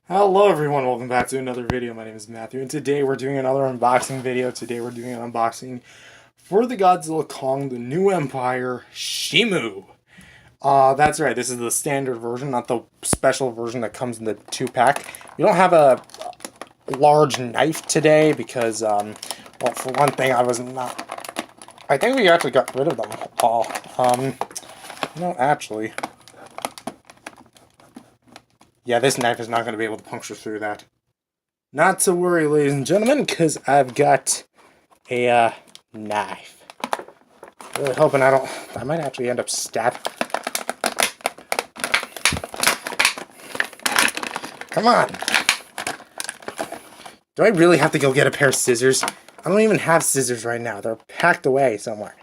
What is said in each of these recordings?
Hello everyone, welcome back to another video. My name is Matthew, and today we're doing another unboxing video. Today we're doing an unboxing for the Godzilla Kong, the New Empire Shimu. That's right, this is the standard version, not the special version that comes in the 2-pack. We don't have a large knife today because, well, for one thing, I think we actually got rid of them all. No, actually... Yeah, this knife is not going to be able to puncture through that. Not to worry, ladies and gentlemen, because I've got a knife. Really hoping I might actually end up stabbing. Come on. Do I really have to go get a pair of scissors? I don't even have scissors right now. They're packed away somewhere.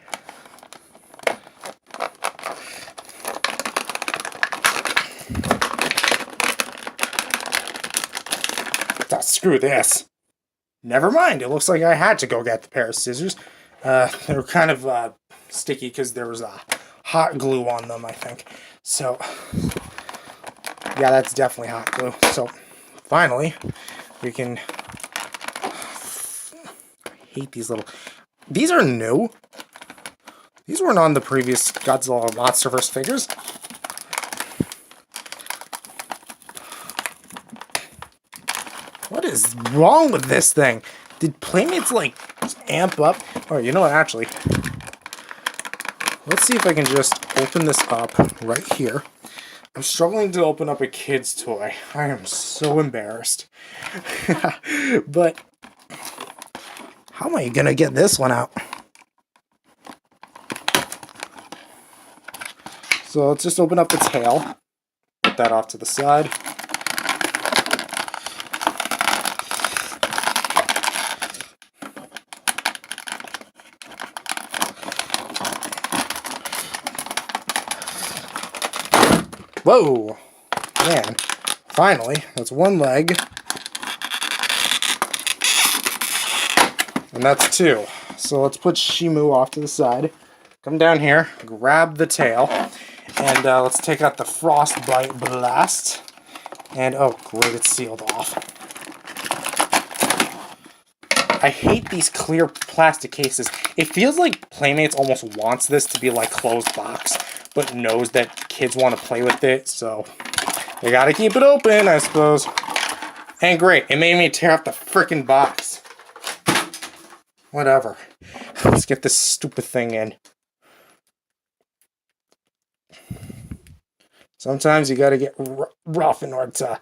Oh, screw this. Never mind. It looks like I had to go get the pair of scissors. They were kind of sticky because there was hot glue on them, I think. So, yeah, that's definitely hot glue. So, finally, we can... I hate these little... These are new. These weren't on the previous Godzilla Monsterverse figures. What is wrong with this thing? Did Playmates, like, amp up? Oh, you know what, actually. Let's see if I can just open this up right here. I'm struggling to open up a kid's toy. I am so embarrassed. But, how am I gonna get this one out? So, let's just open up the tail. Put that off to the side. Whoa! Man, finally, that's one leg. And that's two. So let's put Shimu off to the side. Come down here, grab the tail, and let's take out the frostbite blast. And, oh great, it's sealed off. I hate these clear plastic cases. It feels like Playmates almost wants this to be like closed box, but knows that kids want to play with it, so they gotta keep it open, I suppose. And great, it made me tear up the frickin' box. Whatever. Let's get this stupid thing in. Sometimes you gotta get rough in order to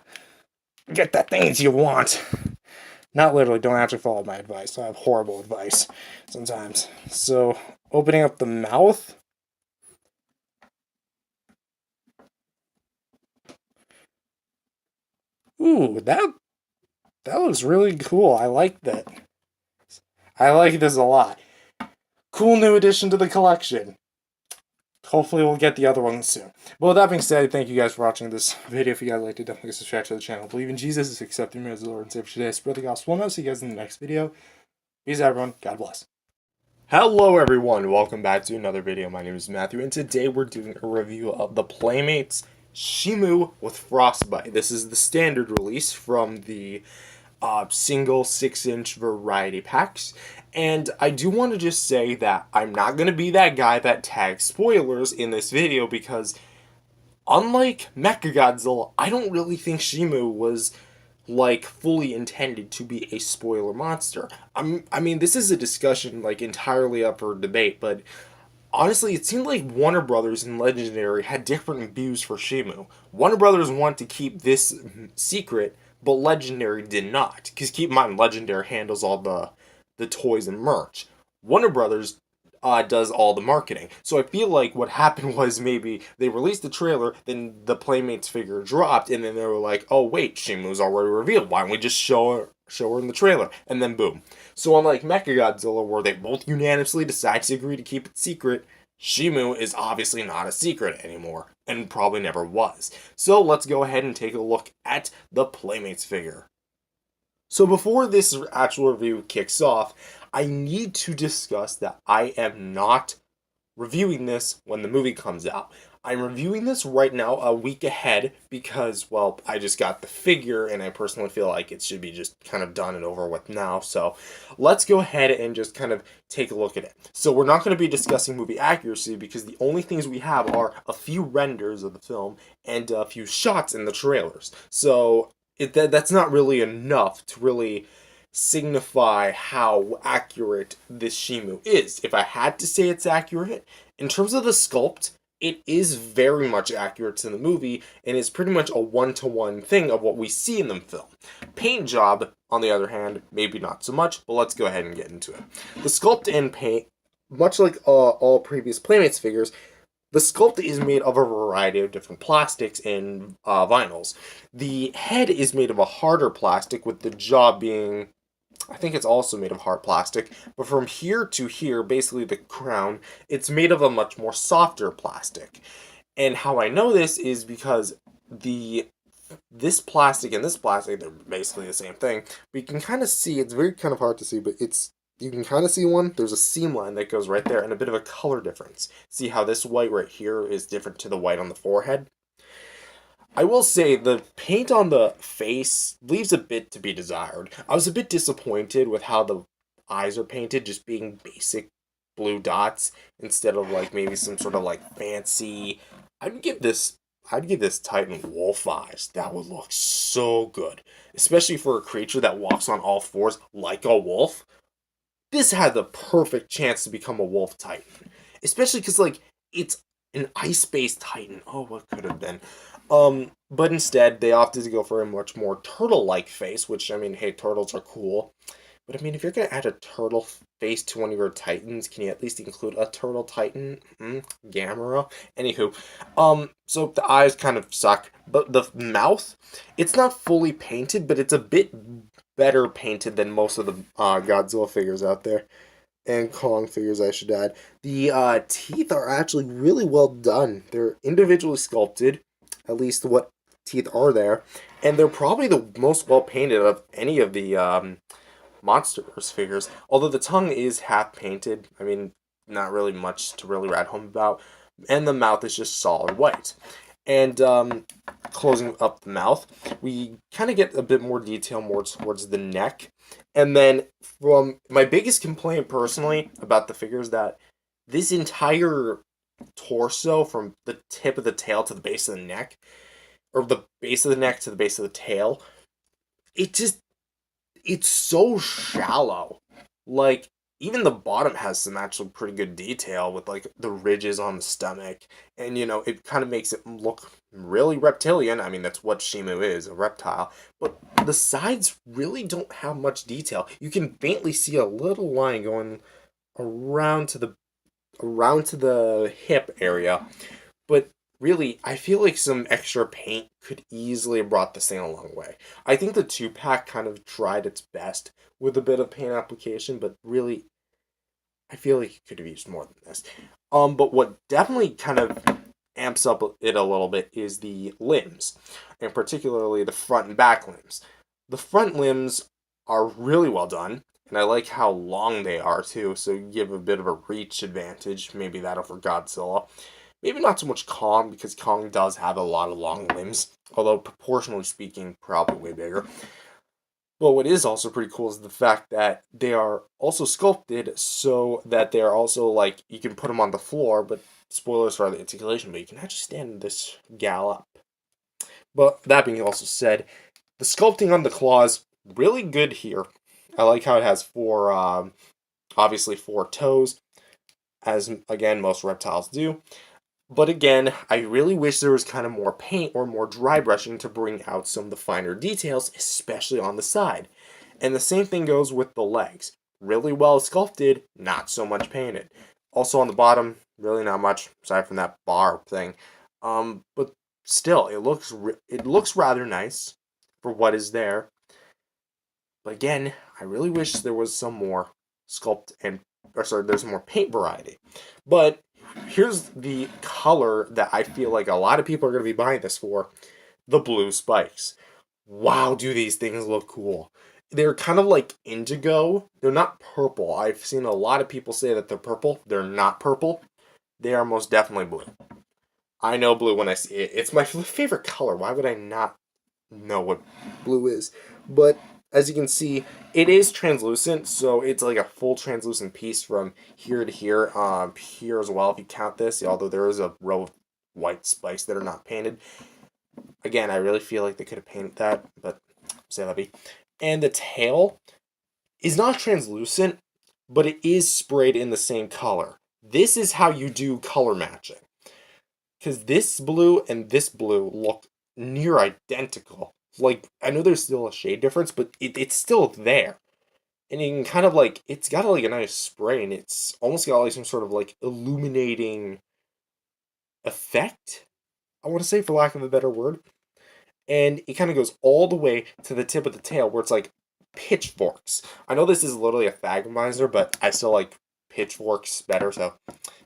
get the things you want. Not literally, don't actually follow my advice. I have horrible advice sometimes. So, opening up the mouth. Ooh, that looks really cool. I like that. I like this a lot. Cool new addition to the collection. Hopefully we'll get the other ones soon. But with that being said, thank you guys for watching this video. If you guys liked it, definitely subscribe to the channel. Believe in Jesus, accept Him as the Lord and Savior today. Spread the gospel. And I'll see you guys in the next video. Peace out, everyone. God bless. Hello, everyone. Welcome back to another video. My name is Matthew, and today we're doing a review of the Playmates Shimu with Frostbite. This is the standard release from the single 6-inch variety packs. And I do want to just say that I'm not going to be that guy that tags spoilers in this video, because unlike Mechagodzilla, I don't really think Shimu was like fully intended to be a spoiler monster. I mean, this is a discussion like entirely up for debate, but honestly, it seemed like Warner Brothers and Legendary had different views for Shimu. Warner Brothers wanted to keep this secret, but Legendary did not. Because keep in mind, Legendary handles all the toys and merch. Warner Brothers does all the marketing. So I feel like what happened was maybe they released the trailer, then the Playmates figure dropped, and then they were like, oh wait, Shimu's already revealed. Why don't we just show her in the trailer? And then boom. So unlike Mechagodzilla, where they both unanimously decide to agree to keep it secret, Shimu is obviously not a secret anymore, and probably never was. So let's go ahead and take a look at the Playmates figure. So before this actual review kicks off, I need to discuss that I am not reviewing this when the movie comes out. I'm reviewing this right now a week ahead because, well, I just got the figure and I personally feel like it should be just kind of done and over with now. So let's go ahead and just kind of take a look at it. So we're not going to be discussing movie accuracy because the only things we have are a few renders of the film and a few shots in the trailers. So that's not really enough to really signify how accurate this Shimu is. If I had to say it's accurate, in terms of the sculpt, it is very much accurate to the movie and is pretty much a one-to-one thing of what we see in the film. Paint job, on the other hand, maybe not so much, but let's go ahead and get into it. The sculpt and paint, much like all previous Playmates figures, the sculpt is made of a variety of different plastics and vinyls. The head is made of a harder plastic, with the jaw being, I think it's also made of hard plastic, but from here to here, basically the crown, it's made of a much more softer plastic. And how I know this is because this plastic and this plastic, they're basically the same thing, but you can kind of see, it's very kind of hard to see, but you can kind of see one, there's a seam line that goes right there and a bit of a color difference. See how this white right here is different to the white on the forehead? I will say the paint on the face leaves a bit to be desired. I was a bit disappointed with how the eyes are painted, just being basic blue dots instead of like maybe some sort of like fancy. I'd give this Titan wolf eyes. That would look so good, especially for a creature that walks on all fours like a wolf. This had the perfect chance to become a wolf Titan, especially because like it's an ice-based Titan. Oh, what could have been? But instead, they opted to go for a much more turtle-like face, which, I mean, hey, turtles are cool. But, I mean, if you're going to add a turtle face to one of your Titans, can you at least include a turtle Titan? Gamera? Anywho, so the eyes kind of suck. But the mouth, it's not fully painted, but it's a bit better painted than most of the Godzilla figures out there. And Kong figures, I should add. The teeth are actually really well done. They're individually sculpted, at least what teeth are there, and they're probably the most well painted of any of the Monsterverse figures. Although the tongue is half painted, I mean, not really much to really write home about, and the mouth is just solid white. And closing up the mouth, we kind of get a bit more detail more towards the neck. And then from my biggest complaint personally about the figure is that this entire torso, from the tip of the tail to the base of the neck, or the base of the neck to the base of the tail, it's so shallow. Like, even the bottom has some actually pretty good detail with like the ridges on the stomach, and it kind of makes it look really reptilian. I mean, that's what Shimu is, a reptile. But the sides really don't have much detail. You can faintly see a little line going around to the hip area, but really, I feel like some extra paint could easily have brought this thing a long way. I think the 2-pack kind of tried its best with a bit of paint application, but really, I feel like it could have used more than this. But what definitely kind of amps up it a little bit is the limbs, and particularly the front and back limbs. The front limbs are really well done, and I like how long they are too, so you give a bit of a reach advantage, maybe that over Godzilla. Maybe not so much Kong, because Kong does have a lot of long limbs, although proportionally speaking, probably way bigger. But what is also pretty cool is the fact that they are also sculpted so that they're also like, you can put them on the floor, but spoilers for the articulation, but you can actually stand this gal up. But that being also said, the sculpting on the claws, really good here. I like how it has obviously four toes, as again, most reptiles do. But again, I really wish there was kind of more paint or more dry brushing to bring out some of the finer details, especially on the side. And the same thing goes with the legs. Really well sculpted, not so much painted. Also on the bottom, really not much, aside from that bar thing. But still, it looks rather nice for what is there. But again, I really wish there was some more there's more paint variety. But here's the color that I feel like a lot of people are going to be buying this for. The blue spikes. Wow, do these things look cool. They're kind of like indigo. They're not purple. I've seen a lot of people say that they're purple. They're not purple. they are most definitely blue. I know blue when I see it. It's my favorite color. Why would I not know what blue is? But as you can see, it is translucent, so it's like a full translucent piece from here to here. Here as well, if you count this, although there is a row of white spikes that are not painted. Again, I really feel like they could have painted that, but say that be. And the tail is not translucent, but it is sprayed in the same color. This is how you do color matching. Because this blue and this blue look near identical. Like, I know there's still a shade difference, but it's still there. And you can kind of like, it's got like a nice spray, and it's almost got like some sort of like illuminating effect, I want to say, for lack of a better word. And it kind of goes all the way to the tip of the tail where it's like pitchforks. I know this is literally a thagomizer, but I still like pitchforks better, so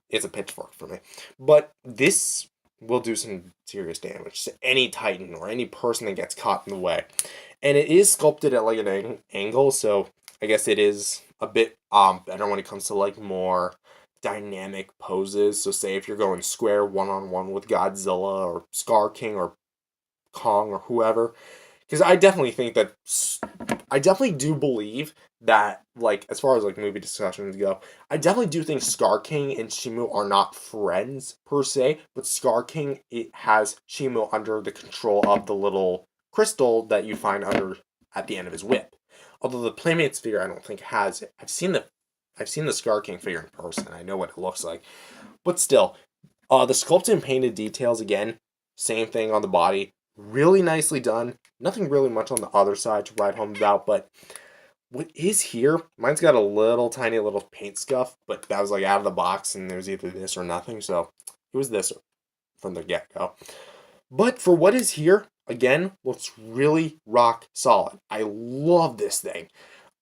it's a pitchfork for me. But this will do some serious damage to any titan or any person that gets caught in the way. And it is sculpted at like an angle, so I guess it is a bit better when it comes to like more dynamic poses. So say if you're going square one-on-one with Godzilla or Scar King or Kong or whoever, because I definitely think that, I definitely do believe that, like, as far as like movie discussions go, I definitely do think Scar King and Shimu are not friends per se, but Scar King, it has Shimu under the control of the little crystal that you find under at the end of his whip. Although the Playmates figure I don't think has it. I've seen the Scar King figure in person. I know what it looks like, but still, the sculpted and painted details again, same thing on the body. Really nicely done. Nothing really much on the other side to write home about, but what is here, mine's got a little tiny little paint scuff, but that was like out of the box, and there's either this or nothing, so it was this from the get-go. But for what is here, again, looks really rock solid. I love this thing.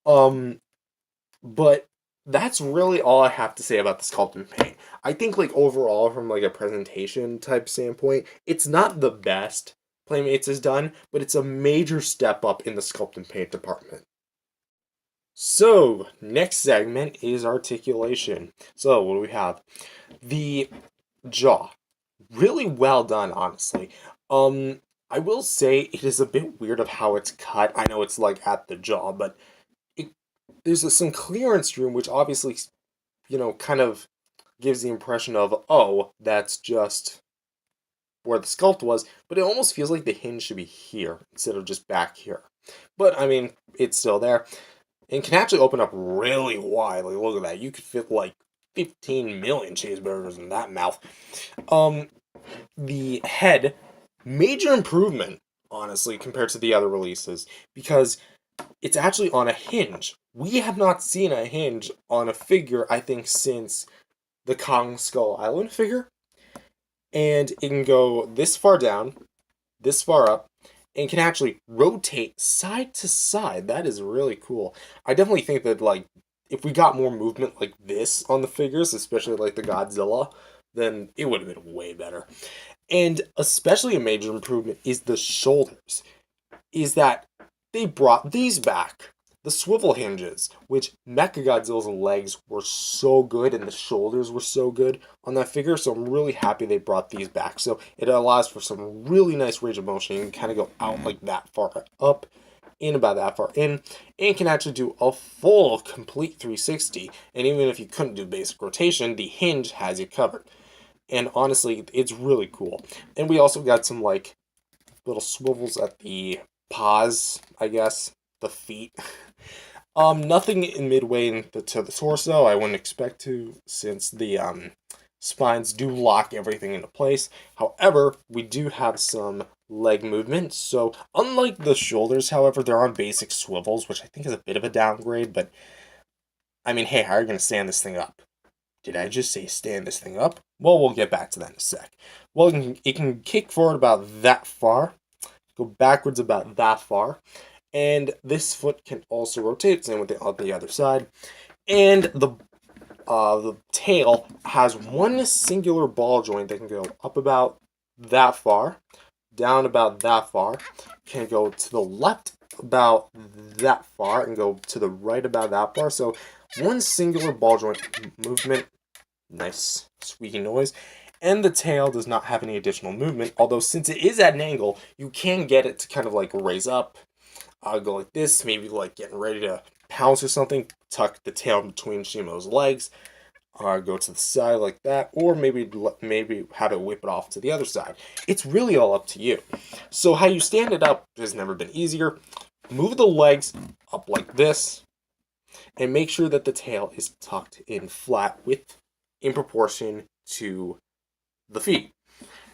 But that's really all I have to say about the sculpt and paint. I think like overall, from like a presentation type standpoint, it's not the best Playmates has done, but it's a major step up in the sculpt and paint department. So, next segment is articulation. So, what do we have? The jaw. Really well done, honestly. I will say it is a bit weird of how it's cut. I know it's like at the jaw, but there's some clearance room, which obviously, kind of gives the impression of, oh, that's just where the sculpt was, but it almost feels like the hinge should be here instead of just back here. But, I mean, it's still there. And can actually open up really wide. Like, look at that. You could fit, like, 15 million cheeseburgers in that mouth. The head, major improvement, honestly, compared to the other releases, because it's actually on a hinge. We have not seen a hinge on a figure, I think, since the Kong Skull Island figure. And it can go this far down, this far up, and can actually rotate side to side. That is really cool. I definitely think that, like, if we got more movement like this on the figures, especially like the Godzilla, then it would have been way better. And especially a major improvement is the shoulders. Is that they brought these back. The swivel hinges, which Mechagodzilla's legs were so good and the shoulders were so good on that figure, so I'm really happy they brought these back. So it allows for some really nice range of motion. You can kind of go out like that far up, in about that far in, and can actually do a full, complete 360. And even if you couldn't do basic rotation, the hinge has you covered. And honestly, it's really cool. And we also got some, like, little swivels at the paws, I guess, the feet. Nothing in midway to the torso. I wouldn't expect to, since the spines do lock everything into place. However, we do have some leg movement. So, unlike the shoulders, however, they're on basic swivels, which I think is a bit of a downgrade. But, I mean, hey, how are you going to stand this thing up? Did I just say stand this thing up? Well, we'll get back to that in a sec. Well, it can kick forward about that far, go backwards about that far, and this foot can also rotate, same with the other side. And the tail has one singular ball joint that can go up about that far, down about that far, can go to the left about that far, and go to the right about that far. So one singular ball joint movement nice squeaking noise. And the tail does not have any additional movement, although since it is at an angle, you can get it to kind of like raise up, go like this, maybe like getting ready to pounce or something, tuck the tail between Shimu's legs, go to the side like that, or maybe have it whip it off to the other side. It's really all up to you. So how you stand it up has never been easier. Move the legs up like this, and make sure that the tail is tucked in flat in proportion to the feet.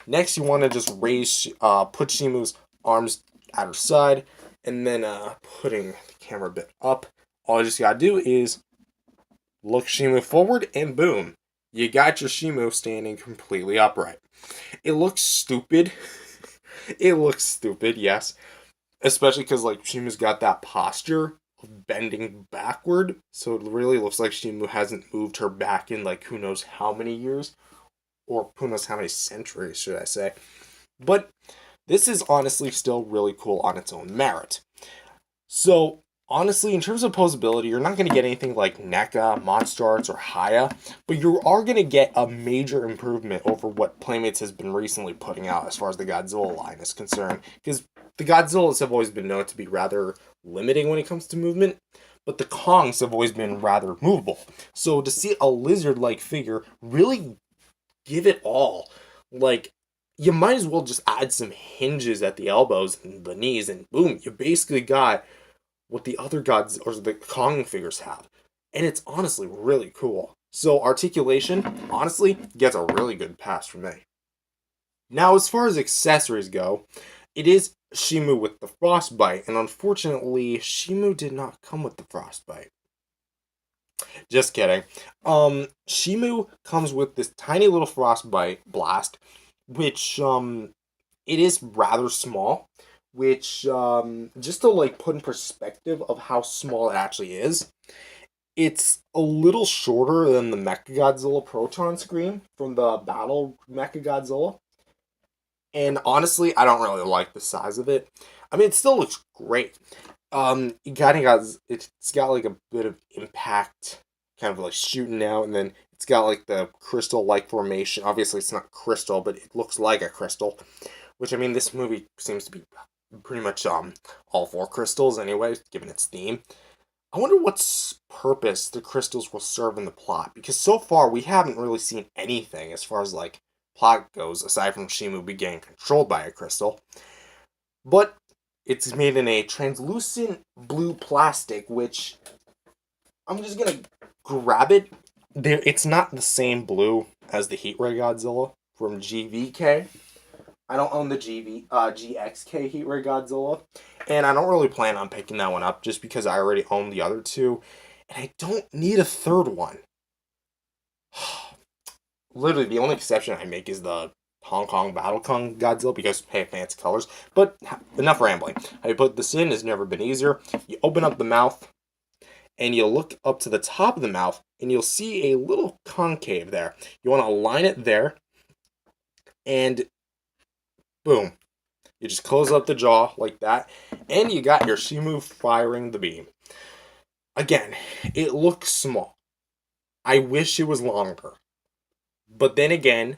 Next, you want to just put Shimu's arms at her side, and then putting the camera a bit up. All you just gotta do is look Shimu forward, and boom, you got your Shimu standing completely upright. It looks stupid. It looks stupid, yes. Especially because like Shimu's got that posture of bending backward, so it really looks like Shimu hasn't moved her back in like who knows how many years, or who knows how many centuries, should I say. But this is honestly still really cool on its own merit. So honestly, in terms of posability, you're not going to get anything like NECA, Monster or Haya, but you are going to get a major improvement over what Playmates has been recently putting out as far as the Godzilla line is concerned. Because the Godzillas have always been known to be rather limiting when it comes to movement, but the Kongs have always been rather movable. So to see a lizard-like figure really give it all, like, you might as well just add some hinges at the elbows and the knees, and boom, you basically got what the other gods or the Kong figures have. And it's honestly really cool. So articulation, honestly, gets a really good pass from me. Now, as far as accessories go, it is Shimu with the frostbite, and unfortunately, Shimu did not come with the frostbite. Just kidding. Shimu comes with this tiny little frostbite blast, which it is rather small, which just to like put in perspective of how small it actually is, it's a little shorter than the Mechagodzilla proton screen from the Battle Mechagodzilla. And honestly, I don't really like the size of it. I mean, it still looks great. It's got like a bit of impact, kind of like shooting out, and then it's got like the crystal-like formation. Obviously, it's not crystal, but it looks like a crystal. Which, I mean, this movie seems to be pretty much all four crystals anyway, given its theme. I wonder what purpose the crystals will serve in the plot, because so far we haven't really seen anything as far as like plot goes, aside from Shimu being getting controlled by a crystal. But it's made in a translucent blue plastic, which I'm just gonna grab it. It's not the same blue as the Heat Ray Godzilla from GVK. I don't own the GXK Heat Ray Godzilla, and I don't really plan on picking that one up just because I already own the other two, and I don't need a third one. Literally, the only exception I make is the Hong Kong Battle Kong Godzilla because, hey, fancy colors. But enough rambling. How you put this in has never been easier. You open up the mouth, and you look up to the top of the mouth, and you'll see a little concave there. You want to align it there, and boom. You just close up the jaw like that, and you got your Shimu firing the beam. Again, it looks small. I wish it was longer. But then again,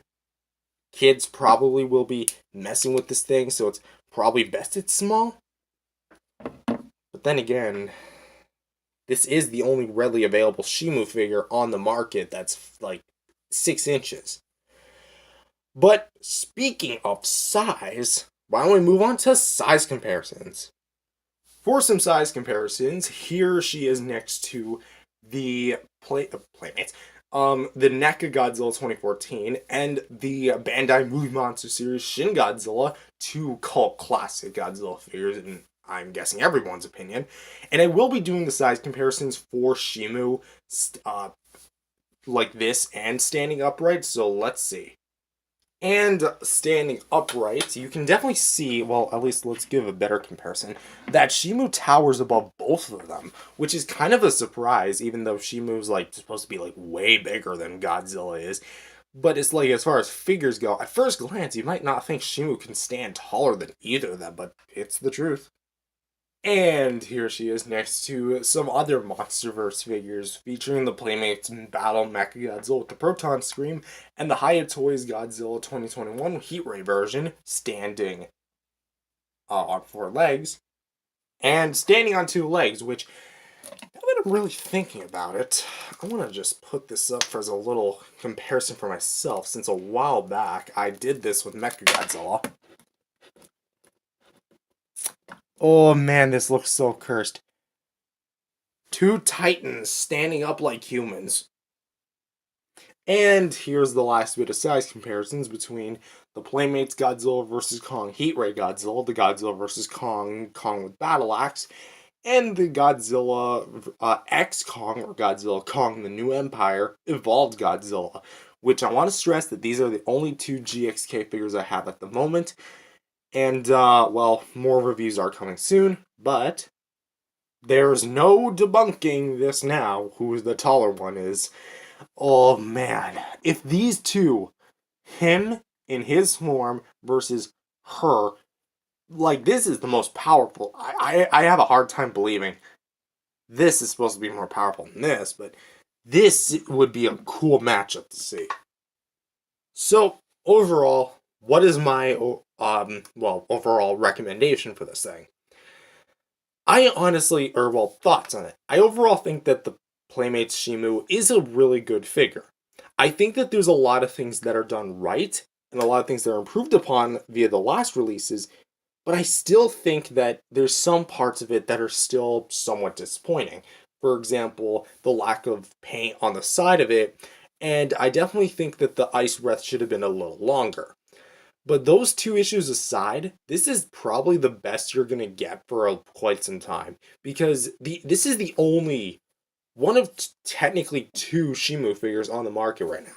kids probably will be messing with this thing, so it's probably best it's small. But then again, this is the only readily available Shimu figure on the market that's like 6 inches. But speaking of size, why don't we move on to size comparisons? For some size comparisons, here she is next to the Playmates, the NECA Godzilla 2014, and the Bandai Movie Monster Series Shin Godzilla, two cult classic Godzilla figures, in I'm guessing everyone's opinion. And I will be doing the size comparisons for Shimu, like this, and standing upright, so let's see. And standing upright, you can definitely see, well, at least let's give a better comparison, that Shimu towers above both of them, which is kind of a surprise, even though Shimu's like supposed to be like way bigger than Godzilla is. But it's like, as far as figures go, at first glance, you might not think Shimu can stand taller than either of them, but it's the truth. And here she is next to some other MonsterVerse figures featuring the Playmates Battle Mechagodzilla with the Proton Scream and the Toys Godzilla 2021 Heat Ray version standing on 4 legs and standing on 2 legs, which, now that I'm really thinking about it, I want to just put this up as a little comparison for myself, since a while back I did this with Mechagodzilla. Oh man, this looks so cursed. 2 titans standing up like humans. And here's the last bit of size comparisons between the Playmates Godzilla vs. Kong Heat Ray Godzilla, the Godzilla vs. Kong with Battle Axe, and the Godzilla X Kong, or Godzilla Kong the New Empire, Evolved Godzilla. Which I want to stress that these are the only 2 GXK figures I have at the moment. And, well, more reviews are coming soon, but there's no debunking this now, who the taller one is. Oh man, if these two, him in his form versus her, like, this is the most powerful. I have a hard time believing this is supposed to be more powerful than this, but this would be a cool matchup to see. So, overall, what is my, overall recommendation for this thing? I honestly, thoughts on it. I overall think that the Playmates Shimu is a really good figure. I think that there's a lot of things that are done right, and a lot of things that are improved upon via the last releases, but I still think that there's some parts of it that are still somewhat disappointing. For example, the lack of paint on the side of it, and I definitely think that the ice breath should have been a little longer. But those 2 issues aside, this is probably the best you're going to get for quite some time. Because this is the only one of technically 2 Shimu figures on the market right now.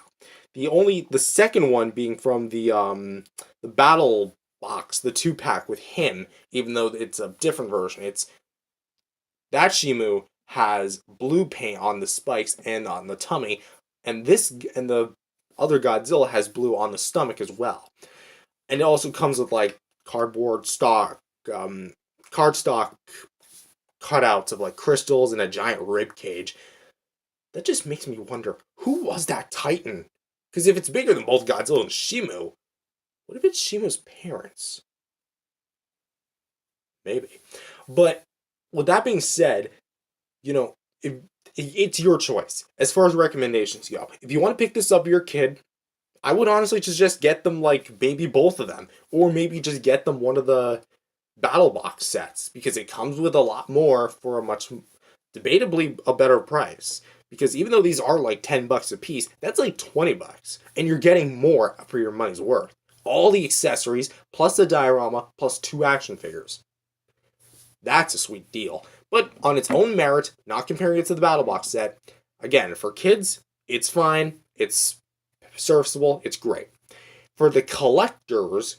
The second one being from the battle box, the 2-pack with him, even though it's a different version. It's that Shimu has blue paint on the spikes and on the tummy, and the other Godzilla has blue on the stomach as well. And it also comes with like cardboard stock, cardstock cutouts of like crystals and a giant rib cage. That just makes me wonder, who was that Titan? Because if it's bigger than both Godzilla and Shimu, what if it's Shimu's parents? Maybe. But with that being said, it's your choice as far as recommendations go. If you want to pick this up for your kid, I would honestly just get them, like, maybe both of them. Or maybe just get them one of the battle box sets. Because it comes with a lot more for a much, debatably, a better price. Because even though these are like $10 a piece, that's like $20. And you're getting more for your money's worth. All the accessories, plus the diorama, plus 2 action figures. That's a sweet deal. But on its own merit, not comparing it to the battle box set, again, for kids, it's fine. It's serviceable, it's great. For the collectors,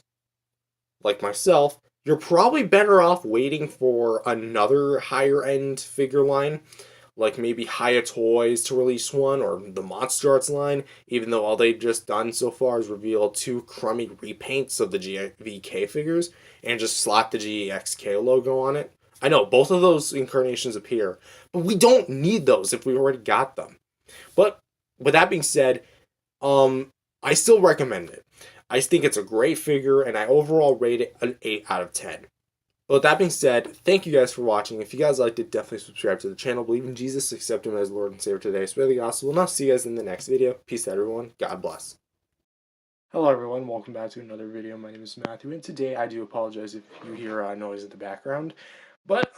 like myself, you're probably better off waiting for another higher end figure line, like maybe Toys to release one, or the Monster Arts line, even though all they've just done so far is reveal 2 crummy repaints of the GVK figures, and just slap the GXK logo on it. I know, both of those incarnations appear, but we don't need those if we already got them. But, with that being said, I still recommend it. I think it's a great figure, and I overall rate it an 8 out of 10. But with that being said, thank you guys for watching. If you guys liked it, definitely subscribe to the channel. Believe in Jesus, accept Him as Lord and Savior today. Spread the gospel, and I'll see you guys in the next video. Peace out, everyone. God bless. Hello, everyone. Welcome back to another video. My name is Matthew, and today I do apologize if you hear noise in the background. But,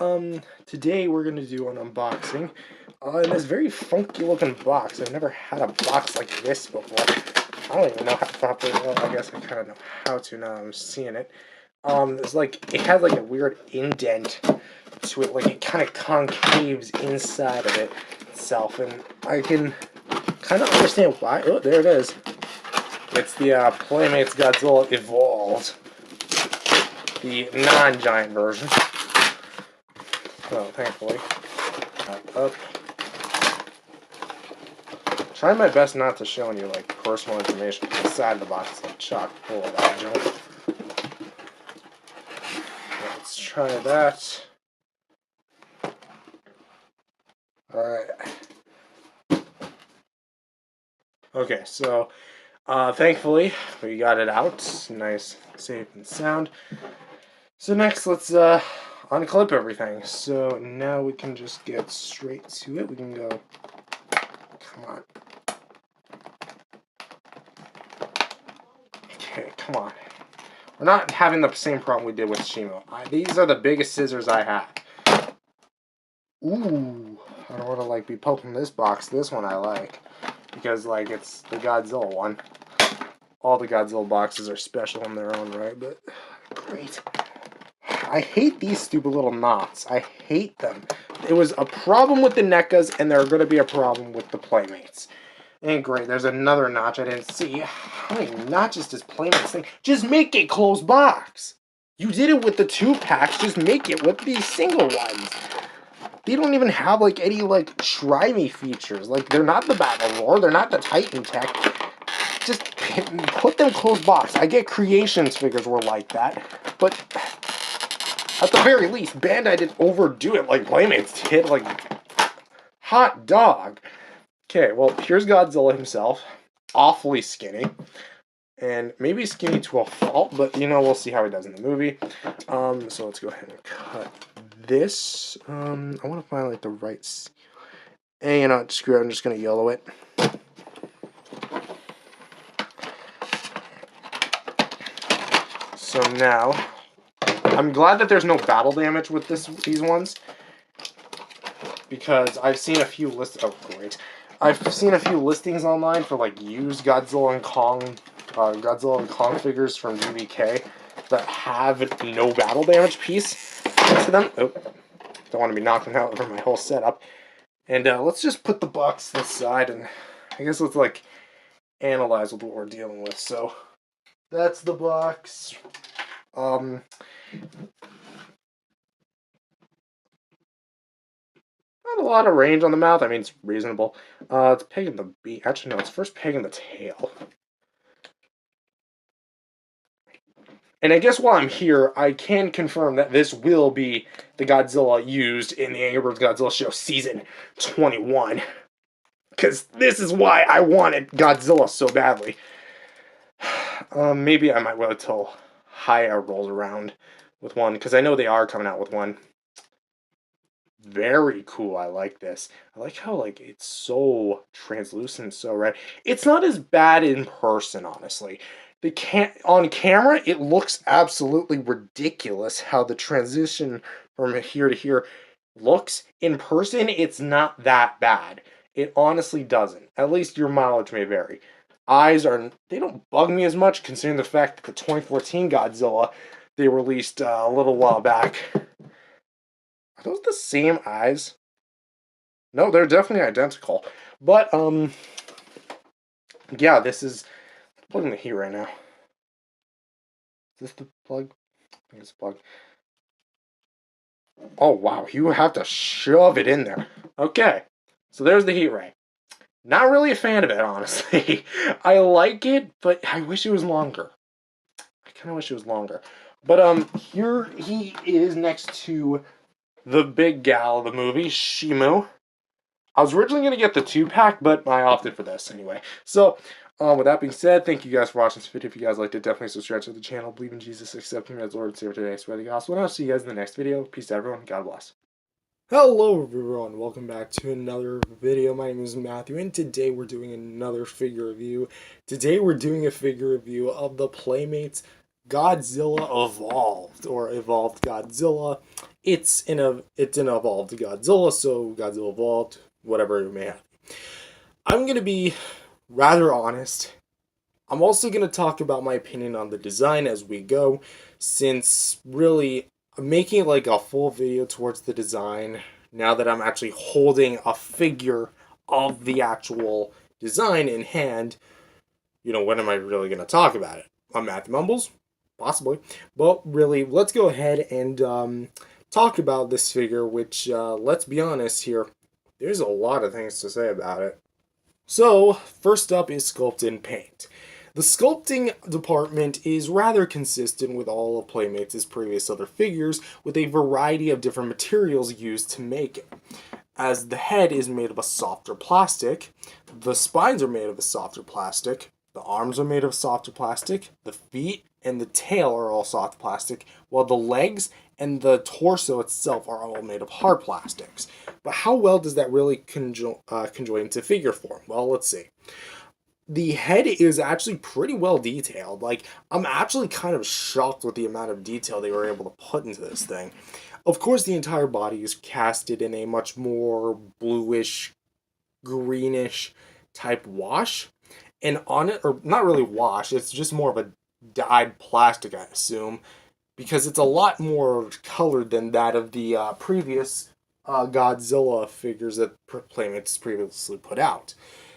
today we're going to do an unboxing in this very funky looking box. I've never had a box like this before. I don't even know how properly, well, I guess I kind of know how to now I'm seeing it. It's like, it has like a weird indent to it, like it kind of concaves inside of it itself, and I can kind of understand why. Oh, there it is. It's the Playmates Godzilla Evolved, the non-giant version. So, thankfully. Up. Trying my best not to show you, like, personal information inside the box, like chock full of that junk. Let's try that. Alright. Okay, so thankfully we got it out. Nice, safe, and sound. So next, let's unclip everything. So now we can just get straight to it. We can go. Come on. Okay, come on. We're not having the same problem we did with Shimo. These are the biggest scissors I have. Ooh, I don't want to like be poking this box. This one I like because like it's the Godzilla one. All the Godzilla boxes are special in their own right, but great. I hate these stupid little knots. I hate them. It was a problem with the NECAs, and they're going to be a problem with the Playmates. And great, there's another notch I didn't see. How many notches does Playmates think? Just make it closed box. You did it with the 2-packs, just make it with these single ones. They don't even have like any like try-me features. Like they're not the Battle Roar, they're not the Titan Tech. Just put them closed box. I get Creations figures were like that, but at the very least, Bandai didn't overdo it like Playmates did. Like, hot dog. Okay, well, here's Godzilla himself. Awfully skinny. And maybe skinny to a fault, but, you know, we'll see how he does in the movie. So let's go ahead and cut this. I want to find, like, the right... And, you know, screw it, I'm just going to yellow it. So now... I'm glad that there's no battle damage with these ones, because I've seen a few I've seen a few listings online for like used Godzilla and Kong figures from GBK that have no battle damage piece to them. Oh, don't want to be knocking out over my whole setup. And let's just put the box to the side, and I guess let's like analyze what we're dealing with. So that's the box. Not a lot of range on the mouth. I mean, it's reasonable. It's pegging the beak. Actually, no, it's first pegging the tail. And I guess while I'm here, I can confirm that this will be the Godzilla used in the Angry Birds Godzilla show Season 21. Because this is why I wanted Godzilla so badly. Maybe I might wait till Haya rolls around with one, because I know they are coming out with one. Very cool. I like this. I like how like it's so translucent, so red. It's not as bad in person, honestly. On camera, it looks absolutely ridiculous how the transition from here to here looks. In person, it's not that bad. It honestly doesn't. At least your mileage may vary. They don't bug me as much, considering the fact that the 2014 Godzilla they released a little while back. Are those the same eyes? No, they're definitely identical. But, yeah, this is plugging the heat right now. Is this the plug? I think it's the plug. Oh, wow, you have to shove it in there. Okay, so there's the heat ray. Not really a fan of it, honestly. I like it, but I wish it was longer. I kind of wish it was longer. But, here he is next to the big gal of the movie, Shimu. I was originally going to get the 2-pack, but I opted for this anyway. So, with that being said, thank you guys for watching this video. If you guys liked it, definitely subscribe to the channel. Believe in Jesus, accept Him as Lord and Savior today. Spread the gospel. And I'll see you guys in the next video. Peace out, everyone. God bless. Hello, everyone. Welcome back to another video. My name is Matthew, and today we're doing another figure review. Today we're doing a figure review of the Playmates Godzilla Evolved, or Evolved Godzilla. It's an Evolved Godzilla, so Godzilla Evolved, whatever it may have. I'm going to be rather honest. I'm also going to talk about my opinion on the design as we go, since really I'm making like a full video towards the design now that I'm actually holding a figure of the actual design in hand. You know, when am I really going to talk about it? On Matthew Mumbles? Possibly. But really, let's go ahead and talk about this figure, which, let's be honest here, there's a lot of things to say about it. So, first up is sculpt and paint. The sculpting department is rather consistent with all of Playmates' previous other figures, with a variety of different materials used to make it. as the head is made of a softer plastic, the spines are made of a softer plastic, the arms are made of softer plastic, the feet and the tail are all soft plastic, while the legs and the torso itself are all made of hard plastics. But how well does that really conjoin into figure form? Well, let's see. The head is actually pretty well detailed. Like, I'm actually kind of shocked with the amount of detail they were able to put into this thing. Of course, the entire body is casted in a much more bluish, greenish type wash. And on it, or not really wash, it's just more of a dyed plastic, I assume, because it's a lot more colored than that of the previous Godzilla figures that Playmates previously put out.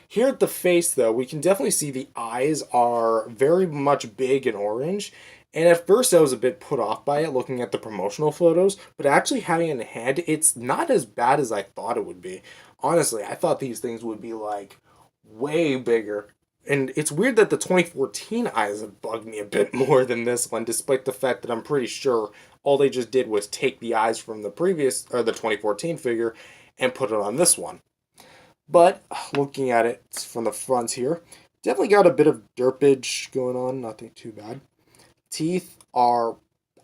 Here at the face, though, we can definitely see the eyes are very much big and orange. And at first, I was a bit put off by it looking at the promotional photos, but actually having it in hand, it's not as bad as I thought it would be. Honestly, I thought these things would be like way bigger. And it's weird that the 2014 eyes have bugged me a bit more than this one, despite the fact that I'm pretty sure all they just did was take the eyes from the previous, or the 2014 figure, and put it on this one. But looking at it from the front here, definitely got a bit of derpage going on, nothing too bad. Teeth are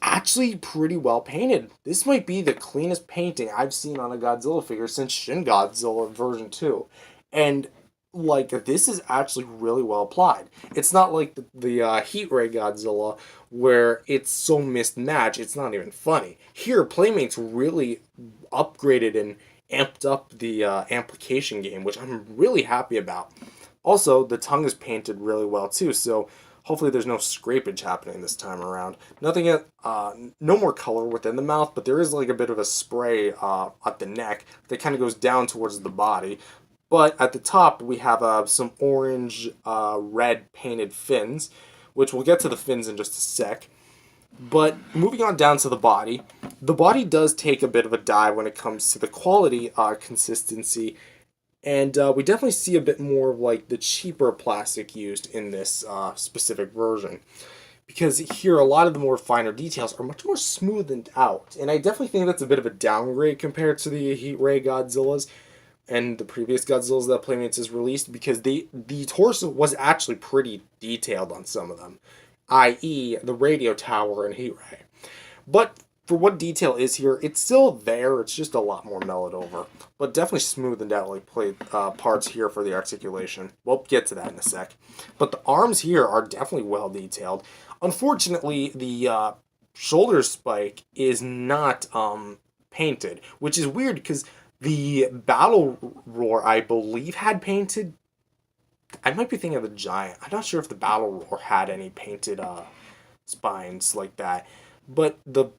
actually pretty well painted. This might be the cleanest painting I've seen on a Godzilla figure since Shin Godzilla version 2. And like, this is actually really well applied. It's not like the Heat Ray Godzilla where it's so mismatched, it's not even funny. Here, Playmates really upgraded and amped up the amplification game, which I'm really happy about. Also, the tongue is painted really well too, so hopefully there's no scrapage happening this time around. Nothing, no more color within the mouth, but there is like a bit of a spray at the neck that kind of goes down towards the body. But at the top, we have some orange, red painted fins, which we'll get to the fins in just a sec. But moving on down to the body does take a bit of a dive when it comes to the quality consistency, and we definitely see a bit more of like the cheaper plastic used in this specific version. Because here, a lot of the more finer details are much more smoothed out, and I definitely think that's a bit of a downgrade compared to the Heat Ray Godzillas and the previous Godzillas that Playmates has released, because the torso was actually pretty detailed on some of them, i.e. the radio tower and Heat Ray. But for what detail is here, it's still there, it's just a lot more mellowed over. But definitely smoothed out like parts here for the articulation. We'll get to that in a sec. But the arms here are definitely well detailed. Unfortunately, the shoulder spike is not painted, which is weird because the battle roar, I believe, had painted. I might be thinking of the giant. I'm not sure if the battle roar had any painted spines like that. But the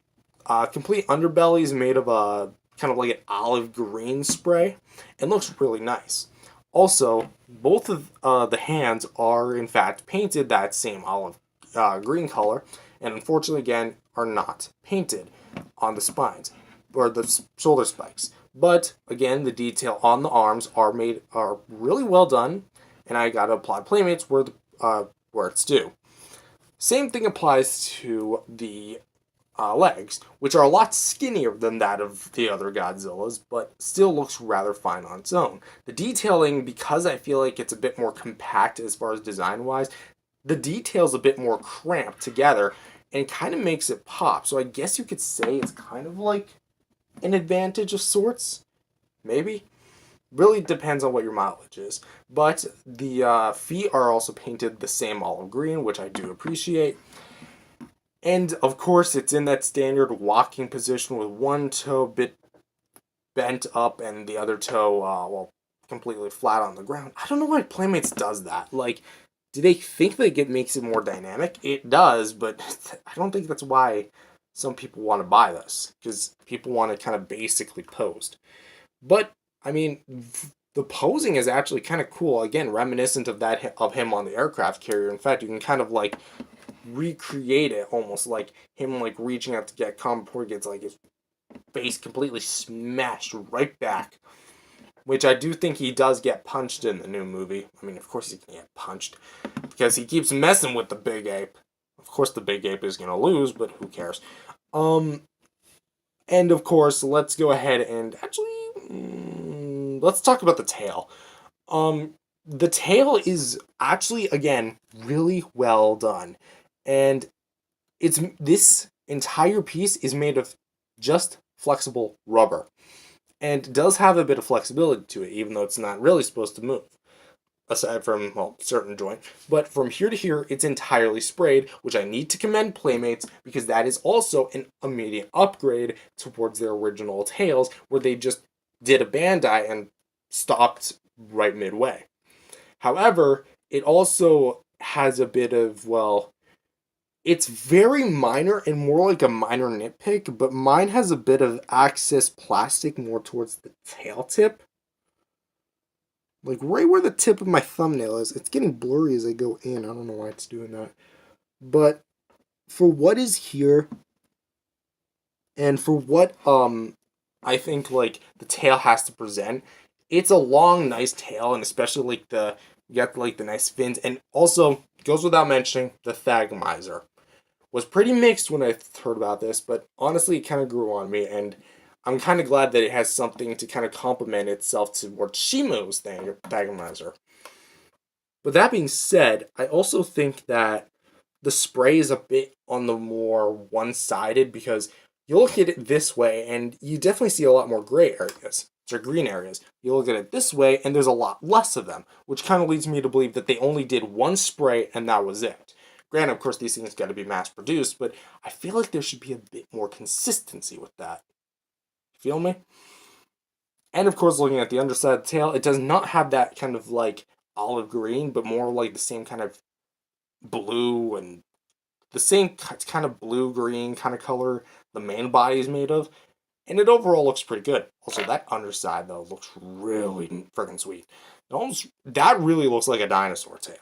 complete underbelly is made of a kind of like an olive green spray and looks really nice. Also, both of the hands are in fact painted that same olive green color, and unfortunately, again, are not painted on the spines or the shoulder spikes. But again, the detail on the arms are really well done, and I gotta applaud Playmates where it's due. Same thing applies to the legs, which are a lot skinnier than that of the other Godzillas, but still looks rather fine on its own. The detailing, because I feel like it's a bit more compact as far as design-wise, the detail's a bit more cramped together, and kind of makes it pop. So I guess you could say it's kind of like an advantage of sorts, maybe. Really depends on what your mileage is. But the feet are also painted the same olive green, which I do appreciate. And of course, it's in that standard walking position with one toe a bit bent up and the other toe, completely flat on the ground. I don't know why Playmates does that. Like, do they think that it makes it more dynamic? It does, but I don't think that's why some people want to buy this, because people want it kind of basically posed. But I mean, the posing is actually kind of cool. Again, reminiscent of that of him on the aircraft carrier. In fact, you can kind of like recreate it almost like him like reaching out to get Kong before he gets like his face completely smashed right back. Which I do think he does get punched in the new movie. I mean, of course he can get punched because he keeps messing with the big ape. Of course, the big ape is gonna lose, but who cares? And of course, let's go ahead and actually, let's talk about the tail. The tail is actually, again, really well done. And this entire piece is made of just flexible rubber. And does have a bit of flexibility to it, even though it's not really supposed to move. Aside from, well, certain joint. But from here to here, it's entirely sprayed, which I need to commend Playmates, because that is also an immediate upgrade towards their original tails, where they just did a Bandai and stopped right midway. However, it also has a bit of, well, it's very minor and more like a minor nitpick, but mine has a bit of excess plastic more towards the tail tip. Like right where the tip of my thumbnail is. It's getting blurry as I go in. I don't know why it's doing that. But for what is here, and for what I think like the tail has to present, it's a long, nice tail, and especially like you got like the nice fins, and also goes without mentioning the Thagomizer. Was pretty mixed when I heard about this, but honestly, it kind of grew on me, and I'm kind of glad that it has something to kind of complement itself to what Shimu's Thagomizer. But that being said, I also think that the spray is a bit on the more one-sided, because you look at it this way, and you definitely see a lot more gray areas, or green areas. You look at it this way, and there's a lot less of them, which kind of leads me to believe that they only did one spray, and that was it. Granted, of course, these things got to be mass-produced, but I feel like there should be a bit more consistency with that. Feel me? And of course, looking at the underside of the tail, it does not have that kind of like olive green, but more like the same kind of blue and the same kind of blue-green kind of color the main body is made of. And it overall looks pretty good. Also, that underside, though, looks really freaking sweet. That really looks like a dinosaur tail.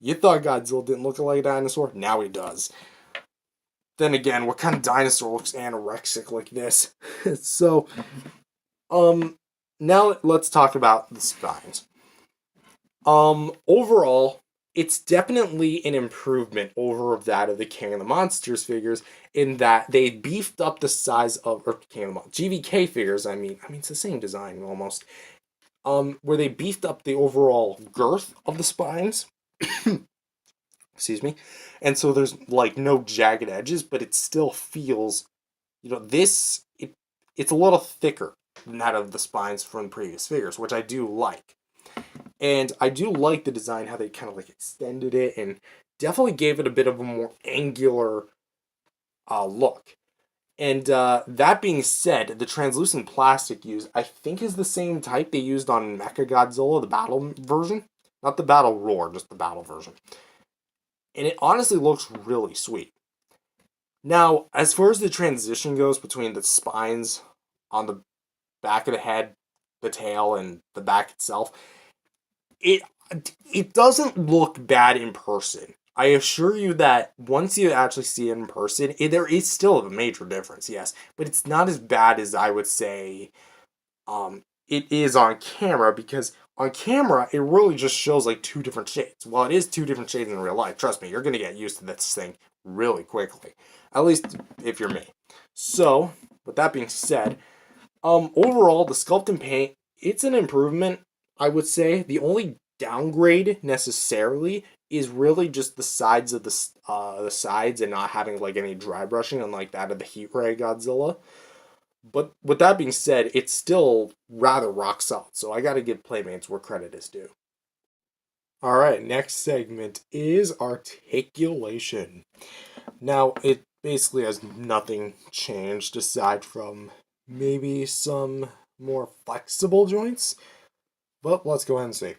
You thought Godzilla didn't look like a dinosaur? Now he does. Then again, what kind of dinosaur looks anorexic like this? So, now let's talk about the spines. Overall, it's definitely an improvement over that of the King of the Monsters figures, in that they beefed up the size of, or King of the GVK figures, I mean it's the same design almost. Where they beefed up the overall girth of the spines. Excuse me. And so there's like no jagged edges, but it still feels, it's a little thicker than that of the spines from previous figures, which I do like. And I do like the design, how they kind of like extended it and definitely gave it a bit of a more angular look. And that being said, the translucent plastic used, I think, is the same type they used on Mechagodzilla, the battle version. Not the battle roar, just the battle version. And it honestly looks really sweet. Now, as far as the transition goes between the spines on the back of the head, the tail, and the back itself, it doesn't look bad in person. I assure you that once you actually see it in person, there is still a major difference, yes, but it's not as bad as I would say it is on camera, because on camera, it really just shows like two different shades. Well, it is two different shades in real life. Trust me, you're going to get used to this thing really quickly. At least if you're me. So, with that being said, overall, the sculpt and paint, it's an improvement, I would say. The only downgrade necessarily is really just the sides of the sides, and not having like any dry brushing, unlike that of the Heat Ray Godzilla. But with that being said, it's still rather rock solid, so I gotta give Playmates where credit is due. Alright, next segment is articulation. Now, it basically has nothing changed aside from maybe some more flexible joints. But let's go ahead and see.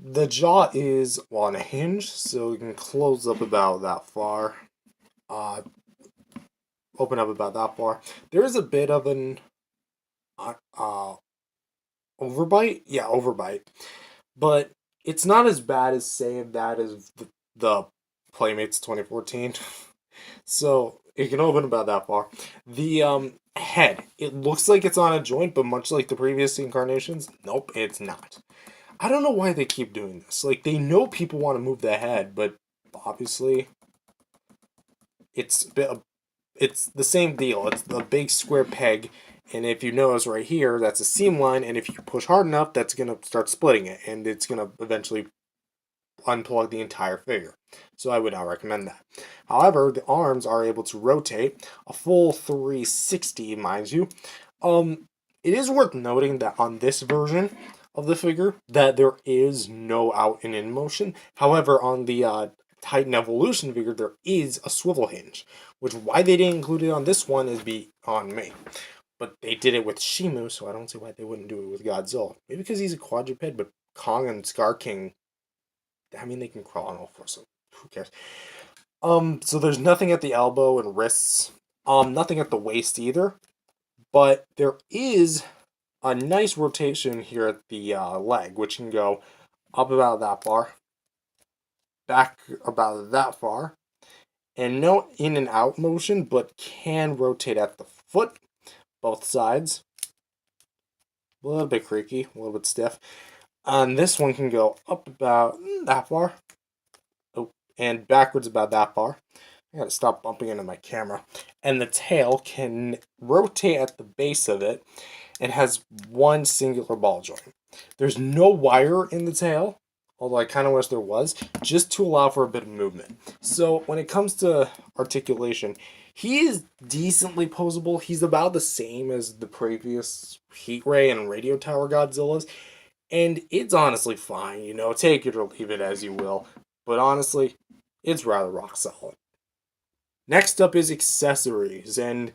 The jaw is on a hinge, so you can close up about that far. Open up about that far. There is a bit of an overbite. Yeah, overbite. But it's not as bad as, say, that as the Playmates 2014. So it can open about that far. The head, it looks like it's on a joint, but much like the previous incarnations, nope, it's not. I don't know why they keep doing this. Like, they know people want to move the head, but obviously it's the same deal. It's the big square peg, And if you notice right here, that's a seam line, and if you push hard enough, that's going to start splitting it, and it's going to eventually unplug the entire figure. So I would not recommend that. However, the arms are able to rotate a full 360, mind you. It is worth noting that on this version of the figure, that there is no out and in motion. However, on the Titan Evolution figure, there is a swivel hinge, which why they didn't include it on this one is beyond me. But they did it with Shimu, so I don't see why they wouldn't do it with Godzilla. Maybe because he's a quadruped, but Kong and Scar King, I mean, they can crawl on all fours, so who cares? So there's nothing at the elbow and wrists. Nothing at the waist either. But there is a nice rotation here at the leg, which can go up about that far, back about that far, and no in and out motion, but can rotate at the foot, both sides. A little bit creaky, a little bit stiff. And this one can go up about that far. Oh, and backwards about that far. I gotta stop bumping into my camera. And the tail can rotate at the base of it and has one singular ball joint. There's no wire in the tail, although I kind of wish there was, just to allow for a bit of movement. So when it comes to articulation, he is decently posable. He's about the same as the previous Heat Ray and Radio Tower Godzillas. And it's honestly fine, you know, take it or leave it as you will. But honestly, it's rather rock solid. Next up is accessories, and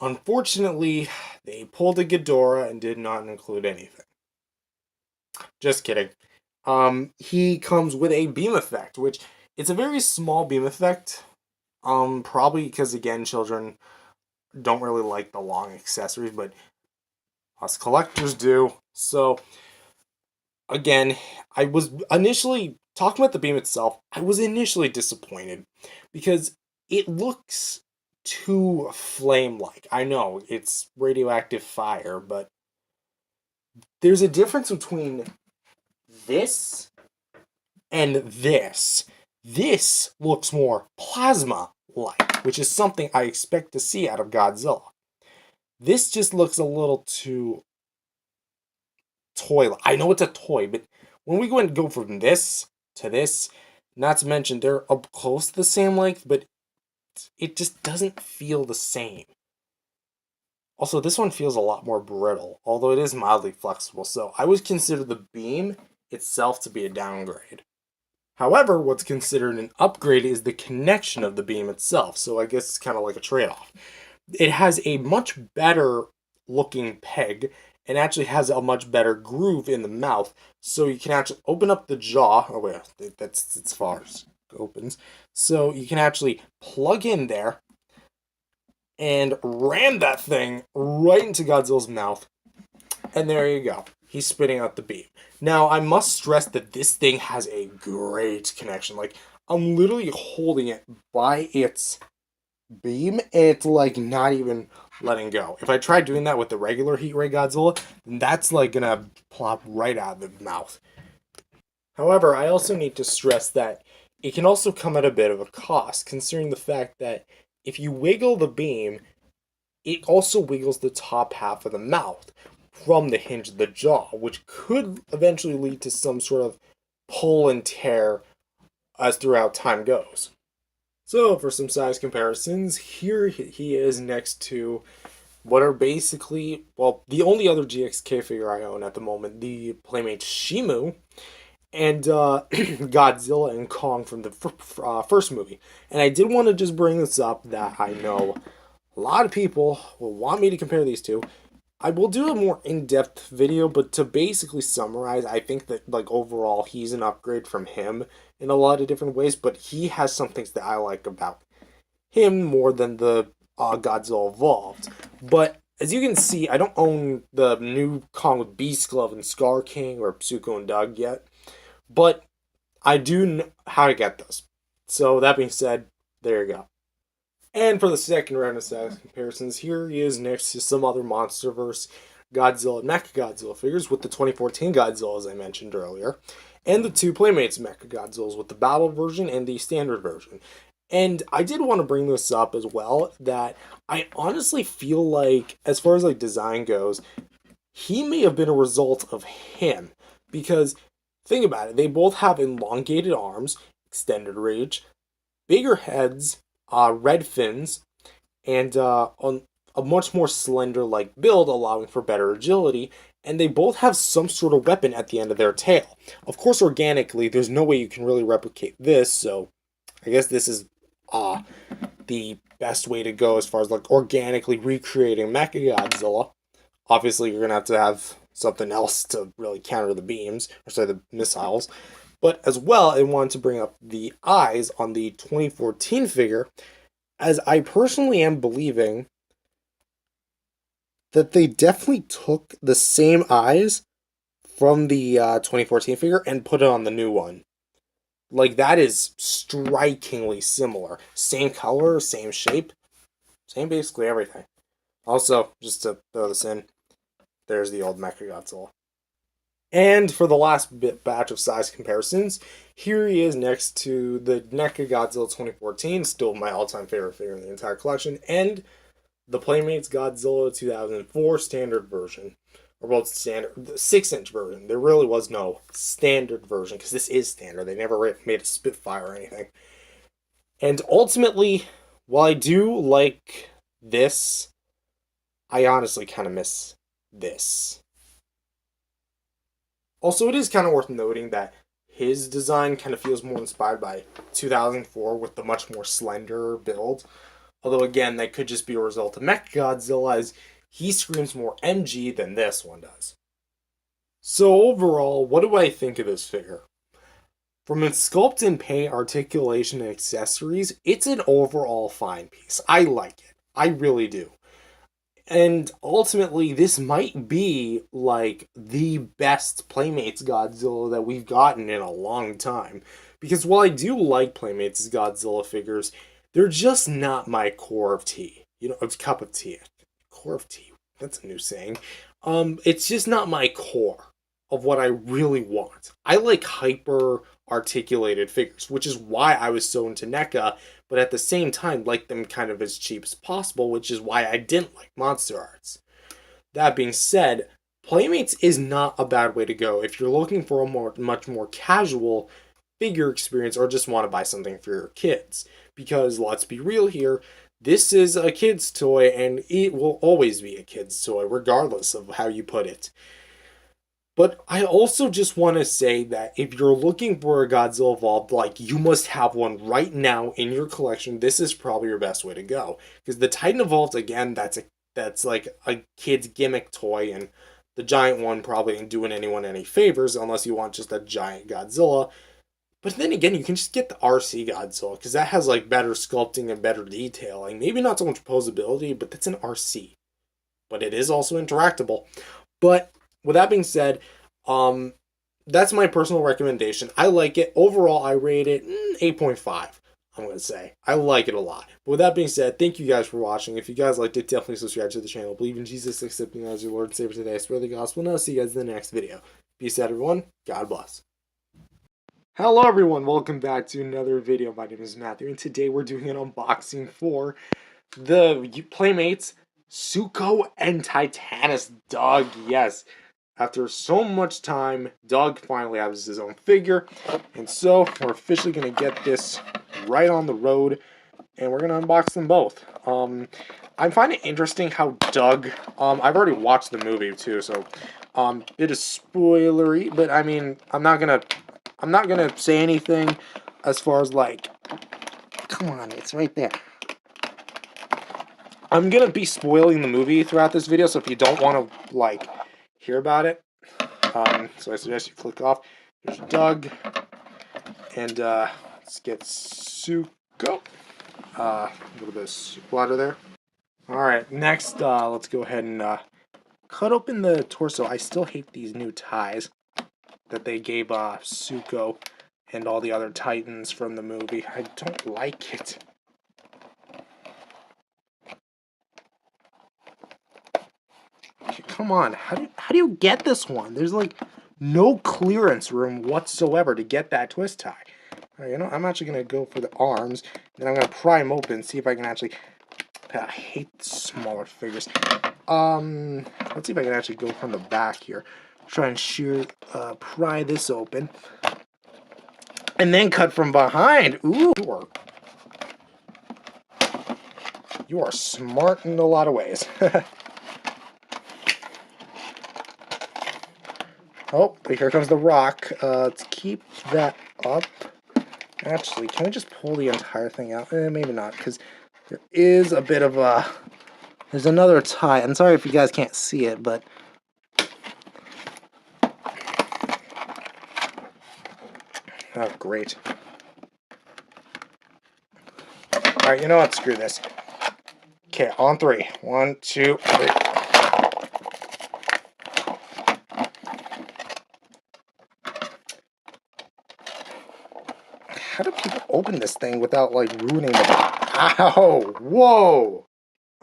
unfortunately, they pulled a Ghidorah and did not include anything. Just kidding. He comes with a beam effect, which it's a very small beam effect. Probably because, again, children don't really like the long accessories, but us collectors do. So, again, I was initially, talking about the beam itself, I was initially disappointed because it looks too flame-like. I know, it's radioactive fire, but there's a difference between this and this. This looks more plasma-like, which is something I expect to see out of Godzilla. This just looks a little too toy. I know it's a toy, but when we go from this to this, not to mention they're up close to the same length, but it just doesn't feel the same. Also, this one feels a lot more brittle, although it is mildly flexible, so I would consider the beam itself to be a downgrade. However, what's considered an upgrade is the connection of the beam itself, so I guess it's kind of like a trade-off. It has a much better looking peg, and actually has a much better groove in the mouth, so you can actually open up the jaw. Oh wait, that's as far as it opens. So you can actually plug in there and ram that thing right into Godzilla's mouth, and there you go. He's spitting out the beam. Now, I must stress that this thing has a great connection. Like, I'm literally holding it by its beam, and it's like not even letting go. If I try doing that with the regular Heat Ray Godzilla, that's like gonna plop right out of the mouth. However, I also need to stress that it can also come at a bit of a cost, considering the fact that if you wiggle the beam, it also wiggles the top half of the mouth from the hinge of the jaw, which could eventually lead to some sort of pull and tear as throughout time goes. So, for some size comparisons, here he is next to what are basically, well, the only other GXK figure I own at the moment, the Playmates Shimu, and Godzilla and Kong from the first movie. And I did want to just bring this up that I know a lot of people will want me to compare these two. I will do a more in-depth video, but to basically summarize, I think that, like, overall, he's an upgrade from him in a lot of different ways, but he has some things that I like about him more than the Godzilla Evolved. But, as you can see, I don't own the new Kong with Beast Glove and Scar King or Psuko and Doug yet, but I do know how to get those. So, that being said, there you go. And for the second round of size comparisons, here he is next to some other MonsterVerse Godzilla and Mechagodzilla figures with the 2014 Godzilla, as I mentioned earlier, and the two Playmates Mechagodzillas with the battle version and the standard version. And I did want to bring this up as well, that I honestly feel like, as far as like design goes, he may have been a result of him. Because think about it, they both have elongated arms, extended reach, bigger heads, red fins, and on a much more slender like build, allowing for better agility. And they both have some sort of weapon at the end of their tail. Of course, organically, there's no way you can really replicate this, so I guess this is uh the best way to go as far as like organically recreating Mechagodzilla. Obviously, you're gonna have something else to really counter the beams, or sorry, the missiles. But as well, I wanted to bring up the eyes on the 2014 figure, as I personally am believing that they definitely took the same eyes from the 2014 figure and put it on the new one. Like, that is strikingly similar. Same color, same shape, same basically everything. Also, just to throw this in, there's the old Mechagodzilla. And for the last batch of size comparisons, here he is next to the Mechagodzilla 2014, still my all-time favorite figure in the entire collection, and the Playmates Godzilla 2004 standard version. Or both standard, the 6-inch version. There really was no standard version, because this is standard. They never made a Spitfire or anything. And ultimately, while I do like this, I honestly kind of miss this. Also, it is kind of worth noting that his design kind of feels more inspired by 2004 with the much more slender build. Although, again, that could just be a result of Mechagodzilla, as he screams more MG than this one does. So overall, what do I think of this figure? From its sculpt and paint, articulation, and accessories, it's an overall fine piece. I like it. I really do. And ultimately, this might be like the best Playmates Godzilla that we've gotten in a long time. Because while I do like Playmates Godzilla figures, they're just not my core of tea. You know, it's cup of tea. Core of tea. That's a new saying. It's just not my core of what I really want. I like hyper articulated figures, which is why I was so into NECA, but at the same time like them kind of as cheap as possible, which is why I didn't like Monster Arts. That being said, Playmates is not a bad way to go if you're looking for a much more casual figure experience or just want to buy something for your kids. Because let's be real here, this is a kid's toy and it will always be a kid's toy regardless of how you put it. But I also just want to say that if you're looking for a Godzilla Evolved, like, you must have one right now in your collection, this is probably your best way to go. Because the Titan Evolved, again, that's like a kid's gimmick toy, and the giant one probably ain't doing anyone any favors unless you want just a giant Godzilla. But then again, you can just get the RC Godzilla, because that has like better sculpting and better detailing. Maybe not so much posability, but that's an RC. But it is also interactable. But with that being said, that's my personal recommendation. I like it. Overall, I rate it 8.5, I'm going to say. I like it a lot. But with that being said, thank you guys for watching. If you guys liked it, definitely subscribe to the channel. Believe in Jesus, accept Him as your Lord and Savior today. Spread the gospel. And I'll see you guys in the next video. Peace out, everyone. God bless. Hello, everyone. Welcome back to another video. My name is Matthew, and today we're doing an unboxing for the Playmates Zuko and Titanus dog. Yes. After so much time, Doug finally has his own figure, and so we're officially going to get this right on the road, and we're going to unbox them both. I find it interesting how Doug, I've already watched the movie too, so, it is spoilery, but I mean, I'm not gonna say anything as far as like, come on, it's right there. I'm gonna be spoiling the movie throughout this video, so if you don't want to, like, hear about it, so I suggest you click off. There's Doug, and let's get Zuko. A little bit of splatter there. Alright, next, let's go ahead and cut open the torso. I still hate these new ties that they gave Zuko and all the other Titans from the movie. I don't like it. Come on, how do you get this one? There's like no clearance room whatsoever to get that twist tie. Alright, you know, I'm actually going to go for the arms. Then I'm going to pry them open, see if I can actually... I hate smaller figures. Let's see if I can actually go from the back here. Try and pry this open. And then cut from behind. Ooh, you are smart in a lot of ways. Oh, here comes the rock. Let's keep that up. Actually, can we just pull the entire thing out? Maybe not, because there is a bit of a... There's another tie. I'm sorry if you guys can't see it, but... Oh, great. Alright, you know what? Screw this. Okay, on 3. 1, 2, 3. How do people open this thing without, like, ruining the... Ow! Whoa!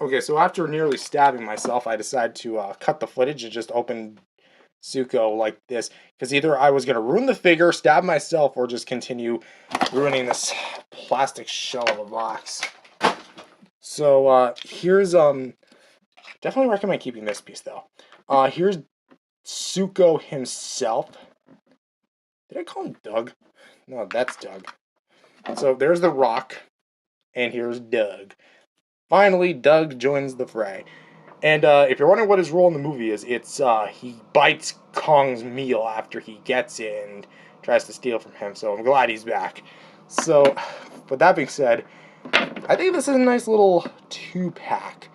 Okay, so after nearly stabbing myself, I decided to cut the footage and just open Zuko like this. Because either I was going to ruin the figure, stab myself, or just continue ruining this plastic shell of a box. So, here's, definitely recommend keeping this piece, though. Here's Zuko himself. Did I call him Doug? No, that's Doug. So, there's the rock, and here's Doug. Finally, Doug joins the fray. And if you're wondering what his role in the movie is, it's he bites Kong's meal after he gets it and tries to steal from him. So I'm glad he's back. So, with that being said, I think this is a nice little 2-pack.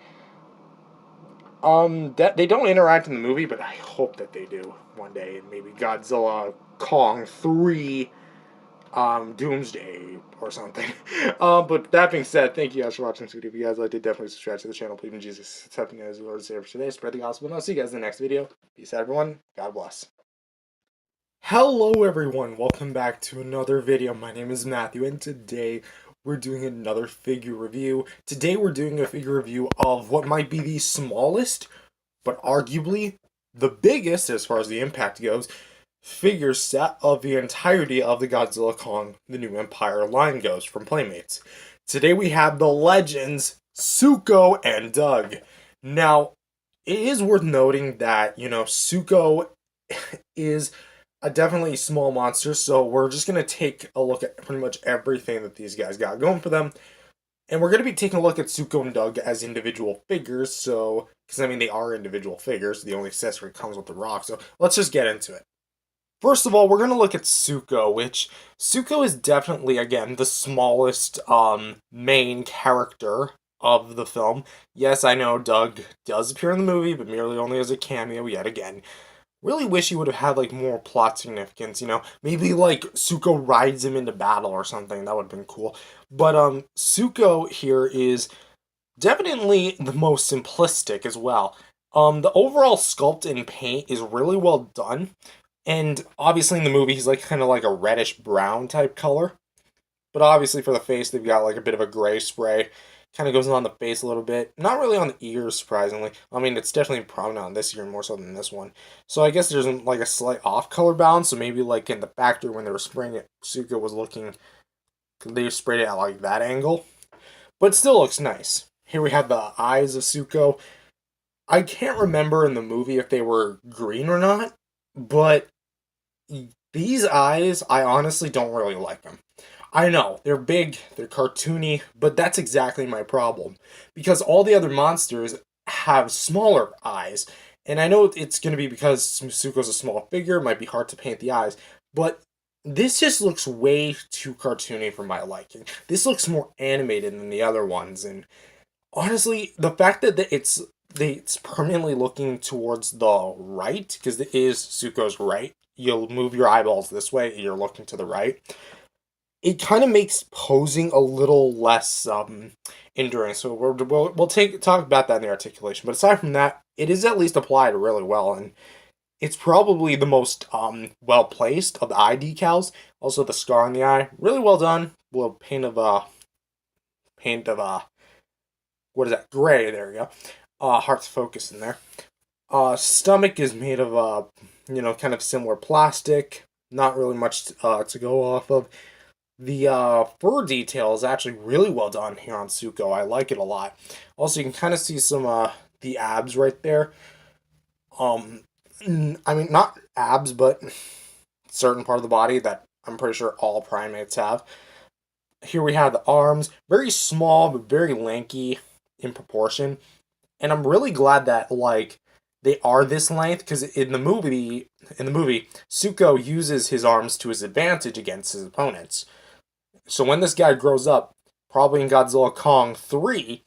They don't interact in the movie, but I hope that they do one day. Maybe Godzilla Kong 3. Doomsday or something. But that being said, thank you guys for watching this video. If you guys liked it, definitely subscribe to the channel. Believe in Jesus. Accepting as Lord and Savior for today. Spread the gospel. And I'll see you guys in the next video. Peace out, everyone. God bless. Hello, everyone. Welcome back to another video. My name is Matthew, and today we're doing another figure review. Today we're doing a figure review of what might be the smallest, but arguably the biggest, as far as the impact goes, figure set of the entirety of the Godzilla Kong The New Empire line goes from Playmates. Today we have the legends Zuko and Doug. Now, it is worth noting that, you know, Zuko is a definitely small monster, so we're just going to take a look at pretty much everything that these guys got going for them. And we're going to be taking a look at Zuko and Doug as individual figures, so, because I mean, they are individual figures, the only accessory comes with the rock, so let's just get into it. First of all, we're going to look at Zuko, which Zuko is definitely, again, the smallest main character of the film. Yes, I know Doug does appear in the movie, but merely only as a cameo yet again. Really wish he would have had, like, more plot significance, you know? Maybe, like, Zuko rides him into battle or something. That would have been cool. But, Zuko here is definitely the most simplistic as well. The overall sculpt and paint is really well done. And obviously in the movie, he's like kind of like a reddish-brown type color. But obviously for the face, they've got like a bit of a gray spray. Kind of goes on the face a little bit. Not really on the ears, surprisingly. I mean, it's definitely prominent on this ear more so than this one. So I guess there's like a slight off-color balance. So maybe like in the factory when they were spraying it, Zuko was looking... They sprayed it at like that angle. But it still looks nice. Here we have the eyes of Zuko. I can't remember in the movie if they were green or not. But these eyes, I honestly don't really like them. I know, they're big, they're cartoony, but that's exactly my problem. Because all the other monsters have smaller eyes. And I know it's going to be because Zuko's a small figure, it might be hard to paint the eyes. But this just looks way too cartoony for my liking. This looks more animated than the other ones. And honestly, the fact that it's permanently looking towards the right, because it is Zuko's right. You'll move your eyeballs this way, you're looking to the right. It kind of makes posing a little less enduring. So we'll talk about that in the articulation. But aside from that, it is at least applied really well, and it's probably the most well placed of the eye decals. Also, the scar on the eye, really well done. A little paint of what is that? Gray. There we go. Heart's focus in there. Stomach is made of, kind of similar plastic. Not really much to go off of. The fur detail is actually really well done here on Suko. I like it a lot. Also, you can kind of see some the abs right there. I mean, not abs, but certain part of the body that I'm pretty sure all primates have. Here we have the arms, very small but very lanky in proportion. And I'm really glad that like they are this length because in the movie, Suko uses his arms to his advantage against his opponents. So when this guy grows up, probably in Godzilla Kong 3,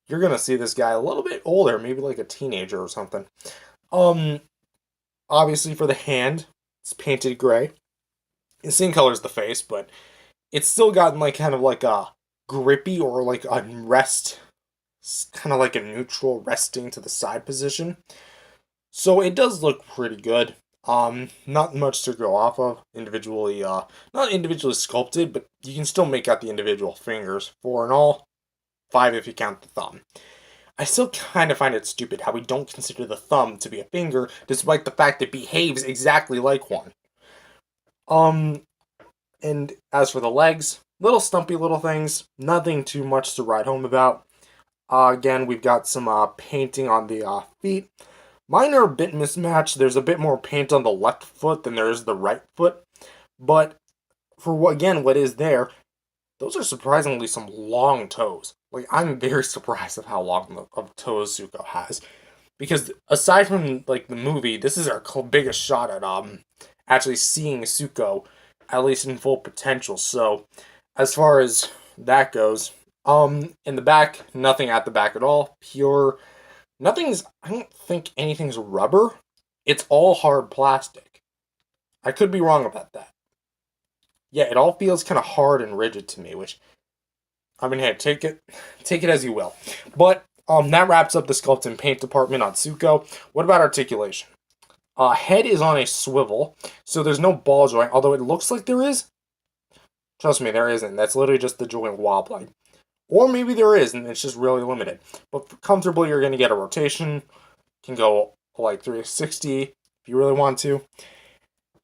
you're gonna see this guy a little bit older, maybe like a teenager or something. Um, Obviously for the hand, it's painted gray. The same color as the face, but it's still gotten like kind of like a grippy or like a rest, kind of like a neutral resting to the side position. So it does look pretty good. Not much to go off of individually, not individually sculpted, but you can still make out the individual fingers, 4 in all, 5 if you count the thumb. I still kind of find it stupid how we don't consider the thumb to be a finger, despite the fact it behaves exactly like one. Um, and as for the legs, little stumpy little things, nothing too much to write home about. Again, we've got some painting on the feet. Mine are a bit mismatched. There's a bit more paint on the left foot than there is the right foot. But for what is there, those are surprisingly some long toes. Like, I'm very surprised at how long of toes Zuko has. Because aside from, like, the movie, this is our biggest shot at, actually seeing Zuko, at least in full potential. So, as far as that goes, in the back, nothing at the back at all. Pure, I don't think anything's rubber. It's all hard plastic. I could be wrong about that. Yeah, it all feels kind of hard and rigid to me, which, I mean, hey, take it as you will. But, that wraps up the sculpt and paint department on Zuko. What about articulation? Head is on a swivel, so there's no ball joint, although it looks like there is. Trust me, there isn't. That's literally just the joint wobbling. Or maybe there is, and it's just really limited. But comfortably, you're going to get a rotation. Can go like 360 if you really want to.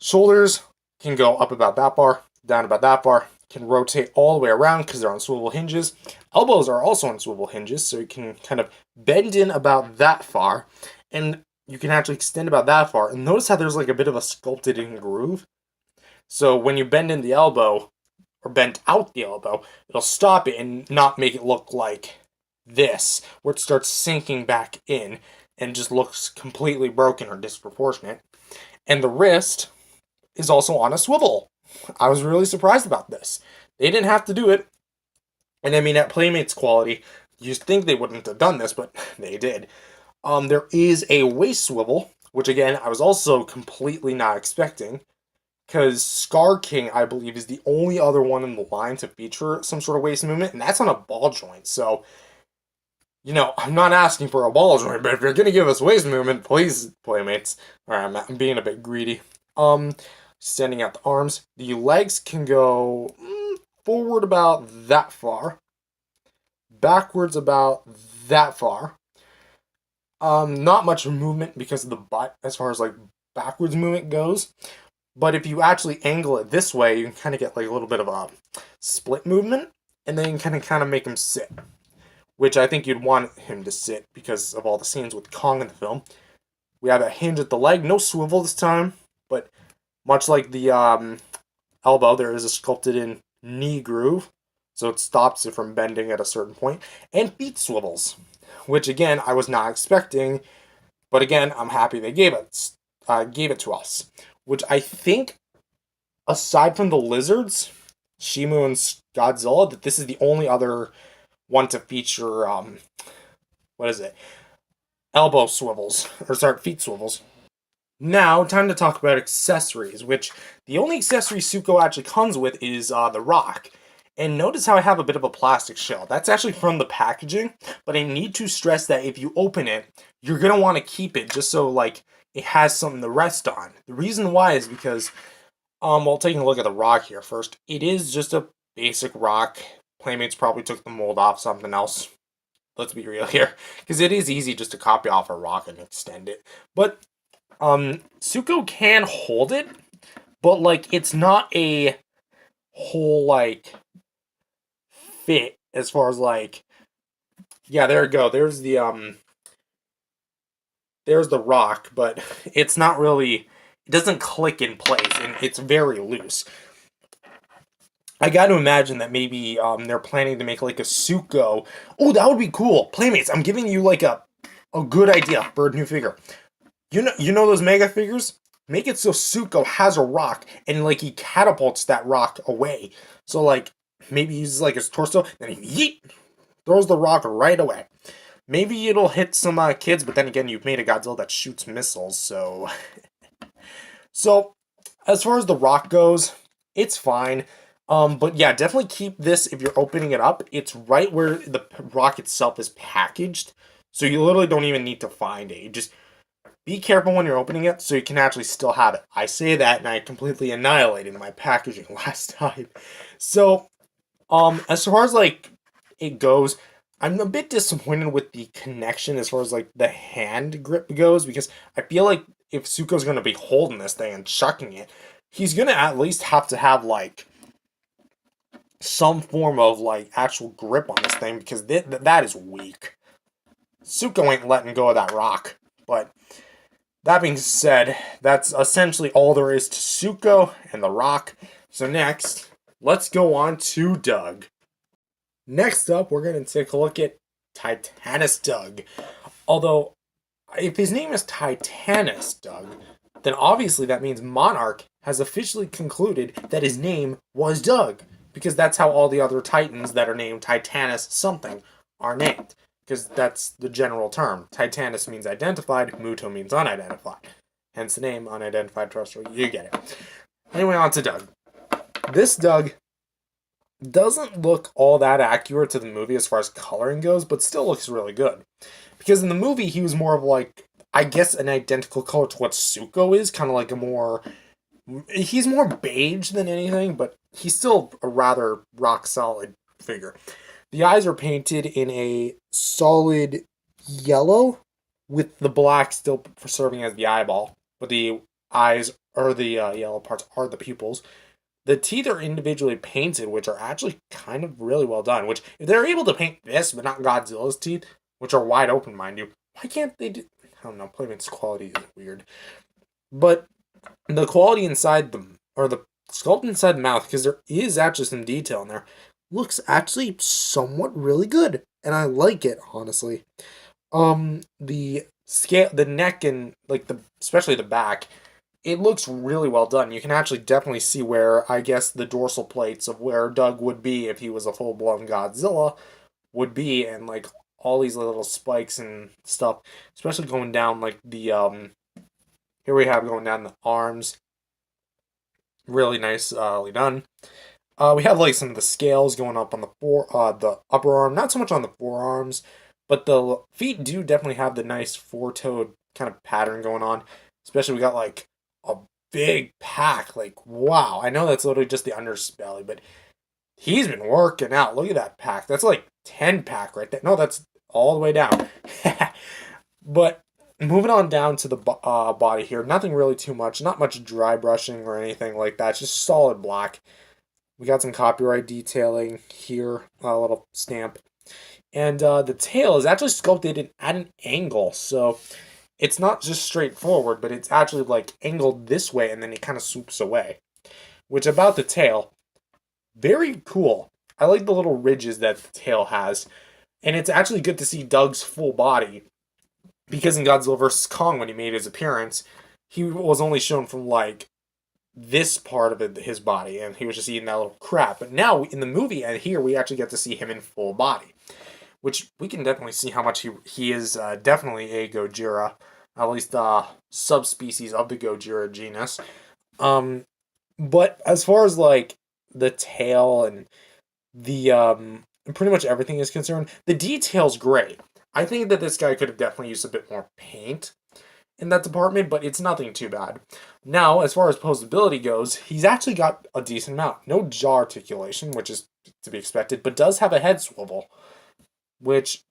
Shoulders can go up about that far, down about that far. Can rotate all the way around because they're on swivel hinges. Elbows are also on swivel hinges, so you can kind of bend in about that far. And you can actually extend about that far. And notice how there's like a bit of a sculpted in groove. So when you bend in the elbow, or bend out the elbow, it'll stop it and not make it look like this, where it starts sinking back in and just looks completely broken or disproportionate. And the wrist is also on a swivel. I was really surprised about this. They didn't have to do it. And I mean, at Playmates quality, you'd think they wouldn't have done this, but they did. There is a waist swivel, which again, I was also completely not expecting. Because Scar King, I believe, is the only other one in the line to feature some sort of waist movement, and that's on a ball joint. So, I'm not asking for a ball joint, but if you're gonna give us waist movement, please, Playmates. Alright, I'm being a bit greedy. Standing out the arms. The legs can go forward about that far. Backwards about that far. Not much movement because of the butt as far as like backwards movement goes. But if you actually angle it this way, you can kind of get like a little bit of a split movement, and then you can kind of make him sit, which I think you'd want him to sit because of all the scenes with Kong in the film. We have a hinge at the leg, no swivel this time, but much like the elbow, there is a sculpted in knee groove, so it stops it from bending at a certain point, and feet swivels, which again I was not expecting, but again I'm happy they gave it to us. Which I think, aside from the lizards, Shimu and Godzilla, that this is the only other one to feature, elbow swivels, or sorry, feet swivels. Now, time to talk about accessories, which the only accessory Zuko actually comes with is the rock. And notice how I have a bit of a plastic shell. That's actually from the packaging, but I need to stress that if you open it, you're going to want to keep it just so, like, it has something to rest on. The reason why is because, taking a look at the rock here first, it is just a basic rock. Playmates probably took the mold off something else. Let's be real here. Because it is easy just to copy off a rock and extend it. But, Zuko can hold it, but, like, it's not a whole like fit as far as like, yeah, there you go. There's the rock, but it's not really, it doesn't click in place and it's very loose. I got to imagine that maybe they're planning to make like a Suko. Oh, that would be cool. Playmates, I'm giving you like a good idea for a new figure. You know those mega figures? Make it so Suko has a rock and like he catapults that rock away. So like maybe he uses like his torso, then he yeet, throws the rock right away. Maybe it'll hit some kids, but then again, you've made a Godzilla that shoots missiles, so so as far as the rock goes, it's fine. But yeah, definitely keep this if you're opening it up. It's right where the rock itself is packaged, so you literally don't even need to find it. You just be careful when you're opening it, so you can actually still have it. I say that, and I completely annihilated my packaging last time. So, as far as like it goes, I'm a bit disappointed with the connection as far as like the hand grip goes because I feel like if Suko's gonna be holding this thing and chucking it, he's gonna at least have to have like some form of like actual grip on this thing because that is weak. Suko ain't letting go of that rock. But that being said, that's essentially all there is to Suko and the rock. So next, let's go on to Doug. Next up, we're going to take a look at Titanus Doug. Although, if his name is Titanus Doug, then obviously that means Monarch has officially concluded that his name was Doug. Because that's how all the other Titans that are named Titanus something are named. Because that's the general term. Titanus means identified, Muto means unidentified. Hence the name, unidentified terrestrial. You get it. Anyway, on to Doug. This Doug doesn't look all that accurate to the movie as far as coloring goes, but still looks really good. Because in the movie, he was more of like, I guess, an identical color to what Suko is, kind of like a more... He's more beige than anything, but he's still a rather rock-solid figure. The eyes are painted in a solid yellow, with the black still serving as the eyeball, but the eyes, or the yellow parts, are the pupils. The teeth are individually painted, which are actually kind of really well done. Which, if they're able to paint this, but not Godzilla's teeth, which are wide open, mind you, why can't they do... I don't know, Playmate's quality is weird. But the quality inside the... or the sculpt inside the mouth, because there is actually some detail in there, looks actually somewhat really good. And I like it, honestly. The scale, the neck and, like, especially the back... It looks really well done. You can actually definitely see where, I guess, the dorsal plates of where Doug would be if he was a full-blown Godzilla would be, and, like, all these little spikes and stuff, especially going down, like, the, here we have going down the arms. Really nicely done. We have, like, some of the scales going up on the upper arm, not so much on the forearms, but the feet do definitely have the nice four-toed kind of pattern going on. Especially we got, like, a big pack. Like, wow. I know that's literally just the underbelly, but he's been working out. Look at that pack. That's like 10 pack right there. No, that's all the way down. But moving on down to the body here, nothing really too much. Not much dry brushing or anything like that. It's just solid black. We got some copyright detailing here. A little stamp. And the tail is actually sculpted at an angle. So it's not just straightforward, but it's actually like angled this way and then it kind of swoops away. Which about the tail, very cool. I like the little ridges that the tail has. And it's actually good to see Doug's full body. Because in Godzilla vs. Kong, when he made his appearance, he was only shown from like this part of his body. And he was just eating that little crap. But now in the movie and here, we actually get to see him in full body. Which we can definitely see how much he is definitely a gojira. At least subspecies of the gojira genus. But as far as like the tail and the pretty much everything is concerned, the detail's great. I think that this guy could have definitely used a bit more paint in that department, but it's nothing too bad. Now, as far as posability goes, he's actually got a decent amount. No jaw articulation, which is to be expected, but does have a head swivel, which,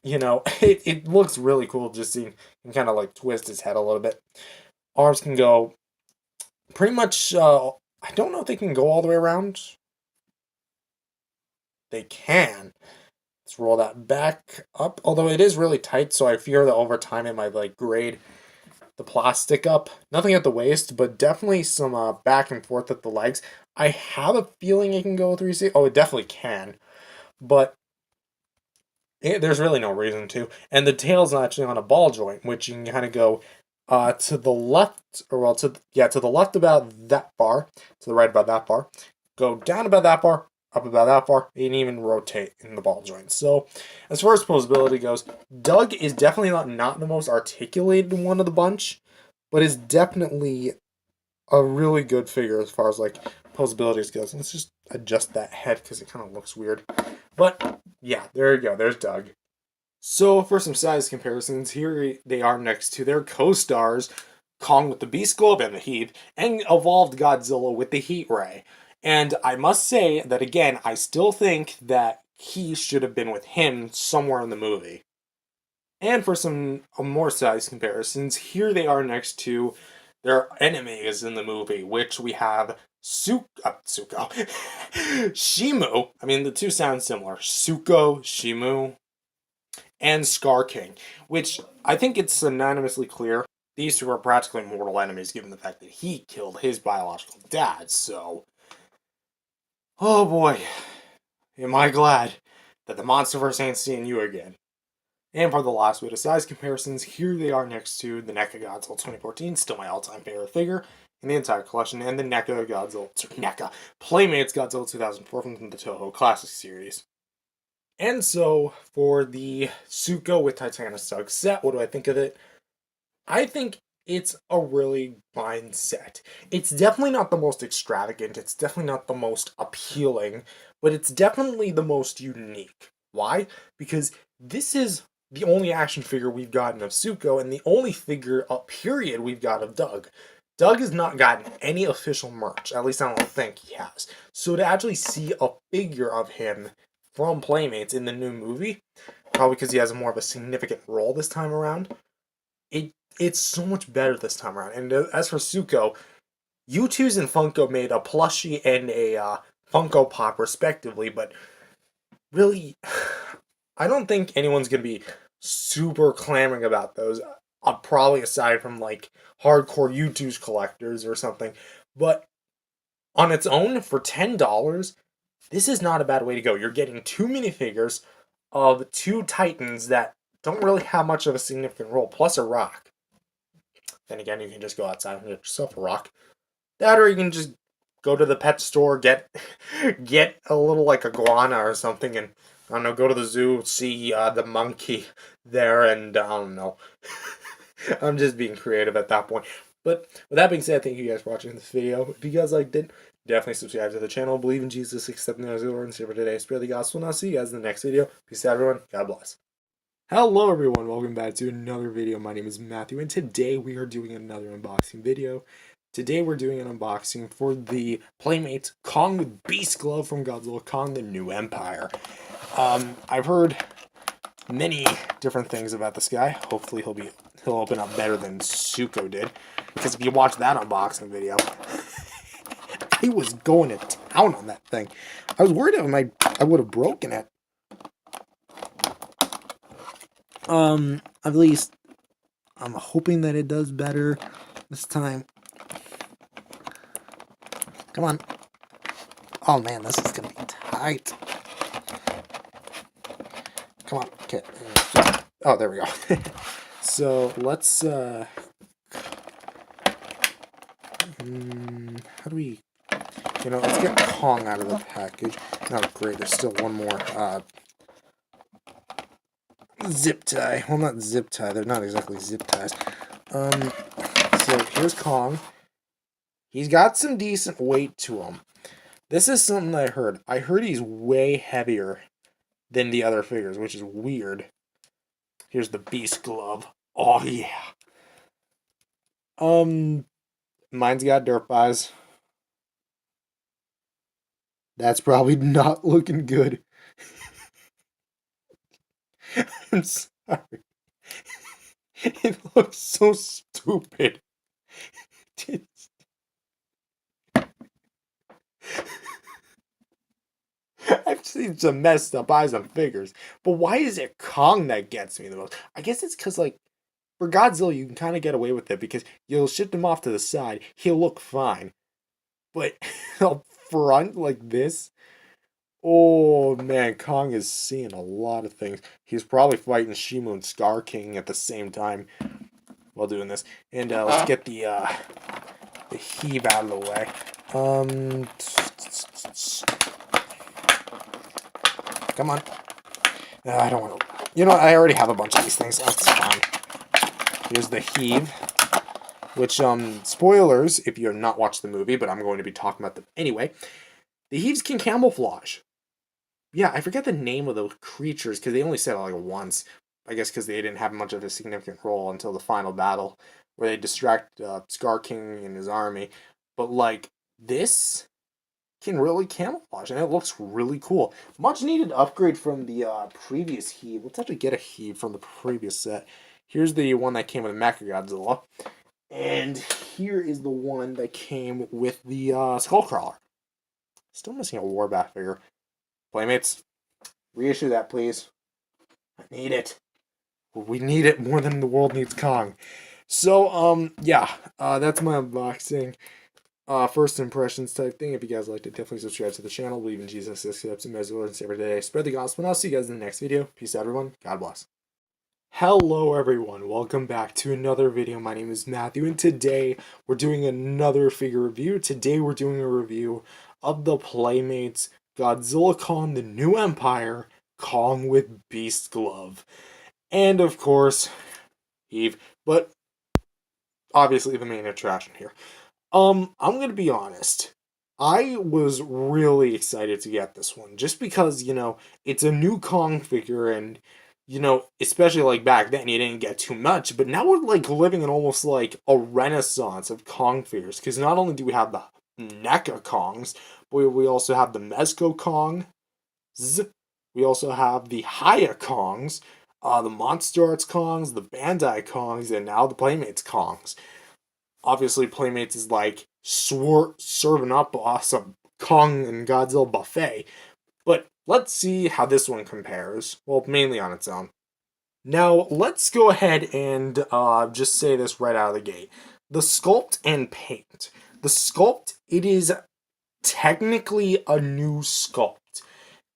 you know, it looks really cool just seeing him kind of like twist his head a little bit. Arms can go pretty much, I don't know if they can go all the way around. they can. Let's roll that back up. Although it is really tight, so I fear that over time it might like grade the plastic up. Nothing at the waist, but definitely some back and forth at the legs. I have a feeling it can go 360. Oh, it definitely can. But there's really no reason to. And the tail's actually on a ball joint, which you can kind of go to the left, or well, to the left about that far, to the right about that far, go down about that far, up about that far, and even rotate in the ball joint. So, as far as posability goes, Doug is definitely not the most articulated one of the bunch, but is definitely a really good figure as far as like posability goes. Let's just adjust that head because it kind of looks weird. But yeah, there you go. There's Doug. So for some size comparisons, here they are next to their co-stars, Kong with the Beast Globe and the Heat, and Evolved Godzilla with the Heat Ray. And I must say that again, I still think that he should have been with him somewhere in the movie. And for some more size comparisons, here they are next to their enemies in the movie, which we have Suko, Shimu. I mean, the two sound similar. Suko, Shimu, and Scar King, which I think it's unanimously clear these two are practically mortal enemies given the fact that he killed his biological dad, so... Oh boy, am I glad that the Monsterverse ain't seeing you again. And for the last bit of size comparisons, here they are next to the mechagodzilla 2014, still my all-time favorite figure in the entire collection, and the Playmates Godzilla 2004 from the Toho Classic series. And so, for the Suko with Titanis Tug set, what do I think of it? I think it's a really fine set. It's definitely not the most extravagant, it's definitely not the most appealing, but it's definitely the most unique. Why? Because this is the only action figure we've gotten of Suko, and the only figure, period, we've got of Doug. Doug has not gotten any official merch, at least I don't think he has. So to actually see a figure of him from Playmates in the new movie, probably because he has more of a significant role this time around, it's so much better this time around. And as for Suko, U2's and Funko made a plushie and a Funko Pop respectively, but really, I don't think anyone's going to be super clamoring about those, probably aside from like hardcore U2's collectors or something. But on its own, for $10, this is not a bad way to go. You're getting two minifigures of two titans that don't really have much of a significant role, plus a rock. Then again, you can just go outside and get yourself a rock. That, or you can just go to the pet store, get a little like iguana or something, and I don't know, go to the zoo, see the monkey there, and I don't know. I'm just being creative at that point. But with that being said, thank you guys for watching this video. If you guys liked it, definitely subscribe to the channel. Believe in Jesus, accept the Lord and Savior today. Spread the gospel, and I'll see you guys in the next video. Peace out, everyone. God bless. Hello everyone, welcome back to another video. My name is Matthew, and today we are doing another unboxing video. Today we're doing an unboxing for the Playmates Kong Beast Glove from Godzilla Kong, the New Empire. I've heard many different things about this guy. Hopefully he'll open up better than Suko did. Because if you watch that unboxing video, I was going to town on that thing. I was worried I would have broken it. At least I'm hoping that it does better this time. Come on. Oh man, this is gonna be tight. Come on, okay. Oh, there we go. So let's how do we, let's get Kong out of the package. Oh great, there's still one more zip tie. Well, not zip tie. They're not exactly zip ties. So here's Kong. He's got some decent weight to him. This is something I heard. I heard he's way heavier than the other figures, which is weird. Here's the Beast Glove. Oh yeah. Mine's got derp eyes. That's probably not looking good. I'm sorry. It looks so stupid. I've seen some messed up eyes on figures, but why is it Kong that gets me the most? I guess it's because, like, for Godzilla, you can kind of get away with it because you'll shift him off to the side, he'll look fine. But up front, like this, oh man, Kong is seeing a lot of things. He's probably fighting Shimu and Scar King at the same time while doing this. And let's get the heave out of the way. Come on. I don't want to. You know what? I already have a bunch of these things. That's fine. Here's the heave. Which, spoilers if you have not watched the movie, but I'm going to be talking about them anyway. The heaves can camouflage. Yeah, I forget the name of the creatures because they only said it like once. I guess because they didn't have much of a significant role until the final battle, where they distract Scar King and his army. But like this can really camouflage, and it looks really cool. Much needed upgrade from the previous heave. Let's actually get a heave from the previous set. Here's the one that came with Mechagodzilla, and here is the one that came with the Skullcrawler. Still missing a Warbat figure. Playmates, reissue that, please. I need it. We need it more than the world needs Kong. So, yeah, that's my unboxing. First impressions type thing. If you guys liked it, definitely subscribe to the channel. Believe in Jesus, accept some resolutions every day. Spread the gospel, and I'll see you guys in the next video. Peace out, everyone. God bless. Hello, everyone. Welcome back to another video. My name is Matthew, and today we're doing another figure review. Today we're doing a review of the Playmates Godzilla Kong, the New Empire, Kong with Beast Glove. And, of course, Eve. But, obviously, the main attraction here. I'm gonna be honest. I was really excited to get this one just because, you know, it's a new Kong figure and, you know, especially like back then you didn't get too much, but now we're like living in almost like a renaissance of Kong figures because not only do we have the NECA Kongs, but we also have the Mezco Kongs, we also have the Haya Kongs, the Monster Arts Kongs, the Bandai Kongs, and now the Playmates Kongs. Obviously, Playmates is like serving up some Kong and Godzilla buffet. But let's see how this one compares. Well, mainly on its own. Now, let's go ahead and just say this right out of the gate. The sculpt and paint. The sculpt, it is technically a new sculpt.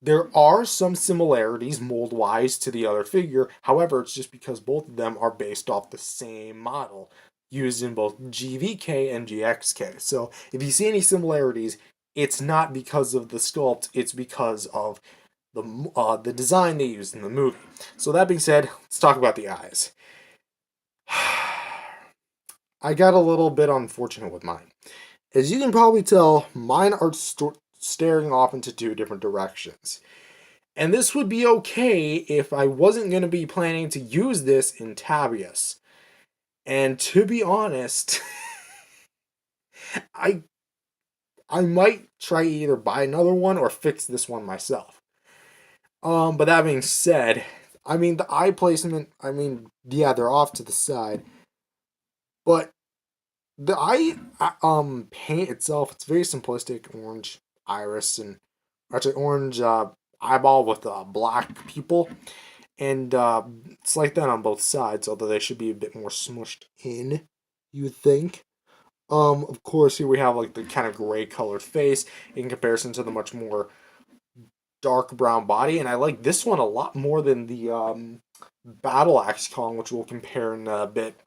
There are some similarities mold-wise to the other figure. However, it's just because both of them are based off the same model, used in both GVK and GXK. So if you see any similarities, it's not because of the sculpt, it's because of the design they used in the movie. So that being said, let's talk about the eyes. I got a little bit unfortunate with mine. As you can probably tell, mine are staring off into two different directions. And this would be okay if I wasn't going to be planning to use this in Tabias. And to be honest, I might try either buy another one or fix this one myself. But that being said, I mean the eye placement, I mean, yeah, they're off to the side. But the eye paint itself, it's very simplistic, orange iris and actually orange eyeball with black pupil. And it's like that on both sides, although they should be a bit more smushed in, you would think. Of course, here we have like the kind of gray colored face in comparison to the much more dark brown body, and I like this one a lot more than the Battle X Kong, which we'll compare in a bit.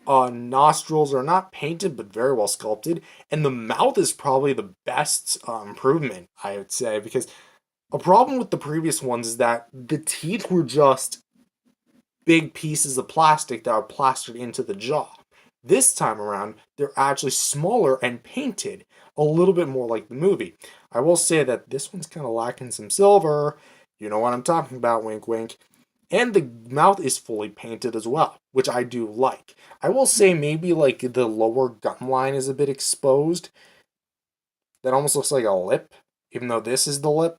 Nostrils are not painted, but very well sculpted, and the mouth is probably the best improvement, I would say, because a problem with the previous ones is that the teeth were just big pieces of plastic that are plastered into the jaw. This time around, they're actually smaller and painted, a little bit more like the movie. I will say that this one's kind of lacking some silver. You know what I'm talking about, wink wink. And the mouth is fully painted as well, which I do like. I will say maybe like the lower gum line is a bit exposed. That almost looks like a lip, even though this is the lip.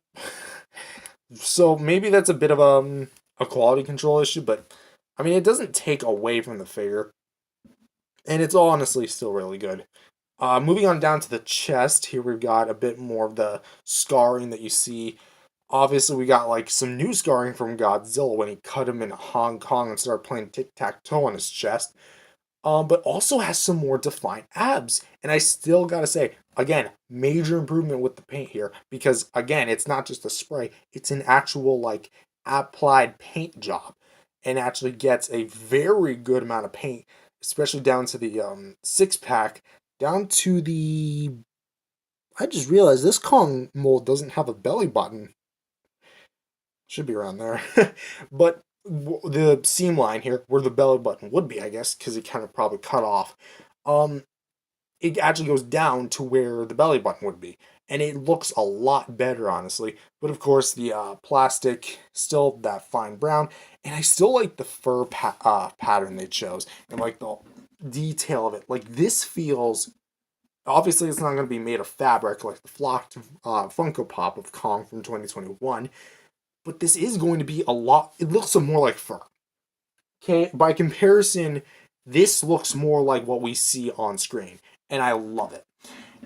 So maybe that's a bit of a quality control issue, but I mean, it doesn't take away from the figure. And it's honestly still really good. Moving on down to the chest, here we've got a bit more of the scarring that you see Obviously, we got like some new scarring from Godzilla when he cut him in Hong Kong and started playing tic-tac-toe on his chest. But also has some more defined abs. And I still gotta say, again, major improvement with the paint here because again, it's not just a spray; it's an actual like applied paint job, and actually gets a very good amount of paint, especially down to the six pack, down to the. I just realized this Kong mold doesn't have a belly button. Should be around there. But the seam line here, where the belly button would be, I guess, because it kind of probably cut off, um, it actually goes down to where the belly button would be. And it looks a lot better, honestly. But of course, the plastic, still that fine brown. And I still like the fur pattern they chose. And like the detail of it. Like this feels, obviously it's not going to be made of fabric like the flocked Funko Pop of Kong from 2021, but this is going to be a lot. It looks more like fur. Okay, by comparison, this looks more like what we see on screen, and I love it.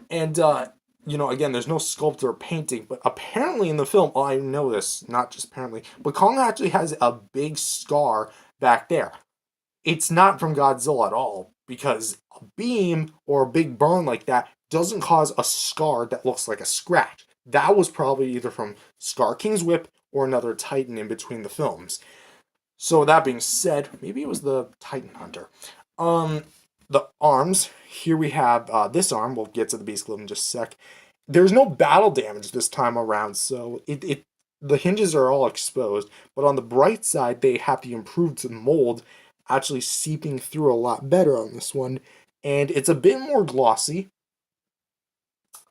And again, there's no sculptor or painting, but apparently in the film, I know this, not just apparently, but Kong actually has a big scar back there. It's not from Godzilla at all, because a beam or a big burn like that doesn't cause a scar that looks like a scratch. That was probably either from Scar King's whip or another Titan in between the films. So that being said, maybe it was the Titan Hunter. Um, the arms. Here we have this arm. We'll get to the Beast Club in just a sec. There's no battle damage this time around, so it the hinges are all exposed. But on the bright side, they have the improved mold actually seeping through a lot better on this one, and it's a bit more glossy.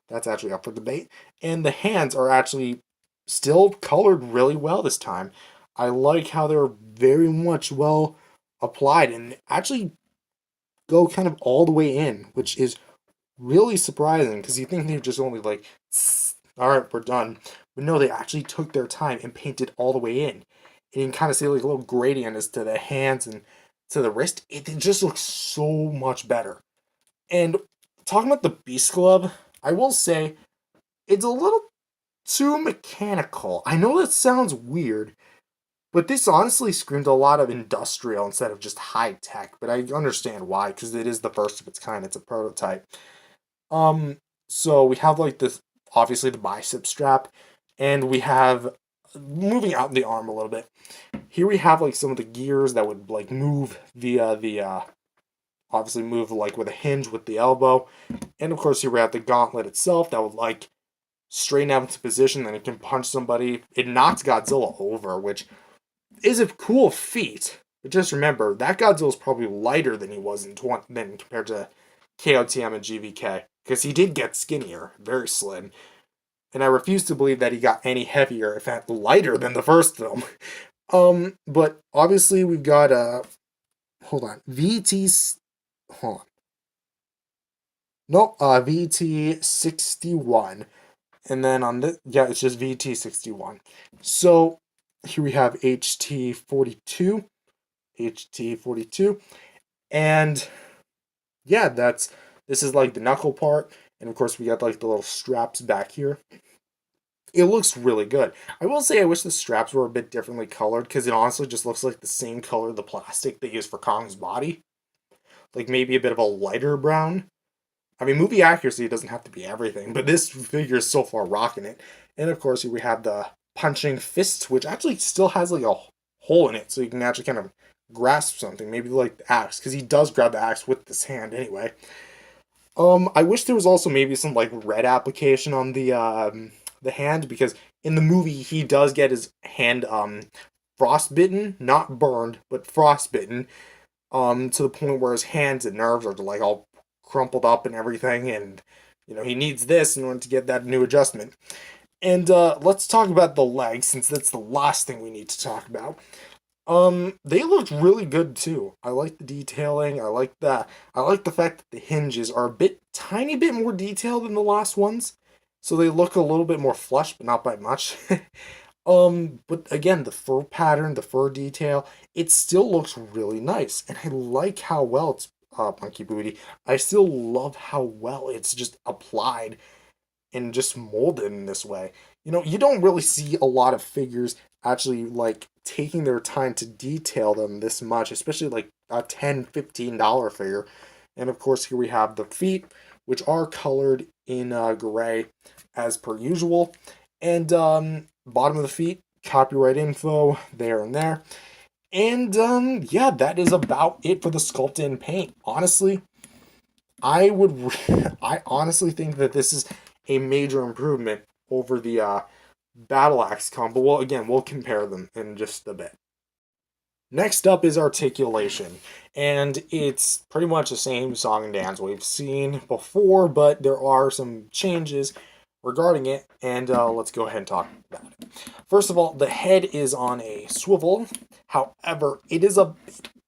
That's actually up for debate. And the hands are actually still colored really well this time. I like how they're very much well applied and actually go kind of all the way in, which is really surprising because you think they're just only like, all right, we're done. But no, they actually took their time and painted all the way in. And you can kind of see like a little gradient as to the hands and to the wrist. It just looks so much better. And talking about the Beast Club, I will say it's a little too mechanical. I know that sounds weird, but this honestly screamed a lot of industrial instead of just high tech. But I understand why, because it is the first of its kind. It's a prototype. Um, so we have like this, obviously the bicep strap, and we have moving out the arm a little bit. Here we have like some of the gears that would like move via the obviously move like with a hinge with the elbow, and of course here we have the gauntlet itself that would like straighten out into position, then it can punch somebody. It knocks Godzilla over, which is a cool feat. But just remember, that Godzilla is probably lighter than he was than compared to KOTM and GVK, because he did get skinnier, very slim. And I refuse to believe that he got any heavier, in fact, lighter than the first film. But obviously we've got hold on, hold on. No, VT61. And then on this, yeah, it's just VT61. So here we have HT42, HT42, and yeah, this is like the knuckle part, and of course we got like the little straps back here. It looks really good. I will say I wish the straps were a bit differently colored because it honestly just looks like the same color of the plastic they use for Kong's body, like maybe a bit of a lighter brown. I mean, movie accuracy doesn't have to be everything, but this figure is so far rocking it. And of course, we have the punching fist, which actually still has like a hole in it, so you can actually kind of grasp something, maybe like the axe, because he does grab the axe with this hand anyway. I wish there was also maybe some like red application on the hand, because in the movie he does get his hand frostbitten, not burned, but frostbitten, to the point where his hands and nerves are like all crumpled up and everything, and he needs this in order to get that new adjustment. And let's talk about the legs, since that's the last thing we need to talk about. They look really good too. I like the detailing. I like that. I like the fact that the hinges are tiny bit more detailed than the last ones, so they look a little bit more flush, but not by much. But again, the fur pattern, the fur detail, it still looks really nice, and I like how well it's Monkey Booty. I still love how well it's just applied. and just molded in this way. You know, you don't really see a lot of figures actually like taking their time to detail them this much, especially like a $10, $15 figure. And of course, here we have the feet, which are colored in gray as per usual. And bottom of the feet, copyright info there and there. And yeah, that is about it for the sculpt in paint. Honestly, I honestly think that this is a major improvement over the Battle Axe Kong, but we'll compare them in just a bit. Next up is articulation, and it's pretty much the same song and dance we've seen before, but there are some changes regarding it, and let's go ahead and talk about it. First of all, the head is on a swivel. However, it is a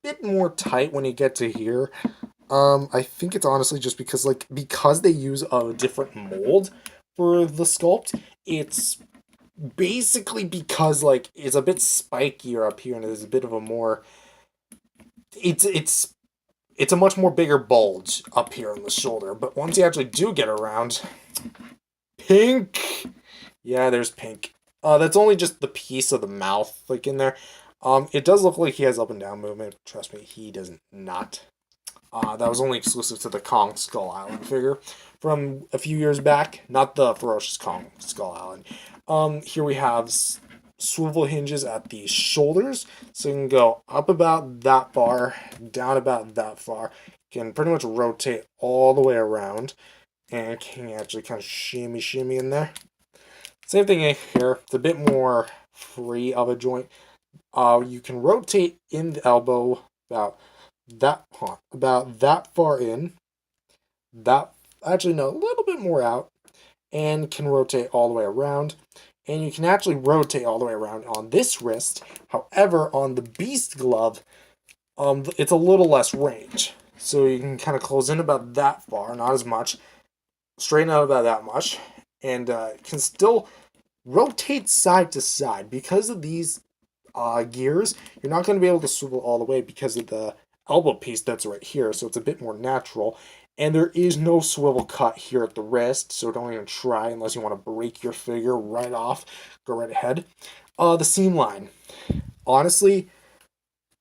bit more tight when you get to here. I think it's honestly just because they use a different mold for the sculpt, it's basically because it's a bit spikier up here and there's a bit of a more it's a much more bigger bulge up here on the shoulder. But once you actually do get around, pink, yeah, there's pink. That's only just the piece of the mouth like in there. It does look like he has up and down movement. Trust me, he does not. That was only exclusive to the Kong Skull Island figure from a few years back, not the Ferocious Kong Skull Island. Here we have swivel hinges at the shoulders, so you can go up about that far, down about that far. You can pretty much rotate all the way around, and can actually kind of shimmy in there. Same thing here. It's a bit more free of a joint. You can rotate in the elbow about that far in, a little bit more out, and can rotate all the way around. And you can actually rotate all the way around on this wrist. However, on the Beast glove, it's a little less range. So you can kind of close in about that far, not as much, straighten out about that much, and can still rotate side to side. Because of these gears, you're not going to be able to swivel all the way because of the elbow piece that's right here, so it's a bit more natural. And there is no swivel cut here at the wrist, so don't even try unless you want to break your figure right off. Go right ahead. The seam line. Honestly,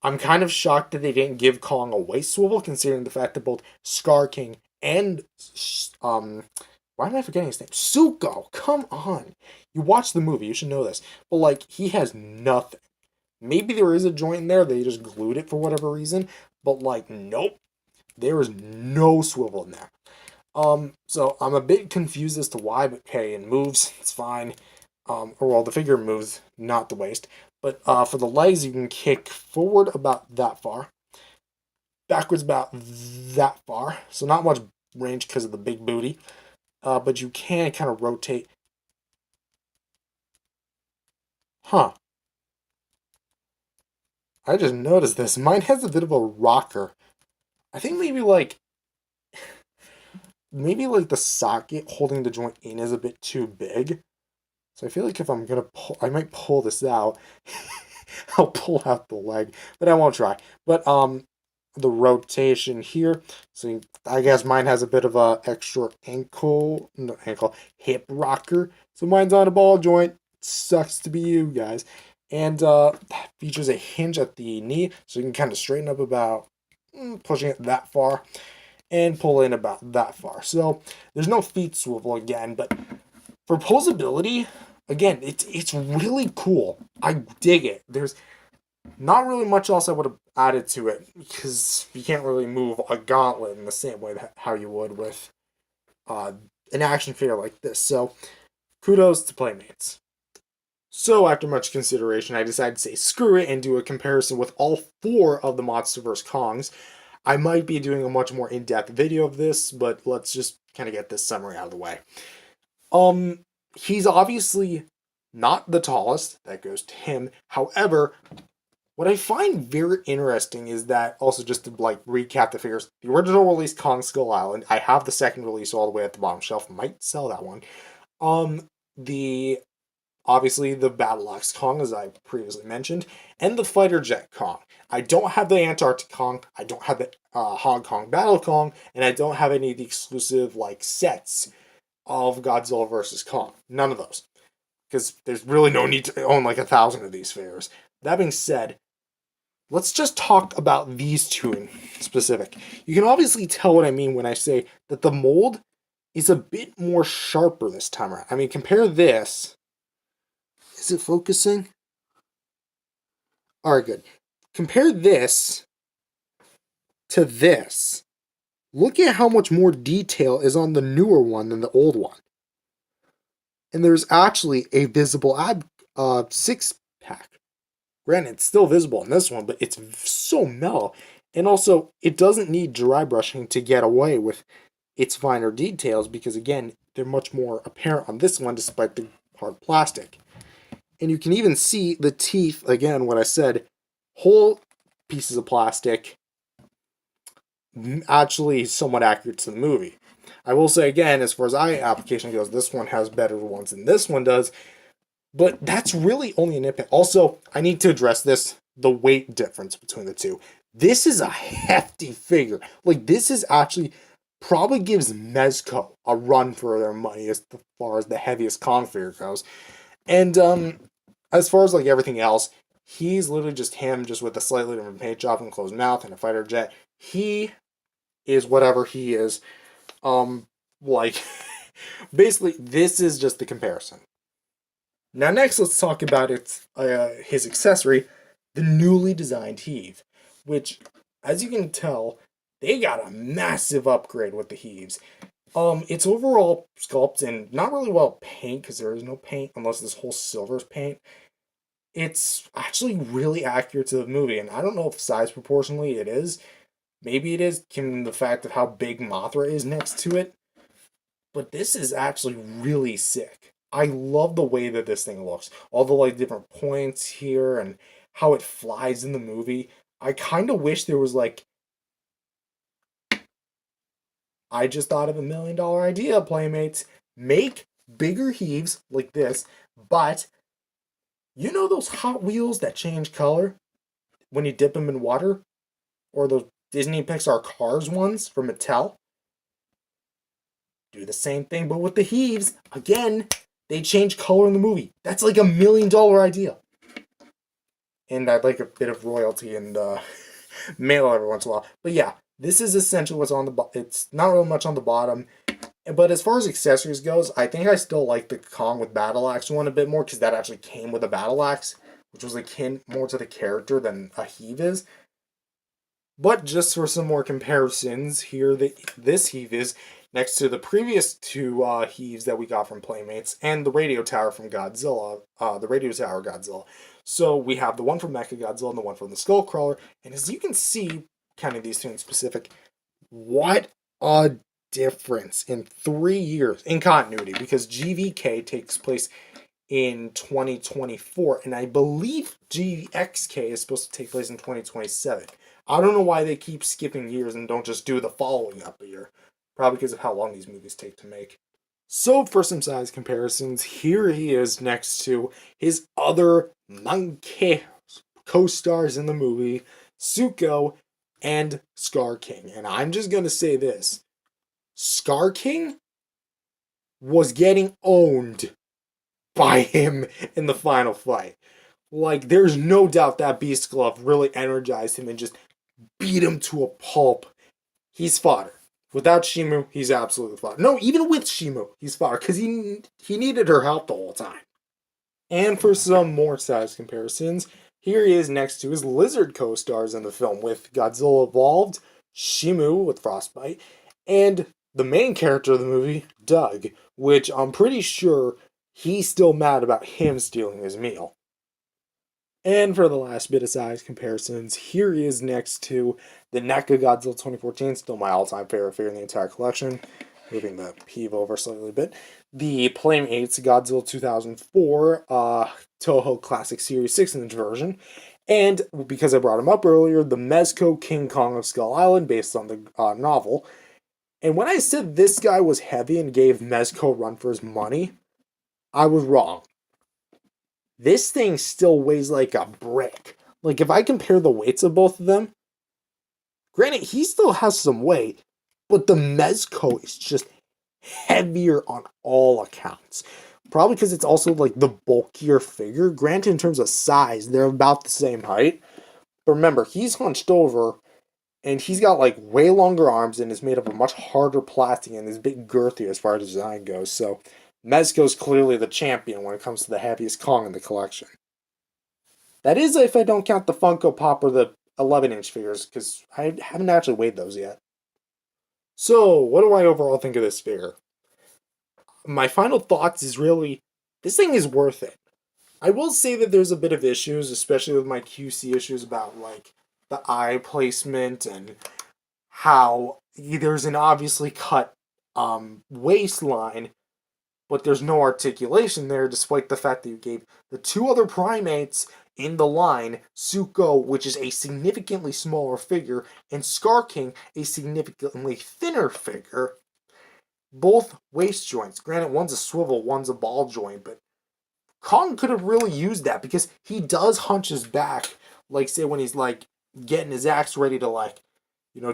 I'm kind of shocked that they didn't give Kong a waist swivel, considering the fact that both Scar King and why am I forgetting his name? Zuko. Come on, you watched the movie, you should know this. But he has nothing. Maybe there is a joint in there, they just glued it for whatever reason, but nope. There is no swivel in there. So I'm a bit confused as to why, but hey, it moves, it's fine. The figure moves, not the waist. But for the legs, you can kick forward about that far, backwards about that far. So not much range because of the big booty. But you can kind of rotate. Huh. I just noticed this. Mine has a bit of a rocker. I think maybe the socket holding the joint in is a bit too big. So I feel like if I'm gonna pull, I might pull this out. I'll pull out the leg, but I won't try. But the rotation here. So I guess mine has a bit of a extra hip rocker. So mine's on a ball joint. Sucks to be you guys. And features a hinge at the knee, so you can kind of straighten up about pushing it that far and pull in about that far. So there's no feet swivel again, but for posability, again, it's really cool. I dig it. There's not really much else I would have added to it because you can't really move a gauntlet in the same way that how you would with an action figure like this. So kudos to Playmates. So after much consideration, I decided to say screw it and do a comparison with all 4 of the Monsterverse Kongs. I might be doing a much more in-depth video of this, but let's just kind of get this summary out of the way. He's obviously not the tallest. That goes to him. However, what I find very interesting is that, also just to recap the figures, the original release Kong Skull Island, I have the second release all the way at the bottom shelf, might sell that one. Obviously the Battle X Kong, as I previously mentioned, and the Fighter Jet Kong. I don't have the Antarctic Kong, I don't have the Hong Kong Battle Kong, and I don't have any of the exclusive sets of Godzilla vs. Kong. None of those. Because there's really no need to own like 1,000 of these figures. That being said, let's just talk about these two in specific. You can obviously tell what I mean when I say that the mold is a bit more sharper this time around. I mean, compare this. Is it focusing? Alright, good. Compare this to this. Look at how much more detail is on the newer one than the old one. And there's actually a visible six-pack. Granted, it's still visible in this one, but it's so mellow. And also, it doesn't need dry brushing to get away with its finer details because, again, they're much more apparent on this one despite the hard plastic. And you can even see the teeth, again, what I said, whole pieces of plastic, actually somewhat accurate to the movie. I will say again, as far as eye application goes, this one has better ones than this one does, but that's really only a nitpick. Also, I need to address this, the weight difference between the two. This is a hefty figure. Like, this is actually, probably gives Mezco a run for their money as far as the heaviest Kong figure goes. And, as far as, like, everything else, he's literally just him, just with a slightly different paint job and closed mouth and a fighter jet. He is whatever he is. Like, basically, this is just the comparison. Now, next, let's talk about his accessory, the newly designed heave, which, as you can tell, they got a massive upgrade with the heaves. It's overall sculpt and not really well paint, because there is no paint, unless this whole silver is paint. It's actually really accurate to the movie, and I don't know if size proportionally it is. Maybe it is, given the fact of how big Mothra is next to it. But this is actually really sick. I love the way that this thing looks. All the like different points here and how it flies in the movie. I kind of wish there was like... I just thought of $1 million idea, Playmates. Make bigger heaves like this, but you know those Hot Wheels that change color when you dip them in water? Or those Disney Pixar Cars ones from Mattel? Do the same thing, but with the heaves. Again, they change color in the movie. That's like $1 million idea. And I'd like a bit of royalty and mail every once in a while. But yeah, this is essentially what's on the bottom. It's not really much on the bottom. But as far as accessories goes, I think I still like the Kong with battle axe one a bit more, because that actually came with a battle axe, which was akin more to the character than a heave is. But just for some more comparisons, here this heave is next to the previous two heaves that we got from Playmates and the radio tower from Godzilla, the radio tower Godzilla. So we have the one from Mechagodzilla and the one from the Skullcrawler. And as you can see, kind of these two in specific, what a difference in 3 years in continuity, because GVK takes place in 2024, and I believe GXK is supposed to take place in 2027. I don't know why they keep skipping years and don't just do the following up a year. Probably because of how long these movies take to make. So for some size comparisons, here he is next to his other monkey co-stars in the movie, Zuko and Scar King. And I'm just going to say this. Scar King was getting owned by him in the final fight. Like, there's no doubt that Beast Glove really energized him and just beat him to a pulp. He's fodder. Without Shimu, he's absolutely fodder. No, even with Shimu, he's fodder, because he needed her help the whole time. And for some more size comparisons, here he is next to his lizard co-stars in the film with Godzilla Evolved, Shimu with Frostbite, and the main character of the movie, Doug, which I'm pretty sure he's still mad about him stealing his meal. And for the last bit of size comparisons, here he is next to the NECA Godzilla 2014, still my all-time favorite figure in the entire collection, moving the heave over slightly a bit. The Playmates Godzilla 2004 Toho Classic Series 6-inch version. And because I brought him up earlier, the Mezco King Kong of Skull Island, based on the novel. And when I said this guy was heavy and gave Mezco a run for his money, I was wrong. This thing still weighs like a brick. Like, if I compare the weights of both of them, granted, he still has some weight, but the Mezco is just heavier on all accounts. Probably because it's also like the bulkier figure. Granted, in terms of size, they're about the same height. But remember, he's hunched over and he's got like way longer arms and is made of a much harder plastic and is big girthy as far as design goes. So Mezco's clearly the champion when it comes to the heaviest Kong in the collection. That is if I don't count the Funko Pop or the 11-inch figures, because I haven't actually weighed those yet. So, what do I overall think of this figure? My final thoughts is really, this thing is worth it. I will say that there's a bit of issues, especially with my QC issues about like the eye placement and how there's an obviously cut waistline, but there's no articulation there, despite the fact that you gave the two other primates in the line, Zuko, which is a significantly smaller figure, and Scar King, a significantly thinner figure, both waist joints. Granted, one's a swivel, one's a ball joint, but Kong could have really used that because he does hunch his back, like say when he's like getting his axe ready to like,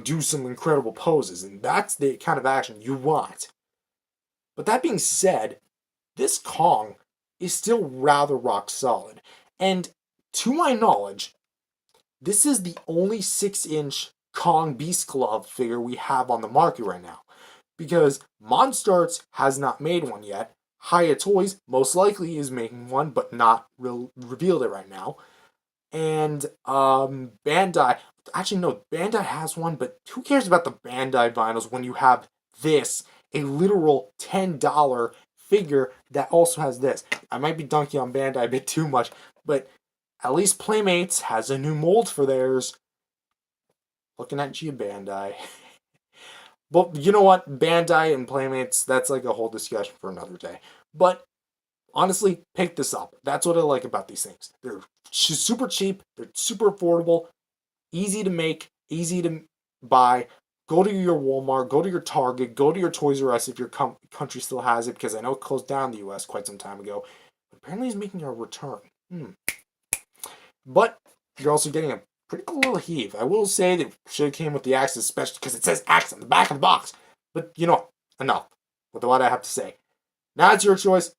do some incredible poses, and that's the kind of action you want. But that being said, this Kong is still rather rock solid. And to my knowledge, this is the only 6-inch Kong Beast Glove figure we have on the market right now. Because Monstarts has not made one yet. Hiya Toys most likely is making one, but not revealed it right now. And Bandai, actually no, Bandai has one, but who cares about the Bandai vinyls when you have this, a literal $10 figure that also has this. I might be dunking on Bandai a bit too much, but at least Playmates has a new mold for theirs. Looking at you, Bandai. But you know what? Bandai and Playmates, that's like a whole discussion for another day. But honestly, pick this up. That's what I like about these things. They're super cheap, they're super affordable, easy to make, easy to buy. Go to your Walmart, go to your Target, go to your Toys R Us if your country still has it, because I know it closed down in the US quite some time ago. But apparently it's making a return. But you're also getting a pretty cool little heave. I will say that it should have came with the axe, especially because it says axe on the back of the box. But enough with what I have to say. Now it's your choice.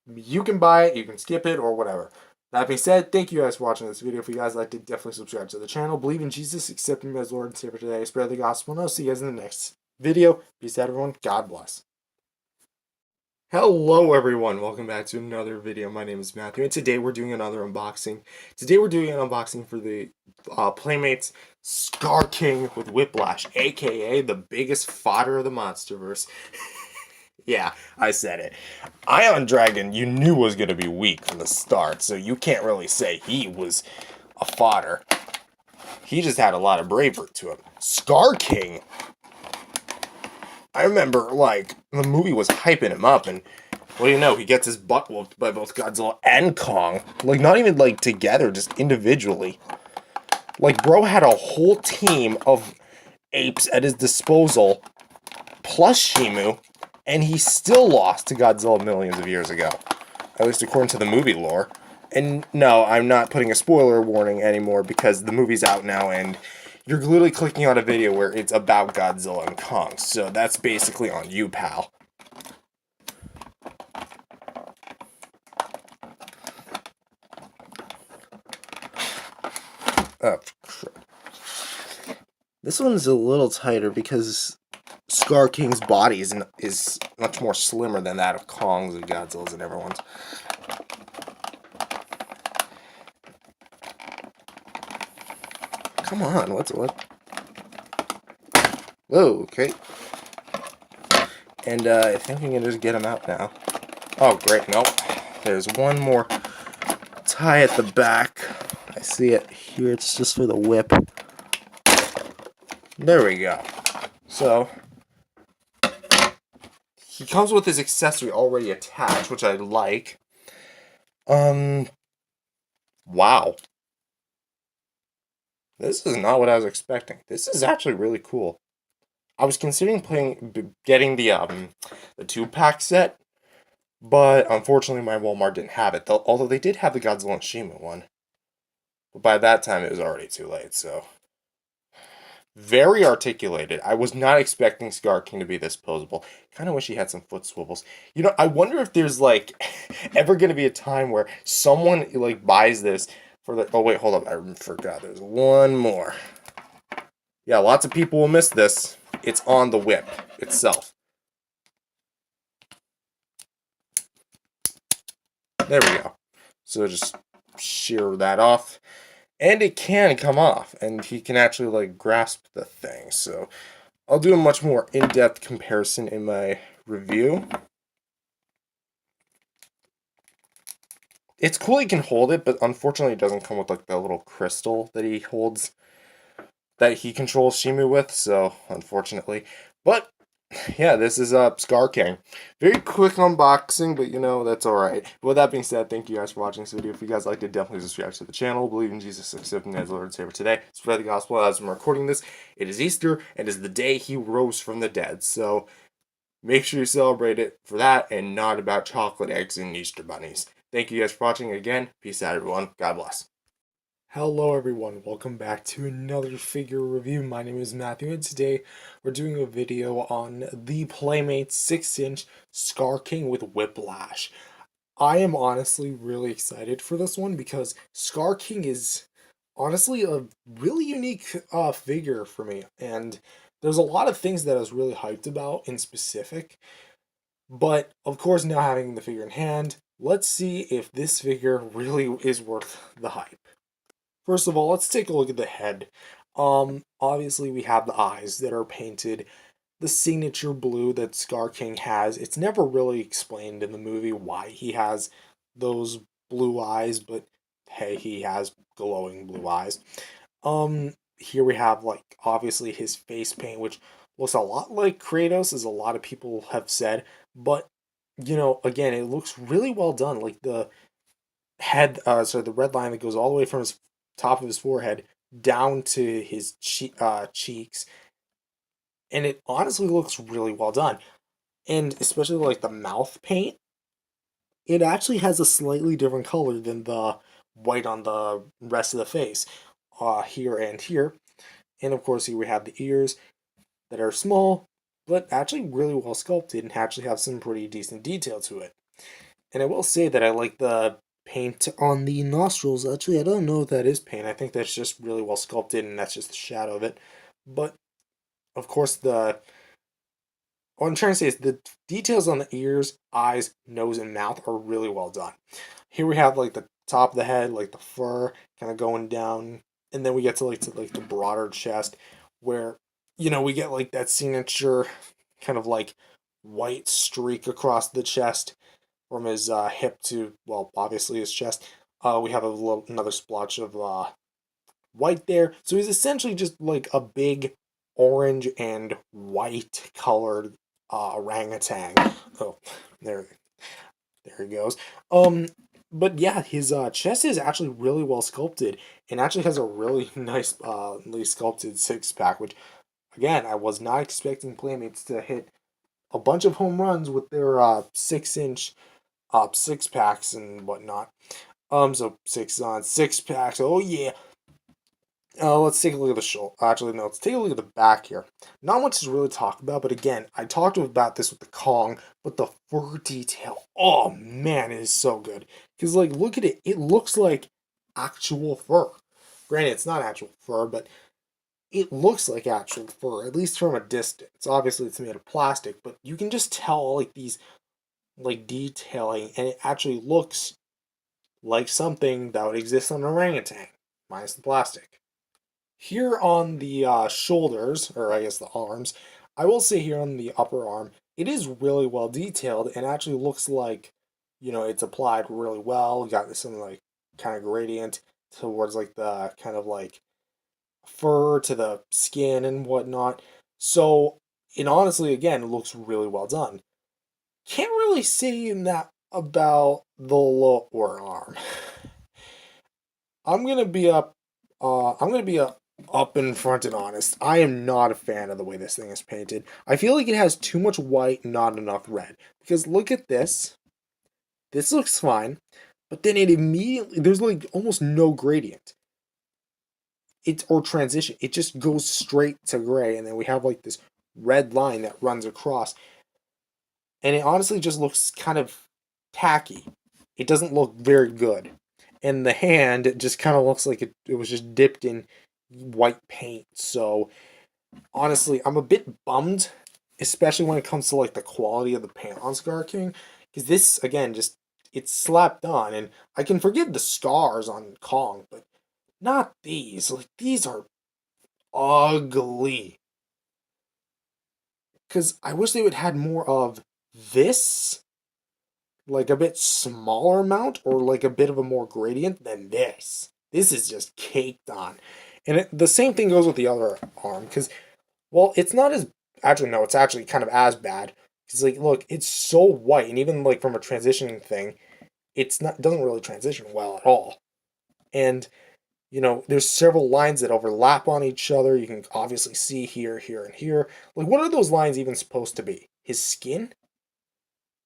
You can buy it, you can skip it, or whatever. That being said, thank you guys for watching this video. If you guys liked it, definitely subscribe to the channel. Believe in Jesus, accept Him as Lord and Savior today. Spread the gospel, and I'll see you guys in the next video. Peace out, everyone. God bless. Hello, everyone. Welcome back to another video. My name is Matthew, and today we're doing another unboxing. Today we're doing an unboxing for the Playmates Scar King with Whiplash, aka the biggest fodder of the Monsterverse. Yeah, I said it. Ion Dragon, you knew was going to be weak from the start, so you can't really say he was a fodder. He just had a lot of bravery to him. Scar King, I remember, like, the movie was hyping him up, and, well, he gets his butt whooped by both Godzilla and Kong. Like, not even, like, together, just individually. Like, bro had a whole team of apes at his disposal, plus Shimu, and he still lost to Godzilla millions of years ago. At least according to the movie lore. And no, I'm not putting a spoiler warning anymore because the movie's out now and you're literally clicking on a video where it's about Godzilla and Kong. So that's basically on you, pal. Oh, crap. This one's a little tighter because Scar King's body is much more slimmer than that of Kong's and Godzilla's and everyone's. Come on, what? Whoa, okay. And I think we can just get him out now. Oh, great, nope. There's one more tie at the back. I see it here, it's just for the whip. There we go. So, he comes with his accessory already attached, which I like. Wow. This is not what I was expecting. This is actually really cool. I was considering getting the 2-pack set, but unfortunately my Walmart didn't have it. Although they did have the Godzilla and Shimu one. But by that time it was already too late, so. Very articulated. I was not expecting Scar King to be this posable. Kind of wish he had some foot swivels. You know, I wonder if there's like ever going to be a time where someone like buys this for the. Oh wait, hold up. I forgot. There's one more. Yeah, lots of people will miss this. It's on the whip itself. There we go. So just shear that off. And it can come off. And he can actually like grasp the thing. So I'll do a much more in-depth comparison in my review. It's cool he can hold it, but unfortunately it doesn't come with like the little crystal that he holds, that he controls Shimu with, so unfortunately. But yeah, this is Scar King. Very quick unboxing, but you know, that's alright. With that being said, thank you guys for watching this video. If you guys liked it, definitely subscribe to the channel. Believe in Jesus, accept him as Lord and Savior today. Spread the gospel as I'm recording this. It is Easter, and is the day he rose from the dead, so make sure you celebrate it for that, and not about chocolate eggs and Easter bunnies. Thank you guys for watching again. Peace out, everyone. God bless. Hello everyone, welcome back to another figure review. My name is Matthew, and today we're doing a video on the Playmates 6-inch Scar King with Whiplash. I am honestly really excited for this one because Scar King is honestly a really unique figure for me, and there's a lot of things that I was really hyped about in specific, but of course now having the figure in hand, let's see if this figure really is worth the hype. First of all, let's take a look at the head. Obviously we have the eyes that are painted the signature blue that Scar King has. It's never really explained in the movie why he has those blue eyes, but hey, he has glowing blue eyes. Here we have like obviously his face paint, which looks a lot like Kratos, as a lot of people have said, but you know, again, it looks really well done. Like the head, so the red line that goes all the way from his top of his forehead down to his cheeks, and it honestly looks really well done. And especially like the mouth paint, it actually has a slightly different color than the white on the rest of the face, here and here. And of course, here we have the ears that are small, but actually really well sculpted and actually have some pretty decent detail to it. And I will say that I like the paint on the nostrils. Actually, I don't know if that is paint. I think that's just really well sculpted, and that's just the shadow of it. But of course, what I'm trying to say is the details on the ears, eyes, nose, and mouth are really well done. Here we have like the top of the head, like the fur kind of going down, and then we get to like the broader chest, where you know we get like that signature kind of like white streak across the chest from his hip to, well, obviously his chest. We have another splotch of white there. So he's essentially just like a big orange and white colored orangutan. Oh, there, there he goes. But yeah, his chest is actually really well sculpted, and actually has a really nice, sculpted six pack. Which, again, I was not expecting Playmates to hit a bunch of home runs with their 6-inch six packs and whatnot. So 6 packs. Oh yeah. Let's take a look at the shoulder. Actually, no, let's take a look at the back here. Not much to really talk about, but again, I talked about this with the Kong, but the fur detail, oh man, it is so good. Because, like, look at it. It looks like actual fur. Granted, it's not actual fur, but it looks like actual fur, at least from a distance. Obviously, it's made of plastic, but you can just tell, like, these, like, detailing, and it actually looks like something that would exist on an orangutan, minus the plastic. Here on the shoulders, or I guess the arms, I will say here on the upper arm, it is really well detailed and actually looks like, you know, it's applied really well. You got some like kind of gradient towards like the kind of like fur to the skin and whatnot. So it honestly, again, looks really well done. Can't really say that about the lower arm. I'm gonna be up. I'm gonna be up in front and honest. I am not a fan of the way this thing is painted. I feel like it has too much white, not enough red. Because look at this. This looks fine, but then it immediately there's like almost no gradient. or transition. It just goes straight to gray, and then we have like this red line that runs across. And it honestly just looks kind of tacky. It doesn't look very good. And the hand, it just kind of looks like it was just dipped in white paint. So honestly, I'm a bit bummed, especially when it comes to like the quality of the paint on Scar King. Because this, again, just it's slapped on. And I can forgive the scars on Kong, but not these. Like, these are ugly. Because I wish they would had more of this, like a bit smaller amount, or like a bit of a more gradient than this. This is just caked on. And the same thing goes with the other arm, because, well, it's not as, actually, no, it's actually kind of as bad. Because, like, look, it's so white, and even, like, from a transitioning thing, doesn't really transition well at all. And, you know, there's several lines that overlap on each other. You can obviously see here, here, and here. Like, what are those lines even supposed to be? His skin?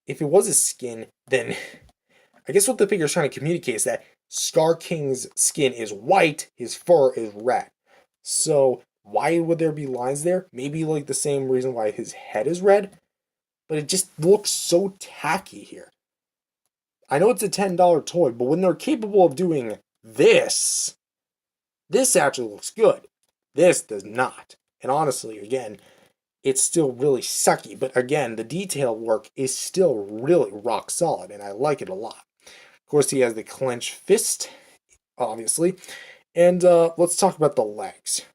If it was his skin, then I guess what the figure is trying to communicate is that Scar King's skin is white, his fur is red. So why would there be lines there? Maybe like the same reason why his head is red, but it just looks so tacky here. I know it's a $10 toy, but when they're capable of doing this actually looks good. This does not. And honestly, again, it's still really sucky, but again, the detail work is still really rock solid, and I like it a lot. Of course, he has the clenched fist, obviously. And let's talk about the legs.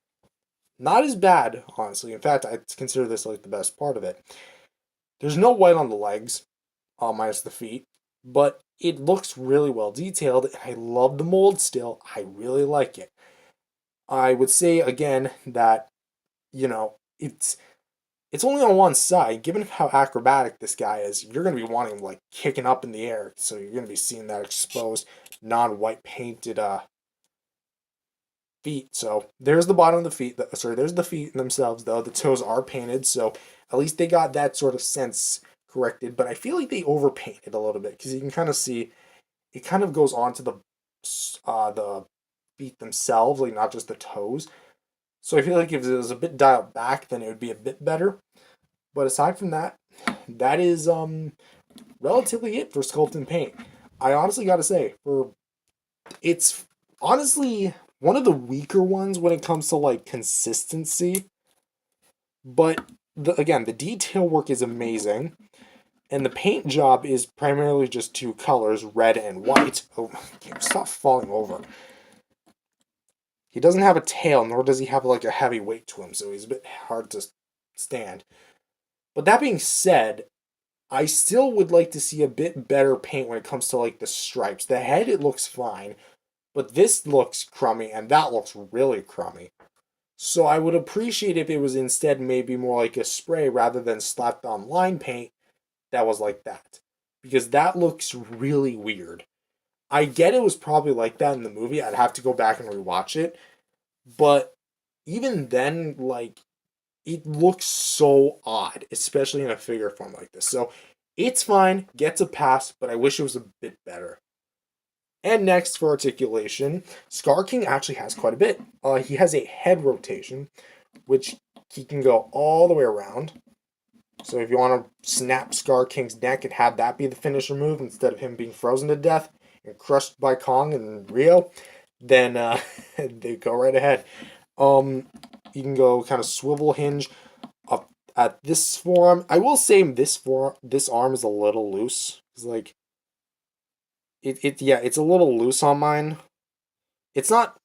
Not as bad, honestly. In fact, I consider this like the best part of it. There's no white on the legs, minus the feet, but it looks really well detailed, and I love the mold still. I really like it. I would say, again, that, you know, it's only on one side. Given how acrobatic this guy is, you're going to be wanting him, like, kicking up in the air. So you're going to be seeing that exposed, non-white painted feet. So there's the bottom of the feet. Sorry, there's the feet themselves, though. The toes are painted, so at least they got that sort of sense corrected. But I feel like they overpainted a little bit, because you can kind of see it kind of goes onto the feet themselves, like not just the toes. So I feel like if it was a bit dialed back, then it would be a bit better. But aside from that, that is relatively it for Sculpt and Paint. I honestly got to say, it's honestly one of the weaker ones when it comes to like consistency. But again, the detail work is amazing, and the paint job is primarily just two colors, red and white. Oh, stop falling over. He doesn't have a tail, nor does he have like a heavy weight to him, so he's a bit hard to stand. But that being said, I still would like to see a bit better paint when it comes to like the stripes. The head, it looks fine, but this looks crummy and that looks really crummy. So I would appreciate if it was instead maybe more like a spray rather than slapped on line paint that was like that. Because that looks really weird. I get it was probably like that in the movie. I'd have to go back and rewatch it. But even then, like, it looks so odd, especially in a figure form like this. So it's fine, gets a pass, but I wish it was a bit better. And next for articulation, Scar King actually has quite a bit. He has a head rotation, which he can go all the way around. So if you want to snap Scar King's neck and have that be the finisher move instead of him being frozen to death and crushed by Kong and Rio, then they go right ahead. You can go kind of swivel hinge up at this forearm. I will say this arm is a little loose. It's like it's a little loose on mine. It's not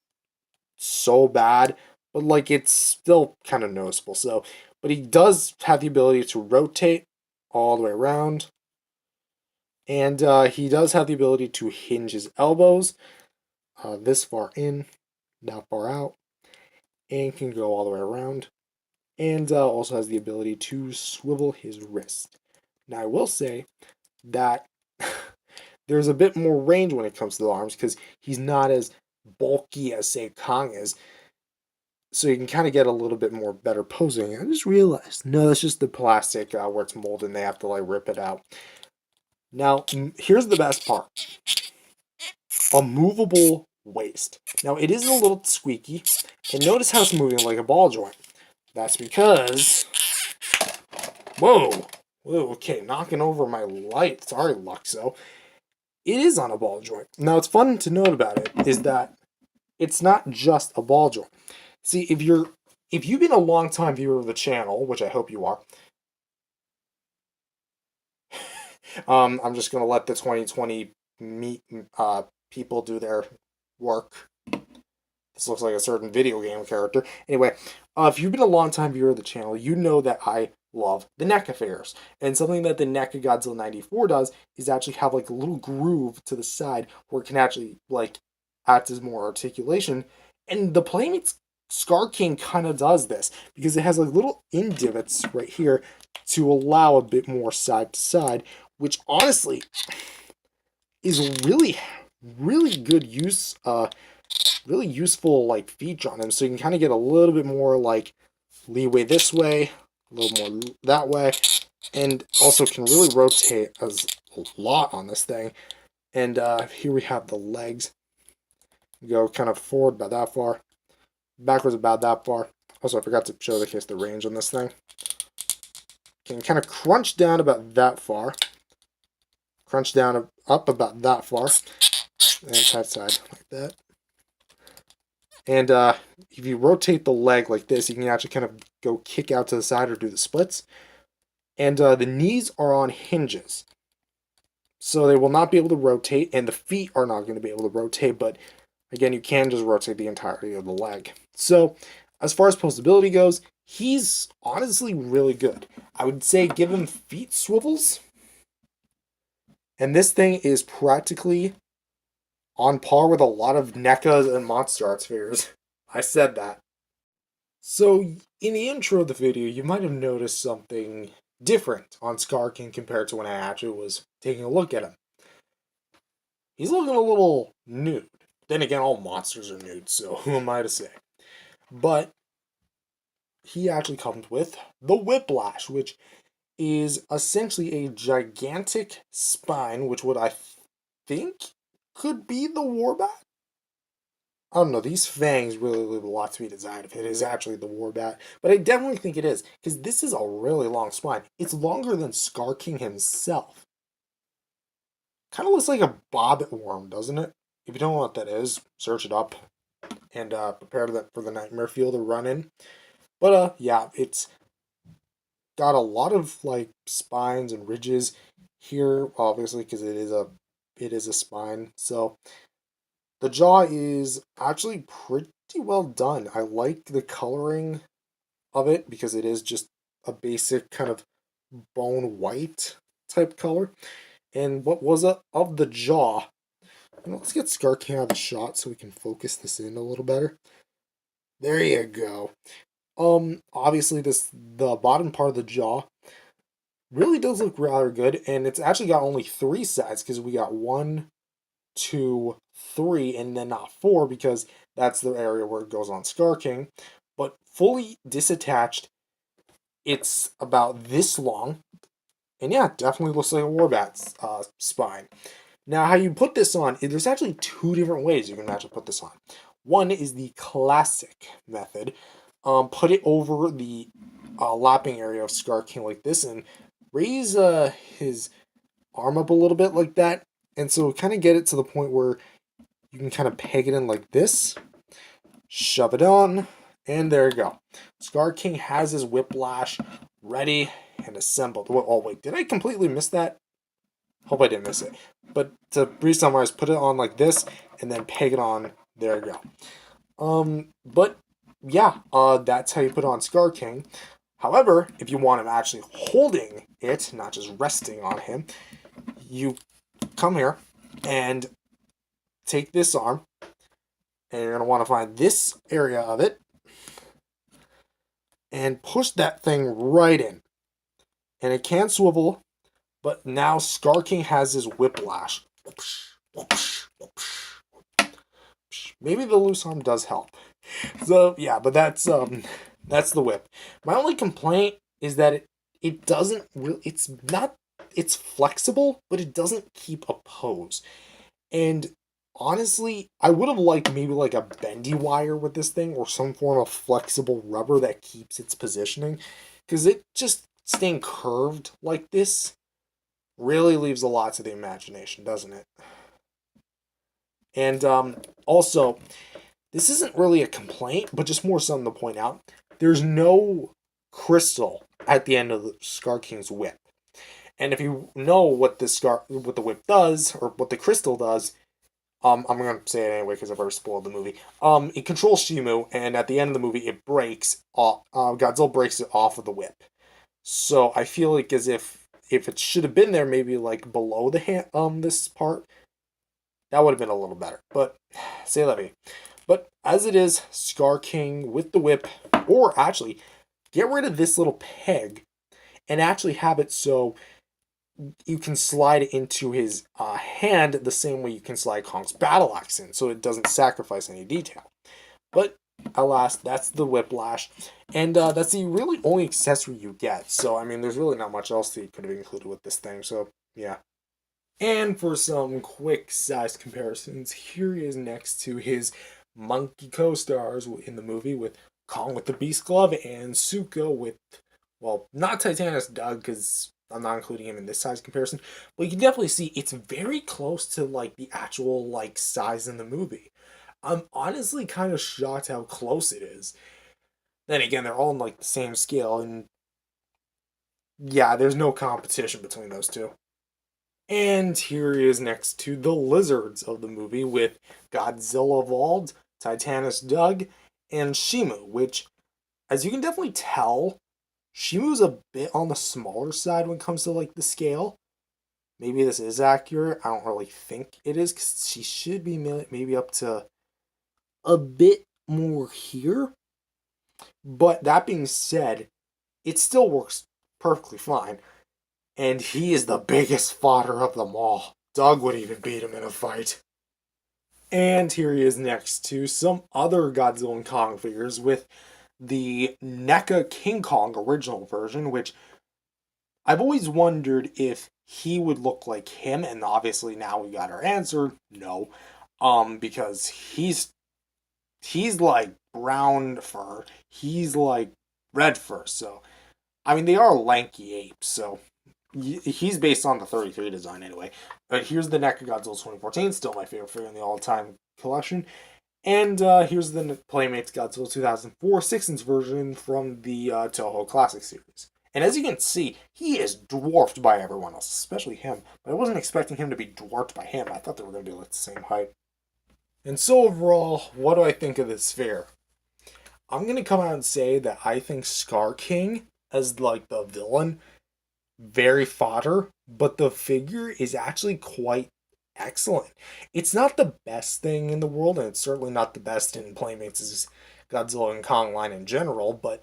so bad, but like it's still kind of noticeable. So, but he does have the ability to rotate all the way around, and he does have the ability to hinge his elbows this far in, that far out, and can go all the way around, and also has the ability to swivel his wrist. Now, I will say that there's a bit more range when it comes to the arms because he's not as bulky as, say, Kong is. So you can kind of get a little bit more better posing. I just realized, no, that's just the plastic where it's molded and they have to like rip it out. Now, here's the best part. A movable waist. Now, it is a little squeaky, and notice how it's moving like a ball joint. That's because... Whoa! Whoa, okay, knocking over my light. Sorry, Luxo. It is on a ball joint. Now, what's fun to note about it is that it's not just a ball joint. See, if you've been a long time viewer of the channel, which I hope you are, I'm just gonna let the 2020 people do their work. This looks like a certain video game character. Anyway, if you've been a long time viewer of the channel, you know that I love the neck affairs. And something that the Mechagodzilla 94 does is actually have like a little groove to the side where it can actually like act as more articulation. And the Playmates Scar King kind of does this because it has like little end divots right here to allow a bit more side to side, which honestly is really, really good use, really useful like feature on him. So you can kind of get a little bit more like leeway this way, a little more that way, and also can really rotate as a lot on this thing. And here we have the legs. Go kind of forward about that far, backwards about that far. Also, I forgot to show the range on this thing. Can kind of crunch down about that far. Crunch down up about that far. And side like that. And if you rotate the leg like this, you can actually kind of go kick out to the side or do the splits. And the knees are on hinges. So they will not be able to rotate, and the feet are not going to be able to rotate, but again, you can just rotate the entirety of the leg. So as far as postability goes, he's honestly really good. I would say give him feet swivels. And this thing is practically on par with a lot of NECAs and Monster Arts figures. I said that. So, in the intro of the video, you might have noticed something different on Scar King compared to when I actually was taking a look at him. He's looking a little nude. Then again, all monsters are nude, so who am I to say? But he actually comes with the Whiplash, which is essentially a gigantic spine, which would I think could be the Warbat? I don't know, these fangs really leave a lot to be desired if it is actually the Warbat. But I definitely think it is, because this is a really long spine. It's longer than Scar King himself. Kind of looks like a bobbit worm, doesn't it? If you don't know what that is, search it up and prepare for the nightmare field to run in. But yeah, it's got a lot of like spines and ridges here, obviously, because it is a spine. So the jaw is actually pretty well done. I like the coloring of it because it is just a basic kind of bone white type color. And what was it of the jaw? Let's get Scar King out of the shot so we can focus this in a little better. There you go. Obviously the bottom part of the jaw really does look rather good, and it's actually got only 3 sides because we got 1, 2, 3, and then not 4 because that's the area where it goes on Scar King. But fully disattached, it's about this long, and yeah, definitely looks like a Warbat's spine. Now, how you put this on, there's actually 2 different ways you can actually put this on. One is the classic method. Put it over the lapping area of Scar King like this and raise his arm up a little bit like that. And so kind of get it to the point where you can kind of peg it in like this. Shove it on. And there you go. Scar King has his Whiplash ready and assembled. Oh, wait. Did I completely miss that? Hope I didn't miss it. But to re-summarize, put it on like this and then peg it on. There you go. But yeah, that's how you put on Scar King. However, if you want him actually holding it, not just resting on him, you come here and take this arm, and you're going to want to find this area of it, and push that thing right in. And it can swivel, but now Scar King has his Whiplash. Maybe the loose arm does help. So yeah, but that's the whip. My only complaint is that it doesn't really, it's flexible, but it doesn't keep a pose. And honestly, I would have liked maybe like a bendy wire with this thing or some form of flexible rubber that keeps its positioning. Because it just staying curved like this really leaves a lot to the imagination, doesn't it? And also, this isn't really a complaint, but just more something to point out. There's no crystal at the end of the Scar King's whip. And if you know what what the whip does, or what the crystal does, I'm gonna say it anyway because I've already spoiled the movie. It controls Shimu, and at the end of the movie, it breaks. Godzilla breaks it off of the whip. So I feel like as if it should have been there, maybe like below the hand, this part, that would have been a little better. But say that me. But as it is, Scar King with the whip, or actually get rid of this little peg and actually have it so you can slide it into his hand the same way you can slide Kong's battle axe in, so it doesn't sacrifice any detail. But alas, that's the whiplash, and that's the really only accessory you get. So I mean, there's really not much else that you could have included with this thing. So yeah. And for some quick size comparisons, here he is next to his monkey co-stars in the movie with Kong with the Beast Glove and Suko with, well, not Titanus Doug because I'm not including him in this size comparison, but you can definitely see it's very close to like the actual like size in the movie. I'm honestly kind of shocked how close it is. Then again, they're all on like the same scale, and yeah, there's no competition between those two. And here he is next to the lizards of the movie with Godzilla Evolved, Titanus Doug, and Shimu, which, as you can definitely tell, Shimu's a bit on the smaller side when it comes to like the scale. Maybe this is accurate. I don't really think it is because she should be maybe up to a bit more here. But that being said, it still works perfectly fine. And he is the biggest fodder of them all. Doug would even beat him in a fight. And here he is next to some other Godzilla and Kong figures with the NECA King Kong original version, which I've always wondered if he would look like him, and obviously now we got our answer, no. Because he's like brown fur, he's like red fur, so I mean they are lanky apes, so he's based on the 33 design anyway. But here's the Mechagodzilla 2014, still my favorite figure in the all-time collection. And here's the Playmates Godzilla 2004 6-inch version from the Toho Classic series. And as you can see, he is dwarfed by everyone else, especially him. But I wasn't expecting him to be dwarfed by him. I thought they were going to be like the same height. And so overall, what do I think of this figure? I'm going to come out and say that I think Scar King, as like the villain, very fodder, but the figure is actually quite excellent. It's not the best thing in the world, and it's certainly not the best in Playmates' Godzilla and Kong line in general, but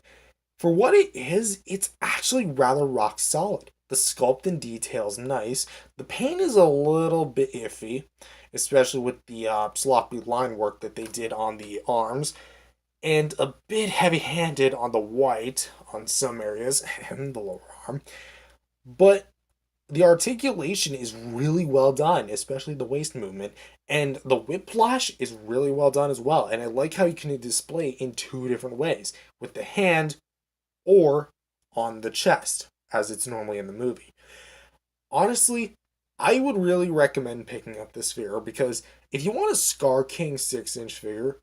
for what it is, it's actually rather rock solid. The sculpt and detail's nice. The paint is a little bit iffy, especially with the sloppy line work that they did on the arms, and a bit heavy-handed on the white on some areas and the lower arm. But the articulation is really well done, especially the waist movement, and the whiplash is really well done as well. And I like how you can display in two different ways, with the hand or on the chest, as it's normally in the movie. Honestly, I would really recommend picking up this figure because if you want a Scar King 6-inch figure,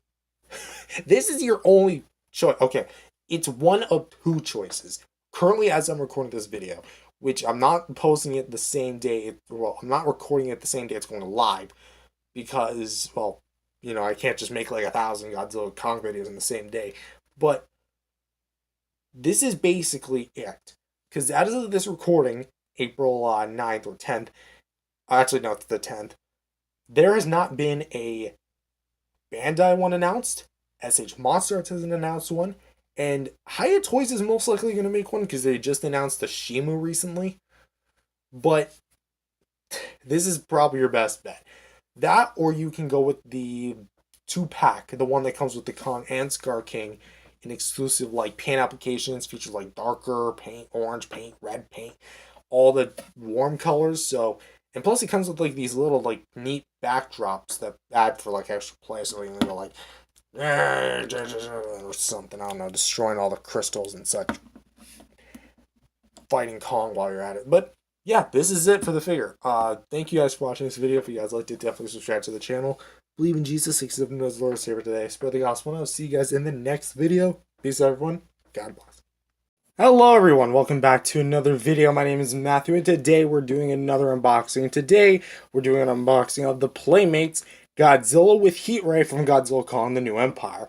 this is your only choice. Okay, it's one of two choices. Currently, as I'm recording this video, which I'm not posting it the same day, well, I'm not recording it the same day it's going live, because, well, you know, I can't just make like 1,000 Godzilla Kong videos in the same day, but this is basically it, because as of this recording, April 9th or 10th, actually no, it's the 10th, there has not been a Bandai one announced, SH Monsters hasn't announced one, and Hiya Toys is most likely going to make one because they just announced the Shimu recently. But this is probably your best bet. That, or you can go with the 2-pack, the one that comes with the Kong and Scar King, in exclusive like paint applications, features like darker paint, orange paint, red paint, all the warm colors. So And plus, it comes with like these little like neat backdrops that add for like extra play. So you can go like or something. I don't know, destroying all the crystals and such, fighting Kong while you're at it. But yeah, this is it for the figure. Thank you guys for watching this video. If you guys liked it, definitely subscribe to the channel. Believe in Jesus, accept Him as Lord and Savior today. Spread the gospel. And I'll see you guys in the next video. Peace out, everyone. God bless. Hello, everyone. Welcome back to another video. My name is Matthew, and today we're doing another unboxing. Today we're doing an unboxing of the Playmates Godzilla with Heat Ray from Godzilla X Kong: The New Empire.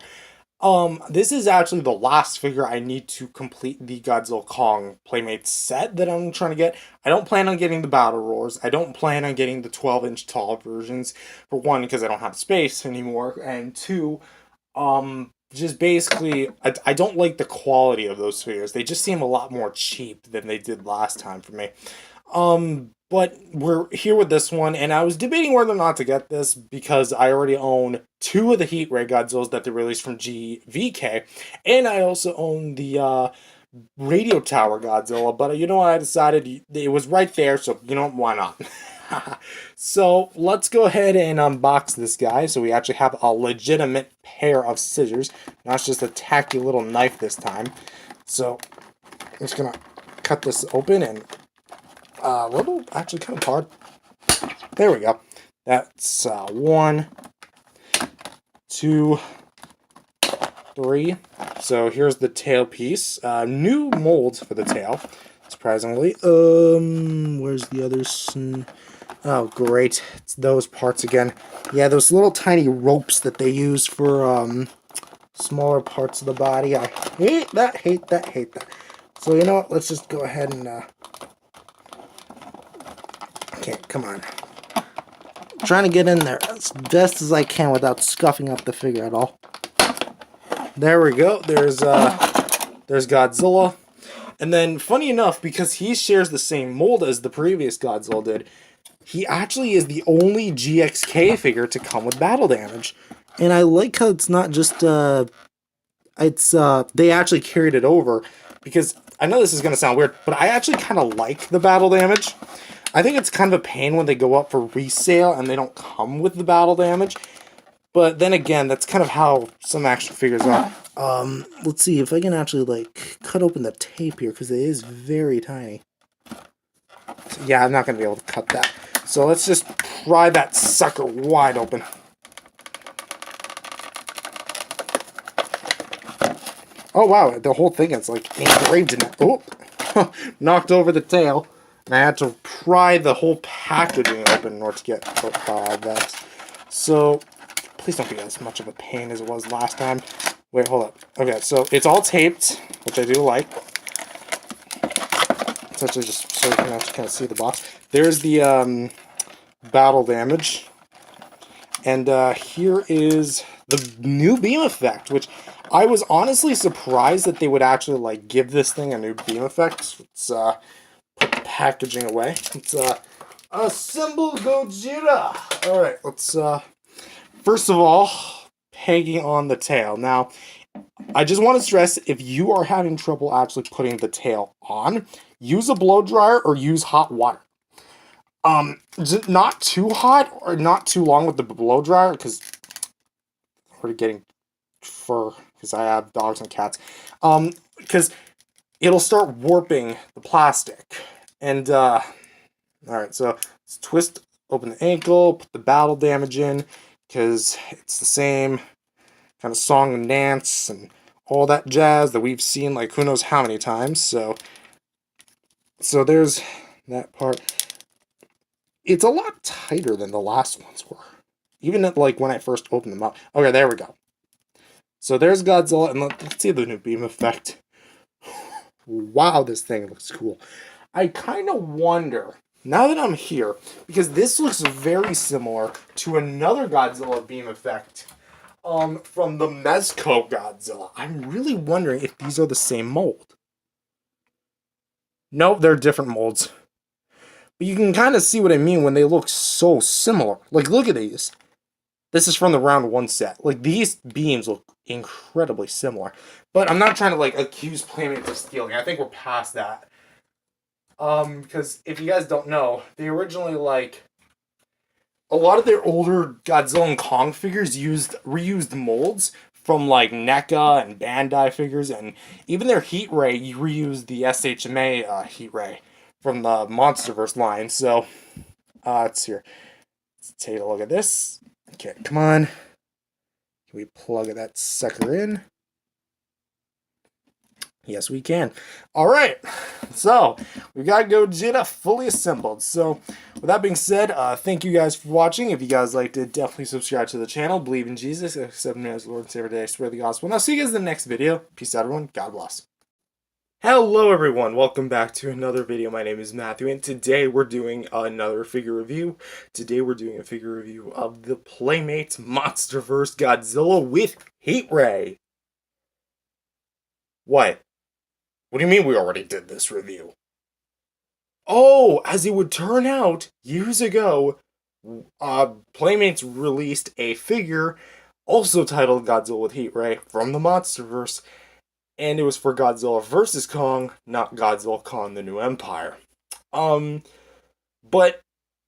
This is actually the last figure I need to complete the Godzilla X Kong Playmates set that I'm trying to get. I don't plan on getting the Battle Roars. I don't plan on getting the 12-inch tall versions. For one, because I don't have space anymore, and two, just basically, I don't like the quality of those figures. They just seem a lot more cheap than they did last time for me. But we're here with this one, and I was debating whether or not to get this because I already own 2 of the Heat Ray Godzillas that they released from GVK, and I also own the Radio Tower Godzilla, but you know what, I decided it was right there, so you know, why not? So let's go ahead and unbox this guy. So we actually have a legitimate pair of scissors, not just a tacky little knife this time. So I'm just gonna cut this open, and a little, actually kind of hard. There we go. That's 1, 2, 3. So here's the tail piece. New mold for the tail, surprisingly. Where's the others? Oh, great. It's those parts again. Yeah, those little tiny ropes that they use for smaller parts of the body. I hate that, hate that, hate that. So you know what? Let's just go ahead and okay, come on. I'm trying to get in there as best as I can without scuffing up the figure at all. There we go. There's Godzilla. And then, funny enough, because he shares the same mold as the previous Godzilla did, he actually is the only GXK figure to come with battle damage. And I like how it's not just, they actually carried it over, because I know this is going to sound weird, but I actually kind of like the battle damage. I think it's kind of a pain when they go up for resale and they don't come with the battle damage. But then again, that's kind of how some action figures are. Let's see if I can actually, like, cut open the tape here, because it is very tiny. So, yeah, I'm not going to be able to cut that. So let's just pry that sucker wide open. Oh, wow, the whole thing is, like, engraved in it. Oh, knocked over the tail. And I had to pry the whole packaging open in order to get that. So, please don't be as much of a pain as it was last time. Wait, hold up. Okay, so it's all taped, which I do like. Such as just so you can actually kind of see the box. There's the battle damage. And here is the new beam effect, which I was honestly surprised that they would actually like give this thing a new beam effect. Let's put the packaging away. Let's assemble Gojira. Alright, let's first of all, pegging on the tail. Now, I just want to stress, if you are having trouble actually putting the tail on, use a blow dryer or use hot water. Not too hot or not too long with the blow dryer, because I'm already getting fur, because I have dogs and cats. Because it'll start warping the plastic. And, alright, so let's twist, open the ankle, put the battle damage in, because it's the same kind of song and dance and all that jazz that we've seen like who knows how many times. So there's that part. It's a lot tighter than the last ones were, even at, like when I first opened them up. Okay, there we go. So there's Godzilla, and let's see the new beam effect. Wow, this thing looks cool. I kind of wonder, now that I'm here, because this looks very similar to another Godzilla beam effect from the Mechagodzilla. I'm really wondering if these are the same mold. Nope, they're different molds. But you can kind of see what I mean when they look so similar. Like, look at these. This is from the round 1 set. Like, these beams look incredibly similar. But I'm not trying to, like, accuse Playmates of stealing. I think we're past that. Because if you guys don't know, they originally, like, a lot of their older Godzilla and Kong figures reused molds from, like, NECA and Bandai figures, and even their Heat Ray reused the SHMA Heat Ray from the MonsterVerse line. So, let's here. Let's take a look at this. Okay, come on. Can we plug that sucker in? Yes, we can. All right, so we've got Gojira fully assembled. So, with that being said, thank you guys for watching. If you guys liked it, definitely subscribe to the channel. Believe in Jesus, accept Him as Lord and Savior today. Spread the gospel. And I'll see you guys in the next video. Peace out, everyone. God bless. Hello, everyone. Welcome back to another video. My name is Matthew, and today we're doing another figure review. Today we're doing a figure review of the Playmates MonsterVerse Godzilla with Heat Ray. What? What do you mean we already did this review? Oh, as it would turn out, years ago, Playmates released a figure also titled Godzilla with Heat Ray from the MonsterVerse, and it was for Godzilla vs. Kong, not Godzilla Kong the New Empire. But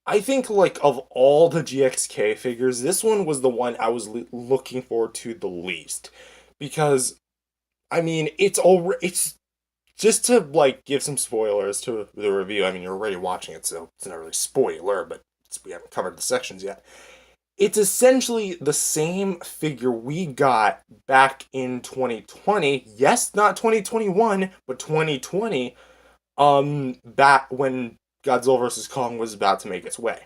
I think, like, of all the GXK figures, this one was the one I was looking forward to the least. Because, I mean, it's just to, like, give some spoilers to the review. I mean, you're already watching it, so it's not really a spoiler, but we haven't covered the sections yet. It's essentially the same figure we got back in 2020. Yes, not 2021, but 2020. Back when Godzilla vs. Kong was about to make its way.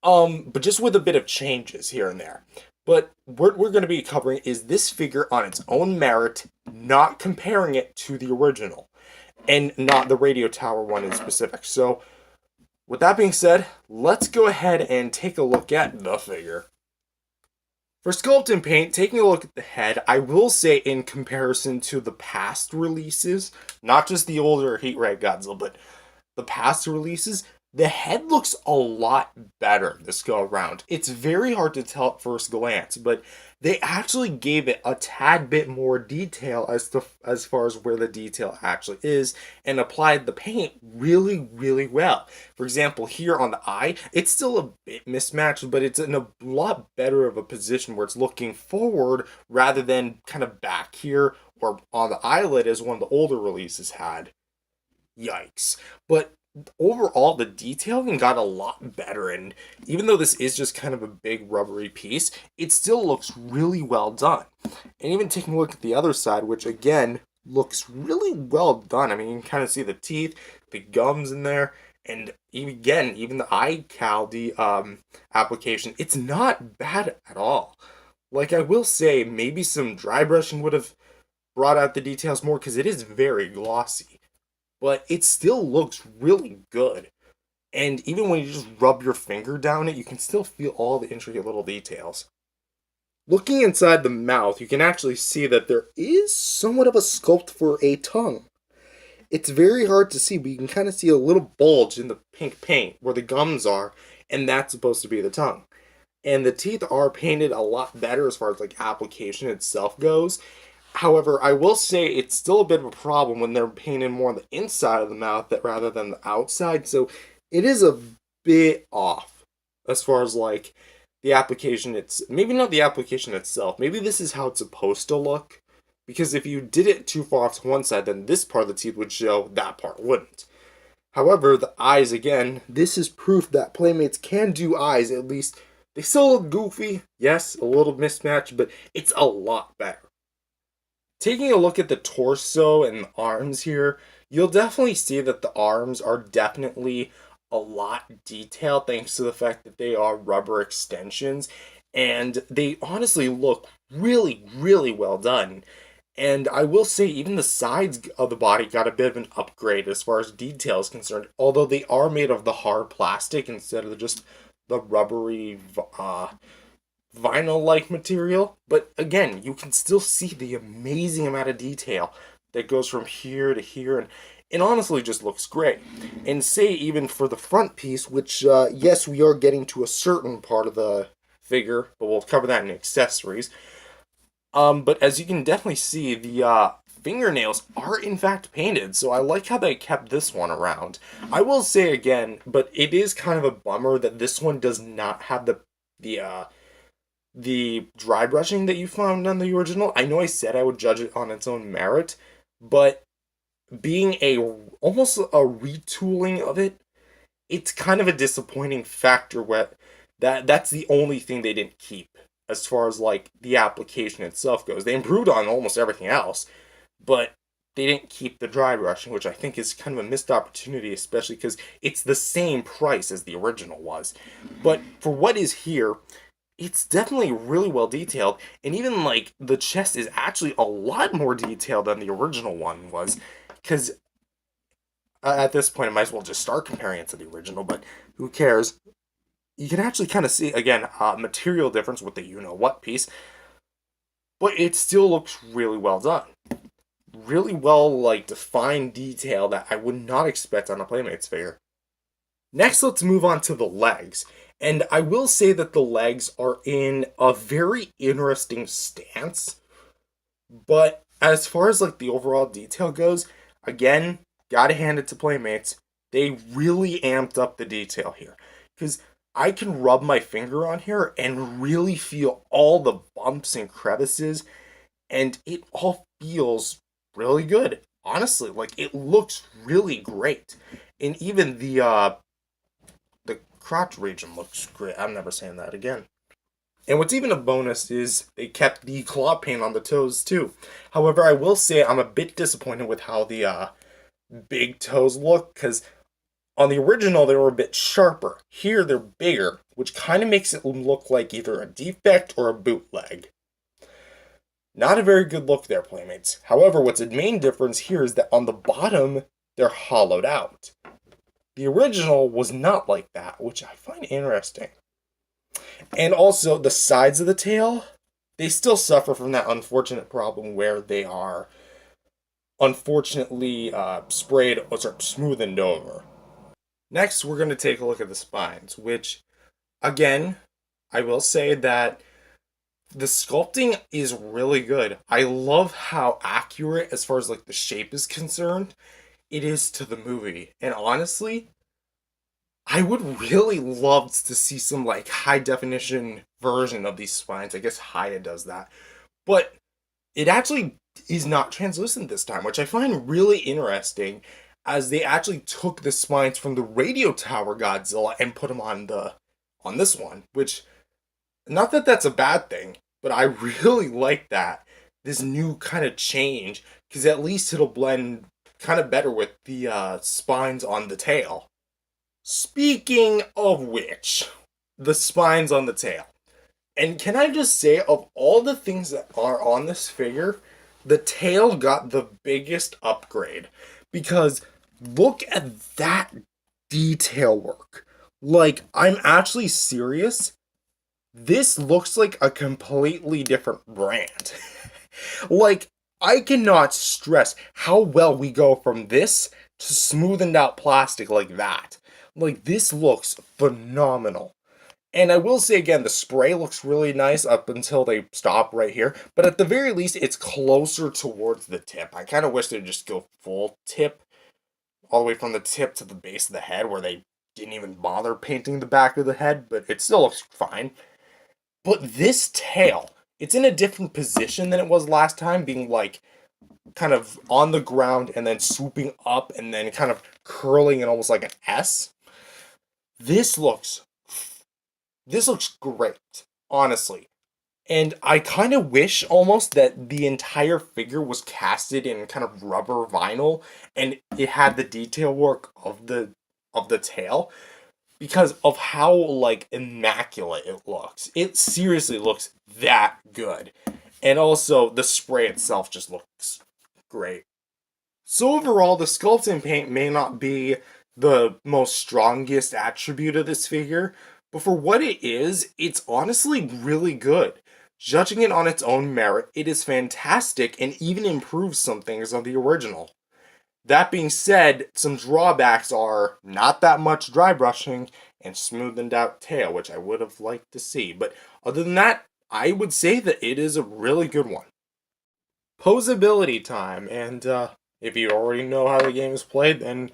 But just with a bit of changes here and there. But what we're going to be covering is this figure on its own merit, not comparing it to the original, and not the radio tower one in specific. So, with that being said, let's go ahead and take a look at the figure. For sculpt and paint, taking a look at the head, I will say in comparison to the past releases, not just the older Heat Ray Godzilla, but the past releases, the head looks a lot better this go around. It's very hard to tell at first glance, but they actually gave it a tad bit more detail as far as where the detail actually is, and applied the paint really, really well. For example, here on the eye, it's still a bit mismatched, but it's in a lot better of a position where it's looking forward rather than kind of back here or on the eyelid as one of the older releases had. Yikes. But overall, the detailing got a lot better, and even though this is just kind of a big rubbery piece, it still looks really well done. And even taking a look at the other side, which again looks really well done. I mean, you can kind of see the teeth, the gums in there, and even the eye cavity application, it's not bad at all. Like, I will say, maybe some dry brushing would have brought out the details more, because it is very glossy. But it still looks really good. And even when you just rub your finger down it, you can still feel all the intricate little details. Looking inside the mouth, you can actually see that there is somewhat of a sculpt for a tongue. It's very hard to see, but you can kind of see a little bulge in the pink paint where the gums are, and that's supposed to be the tongue. And the teeth are painted a lot better as far as, like, application itself goes. However, I will say it's still a bit of a problem when they're painted more on the inside of the mouth rather than the outside. So it is a bit off as far as, like, the application. Maybe not the application itself. Maybe this is how it's supposed to look. Because if you did it too far off to one side, then this part of the teeth would show, that part wouldn't. However, the eyes, again, this is proof that Playmates can do eyes. At least they still look goofy. Yes, a little mismatched, but it's a lot better. Taking a look at the torso and the arms here, you'll definitely see that the arms are definitely a lot detailed thanks to the fact that they are rubber extensions, and they honestly look really, really well done. And I will say even the sides of the body got a bit of an upgrade as far as detail is concerned, although they are made of the hard plastic instead of just the rubbery vinyl-like material. But again, you can still see the amazing amount of detail that goes from here to here, and it honestly just looks great. And say even for the front piece, which yes, we are getting to a certain part of the figure, but we'll cover that in accessories. But as you can definitely see, the fingernails are in fact painted, so I like how they kept this one around. I will say again, but it is kind of a bummer that this one does not have the dry brushing that you found on the original. I know I said I would judge it on its own merit, but being almost a retooling of it, it's kind of a disappointing factor where that's the only thing they didn't keep as far as like the application itself goes. They improved on almost everything else, but they didn't keep the dry brushing, which I think is kind of a missed opportunity, especially because it's the same price as the original was. But for what is here, it's definitely really well detailed, and even like the chest is actually a lot more detailed than the original one was, because at this point I might as well just start comparing it to the original, but who cares. You can actually kind of see, again, material difference with the you-know-what piece, but it still looks really well done. Really well, like, defined detail that I would not expect on a Playmates figure. Next, let's move on to the legs. And I will say that the legs are in a very interesting stance, but as far as, like, the overall detail goes, again, gotta hand it to Playmates. They really amped up the detail here. Because I can rub my finger on here and really feel all the bumps and crevices, and it all feels really good. Honestly, like, it looks really great. And even the crotch region looks great. I'm never saying that again. And what's even a bonus is they kept the claw paint on the toes too. However, I will say I'm a bit disappointed with how the big toes look, because on the original they were a bit sharper. Here they're bigger, which kind of makes it look like either a defect or a bootleg. Not a very good look there, Playmates. However, what's the main difference here is that on the bottom, they're hollowed out. The original was not like that, which I find interesting. And also, the sides of the tail, they still suffer from that unfortunate problem where they are unfortunately smoothened over. Next, we're going to take a look at the spines, which, again, I will say that the sculpting is really good. I love how accurate, as far as like the shape is concerned, it is to the movie. And honestly, I would really love to see some like high definition version of these spines. I guess Haya does that. But it actually is not translucent this time, which I find really interesting, as they actually took the spines from the radio tower Godzilla and put them on this one, which, not that that's a bad thing, but I really like that, this new kind of change, because at least it'll blend kind of better with the spines on the tail. Speaking of which, the spines on the tail. And can I just say, of all the things that are on this figure, the tail got the biggest upgrade. Because look at that detail work. Like, I'm actually serious. This looks like a completely different brand. Like, I cannot stress how well we go from this to smoothened out plastic like that. Like, this looks phenomenal. And I will say again, the spray looks really nice up until they stop right here. But at the very least, it's closer towards the tip. I kind of wish they'd just go full tip, all the way from the tip to the base of the head, where they didn't even bother painting the back of the head, but it still looks fine. But this tail, it's in a different position than it was last time, being like kind of on the ground and then swooping up and then kind of curling in almost like an S. This looks great, honestly. And I kind of wish almost that the entire figure was casted in kind of rubber vinyl and it had the detail work of the tail, because of how like immaculate it looks. It seriously looks that good. And also the spray itself just looks great. So overall, the sculpting paint may not be the most strongest attribute of this figure, but for what it is, it's honestly really good. Judging it on its own merit, it is fantastic and even improves some things on the original. That being said, some drawbacks are not that much dry brushing and smoothened out tail, which I would have liked to see. But other than that, I would say that it is a really good one. posability time. And if you already know how the game is played, then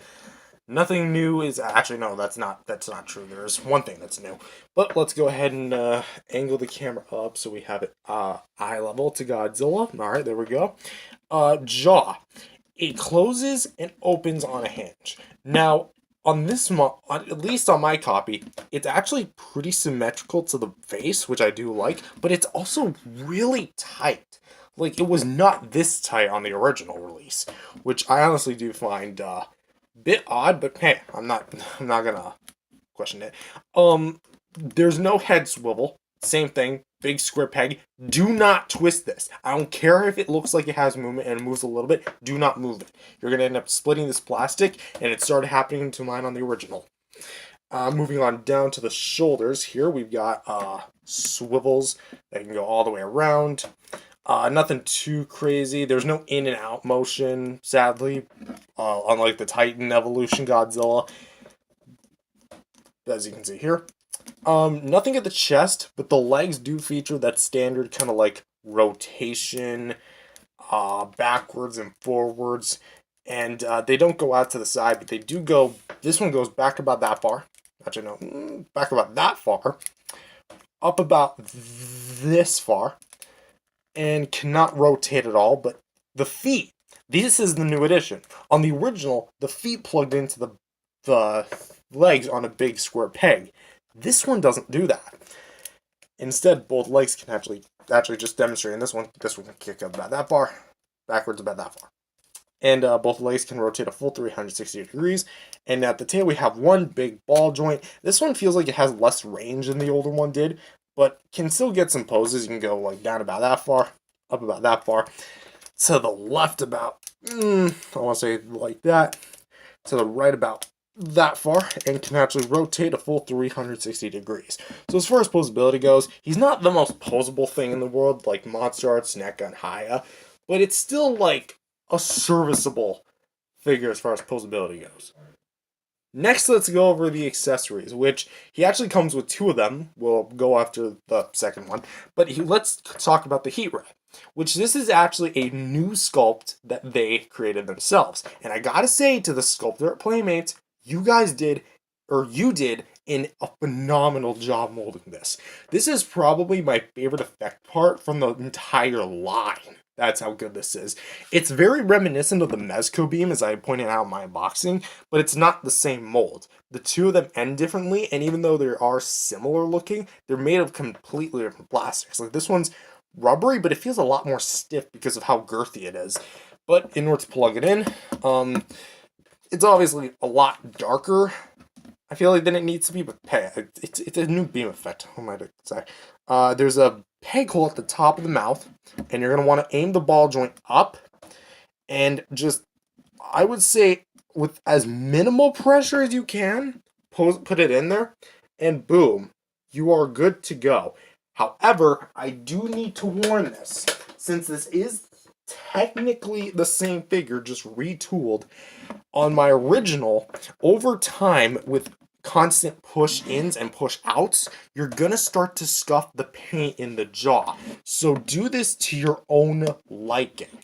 nothing new is actually no. That's not true. There's one thing that's new. But let's go ahead and angle the camera up so we have it eye level to Godzilla. All right, there we go. Jaw. It closes and opens on a hinge. Now, on this at least on my copy, it's actually pretty symmetrical to the face, which I do like, but it's also really tight. Like, it was not this tight on the original release, which I honestly do find a bit odd, but hey, I'm not gonna question it. There's no head swivel. Same thing, big square peg. Do not twist this. I don't care if it looks like it has movement and it moves a little bit. Do not move it. You're gonna end up splitting this plastic, and it started happening to mine on the original. Moving on down to the shoulders here, we've got swivels that can go all the way around. Nothing too crazy. There's no in and out motion, sadly, unlike the Titan Evolution Godzilla, as you can see here. Nothing at the chest, but the legs do feature that standard kind of like rotation, backwards and forwards, and they don't go out to the side, but they do go. This one goes back about that far. Actually, no, back about that far, up about this far, and cannot rotate at all. But the feet, this is the new addition. On the original, the feet plugged into the legs on a big square peg. This one doesn't do that. Instead, both legs can actually just demonstrate in this one can kick up about that far, backwards about that far. And both legs can rotate a full 360 degrees. And at the tail, we have one big ball joint. This one feels like it has less range than the older one did, but can still get some poses. You can go like down about that far, up about that far, to the left about, I want to say like that, to the right about that far, and can actually rotate a full 360 degrees. So as far as posability goes, he's not the most posable thing in the world like Monster Arts, NECA, and Haya, but it's still like a serviceable figure as far as posability goes. Next, let's go over the accessories, which he actually comes with two of them. We'll go after the second one, but let's talk about the heat ray, which this is actually a new sculpt that they created themselves. And I gotta say to the sculptor at Playmates, you did a phenomenal job molding this. This is probably my favorite effect part from the entire line. That's how good this is. It's very reminiscent of the Mezco beam, as I pointed out in my unboxing, but it's not the same mold. The two of them end differently, and even though they are similar looking, they're made of completely different plastics. Like this one's rubbery, but it feels a lot more stiff because of how girthy it is. But in order to plug it in, it's obviously a lot darker, I feel like, than it needs to be, but hey, it's a new beam effect, what am I to say? There's a peg hole at the top of the mouth, and you're going to want to aim the ball joint up, and just, I would say, with as minimal pressure as you can, put it in there, and boom, you are good to go. However, I do need to warn this, since this is technically the same figure, just retooled. On my original, over time, with constant push-ins and push-outs, you're gonna start to scuff the paint in the jaw. So do this to your own liking.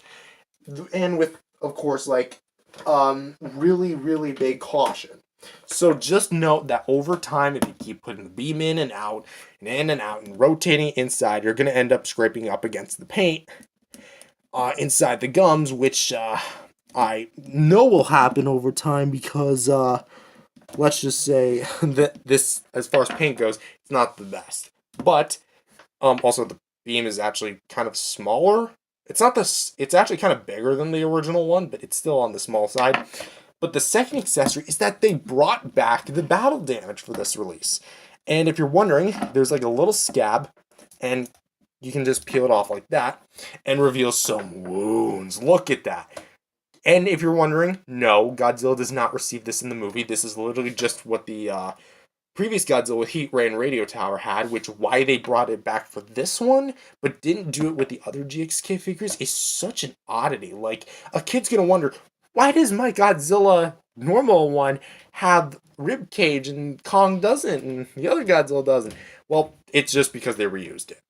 And with, of course, like, really, really big caution. So just note that over time, if you keep putting the beam in and out, and rotating inside, you're gonna end up scraping up against the paint inside the gums, which I know will happen over time because let's just say that this, as far as paint goes, it's not the best. But also the beam is actually kind of smaller. It's actually kind of bigger than the original one, but it's still on the small side. But the second accessory is that they brought back the battle damage for this release. And if you're wondering, there's like a little scab, and you can just peel it off like that and reveal some wounds. Look at that. And if you're wondering, no, Godzilla does not receive this in the movie. This is literally just what the previous Godzilla with Heat Ray and Radio Tower had, which why they brought it back for this one, but didn't do it with the other GXK figures is such an oddity. Like, a kid's gonna wonder, why does my Godzilla normal one have rib cage and Kong doesn't, and the other Godzilla doesn't? Well, it's just because they reused it.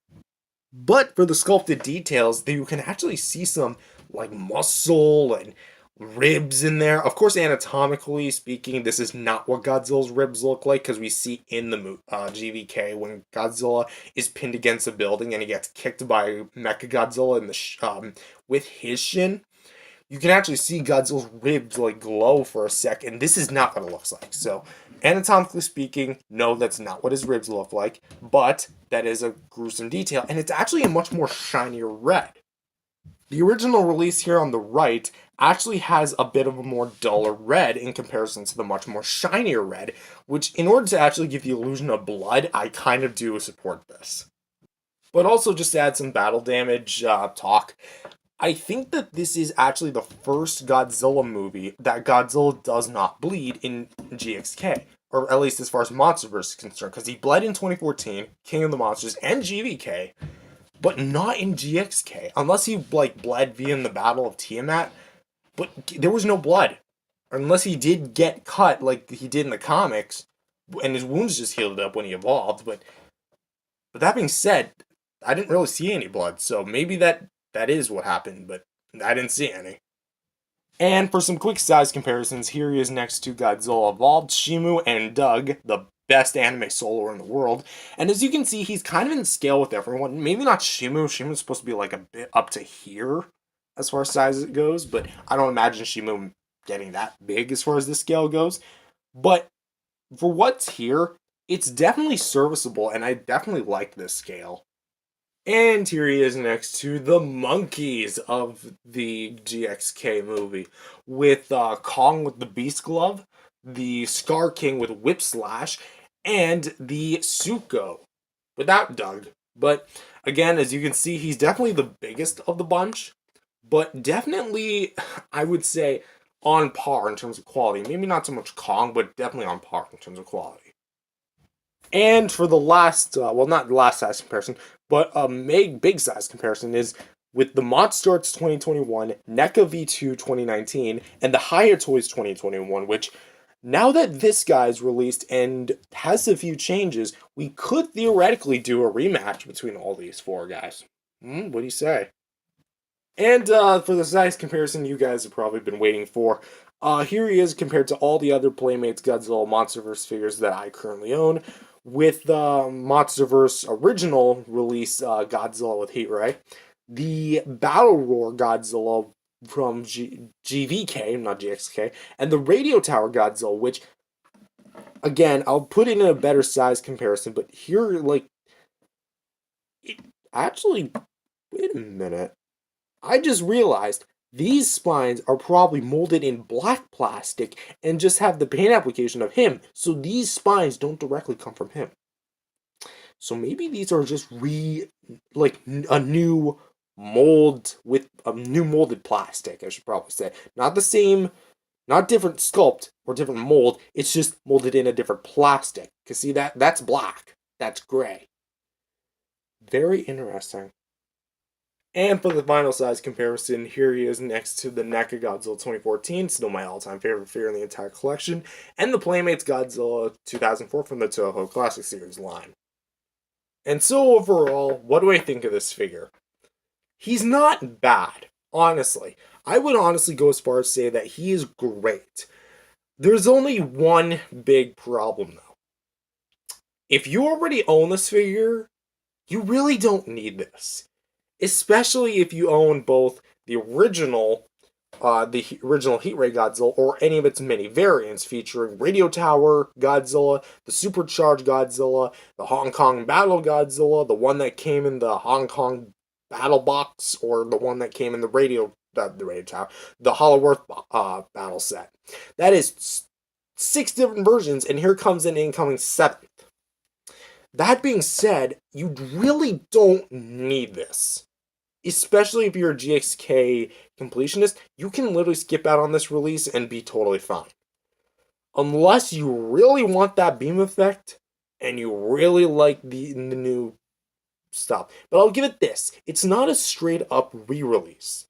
But for the sculpted details, you can actually see some like muscle and ribs in there. Of course, anatomically speaking, this is not what Godzilla's ribs look like, because we see in the GVK when Godzilla is pinned against a building and he gets kicked by Mechagodzilla in the with his shin. You can actually see Godzilla's ribs like glow for a sec, and this is not what it looks like. So, anatomically speaking, no, that's not what his ribs look like, but that is a gruesome detail, and it's actually a much more shinier red. The original release here on the right actually has a bit of a more duller red in comparison to the much more shinier red, which in order to actually give the illusion of blood, I kind of do support this. But also just to add some battle damage talk, I think that this is actually the first Godzilla movie that Godzilla does not bleed in GXK, or at least as far as MonsterVerse is concerned, because he bled in 2014, King of the Monsters, and GVK, but not in GXK, unless he like bled via the Battle of Tiamat. But there was no blood, unless he did get cut like he did in the comics, and his wounds just healed up when he evolved. But that being said, I didn't really see any blood, so maybe that is what happened, but I didn't see any. And for some quick size comparisons, here he is next to Godzilla Evolved, Shimu, and Doug, the best anime solo in the world. And as you can see, he's kind of in scale with everyone. Maybe not Shimu. Shimu's supposed to be like a bit up to here as far as size it goes, but I don't imagine Shimu getting that big as far as this scale goes. But for what's here, it's definitely serviceable, and I definitely like this scale. And here he is next to the monkeys of the GXK movie, with Kong with the Beast Glove, the Scar King with Whip Slash, and the Suko without Doug. But again, as you can see, he's definitely the biggest of the bunch, but definitely, I would say, on par in terms of quality. Maybe not so much Kong, but definitely on par in terms of quality. And for the last, well, not the last size comparison, but a big size comparison is with the Monsters 2021, NECA V2 2019, and the Higher Toys 2021, which now that this guy's released and has a few changes, we could theoretically do a rematch between all these four guys. What do you say? And for the size comparison you guys have probably been waiting for, here he is compared to all the other Playmates Godzilla MonsterVerse figures that I currently own, with the MonsterVerse original release Godzilla with Heat Ray, the Battle Roar Godzilla from GVK, not GXK, and the Radio Tower Godzilla, which, again, I'll put it in a better size comparison, but here, like, it actually, wait a minute. I just realized these spines are probably molded in black plastic and just have the paint application of him, so these spines don't directly come from him. So maybe these are just like a new mold with a new molded plastic, I should probably say. Not the same, not different sculpt or different mold, it's just molded in a different plastic. Cause see that's black, that's gray. Very interesting. And for the final size comparison, here he is next to the NECA Godzilla 2014, still my all-time favorite figure in the entire collection, and the Playmates Godzilla 2004 from the Toho Classic Series line. And so overall, what do I think of this figure? He's not bad, honestly. I would honestly go as far as say that he is great. There's only one big problem, though. If you already own this figure, you really don't need this. Especially if you own both the original Heat Ray Godzilla or any of its many variants featuring Radio Tower Godzilla, the Supercharged Godzilla, the Hong Kong Battle Godzilla, the one that came in the Hong Kong Battle Box, or the one that came in the Radio Tower, the Hollow Earth battle set. That is 6 different versions, and here comes an incoming 7th. That being said, you really don't need this. Especially if you're a GXK completionist, you can literally skip out on this release and be totally fine. Unless you really want that beam effect, and you really like the new stuff. But I'll give it this. It's not a straight up re-release.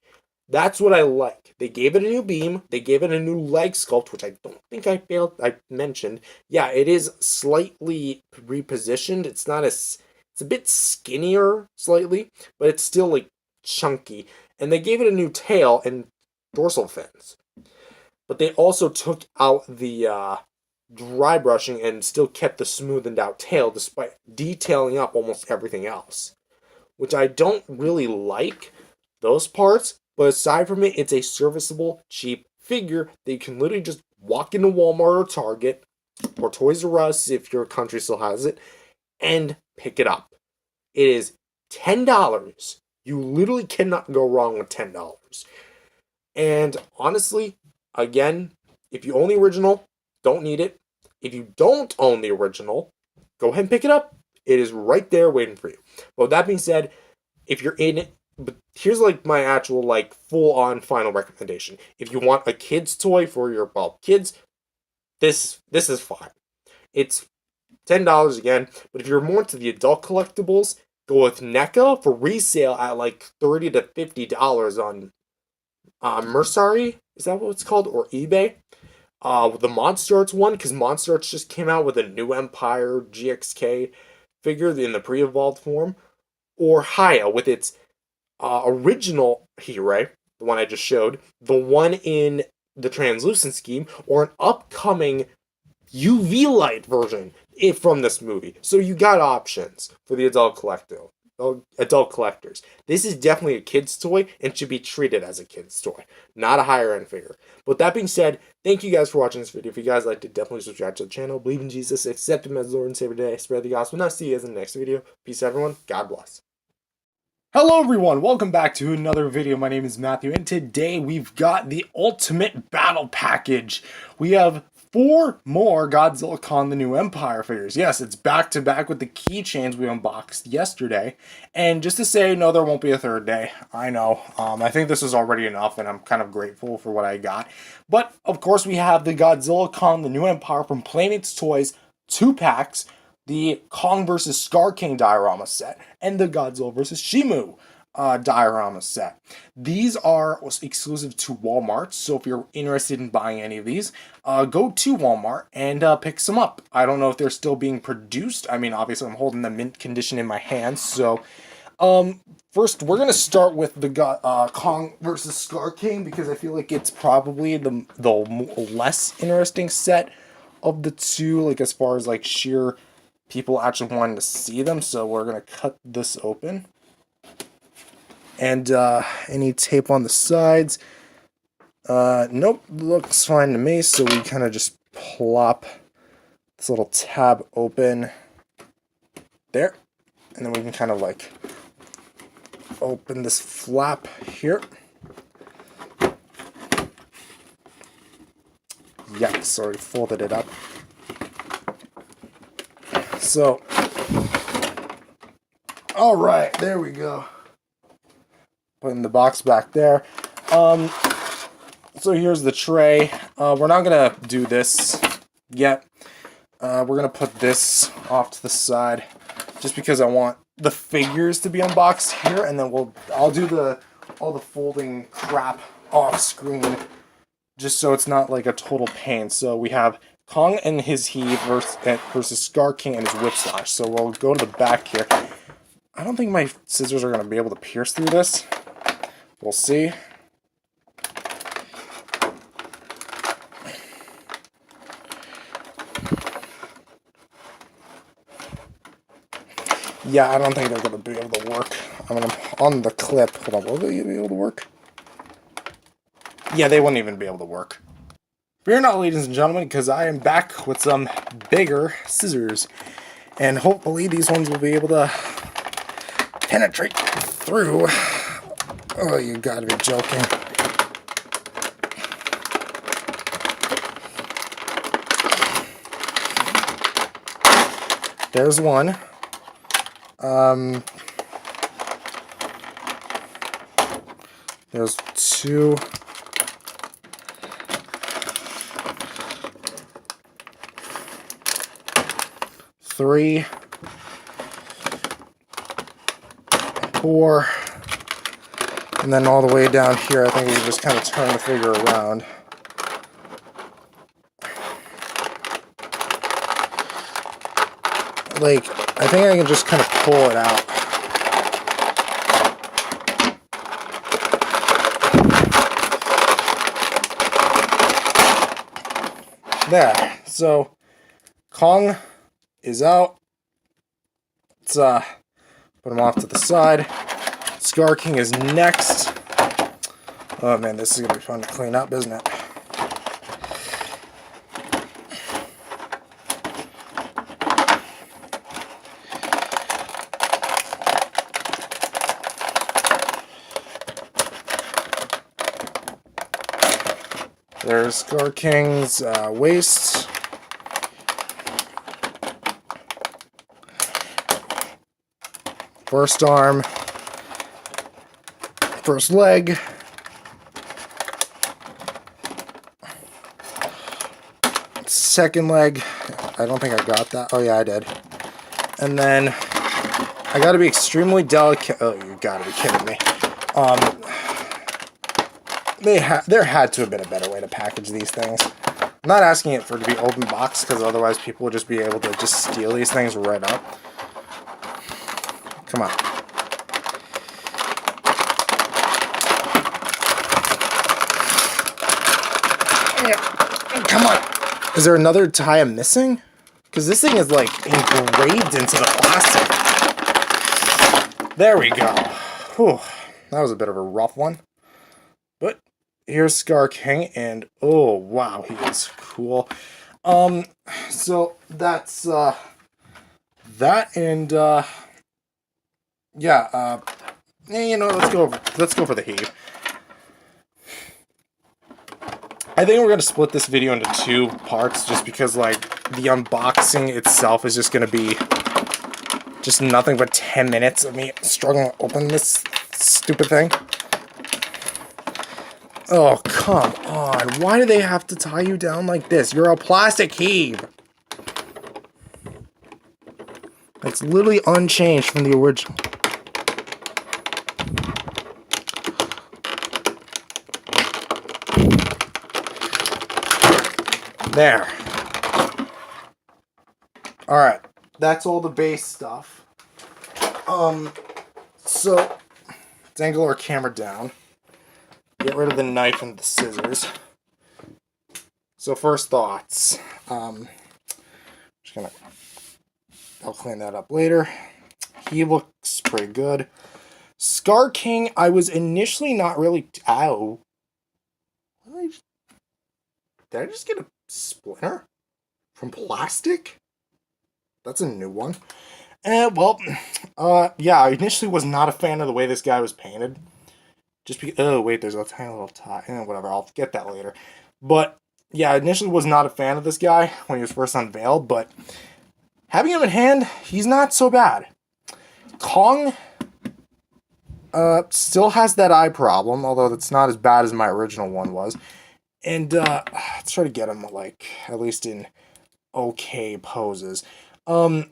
That's what I like. They gave it a new beam. They gave it a new leg sculpt, which I don't think I mentioned. Yeah, it is slightly repositioned. It's It's a bit skinnier slightly, but it's still like chunky. And they gave it a new tail and dorsal fins. But they also took out the dry brushing and still kept the smoothened out tail despite detailing up almost everything else. Which I don't really like those parts, but aside from it, it's a serviceable, cheap figure that you can literally just walk into Walmart or Target or Toys R Us if your country still has it and pick it up. It is $10. You literally cannot go wrong with $10. And honestly, again, if you own the original, don't need it. If you don't own the original, go ahead and pick it up. It is right there waiting for you. But with that being said, if you're in it, but here's like my actual like full-on final recommendation. If you want a kid's toy for your kids, this is fine. It's $10 again, but if you're more into the adult collectibles, go with NECA for resale at like $30 to $50 on Mercari, is that what it's called, or eBay? The Monster Arts one, because Monster Arts just came out with a new Empire GXK figure in the pre-evolved form, or Haya with its original Hero, the one I just showed, the one in the translucent scheme, or an upcoming UV light version from this movie. So you got options for the adult collectors. This is definitely a kid's toy and should be treated as a kid's toy, not a higher end figure. But with that being said, thank you guys for watching this video. If you guys liked it, definitely subscribe to the channel. Believe in Jesus, accept him as Lord and Savior today, spread the gospel. And I'll see you guys in the next video. Peace everyone. God bless. Hello everyone, welcome back to another video. My name is Matthew, and today we've got the Ultimate Battle Package. We have 4 more Godzilla X Kong the New Empire figures. Yes, it's back to back with the keychains we unboxed yesterday. And just to say, no, there won't be a third day. I know. I think this is already enough, and I'm kind of grateful for what I got. But, of course, we have the Godzilla X Kong the New Empire from Playmates Toys, 2 packs, the Kong vs. Scar King diorama set, and the Godzilla vs. Shimu diorama set. These are exclusive to Walmart, so if you're interested in buying any of these, go to Walmart and pick some up. I don't know if they're still being produced. I mean, obviously I'm holding the mint condition in my hands, so first we're going to start with the Kong vs. Scar King, because I feel like it's probably the less interesting set of the two, like as far as like sheer people actually wanting to see them. So we're going to cut this open. And any tape on the sides. Nope, looks fine to me. So we kind of just plop this little tab open there. And then we can kind of like open this flap here. Yes, already folded it up. So, all right, there we go. Putting the box back there. So here's the tray. We're not gonna do this yet. We're gonna put this off to the side, just because I want the figures to be unboxed here, and then I'll do all the folding crap off screen, just so it's not like a total pain. So we have Kong and his heave versus Scar King and his whip slash. So we'll go to the back here. I don't think my scissors are going to be able to pierce through this. We'll see. Yeah, I don't think they're going to be able to work. I'm going to, on the clip, hold on, will they be able to work? Yeah, they wouldn't even be able to work. Fear not, ladies and gentlemen, because I am back with some bigger scissors. And hopefully these ones will be able to penetrate through. Oh, you gotta be joking. There's one. There's 2. 3, 4, and then all the way down here, I think we just kind of turn the figure around. like, I think I can just kind of pull it out. There. So, Kong is out. Let's put him off to the side. Scar King is next. Oh man, this is gonna be fun to clean up, isn't it? There's Scar King's waist. First arm. First leg. Second leg. I don't think I got that. Oh yeah, I did. And then I gotta be extremely delicate. Oh, you gotta be kidding me. There had to have been a better way to package these things. I'm not asking it for it to be open box, because otherwise people would just be able to just steal these things right up. Come on. Come on. Is there another tie I'm missing? Because this thing is like engraved into the plastic. There we go. Whew. That was a bit of a rough one. But here's Scar King, and oh wow, he is cool. So that's that, and yeah, you know, let's go for the heave. I think we're gonna split this video into 2 parts, just because like the unboxing itself is just gonna be just nothing but 10 minutes of me struggling to open this stupid thing. Oh, come on. Why do they have to tie you down like this? You're a plastic heave. It's literally unchanged from the original. There. Alright. That's all the base stuff. So, let's angle our camera down. Get rid of the knife and the scissors. So first thoughts. Just gonna, I'll clean that up later. He looks pretty good. Scar King, I was initially not really. Ow! Did I just get a splinter from plastic? That's a new one. Well, yeah, I initially was not a fan of the way this guy was painted. Just because, oh wait, there's a tiny little tie. Whatever, I'll get that later. But yeah, I initially was not a fan of this guy when he was first unveiled, but having him in hand, he's not so bad. Kong still has that eye problem, although it's not as bad as my original one was. And let's try to get him like at least in okay poses. I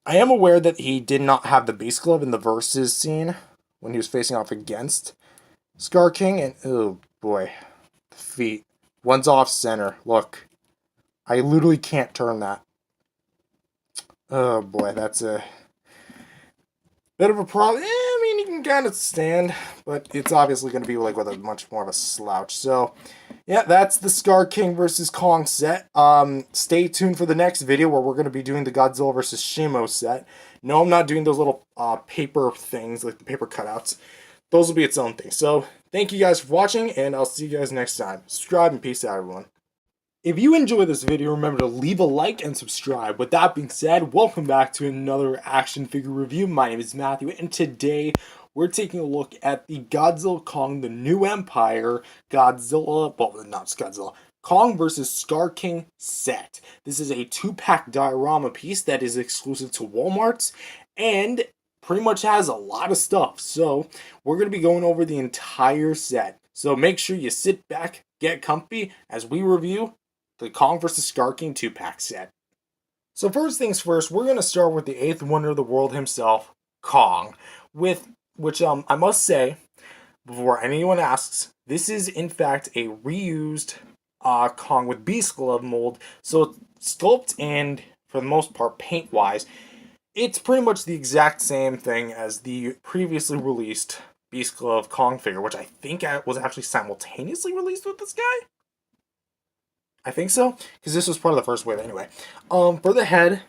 am aware that he did not have the Beast Glove in the Versus scene when he was facing off against Scar King, and oh boy, the feet. One's off center. Look, I literally can't turn that. Oh boy, that's a bit of a problem. I mean, you can kind of stand, but it's obviously going to be like with a much more of a slouch. So, yeah, that's the Scar King versus Kong set. Stay tuned for the next video where we're going to be doing the Godzilla versus Shimo set. No, I'm not doing those little paper things, like the paper cutouts. Those will be its own thing. So, thank you guys for watching, and I'll see you guys next time. Subscribe and peace out, everyone. If you enjoyed this video, remember to leave a like and subscribe. With that being said, welcome back to another action figure review. My name is Matthew, and today we're taking a look at the Godzilla Kong, the New Empire, Godzilla, well, not Godzilla, Kong vs. Scar King set. This is a 2-pack diorama piece that is exclusive to Walmart's, and pretty much has a lot of stuff. So we're going to be going over the entire set. So make sure you sit back, get comfy, as we review the Kong vs. Scar King 2-pack set. So first things first, we're going to start with the 8th wonder of the world himself, Kong. Which I must say, before anyone asks, this is in fact a reused Kong with Beast Glove mold. So it's sculpt and, for the most part, paint-wise, it's pretty much the exact same thing as the previously released Beast Glove Kong figure, which I think was actually simultaneously released with this guy. I think so, because this was part of the first wave anyway. For the head,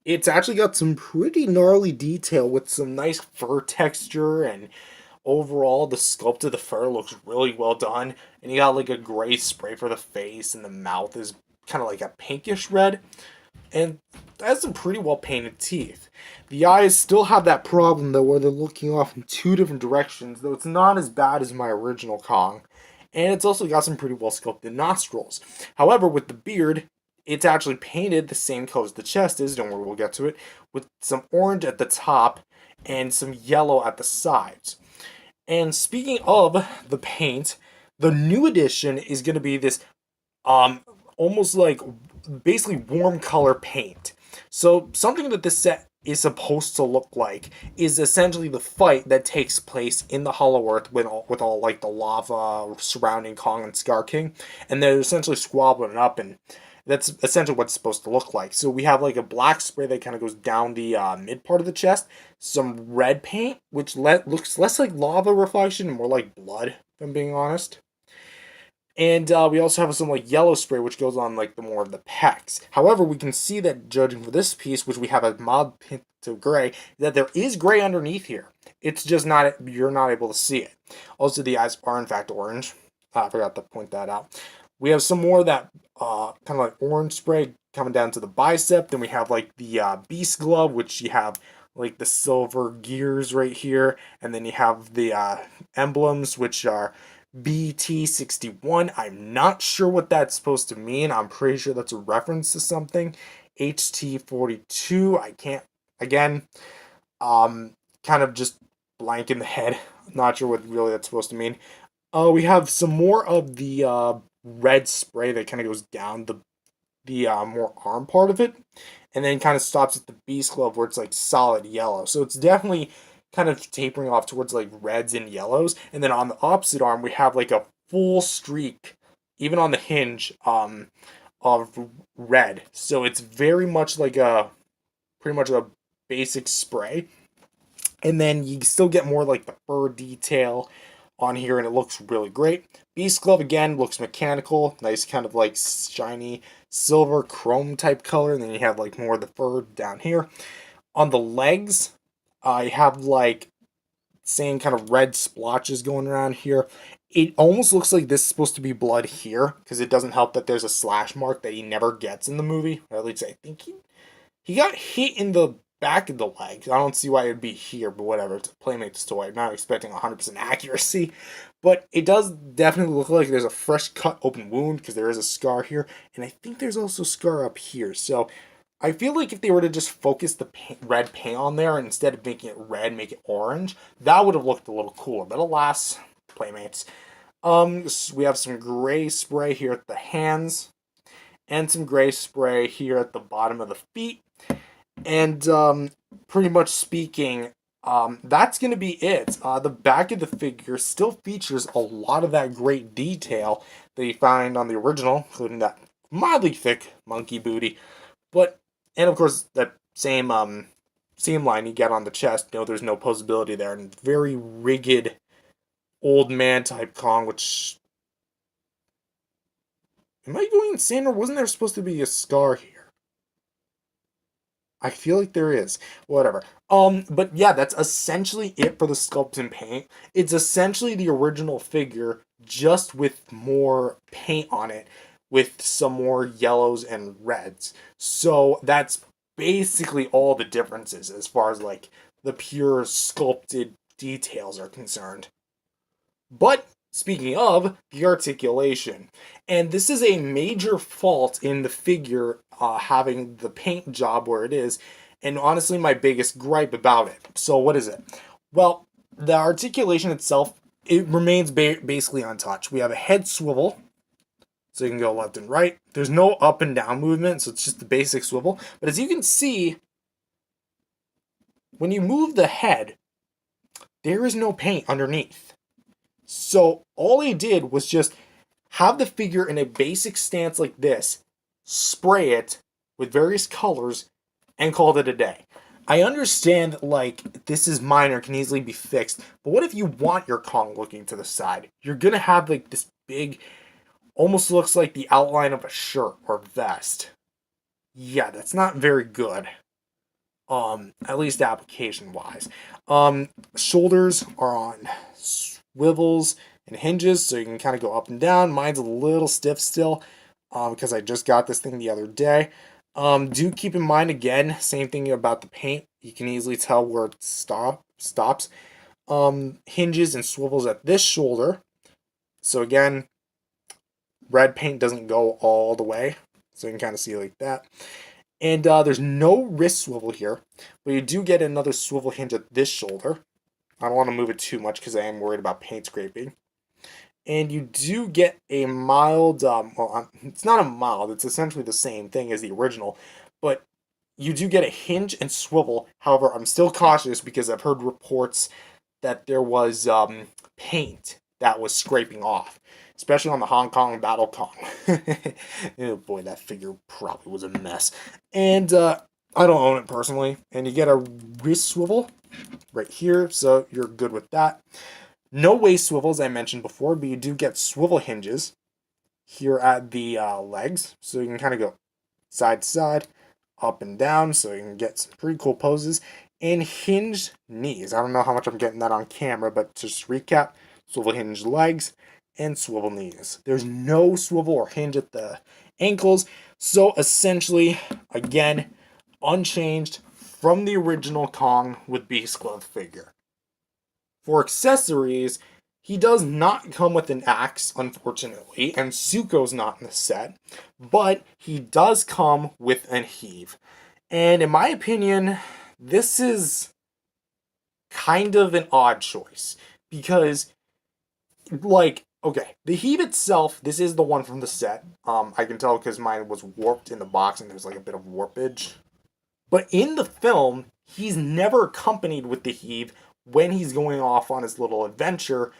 it's actually got some pretty gnarly detail with some nice fur texture, and overall the sculpt of the fur looks really well done. And you got like a gray spray for the face, and the mouth is kind of like a pinkish red, and has some pretty well painted teeth. The eyes still have that problem though, where they're looking off in two different directions, though it's not as bad as my original Kong. And it's also got some pretty well sculpted nostrils. However, with the beard, it's actually painted the same color as the chest is, don't worry, we'll get to it, with some orange at the top and some yellow at the sides. And speaking of the paint, the new edition is going to be this almost like basically warm color paint. So something that this set is supposed to look like is essentially the fight that takes place in the Hollow Earth with all like the lava surrounding Kong and Scar King, and they're essentially squabbling up, and that's essentially what it's supposed to look like. So we have like a black spray that kind of goes down the mid part of the chest, some red paint which looks less like lava reflection and more like blood, if I'm being honest. And we also have some like yellow spray which goes on like the more of the pecs. However, we can see that judging for this piece, which we have a mild hint of gray, that there is gray underneath here. It's just not, you're not able to see it. Also, the eyes are in fact orange. I forgot to point that out. We have some more of that kind of like orange spray coming down to the bicep. Then we have like the beast glove, which you have like the silver gears right here, and then you have the emblems, which are BT61. I'm not sure what that's supposed to mean. I'm pretty sure that's a reference to something. HT42. I can't, again, kind of just blank in the head. Not sure what really that's supposed to mean. We have some more of the red spray that kind of goes down the more arm part of it, and then kind of stops at the beast glove where it's like solid yellow. So it's definitely kind of tapering off towards like reds and yellows. And then on the opposite arm, we have like a full streak, even on the hinge, of red. So it's very much like pretty much a basic spray. And then you still get more like the fur detail on here, and it looks really great. Beast glove again looks mechanical, nice kind of like shiny silver chrome type color, and then you have like more of the fur down here. On the legs, I have like same kind of red splotches going around here. It almost looks like this is supposed to be blood here, because it doesn't help that there's a slash mark that he never gets in the movie, or at least I think he got hit in the back of the leg. I don't see why it would be here, but whatever. It's a Playmates toy. I'm not expecting 100% accuracy. But it does definitely look like there's a fresh cut open wound, because there is a scar here. And I think there's also a scar up here. So I feel like if they were to just focus the red paint on there, and instead of making it red, make it orange, that would have looked a little cooler. But alas, Playmates. We have some gray spray here at the hands, and some gray spray here at the bottom of the feet. And pretty much speaking, that's going to be it. The back of the figure still features a lot of that great detail that you find on the original, including that mildly thick monkey booty. But, and of course, that same seam line you get on the chest, there's no posability there, and very rigid old man type Kong, which... Am I going insane, or wasn't there supposed to be a scar here? I feel like there is. Whatever. But yeah, that's essentially it for the sculpt and paint. It's essentially the original figure, just with more paint on it, with some more yellows and reds. So that's basically all the differences as far as like the pure sculpted details are concerned. But speaking of the articulation, and this is a major fault in the figure having the paint job where it is, and honestly my biggest gripe about it. So what is it? Well, the articulation itself, it remains basically untouched. We have a head swivel, so you can go left and right. There's no up and down movement, so it's just the basic swivel. But as you can see, when you move the head, there is no paint underneath. So all he did was just have the figure in a basic stance like this, spray it with various colors, and called it a day. I understand, like, this is minor, can easily be fixed, but what if you want your Kong looking to the side? You're gonna have, like, this big, almost looks like the outline of a shirt or vest. Yeah, that's not very good. At least application-wise. Shoulders are on swivels and hinges, so you can kind of go up and down. Mine's a little stiff still, because I just got this thing the other day. Do keep in mind, again, same thing about the paint. You can easily tell where it stops. Hinges and swivels at this shoulder. So again, red paint doesn't go all the way. So you can kind of see it like that. And there's no wrist swivel here, but you do get another swivel hinge at this shoulder. I don't want to move it too much because I am worried about paint scraping. And you do get a mild, well, it's not a mild, it's essentially the same thing as the original, but you do get a hinge and swivel. However, I'm still cautious because I've heard reports that there was paint that was scraping off, especially on the Hong Kong Battle Kong. Oh boy, that figure probably was a mess. And I don't own it personally. And you get a wrist swivel right here, so you're good with that. No waist swivel, as I mentioned before, but you do get swivel hinges here at the legs, so you can kind of go side to side, up and down, so you can get some pretty cool poses. And hinged knees. I don't know how much I'm getting that on camera, but just recap, swivel hinge legs and swivel knees. There's no swivel or hinge at the ankles, so essentially, again, unchanged from the original Kong with Beast Glove figure. For accessories, he does not come with an axe, unfortunately, and Zuko's not in the set, but he does come with an heave. And in my opinion, this is kind of an odd choice because, like, okay, the heave itself, this is the one from the set. I can tell because mine was warped in the box and there's like a bit of warpage. But in the film, he's never accompanied with the heave when he's going off on his little adventure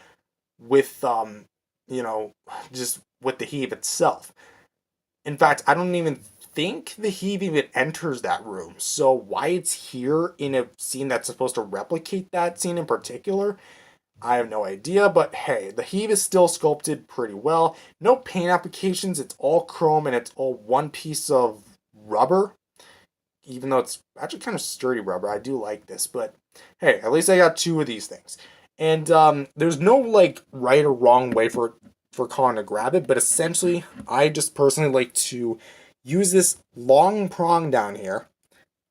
with, you know, just with the heave itself. In fact, I don't even think the heave even enters that room. So why it's here in a scene that's supposed to replicate that scene in particular, I have no idea. But hey, the heave is still sculpted pretty well. No paint applications. It's all chrome and it's all one piece of rubber. Even though it's actually kind of sturdy rubber. I do like this. But hey, at least I got two of these things. And there's no like right or wrong way for Kong to grab it, but essentially, I just personally like to use this long prong down here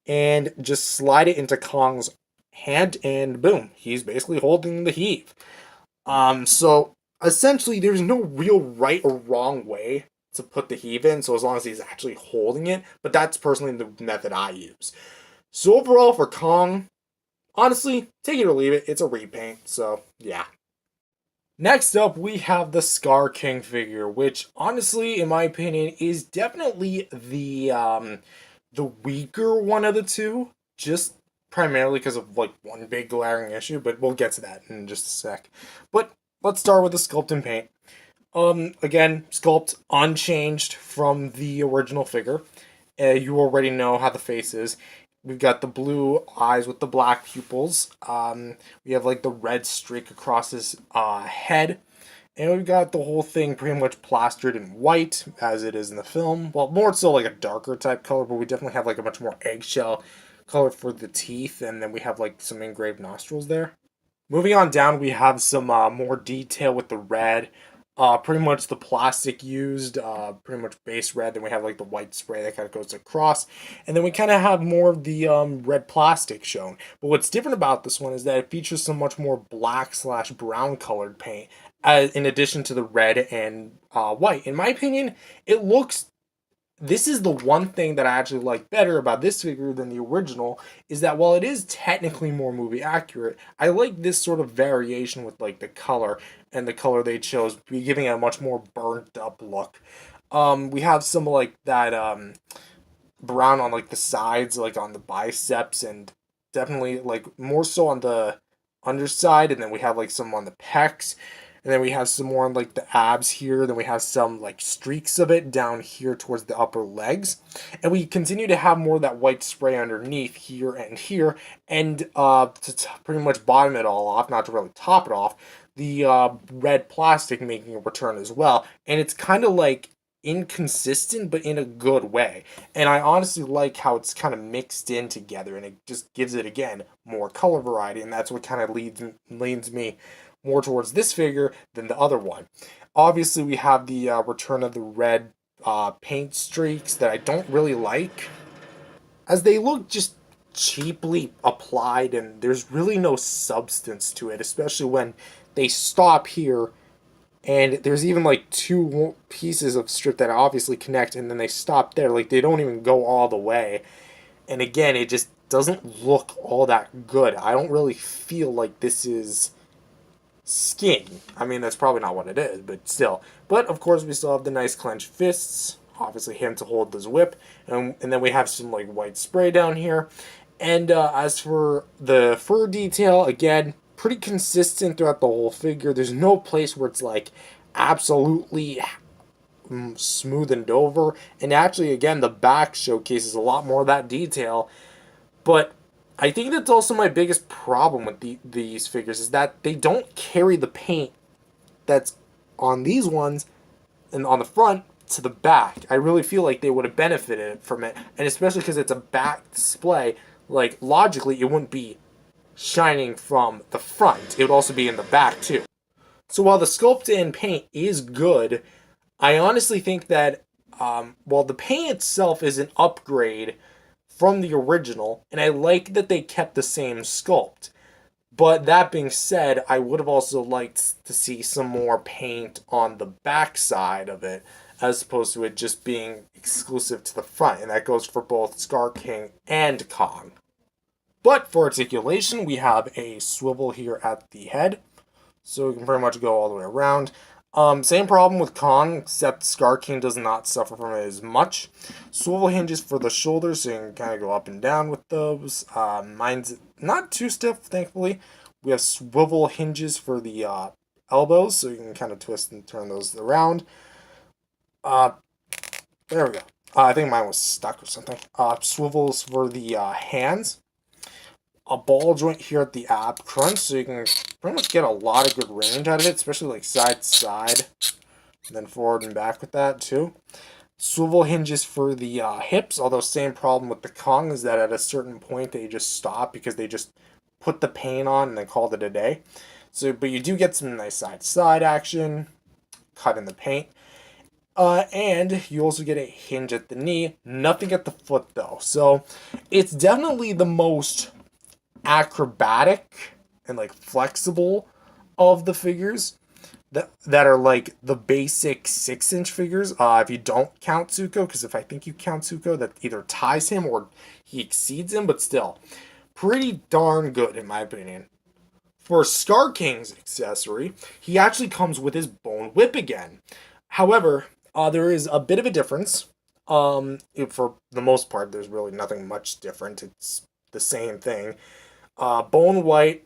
and just slide it into Kong's hand, and boom, he's basically holding the heave. So essentially, there's no real right or wrong way to put the heave in, so as long as he's actually holding it, but that's personally the method I use. So overall, for Kong, honestly, take it or leave it. It's a repaint, so yeah. Next up, we have the Scar King figure, which honestly, in my opinion, is definitely the weaker one of the two. Just primarily because of like one big glaring issue, but we'll get to that in just a sec. But let's start with the sculpt and paint. Again, sculpt unchanged from the original figure. You already know how the face is. We've got the blue eyes with the black pupils. We have like the red streak across his head. And we've got the whole thing pretty much plastered in white, as it is in the film. Well, more so like a darker type color, but we definitely have like a much more eggshell color for the teeth. And then we have like some engraved nostrils there. Moving on down, we have some more detail with the red. Pretty much the plastic used, pretty much base red. Then we have like the white spray that kind of goes across. And then we kind of have more of the red plastic shown. But what's different about this one is that it features some much more black / brown colored paint, in addition to the red and white. In my opinion, it looks, this is the one thing that I actually like better about this figure than the original, is that while it is technically more movie accurate, I like this sort of variation with like the color, and the color they chose, giving it a much more burnt up look. We have some like that brown on like the sides, like on the biceps, and definitely like more so on the underside, and then we have like some on the pecs. And then we have some more on like the abs here. Then we have some like streaks of it down here towards the upper legs. And we continue to have more of that white spray underneath here and here. And to pretty much bottom it all off, not to really top it off, the red plastic making a return as well. And it's kind of like inconsistent, but in a good way. And I honestly like how it's kind of mixed in together, and it just gives it, again, more color variety. And that's what kind of leans me more towards this figure than the other one. Obviously, we have the return of the red paint streaks that I don't really like, as they look just cheaply applied, and there's really no substance to it, especially when they stop here, and there's even like two pieces of strip that obviously connect, and then they stop there. Like, they don't even go all the way. And again, it just doesn't look all that good. I don't really feel like this is skin. I mean, that's probably not what it is, but still. But of course, we still have the nice clenched fists. Obviously, him to hold this whip, and then we have some like white spray down here. And as for the fur detail, again, pretty consistent throughout the whole figure. There's no place where it's like absolutely smoothed over. And actually, again, the back showcases a lot more of that detail. But I think that's also my biggest problem with these figures, is that they don't carry the paint that's on these ones and on the front to the back. I really feel like they would have benefited from it, and especially because it's a back display, like logically it wouldn't be shining from the front. It would also be in the back too. So while the sculpt and paint is good, I honestly think that while the paint itself is an upgrade from the original, and I like that they kept the same sculpt. But that being said, I would have also liked to see some more paint on the back side of it, as opposed to it just being exclusive to the front. And that goes for both Scar King and Kong. But for articulation, we have a swivel here at the head, so we can pretty much go all the way around. Same problem with Kong, except Scar King does not suffer from it as much. Swivel hinges for the shoulders, so you can kind of go up and down with those. Mine's not too stiff, thankfully. We have swivel hinges for the elbows, so you can kind of twist and turn those around. There we go. I think mine was stuck or something. Swivels for the hands. A ball joint here at the ab crunch, so you can pretty much get a lot of good range out of it, especially like side to side, and then forward and back with that too. Swivel hinges for the hips, although same problem with the Kong, is that at a certain point they just stop because they just put the paint on and then called it a day. So, but you do get some nice side to side action, cut in the paint. And you also get a hinge at the knee, nothing at the foot though. So it's definitely the most acrobatic and like flexible of the figures that are like the basic 6-inch figures. If you don't count Zuko, because if I think you count Zuko, that either ties him or he exceeds him, but still pretty darn good in my opinion. For Scar King's accessory, he actually comes with his bone whip again. However, there is a bit of a difference. For the most part, there's really nothing much different. It's the same thing. Bone white,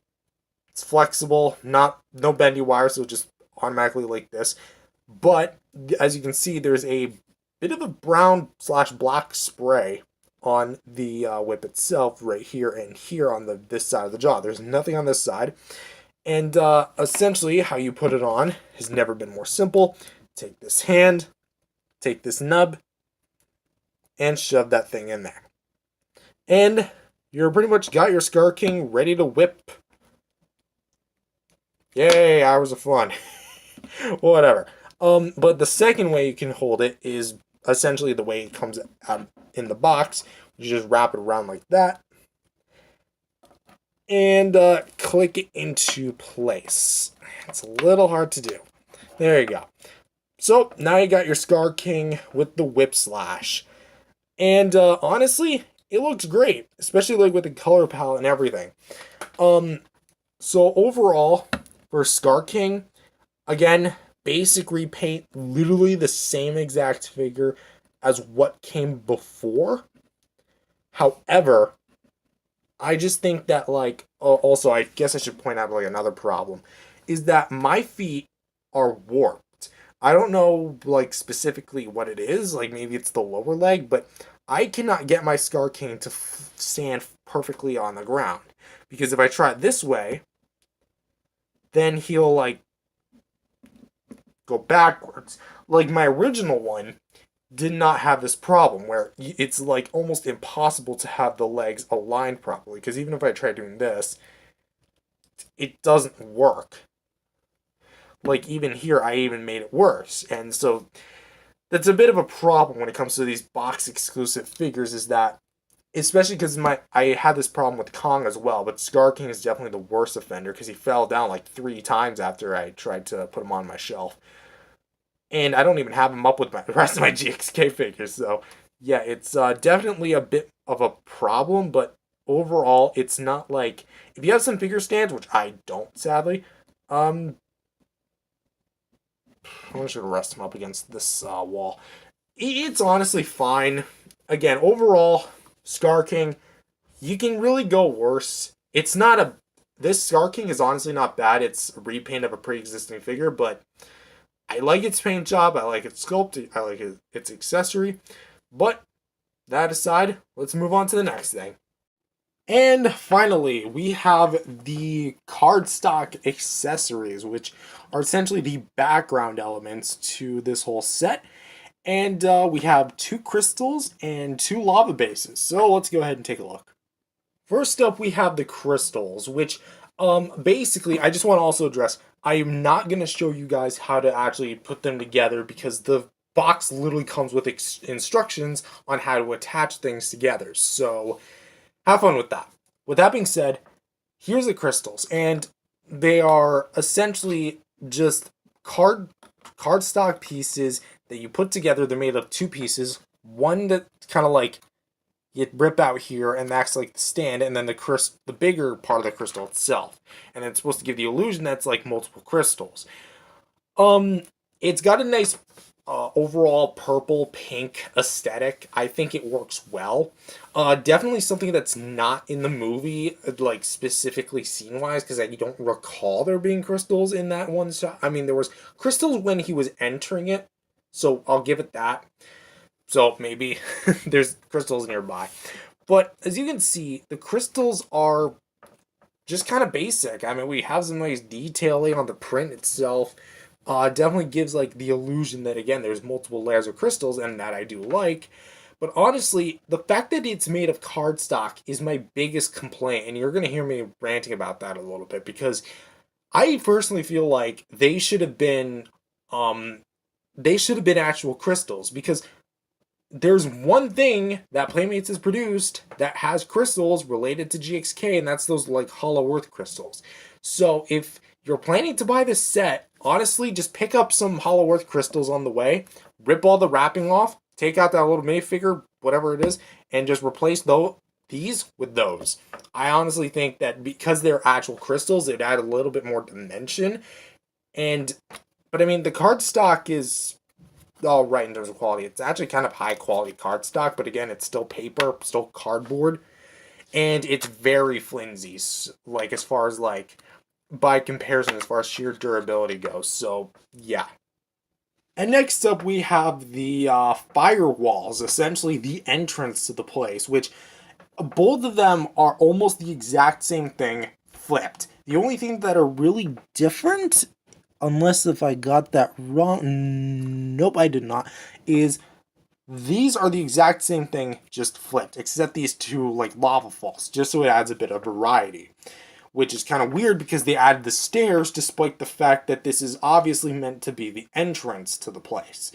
it's flexible, no bendy wire, so just automatically like this. But as you can see, there's a bit of a brown/black spray on the whip itself, right here and here on this side of the jaw. There's nothing on this side. And essentially, how you put it on has never been more simple. Take this hand, take this nub, and shove that thing in there. And you're pretty much got your Scar King ready to whip. Yay, hours of fun. Whatever. But the second way you can hold it is essentially the way it comes out in the box. You just wrap it around like that. And click it into place. It's a little hard to do. There you go. So now you got your Scar King with the whip slash. And honestly, it looks great, especially like with the color palette and everything. So overall, for Scar King, again, basic repaint, literally the same exact figure as what came before. However, I just think that, like, also, I guess I should point out, like, another problem, is that my feet are warped. I don't know, like, specifically what it is. Like, maybe it's the lower leg, but I cannot get my Scar King to stand perfectly on the ground. Because if I try it this way, then he'll, like, go backwards. Like, my original one did not have this problem where it's, like, almost impossible to have the legs aligned properly. Because even if I try doing this, it doesn't work. Like, even here, I even made it worse. And so that's a bit of a problem when it comes to these box exclusive figures, is that, especially because I had this problem with Kong as well, but Scar King is definitely the worst offender because he fell down like 3 times after I tried to put him on my shelf. And I don't even have him up with the rest of my GXK figures, so yeah, it's definitely a bit of a problem, but overall, it's not like, if you have some figure stands, which I don't, sadly, I'm just gonna rest him up against this wall. It's honestly fine. Again, overall, Scar King, you can really go worse. It's not a... This Scar King is honestly not bad. It's a repaint of a pre-existing figure, but I like its paint job. I like its sculpt. I like its accessory. But that aside, let's move on to the next thing. And finally, we have the cardstock accessories, which are essentially the background elements to this whole set. And we have 2 crystals and 2 lava bases. So let's go ahead and take a look. First up, we have the crystals, which basically, I just want to also address, I am not going to show you guys how to actually put them together because the box literally comes with instructions on how to attach things together. So have fun with that. With that being said, here's the crystals, and they are essentially just cardstock pieces that you put together. They're made of 2 pieces. One that kind of like you rip out here, and that's like the stand, and then the bigger part of the crystal itself. And it's supposed to give the illusion that's like multiple crystals. It's got a nice overall purple pink aesthetic. I think it works well. Definitely something that's not in the movie, like specifically scene wise, because I don't recall there being crystals in that one shot. I mean, there was crystals when he was entering it, so I'll give it that. So maybe there's crystals nearby. But as you can see, the crystals are just kind of basic. I mean, we have some nice detailing on the print itself. Definitely gives like the illusion that, again, there's multiple layers of crystals, and that I do like. But honestly, the fact that it's made of cardstock is my biggest complaint, and you're going to hear me ranting about that a little bit, because I personally feel like they should have been actual crystals, because there's one thing that Playmates has produced that has crystals related to GXK, and that's those like Hollow Earth crystals. So if you're planning to buy this set, honestly, just pick up some Hollow Earth crystals on the way, rip all the wrapping off, take out that little minifigure, whatever it is, and just replace these with those. I honestly think that because they're actual crystals, it'd add a little bit more dimension. But I mean, the cardstock is all right in terms of quality. It's actually kind of high quality cardstock, but again, it's still paper, still cardboard, and it's very flimsy, like as far as like by comparison, as far as sheer durability goes. So yeah. And next up, we have the firewalls, essentially the entrance to the place, which both of them are almost the exact same thing flipped. The only thing that are really different, unless if I got that wrong, nope, I did not, is these are the exact same thing, just flipped, except these 2 like lava falls, just so it adds a bit of variety. Which is kind of weird because they added the stairs despite the fact that this is obviously meant to be the entrance to the place.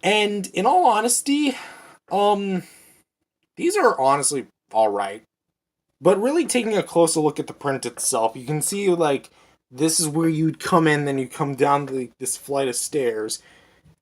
And in all honesty, these are honestly alright. But really taking a closer look at the print itself, you can see like this is where you'd come in, then you come down this flight of stairs,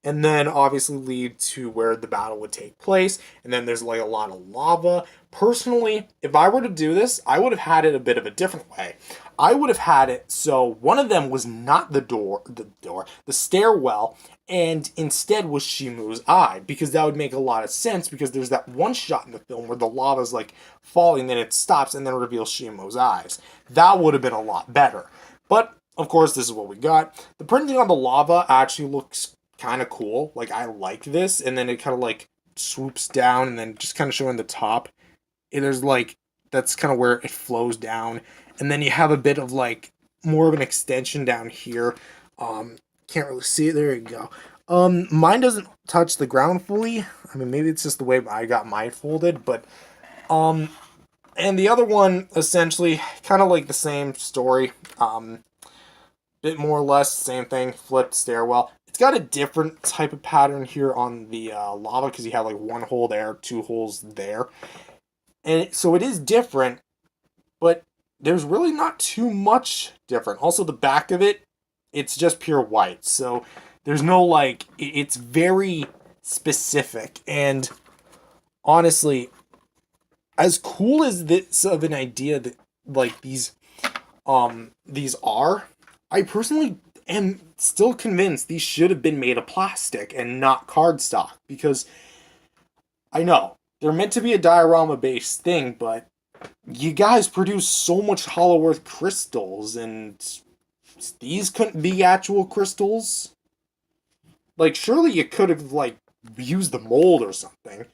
and then obviously lead to where the battle would take place, and then there's like a lot of lava. Personally, if I were to do this, I would have had it a bit of a different way. I would have had it so one of them was not the stairwell, and instead was Shimu's eye, because that would make a lot of sense, because there's that one shot in the film where the lava's like falling, then it stops, and then reveals Shimu's eyes. That would have been a lot better. But of course, this is what we got. The printing on the lava actually looks kind of cool. Like, I like this. And then it kind of, like, swoops down and then just kind of showing the top. And there's, like, that's kind of where it flows down. And then you have a bit of, like, more of an extension down here. Can't really see it. There you go. Mine doesn't touch the ground fully. I mean, maybe it's just the way I got mine folded, but, and the other one, essentially, kind of like the same story. Bit more or less, same thing, flipped stairwell. It's got a different type of pattern here on the lava, because you have, like, one hole there, two holes there. And so it is different, but there's really not too much different. Also, the back of it, it's just pure white. So there's no, like, it's very specific. And honestly, as cool as this of an idea that, like, these are, I personally am still convinced these should have been made of plastic and not cardstock, because I know they're meant to be a diorama based thing, but you guys produce so much Hollow Earth crystals, and these couldn't be actual crystals. Like, surely you could have, like, used the mold or something.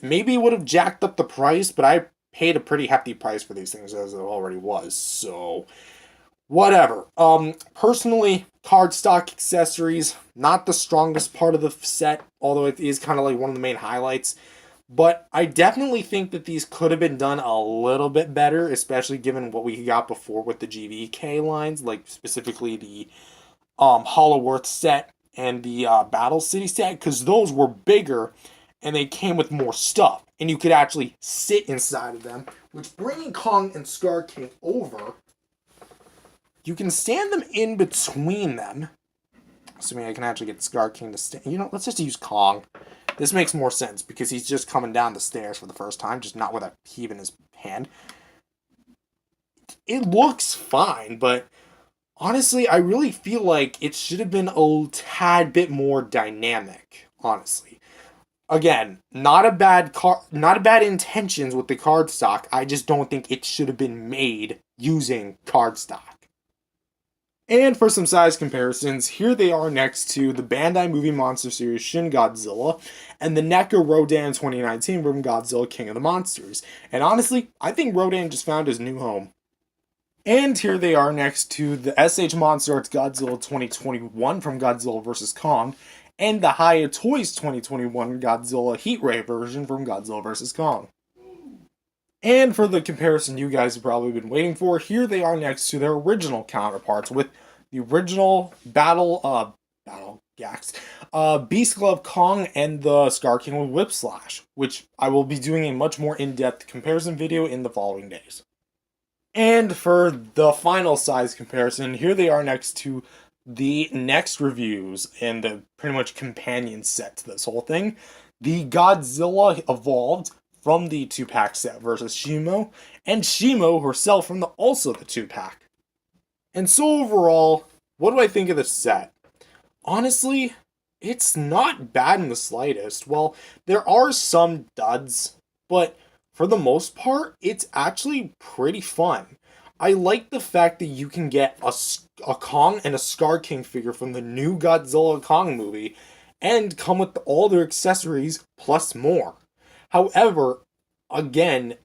Maybe it would have jacked up the price, but I paid a pretty hefty price for these things as it already was, so whatever. Personally, cardstock accessories, not the strongest part of the set, although it is kind of like one of the main highlights. But I definitely think that these could have been done a little bit better, especially given what we got before with the GVK lines, like specifically the Hollow Earth set and the Battle City set, because those were bigger and they came with more stuff, and you could actually sit inside of them, which, bringing Kong and Scar King over, you can stand them in between them. Assuming I can actually get Scar King to stand. You know, let's just use Kong. This makes more sense because he's just coming down the stairs for the first time, just not with a heave in his hand. It looks fine, but honestly, I really feel like it should have been a tad bit more dynamic, honestly. Again, not a bad intentions with the cardstock. I just don't think it should have been made using cardstock. And for some size comparisons, here they are next to the Bandai Movie Monster Series Shin Godzilla and the NECA Rodan 2019 from Godzilla King of the Monsters. And honestly, I think Rodan just found his new home. And here they are next to the SH Monster Arts Godzilla 2021 from Godzilla vs. Kong and the Hiya Toys 2021 Godzilla Heat Ray version from Godzilla vs. Kong. And for the comparison you guys have probably been waiting for, here they are next to their original counterparts with the original Battle Gax, Beast Glove Kong and the Scar King with Whip Slash, which I will be doing a much more in-depth comparison video in the following days. And for the final size comparison, here they are next to the next reviews and the pretty much companion set to this whole thing. The Godzilla Evolved from the 2-pack set versus Shimo, and Shimo herself from also the 2-pack. And so overall, what do I think of this set? Honestly, it's not bad in the slightest. Well, there are some duds, but for the most part, it's actually pretty fun. I like the fact that you can get a Kong and a Scar King figure from the new Godzilla Kong movie and come with all their accessories plus more. However, again,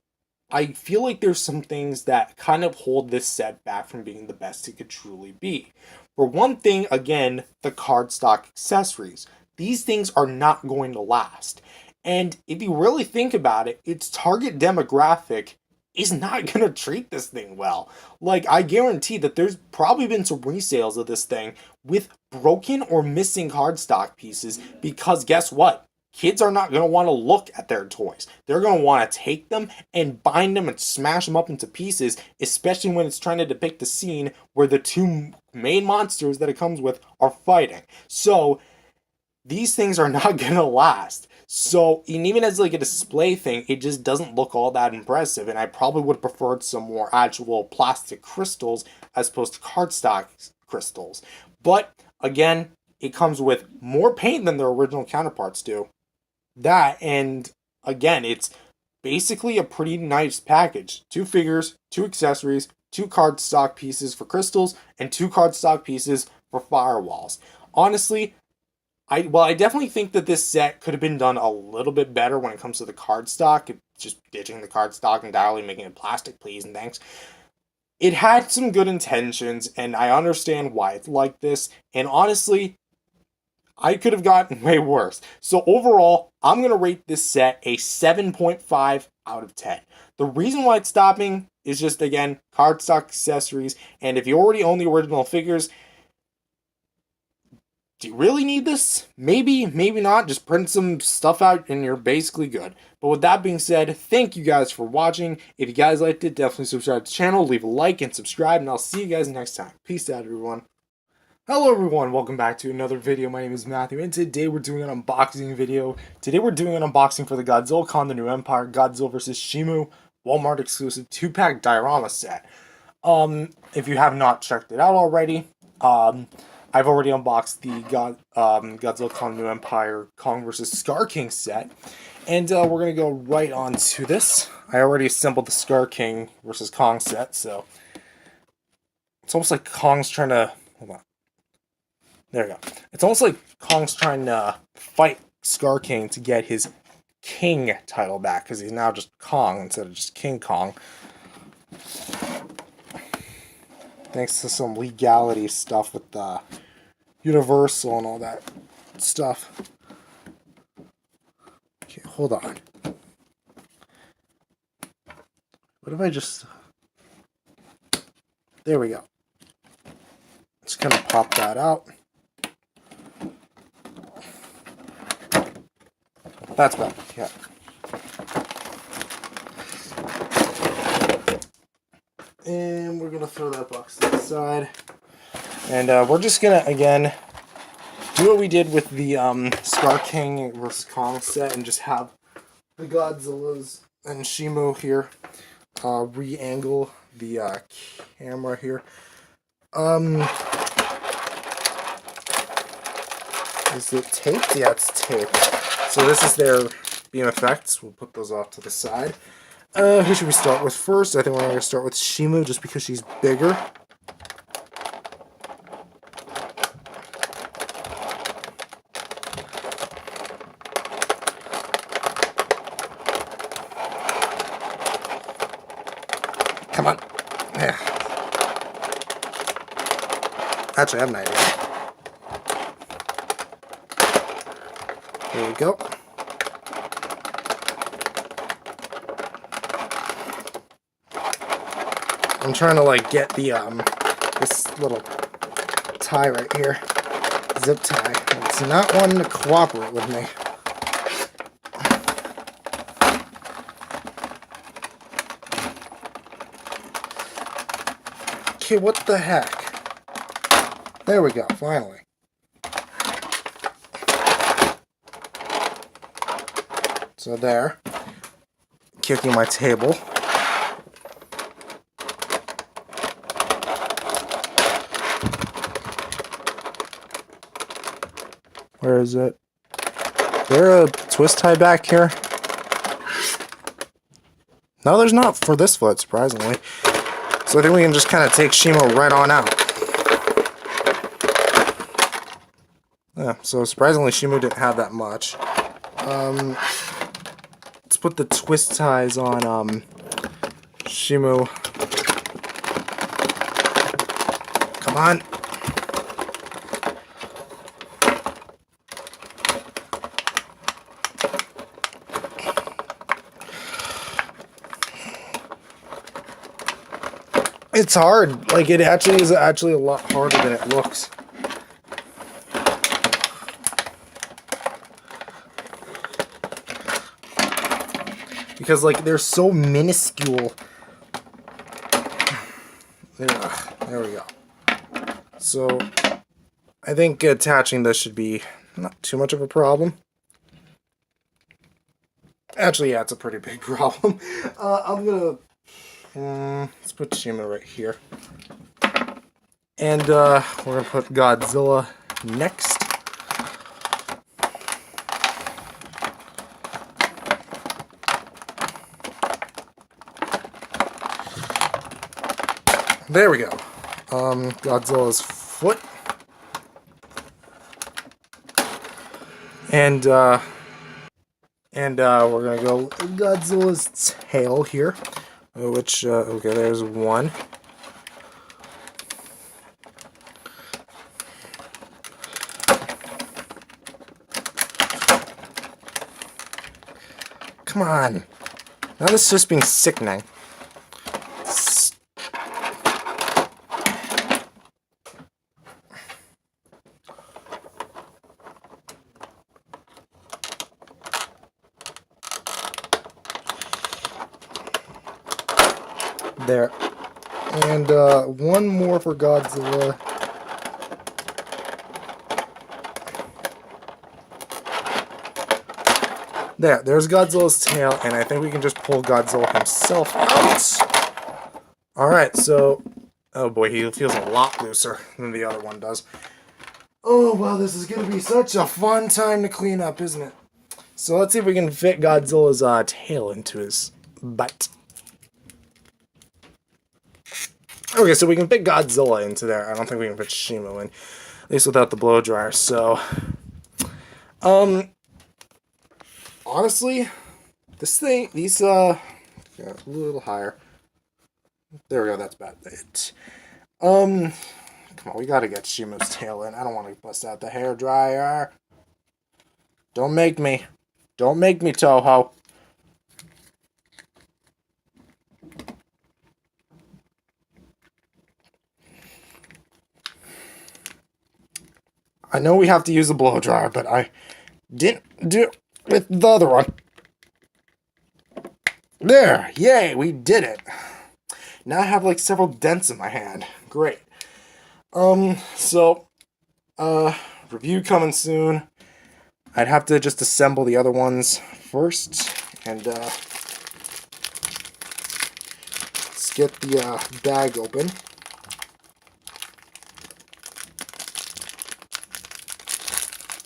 I feel like there's some things that kind of hold this set back from being the best it could truly be. For one thing, again, the cardstock accessories. These things are not going to last. And if you really think about it, its target demographic is not going to treat this thing well. Like, I guarantee that there's probably been some resales of this thing with broken or missing cardstock pieces, because guess what? Kids are not going to want to look at their toys. They're going to want to take them and bind them and smash them up into pieces, especially when it's trying to depict a scene where the two main monsters that it comes with are fighting. So, these things are not going to last. So, and even as like a display thing, it just doesn't look all that impressive, and I probably would have preferred some more actual plastic crystals as opposed to cardstock crystals. But, again, it comes with more paint than their original counterparts do. That, and again, it's basically a pretty nice package. 2 figures, 2 accessories, 2 cardstock pieces for crystals, and 2 cardstock pieces for firewalls. Honestly, I definitely think that this set could have been done a little bit better when it comes to the cardstock. Just ditching the cardstock entirely, making it plastic, please and thanks. It had some good intentions, and I understand why it's like this. And honestly, I could have gotten way worse. So overall, I'm going to rate this set a 7.5 out of 10. The reason why it's stopping is just, again, cardstock accessories. And if you already own the original figures, do you really need this? Maybe, maybe not. Just print some stuff out and you're basically good. But with that being said, thank you guys for watching. If you guys liked it, definitely subscribe to the channel, leave a like, and subscribe. And I'll see you guys next time. Peace out, everyone. Hello everyone, welcome back to another video. My name is Matthew, and today we're doing an unboxing video. Today we're doing an unboxing for the Godzilla Kong, the New Empire, Godzilla vs. Shimu, Walmart exclusive 2-pack diorama set. If you have not checked it out already, I've already unboxed the Godzilla Kong, New Empire, Kong vs. Scar King set. And we're going to go right on to this. I already assembled the Scar King vs. Kong set, so it's almost like Kong's trying to... Hold on. There we go. It's almost like Kong's trying to fight Scar King to get his King title back, because he's now just Kong instead of just King Kong. Thanks to some legality stuff with the Universal and all that stuff. Okay, hold on. What if I just... There we go. Just kind of pop that out. That's better, yeah. And we're going to throw that box to the side. And we're just going to, again, do what we did with the Scar King vs. Kong set and just have the Godzillas and Shimu here re-angle the camera here. Is it taped? Yeah, it's taped. So this is their beam effects. We'll put those off to the side. Who should we start with first? I think we're going to start with Shimu just because she's bigger. Come on. Yeah. Actually, I have an idea. There we go. I'm trying to like get the this little tie right here, zip tie. It's not wanting to cooperate with me. Okay, what the heck? There we go, finally. So there, kicking my table. Where is it? Is there a twist tie back here? No, there's not for this foot, surprisingly. So I think we can just kind of take Shimu right on out. Yeah, so surprisingly Shimu didn't have that much. Let's put the twist ties on Shimu. Come on. It's hard. Like, it actually is a lot harder than it looks. Because, like, they're so minuscule. There we go. So, I think attaching this should be not too much of a problem. Actually, yeah, it's a pretty big problem. I'm gonna... let's put Shimu right here. And we're going to put Godzilla next. There we go. Godzilla's foot. And we're gonna go Godzilla's tail here, which okay, there's one. Come on, now this is just being sickening. There. And one more for Godzilla. There's Godzilla's tail, and I think we can just pull Godzilla himself out. Alright, so... Oh boy, he feels a lot looser than the other one does. Oh, well, this is going to be such a fun time to clean up, isn't it? So let's see if we can fit Godzilla's tail into his butt. Okay, so we can fit Godzilla into there. I don't think we can fit Shimo in. At least without the blow dryer, so... Honestly, this thing, these, yeah, a little higher. There we go, that's about it. Come on, we gotta get Shimo's tail in. I don't want to bust out the hair dryer. Don't make me. Don't make me, Toho. I know we have to use a blow dryer, but I didn't do it with the other one. There! Yay, we did it! Now I have like several dents in my hand. Great. Review coming soon. I'd have to just assemble the other ones first, and let's get the bag open.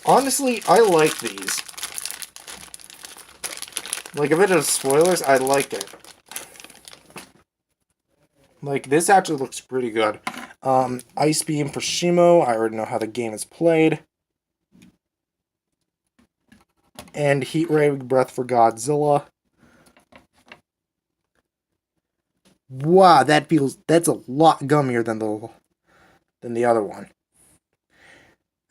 Honestly, I like these. Like, a bit of spoilers, I like it. Like, this actually looks pretty good. Ice Beam for Shimo. I already know how the game is played. And Heat Ray Breath for Godzilla. Wow, that's a lot gummier than the other one.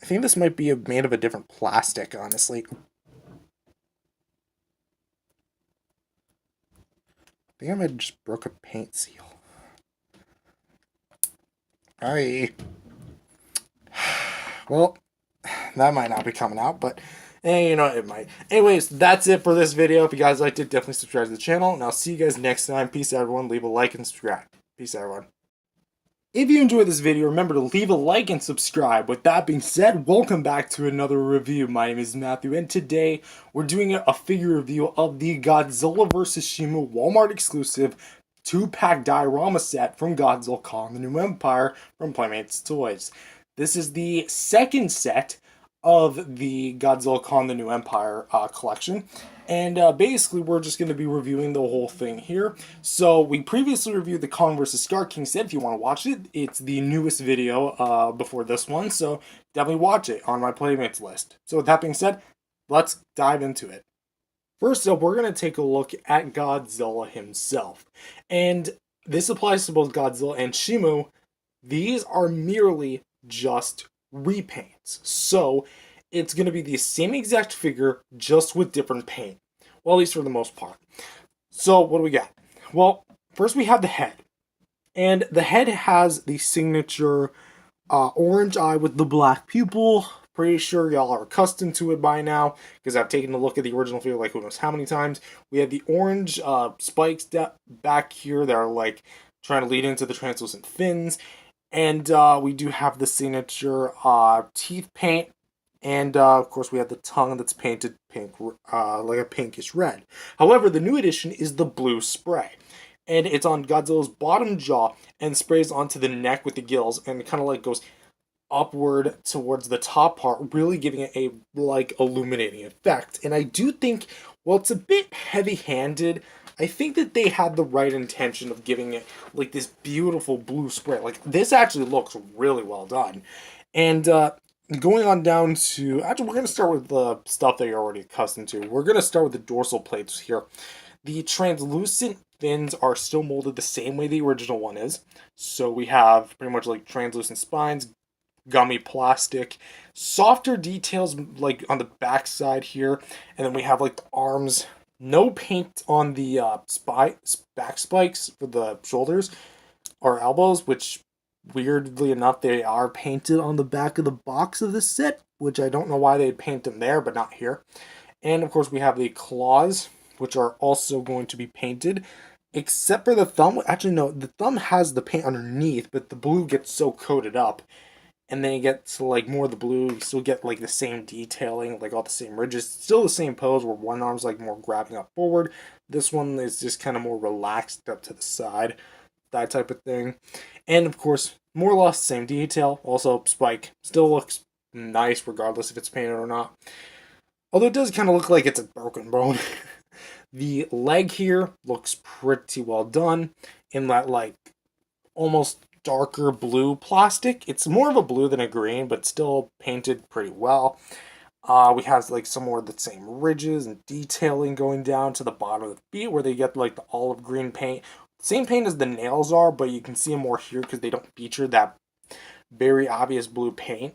I think this might be made of a different plastic, honestly. I think I might have just broke a paint seal. Well, that might not be coming out, but you know, it might. Anyways, that's it for this video. If you guys liked it, definitely subscribe to the channel, and I'll see you guys next time. Peace out, everyone. Leave a like and subscribe. Peace out, everyone. If you enjoyed this video, remember to leave a like and subscribe. With that being said, welcome back to another review. My name is Matthew, and today we're doing a figure review of the Godzilla vs. Shimo Walmart exclusive 2-pack diorama set from Godzilla X Kong, the New Empire from Playmates Toys. This is the second set of the Godzilla X Kong, the New Empire collection. And basically, we're just going to be reviewing the whole thing here. So, we previously reviewed the Kong vs. Scar King set. If you want to watch it, it's the newest video before this one. So, definitely watch it on my Playmates list. So, with that being said, let's dive into it. First up, we're going to take a look at Godzilla himself. And this applies to both Godzilla and Shimo. These are merely just repaints. So, it's going to be the same exact figure, just with different paint. Well, at least for the most part. So, what do we got? Well, first we have the head. And the head has the signature orange eye with the black pupil. Pretty sure y'all are accustomed to it by now, because I've taken a look at the original figure like who knows how many times. We have the orange spikes back here that are like trying to lead into the translucent fins. And we do have the signature teeth paint. And, of course, we have the tongue that's painted pink, like a pinkish red. However, the new edition is the blue spray. And it's on Godzilla's bottom jaw and sprays onto the neck with the gills. And it kind of like goes upward towards the top part, really giving it a, like, illuminating effect. And I do think, well, it's a bit heavy-handed I think that they had the right intention of giving it like this beautiful blue spray. Like this actually looks really well done. And going on down to, actually we're going to start with the stuff that you're already accustomed to. We're going to start with the dorsal plates here. The translucent fins are still molded the same way the original one is. So we have pretty much like translucent spines, gummy plastic, softer details like on the back side here, and then we have like the arms. No paint on the back spikes for the shoulders or elbows, which weirdly enough they are painted on the back of the box of this set, which I don't know why they'd paint them there, but not here. And of course we have the claws, which are also going to be painted, except for the thumb. Actually, no, the thumb has the paint underneath, but the blue gets so coated up. And then you get to like more of the blue, you still get like the same detailing, like all the same ridges. Still the same pose where one arm's like more grabbing up forward. This one is just kind of more relaxed up to the side, that type of thing. And of course, more or less same detail. Also, Spike still looks nice regardless if it's painted or not. Although it does kind of look like it's a broken bone. The leg here looks pretty well done in that like almost darker blue plastic. It's more of a blue than a green, but still painted pretty well. We have like some more of the same ridges and detailing going down to the bottom of the feet where they get like the olive green paint. Same paint as the nails are, but you can see them more here because they don't feature that very obvious blue paint.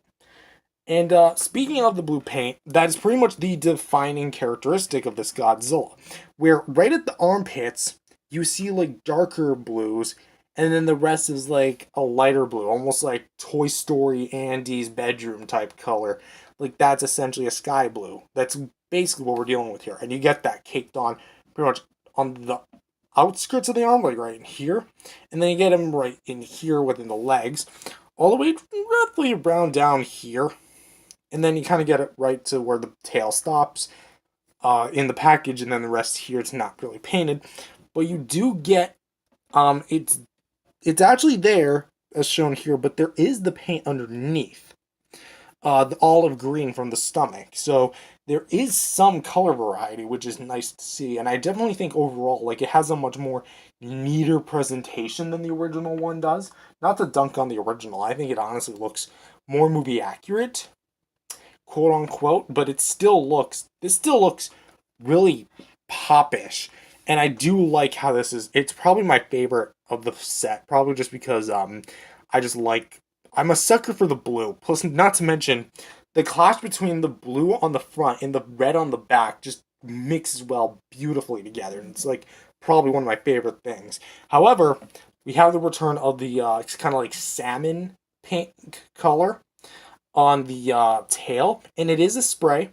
And speaking of the blue paint, that is pretty much the defining characteristic of this Godzilla, where right at the armpits, you see like darker blues, and then the rest is like a lighter blue, almost like Toy Story Andy's bedroom type color. Like that's essentially a sky blue. That's basically what we're dealing with here. And you get that caked on pretty much on the outskirts of the arm, like right in here. And then you get them right in here within the legs, all the way roughly around down here, and then you kind of get it right to where the tail stops in the package, and then the rest here it's not really painted, but you do get it's actually there as shown here, but there is the paint underneath, the olive green from the stomach, so there is some color variety, which is nice to see. And I definitely think overall like it has a much more neater presentation than the original one does. Not to dunk on the original, I think it honestly looks more movie accurate, quote unquote, but this still looks really popish. And I do like how this is. It's probably my favorite of the set, probably just because I just like, I'm a sucker for the blue. Plus, not to mention the clash between the blue on the front and the red on the back just mixes well beautifully together, and it's like probably one of my favorite things. However, we have the return of the kind of like salmon pink color on the tail, and it is a spray.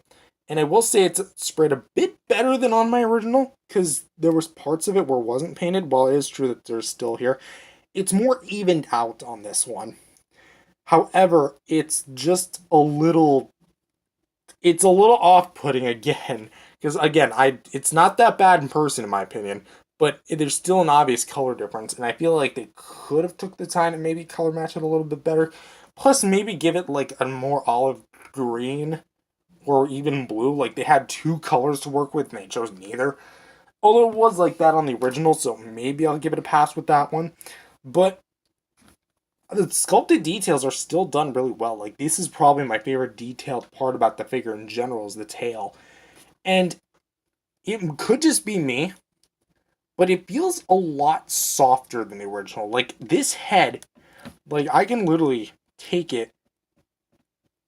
And I will say it's sprayed a bit better than on my original, because there was parts of it where it wasn't painted. While it is true that there's still here, it's more evened out on this one. However, it's just it's a little off-putting again, because again, it's not that bad in person in my opinion, but there's still an obvious color difference, and I feel like they could have took the time to maybe color match it a little bit better. Plus, maybe give it like a more olive green or even blue. Like they had two colors to work with and they chose neither. Although it was like that on the original, so maybe I'll give it a pass with that one. But the sculpted details are still done really well. Like this is probably my favorite detailed part about the figure in general is the tail. And it could just be me, but it feels a lot softer than the original. Like this head, like I can literally take it.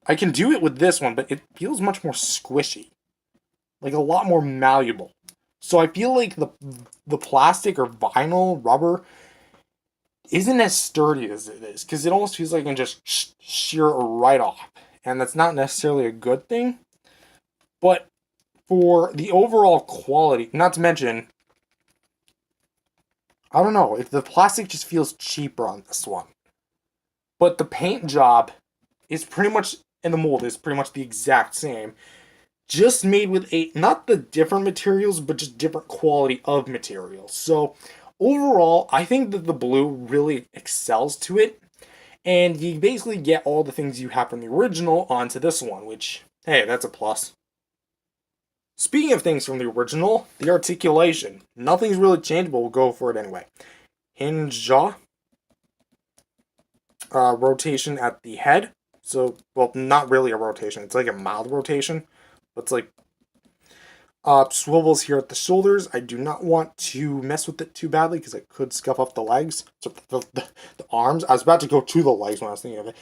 I can do it with this one, but it feels much more squishy. Like a lot more malleable. So I feel like the plastic or vinyl rubber isn't as sturdy as it is, because it almost feels like it can just shear right off. And that's not necessarily a good thing. But for the overall quality, not to mention, I don't know, if the plastic just feels cheaper on this one. But the paint job is pretty much, and the mold is pretty much the exact same. Just made with not the different materials, but just different quality of materials. So overall, I think that the blue really excels to it. And you basically get all the things you have from the original onto this one, which, hey, that's a plus. Speaking of things from the original, the articulation. Nothing's really changed, but we'll go for it anyway. Hinge jaw. Rotation at the head. So, well, not really a rotation. It's like a mild rotation. But it's like swivels here at the shoulders. I do not want to mess with it too badly because it could scuff up the legs. So the arms. I was about to go to the legs when I was thinking of it.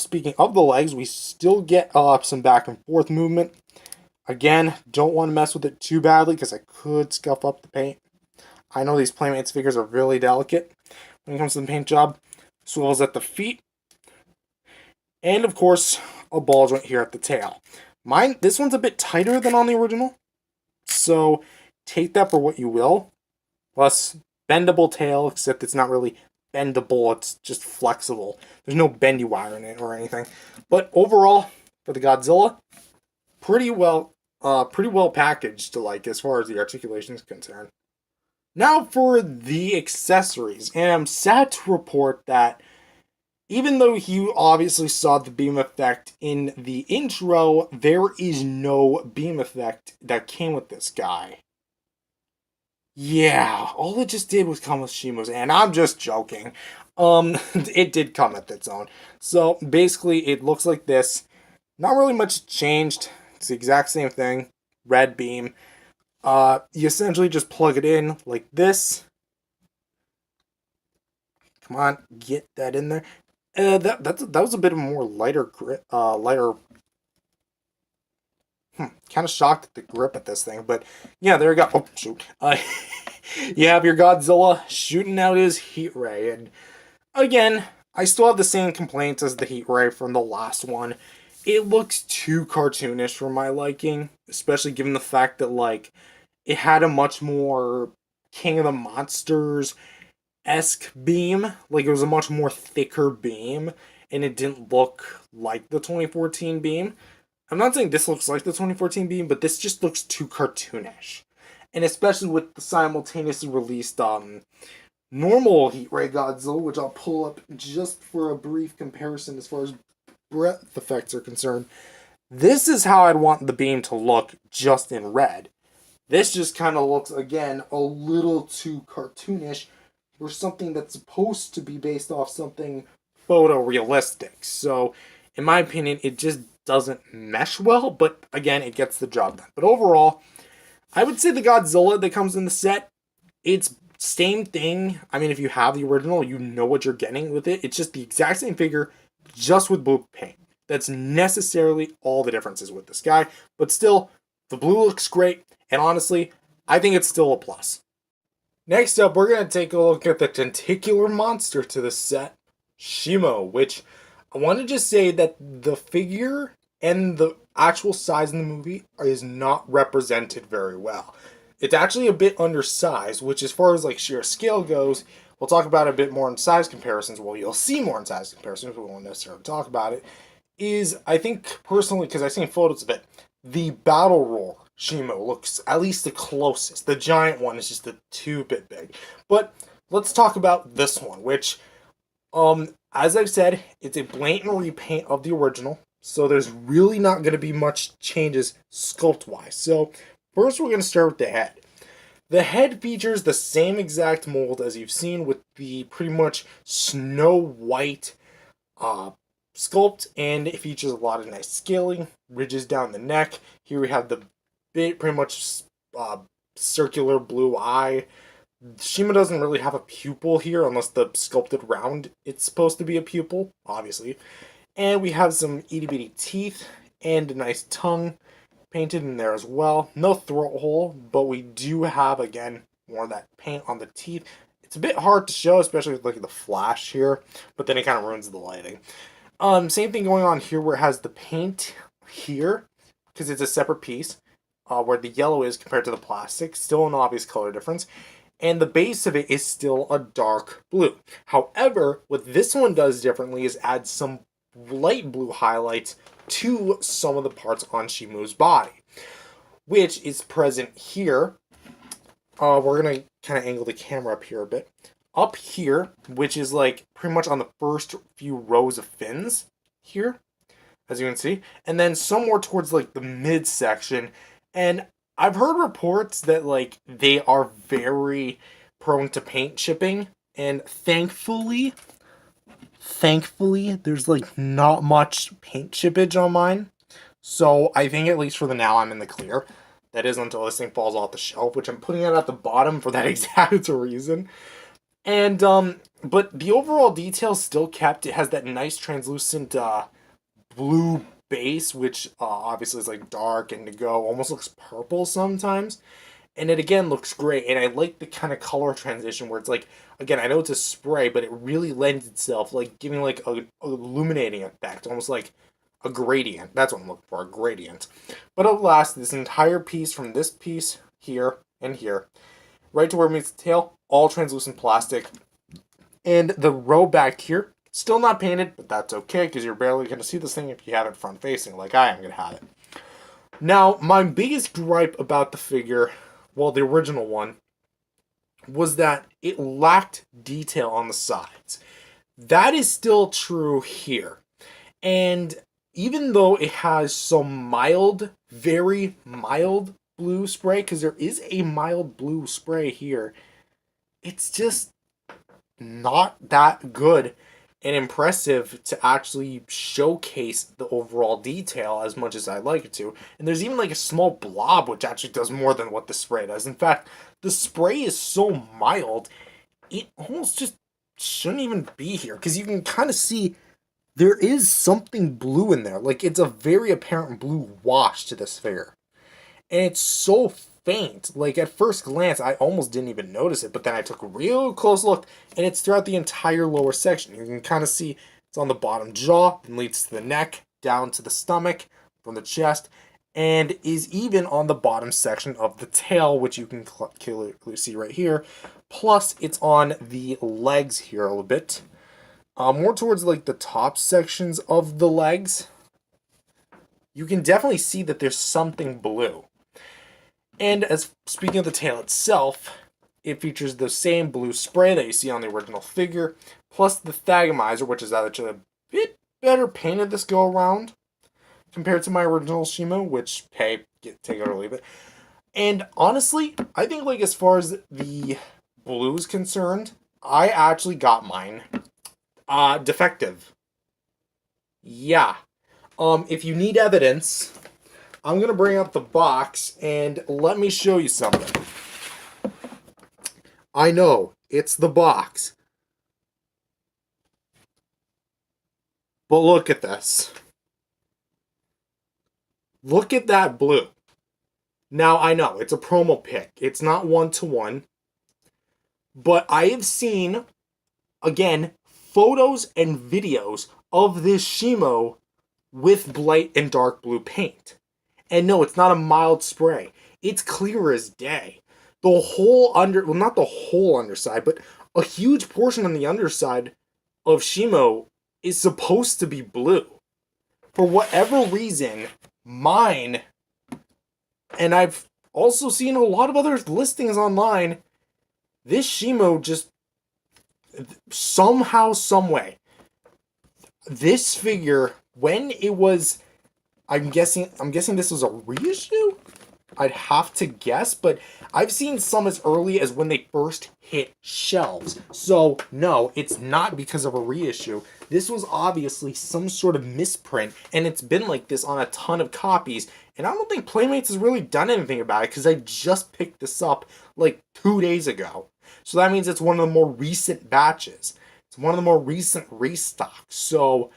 Speaking of the legs, we still get some back and forth movement. Again, don't want to mess with it too badly because I could scuff up the paint. I know these Playmates figures are really delicate when it comes to the paint job. Swivels at the feet. And of course, a ball joint here at the tail. This one's a bit tighter than on the original. So take that for what you will. Less bendable tail, except it's not really bendable, it's just flexible. There's no bendy wire in it or anything. But overall, for the Godzilla, pretty well packaged to like as far as the articulation is concerned. Now for the accessories, and I'm sad to report that even though you obviously saw the beam effect in the intro, there is no beam effect that came with this guy. Yeah, all it just did was come with Shimu's, and I'm just joking. It did come with its own. So basically, it looks like this. Not really much changed. It's the exact same thing. Red beam. You essentially just plug it in like this. Come on, get that in there. That was a bit of a more lighter grip. Kind of shocked at the grip at this thing, but yeah, there you go. Oh shoot. You have your Godzilla shooting out his heat ray, and again, I still have the same complaints as the heat ray from the last one. It looks too cartoonish for my liking, especially given the fact that like it had a much more King of the Monsters-esque beam. Like it was a much more thicker beam, and it didn't look like the 2014 beam. I'm not saying this looks like the 2014 beam, but this just looks too cartoonish. And especially with the simultaneously released normal Heat Ray Godzilla, which I'll pull up just for a brief comparison as far as breadth effects are concerned. This is how I'd want the beam to look just in red. This just kind of looks, again, a little too cartoonish for something that's supposed to be based off something photorealistic. So, in my opinion, it just doesn't mesh well, but again, it gets the job done. But overall, I would say the Godzilla that comes in the set, it's same thing. I mean, if you have the original, you know what you're getting with it. It's just the exact same figure, just with blue paint. That's necessarily all the differences with this guy. But still, the blue looks great, and honestly, I think it's still a plus. Next up, we're going to take a look at the tentacular monster to the set, Shimo, which I want to just say that the figure and the actual size in the movie is not represented very well. It's actually a bit undersized, which as far as like sheer scale goes, we'll talk about it a bit more in size comparisons. Well, you'll see more in size comparisons, we won't necessarily talk about it, is I think personally, because I've seen photos of it, the Battle Roar Shimo looks at least the closest. The giant one is just a too bit big. But let's talk about this one, which as I've said, it's a blatant repaint of the original, so there's really not going to be much changes sculpt-wise. So first we're going to start with the head. The head features the same exact mold as you've seen with the pretty much snow white sculpt, and it features a lot of nice scaling, ridges down the neck. Here we have the pretty much circular blue eye. Shima doesn't really have a pupil here unless the sculpted round it's supposed to be a pupil, obviously. And we have some itty bitty teeth and a nice tongue painted in there as well. No throat hole, but we do have, again, more of that paint on the teeth. It's a bit hard to show, especially with like the flash here, but then it kind of ruins the lighting. Same thing going on here where it has the paint here, because it's a separate piece, where the yellow is compared to the plastic. Still an obvious color difference. And the base of it is still a dark blue. However, what this one does differently is add some light blue highlights to some of the parts on Shimu's body, which is present here. We're going to kind of angle the camera up here a bit. Up here, which is like pretty much on the first few rows of fins here, as you can see. And then somewhere towards like the midsection And I've heard reports that like they are very prone to paint chipping, and thankfully there's like not much paint chippage on mine. So I think at least for the now I'm in the clear. That is until this thing falls off the shelf, which I'm putting it at the bottom for that exact reason. And but the overall detail's still kept. It has that nice translucent blue base, which obviously is like dark indigo, almost looks purple sometimes. And it again looks great. And I like the kind of color transition where it's like, again, I know it's a spray, but it really lends itself, like giving like a illuminating effect, almost like a gradient. That's what I'm looking for, a gradient. But at last, this entire piece from this piece here and here, right to where it meets the tail, all translucent plastic. And the row back here, still not painted, but that's okay because you're barely going to see this thing if you have it front facing like I am going to have it. Now, my biggest gripe about the figure, well, the original one, was that it lacked detail on the sides. That is still true here. And even though it has some mild, very mild blue spray, because there is a mild blue spray here, it's just not that good and impressive to actually showcase the overall detail as much as I'd like it to. And there's even like a small blob which actually does more than what the spray does. In fact, the spray is so mild, it almost just shouldn't even be here because you can kind of see there is something blue in there. Like it's a very apparent blue wash to this figure. And it's so faint. Like at first glance, I almost didn't even notice it, but then I took a real close look, and it's throughout the entire lower section. You can kind of see it's on the bottom jaw, and leads to the neck, down to the stomach, from the chest, and is even on the bottom section of the tail, which you can clearly see right here. Plus, it's on the legs here a little bit. More towards like the top sections of the legs. You can definitely see that there's something blue. And as speaking of the tail itself, it features the same blue spray that you see on the original figure, plus the thagomizer, which is actually a bit better painted this go around compared to my original Shimo, which, hey, take it or leave it. And honestly, I think like as far as the blue is concerned, I actually got mine defective. Yeah. If you need evidence, I'm going to bring up the box and let me show you something. I know, it's the box. But look at this. Look at that blue. Now, I know, it's a promo pic. It's not one-to-one. But I have seen, again, photos and videos of this Shimo with bright and dark blue paint. And no, it's not a mild spray. It's clear as day. The whole well, not the whole underside, but a huge portion on the underside of Shimo is supposed to be blue. For whatever reason, mine, and I've also seen a lot of other listings online, this Shimo just somehow, someway, this figure, when it was, I'm guessing this was a reissue? I'd have to guess, but I've seen some as early as when they first hit shelves. So, no, it's not because of a reissue. This was obviously some sort of misprint, and it's been like this on a ton of copies, and I don't think Playmates has really done anything about it, because I just picked this up like 2 days ago. So that means it's one of the more recent batches. It's one of the more recent restocks. So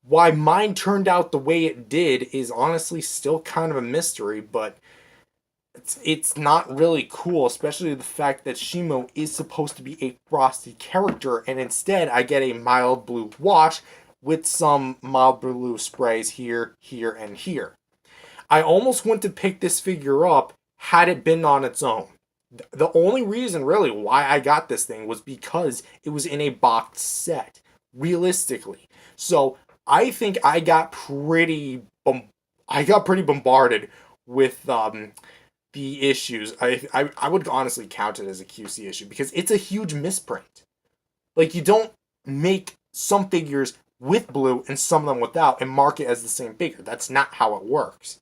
why mine turned out the way it did is honestly still kind of a mystery, but it's not really cool, especially the fact that Shimo is supposed to be a frosty character, and instead I get a mild blue wash with some mild blue sprays here, here, and here. I almost went to pick this figure up had it been on its own. The only reason really why I got this thing was because it was in a boxed set, realistically. So I think I got pretty bombarded with the issues. I would honestly count it as a QC issue because it's a huge misprint. Like, you don't make some figures with blue and some of them without and mark it as the same figure. That's not how it works.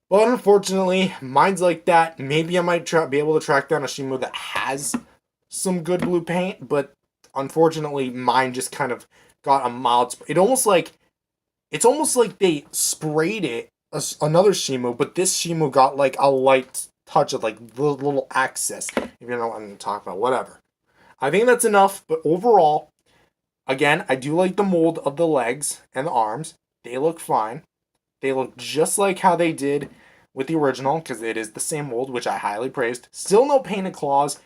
But unfortunately, mine's like that. Maybe I might be able to track down a Shimo that has some good blue paint, but unfortunately, mine just kind of got a mild. It's almost like they sprayed it another Shimo, but this Shimo got like a light touch of like the little excess. If you know what I'm talking about, whatever. I think that's enough. But overall, again, I do like the mold of the legs and the arms. They look fine. They look just like how they did with the original, because it is the same mold, which I highly praised. Still no painted claws,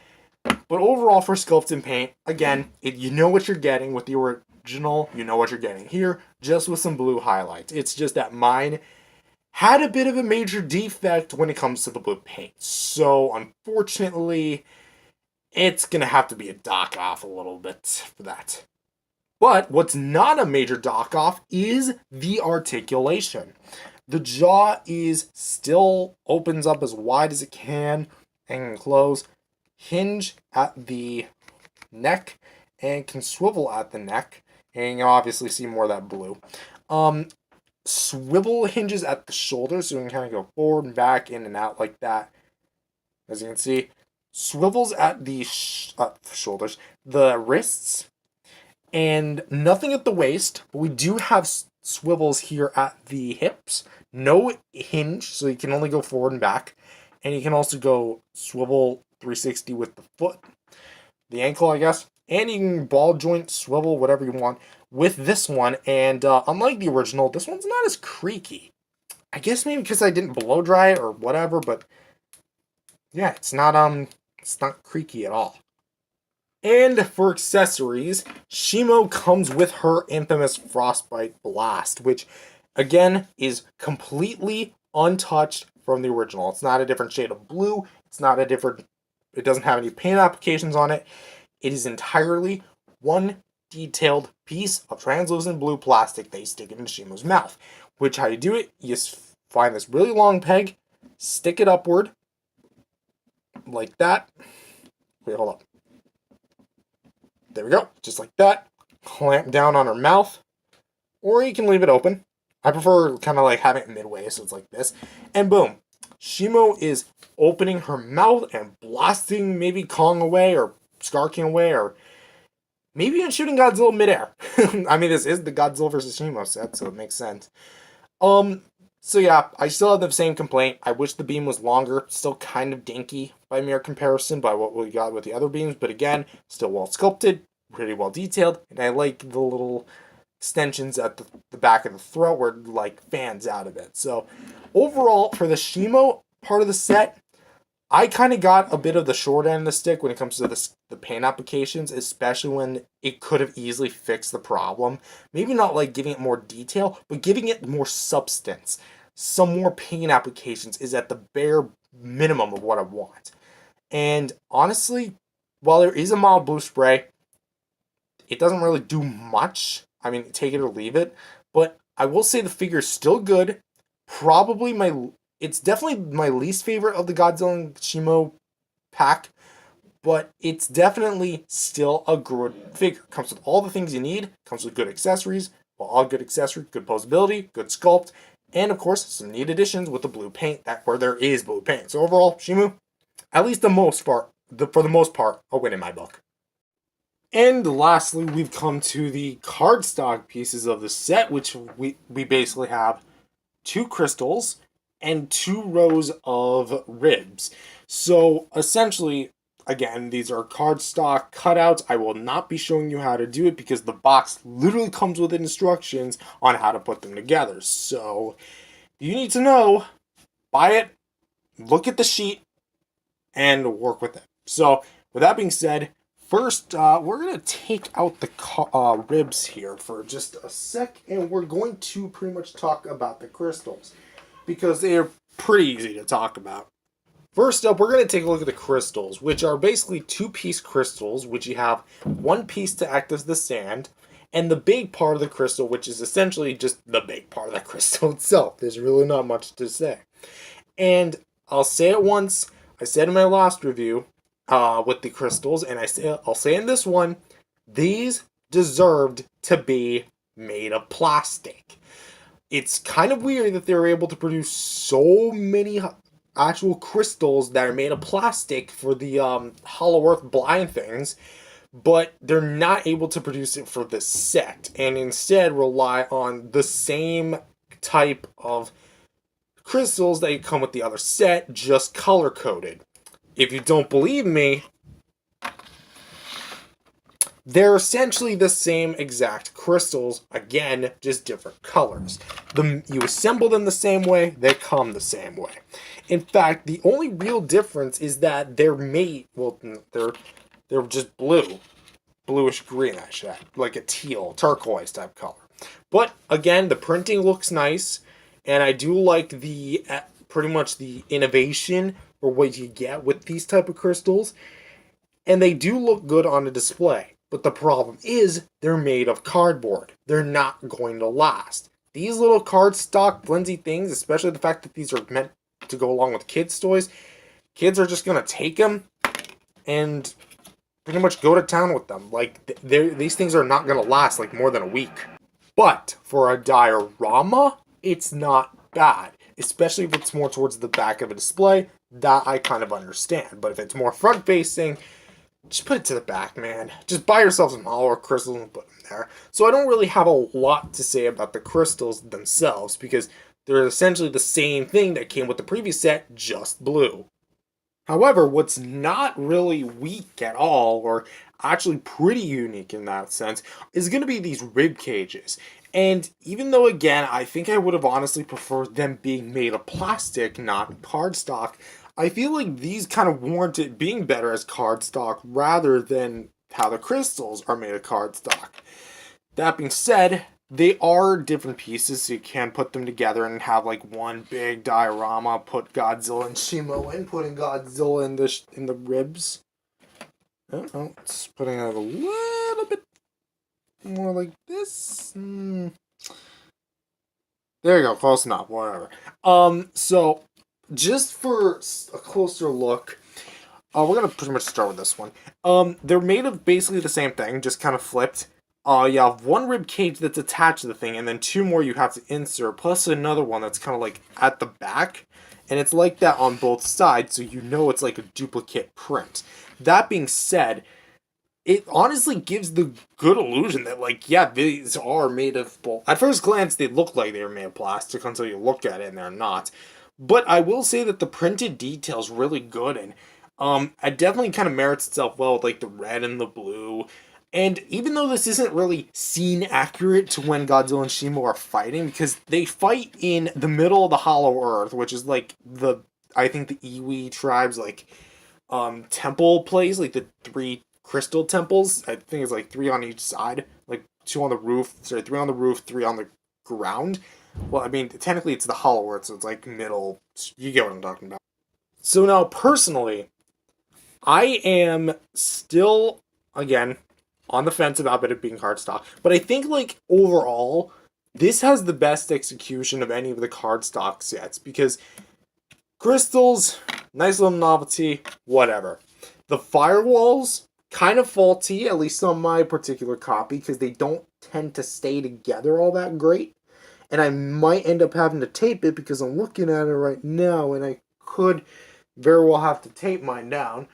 but overall for sculpt and paint, again, you know what you're getting with the original. You know what you're getting here, just with some blue highlights. It's just that mine had a bit of a major defect when it comes to the blue paint. So unfortunately, it's going to have to be a dock off a little bit for that. But what's not a major dock off is the articulation. The jaw is still opens up as wide as it can and close. Hinge at the neck and can swivel at the neck. And you obviously see more of that blue. Swivel hinges at the shoulders, so you can kind of go forward and back, in and out like that. As you can see, swivels at the shoulders, the wrists, and nothing at the waist, but we do have swivels here at the hips. No hinge, so you can only go forward and back. And you can also go swivel 360 with the foot, the ankle, I guess. And you can ball joint, swivel, whatever you want with this one. And unlike the original, this one's not as creaky. I guess maybe because I didn't blow dry it or whatever, but yeah, it's not creaky at all. And for accessories, Shimo comes with her infamous Frostbite Blast, which, again, is completely untouched from the original. It's not a different shade of blue. It doesn't have any paint applications on it. It is entirely one detailed piece of translucent blue plastic they stick into Shimo's mouth. Which, how you do it, you just find this really long peg, stick it upward, like that. Wait, hold up. There we go, just like that. Clamp down on her mouth, or you can leave it open. I prefer kind of like having it midway, so it's like this. And boom, Shimo is opening her mouth and blasting maybe Kong away, or Scar King away, or maybe even shooting Godzilla midair. I mean, this is the Godzilla vs. Shimo set, so it makes sense. So yeah, I still have the same complaint. I wish the beam was longer. Still kind of dinky by mere comparison by what we got with the other beams. But again, still well sculpted, pretty well detailed. And I like the little extensions at the back of the throat where it like fans out of it. So overall, for the Shimo part of the set, I kind of got a bit of the short end of the stick when it comes to the paint applications, especially when it could have easily fixed the problem. Maybe not like giving it more detail, but giving it more substance. Some more paint applications is at the bare minimum of what I want. And honestly, while there is a mild blue spray, it doesn't really do much. I mean, take it or leave it. But I will say the figure is still good. It's definitely my least favorite of the Godzilla and Shimo pack, but it's definitely still a good figure. Comes with all the things you need, comes with good accessories, all good accessories, good posability, good sculpt, and of course, some neat additions with the blue paint, where there is blue paint. So overall, Shimo, at least for the most part, a win in my book. And lastly, we've come to the cardstock pieces of the set, which we basically have 2 crystals and 2 rows of ribs. So essentially, again, these are cardstock cutouts. I will not be showing you how to do it because the box literally comes with instructions on how to put them together. So you need to know, buy it, look at the sheet, and work with it. So with that being said, first, we're going to take out the ribs here for just a sec, and we're going to pretty much talk about the crystals, because they are pretty easy to talk about. First up, we're going to take a look at the crystals, which are basically 2-piece crystals, which you have 1 piece to act as the sand, and the big part of the crystal, which is essentially just the big part of the crystal itself. There's really not much to say. And I'll say it once, I said in my last review, with the crystals, and I'll say in this one, these deserved to be made of plastic. it's kind of weird that they're able to produce so many actual crystals that are made of plastic for the Hollow Earth blind things, but they're not able to produce it for this set, and instead rely on the same type of crystals that come with the other set, just color coded. If you don't believe me, they're essentially the same exact crystals, again, just different colors. You assemble them the same way, they come the same way. In fact, the only real difference is that they're made, well, they're just blue. Bluish green, I should add, like a teal, turquoise type color. But again, the printing looks nice, and I do like the pretty much the innovation for what you get with these type of crystals, and they do look good on a display. But the problem is they're made of cardboard. They're not going to last. These little cardstock flimsy things, especially the fact that these are meant to go along with kids' toys, kids are just gonna take them and pretty much go to town with them. Like, these things are not gonna last like more than a week. But for a diorama, it's not bad, especially if it's more towards the back of a display. That I kind of understand. But if it's more front facing, just put it to the back, man. Just buy yourself some hollow crystals and put them there. So I don't really have a lot to say about the crystals themselves, because they're essentially the same thing that came with the previous set, just blue. However, what's not really weak at all, or actually pretty unique in that sense, is going to be these rib cages. And even though, again, I think I would have honestly preferred them being made of plastic, not cardstock, I feel like these kind of warrant it being better as cardstock rather than how the crystals are made of cardstock. That being said, they are different pieces, so you can put them together and have like one big diorama. Put Godzilla and Shimo in, putting Godzilla in the ribs. Oh, it's putting it a little bit more like this. There you go, close enough. Whatever. So just for a closer look, we're gonna pretty much start with this one. They're made of basically the same thing, just kind of flipped. You have one rib cage that's attached to the thing, and then two more you have to insert, plus another one that's kind of like at the back, and it's like that on both sides, so you know it's like a duplicate print. That being said, it honestly gives the good illusion that, like, yeah, these are made of, well, at first glance, they look like they were made of plastic until you look at it and they're not. But I will say that the printed detail's really good, and it definitely kind of merits itself well with, like, the red and the blue. And even though this isn't really scene accurate to when Godzilla and Shimo are fighting, because they fight in the middle of the Hollow Earth, which is like I think the Iwi tribes, like, temple place, like the 3 crystal temples. I think it's like 3 on each side, like 2 on the roof, 3 on the roof, 3 on the ground. Well, I mean, technically it's the Hollow Earth, so it's like middle, you get what I'm talking about. So now, personally, I am still, again, on the fence about it being cardstock, but I think, like, overall, this has the best execution of any of the cardstock sets, because crystals, nice little novelty, whatever. The firewalls, kind of faulty, at least on my particular copy, because they don't tend to stay together all that great, and I might end up having to tape it, because I'm looking at it right now, and I could very well have to tape mine down.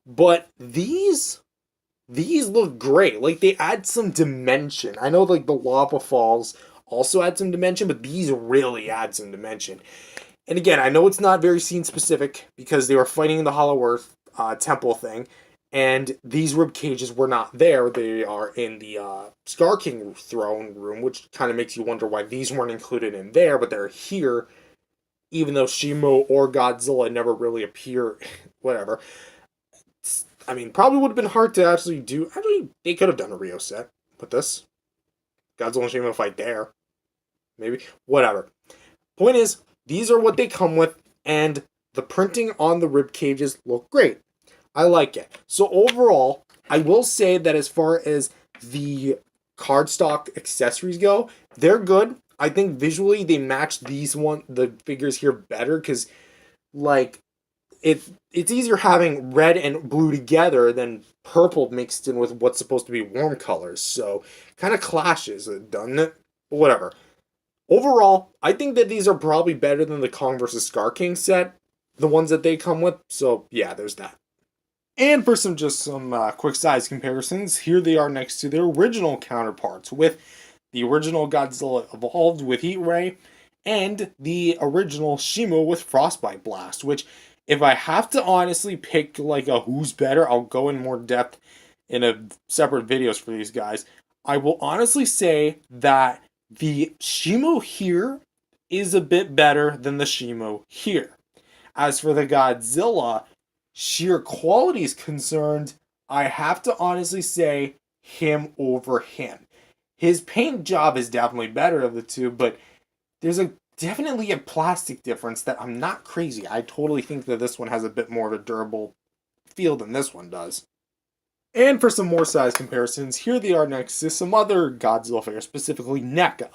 But these look great. Like, they add some dimension. I know, like, the lava falls also add some dimension, but these really add some dimension. And again, I know it's not very scene specific, because they were fighting in the Hollow Earth temple thing, and these rib cages were not there. They are in the Scar King throne room, which kind of makes you wonder why these weren't included in there, but they're here, even though Shimo or Godzilla never really appear. Whatever. I mean, probably would have been hard to actually do. Actually, they could have done a Rio set with this. Godzilla and Shimo fight there. Maybe. Whatever. Point is, these are what they come with, and the printing on the rib cages look great. I like it. So overall, I will say that as far as the cardstock accessories go, they're good. I think visually they match the figures here better, because, like, it's easier having red and blue together than purple mixed in with what's supposed to be warm colors. So, kind of clashes, doesn't it? But whatever. Overall, I think that these are probably better than the Kong vs. Scar King set, the ones that they come with. So yeah, there's that. And for some quick size comparisons, here they are next to their original counterparts, with the original Godzilla Evolved with Heat Ray, and the original Shimo with Frostbite Blast, which, if I have to honestly pick like a who's better, I'll go in more depth in a separate videos for these guys. I will honestly say that the Shimo here is a bit better than the Shimo here. As for the Godzilla, sheer quality is concerned, I have to honestly say him over him. His paint job is definitely better of the two, but there's definitely a plastic difference that I'm not crazy. I totally think that this one has a bit more of a durable feel than this one does. And for some more size comparisons, here they are next to some other Godzilla figures, specifically NECA,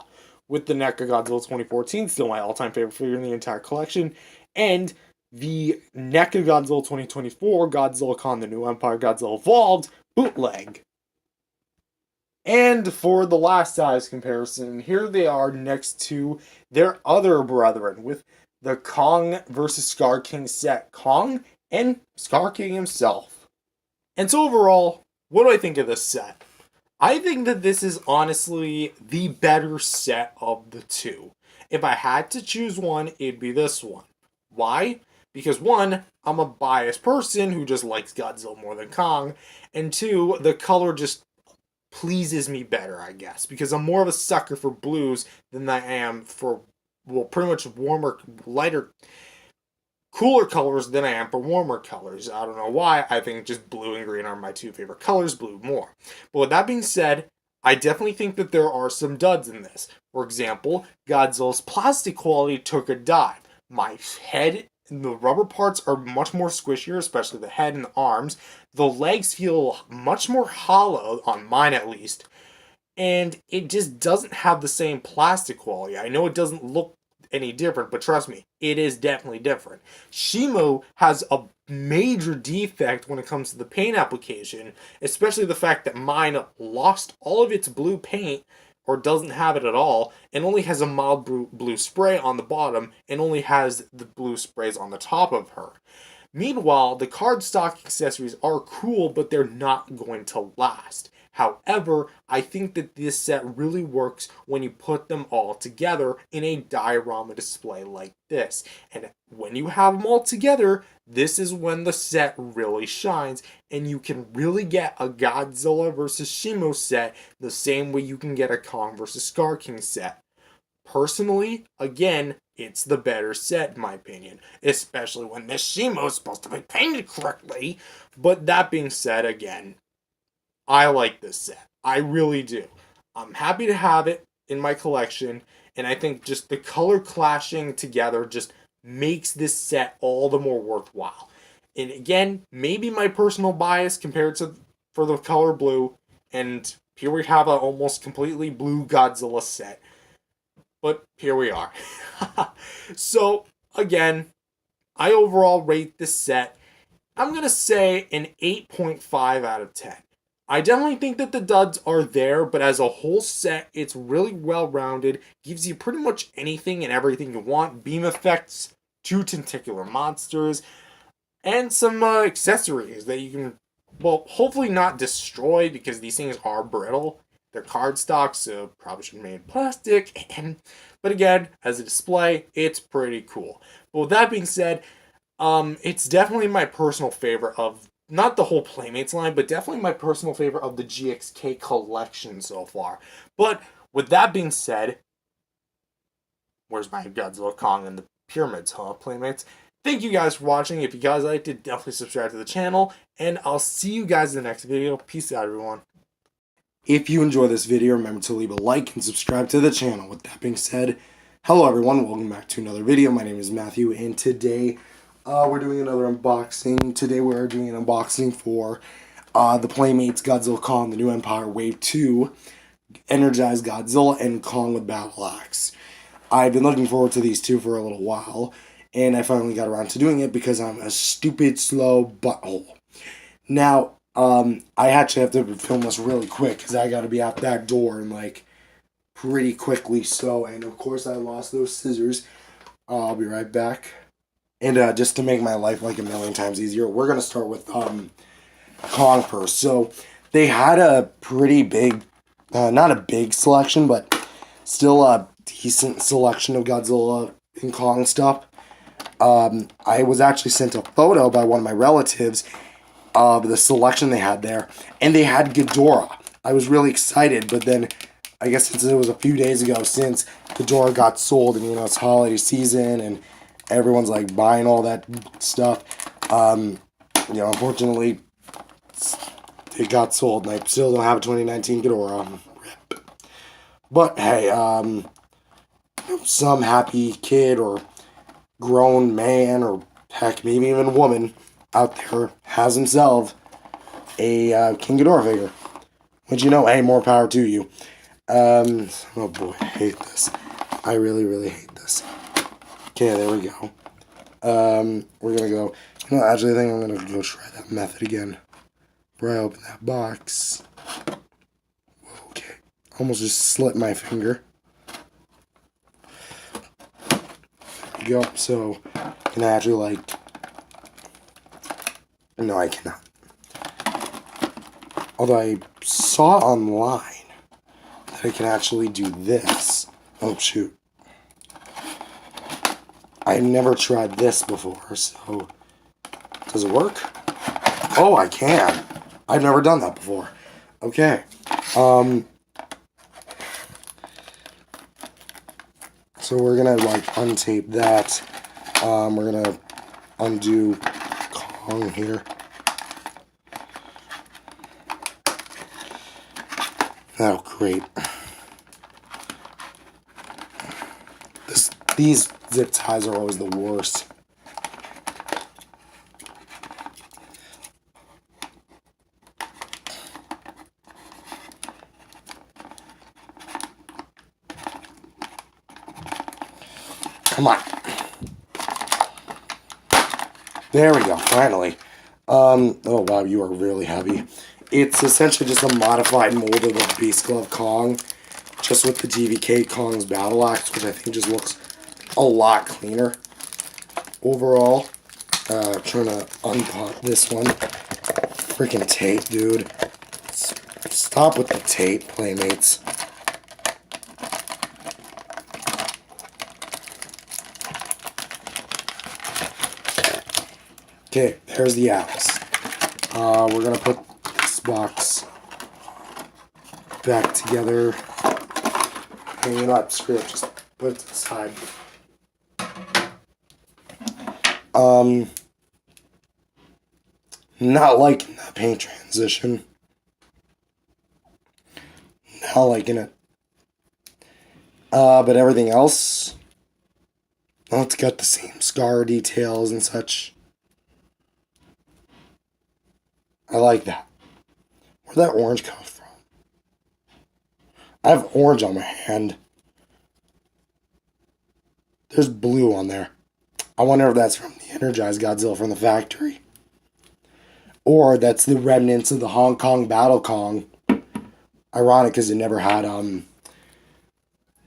with the NECA Godzilla 2014, still my all-time favorite figure in the entire collection, and the NECA Godzilla 2024, Godzilla Kong, the New Empire, Godzilla Evolved, bootleg. And for the last size comparison, here they are next to their other brethren with the Kong vs. Scar King set, Kong and Scar King himself. And so overall, what do I think of this set? I think that this is honestly the better set of the two. If I had to choose one, it'd be this one. Why? Because one, I'm a biased person who just likes Godzilla more than Kong, and two, the color just pleases me better, I guess, because I'm more of a sucker for blues than I am for, well, pretty much warmer, lighter, cooler colors than I am for warmer colors. I don't know why. I think just blue and green are my two favorite colors, blue more. But with that being said, I definitely think that there are some duds in this. For example, Godzilla's plastic quality took a dive. My head, the rubber parts are much more squishier, especially the head and the arms. The legs feel much more hollow, on mine at least, and it just doesn't have the same plastic quality. I know it doesn't look any different, but trust me, it is definitely different. Shimo has a major defect when it comes to the paint application, especially the fact that mine lost all of its blue paint or doesn't have it at all, and only has a mild blue spray on the bottom, and only has the blue sprays on the top of her. Meanwhile, the cardstock accessories are cool, but they're not going to last. However, I think that this set really works when you put them all together in a diorama display like this. And when you have them all together, this is when the set really shines, and you can really get a Godzilla vs. Shimo set the same way you can get a Kong vs. Scar King set. Personally, again, it's the better set in my opinion, especially when this Shimo is supposed to be painted correctly. But that being said, again, I like this set. I really do. I'm happy to have it in my collection, and I think just the color clashing together just makes this set all the more worthwhile. And again, maybe my personal bias compared to for the color blue, and here we have a almost completely blue Godzilla set. But here we are. So, again, I overall rate this set, I'm going to say an 8.5 out of 10. I definitely think that the duds are there, but as a whole set, it's really well-rounded, gives you pretty much anything and everything you want. Beam effects, 2 tentacular monsters, and some accessories that you can, well, hopefully not destroy, because these things are brittle. They're cardstock, so probably should be made plastic. But again, as a display, it's pretty cool. But with that being said, it's definitely my personal favorite of, not the whole Playmates line, but definitely my personal favorite of the GXK collection so far. But with that being said, where's my Godzilla Kong and the Pyramids, huh, Playmates? Thank you guys for watching. If you guys liked it, definitely subscribe to the channel. And I'll see you guys in the next video. Peace out, everyone. If you enjoy this video, remember to leave a like and subscribe to the channel. With that being said, hello everyone, welcome back to another video. My name is Matthew, and today we're doing another unboxing. Today we're doing an unboxing for the Playmates Godzilla Kong, the New Empire Wave 2, Energized Godzilla, and Kong with Battle Axe. I've been looking forward to these two for a little while, and I finally got around to doing it because I'm a stupid, slow butthole. Now, I actually have to film this really quick because I got to be out that door in like pretty quickly. So, and of course I lost those scissors. I'll be right back. And just to make my life like a million times easier, we're going to start with Kong first. So they had a pretty big, not a big selection, but still a decent selection of Godzilla and Kong stuff. I was actually sent a photo by one of my relatives of the selection they had there, and they had Ghidorah. I was really excited, but then I guess since it was a few days ago since Ghidorah got sold, and it's holiday season, and everyone's like buying all that stuff. Unfortunately, it got sold, and I still don't have a 2019 Ghidorah. Rip. But hey, some happy kid or grown man, or heck, maybe even woman out there has himself a King Ghidorah figure. Which, hey, more power to you. Oh boy, I hate this. I really, really hate this. Okay, there we go. We're gonna go. Actually, I think I'm gonna go try that method again. Where I open that box. Okay, almost just slit my finger. There we go. So, can I actually No, I cannot. Although I saw online that I can actually do this. Oh, shoot. I never tried this before, so... Does it work? Oh, I can. I've never done that before. Okay. So we're gonna, untape that. We're gonna undo Kong here. Oh, great. These zip ties are always the worst. Come on. There we go, finally. Oh wow, you are really heavy. It's essentially just a modified mold of the Beast Glove Kong, just with the TVK Kong's battle axe, which I think just looks a lot cleaner overall. Trying to unpop this one. Freaking tape, dude. Stop with the tape, Playmates. Okay, there's the axe. We're gonna put this box back together. And you know what? Screw it. Just put it to the side. Not liking that paint transition. Not liking it. But everything else, well, it's got the same scar details and such. I like that. Where'd that orange come from? I have orange on my hand. There's blue on there. I wonder if that's from the Energized Godzilla from the factory. Or that's the remnants of the Hong Kong Battle Kong. Ironic because it never had it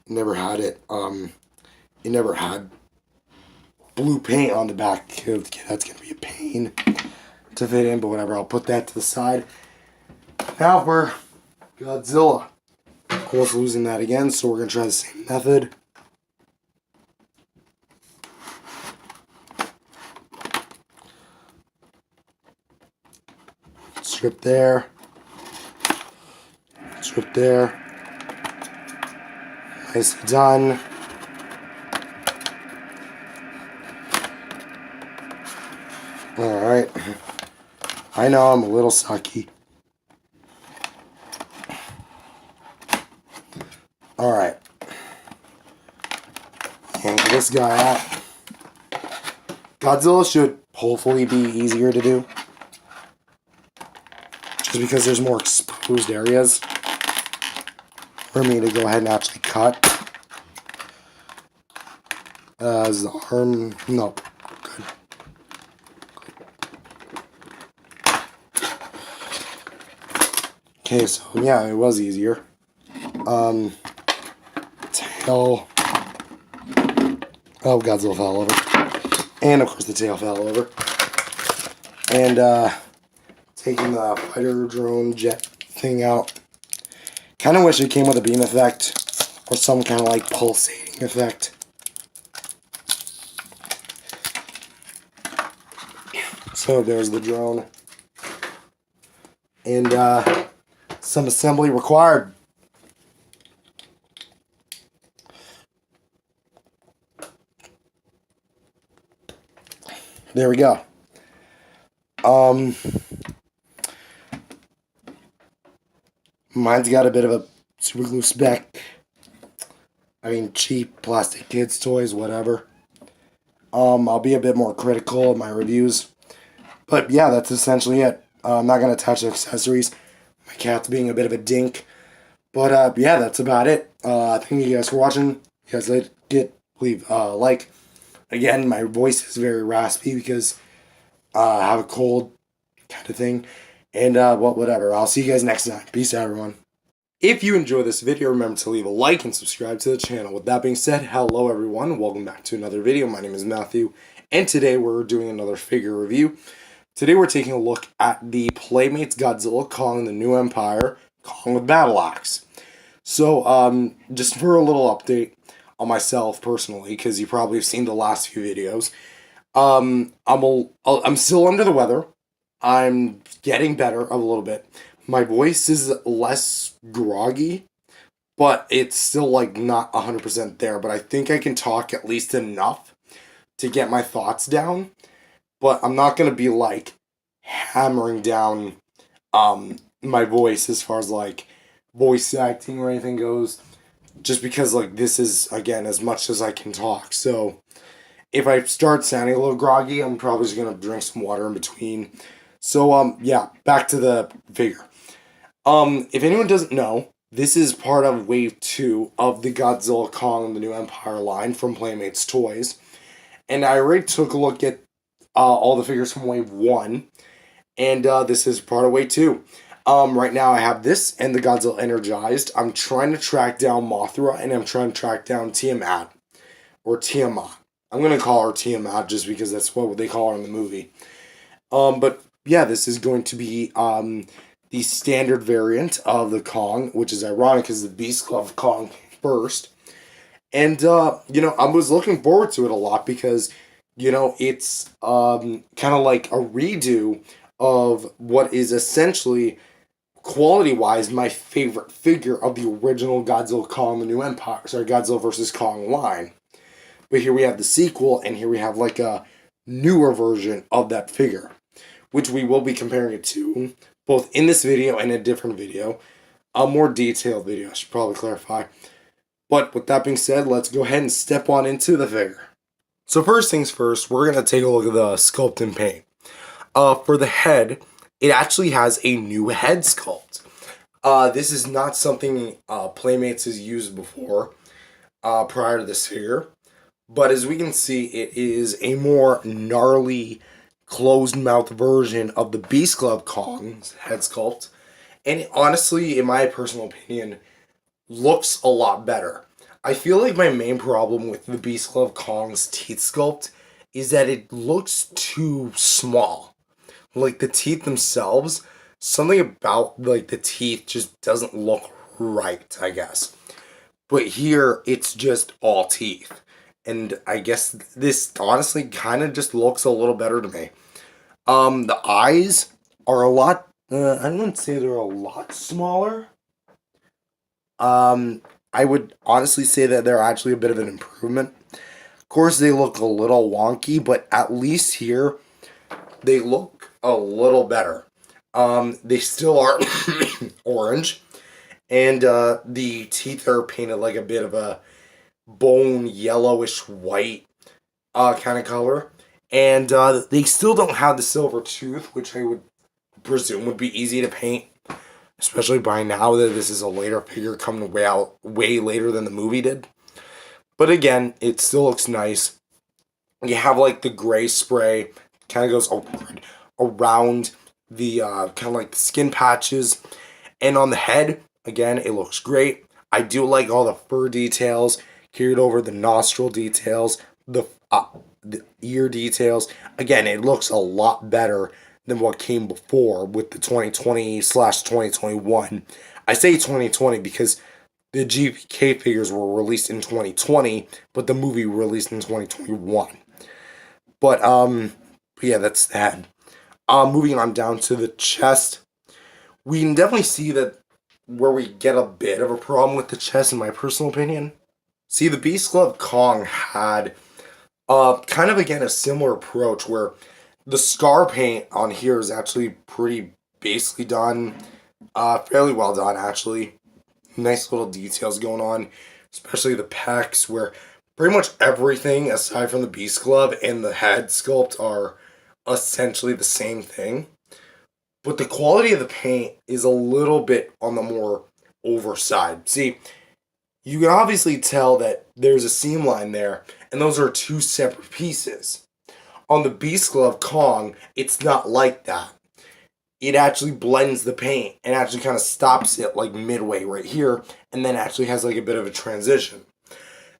never had blue paint on the back. That's gonna be a pain to fit in, but whatever, I'll put that to the side. Now for Godzilla. Of course, losing that again, so we're gonna try the same method. Strip there. Strip there. Nicely done. Alright. I know I'm a little sucky. Alright. And get this guy out. Godzilla should hopefully be easier to do. Just because there's more exposed areas for me to go ahead and actually cut. Is the arm... No. Good. Okay, so yeah, it was easier. tail. Oh, Godzilla fell over. And of course the tail fell over. And taking the fighter drone jet thing out. Kind of wish it came with a beam effect or some kind of like pulsating effect. So there's the drone. And some assembly required. There we go. Mine's got a bit of a super glue spec. I mean, cheap plastic kids toys, whatever. I'll be a bit more critical of my reviews. But yeah, that's essentially it. I'm not going to touch the accessories. My cat's being a bit of a dink. But yeah, that's about it. Thank you guys for watching. You guys leave a like. Again, my voice is very raspy because I have a cold kind of thing. And whatever. I'll see you guys next time. Peace out, everyone. If you enjoyed this video, remember to leave a like and subscribe to the channel. With that being said, hello everyone. Welcome back to another video. My name is Matthew. And today we're doing another figure review. Today we're taking a look at the Playmates Godzilla Kong, the New Empire, Kong with Battle Axe. So, just for a little update on myself personally, because you probably have seen the last few videos, I'm still under the weather. I'm getting better a little bit. My voice is less groggy, but it's still like not 100% there. But I think I can talk at least enough to get my thoughts down. But I'm not going to be like hammering down my voice as far as like voice acting or anything goes. Just because like this is, again, as much as I can talk. So if I start sounding a little groggy, I'm probably just going to drink some water in between. So, yeah, back to the figure. If anyone doesn't know, this is part of Wave 2 of the Godzilla Kong, the New Empire line from Playmates Toys. And I already took a look at all the figures from Wave 1. And this is part of Wave 2. Right now I have this and the Godzilla Energized. I'm trying to track down Mothra and I'm trying to track down Tiamat. Or Tiamat. I'm going to call her Tiamat just because that's what they call her in the movie. But yeah, this is going to be the standard variant of the Kong, which is ironic because the Beast Club Kong came first. And, you know, I was looking forward to it a lot because, you know, it's kind of like a redo of what is essentially, quality-wise, my favorite figure of the original Godzilla Kong, the New Empire, sorry, Godzilla vs. Kong line. But here we have the sequel, and here we have like a newer version of that figure, which we will be comparing it to, both in this video and a different video. A more detailed video, I should probably clarify. But with that being said, let's go ahead and step on into the figure. So first things first, we're going to take a look at the sculpt and paint. For the head, it actually has a new head sculpt. This is not something Playmates has used before, prior to this figure. But as we can see, it is a more gnarly, closed-mouth version of the Beast Club Kong's head sculpt. And it, honestly, in my personal opinion, looks a lot better. I feel like my main problem with the Beast Club Kong's teeth sculpt is that it looks too small. Like, the teeth themselves, something about, like, the teeth just doesn't look right, I guess. But here, it's just all teeth. And I guess this honestly kind of just looks a little better to me. The eyes are a lot, I wouldn't say they're a lot smaller. I would honestly say that they're actually a bit of an improvement. Of course, they look a little wonky, but at least here, they look a little better. They still are orange, and the teeth are painted like a bit of a bone yellowish white kind of color. And they still don't have the silver tooth, which I would presume would be easy to paint. Especially by now that this is a later figure coming way later than the movie did. But again, it still looks nice. You have like the gray spray, kind of goes around the kind of like the skin patches. And on the head, again, it looks great. I do like all the fur details. carried over the nostril details, the ear details. Again, it looks a lot better than what came before with the 2020/2021. I say 2020 because the GPK figures were released in 2020, but the movie released in 2021. But yeah, that's that. Moving on down to the chest, we can definitely see that where we get a bit of a problem with the chest, in my personal opinion. See, the Beast Glove Kong had kind of again a similar approach where the scar paint on here is actually pretty basically done, fairly well done actually. Nice little details going on, especially the pecs where pretty much everything aside from the Beast Glove and the head sculpt are essentially the same thing. But the quality of the paint is a little bit on the more overside. See, you can obviously tell that there's a seam line there, and those are two separate pieces. On the Beast Glove Kong, it's not like that. It actually blends the paint and actually kind of stops it like midway right here, and then actually has like a bit of a transition.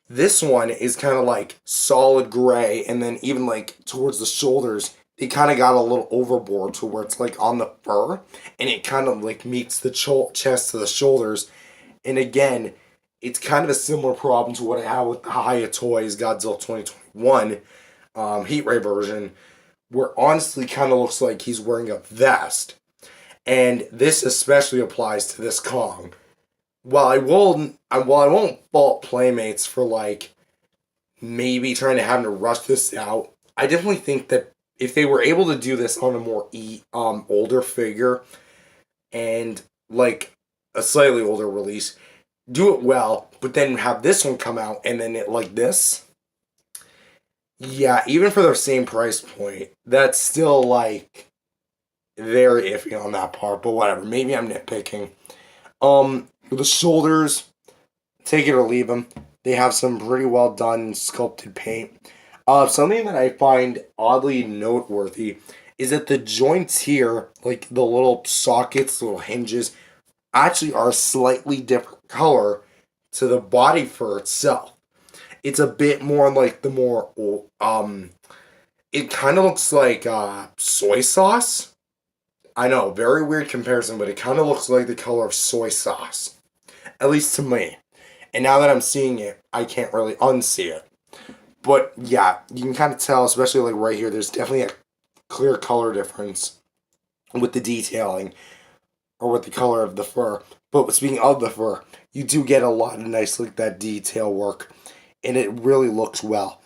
This one is kind of like solid gray, and then even like towards the shoulders, it kind of got a little overboard to where it's like on the fur, and it kind of like meets the chest to the shoulders. And again, it's kind of a similar problem to what I have with the Hiya Toys Godzilla 2021 Heat Ray version, where honestly kind of looks like he's wearing a vest. And this especially applies to this Kong. While I won't fault Playmates for like maybe trying to have to rush this out, I definitely think that if they were able to do this on a more older figure and like a slightly older release, do it well, but then have this one come out and then it like this. Yeah, even for the same price point, that's still like very iffy on that part, but whatever. Maybe I'm nitpicking. The shoulders, take it or leave them. They have some pretty well done sculpted paint. Something that I find oddly noteworthy is that the joints here, like the little sockets, little hinges, actually are a slightly different color to the body fur itself. It's a bit more like the more, it kind of looks like soy sauce. I know, very weird comparison, but it kind of looks like the color of soy sauce. At least to me. And now that I'm seeing it, I can't really unsee it. But yeah, you can kind of tell, especially like right here, there's definitely a clear color difference with the detailing or with the color of the fur. But speaking of the fur, you do get a lot of nice like that detail work, and it really looks well.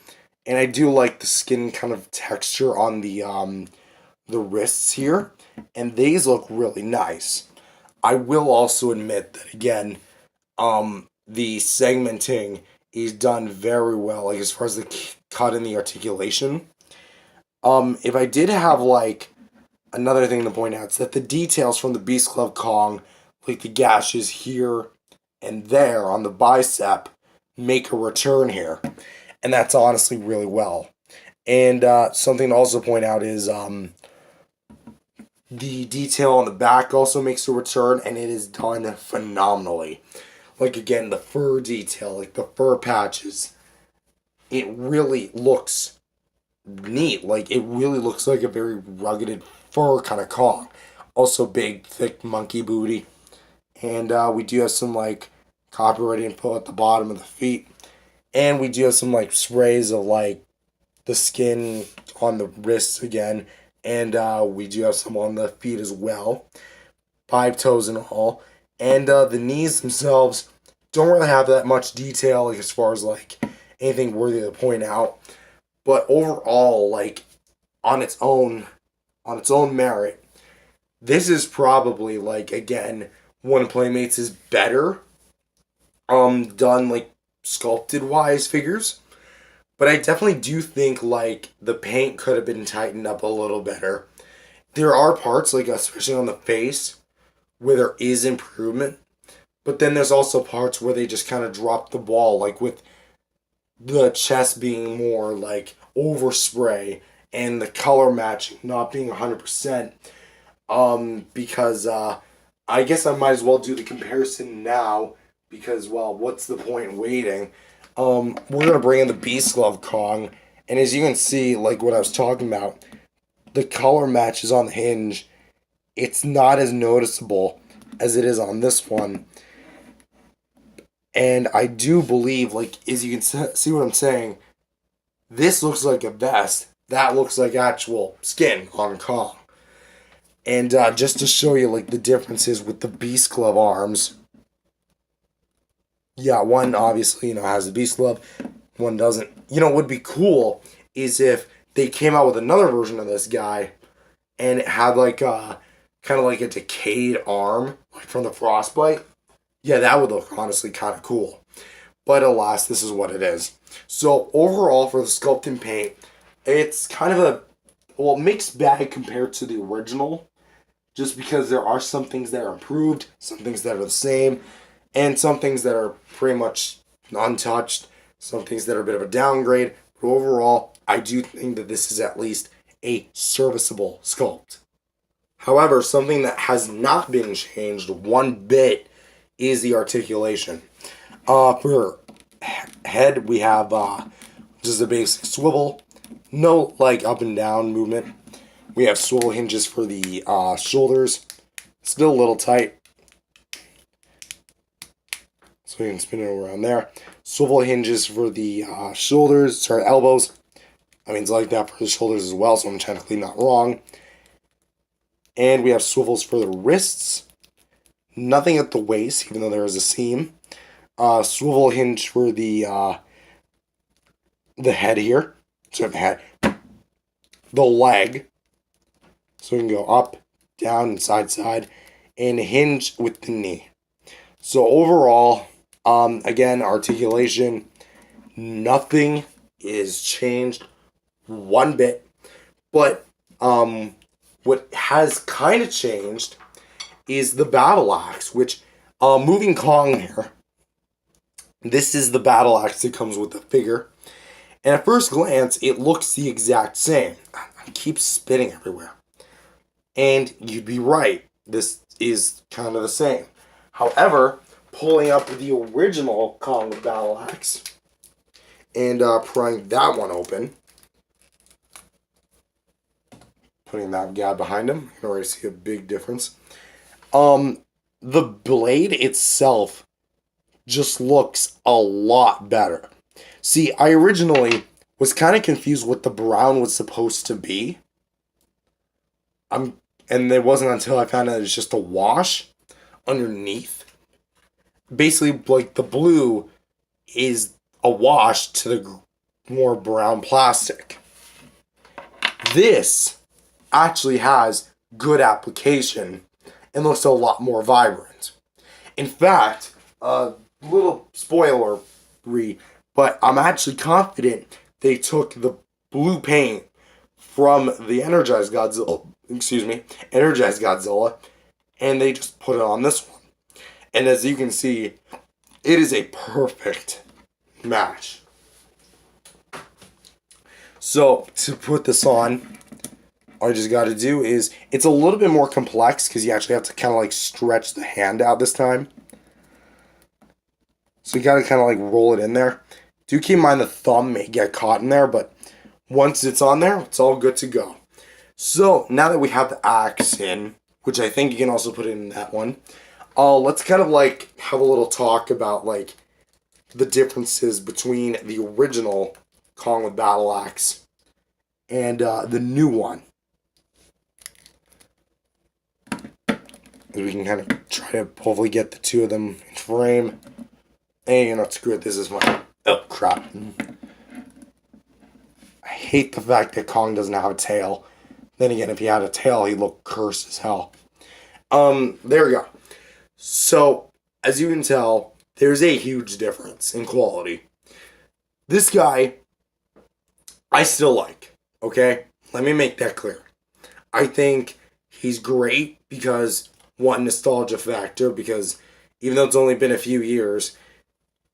And I do like the skin kind of texture on the wrists here, and these look really nice. I will also admit that again, the segmenting is done very well, like as far as the cut and the articulation. If I did have like another thing to point out, it's that the details from the Beast Glove Kong, like the gashes here and there on the bicep, make a return here, and that's honestly really well. And something to also point out is the detail on the back also makes a return, and it is done phenomenally. Like again, the fur detail, like the fur patches, it really looks neat. Like it really looks like a very rugged fur kind of Kong. Also big, thick monkey booty. And we do have some like copyright info at the bottom of the feet. And we do have some like sprays of like the skin on the wrists again. And we do have some on the feet as well. 5 toes in all. And the knees themselves don't really have that much detail, like as far as like anything worthy to point out. But overall, like on its own merit, this is probably like again one of Playmates is better done like sculpted wise figures. But I definitely do think like the paint could have been tightened up a little better. There are parts like especially on the face where there is improvement, but then there's also parts where they just kind of drop the ball, like with the chest being more like overspray and the color matching not being 100%. Because I guess I might as well do the comparison now because, well, what's the point in waiting? we're gonna bring in the Beast Glove Kong, and as you can see, like what I was talking about, the color matches on the hinge. It's not as noticeable as it is on this one. And I do believe, like, as you can see what I'm saying, this looks like a vest. That looks like actual skin on Kong. And just to show you, like, the differences with the Beast Glove arms. Yeah, one obviously, has the Beast Glove. One doesn't. What would be cool is if they came out with another version of this guy and it had, like, kind of like a decayed arm, like from the frostbite. Yeah, that would look honestly kind of cool. But alas, this is what it is. So overall, for the sculpt and paint, it's kind of a mixed bag compared to the original. Just because there are some things that are improved, some things that are the same, and some things that are pretty much untouched, some things that are a bit of a downgrade. But overall, I do think that this is at least a serviceable sculpt. However, something that has not been changed one bit is the articulation. For head, we have just a basic swivel. No, like, up and down movement. We have swivel hinges for the shoulders. Still a little tight. So you can spin it around there. Swivel hinges for the elbows. I mean, it's like that for the shoulders as well, so I'm technically not wrong. And we have swivels for the wrists. Nothing at the waist, even though there is a seam. Swivel hinge for the head here. So the head. The leg. So we can go up, down, and side. And hinge with the knee. So overall, again, articulation, nothing is changed one bit. But what has kind of changed is the battle axe, which, moving Kong here, this is the battle axe that comes with the figure. And at first glance, it looks the exact same. I keep spitting everywhere. And you'd be right. This is kind of the same. However, pulling up the original Kong with battle axe and prying that one open, putting that guy behind him, you can already see a big difference. The blade itself just looks a lot better. See, I originally was kind of confused what the brown was supposed to be. And it wasn't until I found out it's just a wash underneath. Basically, like, the blue is a wash to the more brown plastic. This actually has good application and looks a lot more vibrant. In fact, a little spoilery, but I'm actually confident they took the blue paint from the Energized Godzilla, and they just put it on this one. And as you can see, it is a perfect match. So, to put this on, all you just got to do is, it's a little bit more complex because you actually have to kind of like stretch the hand out this time. So you got to kind of like roll it in there. Do keep in mind the thumb may get caught in there, but once it's on there, it's all good to go. So now that we have the axe in, which I think you can also put it in that one, let's kind of like have a little talk about like the differences between the original Kong with battle axe and the new one. We can kind of try to hopefully get the two of them in frame. And screw it, this is my... Oh, crap. I hate the fact that Kong doesn't have a tail. Then again, if he had a tail, he'd look cursed as hell. There we go. So, as you can tell, there's a huge difference in quality. This guy, I still like, okay? Let me make that clear. I think he's great because, one, nostalgia factor, because even though it's only been a few years,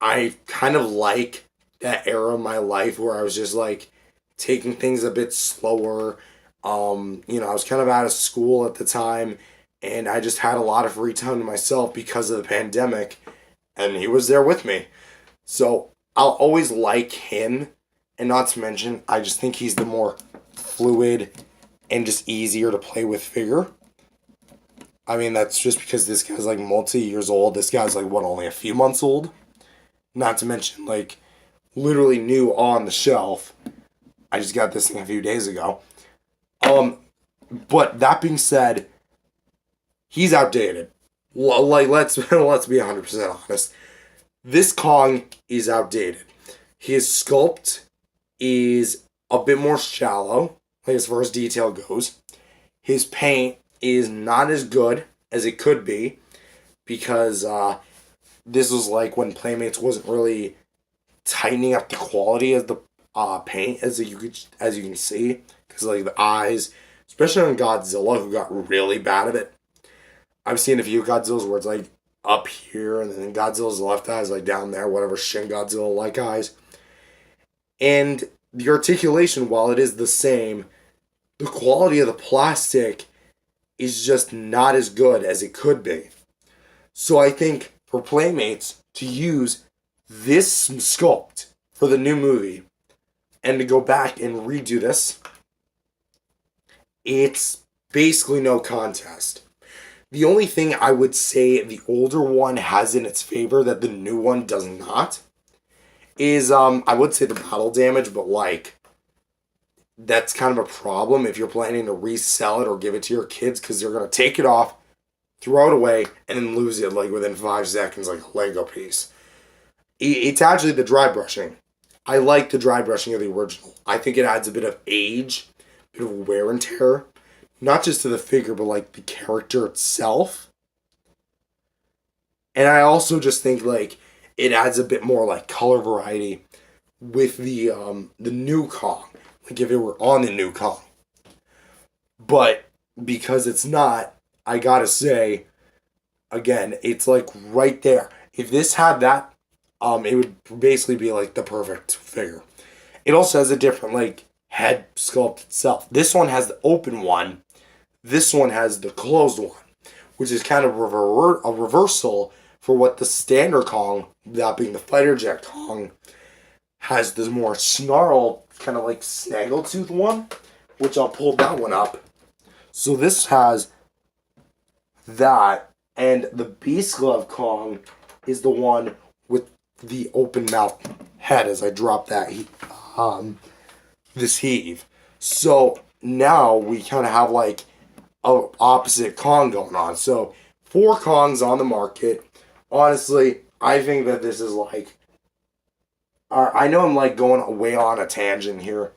I kind of like that era of my life where I was just like taking things a bit slower. I was kind of out of school at the time, and I just had a lot of free time to myself because of the pandemic, and he was there with me. So I'll always like him, and not to mention, I just think he's the more fluid and just easier to play with figure. I mean, that's just because this guy's like multi-years old. This guy's like, what, only a few months old? Not to mention, like, literally new on the shelf. I just got this thing a few days ago. But that being said, he's outdated. Like, let's be 100% honest. This Kong is outdated. His sculpt is a bit more shallow, like as far as detail goes. His paint is not as good as it could be because this was like when Playmates wasn't really tightening up the quality of the paint as you can see, because like the eyes, especially on Godzilla, who got really bad at it. I've seen a few Godzillas where it's like up here, and then Godzilla's left eye is like down there, whatever Shin Godzilla like eyes. And the articulation, while it is the same, the quality of the plastic is just not as good as it could be. So I think for Playmates to use this sculpt for the new movie and to go back and redo this, it's basically no contest. The only thing I would say the older one has in its favor that the new one does not is, I would say the battle damage, but like, that's kind of a problem if you're planning to resell it or give it to your kids, because they're going to take it off, throw it away, and then lose it like within 5 seconds like a Lego piece. It's actually the dry brushing. I like the dry brushing of the original. I think it adds a bit of age, a bit of wear and tear. Not just to the figure, but like the character itself. And I also just think like it adds a bit more like color variety with the new Kong. Like if it were on the new Kong. But because it's not, I gotta say, again, it's like right there. If this had that, it would basically be like the perfect figure. It also has a different like head sculpt itself. This one has the open one. This one has the closed one, which is kind of a reversal for what the standard Kong, that being the fighter jet Kong, has this more snarl, kind of like snaggletooth one, which I'll pull that one up. So this has that, and the Beast Glove Kong is the one with the open mouth head as I drop that this heave. So now we kind of have like a opposite Kong going on. So 4 Kongs on the market. Honestly, I think that this is like, I know I'm like going way on a tangent here.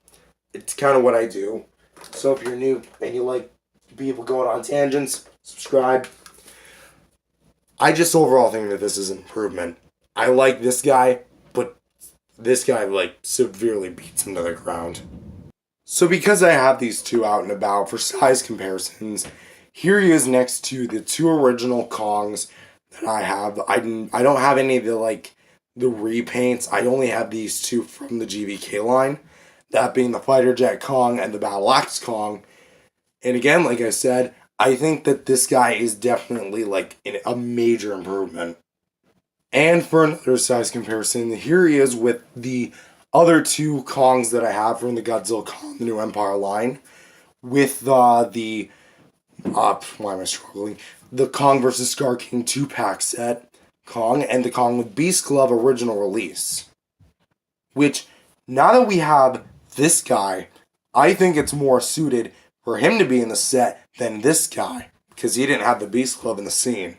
It's kind of what I do. So if you're new and you like people going on tangents, subscribe. I just overall think that this is an improvement. I like this guy, but this guy like severely beats him to the ground. So because I have these two out and about for size comparisons, here he is next to the 2 original Kongs that I have. I don't have any of the like the repaints. I only have these 2 from the GVK line, that being the Fighter Jet Kong and the Godzilla X Kong. And again, like I said, I think that this guy is definitely like a major improvement. And for another size comparison, here he is with the other 2 Kongs that I have from the Godzilla Kong, the New Empire line, with why am I struggling? The Kong vs. Scar King 2-pack set Kong, and the Kong with Beast Glove original release. Which, now that we have this guy, I think it's more suited for him to be in the set than this guy, because he didn't have the Beast Glove in the scene.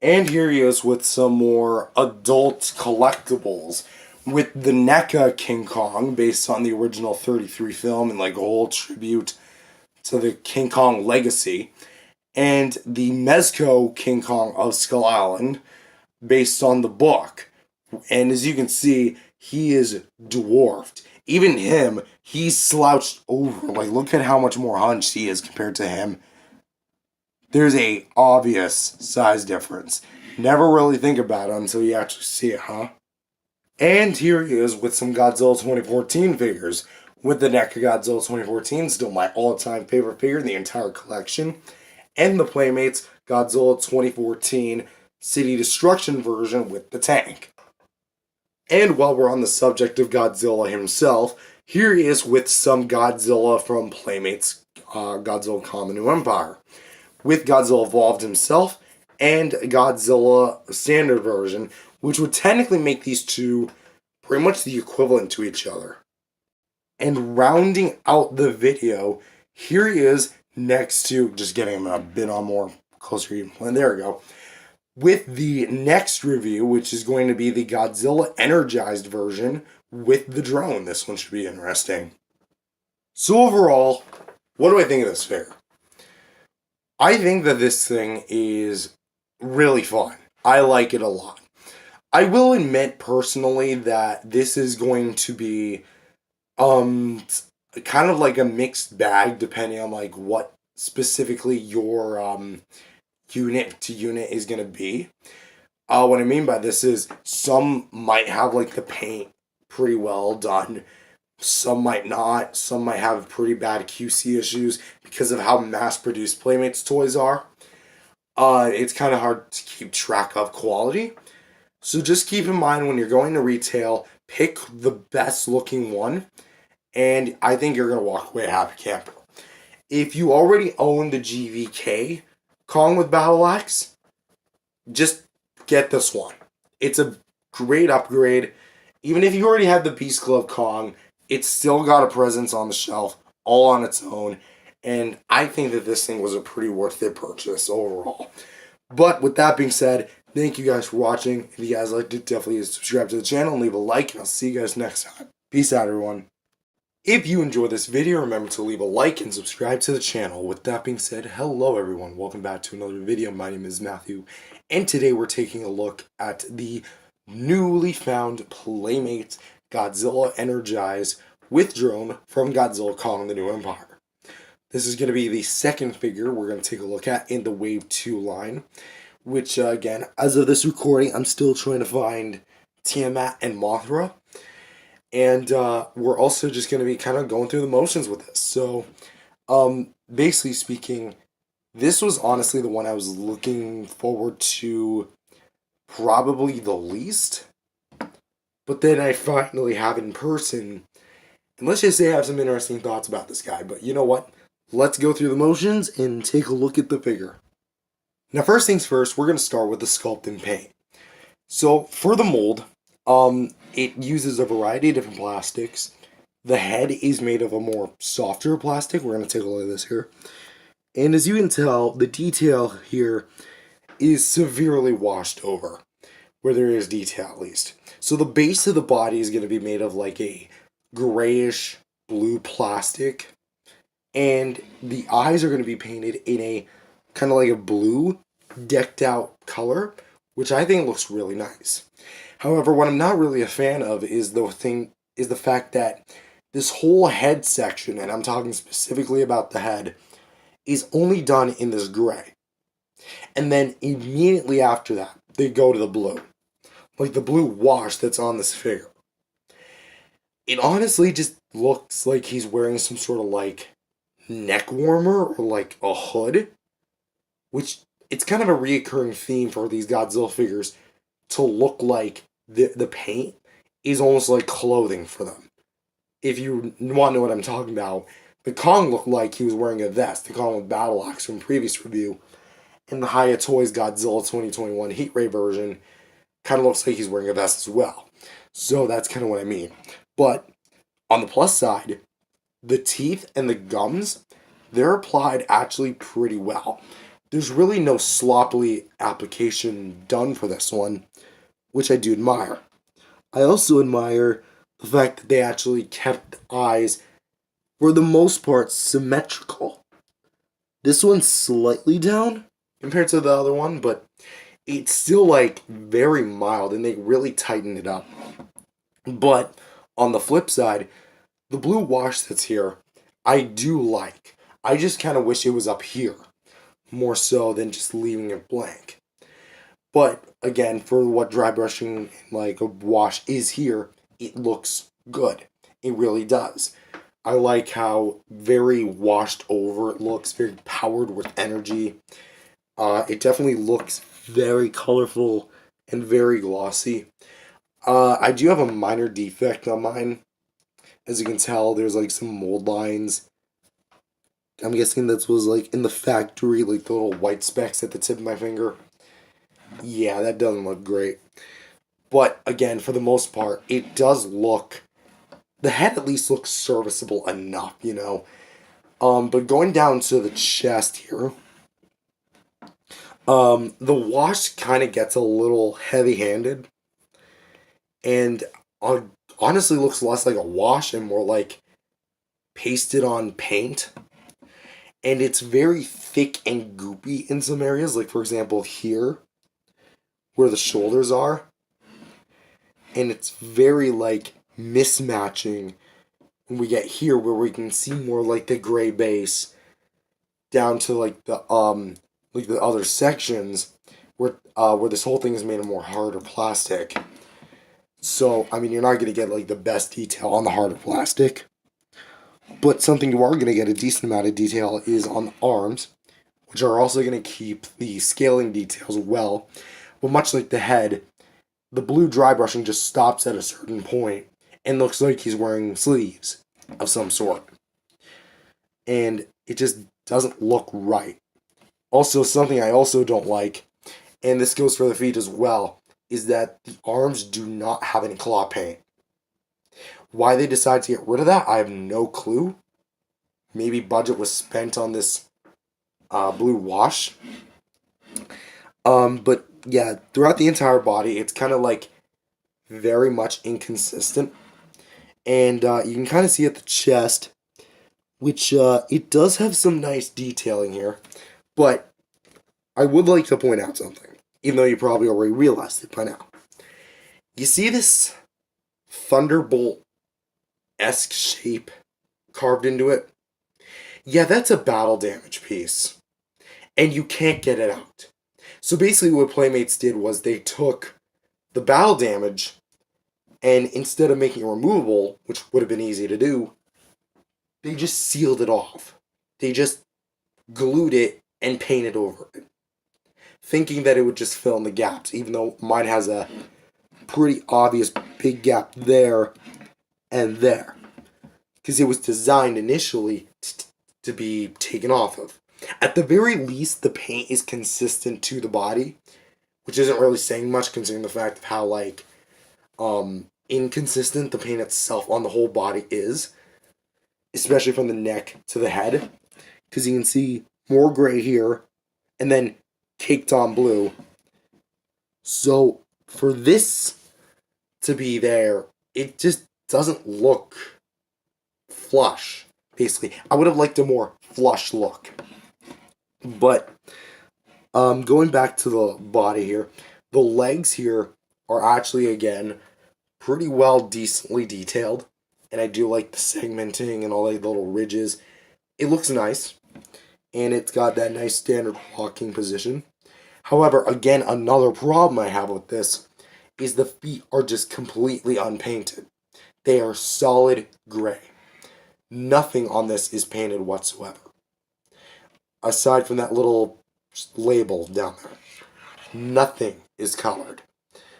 And here he is with some more adult collectibles, with the NECA King Kong, based on the original 33 film, and like a whole tribute to the King Kong legacy, and the Mezco King Kong of Skull Island, based on the book. And as you can see, he is dwarfed. Even him, he's slouched over. Like, look at how much more hunched he is compared to him. There's a obvious size difference. Never really think about it until you actually see it, huh? And here he is with some Godzilla 2014 figures, with the Mechagodzilla 2014, still my all-time favorite figure in the entire collection, and the Playmates Godzilla 2014 City Destruction version with the tank. And while we're on the subject of Godzilla himself, here he is with some Godzilla from Playmates Godzilla Kong the New Empire, with Godzilla Evolved himself and Godzilla Standard version, which would technically make these two pretty much the equivalent to each other. And rounding out the video, here he is next to, just getting him a bit on more closer, and there we go, with the next review, which is going to be the Godzilla Energized version with the drone. This one should be interesting. So overall, what do I think of this figure? I think that this thing is really fun. I like it a lot. I will admit personally that this is going to be kind of like a mixed bag depending on like what specifically your unit to unit is going to be. What I mean by this is some might have like the paint pretty well done. Some might not. Some might have pretty bad QC issues because of how mass-produced Playmates Toys are. It's kind of hard to keep track of quality. So just keep in mind when you're going to retail, pick the best looking one. And I think you're going to walk away a happy camper. If you already own the GVK Kong with Battle Axe, just get this one. It's a great upgrade. Even if you already have the Beast Glove Kong, it's still got a presence on the shelf all on its own. And I think that this thing was a pretty worth it purchase overall. But with that being said, thank you guys for watching. If you guys liked it, definitely subscribe to the channel and leave a like. And I'll see you guys next time. Peace out, everyone. If you enjoyed this video, remember to leave a like and subscribe to the channel. With that being said, hello everyone. Welcome back to another video. My name is Matthew. And today we're taking a look at the newly found Playmates Godzilla Energized with drone from Godzilla Kong the New Empire. This is going to be the second figure we're going to take a look at in the Wave 2 line. Which, again, as of this recording, I'm still trying to find Tiamat and Mothra. And we're also just going to be kind of going through the motions with this. So, basically speaking, this was honestly the one I was looking forward to probably the least. But then I finally have it in person. And let's just say I have some interesting thoughts about this guy. But you know what? Let's go through the motions and take a look at the figure. Now, first things first, we're going to start with the sculpt and paint. So, for the mold, it uses a variety of different plastics. The head is made of a more softer plastic. We're going to take a look at this here. And as you can tell, the detail here is severely washed over, where there is detail at least. So the base of the body is going to be made of like a grayish blue plastic. And the eyes are going to be painted in a kind of like a blue decked out color, which I think looks really nice. However, what I'm not really a fan of is the fact that this whole head section, and I'm talking specifically about the head, is only done in this gray. And then immediately after that, they go to the blue. Like the blue wash that's on this figure. It honestly just looks like he's wearing some sort of like neck warmer or like a hood. Which, it's kind of a reoccurring theme for these Godzilla figures to look like the paint is almost like clothing for them. If you want to know what I'm talking about, the Kong looked like he was wearing a vest, the Kong with Battle Axe from previous review, and the Toys Godzilla 2021 Heat Ray version kind of looks like he's wearing a vest as well. So that's kind of what I mean. But on the plus side, the teeth and the gums, they're applied actually pretty well. There's really no sloppy application done for this one, which I do admire. I also admire the fact that they actually kept the eyes, for the most part, symmetrical. This one's slightly down compared to the other one, but it's still like very mild, and they really tightened it up. But on the flip side, the blue wash that's here, I do like. I just kind of wish it was up here, more so than just leaving it blank. But again, for what dry brushing like a wash is here, it looks good. It really does. I like how very washed over it looks, very powered with energy. It definitely looks very colorful and very glossy. I do have a minor defect on mine. As you can tell, there's like some mold lines. I'm guessing that was like in the factory, like the little white specks at the tip of my finger. Yeah, that doesn't look great. But again, for the most part, it does look. The head at least looks serviceable enough, you know. But going down to the chest here, the wash kind of gets a little heavy-handed, and honestly looks less like a wash and more like pasted on paint. And it's very thick and goopy in some areas, like for example here, where the shoulders are. And it's very like mismatching when we get here where we can see more like the gray base down to like the other sections where this whole thing is made of more harder plastic. So I mean you're not gonna get like the best detail on the harder plastic. But something you are gonna get a decent amount of detail is on the arms, which are also gonna keep the scaling details well. But much like the head, the blue dry brushing just stops at a certain point and looks like he's wearing sleeves of some sort. And it just doesn't look right. Also, something I also don't like, and this goes for the feet as well, is that the arms do not have any claw paint. Why they decided to get rid of that, I have no clue. Maybe budget was spent on this blue wash. But yeah, throughout the entire body, it's kind of like very much inconsistent. And you can kind of see at the chest, which it does have some nice detailing here. But I would like to point out something, even though you probably already realized it by now. You see this Thunderbolt-esque shape carved into it? Yeah, that's a battle damage piece. And you can't get it out. So basically what Playmates did was they took the battle damage and instead of making it removable, which would have been easy to do, they just sealed it off. They just glued it and painted over it, thinking that it would just fill in the gaps, even though mine has a pretty obvious big gap there and there. Because it was designed initially to be taken off of. At the very least, the paint is consistent to the body, which isn't really saying much considering the fact of how, like, inconsistent the paint itself on the whole body is, especially from the neck to the head. Because you can see more gray here, and then caked on blue. So, for this to be there, it just doesn't look flush, basically. I would have liked a more flush look. But, going back to the body here, the legs here are actually, again, pretty well decently detailed. And I do like the segmenting and all the little ridges. It looks nice. And it's got that nice standard walking position. However, again, another problem I have with this is the feet are just completely unpainted. They are solid gray. Nothing on this is painted whatsoever. Aside from that little label down there. Nothing is colored.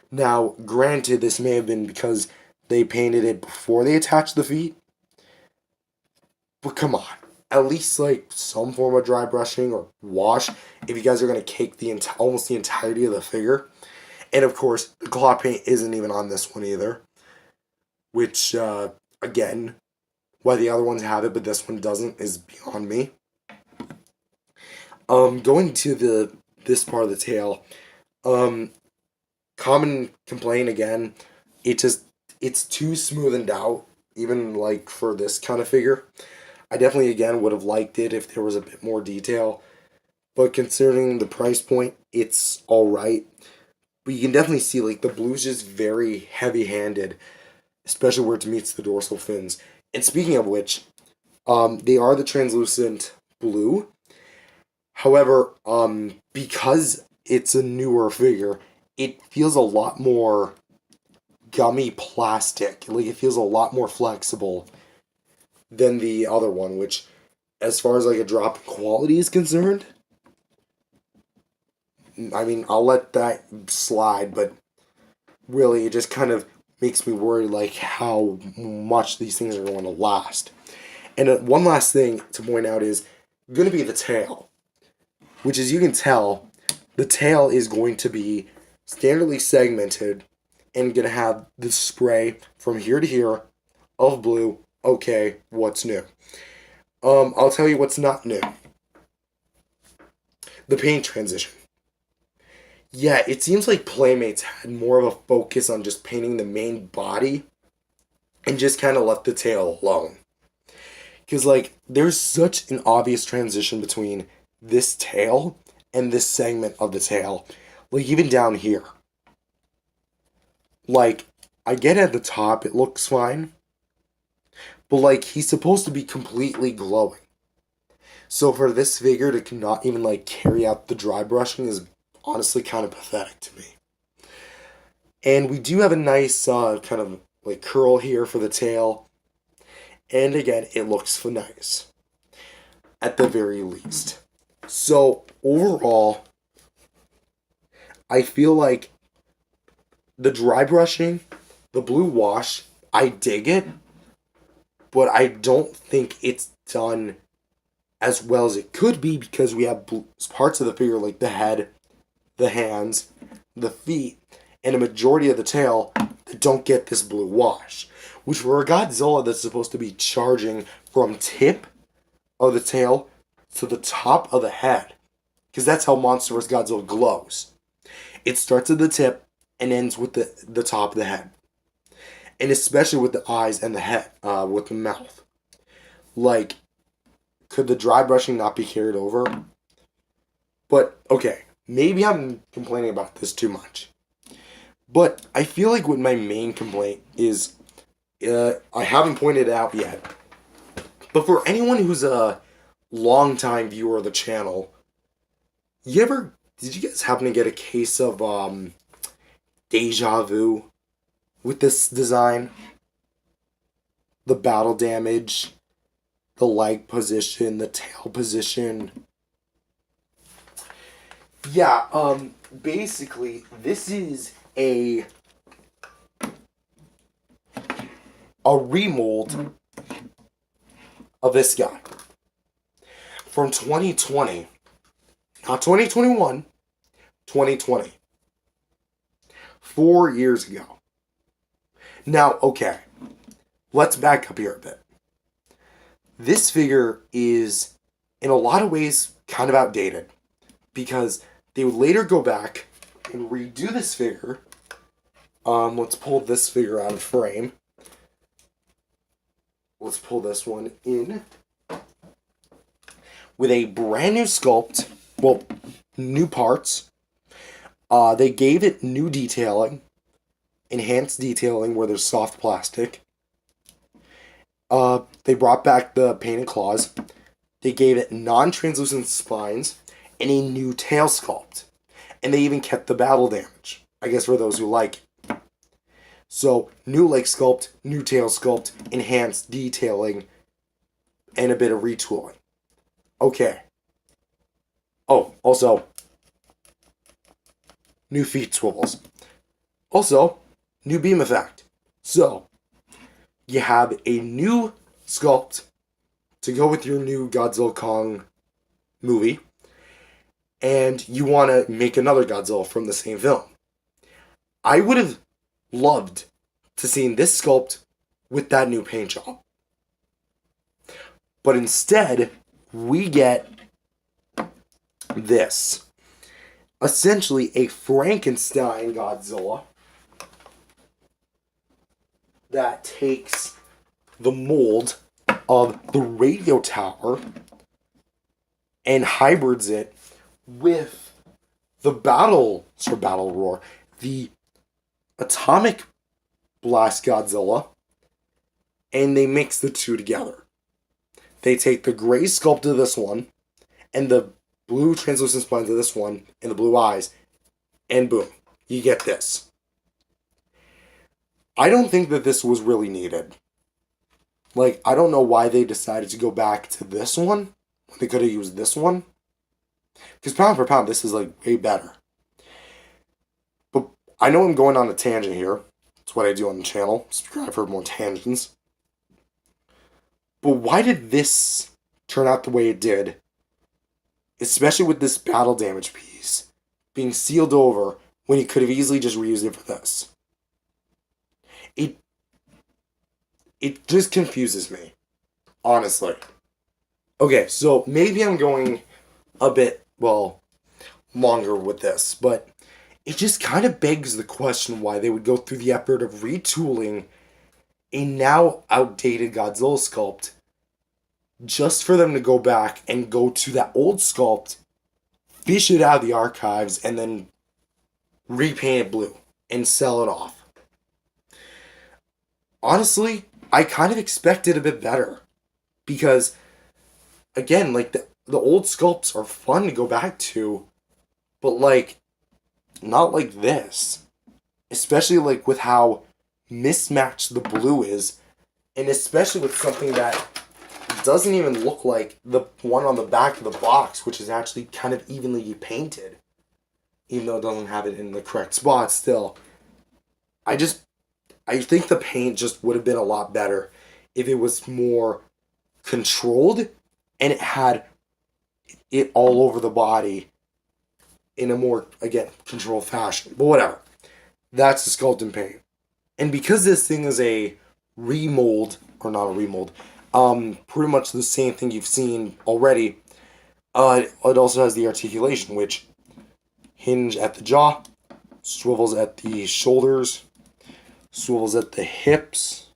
Now, granted, this may have been because they painted it before they attached the feet. But come on. At least, like, some form of dry brushing or wash if you guys are going to cake almost the entirety of the figure. And, of course, the claw paint isn't even on this one either. Which, again, why the other ones have it but this one doesn't is beyond me. Going to this part of the tail, common complaint again, it's too smoothened out, even like for this kind of figure. I definitely again would have liked it if there was a bit more detail, but considering the price point, it's alright. But you can definitely see like the blue's just very heavy-handed, especially where it meets the dorsal fins. And speaking of which, they are the translucent blue. However, because it's a newer figure, it feels a lot more gummy plastic. Like, it feels a lot more flexible than the other one, which, as far as, like, a drop in quality is concerned, I mean, I'll let that slide, but really, it just kind of makes me worry, like, how much these things are going to last. And one last thing to point out is going to be the tail, which, as you can tell, the tail is going to be standardly segmented and going to have the spray from here to here of blue. Okay, what's new? I'll tell you what's not new. The paint transition. Yeah, it seems like Playmates had more of a focus on just painting the main body and just kind of left the tail alone. Because, like, there's such an obvious transition between this tail and this segment of the tail. Like, even down here. Like, I get at the top, it looks fine. But, like, he's supposed to be completely glowing. So for this figure to not even, like, carry out the dry brushing is honestly kind of pathetic to me. And we do have a nice kind of, like, curl here for the tail. And again, it looks nice. At the very least. So, overall, I feel like the dry brushing, the blue wash, I dig it. But I don't think it's done as well as it could be because we have parts of the figure like the head, the hands, the feet, and a majority of the tail that don't get this blue wash. Which for a Godzilla that's supposed to be charging from tip of the tail to the top of the head. Because that's how Monster vs. Godzilla glows. It starts at the tip and ends with the top of the head. And especially with the eyes and the head, with the mouth. Like, could the dry brushing not be carried over? But, okay, maybe I'm complaining about this too much. But I feel like what my main complaint is, I haven't pointed it out yet. But for anyone who's a longtime viewer of the channel, did you guys happen to get a case of deja vu with this design? The battle damage, the leg position, the tail position. Yeah, basically, this is a remold of this guy from 2020. Not 2021, 2020. 4 years ago. Now, okay, let's back up here a bit. This figure is, in a lot of ways, kind of outdated. Because they would later go back and redo this figure. Let's pull this figure out of frame. Let's pull this one in. With a brand new sculpt. Well, new parts. They gave it new detailing. Enhanced detailing where there's soft plastic. They brought back the painted claws. They gave it non-translucent spines and a new tail sculpt. And they even kept the battle damage. I guess for those who like it. So, new leg sculpt, new tail sculpt, enhanced detailing, and a bit of retooling. Okay. Oh, also, new feet swivels. Also, new beam effect. So, you have a new sculpt to go with your new Godzilla Kong movie. And you want to make another Godzilla from the same film. I would have loved to see this sculpt with that new paint job. But instead, we get this. Essentially a Frankenstein Godzilla that takes the mold of the radio tower and hybrids it with the battle roar, the atomic blast Godzilla, and they mix the two together. They take the gray sculpt of this one, and the blue translucent spines of this one, and the blue eyes, and boom, you get this. I don't think that this was really needed. Like, I don't know why they decided to go back to this one, when they could have used this one. Because pound for pound, this is, like, way better. But I know I'm going on a tangent here. That's what I do on the channel. Subscribe for more tangents. But why did this turn out the way it did? Especially with this battle damage piece being sealed over when he could have easily just reused it for this. It just confuses me, honestly. Okay, so maybe I'm going a bit, longer with this, but it just kind of begs the question why they would go through the effort of retooling a now outdated Godzilla sculpt just for them to go back and go to that old sculpt, fish it out of the archives, and then repaint it blue and sell it off. Honestly, I kind of expected a bit better because, again, like the old sculpts are fun to go back to, but like not like this, especially like with how mismatched the blue is, and especially with something that doesn't even look like the one on the back of the box, which is actually kind of evenly painted, even though it doesn't have it in the correct spot. Still, I think the paint just would have been a lot better if it was more controlled and it had it all over the body in a more, again, controlled fashion. But whatever. That's the sculpt and paint. And because this thing is a remold, or not a remold, pretty much the same thing you've seen already, it also has the articulation, which hinge at the jaw, swivels at the shoulders, swivels at the hips,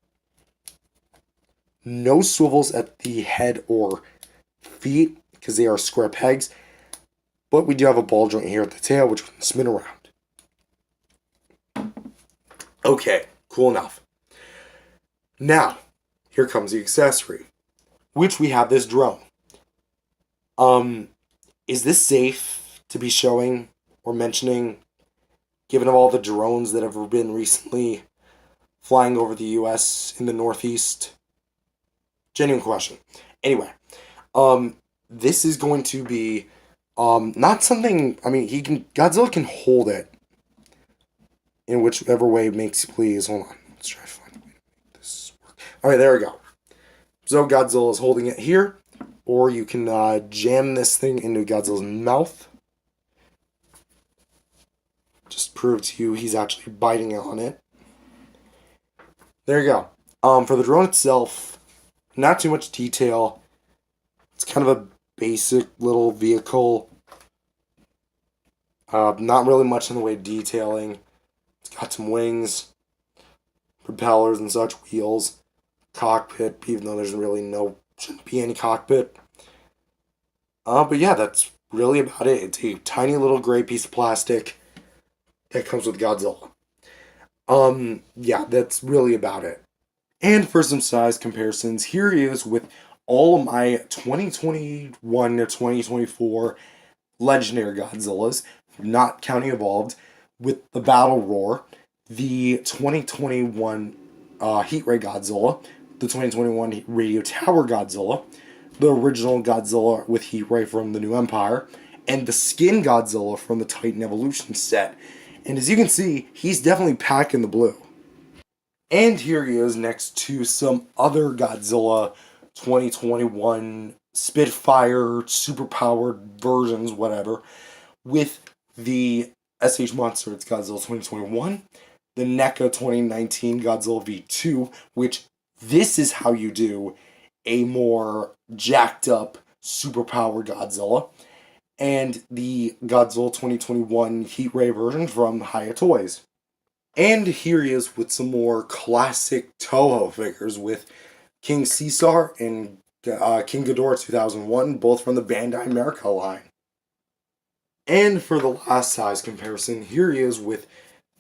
no swivels at the head or feet because they are square pegs, but we do have a ball joint here at the tail which can spin around. Okay, cool enough. Now, here comes the accessory, which we have this drone. Is this safe to be showing or mentioning, given all the drones that have been recently flying over the U.S. in the Northeast? Genuine question. Anyway, this is going to be not something. I mean, Godzilla can hold it in whichever way it makes you please. Hold on, let's try to find a way to make this work. All right, there we go. So Godzilla is holding it here, or you can jam this thing into Godzilla's mouth. Just prove to you he's actually biting on it. There you go. For the drone itself, not too much detail. It's kind of a basic little vehicle. Not really much in the way of detailing. It's got some wings, propellers and such, wheels, cockpit, even though there's really shouldn't be any cockpit. But yeah, that's really about it. It's a tiny little gray piece of plastic that comes with Godzilla. Yeah, that's really about it. And for some size comparisons, here he is with all of my 2021 to 2024 legendary Godzillas, not counting Evolved, with the Battle Roar, the 2021 Heat Ray Godzilla, the 2021 Radio Tower Godzilla, the original Godzilla with Heat Ray from the New Empire, and the Skin Godzilla from the Titan Evolution set. And as you can see, he's definitely packing the blue. And here he is next to some other Godzilla 2021 Spitfire superpowered versions, whatever, with the SH Monster, it's Godzilla 2021, the NECA 2019 Godzilla V2, which this is how you do a more jacked up superpowered Godzilla, and the Godzilla 2021 Heat Ray version from Toys. And here he is with some more classic Toho figures with King Caesar and King Ghidorah 2001, both from the Bandai America line. And for the last size comparison, here he is with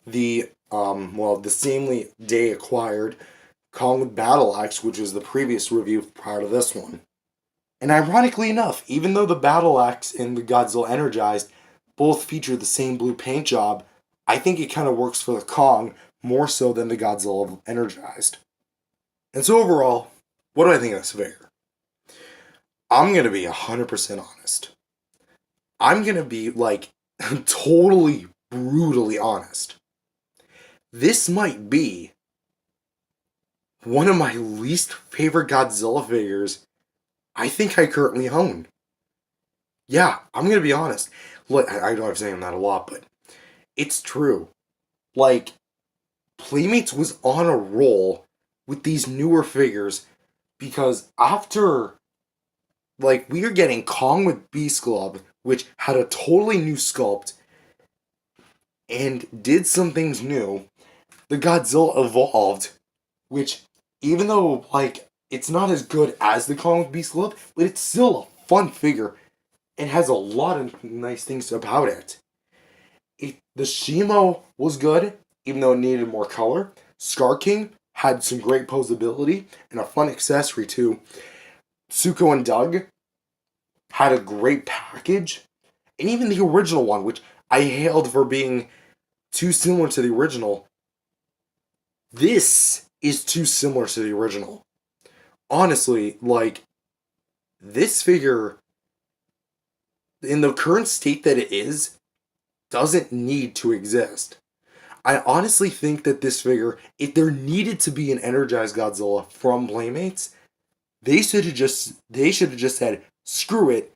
the, the same day acquired Kong with Battle Axe, which was the previous review prior to this one. And ironically enough, even though the Battle Axe and the Godzilla Energized both feature the same blue paint job, I think it kind of works for the Kong more so than the Godzilla Energized. And so overall, what do I think of this figure? I'm going to be 100% honest. I'm going to be, totally, brutally honest. this might be one of my least favorite Godzilla figures I think I currently own. Yeah, I'm gonna be honest. Look, I know I'm saying that a lot, but it's true. Like, Playmates was on a roll with these newer figures because after, like, we are getting Kong with Beast Club, which had a totally new sculpt and did some things new. The Godzilla evolved, which, even though, like, it's not as good as the Kong with Beast Club, but it's still a fun figure and has a lot of nice things about it. The Shimo was good, even though it needed more color. Scar King had some great posability and a fun accessory too. Suko and Doug had a great package. And even the original one, which I hailed for being too similar to the original, this is too similar to the original. Honestly, like, this figure, in the current state that it is, doesn't need to exist. I honestly think that this figure, if there needed to be an energized Godzilla from Playmates, they should have just said, screw it,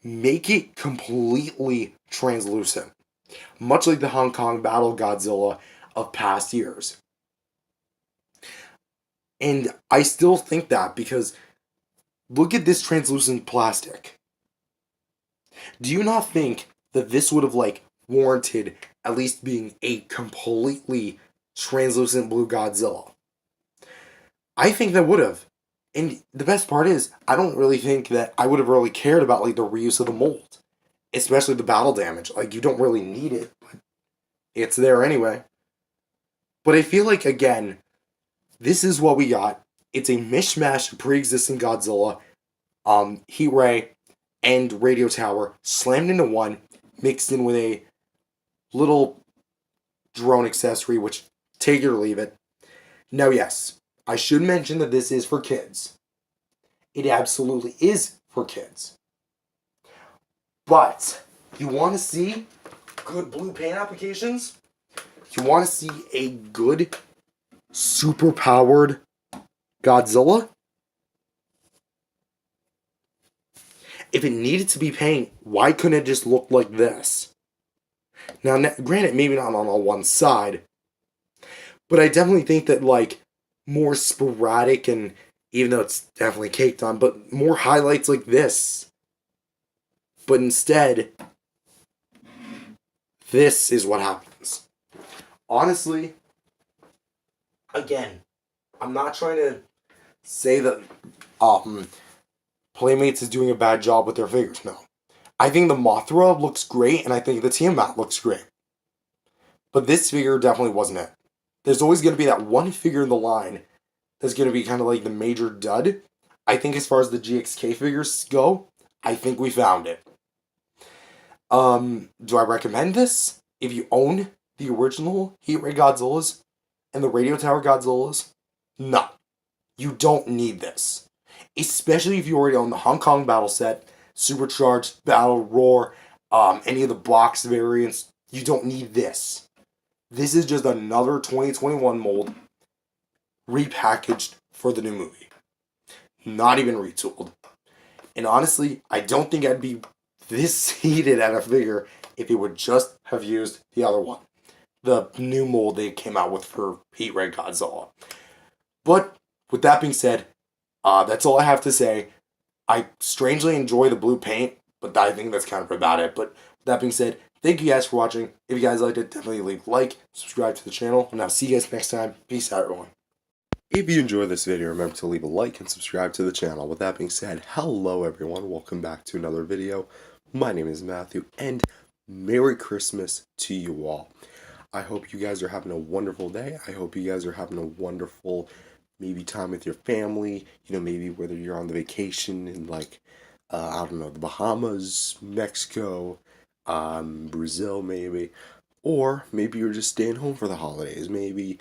make it completely translucent. Much like the Hong Kong Battle Godzilla of past years. And I still think that because look at this translucent plastic. Do you not think that this would have, like, warranted at least being a completely translucent blue Godzilla? I think that would have. And the best part is, I don't really think that I would have really cared about, like, the reuse of the mold. Especially the battle damage. Like, you don't really need it, but it's there anyway. But I feel like, again, this is what we got. It's a mishmash of pre-existing Godzilla, Heat Ray, and Radio Tower slammed into one, mixed in with a little drone accessory, which, take it or leave it. Now, yes, I should mention that this is for kids. It absolutely is for kids. But, you want to see good blue paint applications? You want to see a good, super-powered Godzilla? If it needed to be paint, why couldn't it just look like this? Now, granted, maybe not on all one side, but I definitely think that, like, more sporadic and, even though it's definitely caked on, but more highlights like this. But instead, this is what happens. Honestly, again, I'm not trying to say that Playmates is doing a bad job with their figures, no. I think the Mothra looks great, and I think the Tiamat looks great. But this figure definitely wasn't it. There's always going to be that one figure in the line that's going to be kind of like the major dud. I think as far as the GXK figures go, I think we found it. Do I recommend this? If you own the original Heat Ray Godzillas and the Radio Tower Godzillas, no. You don't need this. Especially if you already own the Hong Kong battle set, Supercharged, Battle Roar, any of the box variants. You don't need this. This is just another 2021 mold repackaged for the new movie. Not even retooled. And honestly, I don't think I'd be this heated at a figure if it would just have used the other one. The new mold they came out with for Heat Ray Godzilla. But, with that being said, that's all I have to say. I strangely enjoy the blue paint, but I think that's kind of about it. But, with that being said, thank you guys for watching. If you guys liked it, definitely leave a like, subscribe to the channel, and I'll see you guys next time. Peace out, everyone. If you enjoyed this video, remember to leave a like and subscribe to the channel. With that being said, hello everyone, welcome back to another video. My name is Matthew, and Merry Christmas to you all. I hope you guys are having a wonderful day. I hope you guys are having a wonderful, maybe time with your family. You know, maybe whether you're on the vacation in, like, I don't know, the Bahamas, Mexico, Brazil maybe. Or maybe you're just staying home for the holidays. Maybe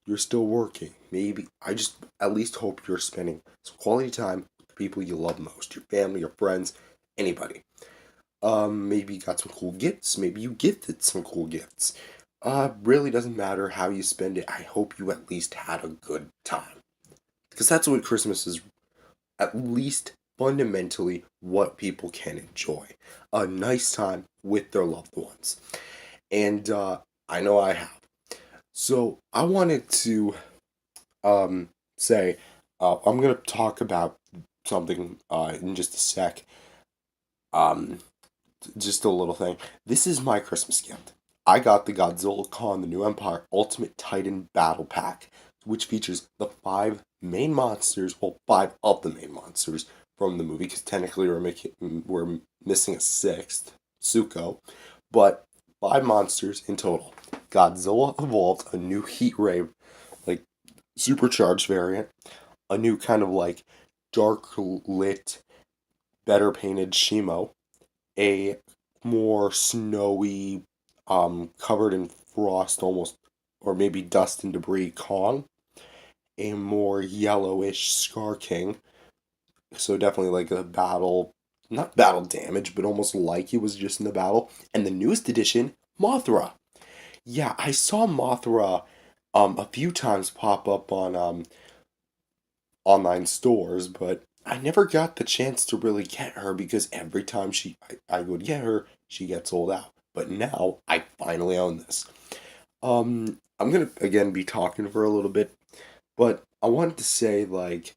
you're still working. Maybe, I just at least hope you're spending some quality time with the people you love most. Your family, your friends, anybody. Maybe you got some cool gifts. Maybe you gifted some cool gifts. really doesn't matter how you spend it. I hope you at least had a good time. Because that's what Christmas is, at least fundamentally, what people can enjoy. A nice time with their loved ones. And I know I have. So I wanted to say, I'm going to talk about something in just a sec. Um, just a little thing. This is my Christmas gift. I got the Godzilla X Kong, the New Empire Ultimate Titan Battle Pack, which features the 5 main monsters, well, 5 of the main monsters from the movie, because technically we're missing a 6th, Suko, but 5 monsters in total. Godzilla evolved, a new heat ray, like, supercharged variant, a new kind of, like, dark lit, better painted Shimo, a more snowy, covered in frost almost, or maybe dust and debris Kong, a more yellowish Scar King, so definitely like a battle, not battle damage, but almost like he was just in the battle, and the newest edition, Mothra. Yeah, I saw Mothra a few times pop up on online stores, but I never got the chance to really get her because every time I would get her, she gets sold out. But now I finally own this. I'm gonna again be talking for a little bit, but I wanted to say like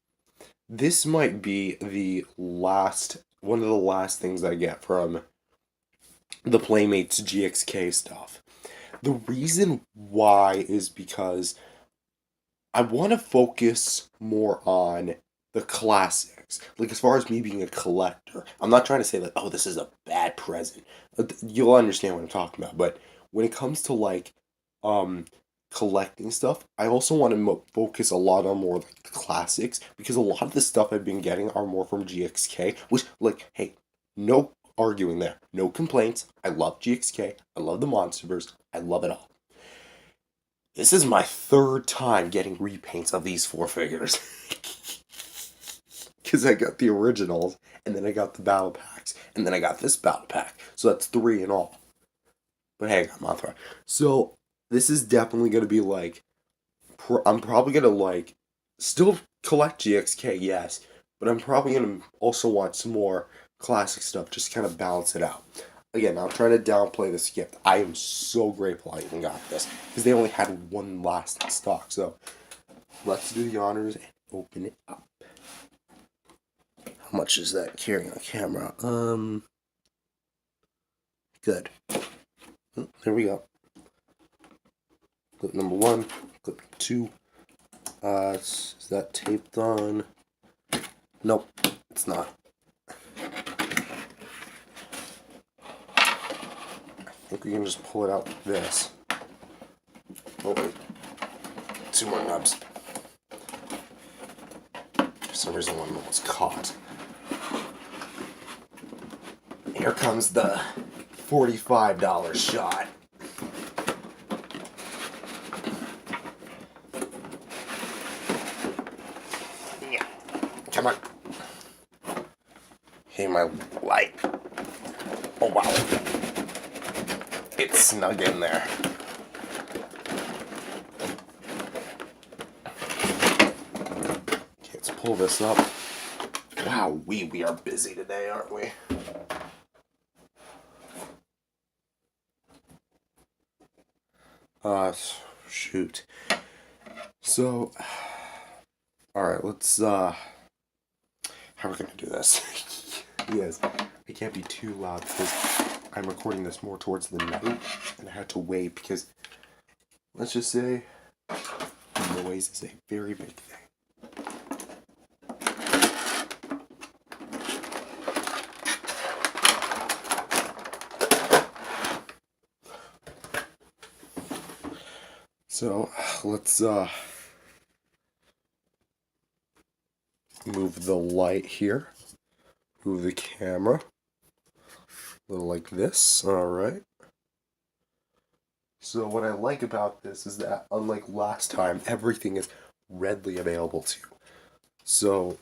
this might be the last one of the last things I get from the Playmates GXK stuff. The reason why is because I want to focus more on the classics. Like, as far as me being a collector, I'm not trying to say, like, oh, this is a bad present. You'll understand what I'm talking about. But when it comes to, like, um, collecting stuff, I also want to focus a lot on more, like, the classics. Because a lot of the stuff I've been getting are more from GXK. Which, like, hey, no arguing there. No complaints. I love GXK. I love the Monsterverse. I love it all. This is my 3rd time getting repaints of these 4 figures. Because I got the originals, and then I got the battle packs, and then I got this battle pack. So that's 3 in all. But hey, I got Mothra. So this is definitely going to be like, I'm probably going to like, still collect GXK, yes. But I'm probably going to also want some more classic stuff, just kind of balance it out. Again, I'm trying to downplay this gift. I am so grateful I even got this. Because they only had 1 last in stock. So, let's do the honors and open it up. How much is that carrying on camera? Good. Oh, there we go. Clip number 1. Clip 2. Is that taped on? Nope, it's not. I think we can just pull it out like this. Oh wait, 2 more nubs. For some reason one was caught. Here comes the $45 shot. Yeah, come on. Hey, my light. Oh wow. It's snug in there. Okay, let's pull this up. Wow, we are busy today, aren't we? Shoot. So, alright, let's, how are we gonna do this? Yes, I can't be too loud because I'm recording this more towards the night, and I had to wait because, let's just say, noise is a very big thing. So, let's, move the light here, move the camera, a little like this, alright. So what I like about this is that, unlike last time, everything is readily available to you. So,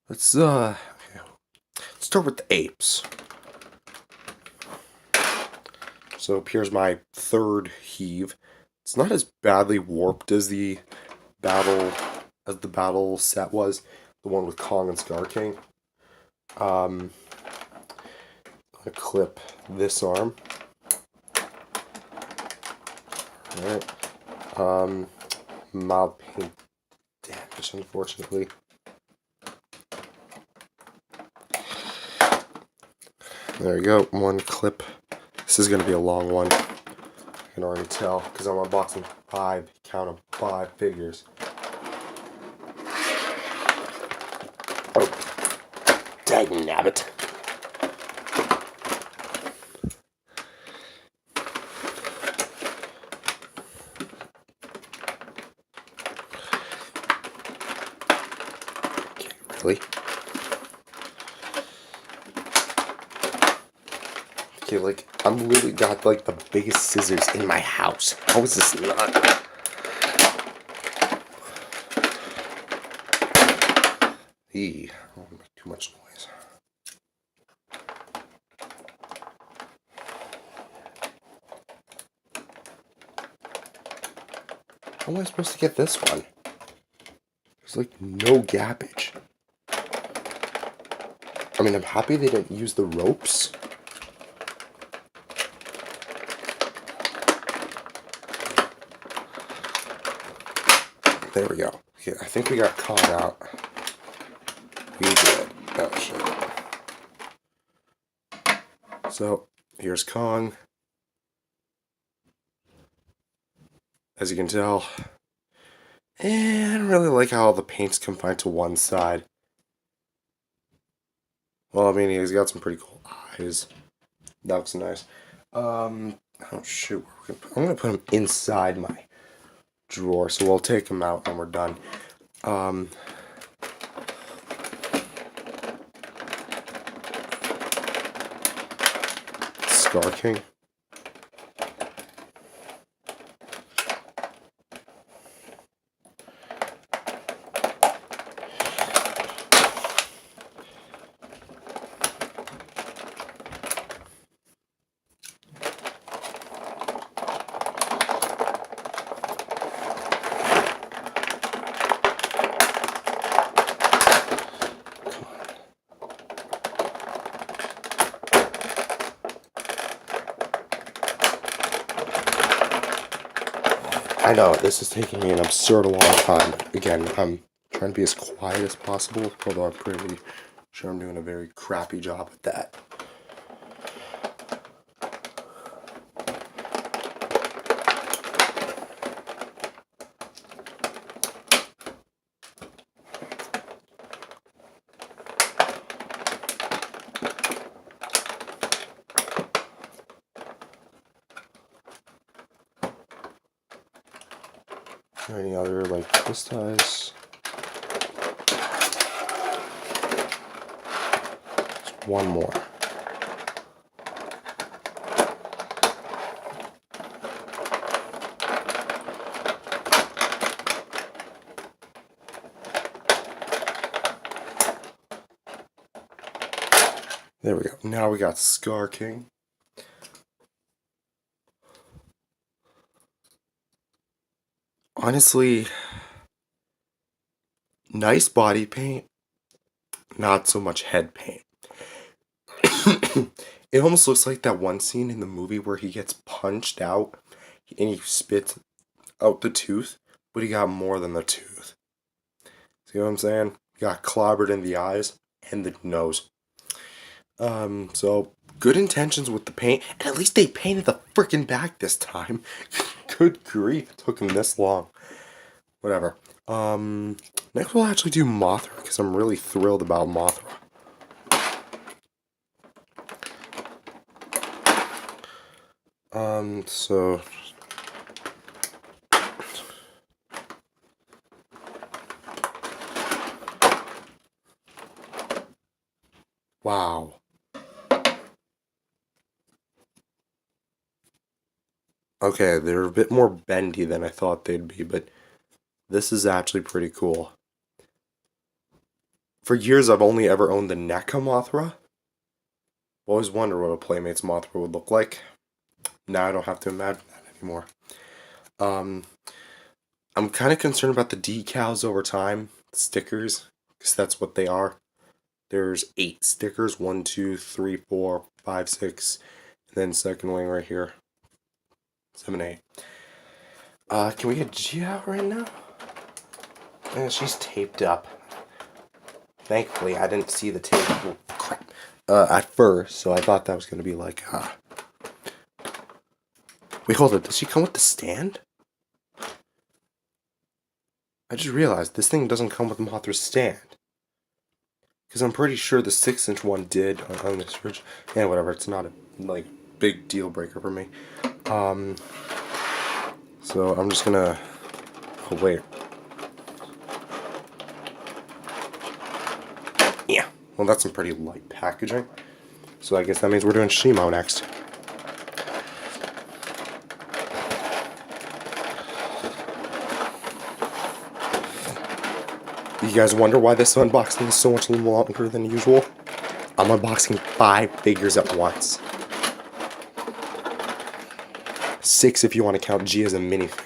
let's start with the apes. So here's my third heave. It's not as badly warped as the battle set was, the one with Kong and Scar King. I'm gonna clip this arm. Alright. Mild paint damage, unfortunately. There you go, one clip. This is gonna be a long one. I can already tell because I'm unboxing 5, count them, 5 figures. Oh, dagnabbit. Okay, really? Okay, like, I'm literally got, like, the biggest scissors in my house. How is this not? I don't make too much noise. How am I supposed to get this one? There's, like, no gappage. I mean, I'm happy they didn't use the ropes. There we go. Okay, I think we got Kong out. We did. Oh, shit. So, here's Kong. As you can tell. And I don't really like how all the paint's confined to one side. Well, I mean, he's got some pretty cool eyes. That looks nice. Oh, shoot. I'm going to put him inside my drawer, so we'll take him out when we're done. Scar King. I know, this is taking me an absurd long time. Again, I'm trying to be as quiet as possible, although I'm pretty sure I'm doing a very crappy job at that. Any other, like, this size? Just one more. There we go. Now we got Scar King. Honestly, nice body paint, not so much head paint. It almost looks like that one scene in the movie where he gets punched out and he spits out the tooth, but he got more than the tooth. See what I'm saying? He got clobbered in the eyes and the nose. So good intentions with the paint, and at least they painted the freaking back this time. Good grief, it took him this long. Whatever. Next we'll actually do Mothra, because I'm really thrilled about Mothra. So... Wow. Okay, they're a bit more bendy than I thought they'd be, but this is actually pretty cool. For years, I've only ever owned the NECA Mothra. Always wondered what a Playmates Mothra would look like. Now I don't have to imagine that anymore. I'm kind of concerned about the decals over time, stickers, because that's what they are. There's 8 stickers, 1, 2, 3, 4, 5, 6, and then second wing right here, 7, 8. Can we get G out right now? Yeah, she's taped up. Thankfully, I didn't see the tape. Oh, crap. At first, so I thought that was gonna be like, Wait, hold it. Does she come with the stand? I just realized this thing doesn't come with Mothra's stand. Because I'm pretty sure the 6-inch one did on this fridge. Yeah, whatever. It's not a like big deal breaker for me. So I'm just gonna. Oh wait. Yeah. Well, that's some pretty light packaging. So I guess that means we're doing Shimo next. You guys wonder why this unboxing is so much longer than usual? I'm unboxing 5 figures at once. 6 if you want to count G as a minifigure.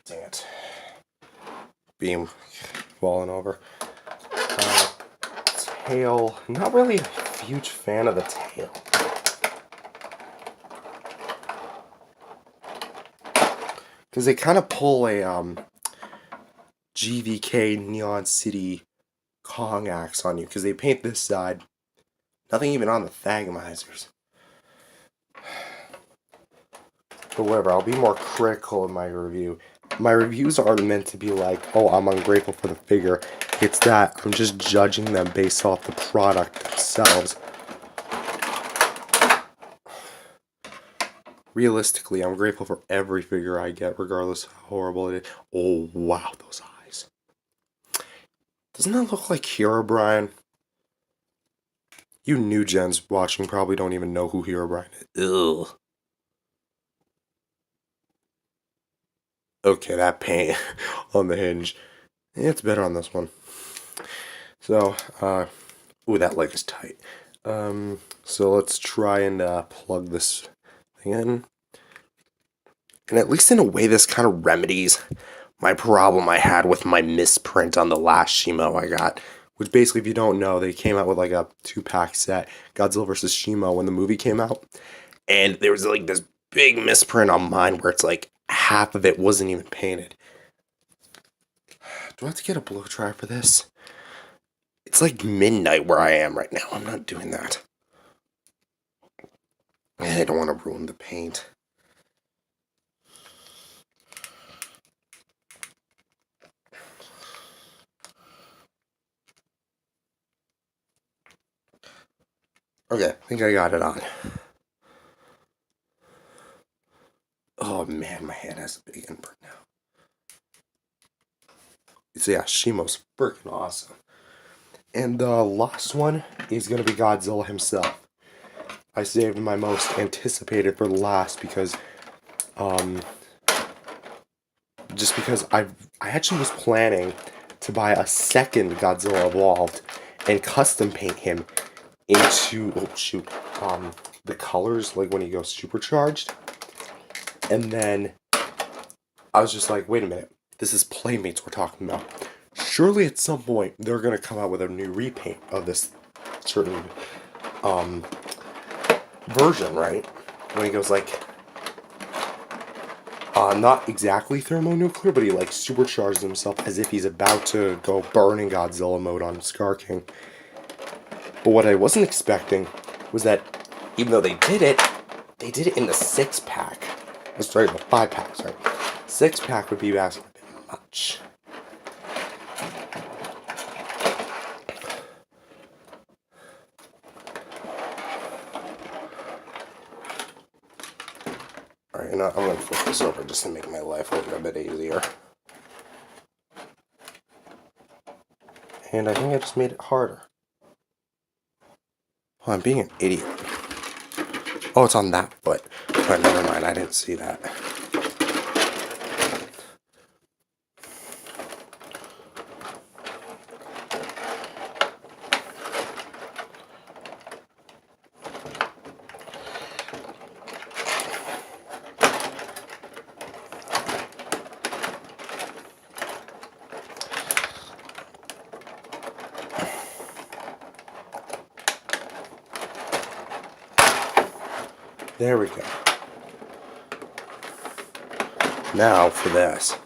Dang it. Beam falling over. Tail. Not really a huge fan of the tail. Because they kind of pull a GVK Neon City Kong axe on you. Because they paint this side. Nothing even on the Thagamizers. But whatever, I'll be more critical in my review. My reviews aren't meant to be like, oh, I'm ungrateful for the figure. It's that I'm just judging them based off the product themselves. Realistically, I'm grateful for every figure I get, regardless of how horrible it is. Oh, wow, those eyes. Doesn't that look like Herobrine? You new gens watching probably don't even know who Herobrine is. Ugh. Okay, that paint on the hinge. It's better on this one. So, ooh, that leg is tight. So let's try and plug this thing in. And at least in a way, this kind of remedies my problem I had with my misprint on the last Shimo I got. Which basically, if you don't know, they came out with like a 2-pack set, Godzilla vs. Shimo, when the movie came out. And there was like this big misprint on mine where it's like half of it wasn't even painted. Do I have to get a blow dryer for this? It's like midnight where I am right now. I'm not doing that. I don't want to ruin the paint. Okay, I think I got it on. Oh man, my hand has a big imprint now. So yeah, Shimo's freaking awesome. And the last one is going to be Godzilla himself. I saved my most anticipated for last because, just because I actually was planning to buy a second Godzilla Evolved and custom paint him into, the colors, like when he goes supercharged. And then I was just like, wait a minute, this is Playmates we're talking about. Surely at some point they're going to come out with a new repaint of this certain version, right? When he goes like, not exactly thermonuclear, but he like supercharges himself as if he's about to go burning Godzilla mode on Scar King. But what I wasn't expecting was that even though they did it in the 6-pack. Sorry, the 5-pack, sorry. 6-pack would be asking a bit much. Alright, you know, I'm going to flip this over just to make my life a little bit easier. And I think I just made it harder. Oh, I'm being an idiot. Oh, it's on that foot. Alright, never mind. I didn't see that. There we go. Now for this.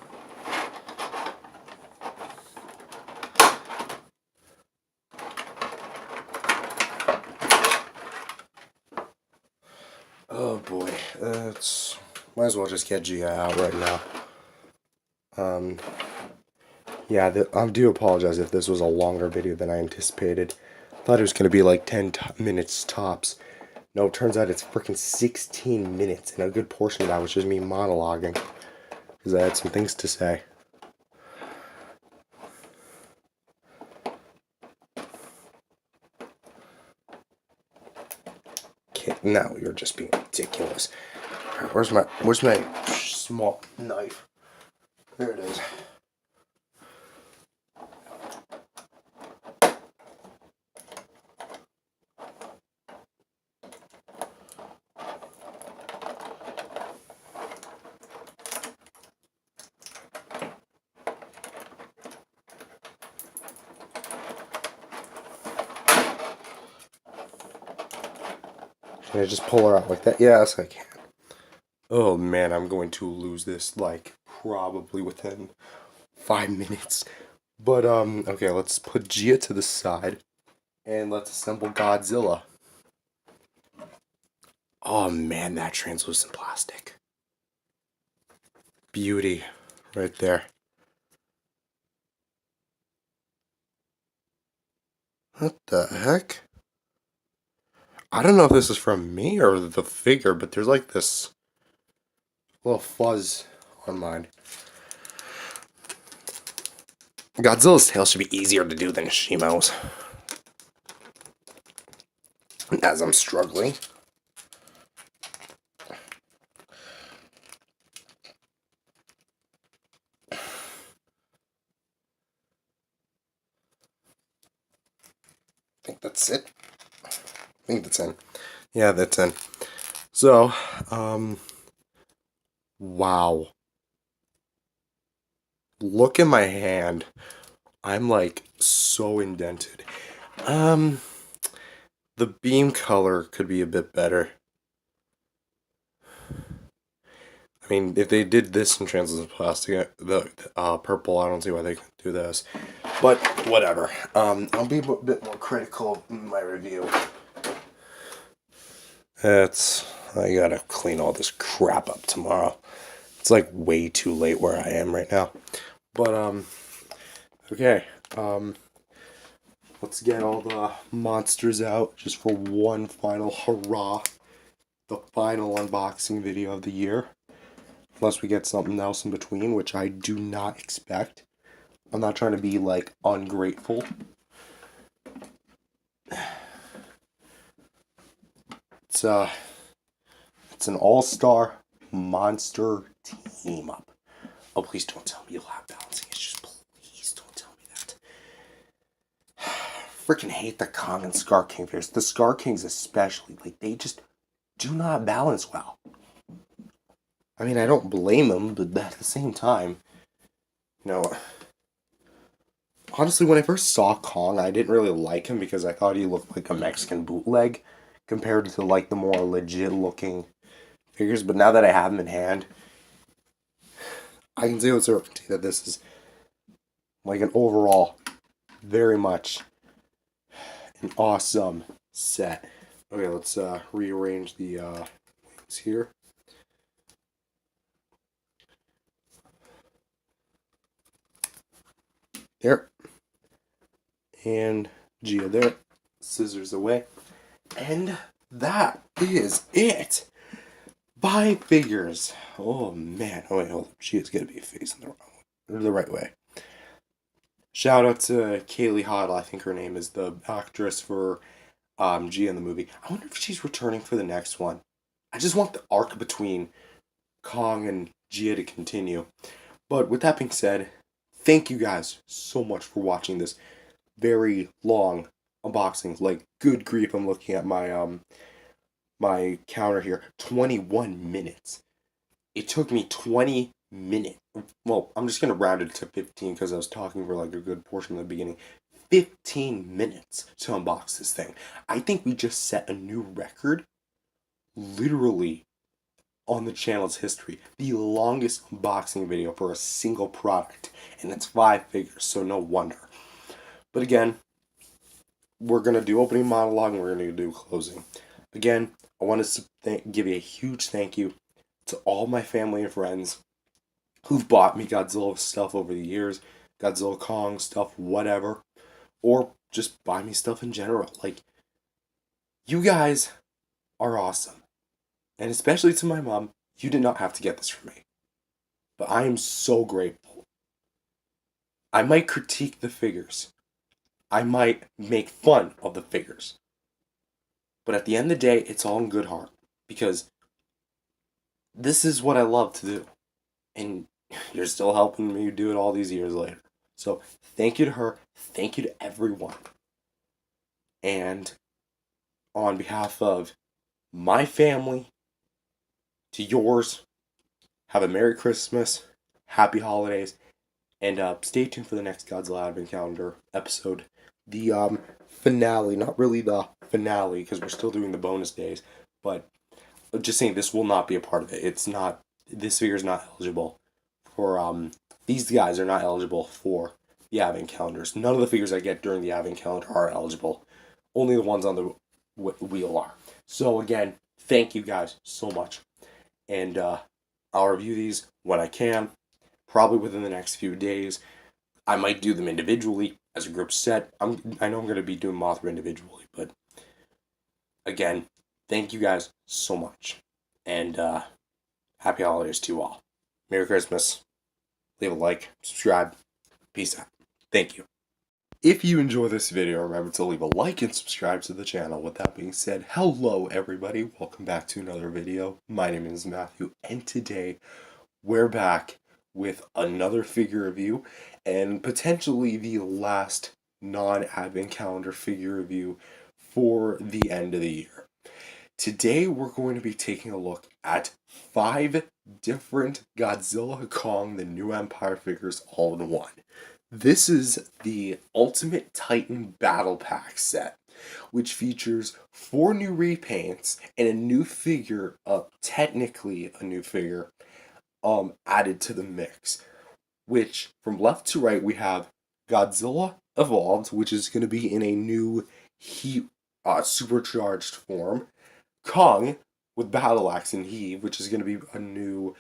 Oh boy, it's might as well just get Gia out right now. Yeah, I do apologize if this was a longer video than I anticipated. Thought it was gonna be like 10 minutes tops. No, it turns out it's freaking 16 minutes, and a good portion of that was just me monologuing because I had some things to say. Okay, now you're just being ridiculous. Where's my small knife? There it is. Can I just pull her out like that? Yes, I can. Oh man, I'm going to lose this like probably within 5 minutes. But okay, let's put Gia to the side and let's assemble Godzilla. Oh man, that translucent plastic. Beauty right there. What the heck? I don't know if this is from me or the figure, but there's like this little fuzz on mine. Godzilla's tail should be easier to do than Shimo's. As I'm struggling. I think that's it. I think that's in. Yeah, that's in. So, wow. Look at my hand. I'm like so indented. The beam color could be a bit better. I mean, if they did this in translucent plastic, the purple, I don't see why they couldn't do this. But whatever. I'll be a bit more critical in my review. I gotta clean all this crap up tomorrow. It's like way too late where I am right now. But okay. Let's get all the monsters out just for one final hurrah. The final unboxing video of the year. Unless we get something else in between, which I do not expect. I'm not trying to be, like, ungrateful. It's an all-star monster team-up. Oh, please don't tell me you'll have balancing issues. Please don't tell me that. Freaking hate the Kong and Scar King figures. The Scar Kings especially. Like, they just do not balance well. I mean, I don't blame them, but at the same time, you know, honestly, when I first saw Kong, I didn't really like him because I thought he looked like a Mexican bootleg compared to, like, the more legit-looking figures. But now that I have him in hand, I can say with certainty that this is, like, an overall very much an awesome set. Okay, let's rearrange the wings here. There. And Gia there. Scissors away. And that is it. 5 figures. Oh man. Oh wait, hold on. Gia's gotta be facing the right way. Shout out to Kaylee Hoddle, I think her name is, the actress for G in the movie. I wonder if she's returning for the next one. I just want the arc between Kong and Gia to continue. But with that being said, thank you guys so much for watching this very long unboxing. Like, good grief, I'm looking at my counter here. 21 minutes. It took me 20 minutes. Well, I'm just gonna round it to 15 because I was talking for like a good portion of the beginning. 15 minutes to unbox this thing. I think we just set a new record, literally, on the channel's history. The longest unboxing video for a single product, and it's 5 figures, so no wonder. But again, we're gonna do opening monologue and we're gonna do closing. Again, I want to give you a huge thank you to all my family and friends who've bought me Godzilla stuff over the years, Godzilla Kong stuff, whatever, or just buy me stuff in general. Like, you guys are awesome. And especially to my mom, you did not have to get this from me. But I am so grateful. I might critique the figures. I might make fun of the figures. But at the end of the day, it's all in good heart. Because this is what I love to do. And you're still helping me do it all these years later. So thank you to her. Thank you to everyone. And on behalf of my family, to yours, have a Merry Christmas, Happy Holidays, and stay tuned for the next Godzilla Advent Calendar episode. The finale, not really the finale, because we're still doing the bonus days, but just saying this will not be a part of it. It's not, this figure is not eligible for, these guys are not eligible for the Advent Calendars. None of the figures I get during the Advent Calendar are eligible. Only the ones on the wheel are. So again, thank you guys so much. And I'll review these when I can, probably within the next few days. I might do them individually as a group set. I know I'm going to be doing Mothra individually, but again, thank you guys so much. And happy holidays to you all. Merry Christmas. Leave a like, subscribe. Peace out. Thank you. If you enjoy this video, remember to leave a like and subscribe to the channel. With that being said, hello everybody. Welcome back to another video. My name is Matthew, and today we're back with another figure review and potentially the last non-Advent Calendar figure review for the end of the year. Today we're going to be taking a look at 5 different Godzilla Kong the New Empire figures all in one. This is the Ultimate Titan Battle Pack set, which features 4 new repaints and a new figure, technically a new figure, added to the mix. Which, from left to right, we have Godzilla Evolved, which is going to be in a new heat, supercharged form. Kong with Battle Axe and Heave, which is going to be a new,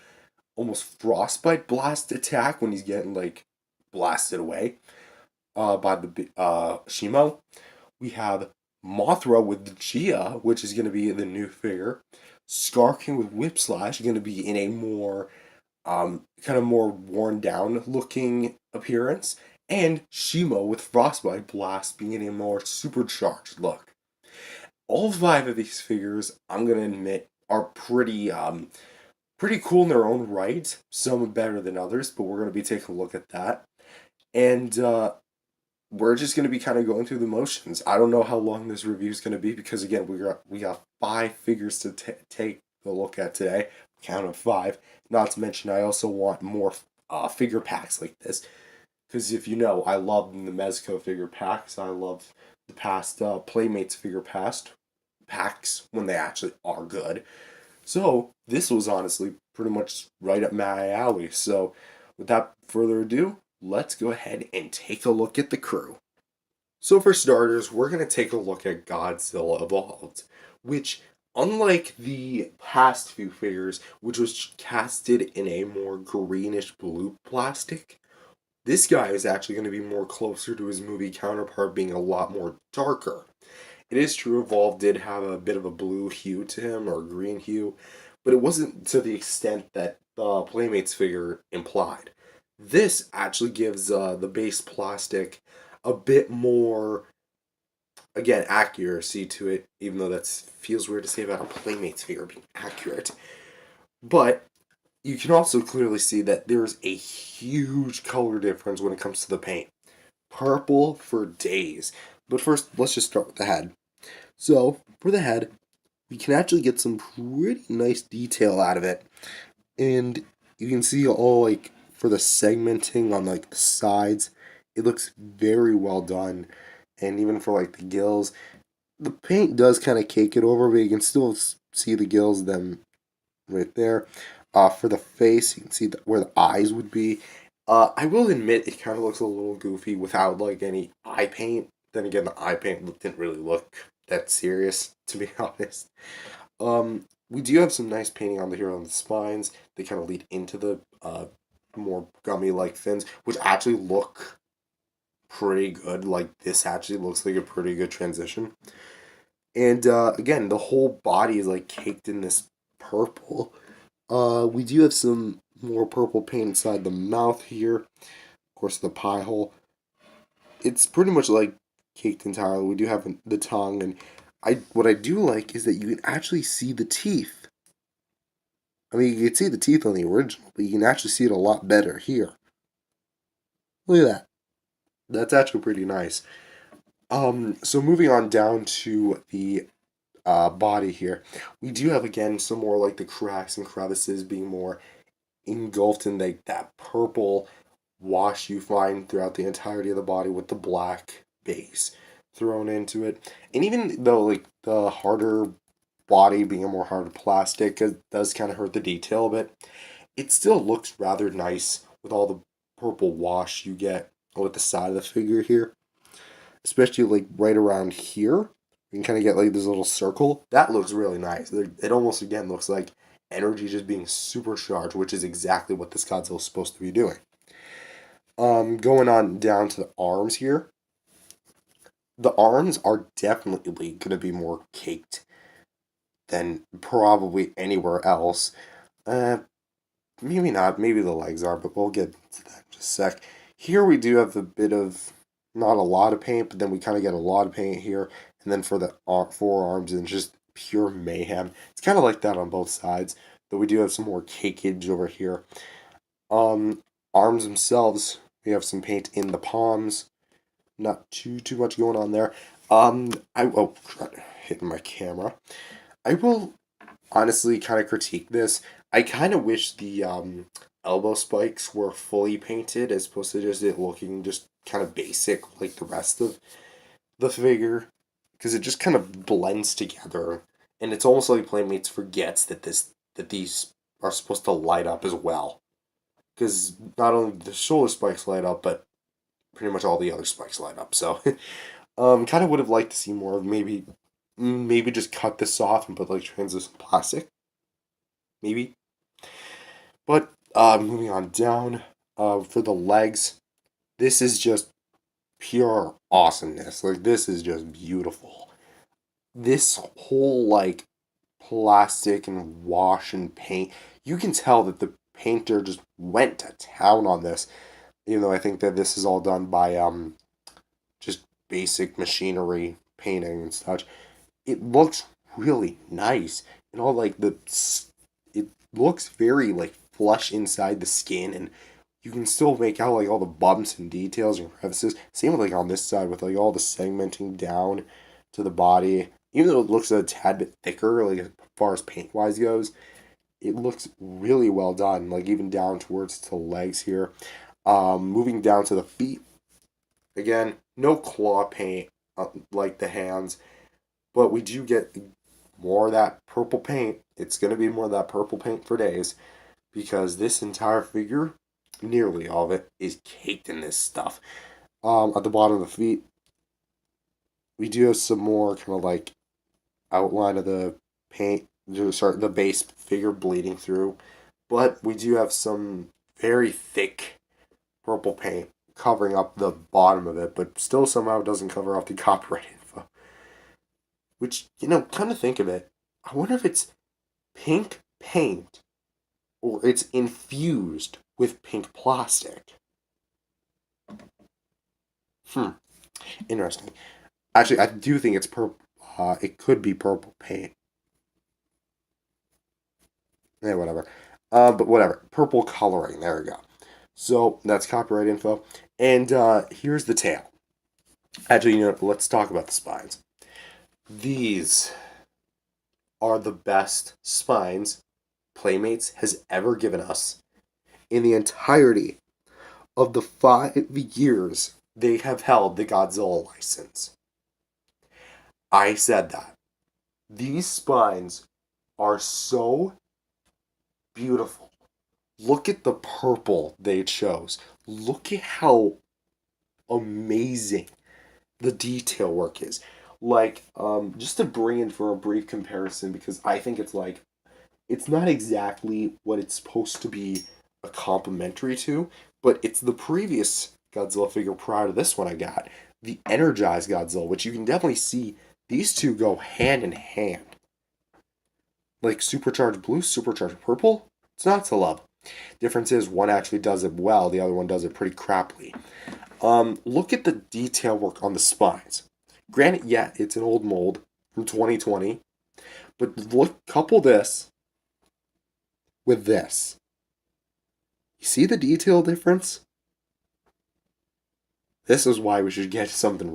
almost frostbite blast attack when he's getting, like, blasted away by the Shimo. We have Mothra with the Gia, which is going to be the new figure. Scar King with Whip Slash, going to be in a more kind of more worn down looking appearance. And Shimo with Frostbite Blast being in a more supercharged look. All 5 of these figures, I'm going to admit, are pretty cool in their own right. Some are better than others, but we're going to be taking a look at that. And we're just going to be kind of going through the motions. I don't know how long this review is going to be because, again, we got 5 figures to take a look at today. Count of 5. Not to mention, I also want more figure packs like this. Because if you know, I love the Mezco figure packs. I love the past Playmates figure packs when they actually are good. So, this was honestly pretty much right up my alley. So, without further ado, let's go ahead and take a look at the crew. So for starters, we're going to take a look at Godzilla Evolved, which, unlike the past few figures, which was casted in a more greenish blue plastic, this guy is actually going to be more closer to his movie counterpart, being a lot more darker. It is true Evolved did have a bit of a blue hue to him, or green hue, but it wasn't to the extent that the Playmates figure implied. This actually gives the base plastic a bit more, again, accuracy to it, even though that feels weird to say about a Playmates figure being accurate. But you can also clearly see that there's a huge color difference when it comes to the paint. Purple for days. But first, let's just start with the head. So, for the head, we can actually get some pretty nice detail out of it. And you can see all, like, for the segmenting on, like, the sides, it looks very well done. And even for, like, the gills, the paint does kind of cake it over, but you can still see the gills, them right there. For the face, you can see where the eyes would be. I will admit it kind of looks a little goofy without like any eye paint. Then again, the eye paint didn't really look that serious, to be honest. We do have some nice painting on here on the spines. They kind of lead into the more gummy-like fins, which actually look pretty good. Like this actually looks like a pretty good transition. And again, the whole body is like caked in this purple. We do have some more purple paint inside the mouth here. Of course, the pie hole. It's pretty much like caked entirely. We do have the tongue, and what I do like is that you can actually see the teeth. I mean, you can see the teeth on the original, but you can actually see it a lot better here. Look at that. That's actually pretty nice. So moving on down to the body here, we do have again some more like the cracks and crevices being more engulfed in like that purple wash you find throughout the entirety of the body with the black base thrown into it. And even though like the harder body being a more hard plastic, it does kind of hurt the detail a bit, it still looks rather nice with all the purple wash you get with the side of the figure here. Especially like right around here. You can kind of get like this little circle. That looks really nice. It almost again looks like energy just being supercharged, which is exactly what this Godzilla is supposed to be doing. Going on down to the arms here. The arms are definitely going to be more caked than probably anywhere else. Maybe not. Maybe the legs are, but we'll get to that in just a sec. Here we do have a bit of, not a lot of paint, but then we kind of get a lot of paint here. And then for the forearms, and just pure mayhem. It's kind of like that on both sides, though we do have some more cakeage over here. Arms themselves, we have some paint in the palms. Not too much going on there. Hitting my camera. I will honestly kind of critique this. I kind of wish the elbow spikes were fully painted as opposed to just it looking just kind of basic like the rest of the figure, because it just kind of blends together, and it's almost like Playmates forgets that these are supposed to light up as well, because not only the shoulder spikes light up, but pretty much all the other spikes light up. So, kind of would have liked to see more of maybe just cut this off and put like translucent plastic, maybe. But moving on down, for the legs, this is just pure awesomeness. Like this is just beautiful. This whole like plastic and wash and paint, you can tell that the painter just went to town on this. Even though I think that this is all done by just basic machinery painting and such. It looks really nice, and all like it looks very like flush inside the skin, and you can still make out like all the bumps and details and crevices. Same with like on this side with like all the segmenting down to the body. Even though it looks a tad bit thicker, like as far as paint wise goes, it looks really well done. Like even down towards the legs here. Moving down to the feet. Again, no claw paint like the hands, but we do get more of that purple paint. It's going to be more of that purple paint for days, because this entire figure, nearly all of it, is caked in this stuff. At the bottom of the feet, we do have some more kind of like outline of the paint, the base figure bleeding through, but we do have some very thick purple paint covering up the bottom of it, but still somehow doesn't cover up the copyright info. Which, kind of think of it, I wonder if it's pink paint or it's infused with pink plastic. Interesting. Actually, I do think it's purple. It could be purple paint. Yeah, whatever. But whatever. Purple coloring. There we go. So that's copyright info. And here's the tail. Actually, let's talk about the spines. These are the best spines Playmates has ever given us in the entirety of the 5 years they have held the Godzilla license. I said that. These spines are so beautiful. Look at the purple they chose. Look at how amazing the detail work is. Like, just to bring in for a brief comparison, because I think it's not exactly what it's supposed to be a complimentary to, but it's the previous Godzilla figure prior to this one I got, the Energized Godzilla, which you can definitely see these two go hand in hand. Like supercharged blue, supercharged purple, it's not to love. Difference is one actually does it well, the other one does it pretty crappily. Look at the detail work on the spines. Granted, yeah, it's an old mold from 2020, but couple this with this. You see the detail difference? This is why we should get something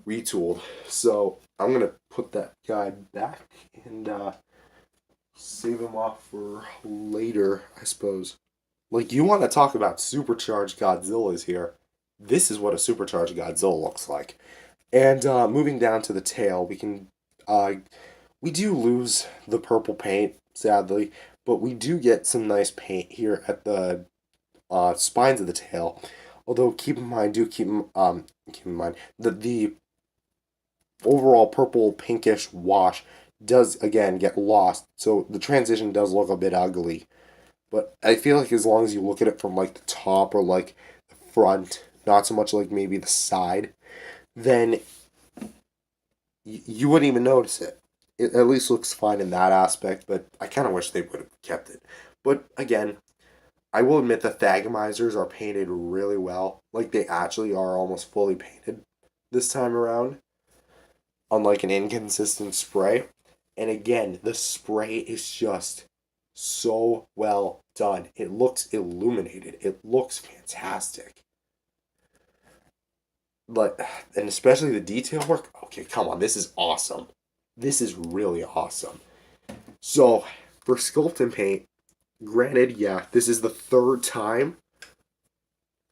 retooled. So I'm gonna put that guy back and save him off for later, I suppose. Like, you want to talk about supercharged Godzillas here. This is what a supercharged Godzilla looks like. And moving down to the tail, we do lose the purple paint, sadly, but we do get some nice paint here at the spines of the tail. Although keep in mind that the overall purple pinkish wash does again get lost, so the transition does look a bit ugly. But I feel like as long as you look at it from like the top or like the front, not so much like maybe the side, then you wouldn't even notice it. It at least looks fine in that aspect, but I kind of wish they would have kept it. But again, I will admit the Thagamizers are painted really well. Like, they actually are almost fully painted this time around, unlike an inconsistent spray. And again, the spray is just so well done. It looks illuminated. It looks fantastic. And especially the detail work. Okay, come on, this is awesome. This is really awesome. So, for sculpt and paint, granted, yeah, this is the 3rd time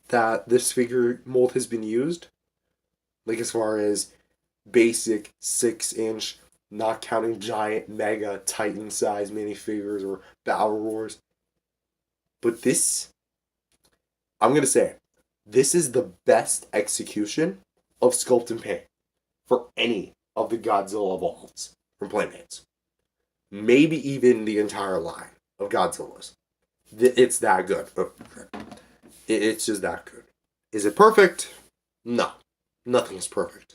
that this figure mold has been used. Like, as far as basic 6-inch, not counting giant, mega, Titan size minifigures or Battle Roars. But this, I'm going to say, this is the best execution of sculpt and paint for any of the Godzilla evolves from Playmates. Maybe even the entire line of Godzillas. It's that good. It's just that good. Is it perfect? No. Nothing is perfect.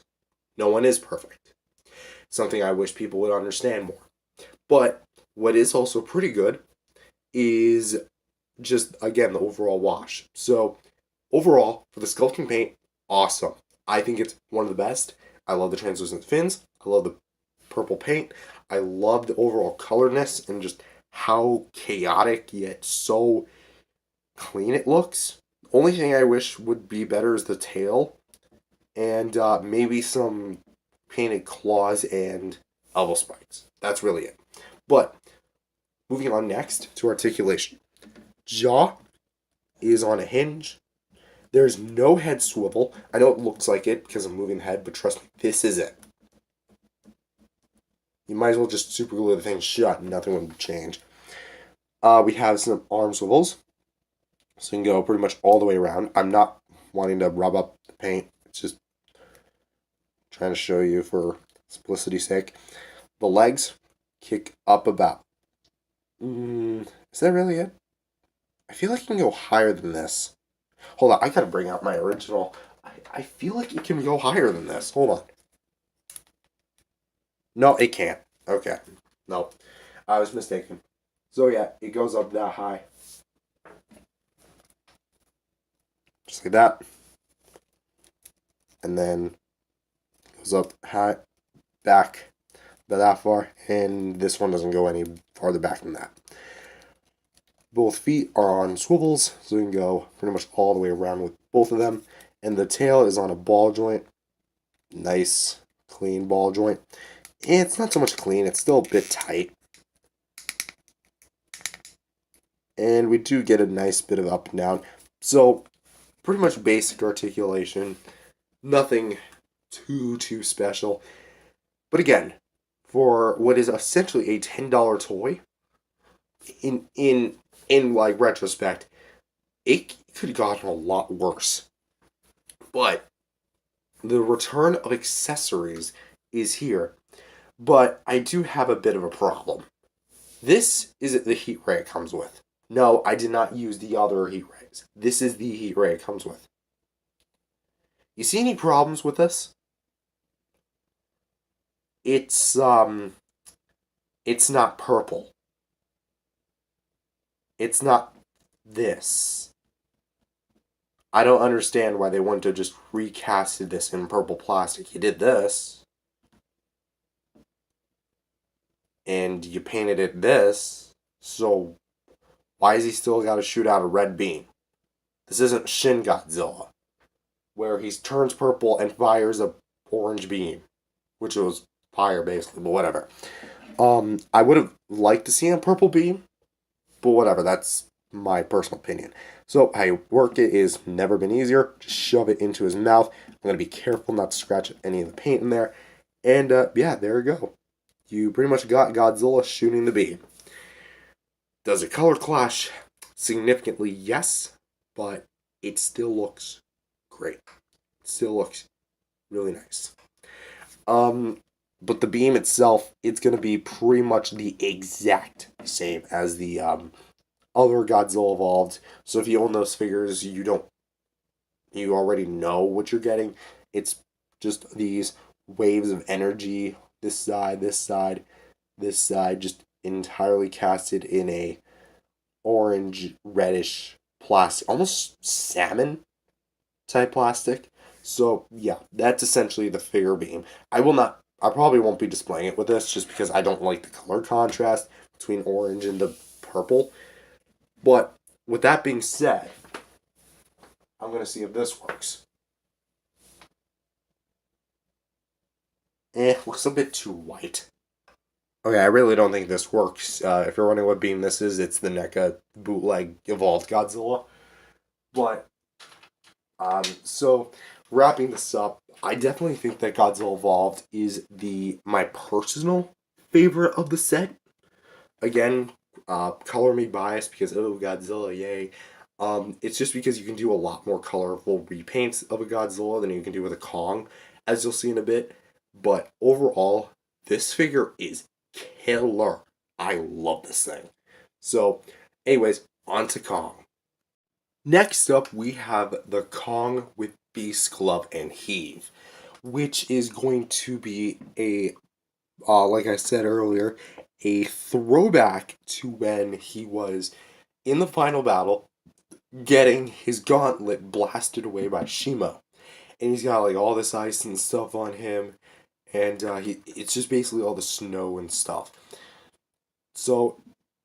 No one is perfect. Something I wish people would understand more. But what is also pretty good is just, again, the overall wash. So, overall, for the sculpt and paint, awesome. I think it's one of the best. I love the translucent fins. I love the purple paint. I love the overall colorness and just how chaotic yet so clean it looks. The only thing I wish would be better is the tail and maybe some painted claws and elbow spikes. That's really it. But moving on next to articulation. Jaw is on a hinge. There's no head swivel. I know it looks like it because I'm moving the head, but trust me, this is it. You might as well just super glue the thing shut and nothing would change. We have some arm swivels. So you can go pretty much all the way around. I'm not wanting to rub up the paint. It's just trying to show you for simplicity's sake. The legs kick up about. Is that really it? I feel like it can go higher than this. Hold on, I gotta bring out my original. I feel like it can go higher than this. Hold on. No, it can't. Okay. No. I was mistaken. So yeah, it goes up that high. just like that. And then goes up high, back, about that far, and this one doesn't go any farther back than that. Both feet are on swivels, so you can go pretty much all the way around with both of them. And the tail is on a ball joint. Nice, clean ball joint. And it's not so much clean, it's still a bit tight. And we do get a nice bit of up and down. So, pretty much basic articulation. Nothing too special. But again, for what is essentially a $10 toy, in like retrospect, it could have gotten a lot worse. But the return of accessories is here. But I do have a bit of a problem. This isn't the heat ray it comes with. No, I did not use the other heat rays. This is the heat ray it comes with. You see any problems with this? It's not purple. It's not this. I don't understand why they wouldn't have just recasted this in purple plastic. You did this. And you painted it this. So why has he still got to shoot out a red beam? This isn't Shin Godzilla, where he turns purple and fires a orange beam, which was fire basically, but whatever. I would have liked to see a purple beam, but whatever, that's my personal opinion. So how you work it is never been easier. Just shove it into his mouth. I'm going to be careful not to scratch any of the paint in there. And yeah, there you go. You pretty much got Godzilla shooting the beam. Does it color clash? Significantly, yes, but it still looks great. It still looks really nice. But the beam itself, it's going to be pretty much the exact same as the other Godzilla Evolved. So if you own those figures, you already know what you're getting. It's just these waves of energy, this side, this side, this side, just entirely casted in a orange, reddish plastic, almost salmon type plastic. So yeah, that's essentially the figure beam. I probably won't be displaying it with this just because I don't like the color contrast between orange and the purple. But with that being said, I'm going to see if this works. Looks a bit too white. Okay, I really don't think this works. If you're wondering what beam this is, it's the NECA bootleg Evolved Godzilla. But, so, wrapping this up, I definitely think that Godzilla Evolved is my personal favorite of the set. Again, color me biased because, oh, Godzilla, yay. It's just because you can do a lot more colorful repaints of a Godzilla than you can do with a Kong, as you'll see in a bit. But overall, this figure is killer. I love this thing. So, anyways, on to Kong. Next up, we have the Kong with Beast Glove and Heave, which is going to be like I said earlier, a throwback to when he was in the final battle getting his gauntlet blasted away by Shimo. And he's got like all this ice and stuff on him, and it's just basically all the snow and stuff. So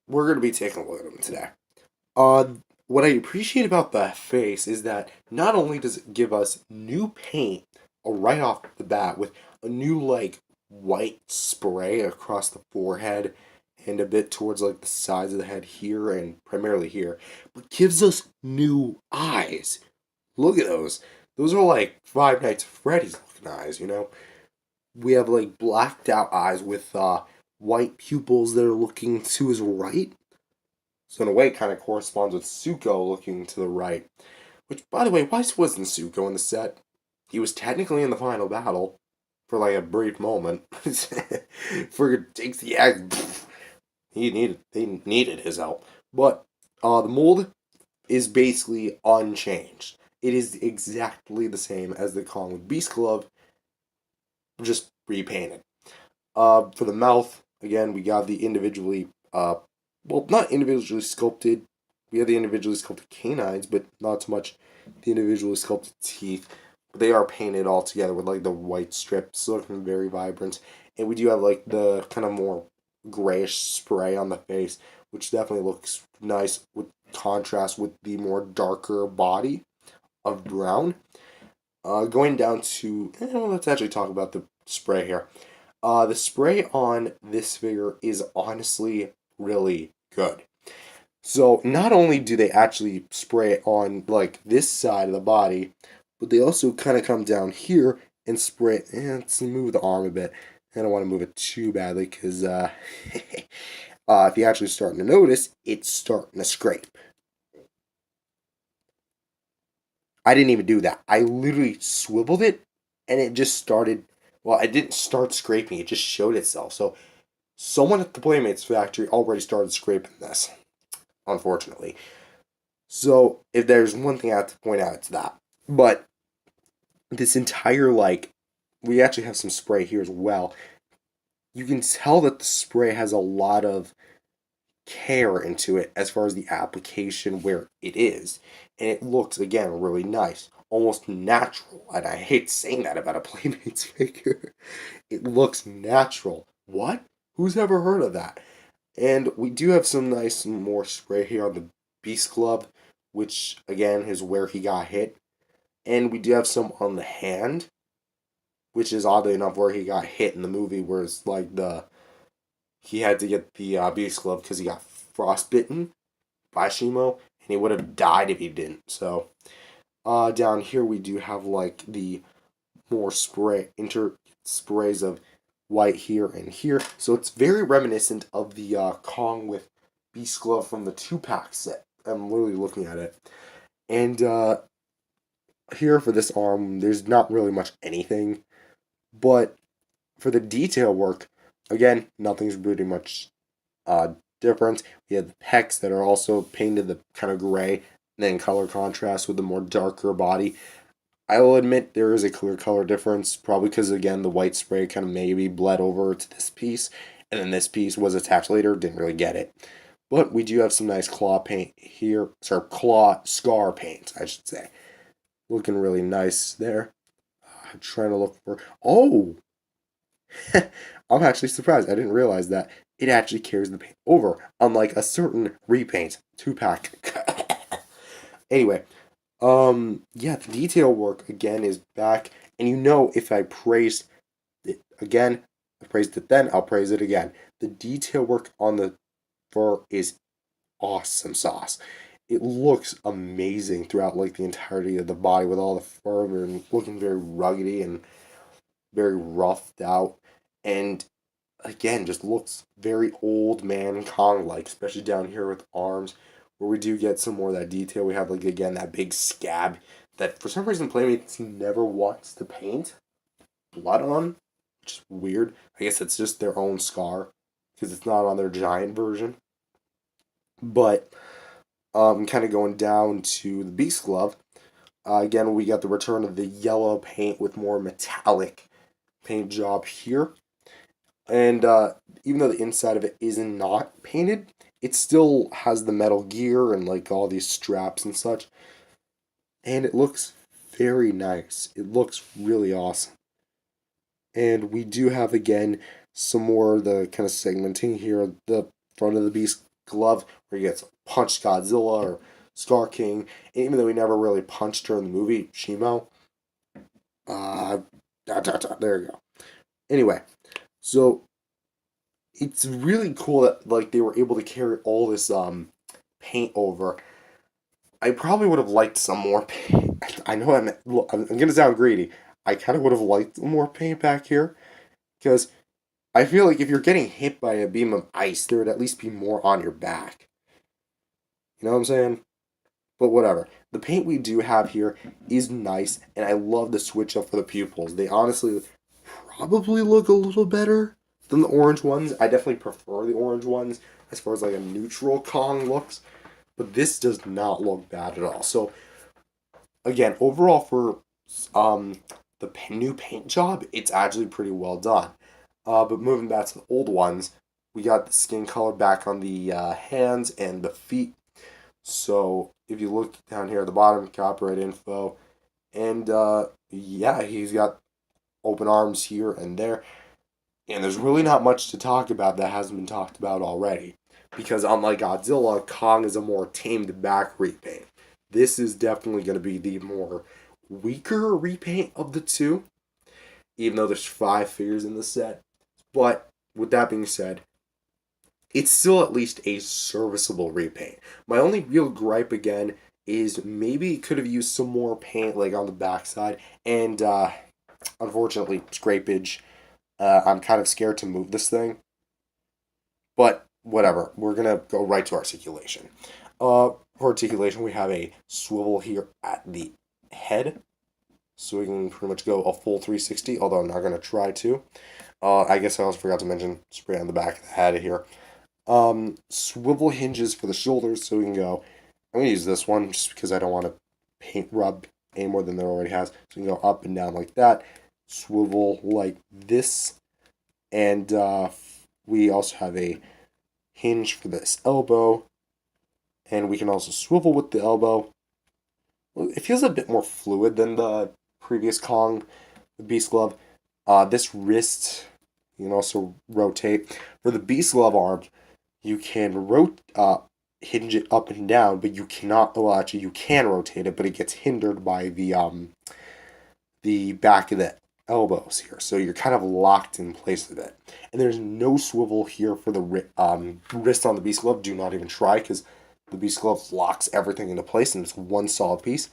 we're going to be taking a look at him today. What I appreciate about the face is that not only does it give us new paint right off the bat with a new like white spray across the forehead and a bit towards like the sides of the head here and primarily here, but gives us new eyes. Look at those. Those are like Five Nights at Freddy's looking eyes, you know? We have like blacked out eyes with white pupils that are looking to his right. So in a way it kind of corresponds with Zuko looking to the right. Which, by the way, why wasn't Zuko in the set? He was technically in the final battle for like a brief moment. Friggin' takes the axe. They needed his help. But the mold is basically unchanged. It is exactly the same as the Kong with Beast Glove, just repainted. For the mouth, again, we got the individually, not individually sculpted. We have the individually sculpted canines, but not so much the individually sculpted teeth. They are painted all together with like the white strips looking very vibrant. And we do have like the kind of more grayish spray on the face, which definitely looks nice with contrast with the more darker body of brown. Going down to, let's actually talk about the spray here. The spray on this figure is honestly really good. So not only do they actually spray it on like this side of the body, but they also kind of come down here and spray it. Let's move the arm a bit. I don't want to move it too badly because if you're actually starting to notice, it's starting to scrape. I didn't even do that. I literally swiveled it and it just started. Well, it didn't start scraping, it just showed itself. So someone at the Playmates factory already started scraping this, unfortunately. So if there's one thing I have to point out, it's that. But this entire, like, we actually have some spray here as well. You can tell that the spray has a lot of care into it as far as the application where it is. And it looks, again, really nice. Almost natural. And I hate saying that about a Playmates figure. It looks natural. What? Who's ever heard of that? And we do have some nice more spray here on the Beast Club, which, again, is where he got hit. And we do have some on the hand, which is oddly enough where he got hit in the movie, where it's like he had to get the Beast Glove because he got frostbitten by Shimo, and he would have died if he didn't. So, down here we do have like the more sprays of white here and here. So it's very reminiscent of the Kong with Beast Glove from the 2-pack set. I'm literally looking at it. And here for this arm, there's not really much anything. But for the detail work, again, nothing's really much different. We have the pecs that are also painted the kind of gray, and then color contrast with the more darker body. I will admit there is a clear color difference, probably because, again, the white spray kind of maybe bled over to this piece, and then this piece was attached later, didn't really get it. But we do have some nice claw paint here, claw scar paint, I should say. Looking really nice there. I'm trying to look for, oh! I'm actually surprised, I didn't realize that. It actually carries the paint over, unlike a certain repaint 2-pack. Anyway, yeah, the detail work again is back, and if I praised it again, I praised it then, I'll praise it again. The detail work on the fur is awesome sauce. It looks amazing throughout like the entirety of the body with all the fur and looking very ruggedy and very roughed out, and again just looks very old man Kong like, especially down here with arms. Where we do get some more of that detail. We have, like, again, that big scab that for some reason Playmates never wants to paint blood on, which is weird. I guess it's just their own scar because it's not on their giant version. But kind of going down to the Beast Glove. Again, we got the return of the yellow paint with more metallic paint job here. And even though the inside of it is not painted, it still has the metal gear and like all these straps and such. And it looks very nice. It looks really awesome. And we do have, again, some more of the kind of segmenting here at the front of the Beast Glove, where you get Punch Godzilla or Scar King. And even though we never really punched her in the movie, Shimo. There you go. Anyway, so it's really cool that like they were able to carry all this paint over. I probably would have liked some more paint. I know I'm gonna sound greedy. I kind of would have liked some more paint back here, because I feel like if you're getting hit by a beam of ice, there would at least be more on your back. You know what I'm saying? But whatever. The paint we do have here is nice, and I love the switch up for the pupils. They honestly probably look a little better than the orange ones. I definitely prefer the orange ones as far as like a neutral Kong looks, but this does not look bad at all. So again, overall for the new paint job, it's actually pretty well done. But moving back to the old ones, we got the skin color back on the hands and the feet. So if you look down here at the bottom, copyright info, and yeah, he's got open arms here and there. And there's really not much to talk about that hasn't been talked about already. Because unlike Godzilla, Kong is a more tamed back repaint. This is definitely going to be the more weaker repaint of the two. Even though there's 5 figures in the set. But with that being said, it's still at least a serviceable repaint. My only real gripe again is maybe it could have used some more paint like on the backside. And unfortunately, scrapage. I'm kind of scared to move this thing. But whatever. We're going to go right to articulation. For articulation, we have a swivel here at the head. So we can pretty much go a full 360, although I'm not going to try to. I guess I also forgot to mention spray on the back of the head here. Swivel hinges for the shoulders, so we can go... I'm going to use this one just because I don't want to paint rub any more than there already has. So we can go up and down like that. Swivel like this. And we also have a hinge for this elbow. And we can also swivel with the elbow. It feels a bit more fluid than the previous Kong, the Beast Glove. This wrist, you can also rotate. For the Beast Glove arm, you can hinge it up and down, but you cannot, well actually you can rotate it, but it gets hindered by the back of the elbows here. So you're kind of locked in place with it. And there's no swivel here for the wrist on the Beast Glove. Do not even try, because the Beast Glove locks everything into place and it's one solid piece.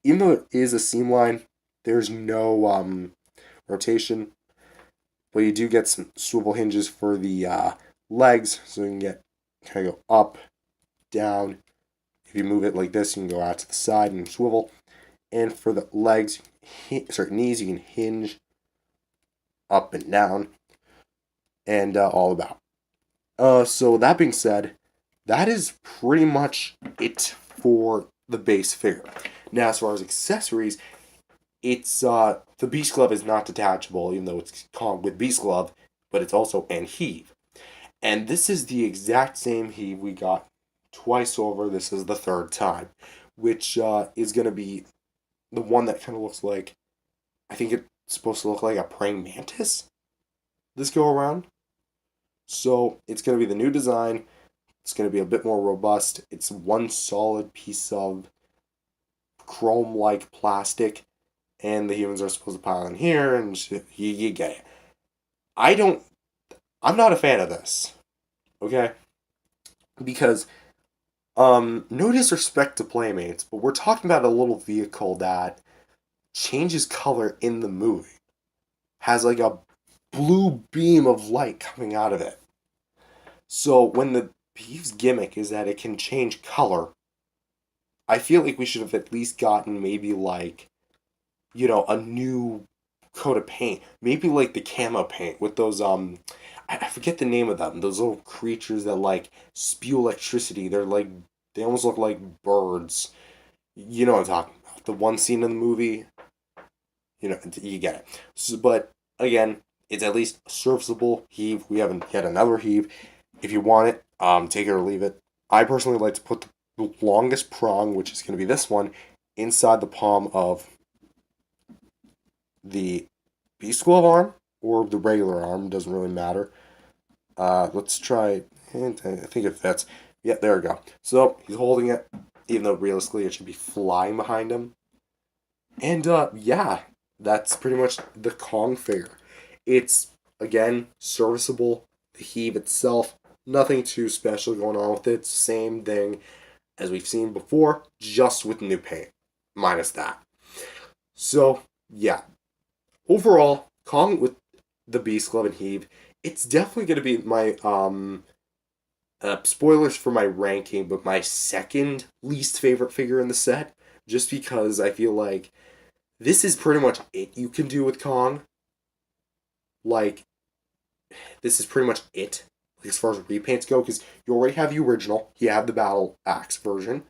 Even though it is a seam line, there's no rotation. But you do get some swivel hinges for the legs, so you can get kind of go up, down. If you move it like this, you can go out to the side and swivel. And for the legs, knees, you can hinge up and down, and all about. So that being said, that is pretty much it for the base figure. Now, as far as accessories, it's the Beast Glove is not detachable, even though it's Kong with Beast Glove, but it's also an heave. And this is the exact same heave we got twice over. This is the 3rd time, which is going to be the one that kind of looks like, I think it's supposed to look like a praying mantis this go around. So it's going to be the new design. It's going to be a bit more robust. It's one solid piece of chrome-like plastic, and the humans are supposed to pile in here, and you get it. I'm not a fan of this, okay? Because, no disrespect to Playmates, but we're talking about a little vehicle that changes color in the movie. Has like a blue beam of light coming out of it. So when the beef's gimmick is that it can change color, I feel like we should have at least gotten maybe like, you know, a new coat of paint. Maybe like the camo paint with those, I forget the name of them. Those little creatures that like spew electricity. They're like, they almost look like birds. You know what I'm talking about. The one scene in the movie, you know, you get it. So, but again, it's at least a serviceable heave. We haven't yet another heave. If you want it, take it or leave it. I personally like to put the longest prong, which is going to be this one, inside the palm of the Beast Glove arm or the regular arm. Doesn't really matter. Let's try. I think it fits. Yeah, there we go. So he's holding it, even though realistically it should be flying behind him. And yeah, that's pretty much the Kong figure. It's again serviceable. The heave itself, nothing too special going on with it. Same thing as we've seen before, just with new paint, minus that. So yeah, overall, Kong with the Beast Glove and heave, it's definitely going to be my spoilers for my ranking, but my second least favorite figure in the set, just because I feel like this is pretty much it you can do with Kong. Like, this is pretty much it, like, as far as repaints go, because you already have the original, you have the Battle Axe version,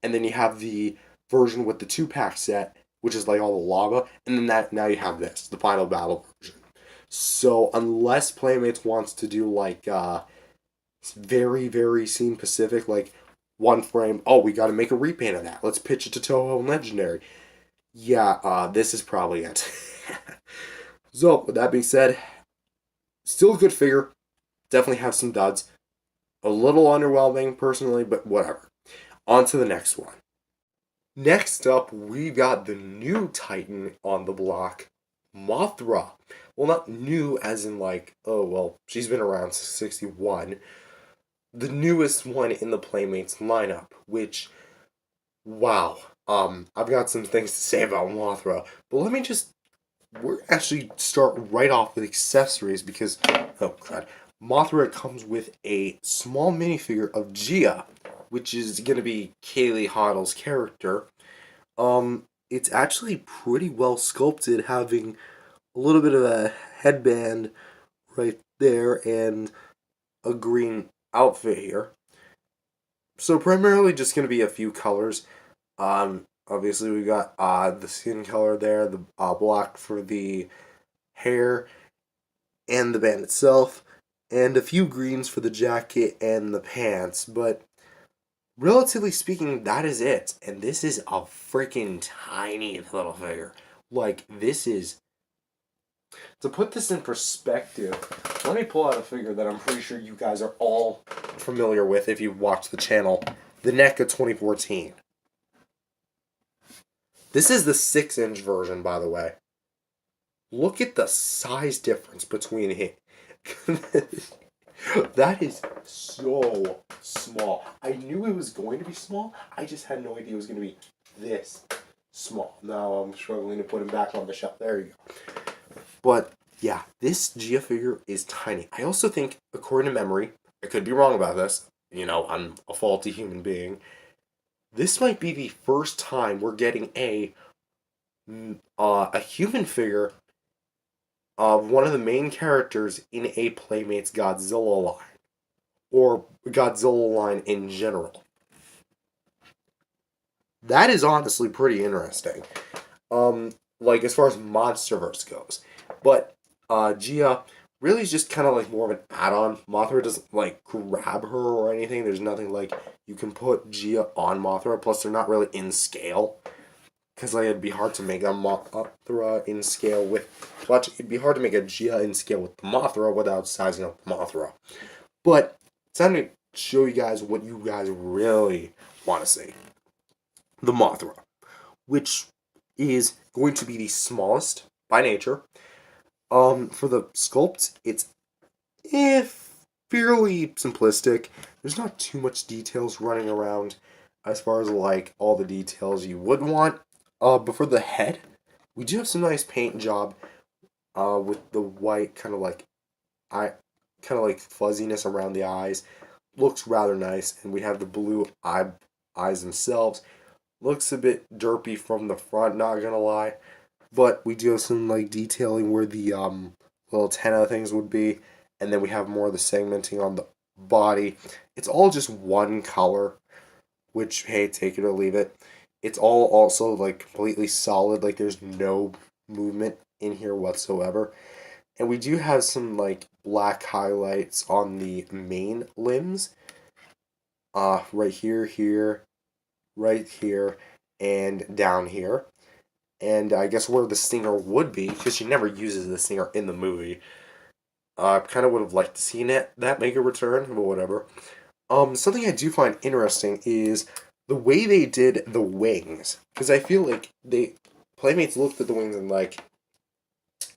and then you have the version with the 2-pack set, which is like all the lava, and then now you have this, the final battle version. So unless Playmates wants to do like very, very scene specific, like one frame. Oh, we got to make a repaint of that. Let's pitch it to Toho and Legendary. Yeah, this is probably it. So, with that being said, still a good figure. Definitely have some duds. A little underwhelming, personally, but whatever. On to the next one. Next up, we got the new Titan on the block, Mothra. Well, not new as in like, oh, well, she's been around since 61. The newest one in the Playmates lineup, which, wow. I've got some things to say about Mothra, but we're actually start right off with accessories because, oh crud, Mothra comes with a small minifigure of Gia, which is going to be Kaylee Hoddle's character. It's actually pretty well sculpted, having a little bit of a headband right there and a green outfit here. So primarily just going to be a few colors. Obviously we got the skin color there, the black for the hair and the band itself, and a few greens for the jacket and the pants, but relatively speaking, that is it. And this is a freaking tiny little figure. Like, this is... To put this in perspective, let me pull out a figure that I'm pretty sure you guys are all familiar with if you've watched the channel. The NECA 2014. This is the 6-inch version, by the way. Look at the size difference between it. That is so small. I knew it was going to be small. I just had no idea it was going to be this small. Now I'm struggling to put him back on the shelf. There you go. But yeah, this Gia figure is tiny. I also think, according to memory, I could be wrong about this. You know, I'm a faulty human being. This might be the first time we're getting a human figure of one of the main characters in a Playmates Godzilla line, or Godzilla line in general. That is honestly pretty interesting. Like as far as MonsterVerse goes, but Gia really is just kind of like more of an add-on. Mothra doesn't like grab her or anything. There's nothing like you can put Gia on Mothra. Plus, they're not really in scale. Because like, it'd be hard to make a Mothra in scale with... Watch, it'd be hard to make a Gia in scale with the Mothra without sizing up the Mothra. But it's time to show you guys what you guys really want to see. The Mothra. Which is going to be the smallest by nature. For the sculpt, it's fairly simplistic. There's not too much details running around as far as like all the details you would want. But for the head, we do have some nice paint job with the white kind of like fuzziness around the eyes. Looks rather nice, and we have the blue eyes themselves. Looks a bit derpy from the front, not gonna lie. But we do have some like detailing where the little antenna things would be, and then we have more of the segmenting on the body. It's all just one color, which, hey, take it or leave it. It's all also like completely solid, like there's no movement in here whatsoever. And we do have some like black highlights on the main limbs. Right here, right here, and down here. And I guess where the stinger would be, because she never uses the stinger in the movie. I kind of would have liked to see that make a return, but whatever. Something I do find interesting is the way they did the wings. Because I feel like Playmates looked at the wings and like,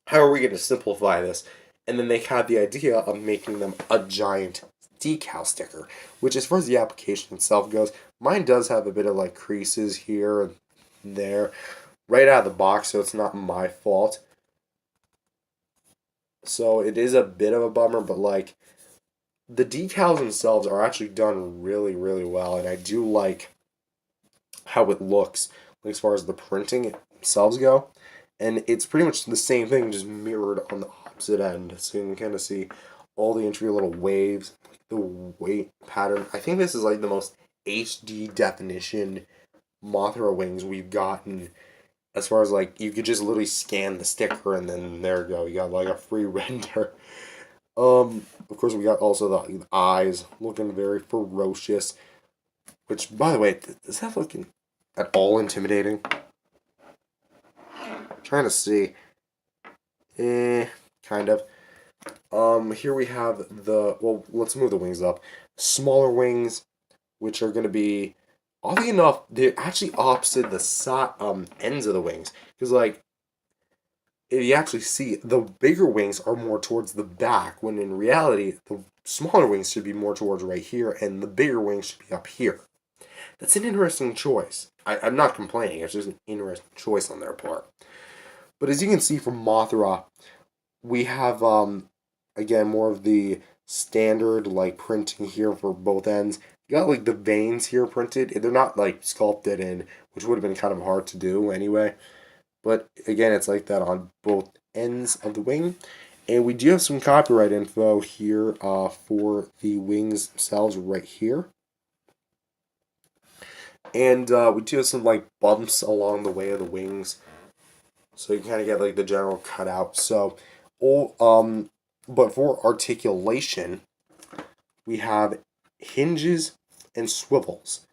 how are we going to simplify this? And then they had the idea of making them a giant decal sticker. Which, as far as the application itself goes, mine does have a bit of like creases here and there. Right out of the box, so it's not my fault. So it is a bit of a bummer, but like the decals themselves are actually done really, really well, and I do like how it looks as far as the printing themselves go. And it's pretty much the same thing, just mirrored on the opposite end. So you can kind of see all the entry little waves, the weight pattern. I think this is like the most HD definition Mothra wings we've gotten. As far as, like, you could just literally scan the sticker and then there you go. You got, like, a free render. Of course, we got also the eyes looking very ferocious. Which, by the way, does that look at all intimidating? Trying to see. Kind of. Here we have well, let's move the wings up. Smaller wings, which are going to be, oddly enough, they're actually opposite the ends of the wings. Because, like, if you actually see, the bigger wings are more towards the back, when in reality, the smaller wings should be more towards right here, and the bigger wings should be up here. That's an interesting choice. I'm not complaining, it's just an interesting choice on their part. But as you can see from Mothra, we have, again, more of the standard, like, printing here for both ends. You got, like, the veins here printed. They're not, like, sculpted in, which would have been kind of hard to do anyway. But, again, it's like that on both ends of the wing. And we do have some copyright info here for the wings themselves right here. And we do have some, like, bumps along the way of the wings. So you kind of get, like, the general cutout. So, but for articulation, we have hinges and swivels.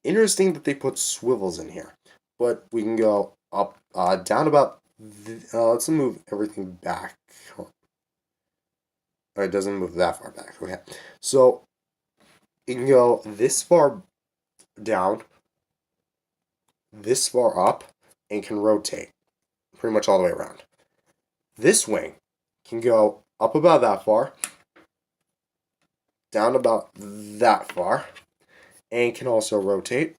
Interesting that they put swivels in here. But we can go up, down about, let's move everything back. It doesn't move that far back. Okay. So, you can go this far down, this far up, and can rotate pretty much all the way around. This wing can go up about that far, down about that far, and can also rotate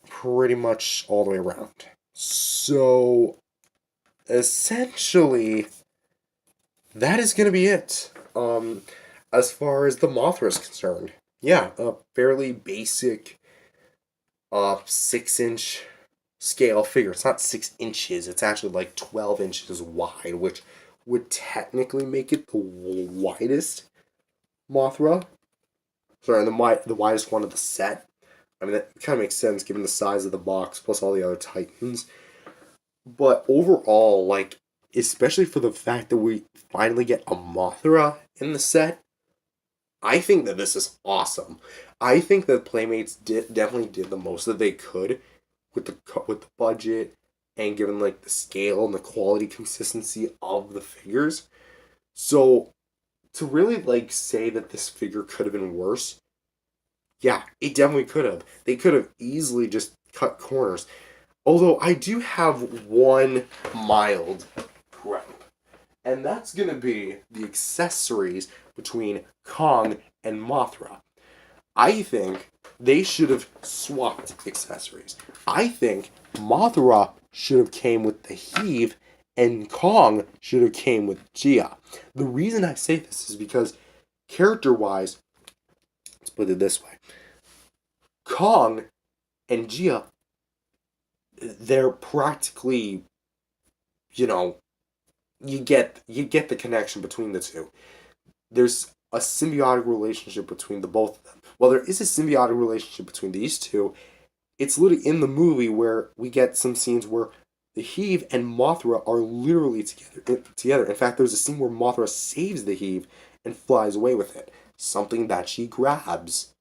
pretty much all the way around. So, essentially, that is going to be it. As far as the Mothra is concerned, yeah, a fairly basic 6-inch scale figure. It's not 6 inches, it's actually like 12 inches wide, which would technically make it the widest Mothra. Sorry, the widest one of the set. I mean, that kind of makes sense given the size of the box plus all the other Titans. But overall, like, especially for the fact that we finally get a Mothra in the set, I think that this is awesome. I think that Playmates definitely did the most that they could with the budget and given, like, the scale and the quality consistency of the figures. So to really, like, say that this figure could have been worse, yeah, it definitely could have. They could have easily just cut corners. Although I do have one mild gripe, and that's going to be the accessories between Kong and Mothra. I think they should have swapped accessories. I think Mothra should have came with the heave, and Kong should have came with Gia. The reason I say this is because, character-wise, let's put it this way. Kong and Gia, they're practically, you know, you get the connection between the two. There's a symbiotic relationship between the both of them. Well, there is a symbiotic relationship between these two. It's literally in the movie where we get some scenes where the Heave and Mothra are literally together. In fact, there's a scene where Mothra saves the Heave and flies away with it. Something that she grabs.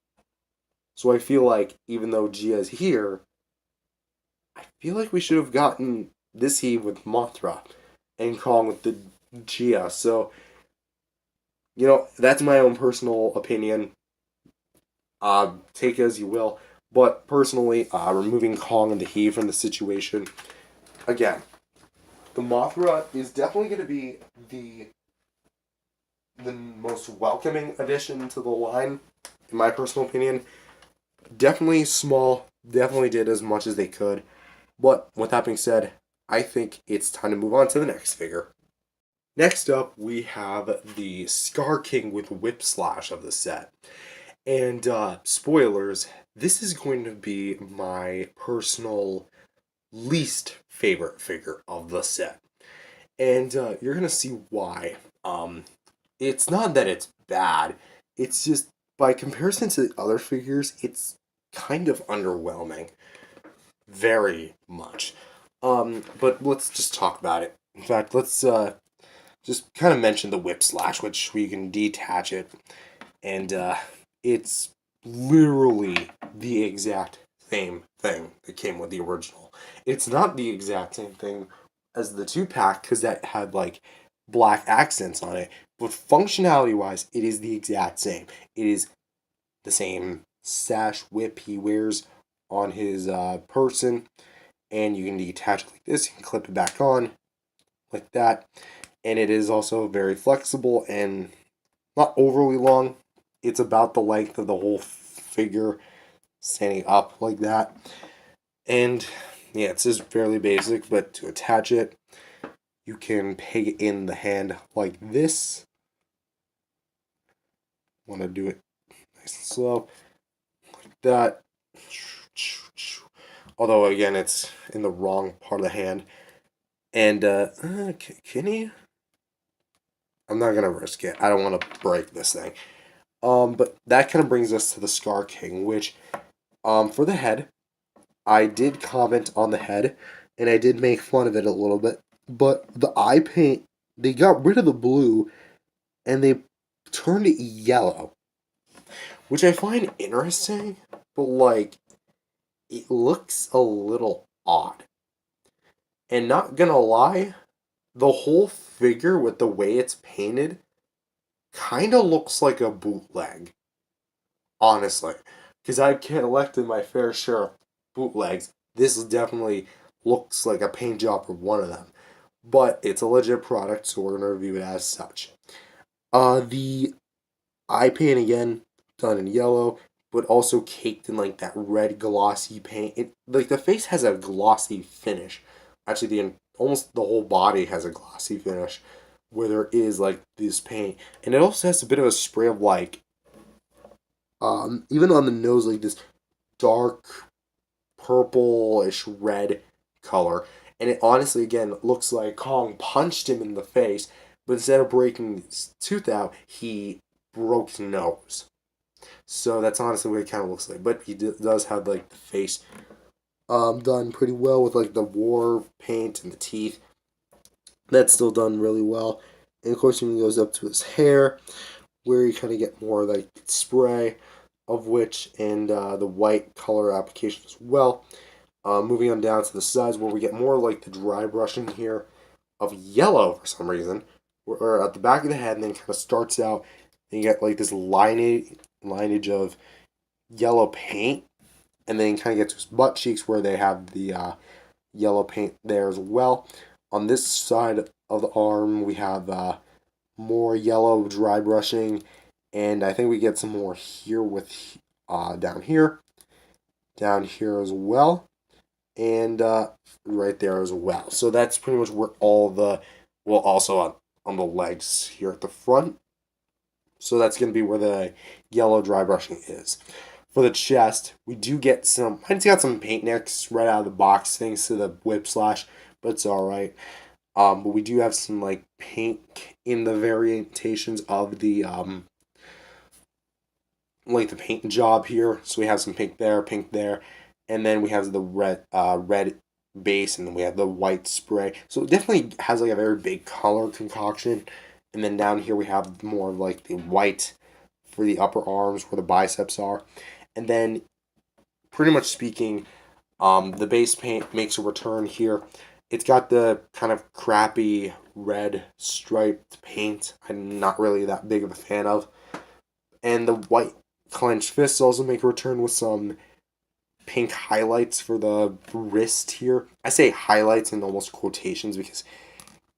So I feel like, even though Gia's here, I feel like we should have gotten this Heave with Mothra and Kong with the Gia. So, you know, that's my own personal opinion. Take it as you will. But personally, removing Kong and the Heave from the situation, again, the Mothra is definitely going to be the most welcoming addition to the line, in my personal opinion. Definitely small, definitely did as much as they could. But with that being said, I think it's time to move on to the next figure. Next up, we have the Scar King with Whip Slash of the set. And, spoilers, this is going to be my personal least favorite figure of the set. And, you're going to see why. It's not that it's bad, it's just, by comparison to the other figures, it's kind of underwhelming. Very much. But let's just talk about it. In fact, let's, just kind of mention the Whip Slash, which we can detach it. And, it's literally the exact same thing that came with the original. It's not the exact same thing as the 2-pack because that had like black accents on it, but functionality wise, it is the exact same. It is the same sash whip he wears on his person, and you can detach it like this. You can clip it back on like that, and it is also very flexible and not overly long. It's about the length of the whole figure standing up like that. And yeah, it's just fairly basic, but to attach it, you can peg it in the hand like this. Want to do it nice and slow, like that. Although, again, it's in the wrong part of the hand. And, can he? I'm not going to risk it. I don't want to break this thing. But that kind of brings us to the Scar King, which, for the head, I did comment on the head, and I did make fun of it a little bit. But the eye paint, they got rid of the blue, and they turned it yellow, which I find interesting, but, like, it looks a little odd. And not gonna lie, the whole figure with the way it's painted kind of looks like a bootleg. Honestly. Because I've collected my fair share of bootlegs. This definitely looks like a paint job for one of them. But it's a legit product, so we're going to review it as such. The eye paint, again, done in yellow, but also caked in like that red glossy paint. It like the face has a glossy finish. Actually, almost the whole body has a glossy finish, where there is like this paint, and it also has a bit of a spray of like, even on the nose, like this dark purplish red color. And it honestly, again, looks like Kong punched him in the face, but instead of breaking his tooth out, he broke his nose. So that's honestly what it kind of looks like. But he does have like the face done pretty well with like the war paint and the teeth. That's still done really well. And of course, when he goes up to his hair, where you kind of get more like spray, of which, and the white color application as well. Moving on down to the sides, where we get more like the dry brushing here of yellow for some reason, or at the back of the head, and then kind of starts out, and you get like this lineage of yellow paint, and then kind of get to his butt cheeks where they have the yellow paint there as well. On this side of the arm, we have more yellow dry brushing, and I think we get some more here with down here as well, and right there as well. So that's pretty much where all the, well, also on the legs here at the front. So that's going to be where the yellow dry brushing is. For the chest, we do get it's got some paint nicks right out of the box thanks to the whip slash, but it's alright. But we do have some like paint in the variations of the like the paint job here. So we have some pink there, and then we have the red base, and then we have the white spray. So it definitely has like a very big color concoction. And then down here we have more of like the white for the upper arms where the biceps are. And then, pretty much speaking, the base paint makes a return here. It's got the kind of crappy red striped paint I'm not really that big of a fan of. And the white clenched fists also make a return with some pink highlights for the wrist here. I say highlights in almost quotations because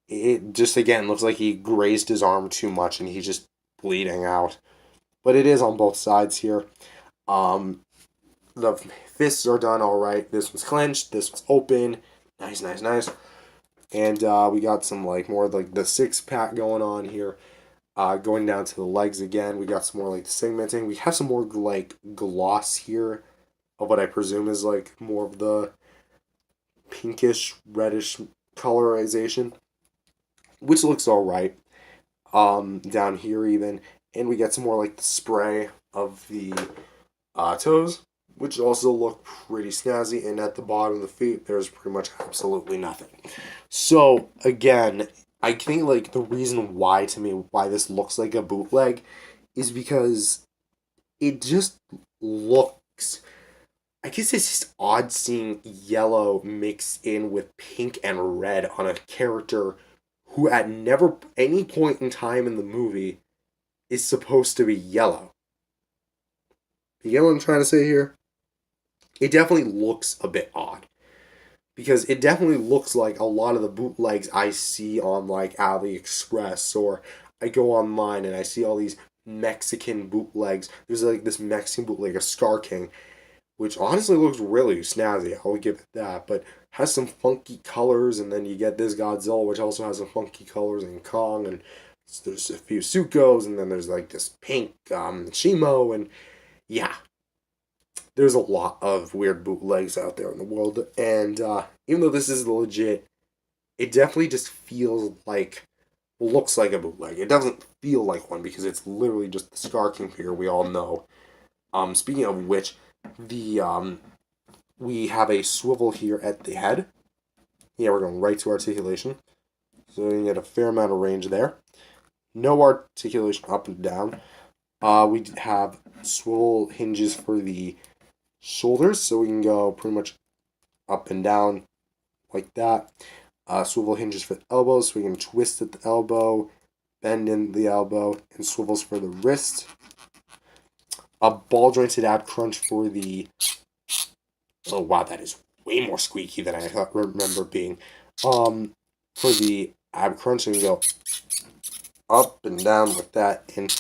it just, again, looks like he grazed his arm too much and he's just bleeding out. But it is on both sides here. The fists are done alright. This one's clenched. This one's open. Nice. And we got some like more like the 6-pack going on here. Going down to the legs again, we got some more like the segmenting. We have some more like gloss here of what I presume is like more of the pinkish reddish colorization, which looks alright. Down here even, and we get some more like the spray of the toes, which also look pretty snazzy. And at the bottom of the feet, there's pretty much absolutely nothing. So again, I think like the reason why this looks like a bootleg is because it just looks, I guess it's just odd seeing yellow mixed in with pink and red on a character who at never any point in time in the movie is supposed to be yellow. You get what I'm trying to say here? It definitely looks a bit odd. Because it definitely looks like a lot of the bootlegs I see on like AliExpress, or I go online and I see all these Mexican bootlegs. There's like this Mexican bootleg of Scar King, which honestly looks really snazzy. I'll give it that, but has some funky colors, and then you get this Godzilla, which also has some funky colors, and Kong, and there's a few Sukos, and then there's like this pink Shimo, and yeah, there's a lot of weird bootlegs out there in the world, and even though this is legit, it definitely just feels like, looks like a bootleg. It doesn't feel like one because it's literally just the Scar King figure we all know. Speaking of which, the we have a swivel here at the head. Yeah, we're going right to articulation, so we get a fair amount of range there. No articulation up and down. We have swivel hinges for the shoulders, so we can go pretty much up and down like that. Swivel hinges for the elbows, so we can twist at the elbow, bend in the elbow, and swivels for the wrist. A ball jointed ab crunch for the... Oh wow, that is way more squeaky than I remember being. For the ab crunch, we can go up and down with that, and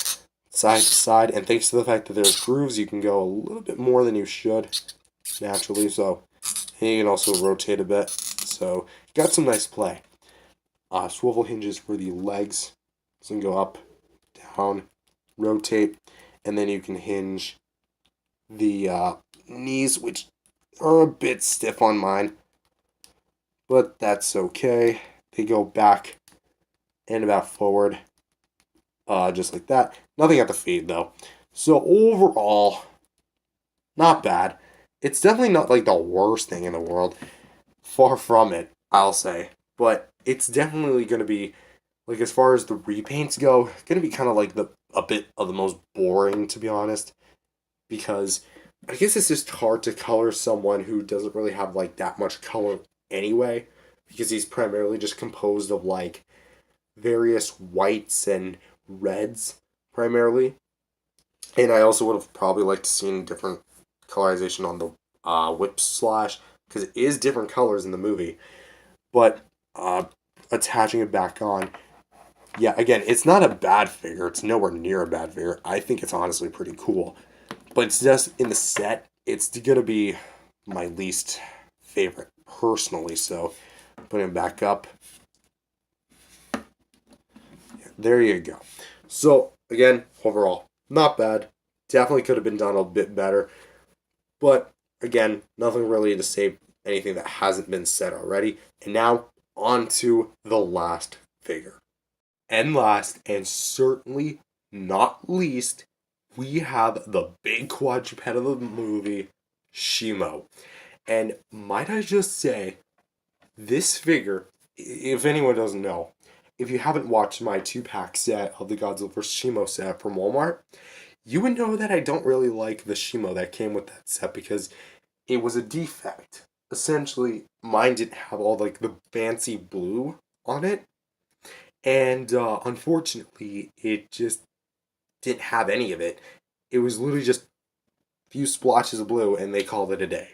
side to side, and thanks to the fact that there's grooves, you can go a little bit more than you should naturally, so, and you can also rotate a bit, so got some nice play. Swivel hinges for the legs, so you can go up, down, rotate, and then you can hinge the knees, which are a bit stiff on mine, but that's okay. They go back and about forward, just like that. Nothing at the feet, though. So overall, not bad. It's definitely not like the worst thing in the world. Far from it, I'll say. But it's definitely going to be, like, as far as the repaints go, going to be kind of like a bit of the most boring, to be honest. Because I guess it's just hard to color someone who doesn't really have, like, that much color anyway. Because he's primarily just composed of, like, various whites and reds, primarily. And I also would have probably liked to see different colorization on the whip slash, because it is different colors in the movie. But attaching it back on, yeah, again, it's not a bad figure. It's nowhere near a bad figure. I think it's honestly pretty cool. But it's just, in the set, it's going to be my least favorite, personally. So, putting it back up. Yeah, there you go. So, again, overall, not bad. Definitely could have been done a bit better. But, again, nothing really to say anything that hasn't been said already. And now, on to the last figure. And last, and certainly not least, we have the big quadruped of the movie, Shimo. And might I just say, this figure, if anyone doesn't know, if you haven't watched my 2-pack set of the Godzilla vs. Shimo set from Walmart, you would know that I don't really like the Shimo that came with that set because it was a defect. Essentially, mine didn't have all like the fancy blue on it. And unfortunately, it just didn't have any of it. It was literally just a few splotches of blue, and they called it a day.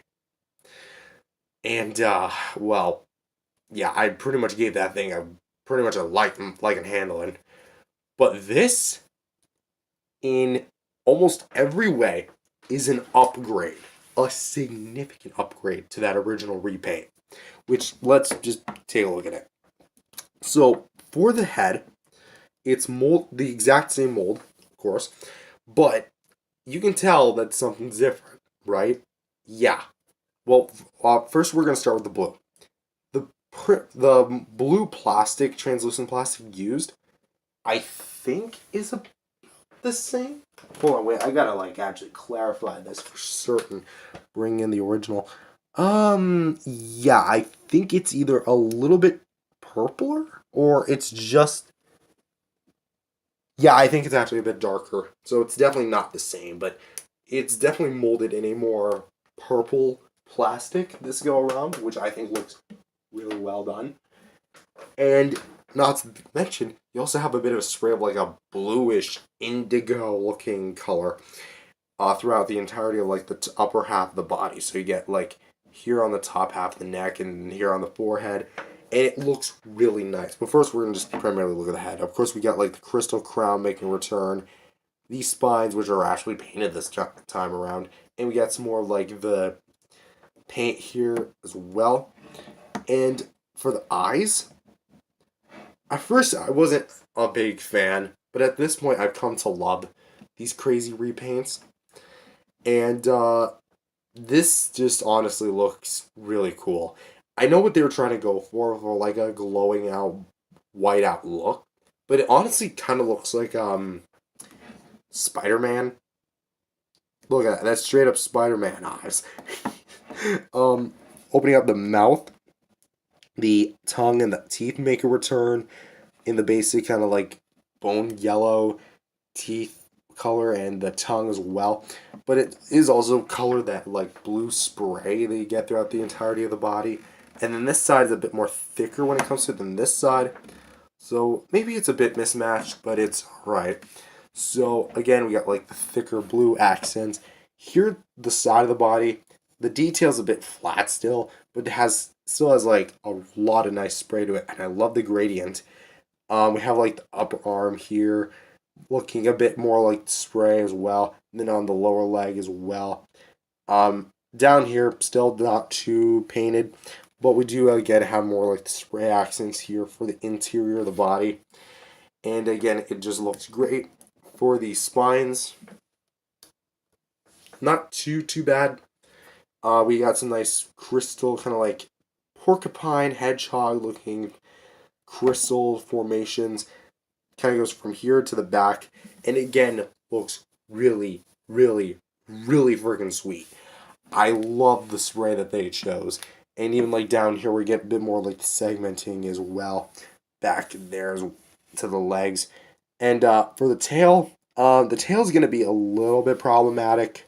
And, well, yeah, I pretty much gave that thing a like and handling. But this, in almost every way, is an upgrade. A significant upgrade to that original repaint. Which, let's just take a look at it. So, for the head, it's the exact same mold, of course, but you can tell that something's different, right? Yeah. Well, first we're going to start with the blue. The blue plastic, translucent plastic used, I think is the same. Hold on, wait, I gotta actually clarify this for certain. Bring in the original. Yeah, I think it's either a little bit purpler or it's just... Yeah, I think it's actually a bit darker. So it's definitely not the same, but It's definitely molded in a more purple plastic this go around, which I think looks really well done. And not to mention, you also have a bit of a spray of like a bluish indigo looking color throughout the entirety of like the upper half of the body. So you get like here on the top half of the neck and here on the forehead. And it looks really nice. But first, we're going to just primarily look at the head. Of course, we got like the crystal crown making a return. These spines, which are actually painted this time around. And we got some more like the paint here as well. And for the eyes, at first I wasn't a big fan. But at this point, I've come to love these crazy repaints. And this just honestly looks really cool. I know what they were trying to go for like a glowing out, white out look, but it honestly kind of looks like Spider-Man. Look at that. That's straight up Spider-Man eyes. Opening up the mouth, the tongue and the teeth make a return in the basic kind of like bone yellow teeth color and the tongue as well. But it is also color that like blue spray that you get throughout the entirety of the body. And then this side is a bit more thicker when it comes to it than this side. So maybe it's a bit mismatched, but it's alright. So again, we got like the thicker blue accents. Here, the side of the body, the detail's a bit flat still, but it still has like a lot of nice spray to it. And I love the gradient. We have like the upper arm here, looking a bit more like spray as well. And then on the lower leg as well. Down here, still not too painted. But we do, again, have more like the spray accents here for the interior of the body. And again, it just looks great. For the spines, not too bad. We got some nice crystal, kind of like porcupine, hedgehog looking crystal formations. Kind of goes from here to the back. And again, looks really, really, really freaking sweet. I love the spray that they chose. And even like down here, we get a bit more like segmenting as well. Back there to the legs. And for the tail is going to be a little bit problematic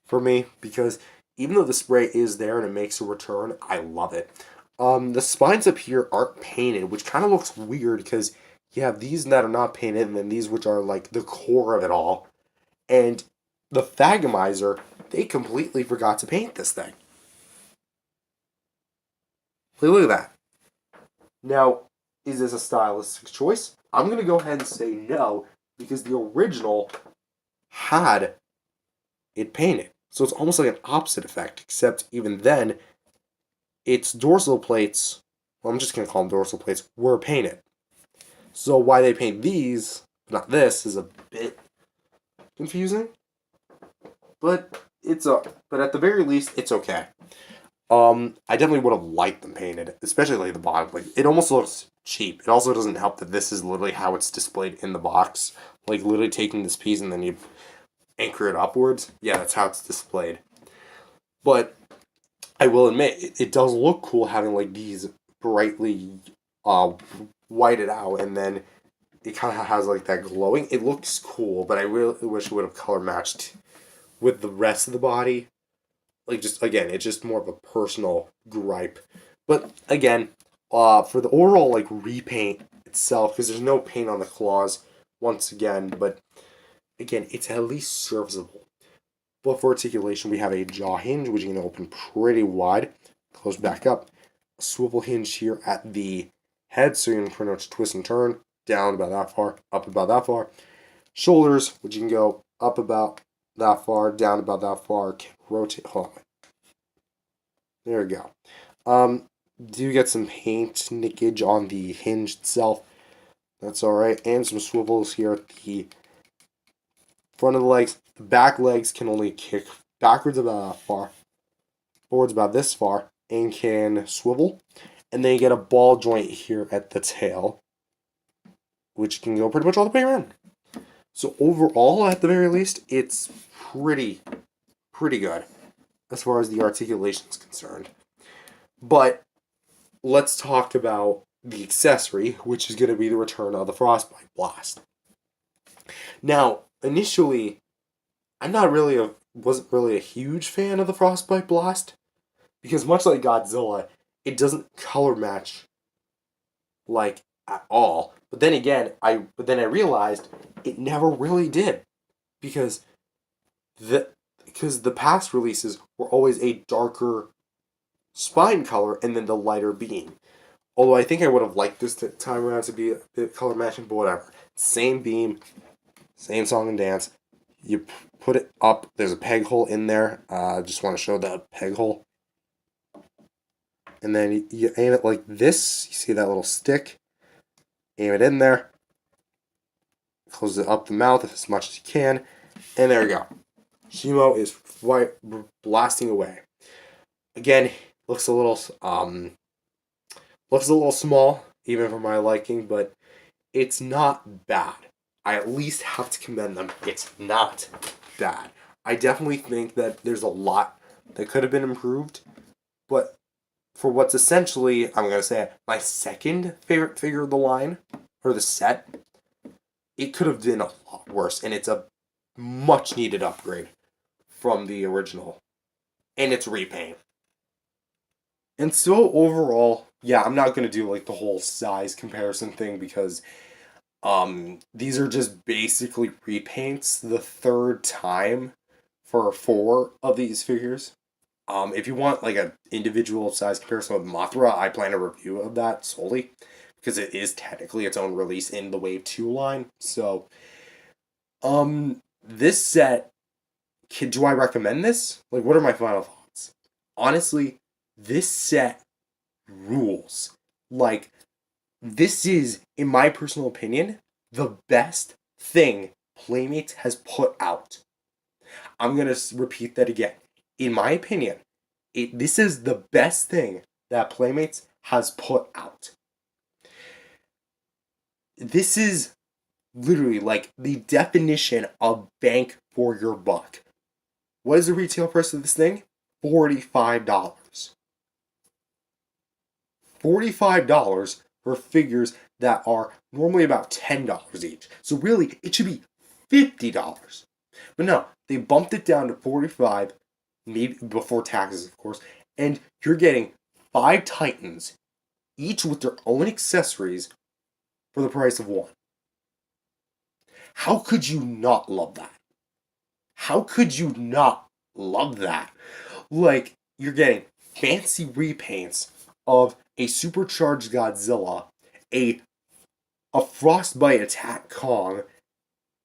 for me. Because even though the spray is there and it makes a return, I love it. The spines up here aren't painted, which kind of looks weird because you have these that are not painted and then these which are like the core of it all. And the Thagomizer, they completely forgot to paint this thing. Look at that. Now, is this a stylistic choice? I'm going to go ahead and say no, because the original had it painted. So it's almost like an opposite effect, except even then, its dorsal plates, well, I'm just going to call them dorsal plates, were painted. So why they paint these, not this, is a bit confusing. But but at the very least, it's okay. I definitely would have liked them painted, especially like the bottom. Like it almost looks cheap. It also doesn't help that this is literally how it's displayed in the box. Like literally taking this piece and then you anchor it upwards. Yeah, that's how it's displayed. But I will admit, it does look cool having like these brightly whited out, and then it kind of has like that glowing. It looks cool, but I really wish it would have color matched with the rest of the body. Like just again, it's just more of a personal gripe. But again, for the overall like repaint itself, because there's no paint on the claws once again, but again, it's at least serviceable. But for articulation, we have a jaw hinge, which you can open pretty wide, close back up. A swivel hinge here at the head, so you can pretty much twist and turn, down about that far, up about that far. Shoulders, which you can go up about that far, down about that far, can rotate. Hold on. There we go. Do get some paint nickage on the hinge itself. That's alright. And some swivels here at the front of the legs. The back legs can only kick backwards about that far, forwards about this far, and can swivel. And then you get a ball joint here at the tail, which can go pretty much all the way around. So overall, at the very least, it's pretty good as far as the articulation is concerned. But let's talk about the accessory, which is going to be the return of the Frostbite Blast. Now, initially, I'm not really a wasn't really a huge fan of the Frostbite Blast because much like Godzilla, it doesn't color match like at all. But then again, I realized it never really did because the past releases were always a darker spine color and then the lighter beam. Although I think I would have liked this time around to be a bit color matching, but whatever. Same beam, same song and dance. You put it up. There's a peg hole in there. I just want to show the peg hole. And then you aim it like this. You see that little stick? Aim it in there. Close it up the mouth as much as you can. And there you go. Shimo is blasting away. Again, looks a little small, even for my liking, but it's not bad. I at least have to commend them. It's not bad. I definitely think that there's a lot that could have been improved, but for what's essentially, I'm going to say, my second favorite figure of the line, or the set, it could have been a lot worse, and it's a much needed upgrade from the original, and it's repaint. And so overall, yeah, I'm not going to do like the whole size comparison thing because these are just basically repaints the third time for 4 of these figures. If you want like an individual size comparison with Mothra, I plan a review of that solely because it is technically its own release in the Wave 2 line. So, this set, do I recommend this? Like, what are my final thoughts? Honestly, this set rules. Like, this is, in my personal opinion, the best thing Playmates has put out. I'm going to repeat that again. In my opinion, this is the best thing that Playmates has put out. This is literally like the definition of bang for your buck. What is the retail price of this thing? $45. $45 for figures that are normally about $10 each. So really, it should be $50. But no, they bumped it down to $45, maybe before taxes, of course, and you're getting 5 Titans, each with their own accessories, for the price of 1. How could you not love that? How could you not love that? Like, you're getting fancy repaints of a supercharged Godzilla, a frostbite attack Kong,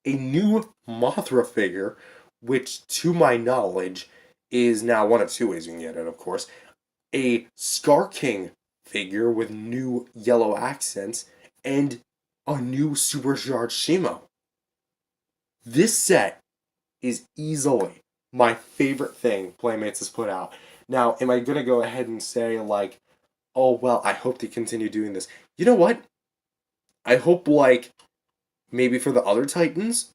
a new Mothra figure, which to my knowledge is now one of 2 ways you can get it, of course, a Scar King figure with new yellow accents, and a new supercharged Shimo. This set is easily my favorite thing Playmates has put out. Now, am I going to go ahead and say, like, oh, well, I hope to continue doing this? You know what? I hope, like, maybe for the other Titans,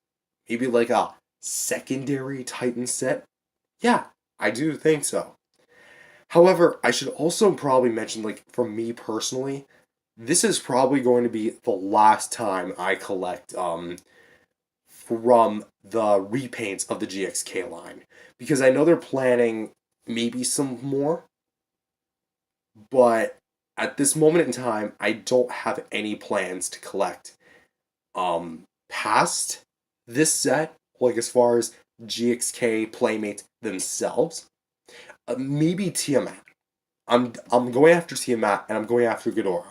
maybe like a secondary Titan set. Yeah, I do think so. However, I should also probably mention, like, for me personally, this is probably going to be the last time I collect from the repaints of the GXK line. Because I know they're planning maybe some more, but at this moment in time, I don't have any plans to collect past this set, like as far as GXK Playmates themselves. Maybe Tiamat. I'm going after Tiamat and I'm going after Ghidorah.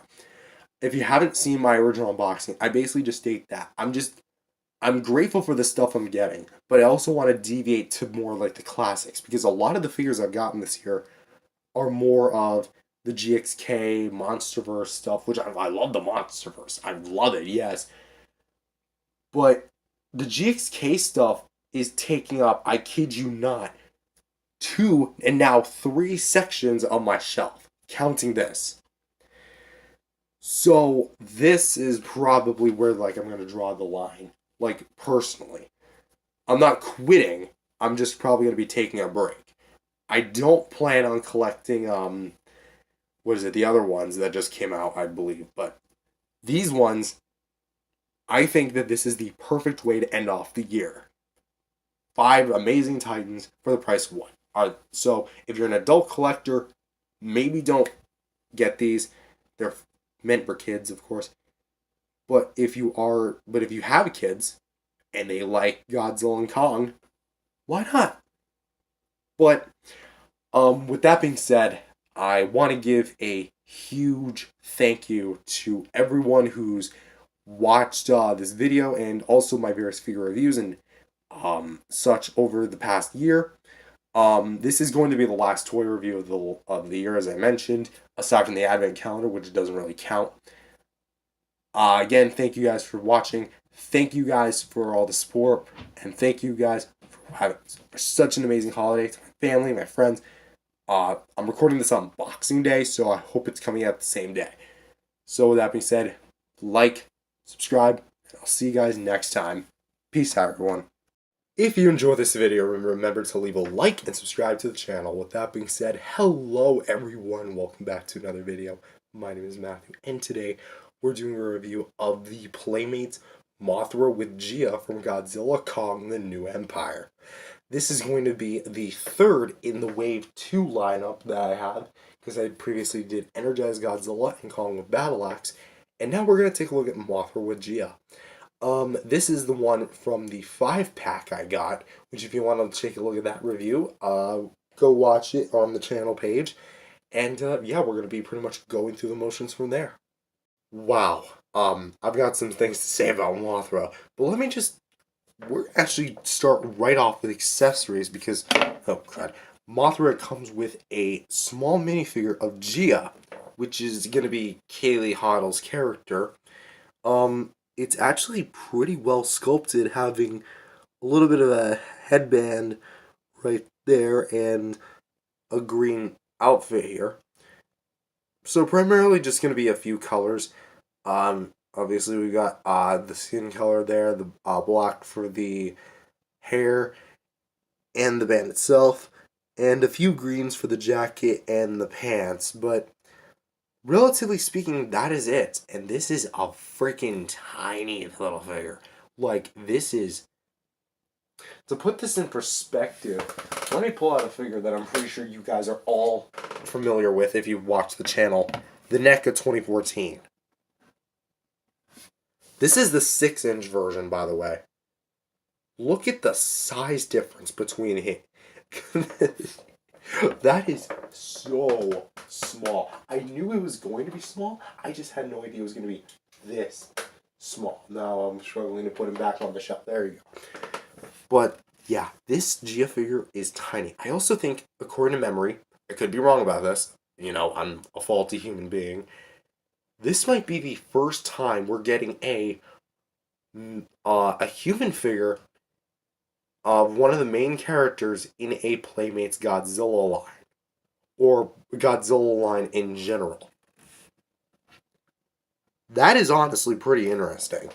If you haven't seen my original unboxing, I basically just state that. I'm grateful for the stuff I'm getting, but I also want to deviate to more like the classics because a lot of the figures I've gotten this year are more of the GXK Monsterverse stuff, which I love the Monsterverse. I love it, yes. But the GXK stuff is taking up, I kid you not, 2 and now 3 sections of my shelf, counting this. So this is probably where like I'm going to draw the line, like personally. I'm not quitting, I'm just probably going to be taking a break. I don't plan on collecting the other ones that just came out, I believe, but these ones, I think that this is the perfect way to end off the year. 5 amazing Titans for the price of one. So if you're an adult collector, maybe don't get these. They're meant for kids, of course. But if you have kids and they like Godzilla and Kong, why not? But with that being said, I want to give a huge thank you to everyone who's watched this video and also my various figure reviews and such over the past year. This is going to be the last toy review of the year, as I mentioned, aside from the advent calendar, which doesn't really count. Again, thank you guys for watching. Thank you guys for all the support, and thank you guys for such an amazing holiday to my family, my friends. I'm recording this on Boxing Day, so I hope it's coming out the same day. So with that being said, like, subscribe, and I'll see you guys next time. Peace out, everyone. If you enjoyed this video, remember to leave a like and subscribe to the channel. With that being said, hello everyone, welcome back to another video. My name is Matthew, and today we're doing a review of the Playmates Mothra with Gia from Godzilla Kong, The New Empire. This is going to be the third in the Wave 2 lineup that I have, because I previously did Energize Godzilla and Kong with Battle Axe, and now we're going to take a look at Mothra with Gia. This is the one from the 5-pack I got, which if you want to take a look at that review, go watch it on the channel page. And, yeah, we're going to be pretty much going through the motions from there. Wow. I've got some things to say about Mothra, but we're actually start right off with accessories because, oh crud, Mothra comes with a small minifigure of Gia, which is going to be Kaylee Hoddle's character. It's actually pretty well sculpted, having a little bit of a headband right there and a green outfit here. So primarily just going to be a few colors. Obviously we got the skin color there, the black for the hair and the band itself, and a few greens for the jacket and the pants, but relatively speaking, that is it. And this is a freaking tiny little figure. Like, this is... To put this in perspective, let me pull out a figure that I'm pretty sure you guys are all familiar with if you've watched the channel. The NECA 2014. This is the 6-inch version, by the way. Look at the size difference between it. That is so small. I knew it was going to be small. I just had no idea it was going to be this small. Now I'm struggling to put him back on the shelf. There you go. But yeah, this Gia figure is tiny. I also think, according to memory, I could be wrong about this. You know, I'm a faulty human being. This might be the first time we're getting a human figure of one of the main characters in a Playmates Godzilla line, or Godzilla line in general. That is honestly pretty interesting.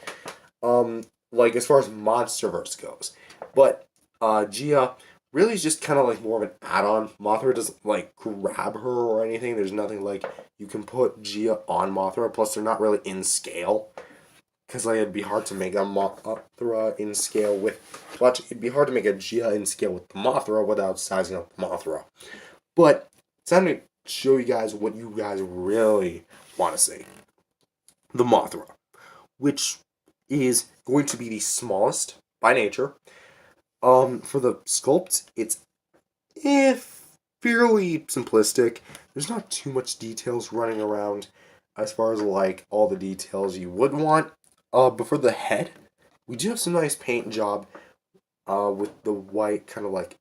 Like as far as MonsterVerse goes, but Gia really is just kind of like more of an add-on. Mothra doesn't like grab her or anything. There's nothing like you can put Gia on Mothra. Plus, they're not really in scale. Because like, it'd be hard to make a Mothra in scale with... It'd be hard to make a Gia in scale with the Mothra without sizing up the Mothra. But it's time to show you guys what you guys really want to see. The Mothra. Which is going to be the smallest by nature. For the sculpt, it's fairly simplistic. There's not too much details running around as far as like all the details you would want. But for the head, we do have some nice paint job with the white kind of like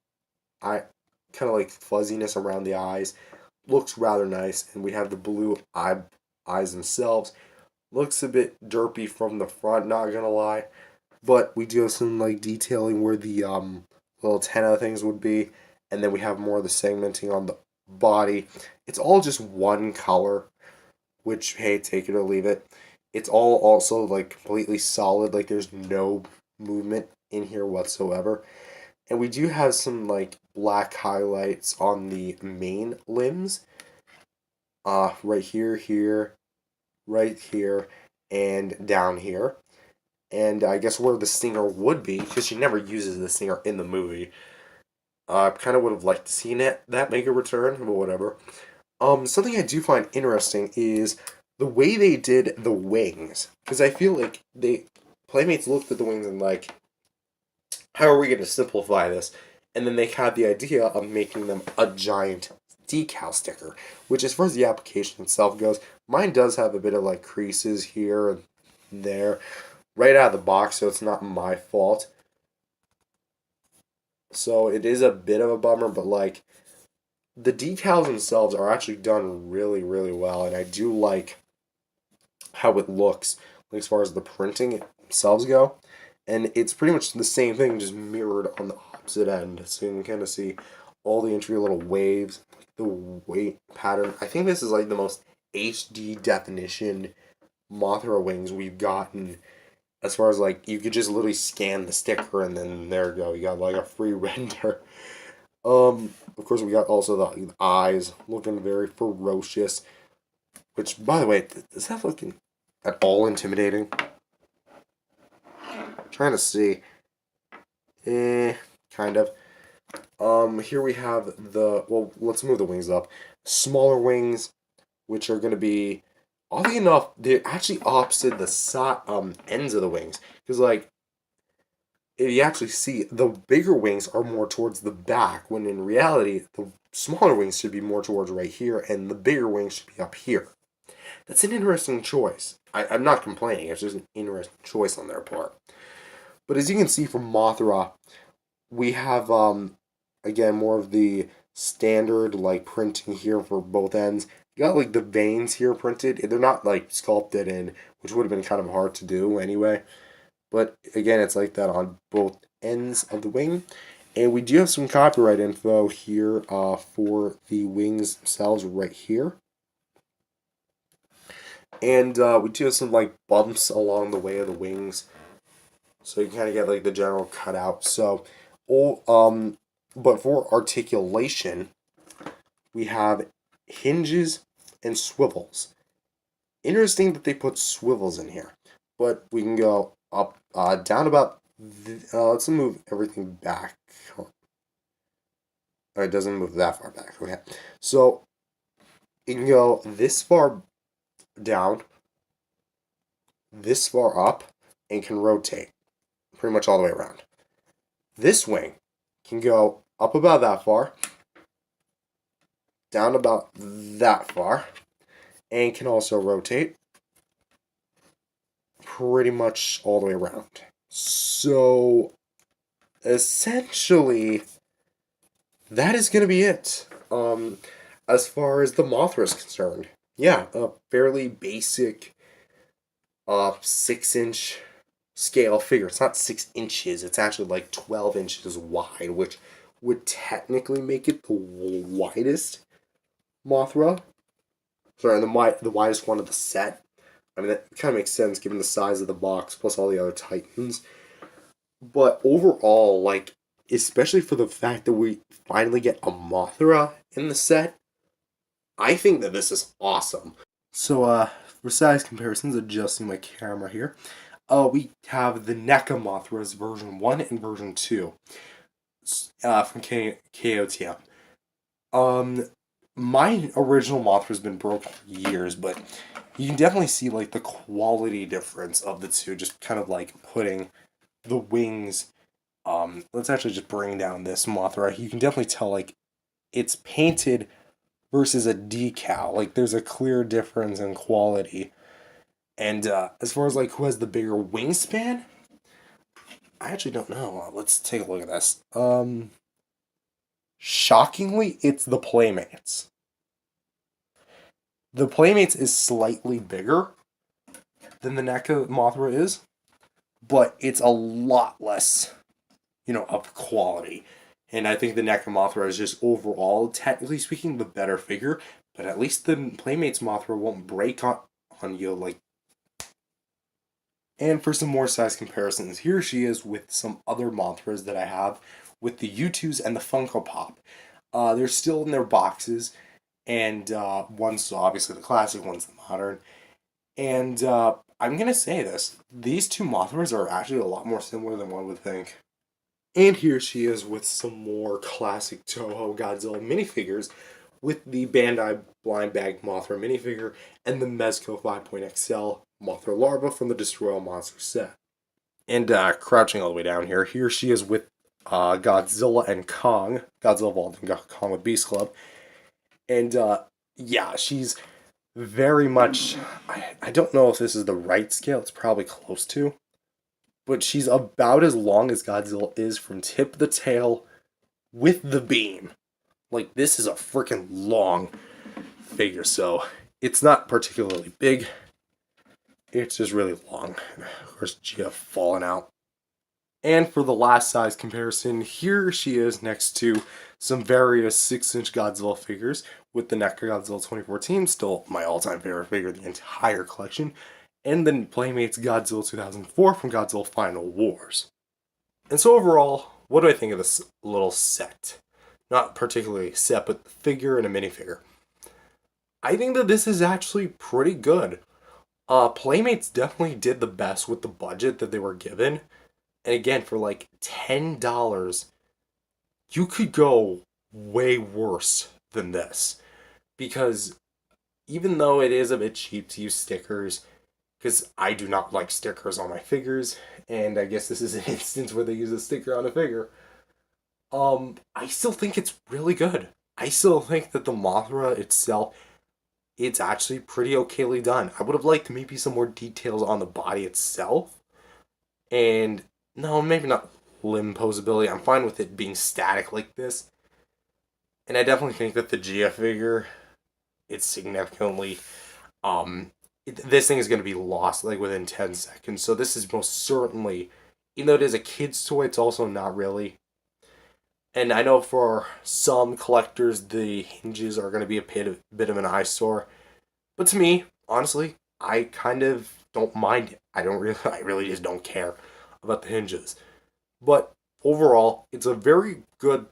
fuzziness around the eyes. Looks rather nice, and we have the blue eyes themselves. Looks a bit derpy from the front, not gonna lie. But we do have some like detailing where the little antenna things would be, and then we have more of the segmenting on the body. It's all just one color, which, hey, take it or leave it. It's all also like completely solid, like there's no movement in here whatsoever. And we do have some like black highlights on the main limbs. Right here, right here, and down here. and I guess where the stinger would be, because she never uses the stinger in the movie. I kind of would have liked to see that make a return, but whatever. Something I do find interesting is the way they did the wings, because I feel like Playmates looked at the wings and like, how are we going to simplify this? And then they had the idea of making them a giant decal sticker, which as far as the application itself goes, mine does have a bit of like creases here and there right out of the box, so it's not my fault. So it is a bit of a bummer, but like the decals themselves are actually done really, really well, and I do like how it looks as far as the printing themselves go. And it's pretty much the same thing, just mirrored on the opposite end. So you can kind of see all the intricate little waves, the weight pattern. I think this is like the most HD definition Mothra wings we've gotten. As far as like, you could just literally scan the sticker and then there you go. You got like a free render. Of course, we got also the eyes looking very ferocious. Which, by the way, is that looking at all intimidating? Trying to see. Kind of. Here we have well, let's move the wings up. Smaller wings, which are going to be, oddly enough, they're actually opposite the ends of the wings. Because, like, if you actually see, the bigger wings are more towards the back, when in reality, the smaller wings should be more towards right here, and the bigger wings should be up here. That's an interesting choice. I'm not complaining, it's just an interesting choice on their part. But as you can see from Mothra, we have, again, more of the standard, like, printing here for both ends. You got, like, the veins here printed. They're not, like, sculpted in, which would have been kind of hard to do anyway. But, again, it's like that on both ends of the wing. And we do have some copyright info here for the wings themselves right here. And we do have some, like, bumps along the way of the wings. So you kind of get, like, the general cutout. So, but for articulation, we have hinges and swivels. Interesting that they put swivels in here. But we can go up, down about, let's move everything back. It doesn't move that far back. Okay. So, you can go this far down, this far up, and can rotate pretty much all the way around. This wing can go up about that far, down about that far, and can also rotate pretty much all the way around. So, essentially, that is going to be it. As far as the Mothra is concerned, yeah, a fairly basic 6-inch scale figure. It's not 6 inches, it's actually like 12 inches wide, which would technically make it the widest Mothra. Sorry, the widest one of the set. I mean, that kind of makes sense given the size of the box, plus all the other Titans. But overall, like, especially for the fact that we finally get a Mothra in the set, I think that this is awesome. So, for size comparisons, adjusting my camera here, we have the NECA Mothras version 1 and version 2 from KOTM. My original Mothra's been broken for years, but you can definitely see, like, the quality difference of the two, just kind of, like, putting the wings, let's actually just bring down this Mothra. You can definitely tell, like, it's painted versus a decal. Like, there's a clear difference in quality. And, as far as, like, who has the bigger wingspan, I actually don't know. Let's take a look at this. Shockingly, it's the Playmates. The Playmates is slightly bigger than the NECA Mothra is, but it's a lot less, of quality. And I think the NECA Mothra is just overall, technically speaking, the better figure, but at least the Playmates Mothra won't break on you, like. And for some more size comparisons, here she is with some other Mothras that I have, with the U2s and the Funko Pop. They're still in their boxes, and one's obviously the classic, one's the modern. And I'm going to say this. These two Mothras are actually a lot more similar than one would think. And here she is with some more classic Toho Godzilla minifigures with the Bandai Blind Bag Mothra minifigure and the Mezco 5.XL Mothra larva from the Destoroyah monster set. And crouching all the way down here, here she is with Godzilla and Kong. Godzilla Evolved and Kong with Beast Club. And yeah, she's very much, I don't know if this is the right scale, it's probably close to, but she's about as long as Godzilla is from tip of the tail with the beam. Like, this is a freaking long figure, so it's not particularly big. It's just really long. Of course, Gia falling out. And for the last size comparison, here she is next to some various 6-inch Godzilla figures with the mechagodzilla 2014, still my all-time favorite figure of the entire collection, and then Playmates Godzilla 2004 from Godzilla Final Wars. And so overall, what do I think of this little set? Not particularly set, but the figure and a minifigure. I think that this is actually pretty good. Playmates definitely did the best with the budget that they were given. And again, for like $10, you could go way worse than this. Because even though it is a bit cheap to use stickers, because I do not like stickers on my figures, and I guess this is an instance where they use a sticker on a figure, I still think it's really good. I still think that the Mothra itself, it's actually pretty okayly done. I would have liked maybe some more details on the body itself. And no, maybe not limb posability. I'm fine with it being static like this. And I definitely think that the Gia figure, it's significantly, this thing is going to be lost like within 10 seconds. So this is most certainly, even though it is a kid's toy, it's also not really. And I know for some collectors, the hinges are going to be a bit of an eyesore. But to me, honestly, I kind of don't mind it. I really just don't care about the hinges. But overall, it's a very good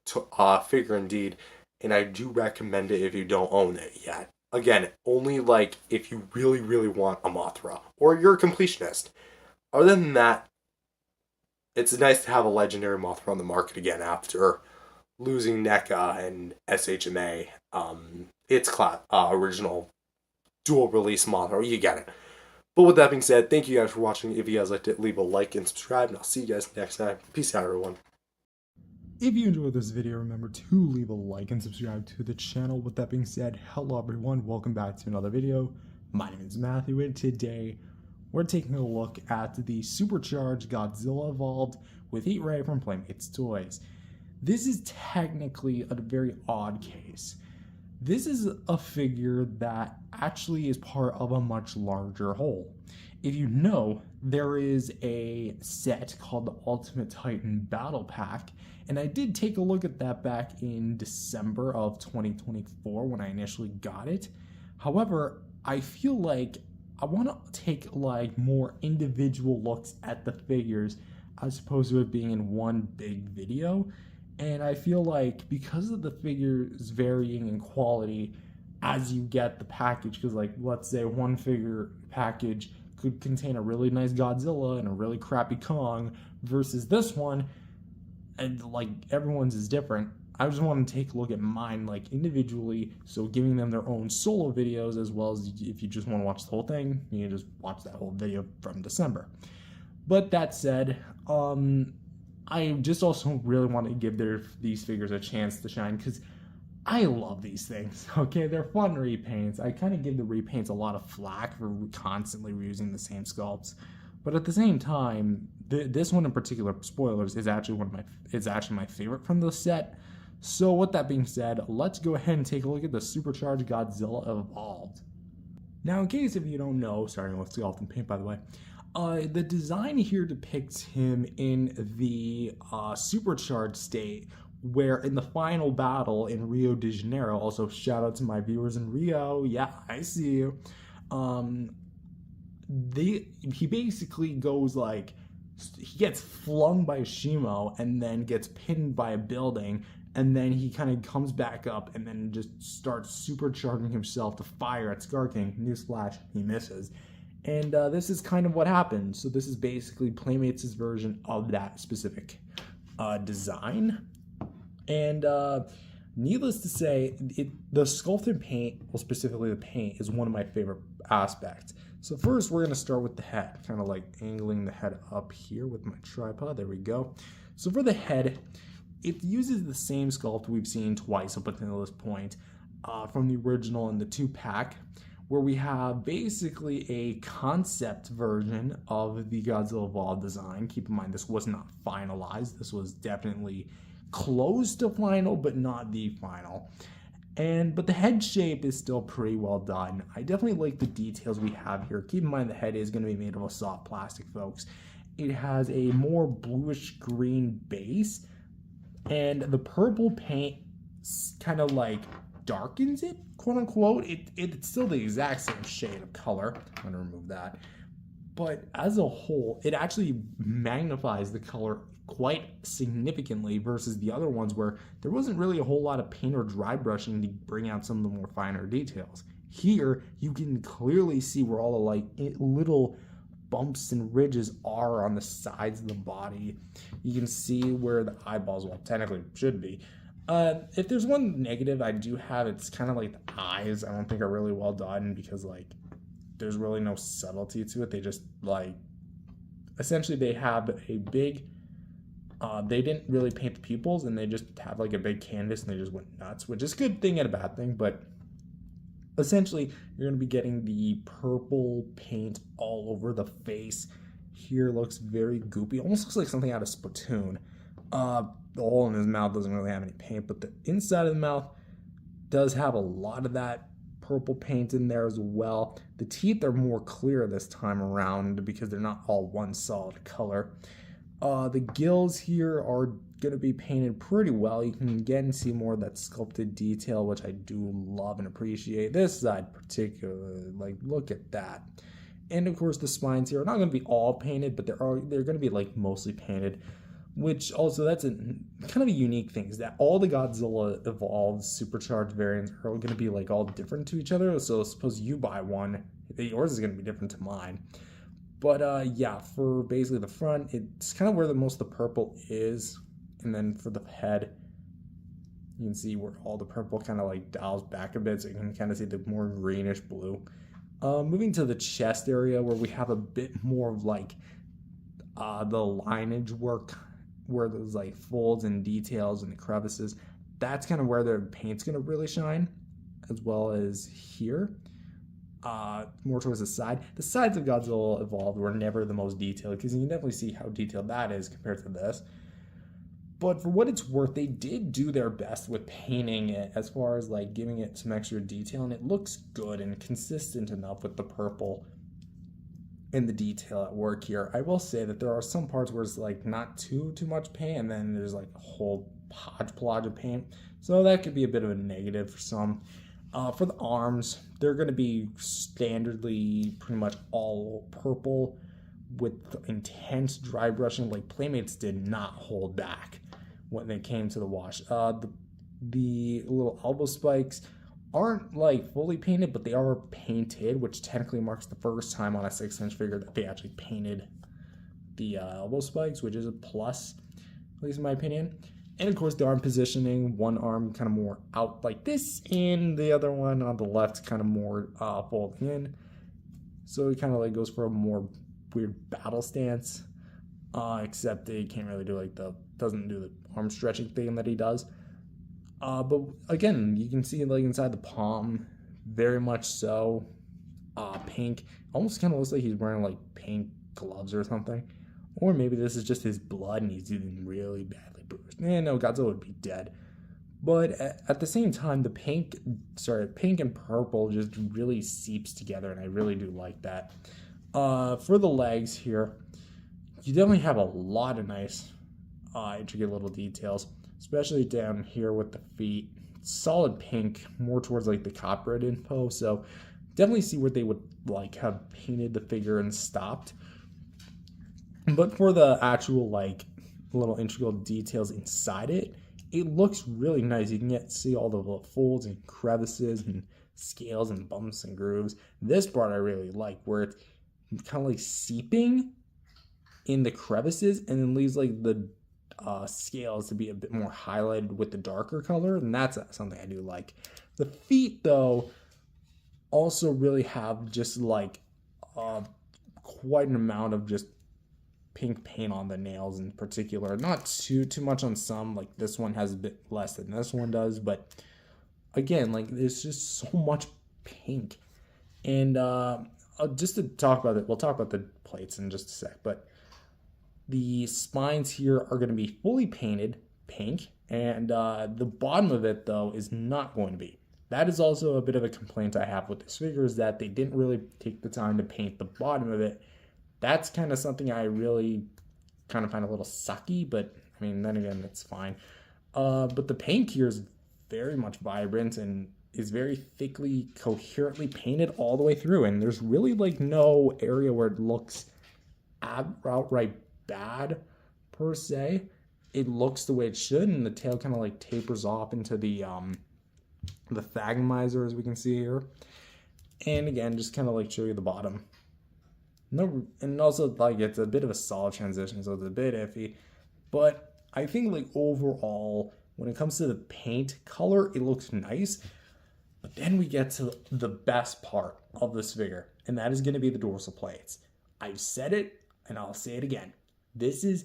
figure indeed. And I do recommend it if you don't own it yet. Again, only like if you really, really want a Mothra. Or you're a completionist. Other than that, it's nice to have a legendary Mothra on the market again after losing NECA and SHMA. It's original dual release Mothra. You get it. But with that being said, thank you guys for watching. If you guys liked it, leave a like and subscribe. And I'll see you guys next time. Peace out, everyone. If you enjoyed this video, remember to leave a like and subscribe to the channel. With that being said, hello everyone. Welcome back to another video. My name is Matthew, and today we're taking a look at the supercharged Godzilla Evolved with Heat Ray from Playmates Toys. This is technically a very odd case. This is a figure that actually is part of a much larger whole. If you know, there is a set called the Ultimate Titan Battle Pack, and I did take a look at that back in December of 2024 when I initially got it. However, I feel like I want to take like more individual looks at the figures as opposed to it being in one big video. And I feel like because of the figures varying in quality as you get the package, because like let's say one figure package could contain a really nice Godzilla and a really crappy Kong versus this one, and like everyone's is different. I just want to take a look at mine like individually, so giving them their own solo videos, as well as if you just want to watch the whole thing, you can just watch that whole video from December. But that said, I just also really want to give these figures a chance to shine, because I love these things, okay? They're fun repaints. I kind of give the repaints a lot of flack for constantly reusing the same sculpts. But at the same time, this one in particular, spoilers, is actually my favorite from the set. So with that being said, let's go ahead and take a look at the supercharged Godzilla Evolved. Now, in case if you don't know, starting with skeleton paint by the way, the design here depicts him in the supercharged state, where in the final battle in Rio de Janeiro, also shout out to my viewers in Rio, yeah, I see you, he basically goes like, he gets flung by Shimo and then gets pinned by a building, and then he kind of comes back up and then just starts supercharging himself to fire at Scar King. Newsflash, he misses. And this is kind of what happened. So this is basically Playmates' version of that specific design. And needless to say, the sculpted paint, well, specifically the paint, is one of my favorite aspects. So first, we're going to start with the head, kind of like angling the head up here with my tripod. There we go. So for the head, it uses the same sculpt we've seen twice up until this point from the original and the 2-pack, where we have basically a concept version of the Godzilla Evolved design. Keep in mind, this was not finalized. This was definitely close to final, but not the final. But the head shape is still pretty well done. I definitely like the details we have here. Keep in mind the head is going to be made of a soft plastic, folks. It has a more bluish green base, and the purple paint kind of like darkens it, quote unquote. It's still the exact same shade of color. I'm going to remove that. But as a whole, it actually magnifies the color quite significantly versus the other ones where there wasn't really a whole lot of paint or dry brushing to bring out some of the more finer details. Here, you can clearly see where all the like little bumps and ridges are on the sides of the body. You can see where the eyeballs, well, technically should be. If there's one negative I do have, it's kind of like the eyes. I don't think are really well done because like there's really no subtlety to it. They just like, essentially they have a big, they didn't really paint the pupils and they just have like a big canvas and they just went nuts, which is a good thing and a bad thing. But essentially you're going to be getting the purple paint all over the face. Here looks very goopy, almost looks like something out of Splatoon. The hole in his mouth doesn't really have any paint, but the inside of the mouth does have a lot of that purple paint in there as well. The teeth are more clear this time around because they're not all one solid color. The gills here are going to be painted pretty well. You can again see more of that sculpted detail, which I do love and appreciate. This side particularly, like, look at that. And of course the spines here are not going to be all painted, but they're going to be like mostly painted. Which also, that's a kind of a unique thing, is that all the Godzilla Evolved supercharged variants are going to be like all different to each other. So suppose you buy one, yours is going to be different to mine. But yeah, for basically the front, it's kind of where the most of the purple is. And then for the head, you can see where all the purple kind of like dials back a bit, so you can kind of see the more greenish blue. Moving to the chest area, where we have a bit more of like the lineage work, where there's like folds and details and the crevices. That's kind of where the paint's going to really shine, as well as here. More towards the side. The sides of Godzilla Evolved were never the most detailed, because you can definitely see how detailed that is compared to this. But for what it's worth, they did do their best with painting it, as far as like giving it some extra detail, and it looks good and consistent enough with the purple and the detail at work here. I will say that there are some parts where it's like not too much paint, and then there's like a whole hodgepodge of paint, so that could be a bit of a negative for some. For the arms, they're going to be standardly pretty much all purple with intense dry brushing. Like Playmates did not hold back when they came to the wash. The little elbow spikes aren't like fully painted, but they are painted, which technically marks the first time on a 6-inch figure that they actually painted the elbow spikes, which is a plus, at least in my opinion. And of course the arm positioning, one arm kind of more out like this, and the other one on the left kind of more folding in. So it kind of like goes for a more weird battle stance, except they can't really do like doesn't do the arm stretching thing that he does. But again, you can see like inside the palm, very much so, pink. Almost kind of looks like he's wearing like pink gloves or something. Or maybe this is just his blood and he's even really badly bruised. No, Godzilla would be dead. But at the same time, the pink and purple just really seeps together, and I really do like that. For the legs here, you definitely have a lot of nice intricate little details, especially down here with the feet. Solid pink, more towards like the copyright info, so definitely see where they would like have painted the figure and stopped. But for the actual like little integral details inside it, it looks really nice. You can see all the little folds and crevices and scales and bumps and grooves. This part I really like, where kind of like seeping in the crevices, and then leaves like the scales to be a bit more highlighted with the darker color, and that's something I do like. The feet, though, also really have just like quite an amount of just pink paint on the nails in particular. Not too much on some, like this one has a bit less than this one does, but again, like there's just so much pink. And just to talk about it, we'll talk about the plates in just a sec, but the spines here are going to be fully painted pink, and the bottom of it, though, is not going to be. That is also a bit of a complaint I have with this figure, is that they didn't really take the time to paint the bottom of it. That's kind of something I really kind of find a little sucky, but I mean, then again, it's fine. But the paint here is very much vibrant and is very thickly, coherently painted all the way through, and there's really like no area where it looks outright bad per se. It looks the way it should, and the tail kind of like tapers off into the thagomizer, as we can see here. And again, just kind of like show you the bottom. No, and also like it's a bit of a solid transition, so it's a bit iffy. But I think like overall, when it comes to the paint color, it looks nice. But then we get to the best part of this figure, and that is going to be the dorsal plates. I've said it, and I'll say it again. This is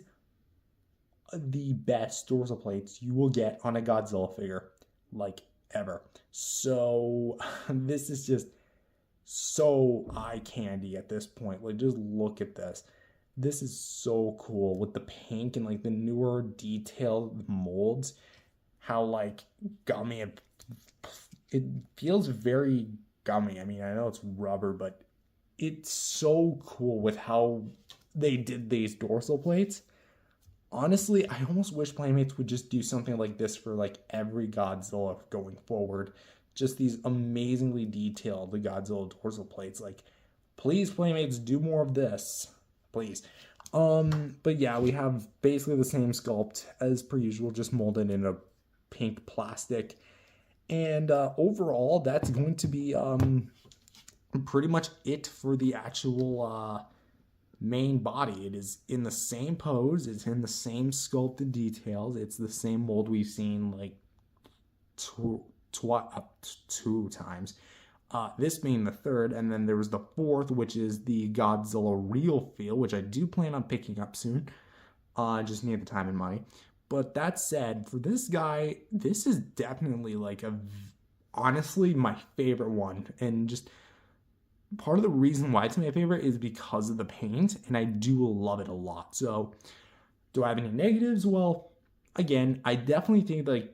the best dorsal plates you will get on a Godzilla figure, like ever. So this is just so eye candy at this point. Like, just look at this. This is so cool with the pink and like the newer detailed molds. How like gummy it feels very gummy. I mean, I know it's rubber, but it's so cool with how they did these dorsal plates. Honestly, I almost wish Playmates would just do something like this for like every Godzilla going forward. Just these amazingly detailed Godzilla dorsal plates. Like, please, Playmates, do more of this. Please. But yeah, we have basically the same sculpt as per usual, just molded in a pink plastic. And overall, that's going to be pretty much it for the actual main body. It is in the same pose, it's in the same sculpted details, it's the same mold we've seen like two times. This being the third, and then there was the fourth, which is the Godzilla Real Feel, which I do plan on picking up soon. Just need the time and money. But that said, for this guy, this is definitely like honestly my favorite one. And just part of the reason why it's my favorite is because of the paint, and I do love it a lot. So, do I have any negatives? Well, again, I definitely think like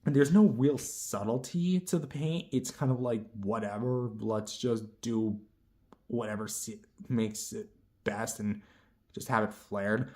there's no real subtlety to the paint. It's kind of like whatever, let's just do whatever makes it best and just have it flared.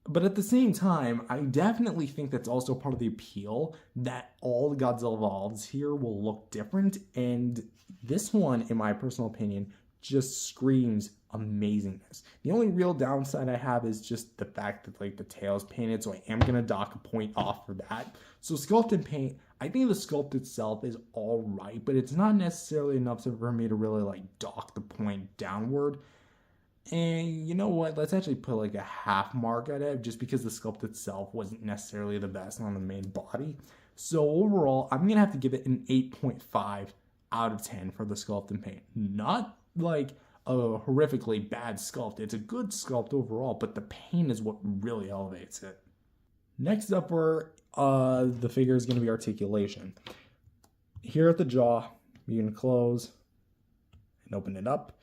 But at the same time, I definitely think that's also part of the appeal, that all the Godzilla Evolves here will look different, and this one, in my personal opinion, just screams amazingness. The only real downside I have is just the fact that like the tail is painted, so I am going to dock a point off for that. So sculpt and paint, I think the sculpt itself is alright, but it's not necessarily enough for me to really like dock the point downward. And you know what? Let's actually put like a half mark at it, just because the sculpt itself wasn't necessarily the best on the main body. So overall, I'm going to have to give it an 8.5 out of 10 for the sculpt and paint. Not like a horrifically bad sculpt. It's a good sculpt overall, but the paint is what really elevates it. Next up, the figure is going to be articulation. Here at the jaw, you can close and open it up.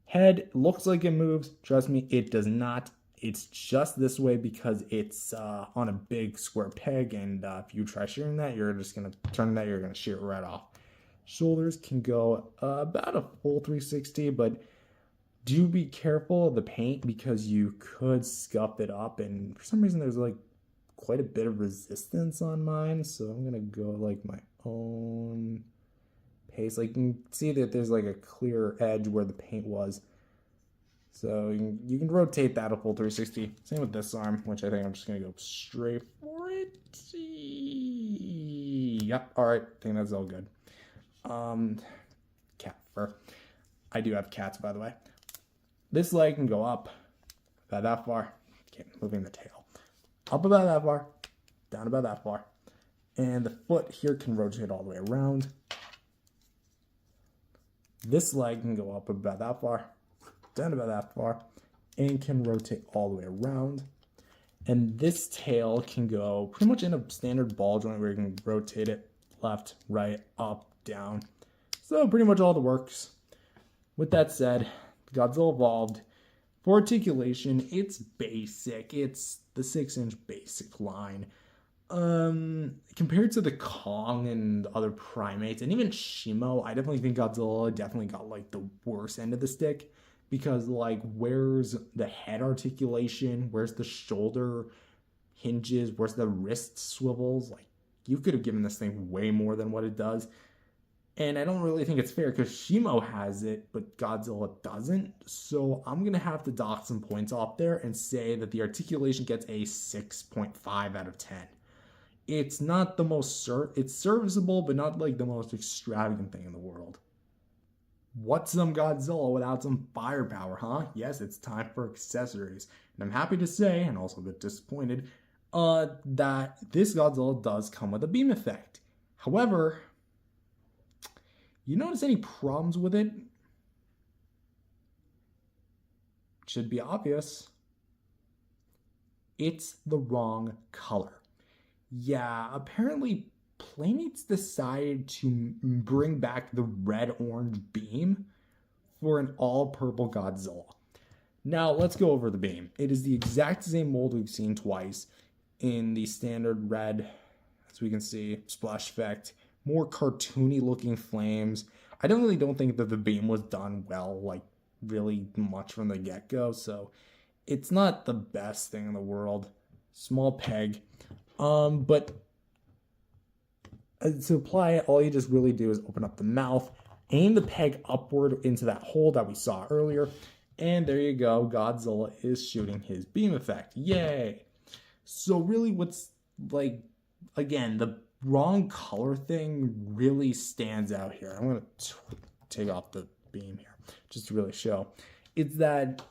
Head looks like it moves. Trust me, it does not. It's just this way because it's on a big square peg, and if you try shearing that, you're just going to turn that, you're going to shear it right off. Shoulders can go about a full 360, but do be careful of the paint because you could scuff it up, and for some reason there's like quite a bit of resistance on mine, so I'm going to go like my own pace. Like, you can see that there's like a clear edge where the paint was, so you can rotate that a full 360. Same with this arm, which I think I'm just gonna go straight for it. Yep, all right, I think that's all good. Cat fur. I do have cats, by the way. This leg can go up about that far. Okay, moving the tail. Up about that far, down about that far. And the foot here can rotate all the way around. This leg can go up about that far, down about that far, and can rotate all the way around. And this tail can go pretty much in a standard ball joint where you can rotate it left, right, up, down. So pretty much all the works. With that said, Godzilla evolved. For articulation, it's basic. It's the 6-inch basic line. Compared to the Kong and other primates, and even Shimo, I definitely think Godzilla definitely got like the worst end of the stick. Because like, where's the head articulation? Where's the shoulder hinges? Where's the wrist swivels? Like, you could have given this thing way more than what it does. And I don't really think it's fair because Shimo has it, but Godzilla doesn't. So I'm going to have to dock some points off there and say that the articulation gets a 6.5 out of 10. It's not the most, it's serviceable, but not like the most extravagant thing in the world. What's some Godzilla without some firepower, huh? Yes, it's time for accessories. And I'm happy to say, and also a bit disappointed, that this Godzilla does come with a beam effect. However, you notice any problems with it? Should be obvious. It's the wrong color. Yeah, apparently Playmates decided to bring back the red-orange beam for an all-purple Godzilla. Now, let's go over the beam. It is the exact same mold we've seen twice in the standard red, as we can see, splash effect, more cartoony-looking flames. I don't think that the beam was done well, like, really much from the get-go, so it's not the best thing in the world. Small peg. But to apply it, all you just really do is open up the mouth, aim the peg upward into that hole that we saw earlier, and there you go, Godzilla is shooting his beam effect. Yay! So really what's, like, again, the wrong color thing really stands out here. I'm going to take off the beam here, just to really show. It's that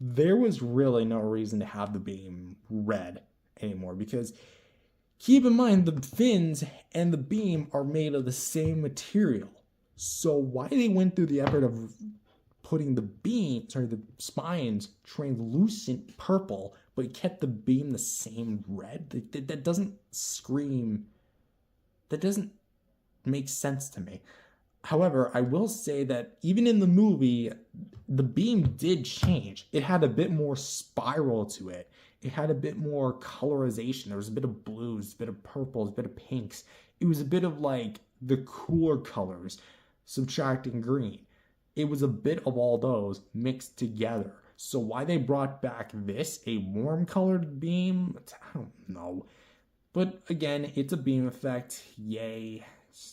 there was really no reason to have the beam red anymore, because keep in mind, the fins and the beam are made of the same material. So why they went through the effort of putting the spines translucent purple, but kept the beam the same red? That doesn't scream. That doesn't make sense to me. However, I will say that even in the movie, the beam did change. It had a bit more spiral to it. It had a bit more colorization. There was a bit of blues, a bit of purples, a bit of pinks. It was a bit of like the cooler colors, subtracting green. It was a bit of all those mixed together. So why they brought back this, a warm colored beam, I don't know. But again, it's a beam effect. Yay.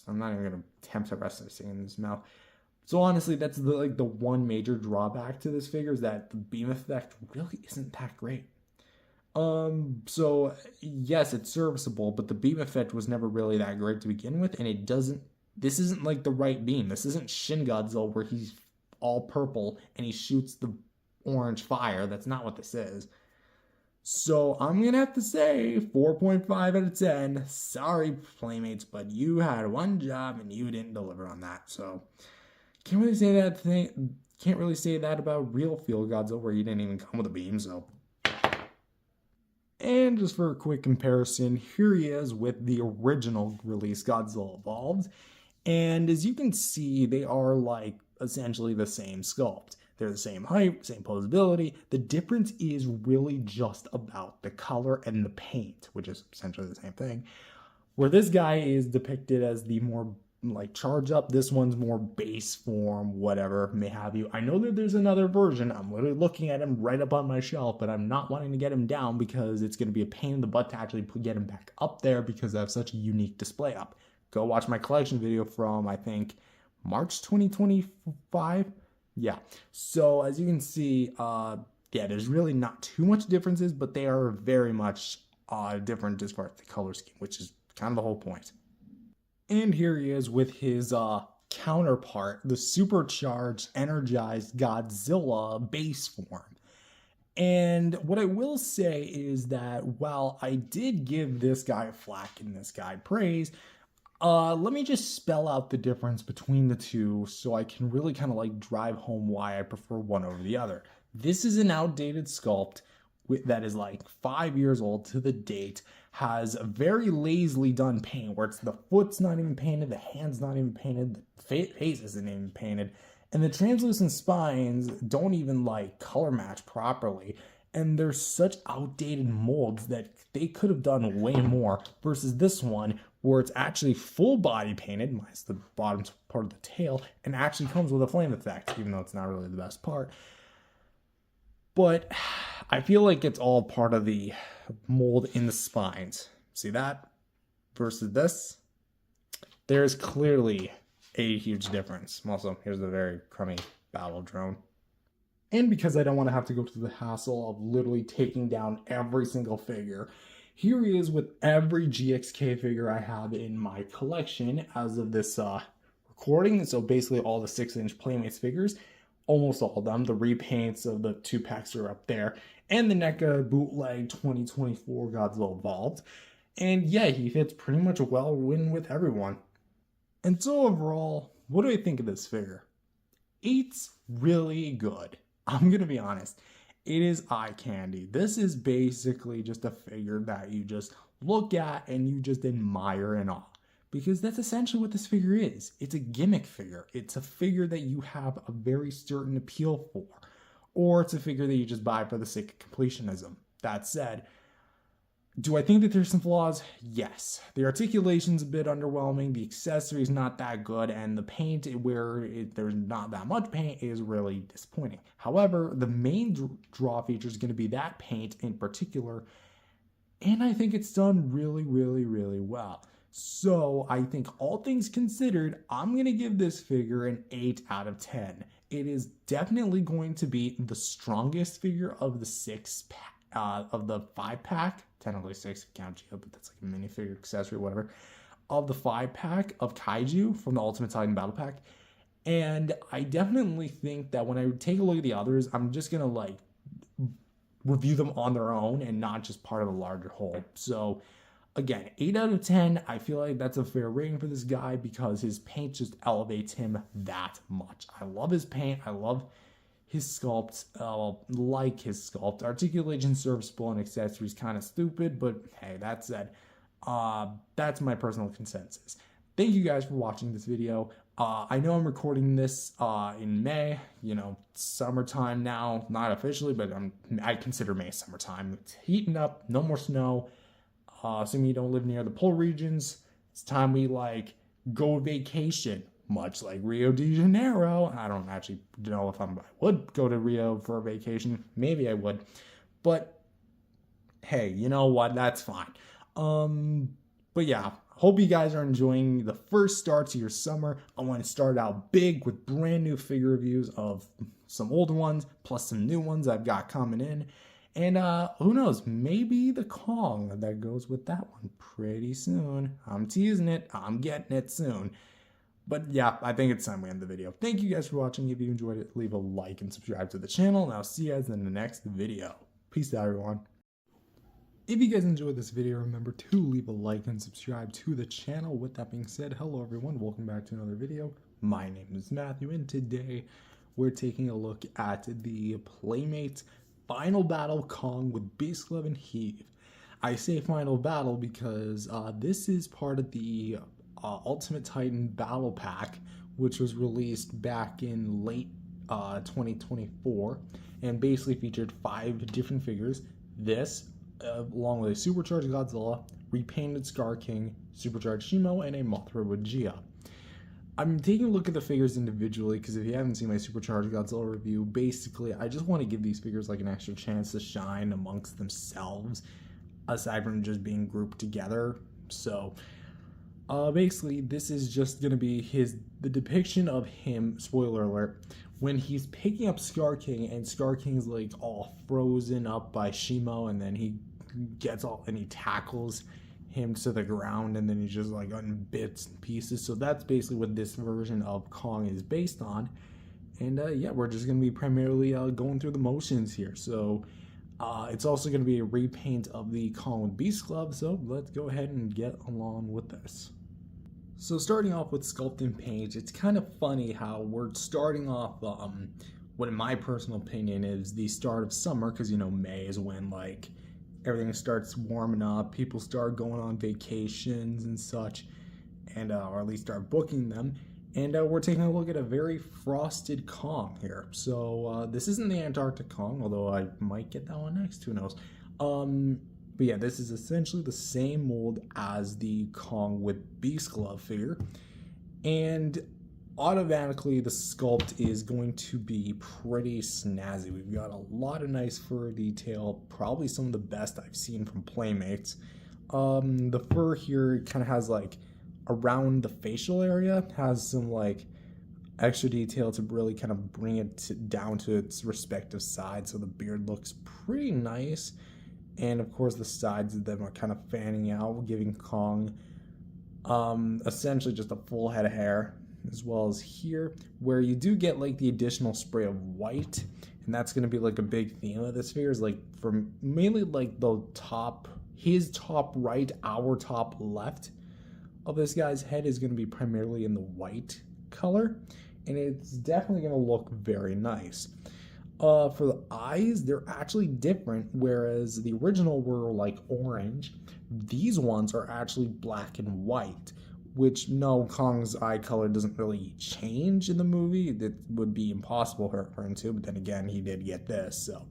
I'm not even going to attempt to rest this thing in his mouth. So honestly, that's the one major drawback to this figure, is that the beam effect really isn't that great. So yes, it's serviceable, but the beam effect was never really that great to begin with, and this isn't like the right beam. This isn't Shin Godzilla where he's all purple and he shoots the orange fire. That's not what this is. So I'm gonna have to say 4.5 out of 10. Sorry, Playmates, but you had one job and you didn't deliver on that. So can't really say that about Real Field Godzilla, where you didn't even come with a beam. So, and just for a quick comparison, here he is with the original release Godzilla Evolved. And as you can see, they are like essentially the same sculpt. They're the same height, same posability. The difference is really just about the color and the paint, which is essentially the same thing. Where this guy is depicted as the more like charge up, this one's more base form, whatever may have you. I know that there's another version. I'm literally looking at him right up on my shelf, but I'm not wanting to get him down because it's going to be a pain in the butt to actually get him back up there because I have such a unique display up. Go watch my collection video from, I think, March 2025. Yeah, so as you can see, there's really not too much differences, but they are very much different as far as the color scheme, which is kind of the whole point. And here he is with his counterpart, the supercharged, energized Godzilla base form. And what I will say is that while I did give this guy flack and this guy praise, let me just spell out the difference between the two so I can really kind of like drive home why I prefer one over the other. This is an outdated sculpt that is like 5 years old to the date, has a very lazily done paint where it's the foot's not even painted, the hand's not even painted, the face isn't even painted, and the translucent spines don't even like color match properly. And there's such outdated molds that they could have done way more versus this one where it's actually full body painted, minus the bottom part of the tail, and actually comes with a flame effect, even though it's not really the best part. But I feel like it's all part of the mold in the spines. See that? Versus this? There's clearly a huge difference. Also, here's the very crummy battle drone. And because I don't want to have to go through the hassle of literally taking down every single figure, here he is with every GXK figure I have in my collection as of this recording. So basically all the 6-inch Playmates figures, almost all of them. The repaints of the 2-packs are up there. And the NECA bootleg 2024 Godzilla Evolved. And yeah, he fits pretty much well with everyone. And so overall, what do I think of this figure? It's really good. I'm going to be honest. It is eye candy. This is basically just a figure that you just look at and you just admire and awe. Because that's essentially what this figure is. It's a gimmick figure. It's a figure that you have a very certain appeal for. Or it's a figure that you just buy for the sake of completionism. That said, do I think that there's some flaws? Yes. The articulation's a bit underwhelming, the accessory's not that good, and the paint, where there's not that much paint, is really disappointing. However, the main draw feature is going to be that paint in particular, and I think it's done really, really, really well. So I think all things considered, I'm going to give this figure an 8 out of 10. It is definitely going to be the strongest figure of the 5-pack, technically 6 if you count Geo, but that's like a minifigure accessory, whatever, of the 5-pack of Kaiju from the Ultimate Titan Battle Pack. And I definitely think that when I take a look at the others, I'm just gonna like review them on their own and not just part of a larger whole. So again, 8 out of 10, I feel like that's a fair rating for this guy because his paint just elevates him that much. I love his paint, I love his sculpt, like his sculpt. Articulation serviceable and accessories kind of stupid, but hey, that said, that's my personal consensus. Thank you guys for watching this video. I know I'm recording this in May, you know, summertime now, not officially, but I consider May summertime. It's heating up, no more snow. Assuming you don't live near the polar regions, it's time we like go vacation. Much like Rio de Janeiro. I don't actually know if I would go to Rio for a vacation. Maybe I would. But hey, you know what? That's fine. But yeah, hope you guys are enjoying the first start to your summer. I want to start out big with brand new figure reviews of some old ones, plus some new ones I've got coming in. And who knows, maybe the Kong that goes with that one pretty soon. I'm teasing it. I'm getting it soon. But yeah, I think it's time we end the video. Thank you guys for watching. If you enjoyed it, leave a like and subscribe to the channel. And I'll see you guys in the next video. Peace out, everyone. If you guys enjoyed this video, remember to leave a like and subscribe to the channel. With that being said, hello everyone. Welcome back to another video. My name is Matthew, and today we're taking a look at the Playmates Final Battle Kong with Base Glove and Heave. I say Final Battle because this is part of the Ultimate Titan Battle Pack, which was released back in late 2024 and basically featured 5 different figures. This, along with a supercharged Godzilla, repainted Scar King, supercharged Shimo, and a mothra with Gia. I'm taking a look at the figures individually because if you haven't seen my supercharged Godzilla review, basically I just want to give these figures like an extra chance to shine amongst themselves, aside from just being grouped together. So basically, this is just going to be the depiction of him, spoiler alert, when he's picking up Scar King, and Scar King's like all frozen up by Shimo, and then he gets all, and he tackles him to the ground, and then he's just like on bits and pieces. So that's basically what this version of Kong is based on. And yeah, we're just going to be primarily going through the motions here. So it's also going to be a repaint of the Kong with Beast Club. So let's go ahead and get along with this. So starting off with sculpting paint, it's kind of funny how we're starting off what in my personal opinion is the start of summer, because you know May is when like everything starts warming up, people start going on vacations and such, and or at least start booking them. And we're taking a look at a very frosted Kong here. So this isn't the Antarctic Kong, although I might get that one next, who knows. But yeah, this is essentially the same mold as the Kong with Beast Glove figure. And automatically the sculpt is going to be pretty snazzy. We've got a lot of nice fur detail, probably some of the best I've seen from Playmates. The fur here kind of has like around the facial area, has some like extra detail to really kind of bring it down to its respective sides, so the beard looks pretty nice. And of course the sides of them are kind of fanning out, giving Kong essentially just a full head of hair, as well as here where you do get like the additional spray of white, and that's going to be like a big theme of this figure, is like from mainly like the top, his top right, our top left of this guy's head is going to be primarily in the white color, and it's definitely going to look very nice. For the eyes, they're actually different. Whereas the original were like orange, these ones are actually black and white, which no, Kong's eye color doesn't really change in the movie. That would be impossible for him to, but then again, he did get this, so.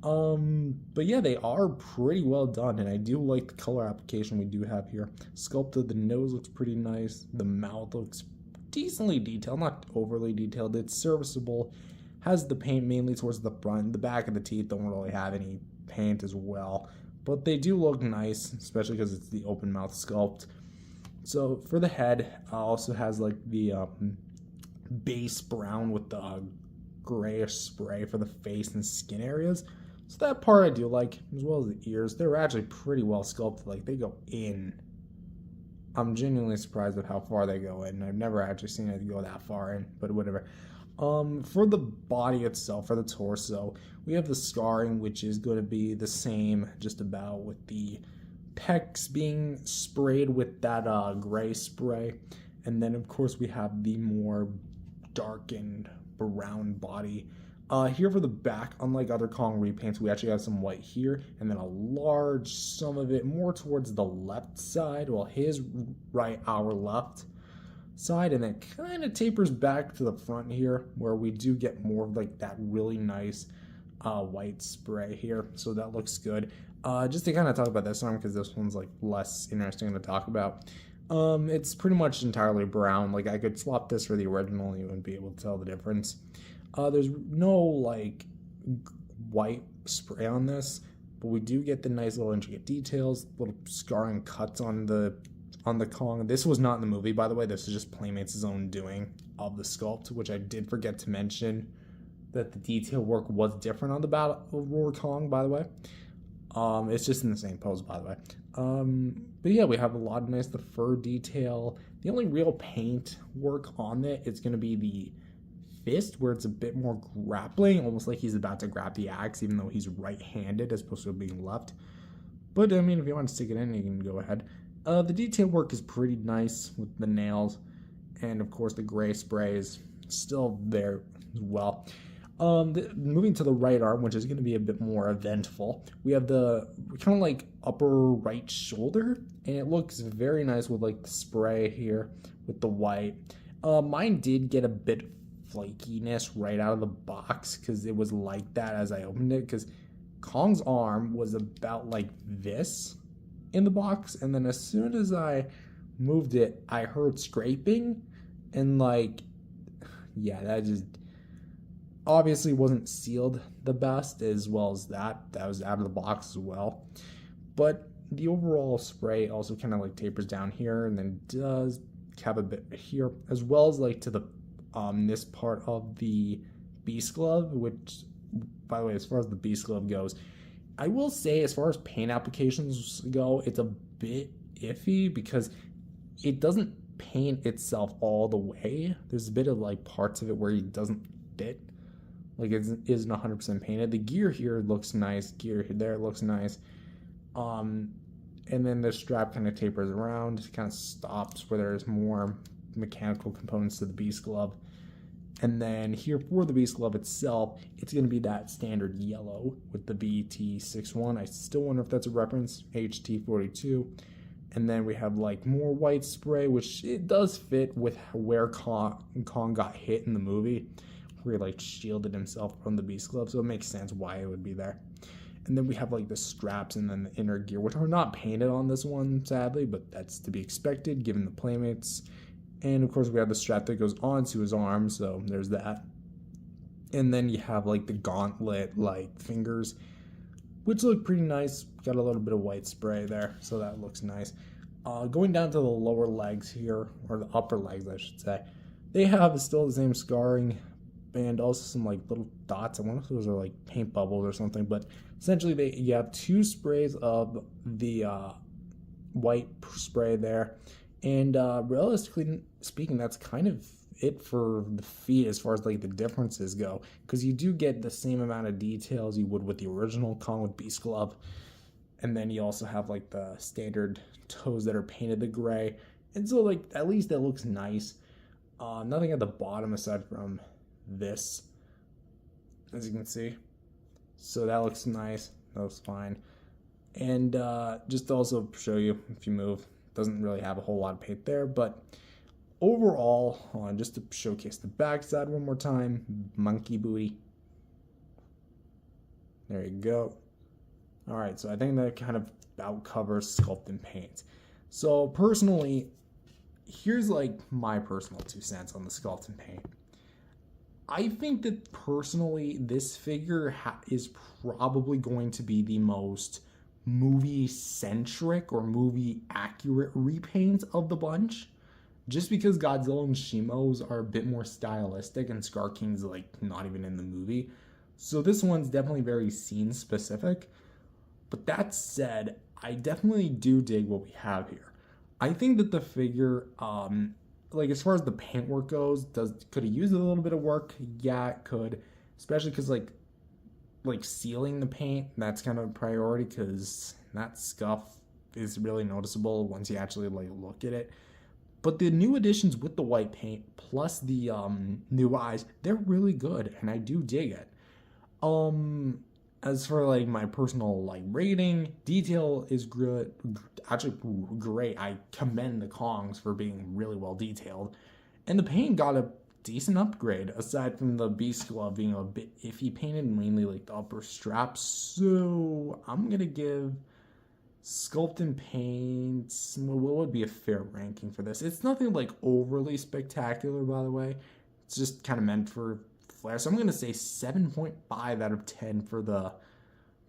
But yeah, they are pretty well done, and I do like the color application we do have here. Sculpted, the nose looks pretty nice, the mouth looks decently detailed, not overly detailed, it's serviceable. Has the paint mainly towards the front. The back of the teeth don't really have any paint as well, but they do look nice, especially because it's the open mouth sculpt. So for the head, also has like the base brown with the grayish spray for the face and skin areas. So that part I do like, as well as the ears. They're actually pretty well sculpted, like they go in. I'm genuinely surprised at how far they go in. I've never actually seen it go that far in, but whatever. For the body itself, for the torso, we have the scarring, which is going to be the same just about, with the pecs being sprayed with that gray spray. And then of course we have the more darkened brown body. Here for the back, unlike other Kong repaints, we actually have some white here, and then a large sum of it more towards the left side, well, his right, our left side, and then kind of tapers back to the front here, where we do get more of like that really nice white spray here, so that looks good. Just to kind of talk about this one, because this one's like less interesting to talk about. It's pretty much entirely brown. Like I could swap this for the original and you wouldn't be able to tell the difference. There's no like white spray on this, but we do get the nice little intricate details, little scarring cuts on the Kong. This was not in the movie, by the way. This is just Playmates' own doing of the sculpt, which I did forget to mention that the detail work was different on the Battle Roar Kong, by the way. It's just in the same pose, by the way. But yeah, we have a lot of nice, the fur detail. The only real paint work on it is going to be the fist, where it's a bit more grappling, almost like he's about to grab the axe, even though he's right-handed as opposed to being left. But I mean, if you want to stick it in, you can go ahead. The detail work is pretty nice with the nails, and of course the gray spray is still there as well. Moving to the right arm, which is going to be a bit more eventful, we have the kind of like upper right shoulder, and it looks very nice with like the spray here with the white. Mine did get a bit flakiness right out of the box, because it was like that as I opened it, because Kong's arm was about like this in the box, and then as soon as I moved it, I heard scraping, and like, yeah, that just obviously wasn't sealed the best, as well as that was out of the box as well. But the overall spray also kind of like tapers down here, and then does have a bit here, as well as like to the this part of the Beast Glove, which, by the way, as far as the Beast Glove goes, I will say, as far as paint applications go, it's a bit iffy because it doesn't paint itself all the way. There's a bit of like parts of it where it doesn't fit. Like it isn't 100% painted. The gear here looks nice. Gear there looks nice. And then the strap kind of tapers around. It kind of stops where there's more mechanical components to the Beast Glove. And then here for the Beast Glove itself, it's going to be that standard yellow with the BT61. I still wonder if that's a reference. HT42. And then we have like more white spray, which it does fit with where Kong got hit in the movie, where he like shielded himself from the Beast Glove. So it makes sense why it would be there. And then we have like the straps and then the inner gear, which are not painted on this one, sadly, but that's to be expected given the Playmates. And of course we have the strap that goes onto his arm, so there's that. And then you have like the gauntlet like fingers, which look pretty nice. Got a little bit of white spray there, so that looks nice. Going down to the lower legs here, or the upper legs I should say, they have still the same scarring and also some like little dots. I wonder if those are like paint bubbles or something, but essentially you have 2 sprays of the white spray there. And realistically speaking, that's kind of it for the feet as far as like the differences go, because you do get the same amount of details you would with the original Kong with Beast Glove, and then you also have like the standard toes that are painted the gray, and so like at least it looks nice. Nothing at the bottom aside from this, as you can see, so that looks nice. That looks fine. And just to also show you, if you move, doesn't really have a whole lot of paint there, but overall, just to showcase the backside one more time, monkey booty. There you go. All right, so I think that kind of about covers sculpt and paint. So personally, here's like my personal 2 cents on the sculpt and paint. I think that personally, this figure is probably going to be the most movie-centric or movie-accurate repaint of the bunch. Just because Godzilla and Shimo's are a bit more stylistic and Scar King's like not even in the movie. So this one's definitely very scene-specific. But that said, I definitely do dig what we have here. I think that the figure, like as far as the paintwork goes, could it use a little bit of work? Yeah, it could. Especially because like sealing the paint, that's kind of a priority because that scuff is really noticeable once you actually like look at it. But the new additions with the white paint plus the new eyes, they're really good and I do dig it. As for like my personal like rating, detail is good, actually great. I commend the Kongs for being really well detailed, and the paint got a decent upgrade aside from the Beast Glove being a bit iffy painted, mainly like the upper straps. So I'm gonna give sculpt and paint, what would be a fair ranking for this? It's nothing like overly spectacular, by the way. It's just kind of meant for flair. So I'm gonna say 7.5 out of 10 for the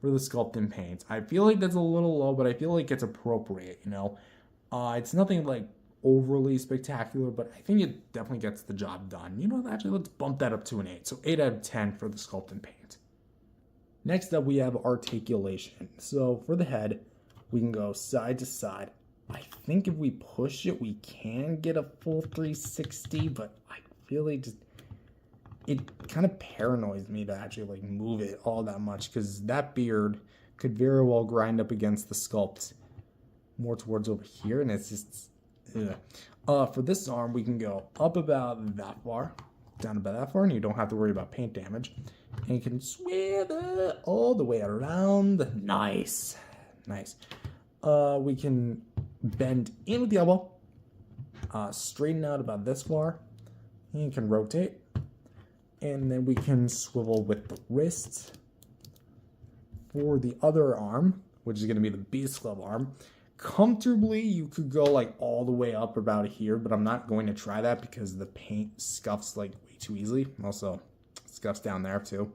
sculpt and paint. I feel like that's a little low, but I feel like it's appropriate, you know. It's nothing like overly spectacular, but I think it definitely gets the job done. You know, actually, let's bump that up to an 8. So 8 out of 10 for the sculpt and paint. Next up, we have articulation. So for the head, we can go side to side. I think if we push it, we can get a full 360, but I really just, it kind of paranoids me to actually like move it all that much because that beard could very well grind up against the sculpt more towards over here, and it's just, ugh. For this arm, we can go up about that far, down about that far, and you don't have to worry about paint damage. And you can swivel all the way around. Nice. Nice. We can bend in with the elbow, straighten out about this far, and you can rotate. And then we can swivel with the wrist. For the other arm, which is going to be the Beast Glove arm, comfortably you could go like all the way up about here, but I'm not going to try that because the paint scuffs like way too easily. Also scuffs down there too.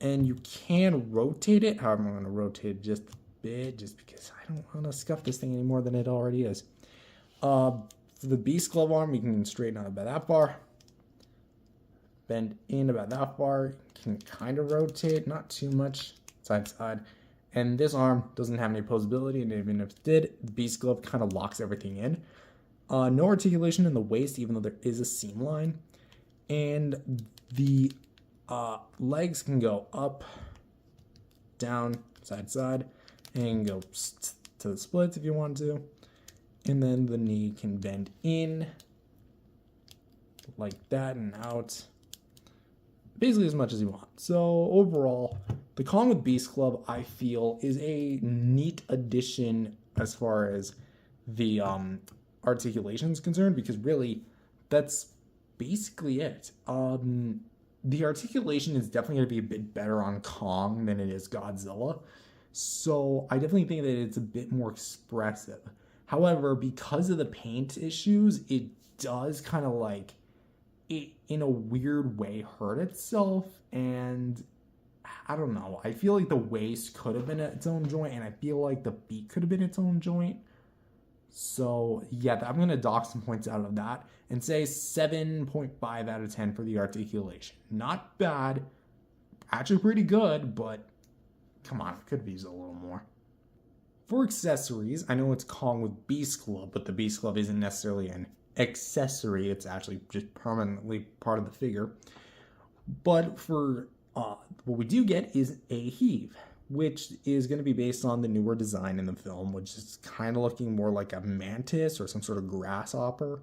And you can rotate it. However, I'm going to rotate it just a bit just because I don't want to scuff this thing any more than it already is. For the Beast Glove arm, you can straighten out about that far. Bend in about that far. You can kind of rotate, not too much, side to side. And this arm doesn't have any posability, and even if it did, the Beast Glove kind of locks everything in. No articulation in the waist, even though there is a seam line. And the legs can go up, down, side to side, and go to the splits if you want to. And then the knee can bend in like that and out, basically as much as you want. So overall, the Kong with Beast Club, I feel, is a neat addition as far as the articulation is concerned, because really that's basically it. The articulation is definitely going to be a bit better on Kong than it is Godzilla, so I definitely think that it's a bit more expressive. However, because of the paint issues, it does kind of like, it in a weird way hurt itself, and I don't know. I feel like the waist could have been its own joint, and I feel like the beak could have been its own joint. So yeah, I'm going to dock some points out of that and say 7.5 out of 10 for the articulation. Not bad, actually pretty good, but come on, could have used a little more. For accessories, I know it's Kong with Beast Glove, but the Beast Glove isn't necessarily an accessory. It's actually just permanently part of the figure. But for what we do get is a heave, which is going to be based on the newer design in the film, which is kind of looking more like a mantis or some sort of grasshopper,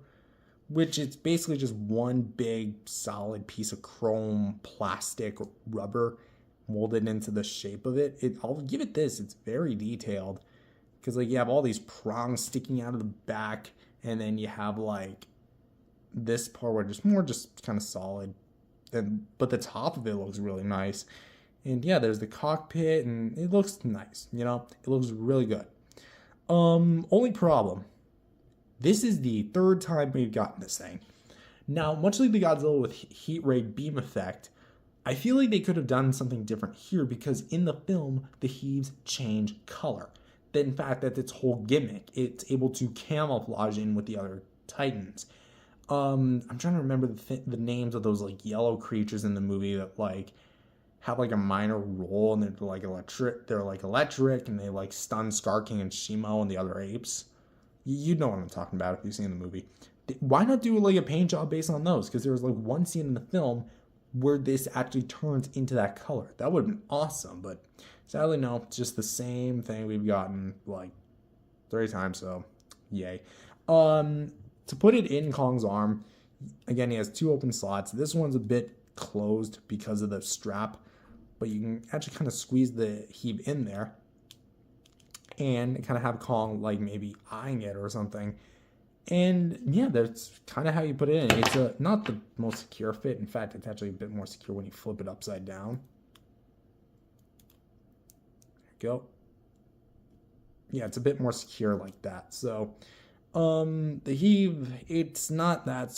which it's basically just one big solid piece of chrome plastic rubber molded into the shape of it. I'll give it this, it's very detailed, because like you have all these prongs sticking out of the back, and then you have like this part where just more just kind of solid, but the top of it looks really nice. And yeah, there's the cockpit, and it looks nice, you know, it looks really good. Only problem, this is the third time we've gotten this thing. Now, much like the Godzilla with heat ray beam effect, I feel like they could have done something different here, because in the film, the heaves change color. In fact, that's its whole gimmick. It's able to camouflage in with the other Titans. I'm trying to remember the names of those like yellow creatures in the movie that like have like a minor role, and they're like electric, and they like stun Scar King and Shimo and the other apes. You know what I'm talking about if you've seen the movie. Why not do like a paint job based on those? Because there was like one scene in the film where this actually turns into that color. That would have been awesome, but sadly no, it's just the same thing we've gotten like 3 times, so yay. To put it in Kong's arm, again, he has 2 open slots. This one's a bit closed because of the strap, but you can actually kind of squeeze the heave in there and kind of have Kong like maybe eyeing it or something. And yeah, that's kind of how you put it in. It's not the most secure fit. In fact, it's actually a bit more secure when you flip it upside down. There you go. Yeah, it's a bit more secure like that. So the heave, it's not that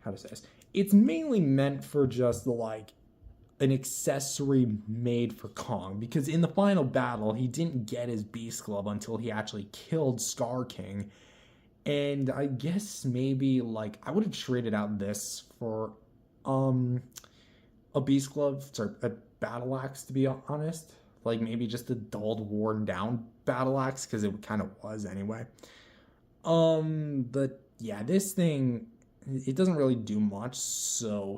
how to say this? It's mainly meant for just like an accessory made for Kong, because in the final battle, he didn't get his Beast Glove until he actually killed Scar King. And I guess maybe like I would have traded out this for a Beast Glove, sorry, a battle axe, to be honest. Like maybe just a dulled, worn down battle axe, because it kind of was anyway. But yeah, this thing, it doesn't really do much, so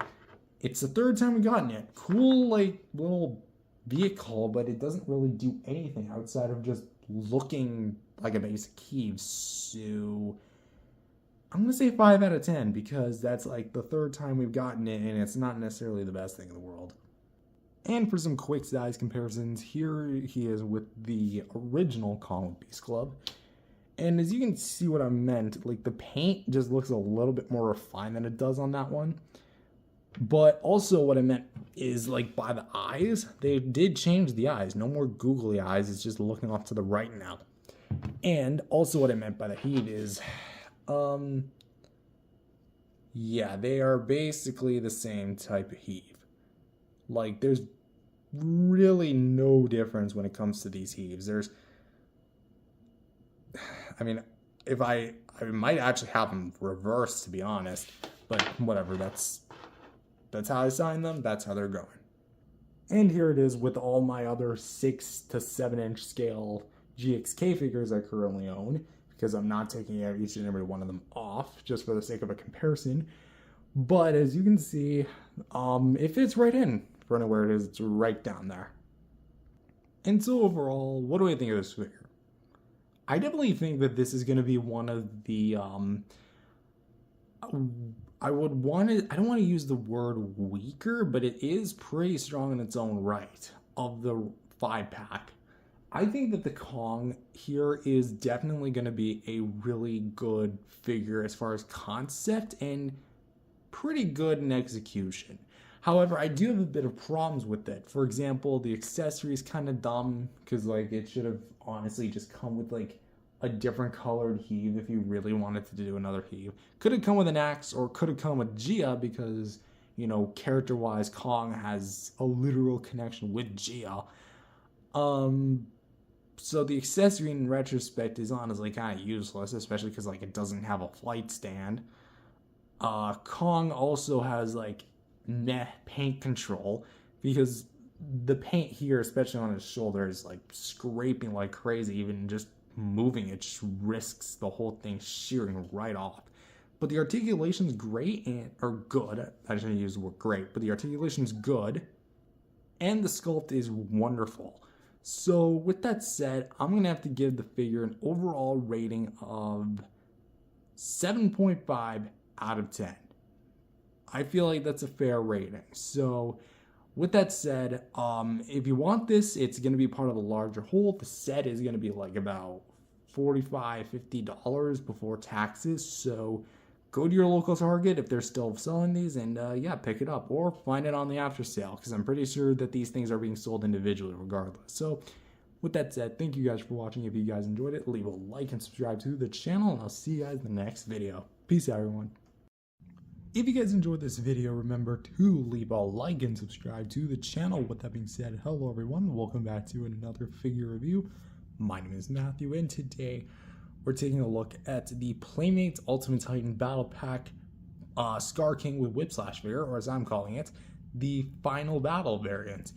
it's the 3rd time we've gotten it. Cool, like, little vehicle, but it doesn't really do anything outside of just looking like a basic heave. So I'm gonna say 5 out of 10, because that's like the 3rd time we've gotten it, and it's not necessarily the best thing in the world. And for some quick size comparisons, here he is with the original Kong with Beast Club. And as you can see what I meant, like the paint just looks a little bit more refined than it does on that one. But also what I meant is like by the eyes, they did change the eyes. No more googly eyes, it's just looking off to the right now. And also what I meant by the heat is, yeah, they are basically the same type of heave. Like there's really no difference when it comes to these heaves. I mean, if I might actually have them reversed, to be honest, but whatever, that's how I signed them, that's how they're going. And here it is with all my other 6 to 7 inch scale GXK figures I currently own, because I'm not taking each and every one of them off just for the sake of a comparison. But as you can see, it fits right in for where it is. It's right down there. And so overall, what do I think of this figure? I definitely think that this is going to be one of the, I don't want to use the word weaker, but it is pretty strong in its own right of the 5-pack. I think that the Kong here is definitely going to be a really good figure as far as concept and pretty good in execution. However, I do have a bit of problems with it. For example, the accessory is kind of dumb because like it should have honestly just come with like a different colored heave if you really wanted to do another heave. Could have come with an axe or could have come with Gia because, you know, character-wise, Kong has a literal connection with Gia. So the accessory in retrospect is honestly kind of useless, especially because like it doesn't have a flight stand. Kong also has like meh paint control because the paint here, especially on his shoulder, is like scraping like crazy. Even just moving it just risks the whole thing shearing right off. But the articulation's great or good. I shouldn't use the word great, but the articulation's good and the sculpt is wonderful. So with that said, I'm gonna have to give the figure an overall rating of 7.5 out of 10. I feel like that's a fair rating. So with that said, if you want this, it's going to be part of a larger whole. The set is going to be like about $45-50 before taxes. So go to your local Target if they're still selling these and yeah, pick it up or find it on the after sale because I'm pretty sure that these things are being sold individually regardless. So with that said, thank you guys for watching. If you guys enjoyed it, leave a like and subscribe to the channel and I'll see you guys in the next video. Peace out, everyone. If you guys enjoyed this video, remember to leave a like and subscribe to the channel. With that being said, hello everyone, welcome back to another figure review. My name is Matthew, and today we're taking a look at the Playmates Ultimate Titan Battle Pack Scar King with Whiplash figure, or as I'm calling it, the Final Battle variant.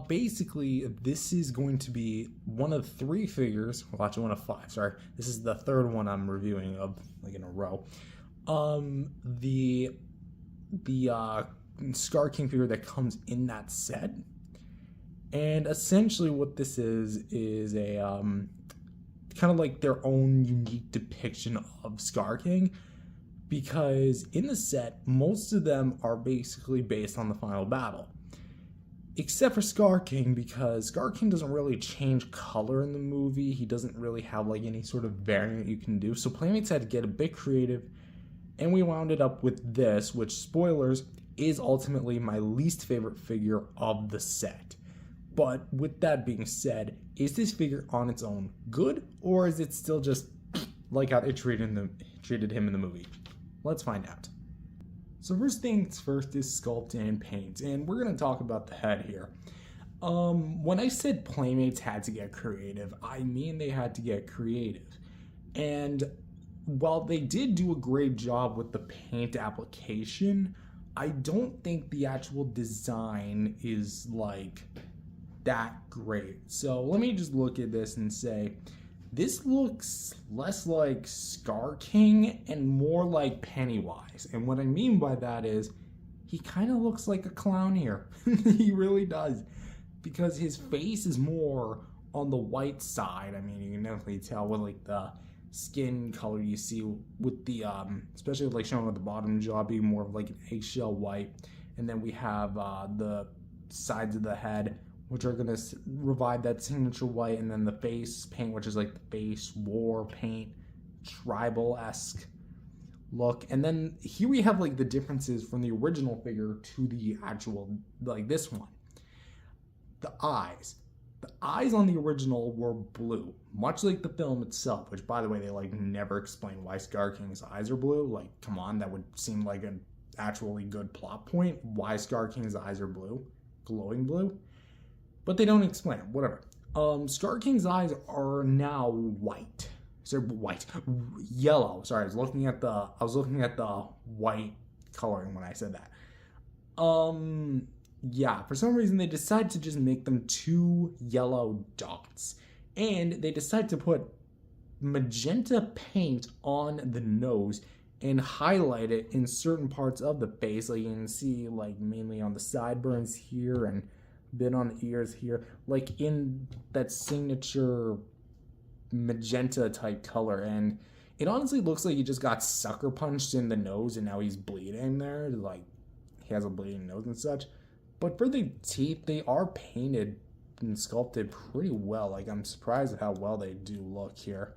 Basically, this is going to be one of 3 figures, well actually one of 5, sorry. This is the 3rd one I'm reviewing of, like in a row. The Scar King figure that comes in that set, and essentially what this is a kind of like their own unique depiction of Scar King, because in the set most of them are basically based on the final battle, except for Scar King, because Scar King doesn't really change color in the movie. He doesn't really have like any sort of variant you can do, so Playmates had to get a bit creative. And we wound it up with this, which, spoilers, is ultimately my least favorite figure of the set. But with that being said, is this figure on its own good, or is it still just like how they treated him in the movie? Let's find out. So first things first is sculpt and paint, and we're going to talk about the head here. When I said Playmates had to get creative, I mean they had to get creative. And while they did do a great job with the paint application, I don't think the actual design is like that great. So let me just look at this and say, this looks less like Scar King and more like Pennywise. And what I mean by that is, he kind of looks like a clown here. He really does. Because his face is more on the white side. I mean, you can definitely tell with like the skin color you see with the especially like showing with the bottom jaw being more of like an eggshell white, and then we have the sides of the head which are going to revive that signature white, and then the face paint which is like the face war paint, tribal-esque look. And then here we have like the differences from the original figure to the actual, like this one. The eyes on the original were blue, much like the film itself, which by the way, they like never explain why Scar King's eyes are blue. Like, come on, that would seem like an actually good plot point. Why Scar King's eyes are blue, glowing blue, but they don't explain it, whatever. Scar King's eyes are now white. Yellow. Sorry, I was looking at the white coloring when I said that. yeah, for some reason they decide to just make them 2 yellow dots. And they decide to put magenta paint on the nose and highlight it in certain parts of the face. Like you can see, like mainly on the sideburns here and a bit on the ears here, like in that signature magenta type color. And it honestly looks like he just got sucker punched in the nose and now he's bleeding there. Like he has a bleeding nose and such. But for the teeth, they are painted and sculpted pretty well. Like I'm surprised at how well they do look here,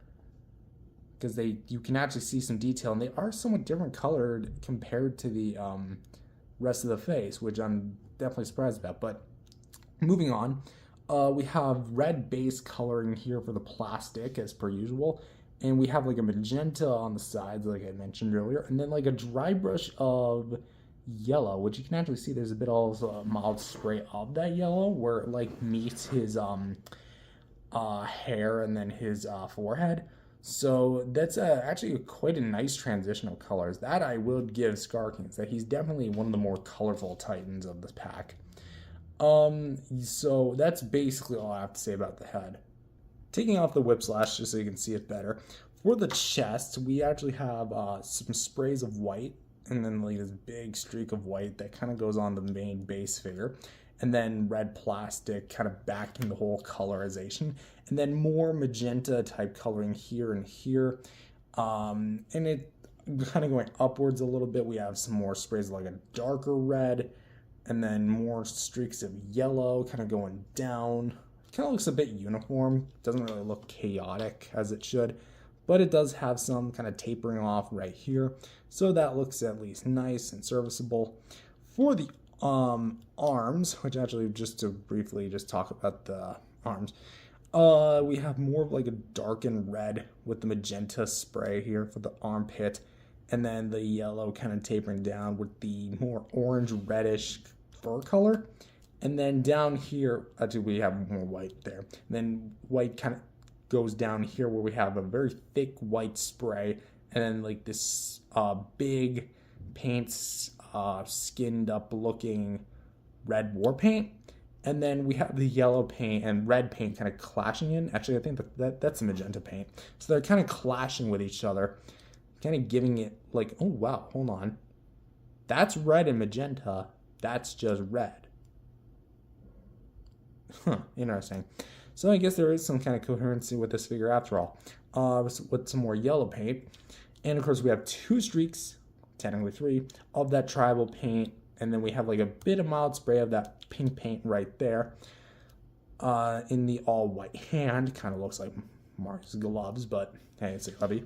because you can actually see some detail, and they are somewhat different colored compared to the rest of the face, which I'm definitely surprised about. But moving on, we have red base coloring here for the plastic as per usual, and we have like a magenta on the sides like I mentioned earlier, and then like a dry brush of yellow, which you can actually see there's a bit of a mild spray of that yellow where it like meets his hair and then his forehead. So that's actually quite a nice transition of colors. That I would give Skarking, that he's definitely one of the more colorful titans of this pack. So that's basically all I have to say about the head. Taking off the whip slash just so you can see it better. For the chest, we actually have some sprays of white, and then like this big streak of white that kind of goes on the main base figure, and then red plastic kind of backing the whole colorization, and then more magenta type coloring here and here, and it kind of going upwards a little bit. We have some more sprays of like a darker red, and then more streaks of yellow kind of going down. Kind of looks a bit uniform, doesn't really look chaotic as it should, but it does have some kind of tapering off right here, so that looks at least nice and serviceable. For the arms, which actually just to briefly just talk about the arms, we have more of like a darkened red with the magenta spray here for the armpit, and then the yellow kind of tapering down with the more orange reddish fur color. And then down here, actually we have more white there. And then white kind of goes down here where we have a very thick white spray, and then like this big paints skinned up looking red war paint. And then we have the yellow paint and red paint kind of clashing in. Actually, I think that's a magenta paint. So they're kind of clashing with each other, kind of giving it like, oh wow, hold on. That's red and magenta. That's just red. Huh, interesting. So I guess there is some kind of coherency with this figure after all. With some more yellow paint. And of course we have 2 streaks, technically 3, of that tribal paint. And then we have like a bit of mild spray of that pink paint right there. In the all white hand. Kind of looks like Mark's gloves, but hey, it's a hobby.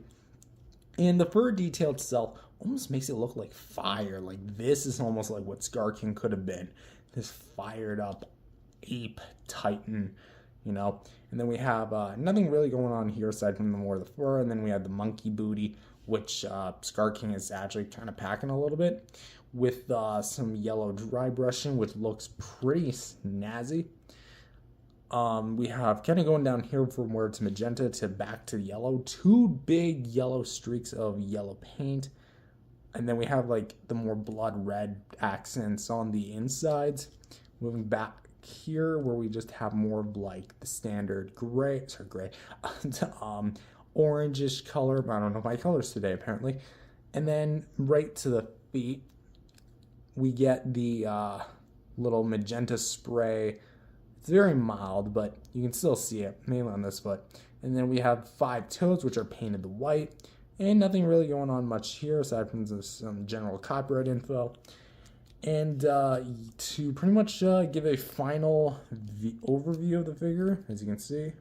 And the fur detail itself almost makes it look like fire. Like this is almost like what Skarking could have been. This fired up ape titan, you know. And then we have nothing really going on here aside from the more of the fur. And then we have the monkey booty, which Skarking is actually kind of packing a little bit with some yellow dry brushing, which looks pretty snazzy. We have kind of going down here from where it's magenta to back to yellow, 2 big yellow streaks of yellow paint. And then we have like the more blood red accents on the insides. Moving back here where we just have more of like the standard gray, orangish color. I don't know my colors today apparently. And then right to the feet, we get the little magenta spray. It's very mild, but you can still see it, mainly on this foot. And then we have 5 toes, which are painted the white. And nothing really going on much here, aside from some general copyright info. And to pretty much give a final overview of the figure, as you can see.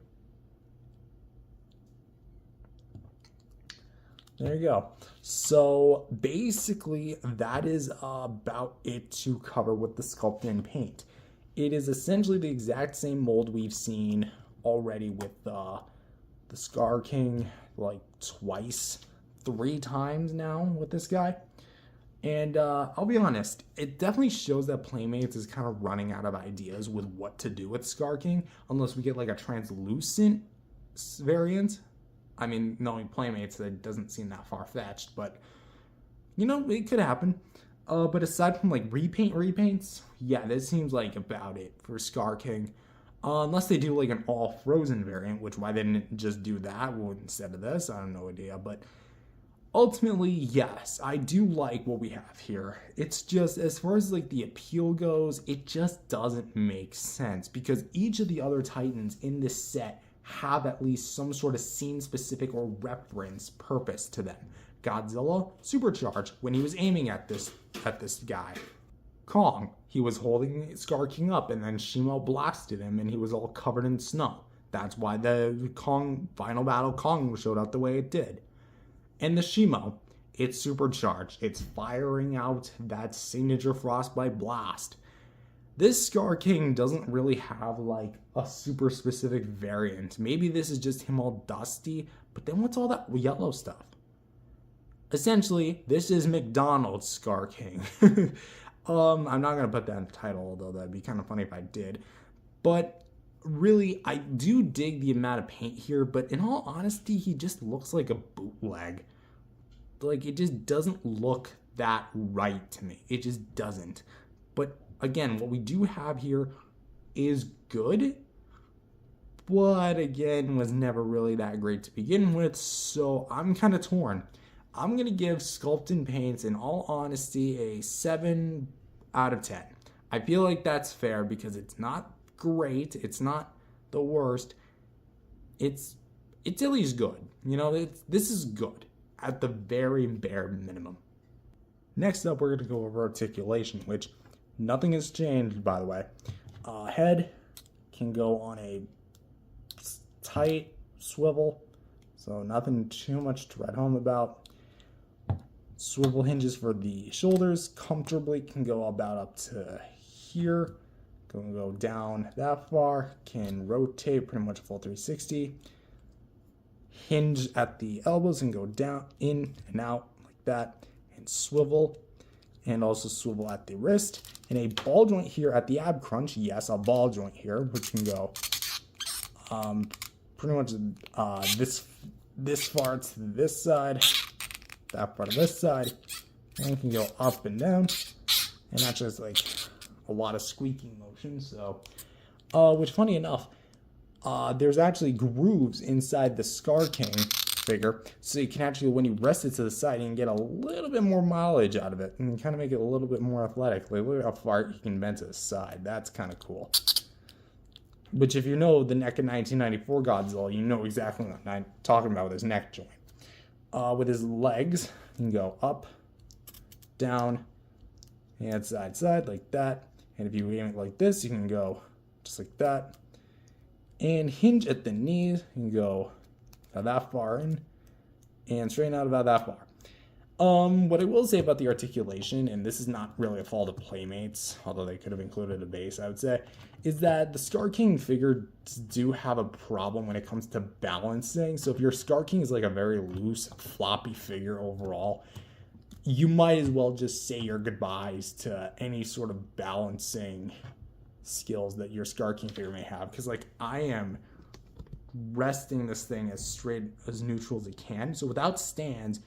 There you go. So basically, that is about it to cover with the sculpt and paint. It is essentially the exact same mold we've seen already with the Skarking, like twice, 3 times now with this guy. And I'll be honest, it definitely shows that Playmates is kind of running out of ideas with what to do with Skarking, unless we get like a translucent variant. I mean, knowing Playmates, that doesn't seem that far-fetched, but you know, it could happen. But aside from like repaints, yeah, this seems like about it for Scar King. Unless they do like an all frozen variant, which why they didn't just do that instead of this, I have no idea. But ultimately, yes, I do like what we have here. It's just, as far as like the appeal goes, it just doesn't make sense because each of the other Titans in this set have at least some sort of scene specific or reference purpose to them. Godzilla, supercharged when he was aiming at this guy. Kong, he was holding Scar King up and then Shimo blasted him and he was all covered in snow. That's why the Kong final battle Kong showed up the way it did. And the Shimo, it's supercharged. It's firing out that signature frostbite blast. This Scar King doesn't really have like a super specific variant. Maybe this is just him all dusty, but then what's all that yellow stuff? Essentially, this is McDonald's Scar King. I'm not going to put that in the title, although that'd be kind of funny if I did. But really, I do dig the amount of paint here, but in all honesty, he just looks like a bootleg. Like, it just doesn't look that right to me. It just doesn't. But again, what we do have here is good, but again, was never really that great to begin with, so I'm kind of torn. I'm going to give Sculpted Paints, in all honesty, a 7 out of 10. I feel like that's fair because it's not great. It's not the worst. It's at least good. You know, this is good at the very bare minimum. Next up, we're going to go over articulation, which nothing has changed, by the way. Head can go on a tight swivel, so nothing too much to write home about. Swivel hinges for the shoulders comfortably can go about up to here. Can go down that far. Can rotate pretty much a full 360. Hinge at the elbows and go down, in and out like that. And swivel. And also swivel at the wrist. And a ball joint here at the ab crunch. Yes, a ball joint here, which can go pretty much this far to this side. That part of this side, and it can go up and down, and that's just like a lot of squeaking motion. So, which funny enough, there's actually grooves inside the Scar King figure, so you can actually, when you rest it to the side, you can get a little bit more mileage out of it, and kind of make it a little bit more athletic. Like, look at how far you can bend to the side. That's kind of cool. Which, if you know the neck of 1994 Godzilla, you know exactly what I'm talking about with his neck joint. With his legs, you can go up, down, and side, side, like that. And if you aim it like this, you can go just like that. And hinge at the knees, you can go about that far in, and straighten out about that far. What I will say about the articulation, and this is not really a fault of Playmates, although they could have included a base, I would say, is that the Scar King figures do have a problem when it comes to balancing. So if your Scar King is like a very loose, floppy figure overall, you might as well just say your goodbyes to any sort of balancing skills that your Scar King figure may have. Because like, I am resting this thing as straight, as neutral as it can. So without stands,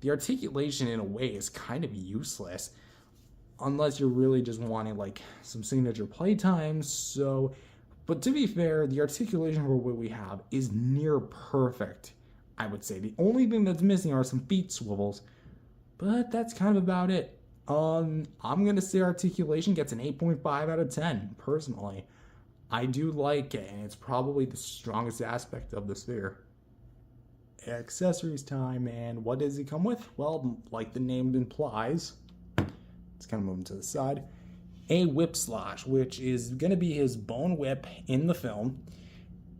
the articulation in a way is kind of useless unless you're really just wanting like some signature playtimes. So, but to be fair, the articulation for what we have is near perfect, I would say. The only thing that's missing are some feet swivels, but that's kind of about it. I'm going to say articulation gets an 8.5 out of 10, personally. I do like it, and it's probably the strongest aspect of this figure. Accessories time, and what does he come with? Well, like the name implies, let's kind of move him to the side, a whip slash, which is going to be his bone whip in the film.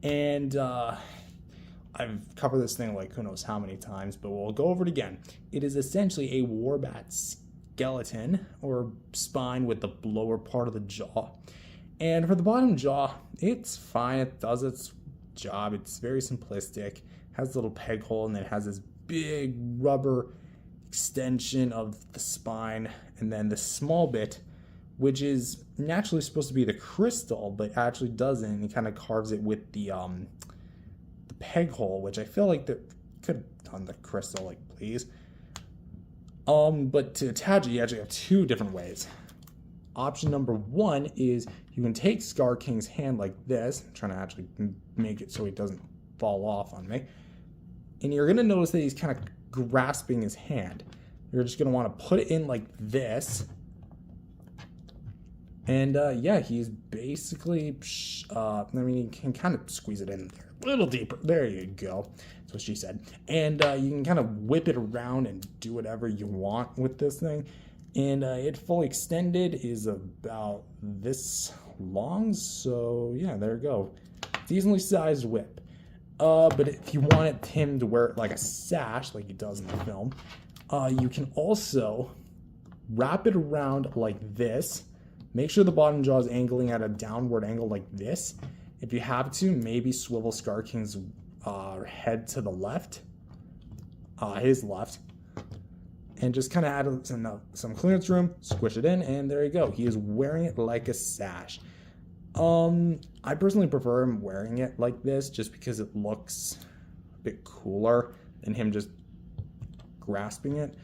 And I've covered this thing like who knows how many times, but we'll go over it again. It is essentially a warbat skeleton or spine with the lower part of the jaw. And for the bottom jaw, it's fine. It does its job. It's very simplistic. Has a little peg hole, and then it has this big rubber extension of the spine, and then the small bit, which is naturally supposed to be the crystal, but actually doesn't. It kind of carves it with the peg hole, which I feel like that could have done the crystal, like, please. But to attach it, you actually have two different ways. Option number one is you can take Scar King's hand like this. I'm trying to actually make it so he doesn't fall off on me. And you're going to notice that he's kind of grasping his hand. You're just going to want to put it in like this. And yeah, he's basically, I mean, you can kind of squeeze it in there a little deeper. There you go. That's what she said. And you can kind of whip it around and do whatever you want with this thing. And it fully extended is about this long. So yeah, there you go. Decently sized whip. But if you wanted him to wear it like a sash, like he does in the film, you can also wrap it around like this. Make sure the bottom jaw is angling at a downward angle like this. If you have to, maybe swivel Scar King's head to the left, his left, and just kind of add some clearance room, squish it in, and there you go. He is wearing it like a sash. I personally prefer him wearing it like this just because it looks a bit cooler than him just grasping it.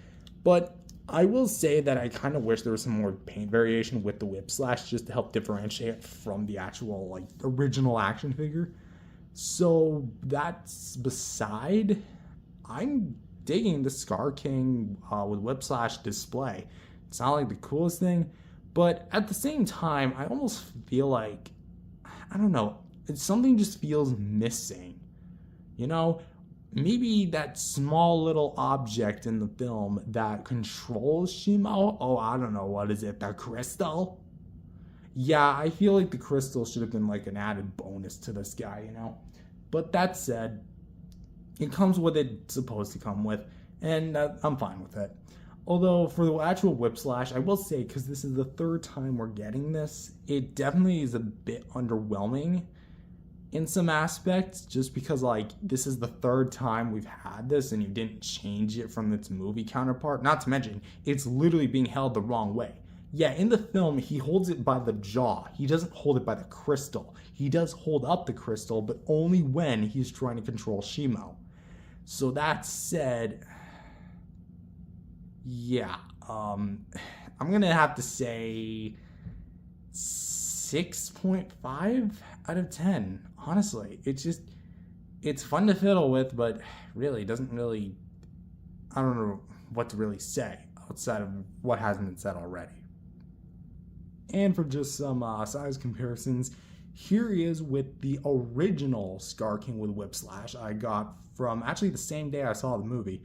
But I will say that I kind of wish there was some more paint variation with the whip slash just to help differentiate it from the actual like original action figure. So that's beside. I'm digging the Scar King with whip slash display. It's not like the coolest thing, but at the same time, I almost feel like, I don't know, something just feels missing. You know? Maybe that small little object in the film that controls Shimo. Oh, I don't know, what is it? The crystal? Yeah, I feel like the crystal should have been like an added bonus to this guy, you know? But that said, it comes with what it's supposed to come with, and I'm fine with it. Although, for the actual whip slash, I will say, because this is the third time we're getting this, it definitely is a bit underwhelming in some aspects, just because like this is the third time we've had this and you didn't change it from its movie counterpart. Not to mention it's literally being held the wrong way. Yeah, in the film he holds it by the jaw, he doesn't hold it by the crystal. He does hold up the crystal, but only when he's trying to control Shimo. So that said, yeah, I'm gonna have to say 6.5 out of 10. Honestly, it's fun to fiddle with, but really doesn't really, I don't know what to really say outside of what hasn't been said already. And for just some size comparisons, here he is with the original Scar King with whip slash I got from actually the same day I saw the movie.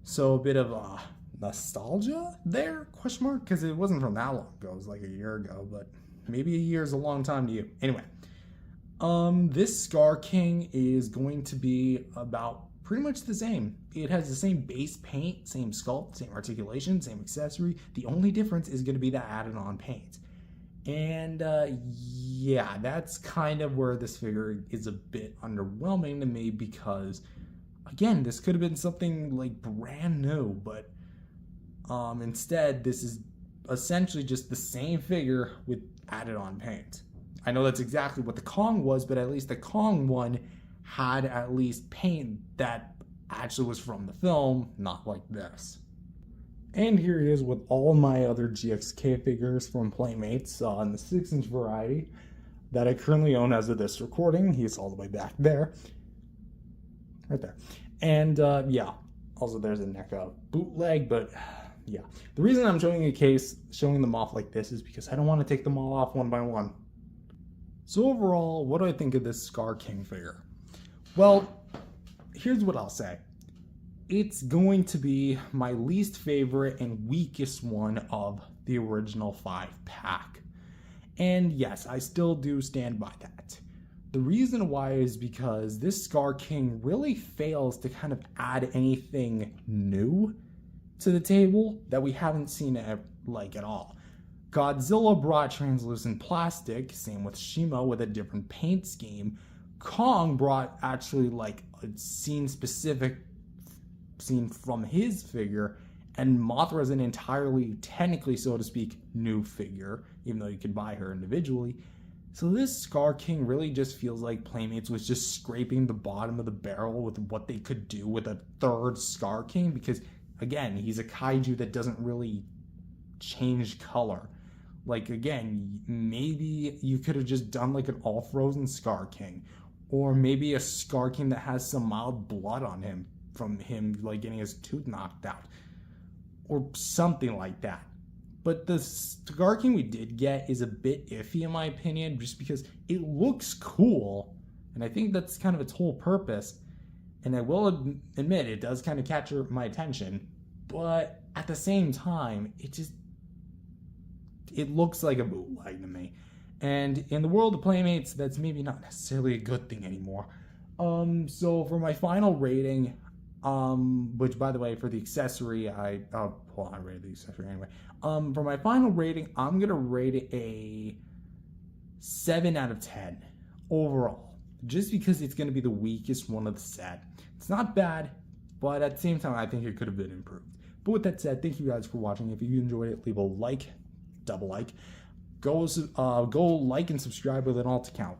So a bit of nostalgia there, question mark, because it wasn't from that long ago. It was like a year ago, but maybe a year is a long time to you. Anyway, this Scar King is going to be about pretty much the same. It has the same base paint, same sculpt, same articulation, same accessory. The only difference is going to be that added on paint. And yeah, that's kind of where this figure is a bit underwhelming to me because, again, this could have been something like brand new, but instead this is essentially just the same figure with added on paint. I know that's exactly what the Kong was, but at least the Kong one had at least paint that actually was from the film, not like this. And here he is with all my other GXK figures from Playmates in the 6-inch variety that I currently own as of this recording. He's all the way back there. Right there. And yeah, also there's a NECA bootleg, but yeah. The reason I'm showing them off like this is because I don't want to take them all off one by one. So overall, what do I think of this Scar King figure? Well, here's what I'll say. It's going to be my least favorite and weakest one of the original 5-pack. And yes, I still do stand by that. The reason why is because this Scar King really fails to kind of add anything new to the table that we haven't seen like at all. Godzilla brought translucent plastic, same with Shimo with a different paint scheme. Kong brought actually like a scene-specific scene from his figure, and Mothra is an entirely, technically so to speak, new figure, even though you could buy her individually. So this Scar King really just feels like Playmates was just scraping the bottom of the barrel with what they could do with a third Scar King, because again, he's a kaiju that doesn't really change color. Like, again, maybe you could have just done like an all-frozen Scar King, or maybe a Scar King that has some mild blood on him from him like getting his tooth knocked out, or something like that. But the Scar King we did get is a bit iffy in my opinion, just because it looks cool, and I think that's kind of its whole purpose. And I will admit, it does kind of capture my attention, but at the same time, it looks like a bootleg to me. And in the world of Playmates, that's maybe not necessarily a good thing anymore. So for my final rating, which by the way, for the accessory, I rated the accessory anyway. For my final rating, I'm gonna rate it a 7 out of 10 overall, just because it's gonna be the weakest one of the set. It's not bad, but at the same time, I think it could have been improved. But with that said, thank you guys for watching. If you enjoyed it, leave a like, double like. Go like and subscribe with an alt account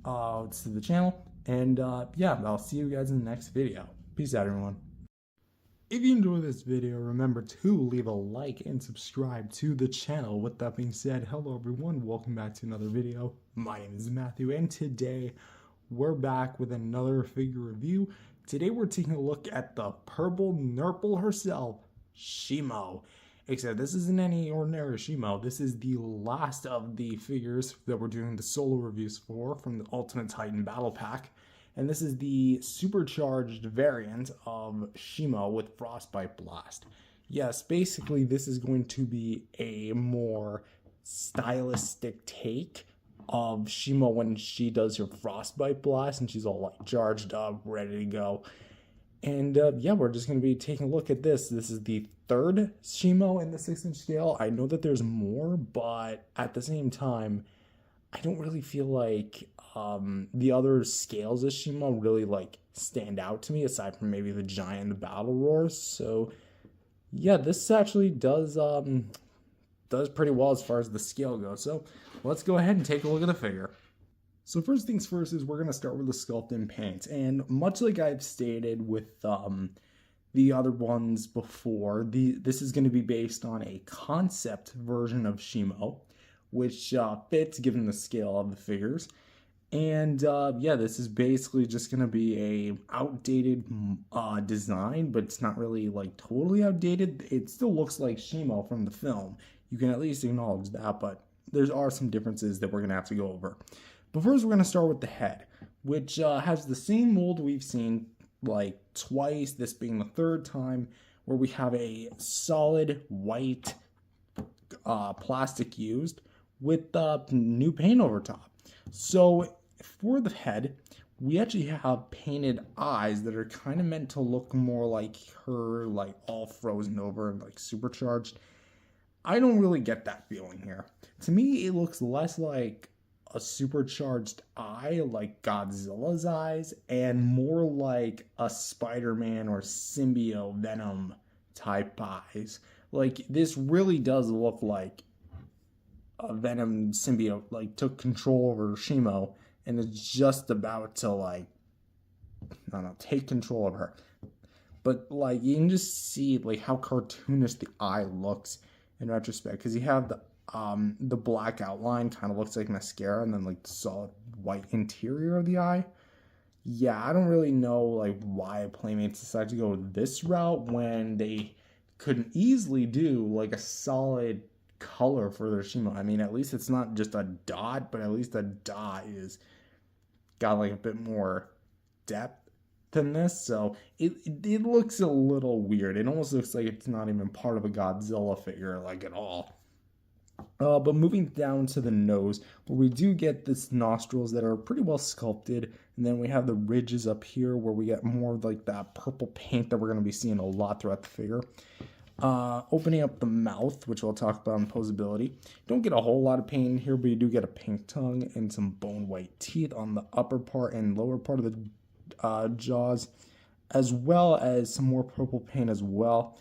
to the channel. And yeah, I'll see you guys in the next video. Peace out, everyone. If you enjoyed this video, remember to leave a like and subscribe to the channel. With that being said, hello everyone, welcome back to another video. My name is Matthew, and today we're back with another figure review. Today we're taking a look at the purple nurple herself, Shimo. Except this isn't any ordinary Shimo. This is the last of the figures that we're doing the solo reviews for from the Ultimate Titan Battle Pack. And this is the supercharged variant of Shimo with Frostbite Blast. Yes, basically this is going to be a more stylistic take of Shimo when she does her Frostbite Blast and she's all like charged up, ready to go. And yeah, we're just going to be taking a look at this. This is the third Shimo in the 6-inch scale. I know that there's more, but at the same time, I don't really feel like the other scales of Shimo really like stand out to me, aside from maybe the giant battle roars. So yeah, this actually does pretty well as far as the scale goes. So let's go ahead and take a look at the figure. So first things first is we're going to start with the sculpt and paint. And much like I've stated with the other ones before, this is going to be based on a concept version of Shimo, which fits given the scale of the figures. And yeah, this is basically just going to be a outdated design, but it's not really like totally outdated. It still looks like Shimo from the film. You can at least acknowledge that, but there are some differences that we're going to have to go over. But first, we're going to start with the head, which has the same mold we've seen like twice, this being the third time, where we have a solid white plastic used with new paint over top. So for the head, we actually have painted eyes that are kind of meant to look more like her, like all frozen over and like supercharged. I don't really get that feeling here. To me, it looks less like a supercharged eye like Godzilla's eyes, and more like a Spider-Man or symbiote Venom type eyes. Like, this really does look like a Venom symbiote like took control over Shimo and is just about to like, I don't know, take control of her. But like, you can just see like how cartoonish the eye looks in retrospect, because you have the black outline kind of looks like mascara, and then like the solid white interior of the eye. Yeah, I don't really know like why Playmates decided to go this route when they couldn't easily do like a solid color for their Shimo. I mean, at least it's not just a dot, but at least the dot is got like a bit more depth than this. So it looks a little weird. It almost looks like it's not even part of a Godzilla figure like at all. But moving down to the nose, where we do get this nostrils that are pretty well sculpted, and then we have the ridges up here where we get more of like that purple paint that we're going to be seeing a lot throughout the figure. Opening up the mouth, which we'll talk about in posability. Don't get a whole lot of paint in here, but you do get a pink tongue and some bone white teeth on the upper part and lower part of the jaws, as well as some more purple paint as well.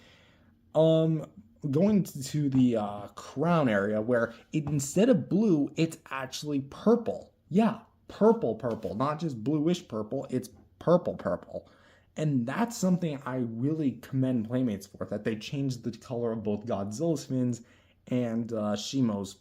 Going to the crown area, where instead of blue, it's actually purple. Yeah, purple, not just bluish purple, it's purple. And that's something I really commend Playmates for, that they changed the color of both Godzilla's fins and Shimo's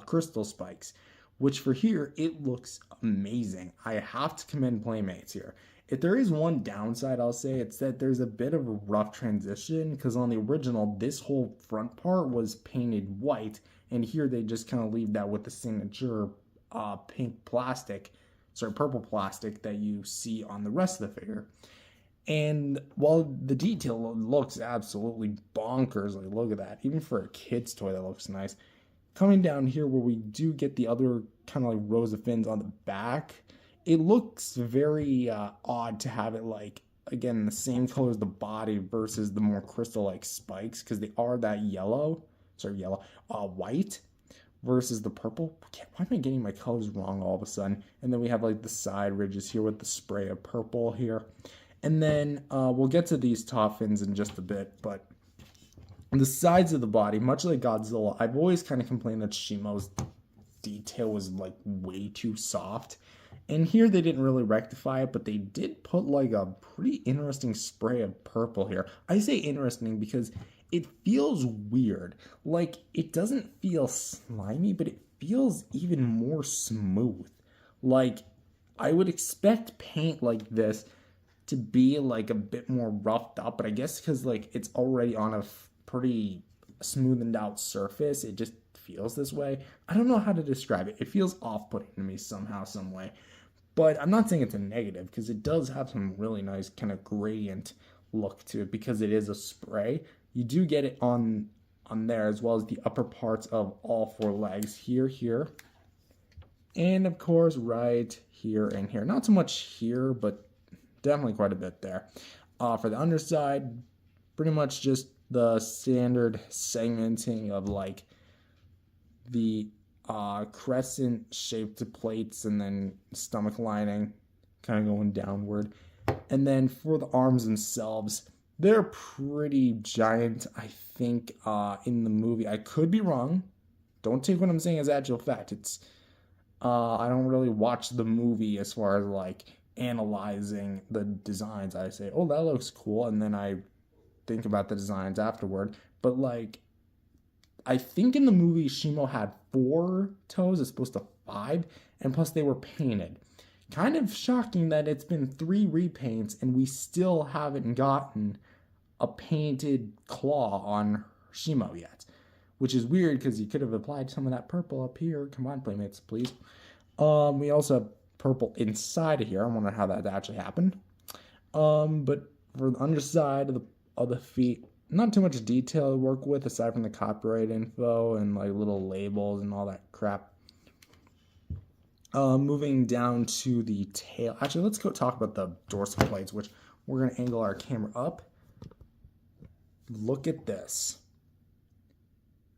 crystal spikes, which for here, it looks amazing. I have to commend Playmates here. If there is one downside, I'll say, it's that there's a bit of a rough transition, because on the original, this whole front part was painted white, and here they just kind of leave that with the signature purple plastic that you see on the rest of the figure. And while the detail looks absolutely bonkers, like look at that, even for a kid's toy that looks nice. Coming down here where we do get the other kind of like rows of fins on the back, it looks very odd to have it like, again, the same color as the body versus the more crystal-like spikes, because they are that white versus the purple. Why am I getting my colors wrong all of a sudden? And then we have like the side ridges here with the spray of purple here. And then we'll get to these top fins in just a bit, but the sides of the body, much like Godzilla, I've always kind of complained that Shimo's detail was like way too soft. And here they didn't really rectify it, but they did put like a pretty interesting spray of purple here. I say interesting because it feels weird. Like, it doesn't feel slimy, but it feels even more smooth. Like, I would expect paint like this to be like a bit more roughed up, but I guess because like it's already on a pretty smoothened out surface, it just feels this way. I don't know how to describe it. It feels off-putting to me somehow, some way. But I'm not saying it's a negative, because it does have some really nice kind of gradient look to it, because it is a spray. You do get it on there, as well as the upper parts of all four legs, here, and of course right here and here. Not so much here, but definitely quite a bit there. For the underside, pretty much just the standard segmenting of like the crescent shaped plates and then stomach lining kind of going downward. And then for the arms themselves, they're pretty giant, I think, in the movie. I could be wrong. Don't take what I'm saying as actual fact. It's I don't really watch the movie as far as like analyzing the designs. I say, oh, that looks cool, and then I think about the designs afterward. But like, I think in the movie Shimo had 4 toes as opposed to 5, and plus they were painted. Kind of shocking that it's been 3 repaints and we still haven't gotten a painted claw on Shimo yet, which is weird because you could have applied some of that purple up here. Come on, Playmates, please. We also have purple inside of here. I wonder how that actually happened. But for the underside of the feet, not too much detail to work with aside from the copyright info and like little labels and all that crap. Moving down to the tail. Actually, let's go talk about the dorsal plates, which we're going to angle our camera up. Look at this.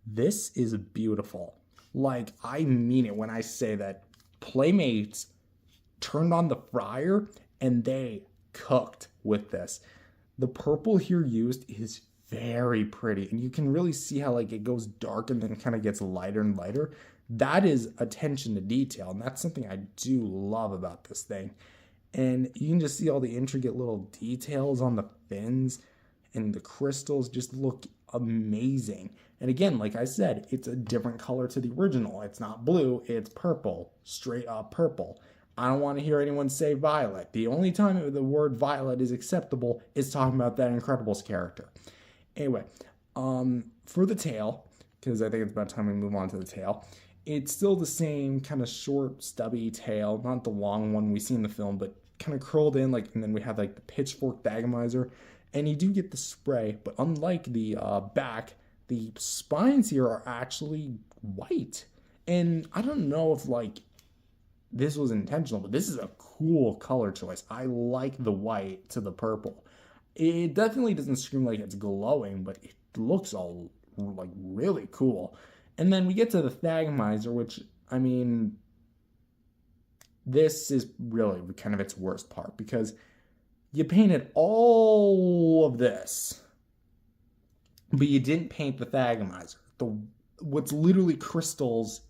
This is beautiful. Like, I mean it when I say that Playmates turned on the fryer and they cooked with this. The purple here used is very pretty, and you can really see how like it goes dark and then kind of gets lighter and lighter. That is attention to detail, and that's something I do love about this thing. And you can just see all the intricate little details on the fins, and the crystals just look amazing. And again, like I said, it's a different color to the original. It's not blue, it's purple, straight up purple. I don't want to hear anyone say violet. The only time the word violet is acceptable is talking about that Incredibles character. Anyway, for the tail, because I think it's about time we move on to the tail, it's still the same kind of short, stubby tail, not the long one we see in the film, but kind of curled in, like, and then we have like the pitchfork dagomizer, and you do get the spray, but unlike the back, the spines here are actually white. And I don't know if like this was intentional, but this is a cool color choice. I like the white to the purple. It definitely doesn't scream like it's glowing, but it looks all like really cool. And then we get to the dagomizer, which, I mean, this is really kind of its worst part, because you painted all of this, but you didn't paint the dagomizer. What's literally crystals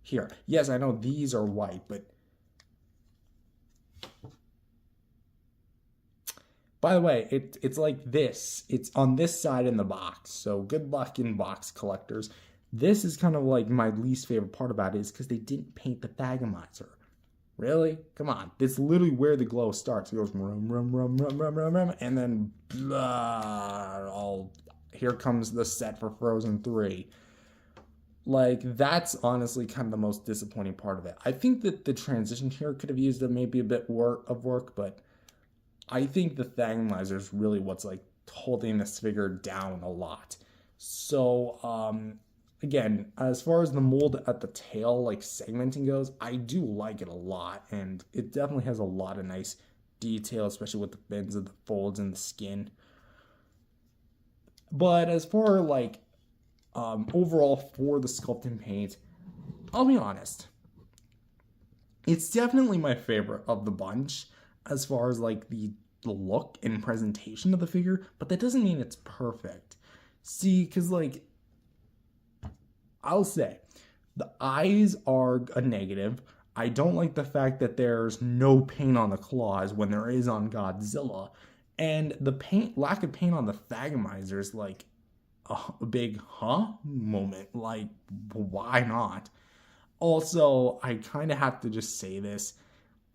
here. Yes, I know these are white, but By the way, it's like this. It's on this side in the box. So good luck in box collectors. This is kind of like my least favorite part about it is because they didn't paint the Thagomizer. Really? Come on. It's literally where the glow starts. It goes rum, rum, rum, rum, rum, rum, rum, and then blah, here comes the set for Frozen 3. Like, that's honestly kind of the most disappointing part of it. I think that the transition here could have used maybe a bit of work, but I think the Thagomizer is really what's like holding this figure down a lot. So, again, as far as the mold at the tail, like segmenting goes, I do like it a lot, and it definitely has a lot of nice detail, especially with the bends of the folds and the skin. But as far like overall for the sculpt and paint, I'll be honest, it's definitely my favorite of the bunch as far as like the look and presentation of the figure, but that doesn't mean it's perfect. See, because like, I'll say, the eyes are a negative. I don't like the fact that there's no paint on the claws when there is on Godzilla. And the lack of paint on the Thagomizer is like a big moment. Like, why not? Also, I kind of have to just say this.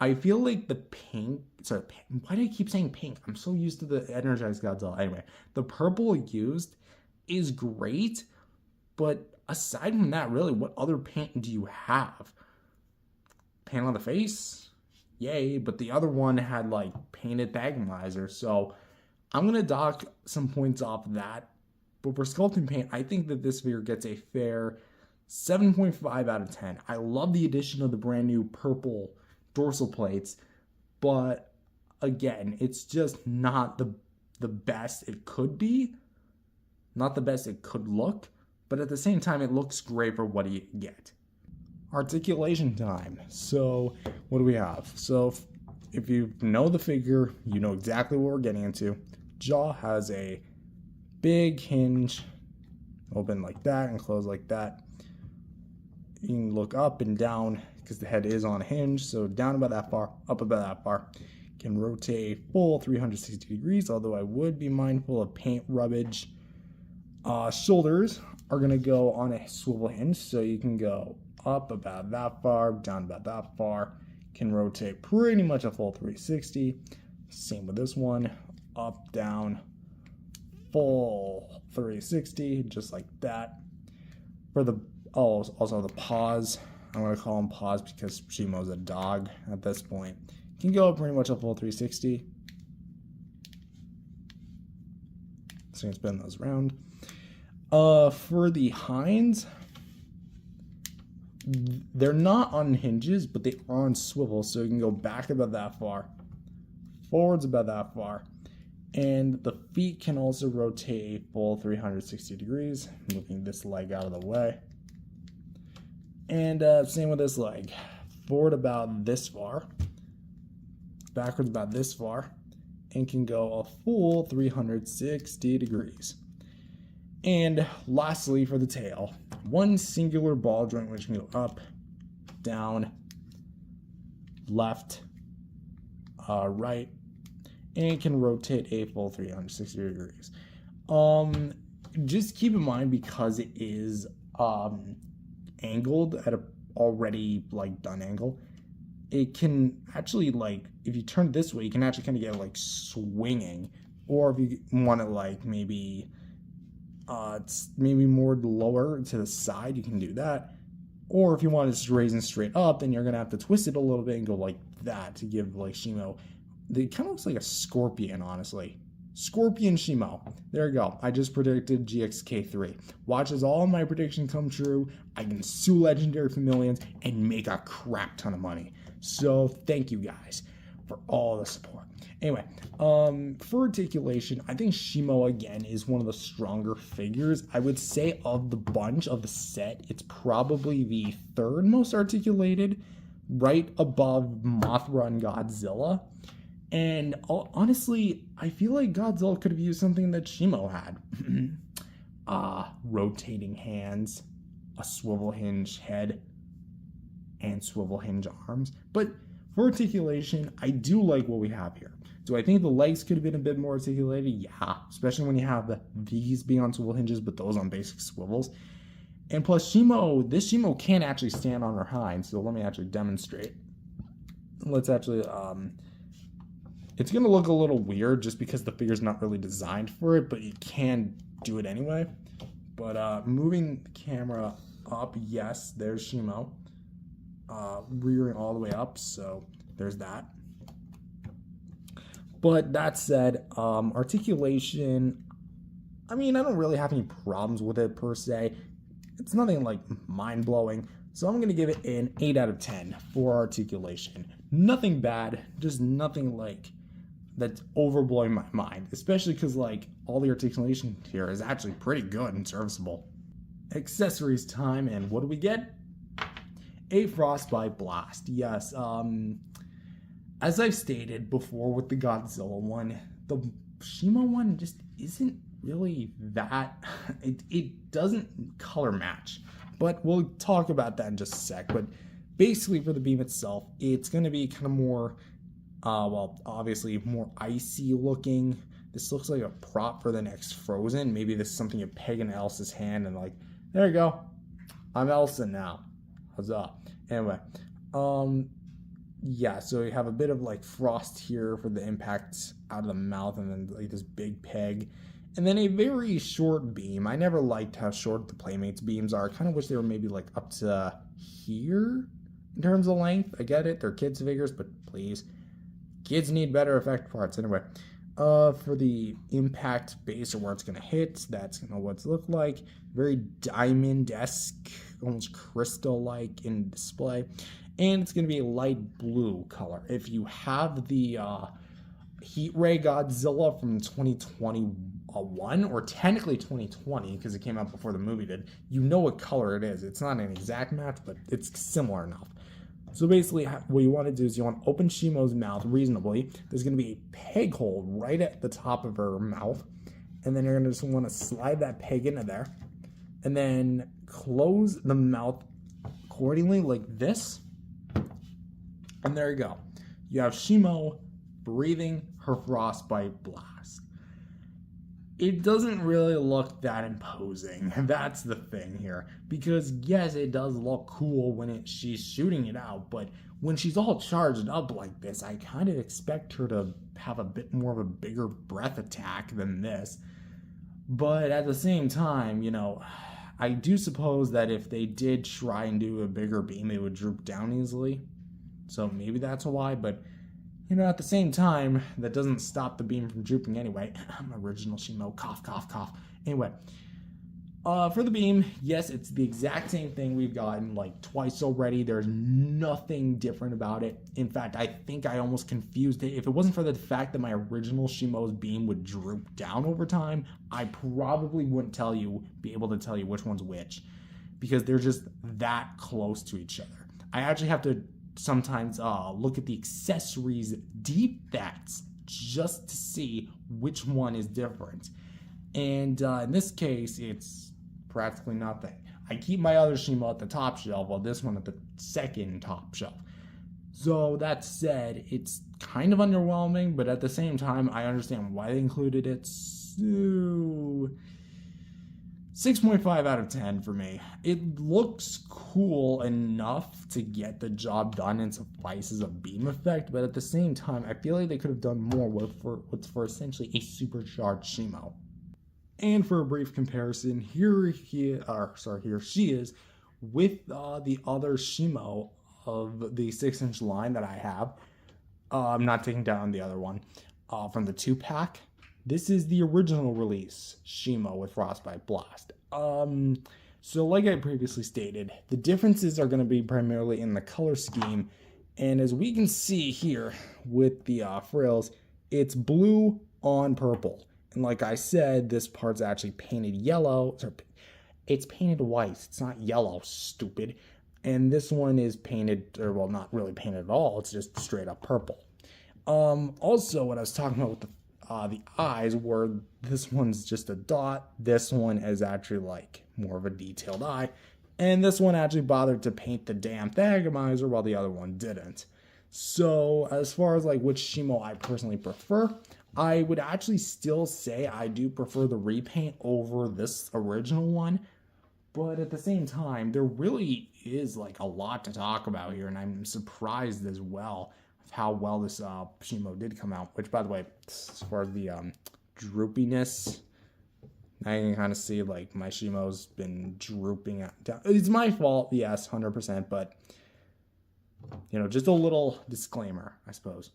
I feel like the pink, why do I keep saying pink? I'm so used to the Energized Godzilla. Anyway, the purple used is great, but aside from that, really, what other paint do you have? Paint on the face? Yay, but the other one had like painted Thagomizer, so I'm gonna dock some points off that. But for sculpting paint, I think that this figure gets a fair 7.5 out of 10. I love the addition of the brand new purple dorsal plates, but again, it's just not the best it could be, not the best it could look, but at the same time, it looks great for what you get. Articulation time. So what do we have? So if you know the figure, you know exactly what we're getting into. Jaw has a big hinge, open like that and close like that. You can look up and down because the head is on a hinge, so down about that far, up about that far. Can rotate full 360 degrees, although I would be mindful of paint rubbage. Shoulders are going to go on a swivel hinge, so you can go up about that far, down about that far. Can rotate pretty much a full 360. Same with this one, up, down, full 360, just like that. For the also the paws, I'm going to call him paws because Shimo's a dog at this point. Can go up pretty much a full 360. So you can spin those around. For the hinds, they're not on hinges, but they are on swivels, so you can go back about that far, forwards about that far, and the feet can also rotate a full 360 degrees, moving this leg out of the way. And same with this leg, forward about this far, backwards about this far, and can go a full 360 degrees. And lastly, for the tail, one singular ball joint which can go up, down, left, right, and can rotate a full 360 degrees. Just keep in mind, because it is angled at a already like done angle, it can actually, like, if you turn it this way, you can actually kind of get like swinging. Or if you want to like maybe it's maybe more lower to the side, you can do that. Or if you want it just raising straight up, then you're gonna have to twist it a little bit and go like that to give like Shimo. It kind of looks like a scorpion, honestly. Scorpion Shimo. There you go. I just predicted GXK3. Watch as all my predictions come true. I can sue Legendary for millions and make a crap ton of money. So thank you guys for all the support. Anyway, for articulation, I think Shimo again is one of the stronger figures. I would say of the bunch of the set, it's probably the third most articulated, right above Mothra and Godzilla. And honestly, I feel like Godzilla could have used something that Shimo had. Rotating hands, a swivel hinge head, and swivel hinge arms. But For articulation, I do like what we have here. Do I think the legs could have been a bit more articulated? Yeah, especially when you have these being on swivel hinges, but those on basic swivels. And plus, this Shimo can actually stand on her hind, so let me actually demonstrate. Let's actually, it's going to look a little weird just because the figure's not really designed for it, but you can do it anyway. But moving the camera up, yes, there's Shimo. Rearing all the way up, so there's that. But that said, articulation, I mean, I don't really have any problems with it per se. It's nothing like mind-blowing, so I'm going to give it an 8 out of 10 for articulation. Nothing bad, just nothing like that's overblowing my mind, especially because like all the articulation here is actually pretty good and serviceable. Accessories time, and what do we get? A frostbite blast. Yes, as I've stated before with the Godzilla one, the Shimo one just isn't really that, it doesn't color match, but we'll talk about that in just a sec. But basically for the beam itself, it's going to be kind of more, well, obviously more icy looking. This looks like a prop for the next Frozen. Maybe this is something you peg in Elsa's hand and like, there you go, I'm Elsa now. Huzzah. Anyway, yeah, so you have a bit of like frost here for the impact out of the mouth, and then like this big peg, and then a very short beam. I never liked how short the Playmates beams are. I kind of wish they were maybe like up to here in terms of length. I get it, they're kids figures, but please, kids need better effect parts. Anyway, for the impact base or where it's gonna hit, that's gonna what it look like. Very diamond-esque, almost crystal-like in display. And it's going to be a light blue color. If you have the Heat Ray Godzilla from 2021, or technically 2020, because it came out before the movie did, you know what color it is. It's not an exact match, but it's similar enough. So basically, what you want to do is you want to open Shimo's mouth reasonably. There's going to be a peg hole right at the top of her mouth. And then you're going to just want to slide that peg into there. And then close the mouth accordingly like this. And there you go. You have Shimo breathing her frostbite blast. It doesn't really look that imposing. That's the thing here. Because yes, it does look cool when she's shooting it out, but when she's all charged up like this, I kind of expect her to have a bit more of a bigger breath attack than this. But at the same time, you know, I do suppose that if they did try and do a bigger beam, it would droop down easily. So maybe that's why, but, you know, at the same time, that doesn't stop the beam from drooping anyway. Original Shimo, cough, cough, cough. Anyway, for the beam, yes, it's the exact same thing we've gotten like twice already. There's nothing different about it. In fact, I think I almost confused it. If it wasn't for the fact that my original Shimo's beam would droop down over time, I probably wouldn't be able to tell you which one's which, because they're just that close to each other. I actually have to sometimes look at the accessories defects just to see which one is different. And in this case, it's practically nothing. I keep my other Shimo at the top shelf, while this one at the second top shelf. So that said, it's kind of underwhelming, but at the same time, I understand why they included it. So 6.5 out of 10 for me. It looks cool enough to get the job done and suffices a beam effect, but at the same time, I feel like they could have done more with what's for essentially a supercharged Shimo. And for a brief comparison, here she is with the other Shimo of the 6-inch line that I have. I'm not taking down the other one from the 2-pack. This is the original release Shimo with Frostbite Blast. So like I previously stated, the differences are going to be primarily in the color scheme. And as we can see here with the frills, it's blue on purple. And like I said, this part's actually painted yellow. It's painted white. It's not yellow, stupid. And this one is painted, or well, not really painted at all. It's just straight up purple. Also, what I was talking about with the eyes, where this one's just a dot. This one is actually like more of a detailed eye. And this one actually bothered to paint the damn Thagamizer while the other one didn't. So as far as like which Shimo I personally prefer, I would actually still say I do prefer the repaint over this original one. But at the same time, there really is like a lot to talk about here, and I'm surprised as well of how well this Shimo did come out. Which, by the way, as far as the droopiness, I can kind of see like my Shimo's been drooping down. It's my fault, yes, 100%. But you know, just a little disclaimer, I suppose.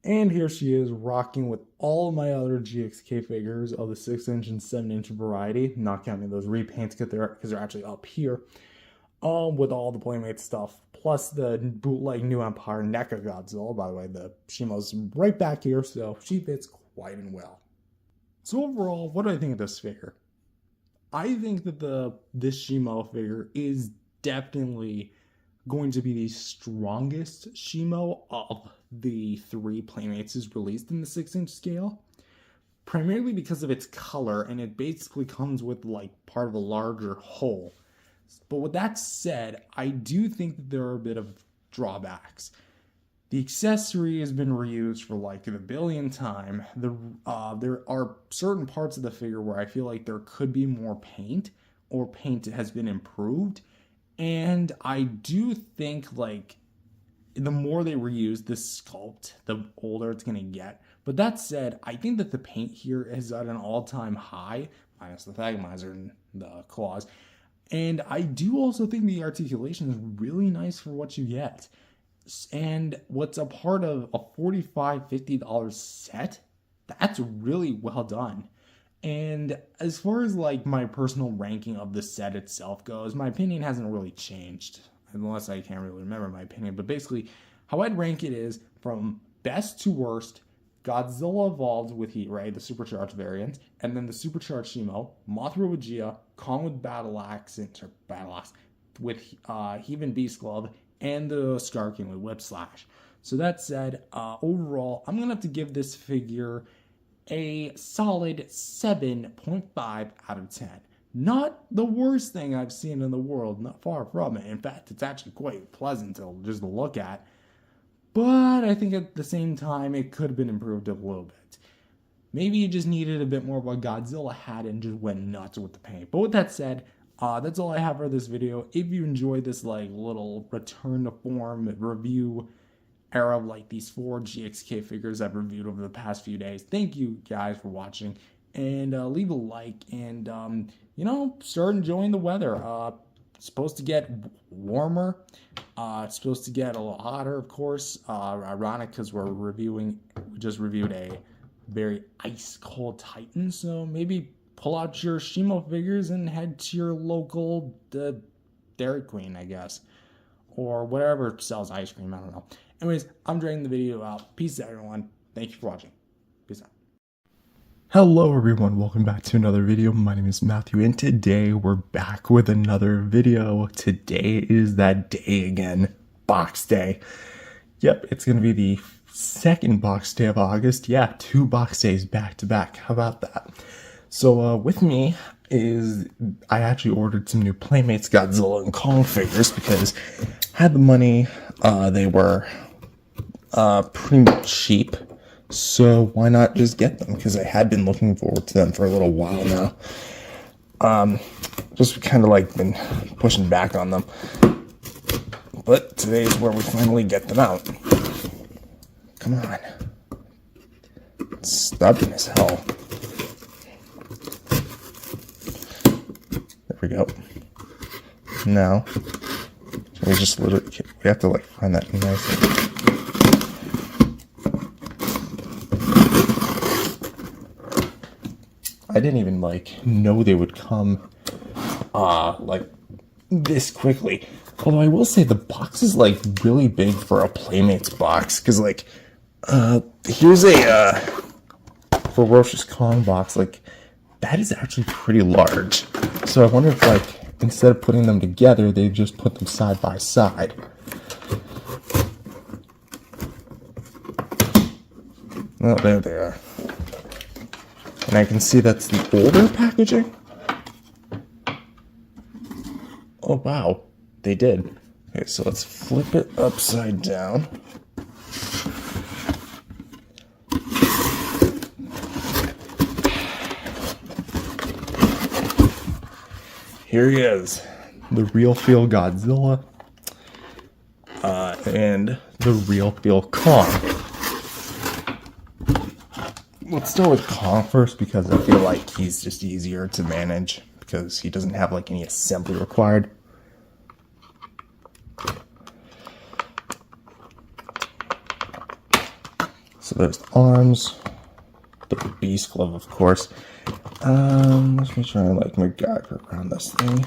And here she is rocking with all of my other GXK figures of the 6-inch and 7-inch variety, not counting those repaints because they're actually up here, with all the Playmates stuff, plus the bootleg New Empire NECA Godzilla. By the way, the Shimo's right back here, so she fits quite and well. So overall, what do I think of this figure? I think that this Shimo figure is definitely going to be the strongest Shimo of the 3 Playmates is released in the 6-inch scale, primarily because of its color, and it basically comes with like part of a larger whole. But with that said, I do think that there are a bit of drawbacks. The accessory has been reused for like the billionth time. There are certain parts of the figure where I feel like there could be more paint, or paint has been improved. And I do think like the more they reuse this sculpt, the older it's going to get. But that said, I think that the paint here is at an all-time high, minus the Thagomizer and the claws. And I do also think the articulation is really nice for what you get. And what's a part of a $45, $50 set, that's really well done. And as far as like my personal ranking of the set itself goes, my opinion hasn't really changed, unless I can't really remember my opinion. But basically, how I'd rank it is from best to worst: Godzilla Evolved with Heat Ray, the supercharged variant, and then the supercharged Shimo, Mothra with Gia, Kong with Battle Axe with Heathen Beast Glove, and the Scar King with Whip Slash. So that said, overall, I'm gonna have to give this figure a solid 7.5 out of 10. Not the worst thing I've seen in the world, not far from it. In fact, it's actually quite pleasant to just look at. But I think at the same time, it could have been improved a little bit. Maybe you just needed a bit more of what Godzilla had and just went nuts with the paint. But with that said, that's all I have for this video. If you enjoyed this like little return to form review era of like these 4 GXK figures I've reviewed over the past few days, thank you guys for watching, and leave a like, and you know, start enjoying the weather. It's supposed to get warmer, it's supposed to get a little hotter, of course. Ironic because we just reviewed a very ice cold Titan, so maybe pull out your Shimo figures and head to your local Dairy Queen, I guess, or whatever sells ice cream, I don't know. Anyways, I'm dragging the video out. Peace out, everyone. Thank you for watching. Peace out. Hello everyone, welcome back to another video. My name is Matthew, and today we're back with another video. Today is that day again, Box Day. Yep, it's going to be the second Box Day of August. Yeah, 2 Box Days back to back. How about that? So with me is, I actually ordered some new Playmates Godzilla and Kong figures because I had the money. They were pretty cheap, so why not just get them? Because I had been looking forward to them for a little while now. Just kind of like been pushing back on them, but today is where we finally get them out. Come on, it's stubborn as hell. There we go. Now we just literally, we have to like find that nice. I didn't even like know they would come like this quickly. Although I will say the box is like really big for a Playmates box, because like here's a ferocious Kong box. Like that is actually pretty large. So I wonder if like instead of putting them together, they just put them side by side. Oh, there they are. And I can see that's the older packaging. Oh, wow. They did. Okay, so let's flip it upside down. here he is, the real feel Godzilla, and the real feel Kong. Let's start with Kong first because I feel like he's just easier to manage because he doesn't have like any assembly required. So there's the arms, the beast glove, of course. Let me try and like MacGyver around this thing.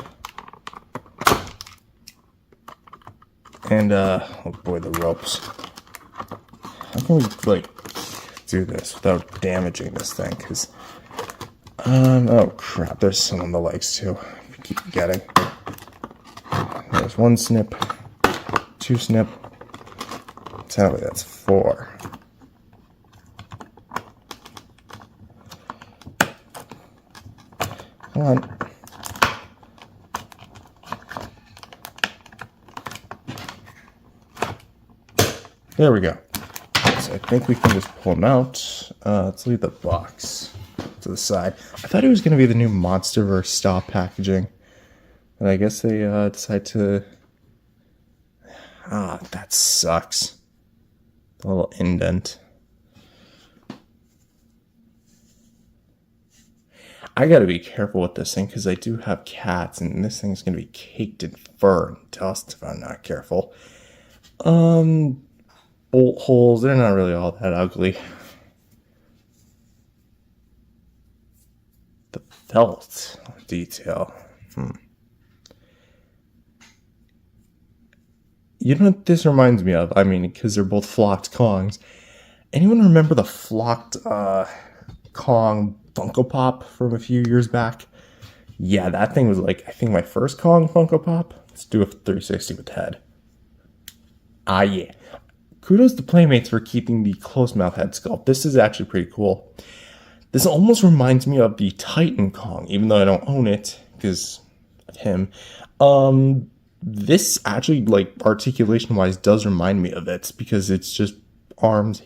And oh boy, the ropes. How can we like do this without damaging this thing? Because oh crap, there's some on the legs too. I keep forgetting. There's 1 snip, 2 snip. Tell me that's 4. Come on. There we go. So I think we can just pull them out. Let's leave the box to the side. I thought it was going to be the new MonsterVerse style packaging. And I guess they decide to... that sucks. The little indent. I gotta be careful with this thing because I do have cats and this thing's gonna be caked in fur and dust if I'm not careful. Bolt holes, they're not really all that ugly. The felt detail. You know what this reminds me of? I mean, because they're both flocked Kongs. Anyone remember the flocked Kong Funko Pop from a few years back? Yeah, that thing was like, I think my first Kong Funko Pop. Let's do a 360 with head. Yeah. Kudos to Playmates for keeping the close mouth head sculpt. This is actually pretty cool. This almost reminds me of the Titan Kong, even though I don't own it, because of him. This actually, like, articulation-wise does remind me of it, because it's just arms,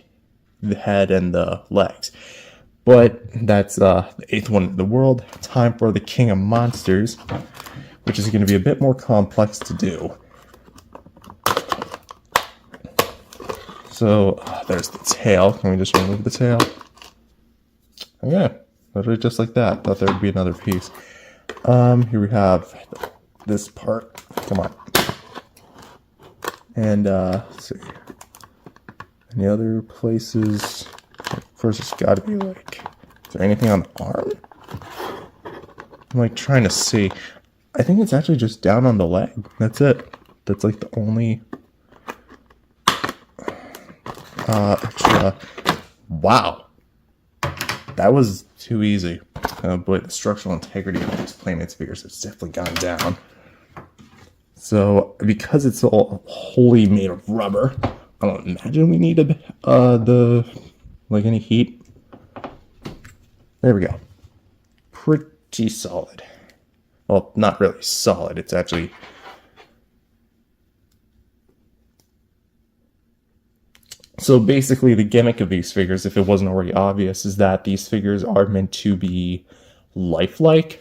the head, and the legs. But that's the 8th one in the world. Time for the King of Monsters, which is going to be a bit more complex to do. So, there's the tail. Can we just remove the tail? Okay, literally just like that. Thought there would be another piece. Here we have this part. Come on. And, let's see. Any other places? Of course, it's got to be like... Is there anything on the arm? I'm like trying to see. I think it's actually just down on the leg. That's it. That's like the only... extra... Wow. That was too easy. Oh boy, the structural integrity of these Playmates figures has definitely gone down. So, because it's all wholly made of rubber, I don't imagine we need any heat. There we go. Pretty solid. Well, not really solid. It's actually... So basically the gimmick of these figures, if it wasn't already obvious, is that these figures are meant to be lifelike.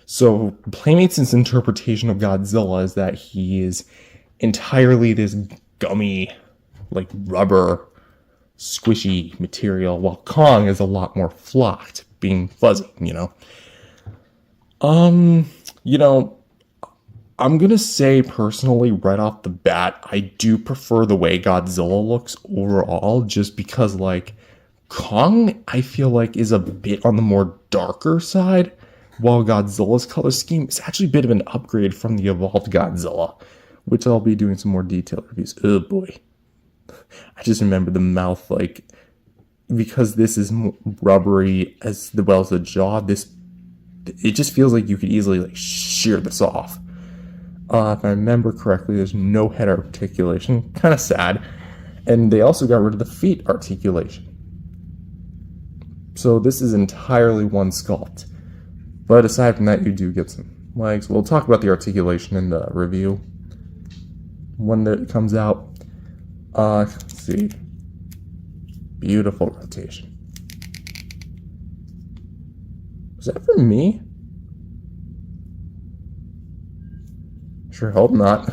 So Playmates' interpretation of Godzilla is that he is entirely this gummy, like rubber, squishy material, while Kong is a lot more flocked, being fuzzy, you know. I'm gonna say personally, right off the bat, I do prefer the way Godzilla looks overall, just because, like, Kong, I feel like, is a bit on the more darker side, while Godzilla's color scheme is actually a bit of an upgrade from the evolved Godzilla, which I'll be doing some more detailed reviews. Oh boy. I just remember the mouth, like, because this is rubbery as well as the jaw, it just feels like you could easily, like, shear this off. If I remember correctly, there's no head articulation. Kind of sad. And they also got rid of the feet articulation. So this is entirely one sculpt. But aside from that, you do get some legs. We'll talk about the articulation in the review when it comes out. Let's see. Beautiful rotation. Was that for me? Sure hope not.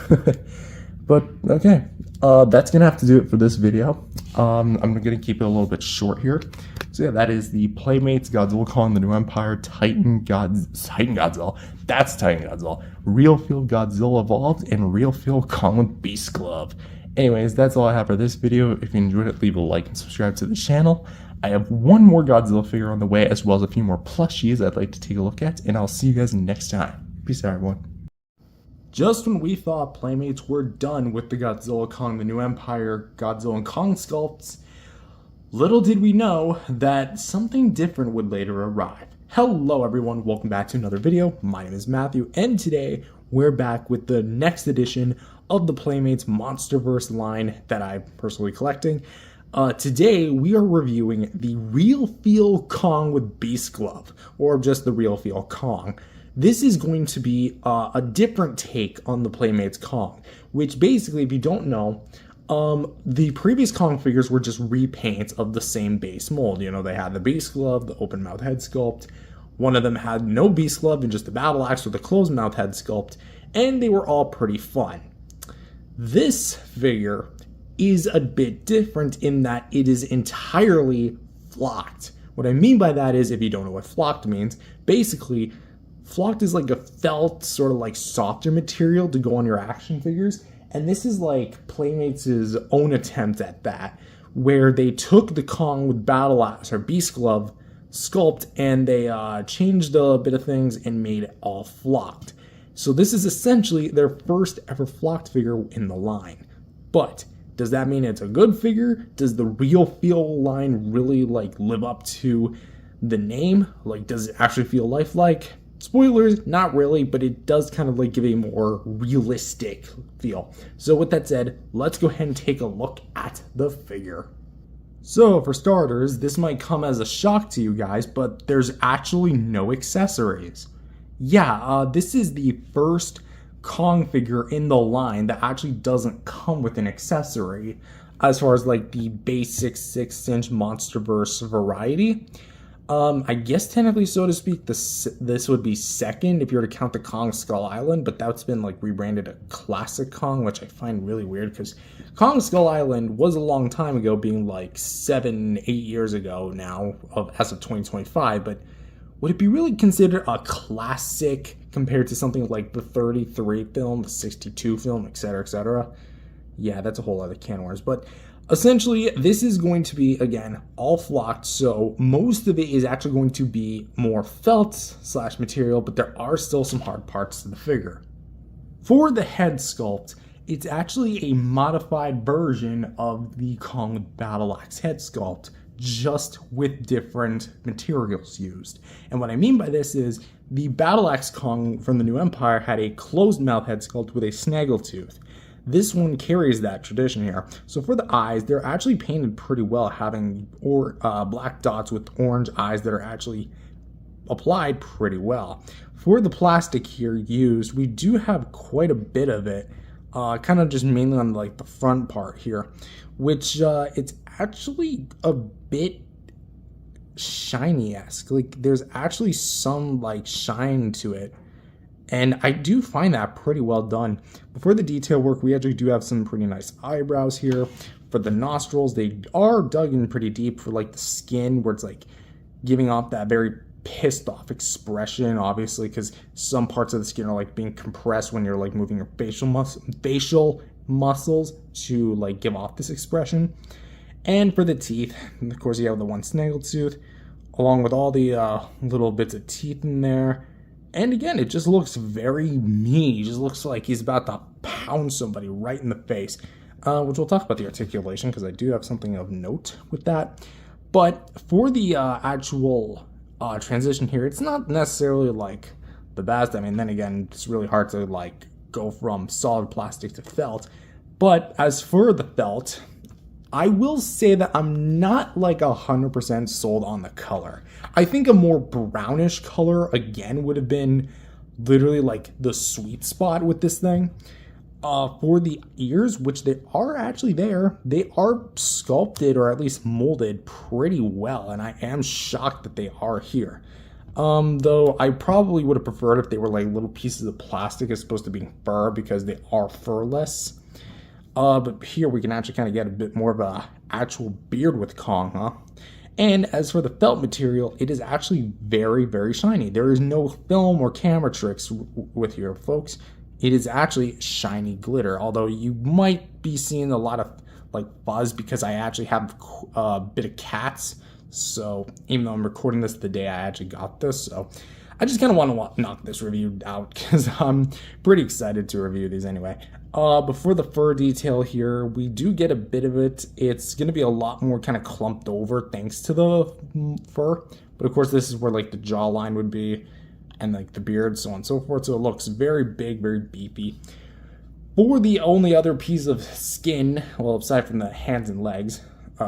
But okay, that's gonna have to do it for this video. I'm gonna keep it a little bit short here. So yeah, that is the Playmates Godzilla Kong, the New Empire, Titan Godzilla. That's Titan Godzilla. Real Feel Godzilla Evolved and Real Feel Kong with Beast Glove. Anyways, that's all I have for this video. If you enjoyed it, leave a like and subscribe to the channel. I have one more Godzilla figure on the way, as well as a few more plushies I'd like to take a look at, and I'll see you guys next time. Peace out, everyone. Just when we thought Playmates were done with the Godzilla Kong, the New Empire, Godzilla and Kong sculpts, little did we know that something different would later arrive. Hello everyone, welcome back to another video. My name is Matthew, and today we're back with the next edition of the Playmates Monsterverse line that I'm personally collecting. Today we are reviewing the Real Feel Kong with Beast Glove, or just the Real Feel Kong. This is going to be a different take on the Playmates Kong, which basically, if you don't know, the previous Kong figures were just repaints of the same base mold. You know, they had the Beast Glove, the open mouth head sculpt. One of them had no Beast Glove and just the battle axe with the closed mouth head sculpt, and they were all pretty fun. This figure is a bit different in that it is entirely flocked. What I mean by that is, if you don't know what flocked means, basically, flocked is like a felt, sort of like softer material to go on your action figures, and this is like Playmates' own attempt at that, where they took the Kong with battle axe or Beast Glove sculpt and they changed a bit of things and made it all flocked. So this is essentially their first ever flocked figure in the line. But does that mean it's a good figure? Does the Real Feel line really like live up to the name? Like, does it actually feel lifelike? Spoilers, not really, but it does kind of like give a more realistic feel. So with that said, let's go ahead and take a look at the figure. So for starters, this might come as a shock to you guys, but there's actually no accessories. Yeah, this is the first Kong figure in the line that actually doesn't come with an accessory as far as like the basic 6-inch Monsterverse variety. I guess technically, so to speak, this would be second if you were to count the Kong Skull Island, but that's been like rebranded a Classic Kong, which I find really weird because Kong Skull Island was a long time ago, being like 7-8 years ago now, as of 2025, but would it be really considered a classic compared to something like the 33 film, the 62 film, etc., etc.? Yeah, that's a whole other can of worms, but essentially, this is going to be, again, all flocked, so most of it is actually going to be more felt / material, but there are still some hard parts to the figure. For the head sculpt, it's actually a modified version of the Kong Battle Axe head sculpt, just with different materials used. And what I mean by this is, the Battle Axe Kong from the New Empire had a closed mouth head sculpt with a snaggletooth. This one carries that tradition here. So for the eyes, they're actually painted pretty well, having black dots with orange eyes that are actually applied pretty well. For the plastic here used, we do have quite a bit of it, kind of just mainly on like the front part here, which it's actually a bit shiny-esque. Like there's actually some like shine to it. And I do find that pretty well done. But for the detail work, we actually do have some pretty nice eyebrows here. For the nostrils, they are dug in pretty deep for like the skin, where it's like giving off that very pissed off expression, obviously, because some parts of the skin are like being compressed when you're like moving your facial muscles to like give off this expression. And for the teeth, of course, you have the one snaggletooth, along with all the little bits of teeth in there. And again, it just looks very mean. He just looks like he's about to pound somebody right in the face. Which we'll talk about the articulation, because I do have something of note with that. But for the actual transition here, it's not necessarily like the best. I mean, then again, it's really hard to like go from solid plastic to felt. But as for the felt, I will say that I'm not like 100% sold on the color. I think a more brownish color, again, would have been literally like the sweet spot with this thing. For the ears, which they are actually there, they are sculpted or at least molded pretty well, and I am shocked that they are here. Though I probably would have preferred if they were like little pieces of plastic as opposed to being fur, because they are furless. But here we can actually kind of get a bit more of a actual beard with Kong, huh? And as for the felt material, it is actually very, very shiny. There is no film or camera tricks with here, folks. It is actually shiny glitter, although you might be seeing a lot of like fuzz because I actually have a bit of cats. So even though I'm recording this the day I actually got this, so I just kind of want to knock this review out because I'm pretty excited to review these anyway. Before the fur detail here, we do get a bit of it. It's going to be a lot more kind of clumped over thanks to the fur. But of course, this is where like the jawline would be and like the beard, so on and so forth. So it looks very big, very beefy. For the only other piece of skin, well, aside from the hands and legs,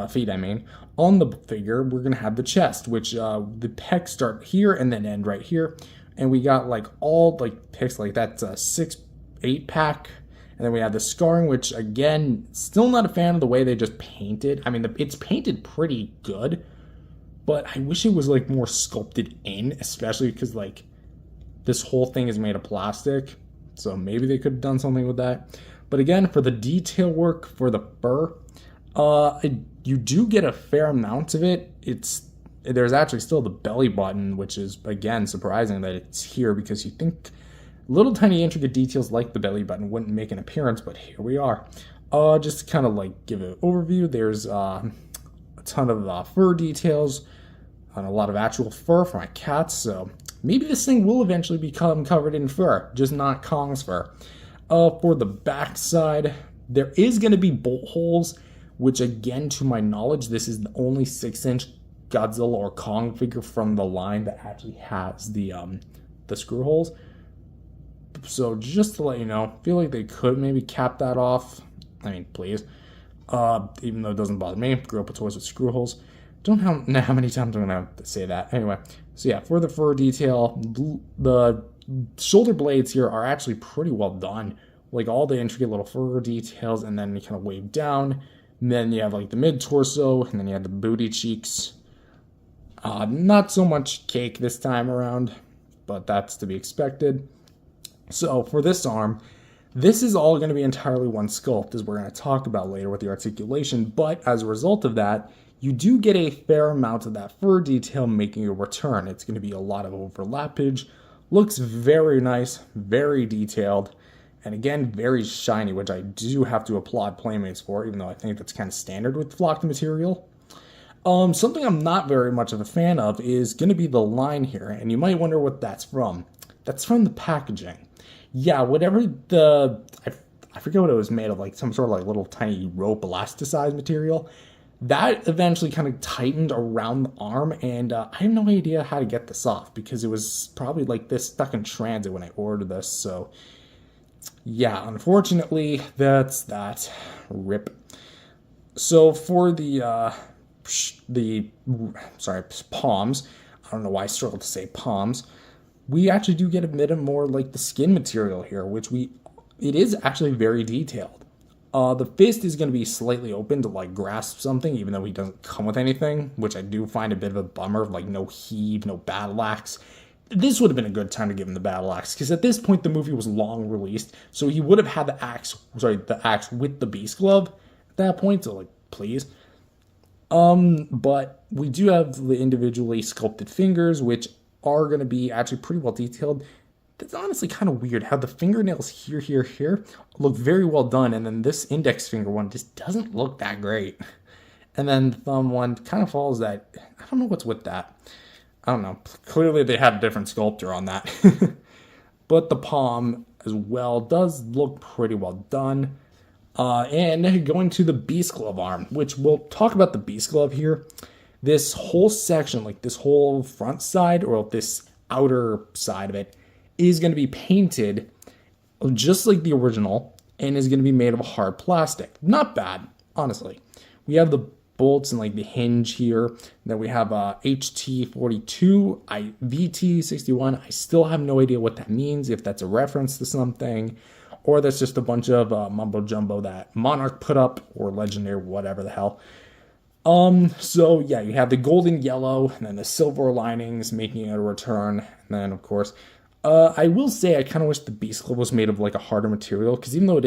feet I mean, on the figure, we're going to have the chest, which the pecs start here and then end right here. And we got like all like pecs like that's a 6-8 pack. And then we have the scarring, which again, still not a fan of the way they just painted. I mean, it's painted pretty good, but I wish it was like more sculpted in, especially because like this whole thing is made of plastic. So maybe they could have done something with that. But again, for the detail work for the fur, you do get a fair amount of it. There's actually still the belly button, which is again surprising that it's here because you think little tiny intricate details like the belly button wouldn't make an appearance, but here we are. Just to kind of like give an overview, there's a ton of fur details and a lot of actual fur for my cats, so maybe this thing will eventually become covered in fur, just not Kong's fur. For the back side, there is going to be bolt holes, which again, to my knowledge, this is the only 6-inch Godzilla or Kong figure from the line that actually has the screw holes. So just to let you know, I feel like they could maybe cap that off. I mean, please. Even though it doesn't bother me. Grew up with toys with screw holes. Don't know how many times I'm going to say that. Anyway, so yeah, for the fur detail, the shoulder blades here are actually pretty well done. Like all the intricate little fur details, and then you kind of wave down. And then you have like the mid-torso, and then you have the booty cheeks. Not so much cake this time around, but that's to be expected. So for this arm, this is all going to be entirely one sculpt, as we're going to talk about later with the articulation, but as a result of that, you do get a fair amount of that fur detail making a return. It's going to be a lot of overlappage, looks very nice, very detailed, and again, very shiny, which I do have to applaud Playmates for, even though I think that's kind of standard with flocked material. Something I'm not very much of a fan of is going to be the line here, and you might wonder what that's from. That's from the packaging. Yeah, whatever I forget what it was made of, like some sort of like little tiny rope elasticized material. That eventually kind of tightened around the arm, and I have no idea how to get this off because it was probably like this stuck in transit when I ordered this. So yeah, unfortunately, that's that. Rip. So for the palms, I don't know why I struggled to say palms. We actually do get a bit of more like the skin material here, which it is actually very detailed. The fist is going to be slightly open to like grasp something, even though he doesn't come with anything, which I do find a bit of a bummer. Like no heave, no battle axe. This would have been a good time to give him the battle axe, because at this point the movie was long released, so he would have had the axe with the beast glove at that point. So like, please. But we do have the individually sculpted fingers, which are going to be actually pretty well detailed. It's honestly kind of weird how the fingernails here look very well done, and then this index finger one just doesn't look that great. And then the thumb one kind of follows that. I don't know what's with that. I don't know. Clearly they had a different sculptor on that. But the palm as well does look pretty well done. And going to the beast glove arm, which we'll talk about the beast glove here. This whole section, like this whole front side or this outer side of it, is going to be painted just like the original and is going to be made of a hard plastic. Not bad, honestly. We have the bolts and like the hinge here. Then we have HT42, VT61. I still have no idea what that means, if that's a reference to something, or that's just a bunch of mumbo jumbo that Monarch put up, or Legendary, whatever the hell. So yeah, you have the golden yellow and then the silver linings making a return. And then of course, I will say I kind of wish the Beast Club was made of like a harder material, because even though it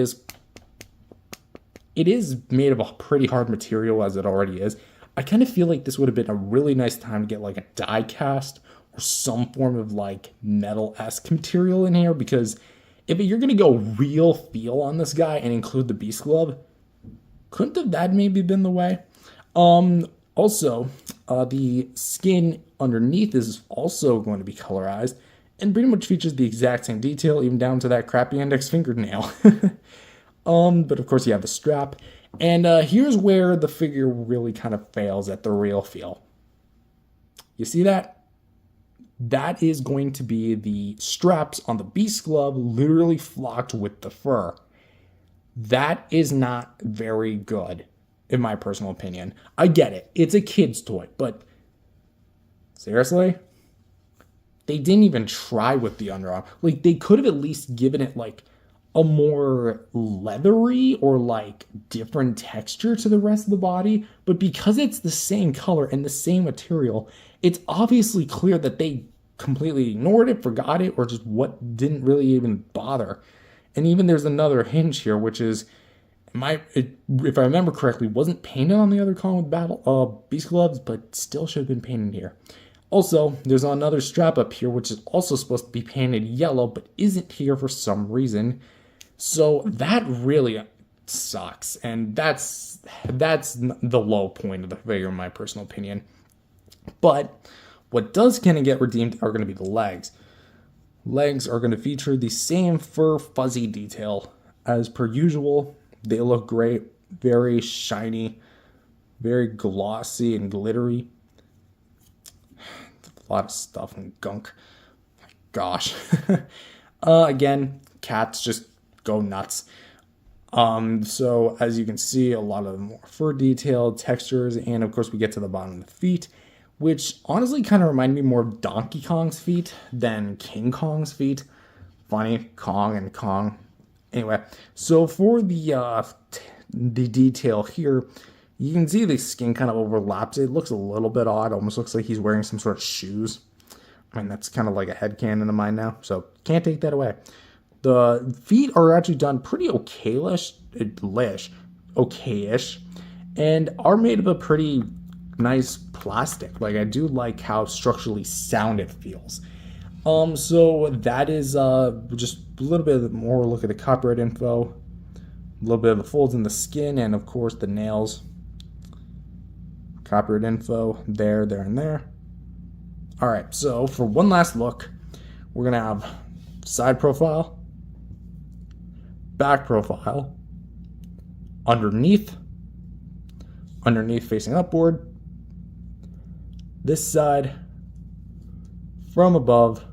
is made of a pretty hard material as it already is, I kind of feel like this would have been a really nice time to get like a die cast or some form of like metal-esque material in here, because if you're gonna go real feel on this guy and include the Beast Club, couldn't have that maybe been the way? Also, the skin underneath is also going to be colorized and pretty much features the exact same detail, even down to that crappy index fingernail. But of course you have the strap, and here's where the figure really kind of fails at the real feel. You see that? That is going to be the straps on the Beast Club literally flocked with the fur. That is not very good, in my personal opinion. I get it. It's a kid's toy, but seriously? They didn't even try with the underarm. Like, they could have at least given it, like, a more leathery or, like, different texture to the rest of the body. But because it's the same color and the same material, it's obviously clear that they completely ignored it, forgot it, or just what didn't really even bother. And even there's another hinge here, which is, if I remember correctly, wasn't painted on the other Kong with Beast Gloves, but still should have been painted here. Also, there's another strap up here, which is also supposed to be painted yellow, but isn't here for some reason. So that really sucks, and that's the low point of the figure, in my personal opinion. But what does kind of get redeemed are going to be the legs. Legs are going to feature the same fur fuzzy detail as per usual. They look great, very shiny, very glossy and glittery. A lot of stuff and gunk. My gosh. Again, cats just go nuts. So as you can see, a lot of the more fur detailed textures, and of course we get to the bottom of the feet, which honestly kind of remind me more of Donkey Kong's feet than King Kong's feet. Funny, Kong and Kong. Anyway, so for the detail here, you can see the skin kind of overlaps. It looks a little bit odd. Almost looks like he's wearing some sort of shoes. I mean, that's kind of like a headcanon of mine now, so can't take that away. The feet are actually done pretty okayish, and are made of a pretty nice plastic. Like, I do like how structurally sound it feels. So that is just a little bit more look at the copyright info, a little bit of the folds in the skin, and of course the nails. Copyright info there, and there. All right, so for one last look, we're gonna have side profile, back profile, underneath facing upward, this side, from above,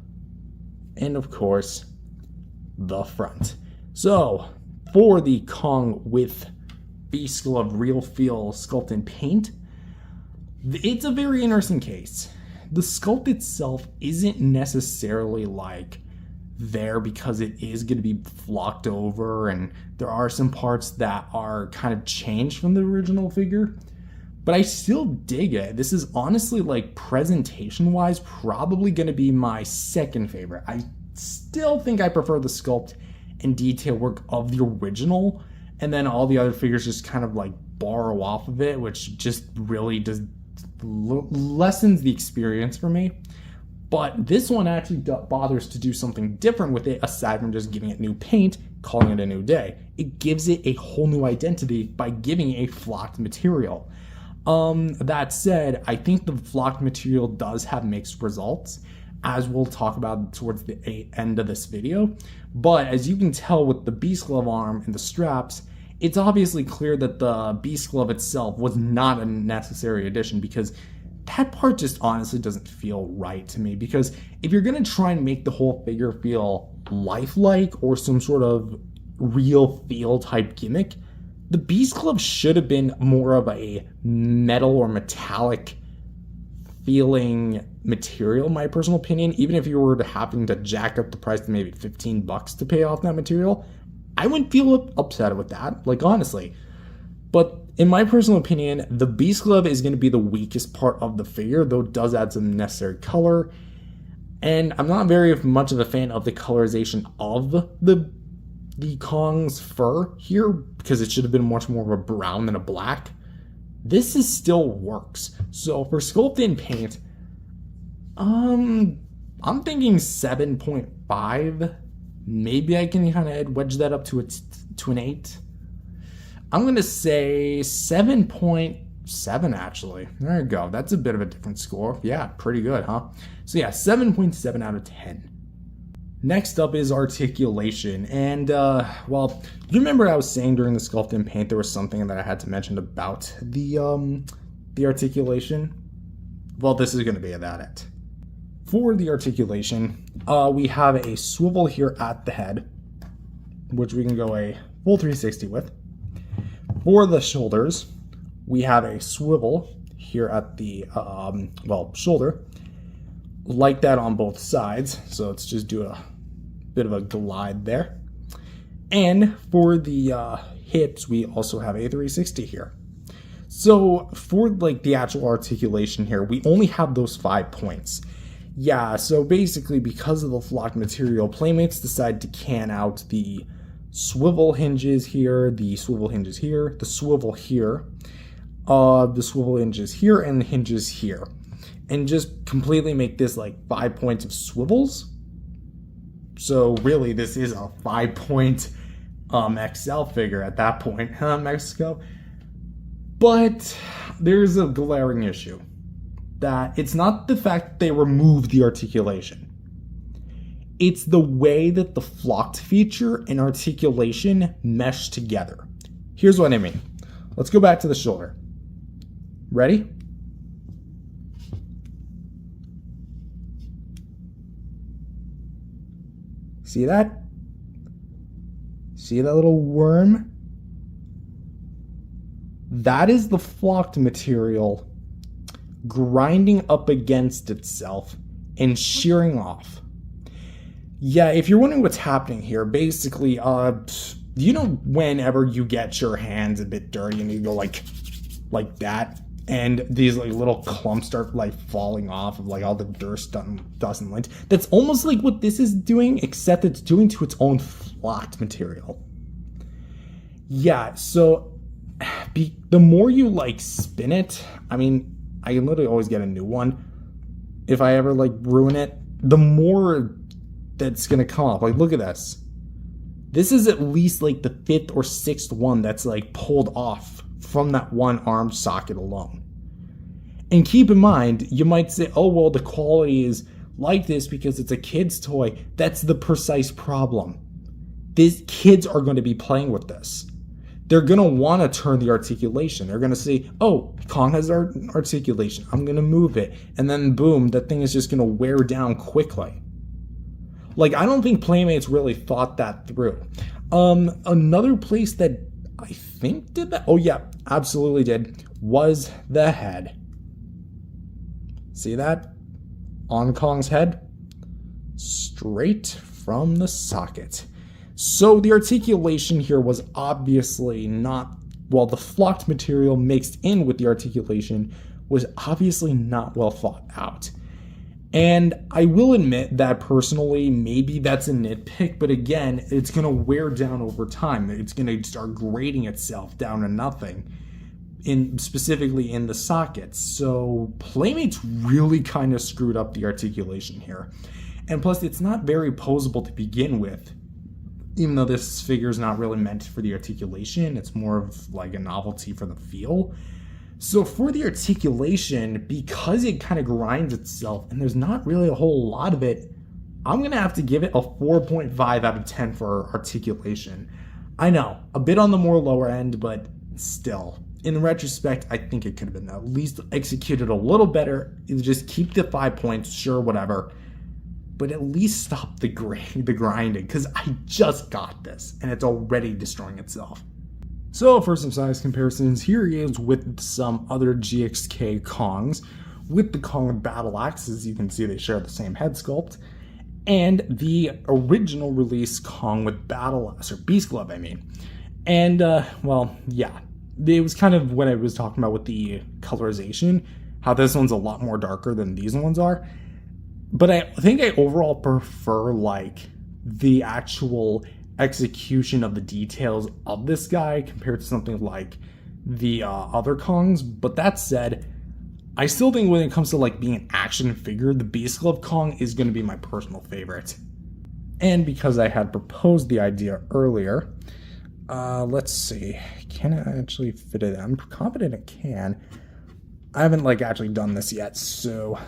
and of course, the front. So, for the Kong with Beast Glove Real Feel Sculpt and Paint, it's a very interesting case. The sculpt itself isn't necessarily like there because it is going to be flocked over, and there are some parts that are kind of changed from the original figure, but I still dig it. This is honestly, like, presentation wise, probably going to be my second favorite. I still think I prefer the sculpt and detail work of the original, and then all the other figures just kind of like borrow off of it, which just really does lessens the experience for me. But this one actually bothers to do something different with it, aside from just giving it new paint, calling it a new day. It gives it a whole new identity by giving it a flocked material. That said, I think the flocked material does have mixed results, as we'll talk about towards the end of this video. But as you can tell with the Beast Glove arm and the straps, it's obviously clear that the Beast Glove itself was not a necessary addition, because that part just honestly doesn't feel right to me. Because if you're going to try and make the whole figure feel lifelike or some sort of real feel type gimmick, the Beast Glove should have been more of a metal or metallic feeling material, in my personal opinion. Even if you were to happen to jack up the price to maybe $15 to pay off that material, I wouldn't feel upset with that, like, honestly. But in my personal opinion, the Beast Glove is going to be the weakest part of the figure, though it does add some necessary color. And I'm not very much of a fan of the colorization of the Kong's fur here, because it should have been much more of a brown than a black. This is still works. So for sculpt and paint, I'm thinking 7.5. Maybe I can kind of wedge that up to an 8. I'm going to say 7.7 actually. There you go. That's a bit of a different score. Yeah, pretty good, huh? So yeah, 7.7 out of 10. Next up is articulation. And, well, you remember I was saying during the sculpt and paint there was something that I had to mention about the articulation? Well, this is going to be about it. For the articulation, we have a swivel here at the head, which we can go a full 360 with. For the shoulders, we have a swivel here at the, shoulder, like that on both sides. So let's just do a bit of a glide there. And for the hips, we also have a 360 here. So for like the actual articulation here, we only have those 5 points. Yeah, so basically because of the flocked material, Playmates decide to can out the swivel hinges here, the swivel hinges here, the swivel here, the swivel hinges here, and the hinges here. And just completely make this like 5 points of swivels. So really this is a 5-point XL figure at that point, huh, Mexico? But there's a glaring issue. That it's not the fact that they removed the articulation. It's the way that the flocked feature and articulation mesh together. Here's what I mean. Let's go back to the shoulder. Ready? See that? See that little worm? That is the flocked material grinding up against itself and shearing off. Yeah, if you're wondering what's happening here, basically, you know whenever you get your hands a bit dirty and you go like that, and these like little clumps start like falling off of like all the dust and lint? That's almost like what this is doing, except it's doing to its own flocked material. Yeah, so the more you like spin it, I mean, I can literally always get a new one. If I ever like ruin it, the more that's gonna come off. Like, look at this. This is at least like the 5th or 6th one that's like pulled off from that one arm socket alone. And keep in mind, you might say, oh, well, the quality is like this because it's a kid's toy. That's the precise problem. These kids are going to be playing with this. They're going to want to turn the articulation. They're going to say, oh, Kong has articulation. I'm going to move it. And then boom, that thing is just going to wear down quickly. Like, I don't think Playmates really thought that through. Another place that I think did that, oh yeah, absolutely did, was the head. See that? On Kong's head? Straight from the socket. So the articulation here was obviously not, well, the flocked material mixed in with the articulation was obviously not well thought out. And I will admit that personally, maybe that's a nitpick, but again, it's going to wear down over time. It's going to start grading itself down to nothing, specifically in the sockets. So Playmates really kind of screwed up the articulation here. And plus, it's not very posable to begin with. Even though this figure is not really meant for the articulation, it's more of like a novelty for the feel. So for the articulation, because it kind of grinds itself and there's not really a whole lot of it, I'm going to have to give it a 4.5 out of 10 for articulation. I know, a bit on the more lower end, but still. In retrospect, I think it could have been at least executed a little better. Just keep the 5 points, sure, whatever. But at least stop the grinding, because I just got this, and it's already destroying itself. So for some size comparisons, here he is with some other GXK Kongs. With the Kong Battle Axe, as you can see, they share the same head sculpt. And the original release Kong with Battle Axe, or Beast Glove, I mean. And, well, yeah. it was kind of what I was talking about with the colorization, how this one's a lot more darker than these ones are. But I think I overall prefer like the actual execution of the details of this guy compared to something like the other Kongs. But that said, I still think when it comes to like being an action figure, the Beast Glove Kong is going to be my personal favorite. And because I had proposed the idea earlier, let's see, can I actually fit it in? I'm confident it can. I haven't like actually done this yet, so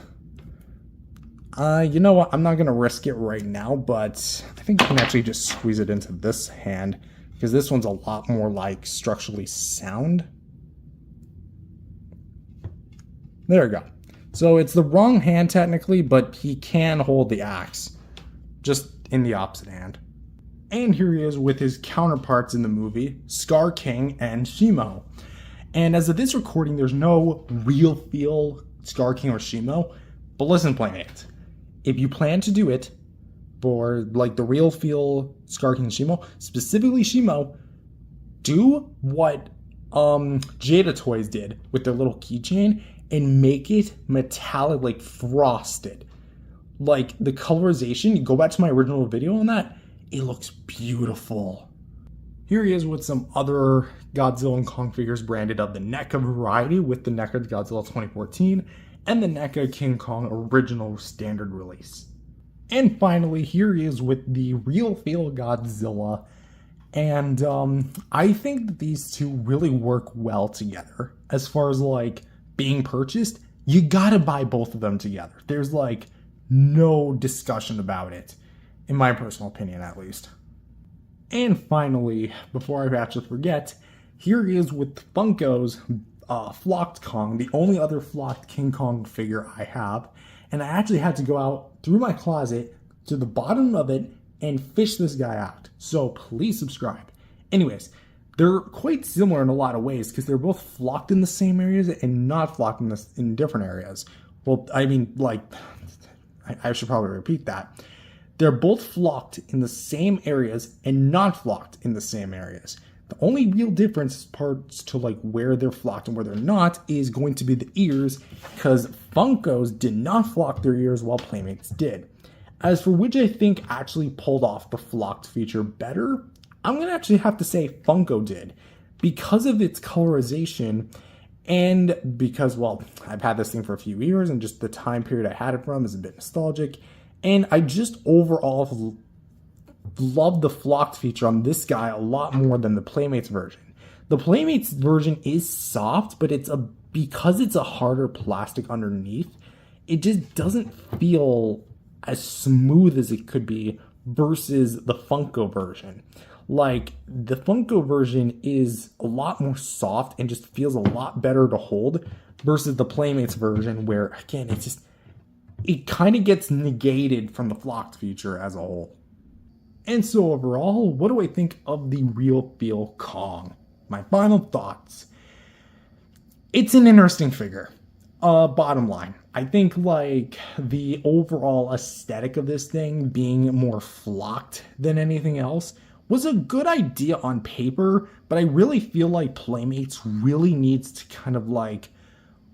you know what, I'm not gonna risk it right now, but I think I can actually just squeeze it into this hand, because this one's a lot more like structurally sound. There we go. So it's the wrong hand technically, but he can hold the axe, just in the opposite hand. And here he is with his counterparts in the movie, Scar King and Shimo. And as of this recording, there's no real feel Scar King or Shimo. But listen, Playmates, if you plan to do it for like the real feel Scar King and Shimo, specifically Shimo, do what Jada Toys did with their little keychain and make it metallic, like frosted. Like the colorization, you go back to my original video on that, it looks beautiful. Here he is with some other Godzilla and Kong figures branded of the NECA variety with the NECA Godzilla 2014 and the NECA King Kong original standard release. And finally, here he is with the real feel Godzilla. And I think that these two really work well together. As far as like being purchased, you gotta buy both of them together. There's like no discussion about it, in my personal opinion at least. And finally, before I actually forget, here he is with Funko's Flocked Kong, the only other flocked King Kong figure I have. And I actually had to go out through my closet to the bottom of it and fish this guy out. So please subscribe. Anyways, they're quite similar in a lot of ways because they're both flocked in the same areas and not flocked in different areas. Well, I mean, like, I should probably repeat that. They're both flocked in the same areas and not flocked in the same areas. The only real difference as parts to like where they're flocked and where they're not is going to be the ears, because Funko's did not flock their ears while Playmates did. As for which I think actually pulled off the flocked feature better, I'm going to actually have to say Funko did, because of its colorization and because, well, I've had this thing for a few years and just the time period I had it from is a bit nostalgic. And I just overall love the flocked feature on this guy a lot more than the Playmates version. The Playmates version is soft, but because it's a harder plastic underneath, it just doesn't feel as smooth as it could be versus the Funko version. Like, the Funko version is a lot more soft and just feels a lot better to hold versus the Playmates version where, again, it kind of gets negated from the flocked feature as a whole. And so overall, what do I think of the real feel Kong? My final thoughts. It's an interesting figure. Bottom line, I think like the overall aesthetic of this thing being more flocked than anything else was a good idea on paper, but I really feel like Playmates really needs to kind of like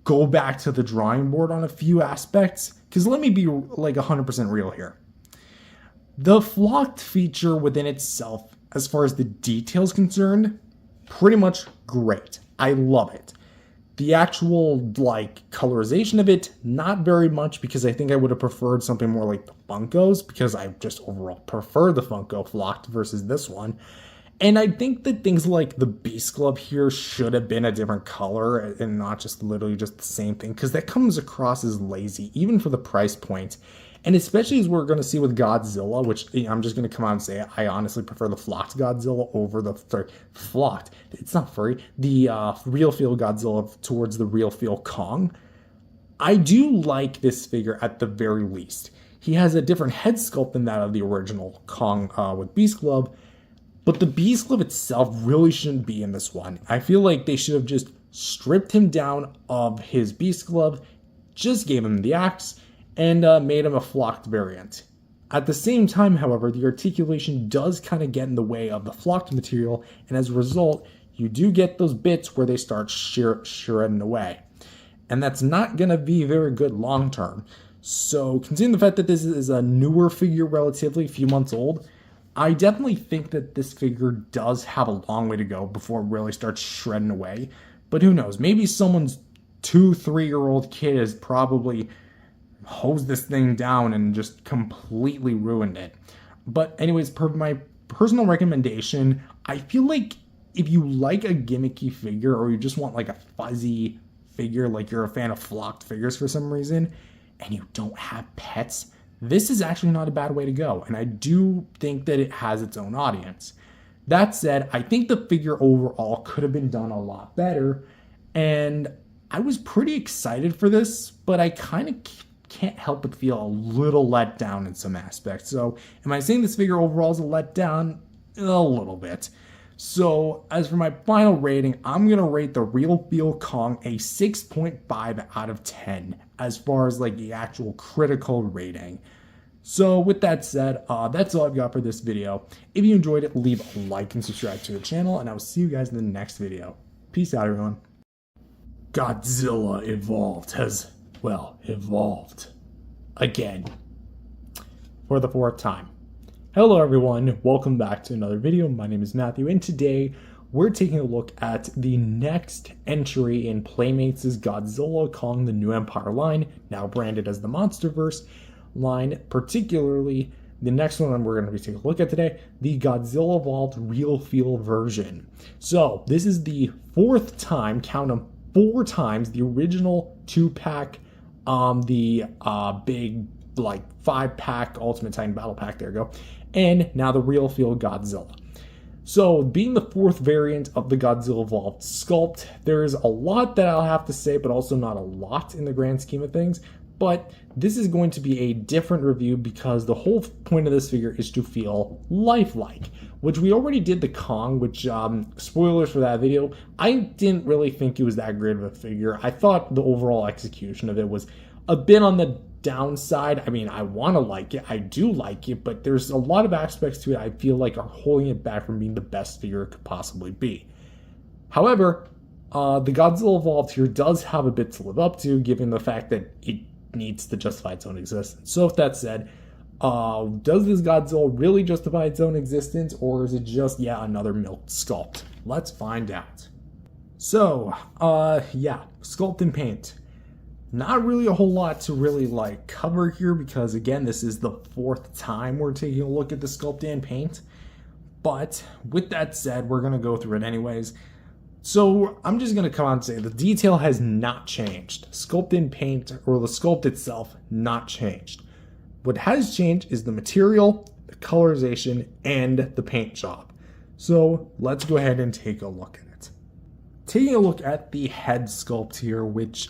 go back to the drawing board on a few aspects. Because let me be like 100% real here. The flocked feature within itself, as far as the details concerned, pretty much great. I love it. The actual like colorization of it, not very much, because I think I would have preferred something more like the Funkos, because I just overall prefer the Funko flocked versus this one. And I think that things like the Beast Glove here should have been a different color and not just literally just the same thing, because that comes across as lazy, even for the price point. And especially as we're going to see with Godzilla, which I'm just going to come out and say, I honestly prefer the flocked Godzilla over the, flocked, it's not furry, the real feel Godzilla towards the real feel Kong. I do like this figure at the very least. He has a different head sculpt than that of the original Kong with Beast Glove, but the Beast Glove itself really shouldn't be in this one. I feel like they should have just stripped him down of his Beast Glove, just gave him the axe, and made him a flocked variant. At the same time, however, the articulation does kind of get in the way of the flocked material, and as a result, you do get those bits where they start shredding away. And that's not going to be very good long term. So considering the fact that this is a newer figure, relatively a few months old, I definitely think that this figure does have a long way to go before it really starts shredding away. But who knows? Maybe someone's 2-3-year-old kid has probably hosed this thing down and just completely ruined it. But anyways, per my personal recommendation, I feel like if you like a gimmicky figure or you just want like a fuzzy figure, like you're a fan of flocked figures for some reason, and you don't have pets, this is actually not a bad way to go. And I do think that it has its own audience. That said, I think the figure overall could have been done a lot better. And I was pretty excited for this, but I kind of can't help but feel a little let down in some aspects. So am I saying this figure overall is a letdown? A little bit. So as for my final rating, I'm going to rate the Real Feel Kong a 6.5 out of 10 as far as like the actual critical rating. So with that said, that's all I've got for this video. If you enjoyed it, leave a like and subscribe to the channel, and I will see you guys in the next video. Peace out, everyone. Godzilla has evolved again for the 4th time. Hello everyone, welcome back to another video. My name is Matthew, and today we're taking a look at the next entry in Playmates' Godzilla Kong the New Empire line, now branded as the Monsterverse line, particularly the next one we're going to be taking a look at today, the Godzilla Evolved Real Feel version. So this is the 4th time, count them, 4 times, the original 2-pack, the big like 5-pack Ultimate Titan Battle Pack, there you go, and now the Real Feel Godzilla. So being the 4th variant of the Godzilla Evolved sculpt, there's a lot that I'll have to say, but also not a lot in the grand scheme of things. But this is going to be a different review because the whole point of this figure is to feel lifelike, which we already did the Kong, which, spoilers for that video, I didn't really think it was that great of a figure. I thought the overall execution of it was a bit on the downside. I mean, I want to like it, I do like it, but there's a lot of aspects to it I feel like are holding it back from being the best figure it could possibly be. However, the Godzilla Evolved here does have a bit to live up to, given the fact that it needs to justify its own existence. So with that said, does this Godzilla really justify its own existence, or is it just another milked sculpt? Let's find out. So sculpt and paint. Not really a whole lot to really like cover here because again, this is the 4th time we're taking a look at the sculpt and paint. But with that said, we're gonna go through it anyways. So I'm just going to come out and say the detail has not changed. Sculpt and paint, or the sculpt itself, not changed. What has changed is the material, the colorization, and the paint job. So let's go ahead and take a look at it. Taking a look at the head sculpt here, which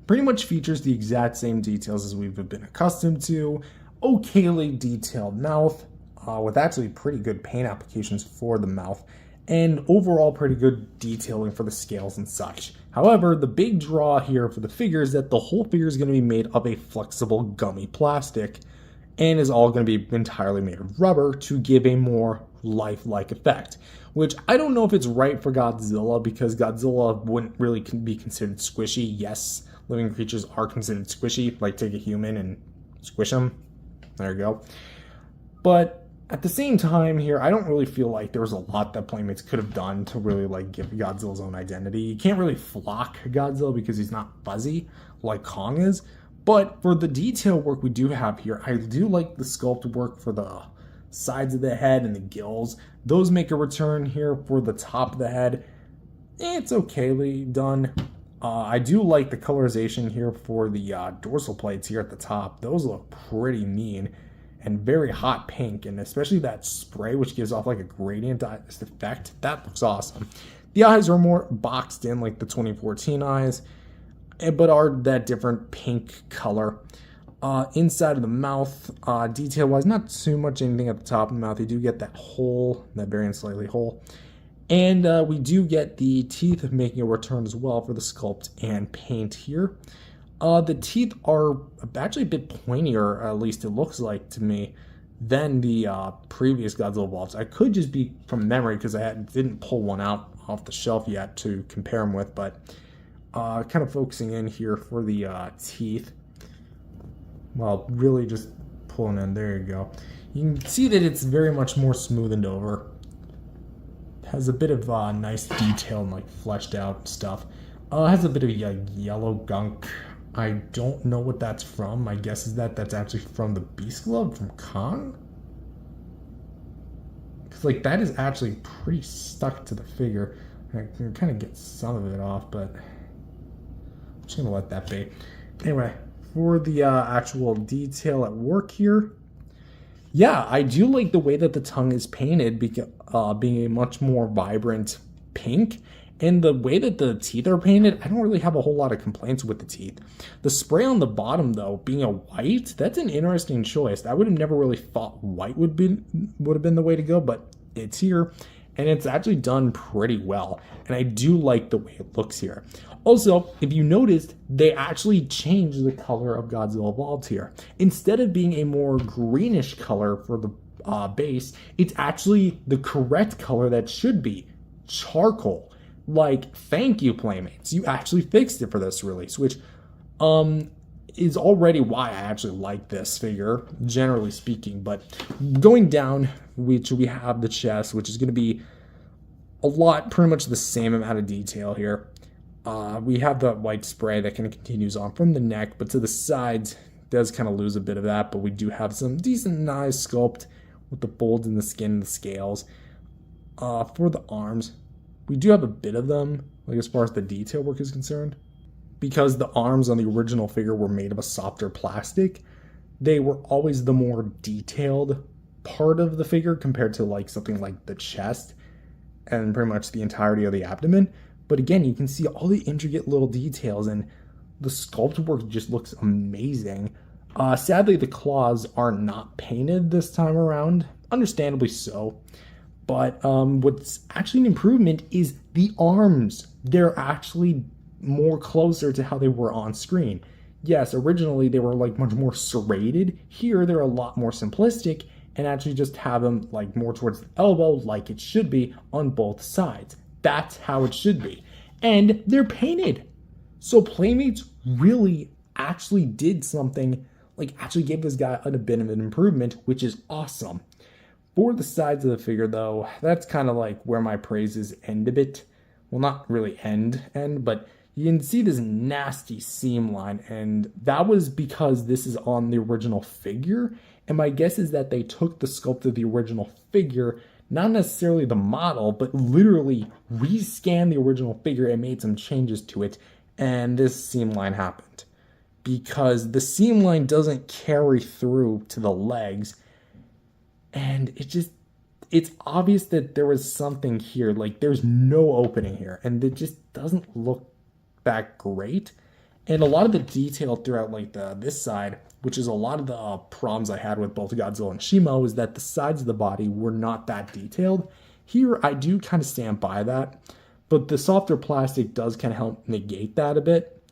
pretty much features the exact same details as we've been accustomed to. Okayly detailed mouth, with actually pretty good paint applications for the mouth, and overall pretty good detailing for the scales and such. However, the big draw here for the figure is that the whole figure is going to be made of a flexible gummy plastic and is all going to be entirely made of rubber to give a more lifelike effect, which I don't know if it's right for Godzilla because Godzilla wouldn't really be considered squishy. Yes, living creatures are considered squishy, like take a human and squish them. There you go. But at the same time here, I don't really feel like there was a lot that Playmates could have done to really like give Godzilla's own identity. You can't really flock Godzilla because he's not fuzzy like Kong is. But for the detail work we do have here, I do like the sculpt work for the sides of the head and the gills. Those make a return here. For the top of the head, it's okayly done. I do like the colorization here for the dorsal plates here at the top. Those look pretty mean and very hot pink, and especially that spray which gives off like a gradient effect. That looks awesome. The eyes are more boxed in like the 2014 eyes, but are that different pink color. Inside of the mouth, detail wise, not too much anything at the top of the mouth. You do get that hole, that very slightly hole, and we do get the teeth making a return as well for the sculpt and paint here. The teeth are actually a bit pointier, at least it looks like to me, than the previous Godzilla evolves. I could just be from memory because didn't pull one out off the shelf yet to compare them with, but kind of focusing in here for the teeth. Well, really just pulling in. There you go. You can see that it's very much more smoothened over. Has a bit of nice detail and like fleshed out stuff. Has a bit of yellow gunk. I don't know what that's from. My guess is that that's actually from the Beast Glove from Kong. Because like that is actually pretty stuck to the figure. I can kind of get some of it off, but I'm just gonna let that be. Anyway, for the actual detail at work here, yeah, I do like the way that the tongue is painted, being a much more vibrant pink. And the way that the teeth are painted, I don't really have a whole lot of complaints with the teeth. The spray on the bottom, though, being a white, that's an interesting choice. I would have never really thought white would have been the way to go, but it's here, and it's actually done pretty well. And I do like the way it looks here. Also, if you noticed, they actually changed the color of Godzilla Evolved here. Instead of being a more greenish color for the base, it's actually the correct color that should be, charcoal. Like, thank you, Playmates. You actually fixed it for this release, which is already why I actually like this figure, generally speaking. But going down, which we have the chest, which is going to be pretty much the same amount of detail here. We have the white spray that kind of continues on from the neck, but to the sides does kind of lose a bit of that. But we do have some decent, nice sculpt with the folds in the skin and the scales. For the arms, we do have a bit of them, like as far as the detail work is concerned. Because the arms on the original figure were made of a softer plastic, they were always the more detailed part of the figure compared to like something like the chest and pretty much the entirety of the abdomen. But again, you can see all the intricate little details, and the sculpt work just looks amazing. Sadly, the claws are not painted this time around, understandably so. But what's actually an improvement is the arms. They're actually more closer to how they were on screen. Yes, originally they were like much more serrated. Here they're a lot more simplistic and actually just have them like more towards the elbow like it should be on both sides. That's how it should be. And they're painted. So Playmates really actually did something, like actually gave this guy a bit of an improvement, which is awesome. For the sides of the figure, though, that's kind of like where my praises end a bit. Well, not really end, but you can see this nasty seam line, and that was because this is on the original figure. And my guess is that they took the sculpt of the original figure, not necessarily the model, but literally rescanned the original figure and made some changes to it, and this seam line happened. Because the seam line doesn't carry through to the legs, and it's obvious that there was something here. Like, there's no opening here, and it just doesn't look that great. And a lot of the detail throughout, like, this side, which is a lot of the problems I had with both Godzilla and Shimo, is that the sides of the body were not that detailed. Here, I do kind of stand by that, but the softer plastic does kind of help negate that a bit.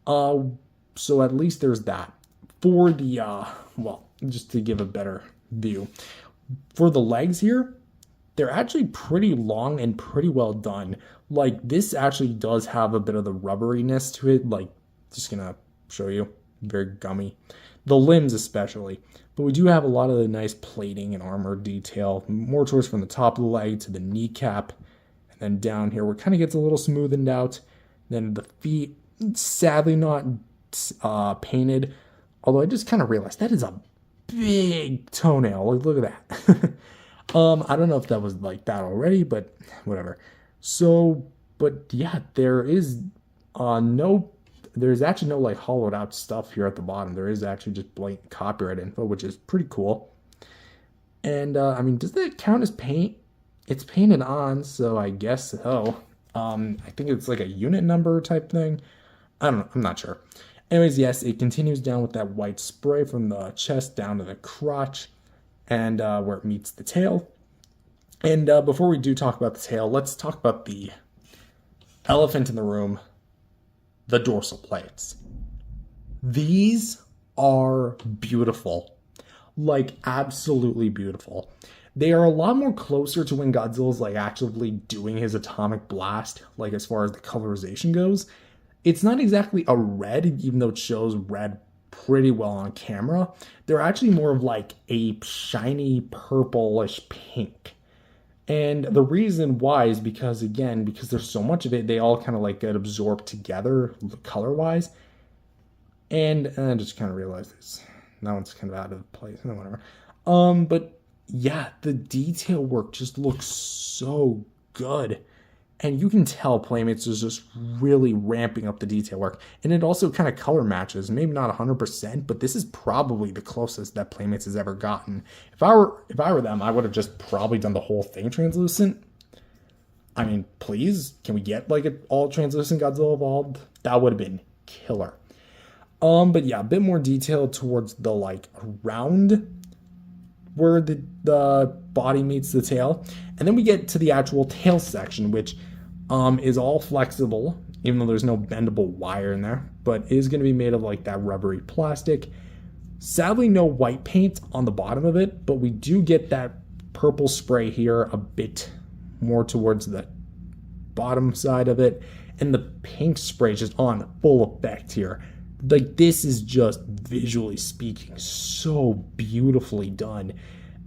So at least there's that. For the, well, just to give a better view, for the legs here, they're actually pretty long and pretty well done. Like, this actually does have a bit of the rubberiness to it. Like, just gonna show you, very gummy. The limbs especially, but we do have a lot of the nice plating and armor detail, more towards from the top of the leg to the kneecap, and then down here where it kind of gets a little smoothened out. Then the feet, sadly not painted, although I just kind of realized that is a big toenail. Like, look at that. I don't know if that was like that already, but whatever. So, but yeah, there's actually no like hollowed out stuff here at the bottom. There is actually just blatant copyright info, which is pretty cool. And I mean, does that count as paint? It's painted on, so I guess so. I think it's like a unit number type thing. I don't know. I'm not sure. Anyways, yes, it continues down with that white spray from the chest down to the crotch and where it meets the tail. And before we do talk about the tail, let's talk about the elephant in the room, the dorsal plates. These are beautiful. like absolutely beautiful. They are a lot more closer to when Godzilla's like actually doing his atomic blast, like as far as the colorization goes. It's not exactly a red, even though it shows red pretty well on camera. They're actually more of like a shiny purplish pink. And the reason why is because, again, because there's so much of it, they all kind of like get absorbed together color-wise. And I just kind of realized this. That one's kind of out of place. No, whatever. But yeah, the detail work just looks so good. And you can tell Playmates is just really ramping up the detail work. And it also kind of color matches. Maybe not 100%, but this is probably the closest that Playmates has ever gotten. If I were them, I would have just probably done the whole thing translucent. I mean, please, can we get like an all translucent Godzilla evolved? That would have been killer. But yeah, a bit more detail towards the like around where the body meets the tail. And then we get to the actual tail section, which is all flexible, even though there's no bendable wire in there, but is going to be made of like that rubbery plastic. Sadly, no white paint on the bottom of it, but we do get that purple spray here a bit more towards the bottom side of it, and the pink spray is just on full effect here. Like, this is just, visually speaking, so beautifully done.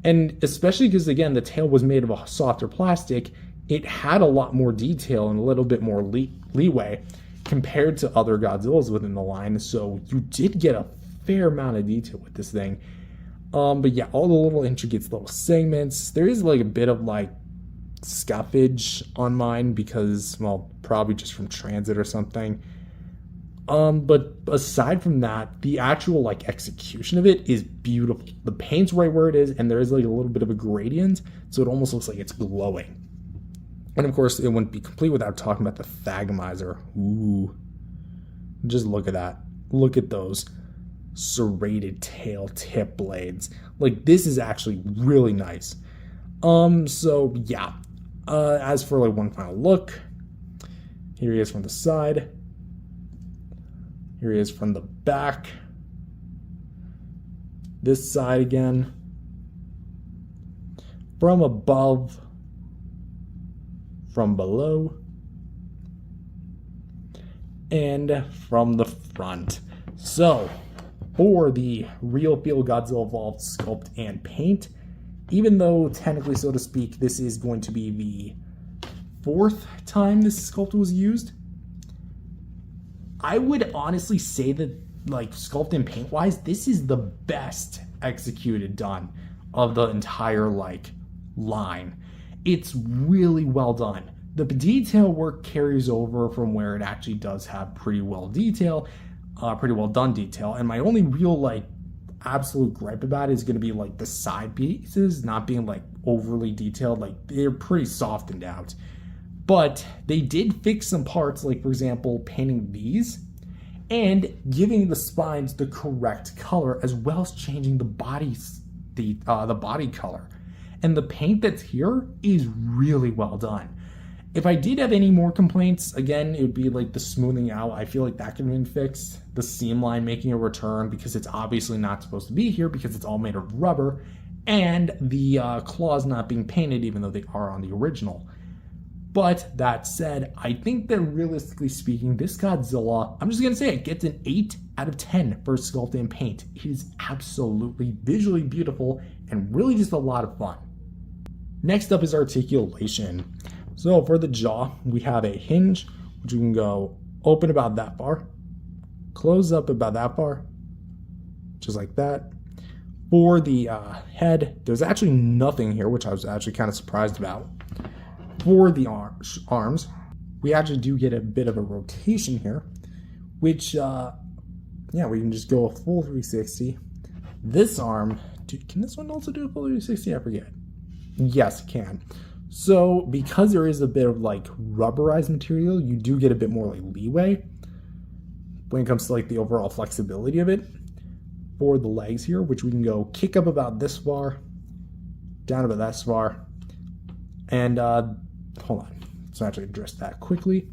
And especially because, again, the tail was made of a softer plastic, it had a lot more detail and a little bit more leeway compared to other Godzillas within the line. So you did get a fair amount of detail with this thing. But yeah, all the little intricate little segments. There is like a bit of like scuffage on mine because, well, probably just from transit or something. But aside from that, the actual like execution of it is beautiful. The paint's right where it is, and there is like a little bit of a gradient, so it almost looks like it's glowing. And of course, it wouldn't be complete without talking about the thagomizer. Ooh, just look at that. Look at those serrated tail tip blades. Like, this is actually really nice. So yeah. As for like one final look, here he is from the side. Here he is from the back. This side again. From above. From below. And from the front. So, for the real feel Godzilla Evolved sculpt and paint, even though technically, so to speak, this is going to be the 4th time this sculpt was used, I would honestly say that, like, sculpt and paint wise, this is the best executed done of the entire like line. It's really well done. The detail work carries over from where it actually does have pretty well done detail. And my only real like absolute gripe about it is going to be like the side pieces not being like overly detailed. Like, they're pretty softened out. But they did fix some parts, like for example, painting these and giving the spines the correct color, as well as changing the bodies, the body color. And the paint that's here is really well done. If I did have any more complaints, again, it would be like the smoothing out. I feel like that could have been fixed. The seam line making a return because it's obviously not supposed to be here because it's all made of rubber, and the claws not being painted even though they are on the original. But that said, I think that realistically speaking, this Godzilla, I'm just going to say it gets an 8 out of 10 for sculpt and paint. It is absolutely visually beautiful and really just a lot of fun. Next up is articulation. So for the jaw, we have a hinge, which we can go open about that far, close up about that far, just like that. For the head, there's actually nothing here, which I was actually kind of surprised about. For the arms, we actually do get a bit of a rotation here, which, yeah, we can just go a full 360. This arm, can this one also do a full 360? I forget. Yes, it can. So because there is a bit of like rubberized material, you do get a bit more like leeway when it comes to like the overall flexibility of it. For the legs here, which we can go kick up about this far, down about this far, and hold on, let's actually address that quickly.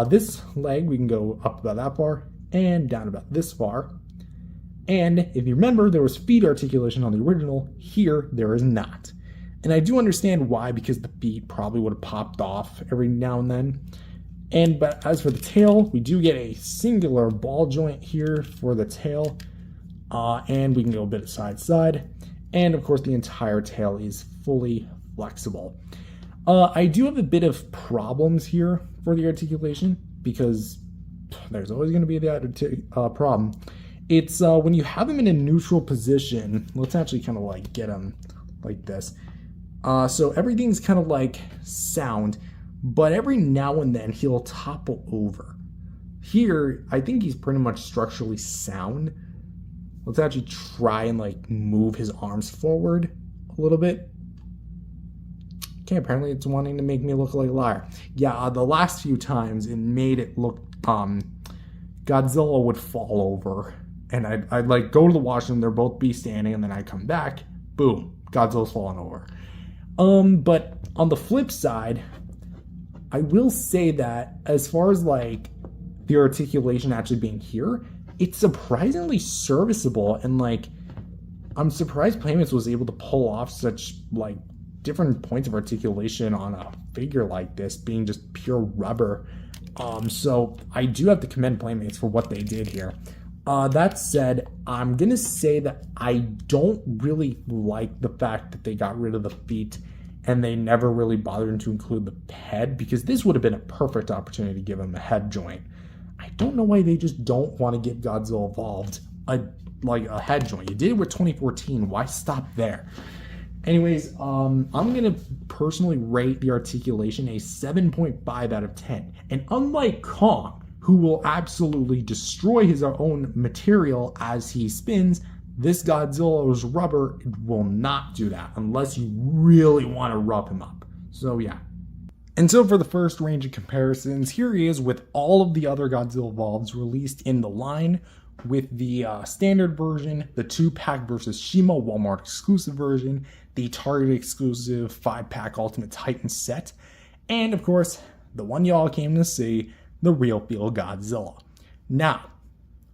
This leg we can go up about that far and down about this far. And if you remember, there was feet articulation on the original. Here, there is not. And I do understand why, because the feet probably would have popped off every now and then. But as for the tail, we do get a singular ball joint here for the tail. And we can go a bit side to side. And of course, the entire tail is fully flexible. I do have a bit of problems here for the articulation, because there's always going to be that problem. It's when you have him in a neutral position. Let's actually kind of like get him like this. So everything's kind of like sound, but every now and then he'll topple over. Here, I think he's pretty much structurally sound. Let's actually try and like move his arms forward a little bit. Okay, apparently it's wanting to make me look like a liar. Yeah, the last few times it made it look, Godzilla would fall over. And I'd like go to the washroom, they'll both be standing, and then I'd come back, boom, Godzilla's falling over. But on the flip side, I will say that as far as like the articulation actually being here, it's surprisingly serviceable, and like I'm surprised Playmates was able to pull off such like different points of articulation on a figure like this, being just pure rubber. So I do have to commend Playmates for what they did here. That said, I'm gonna say that I don't really like the fact that they got rid of the feet and they never really bothered to include the head, because this would have been a perfect opportunity to give him a head joint. I don't know why they just don't want to give Godzilla Evolved a head joint. You did it with 2014. Why stop there? Anyways, I'm gonna personally rate the articulation a 7.5 out of 10. And unlike Kong, who will absolutely destroy his own material as he spins, this Godzilla's rubber will not do that unless you really want to rub him up. So yeah. And so for the first range of comparisons, here he is with all of the other Godzilla Evolveds released in the line, with the standard version, the 2-pack versus Shima Walmart exclusive version, the Target exclusive 5-pack Ultimate Titan set, and of course, the one y'all came to see, the Real Feel Godzilla. Now,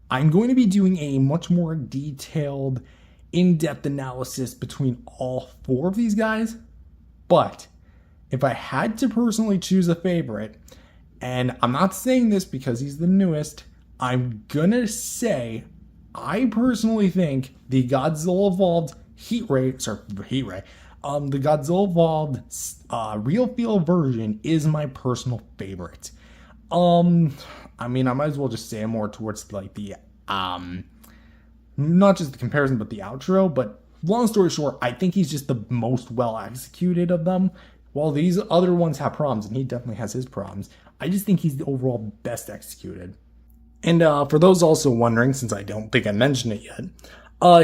I'm going to be doing a much more detailed, in-depth analysis between all 4 of these guys, but if I had to personally choose a favorite, and I'm not saying this because he's the newest, I'm gonna say I personally think the Godzilla Evolved the Godzilla Evolved Real Feel version is my personal favorite. I mean, I might as well just say more towards like the not just the comparison but the outro, but long story short, I think he's just the most well executed of them. While these other ones have problems, and he definitely has his problems, I just think he's the overall best executed. And for those also wondering, since I don't think I mentioned it yet,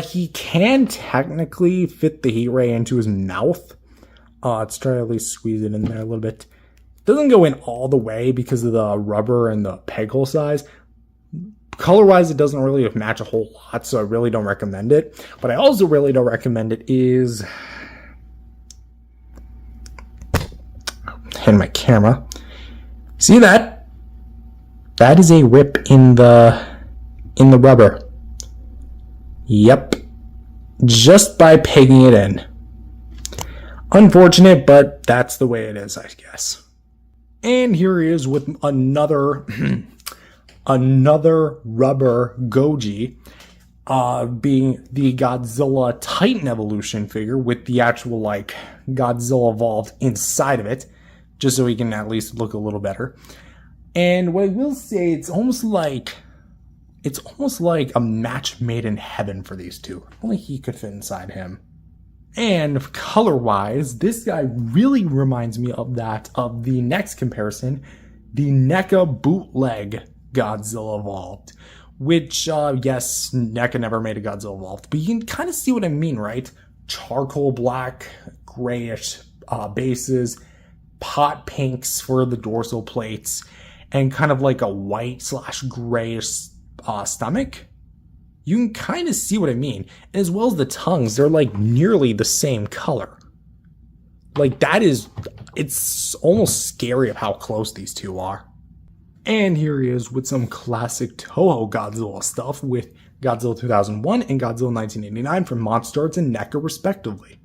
he can technically fit the heat ray into his mouth. Let's try to at least squeeze it in there a little bit. Doesn't go in all the way because of the rubber and the peg hole size. Color-wise, it doesn't really match a whole lot, so I really don't recommend it. But I also really don't recommend it is... and my camera. See that? That is a rip in the rubber. Yep. Just by pegging it in. Unfortunate, but that's the way it is, I guess. And here he is with another another rubber goji, being the Godzilla Titan Evolution figure with the actual like Godzilla Evolved inside of it, just so he can at least look a little better. And what I will say, it's almost like a match made in heaven for these two. Only he could fit inside him. And color-wise, this guy really reminds me of the next comparison, the NECA bootleg Godzilla Evolved. Which, yes, NECA never made a Godzilla Evolved, but you can kind of see what I mean, right? Charcoal black, grayish bases, pot pinks for the dorsal plates, and kind of like a white/grayish stomach. You can kind of see what I mean. As well as the tongues, they're like nearly the same color. Like it's almost scary of how close these two are. And here he is with some classic Toho Godzilla stuff with Godzilla 2001 and Godzilla 1989 from Monster Arts and NECA respectively.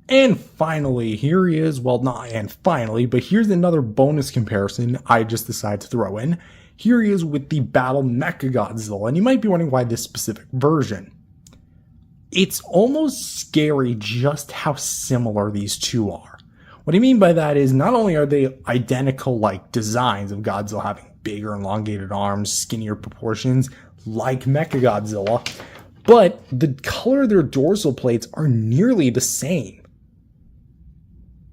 And finally, here he is, well not and finally, but here's another bonus comparison I just decided to throw in. Here he is with the Battle Mechagodzilla, and you might be wondering why this specific version. It's almost scary just how similar these two are. What I mean by that is not only are they identical like designs of Godzilla having bigger elongated arms, skinnier proportions like Mechagodzilla, but the color of their dorsal plates are nearly the same.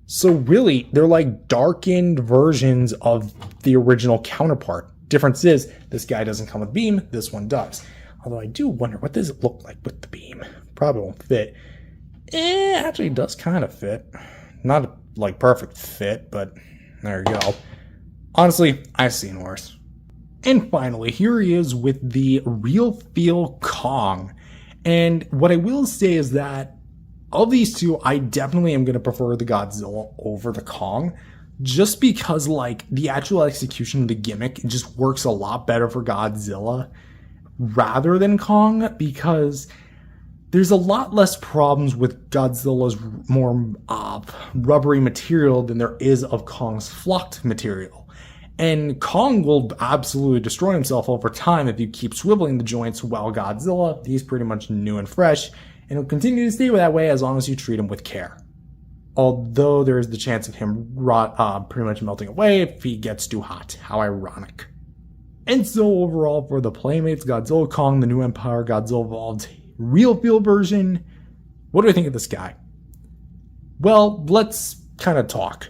So really, they're like darkened versions of the original counterpart. Difference is, this guy doesn't come with beam, this one does. Although I do wonder, what does it look like with the beam? Probably won't fit. Actually it does kind of fit. Not a, like perfect fit, but there you go. Honestly, I've seen worse. And finally, here he is with the Real Feel Kong. And what I will say is that of these two, I definitely am going to prefer the Godzilla over the Kong, just because like the actual execution of the gimmick just works a lot better for Godzilla rather than Kong, because there's a lot less problems with Godzilla's more rubbery material than there is of Kong's flocked material. And Kong will absolutely destroy himself over time if you keep swiveling the joints, while Godzilla, he's pretty much new and fresh, and he'll continue to stay that way as long as you treat him with care. Although there is the chance of him pretty much melting away if he gets too hot. How ironic. And so overall, for the Playmates Godzilla Kong, the New Empire Godzilla Evolved Real Feel version, what do I think of this guy? Well, let's kind of talk.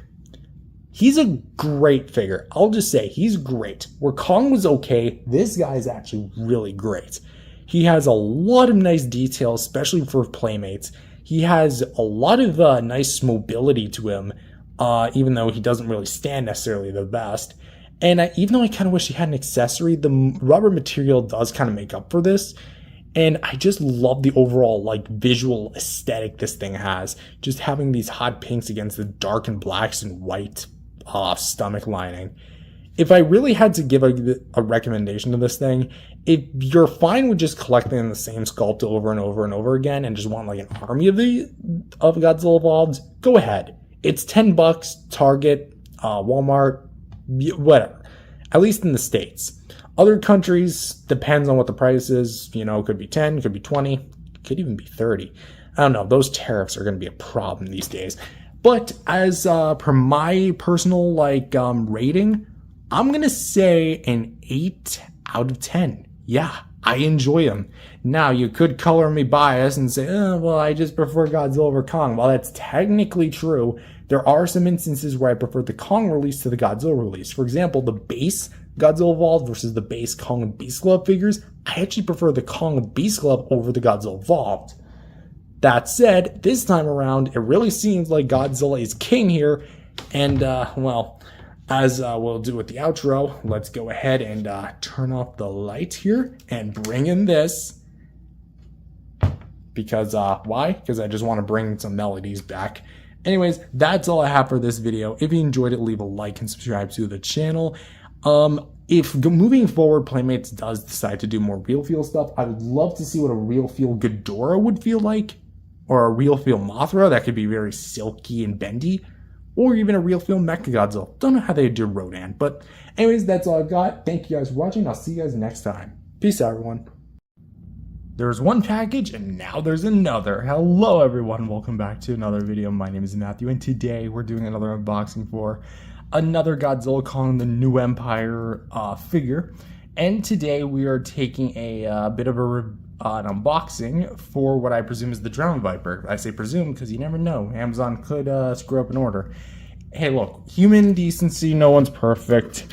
He's a great figure. I'll just say, he's great. Where Kong was okay, this guy is actually really great. He has a lot of nice details, especially for Playmates. He has a lot of nice mobility to him, even though he doesn't really stand necessarily the best. And even though I kind of wish he had an accessory, the rubber material does kind of make up for this. And I just love the overall like visual aesthetic this thing has. Just having these hot pinks against the dark and blacks and white stomach lining. If I really had to give a recommendation to this thing, if you're fine with just collecting the same sculpt over and over and over again and just want like an army of Godzilla Evolved, go ahead. It's $10, Target, Walmart, whatever. At least in the States. Other countries, depends on what the price is. You know, it could be 10, it could be 20, it could even be 30. I don't know. Those tariffs are going to be a problem these days. But as per my personal rating, I'm going to say an 8 out of 10. Yeah, I enjoy them. Now, you could color me biased and say, well, I just prefer Godzilla over Kong. Well, that's technically true. There are some instances where I prefer the Kong release to the Godzilla release. For example, the base Godzilla Evolved versus the base Kong and Beast Club figures. I actually prefer the Kong and Beast Club over the Godzilla Evolved. That said, this time around, it really seems like Godzilla is king here. And, well, as we'll do with the outro, let's go ahead and turn off the light here and bring in this. Because, why? Because I just want to bring some melodies back. Anyways, that's all I have for this video. If you enjoyed it, leave a like and subscribe to the channel. If moving forward, Playmates does decide to do more Real Feel stuff, I would love to see what a Real Feel Ghidorah would feel like. Or a Real Feel Mothra that could be very silky and bendy. Or even a Real Feel Mechagodzilla. Don't know how they do Rodan. But anyways, that's all I've got. Thank you guys for watching. I'll see you guys next time. Peace out, everyone. There's one package and now there's another. Hello, everyone. Welcome back to another video. My name is Matthew, and today we're doing another unboxing for another Godzilla Kong, the New Empire figure. And today we are taking a bit of an unboxing for what I presume is the Drone Viper. I say presume because you never know. Amazon could screw up an order. Hey, look, human decency, no one's perfect.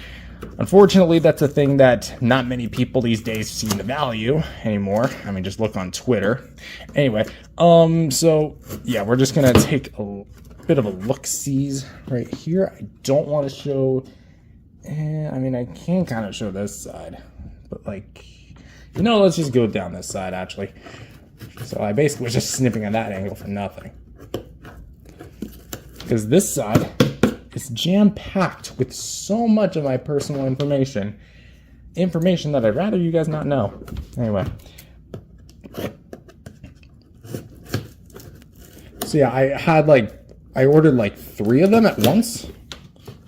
Unfortunately, that's a thing that not many people these days seem to value anymore. I mean, just look on Twitter. Anyway, so yeah, we're just gonna take a bit of a look-sees right here. I don't want to show. I mean, I can kind of show this side, but like, you know, let's just go down this side actually. So I basically was just snipping at that angle for nothing, because this side It's jam-packed with so much of my personal information that I'd rather you guys not know. Anyway. So yeah, I ordered like 3 of them at once.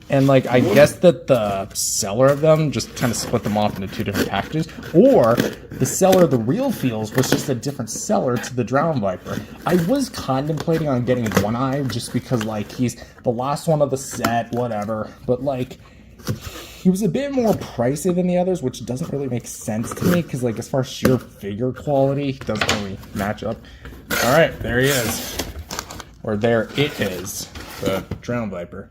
And like, I guess that the seller of them just kind of split them off into 2 different packages. Or the seller of the real feels was just a different seller to the Drown Viper. I was contemplating on getting One Eye just because like he's the last one of the set, whatever. But like, he was a bit more pricey than the others, which doesn't really make sense to me because like as far as sheer figure quality, it doesn't really match up. All right, there he is. Or there it is, the Drown Viper.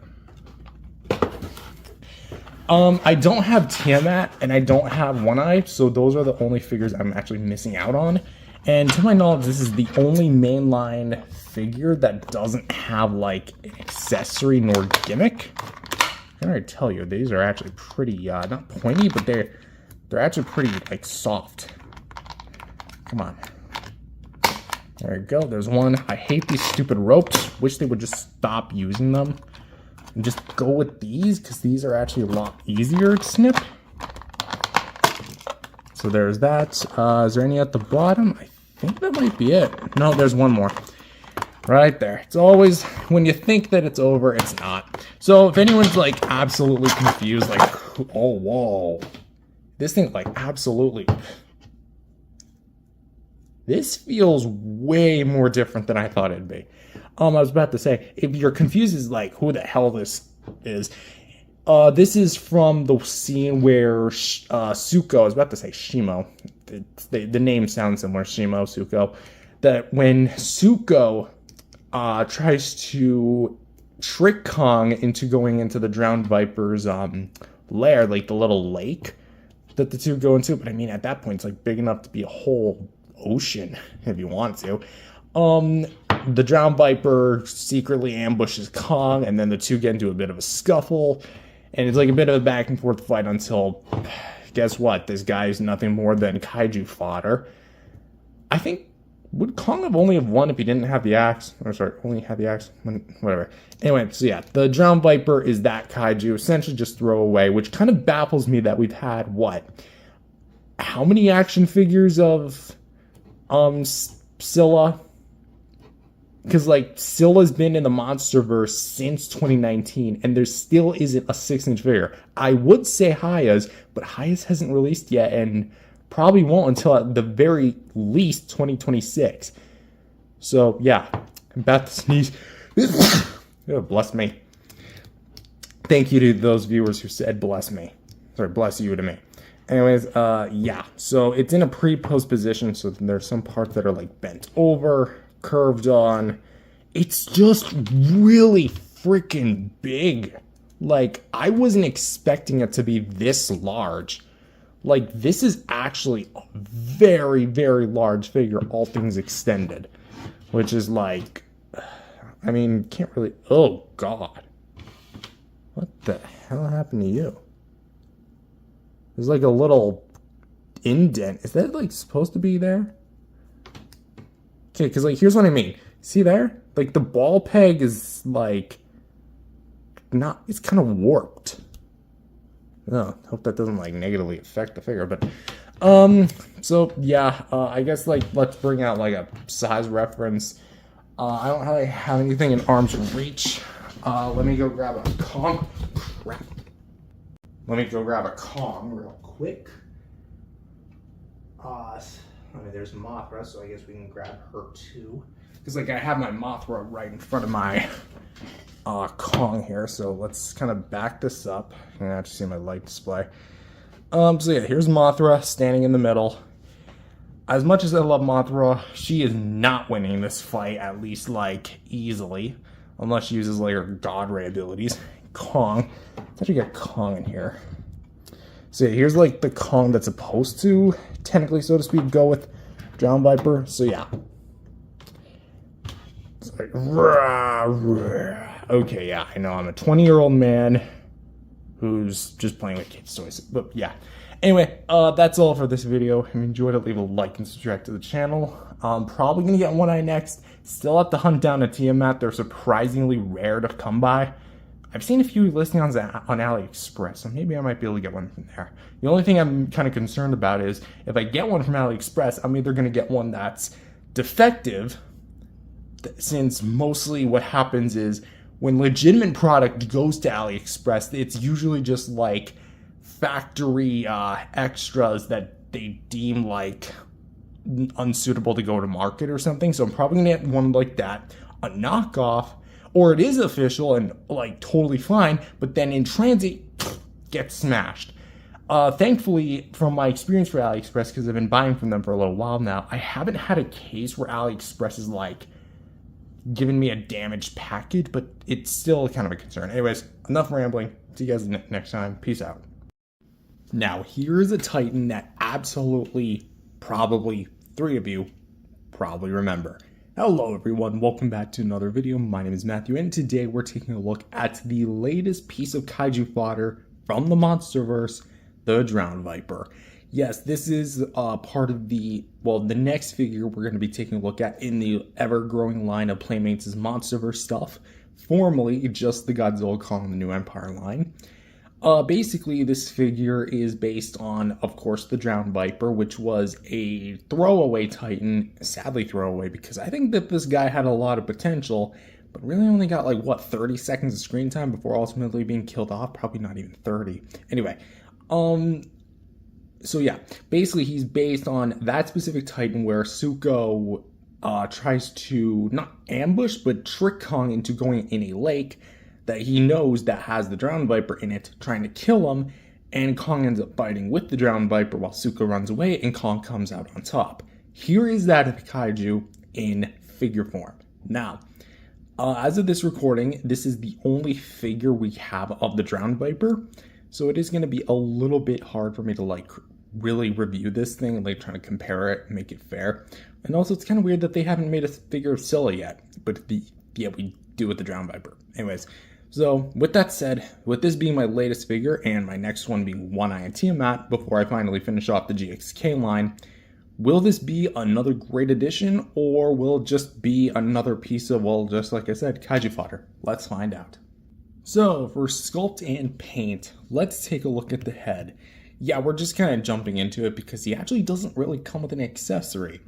I don't have Tiamat and I don't have One Eye, so those are the only figures I'm actually missing out on. And to my knowledge, this is the only mainline figure that doesn't have like an accessory nor gimmick. I can already tell you, these are actually pretty, not pointy, but they're actually pretty like soft. Come on. There we go, there's one. I hate these stupid ropes. Wish they would just stop using them. And just go with these, because these are actually a lot easier to snip. So there's that. Is there any at the bottom? I think that might be it. No, there's one more. Right there. It's always, when you think that it's over, it's not. So if anyone's like absolutely confused, like, oh, whoa. This thing, like, absolutely... This feels way more different than I thought it'd be. I was about to say, if you're confused as like who the hell this is from the scene where Suko, I was about to say Shimo, the name sounds similar, Shimo, Suko, that when Suko tries to trick Kong into going into the Drowned Viper's lair, like the little lake that the two go into, but I mean at that point it's like big enough to be a whole ocean if you want to. The Drowned Viper secretly ambushes Kong, and then the two get into a bit of a scuffle, and it's like a bit of a back and forth fight until, guess what? This guy's nothing more than kaiju fodder. I think, would Kong have only won if he didn't have the axe? Or sorry, only had the axe? Whatever. Anyway, so yeah, the Drowned Viper is that kaiju, essentially just throw away, which kind of baffles me that we've had, what? How many action figures of, Scylla? Because, like, Scylla's been in the Monsterverse since 2019, and there still isn't a 6-inch figure. I would say Haya's, but Haya's hasn't released yet, and probably won't until at the very least 2026. So, yeah, I'm about to sneeze. Oh, bless me. Thank you to those viewers who said bless me. Sorry, bless you to me. Anyways, yeah, so it's in a pre-post position, so there's some parts that are, like, bent over, curved on. It's just really freaking big. Like, I wasn't expecting it to be this large. Like, this is actually a very, very large figure, all things extended. Which is like, I mean, can't really, oh god. What the hell happened to you? There's like a little indent. Is that like supposed to be there? Okay, because like here's what I mean. See there? Like the ball peg is like not, it's kind of warped. Oh, hope that doesn't like negatively affect the figure, but so yeah, I guess like let's bring out like a size reference. I don't really have anything in arm's reach. Let me go grab a Kong. Crap. Let me go grab a Kong real quick. I mean, there's Mothra, so I guess we can grab her too. Because, like, I have my Mothra right in front of my Kong here, so let's kind of back this up. You can actually see my light display. So yeah, here's Mothra standing in the middle. As much as I love Mothra, she is not winning this fight, at least, like, easily. Unless she uses, like, her God Ray abilities. Kong. Let's actually get Kong in here. So yeah, here's like the Kong that's supposed to, technically, so to speak, go with Drowned Viper. So yeah. It's like, rah, rah. Okay, yeah, I know I'm a 20-year-old man who's just playing with kids' toys. But yeah. Anyway, that's all for this video. If you enjoyed it, leave a like and subscribe to the channel. I'm probably going to get One Eye next. Still have to hunt down a Tiamat. They're surprisingly rare to come by. I've seen a few listings on AliExpress, so maybe I might be able to get one from there. The only thing I'm kind of concerned about is if I get one from AliExpress, I'm either going to get one that's defective, since mostly what happens is when legitimate product goes to AliExpress, it's usually just like factory extras that they deem like unsuitable to go to market or something. So I'm probably gonna get one like that, a knockoff, or it is official and like totally fine, but then in transit gets smashed. Thankfully, from my experience for AliExpress, because I've been buying from them for a little while now, I haven't had a case where AliExpress is like giving me a damaged package, but it's still kind of a concern. Anyways, enough rambling. See you guys next time. Peace out. Now, here is a Titan that absolutely, probably, 3 of you probably remember. Hello everyone, welcome back to another video. My name is Matthew, and today we're taking a look at the latest piece of kaiju fodder from the Monsterverse, the Drowned Viper. Yes, this is part of the next figure we're going to be taking a look at in the ever-growing line of Playmates' Monsterverse stuff, formerly just the Godzilla X Kong, the New Empire line. Basically, this figure is based on, of course, the Drowned Viper, which was a throwaway Titan, sadly throwaway, because I think that this guy had a lot of potential, but really only got like, 30 seconds of screen time before ultimately being killed off? Probably not even 30. Anyway, so yeah, basically he's based on that specific Titan where Suko tries to not ambush, but trick Kong into going in a lake that he knows that has the Drowned Viper in it, trying to kill him, and Kong ends up fighting with the Drowned Viper while Suko runs away, and Kong comes out on top. Here is that kaiju in figure form. Now, as of this recording, this is the only figure we have of the Drowned Viper, so it is going to be a little bit hard for me to like really review this thing, like trying to compare it and make it fair. And also, it's kind of weird that they haven't made a figure of Scylla yet, but yeah, we do with the Drowned Viper. Anyways, so with that said, with this being my latest figure and my next one being One Eye and Tiamat before I finally finish off the GXK line, will this be another great addition, or will it just be another piece of, well, just like I said, kaiju fodder? Let's find out. So for sculpt and paint, let's take a look at the head. Yeah, we're just kind of jumping into it because he actually doesn't really come with an accessory.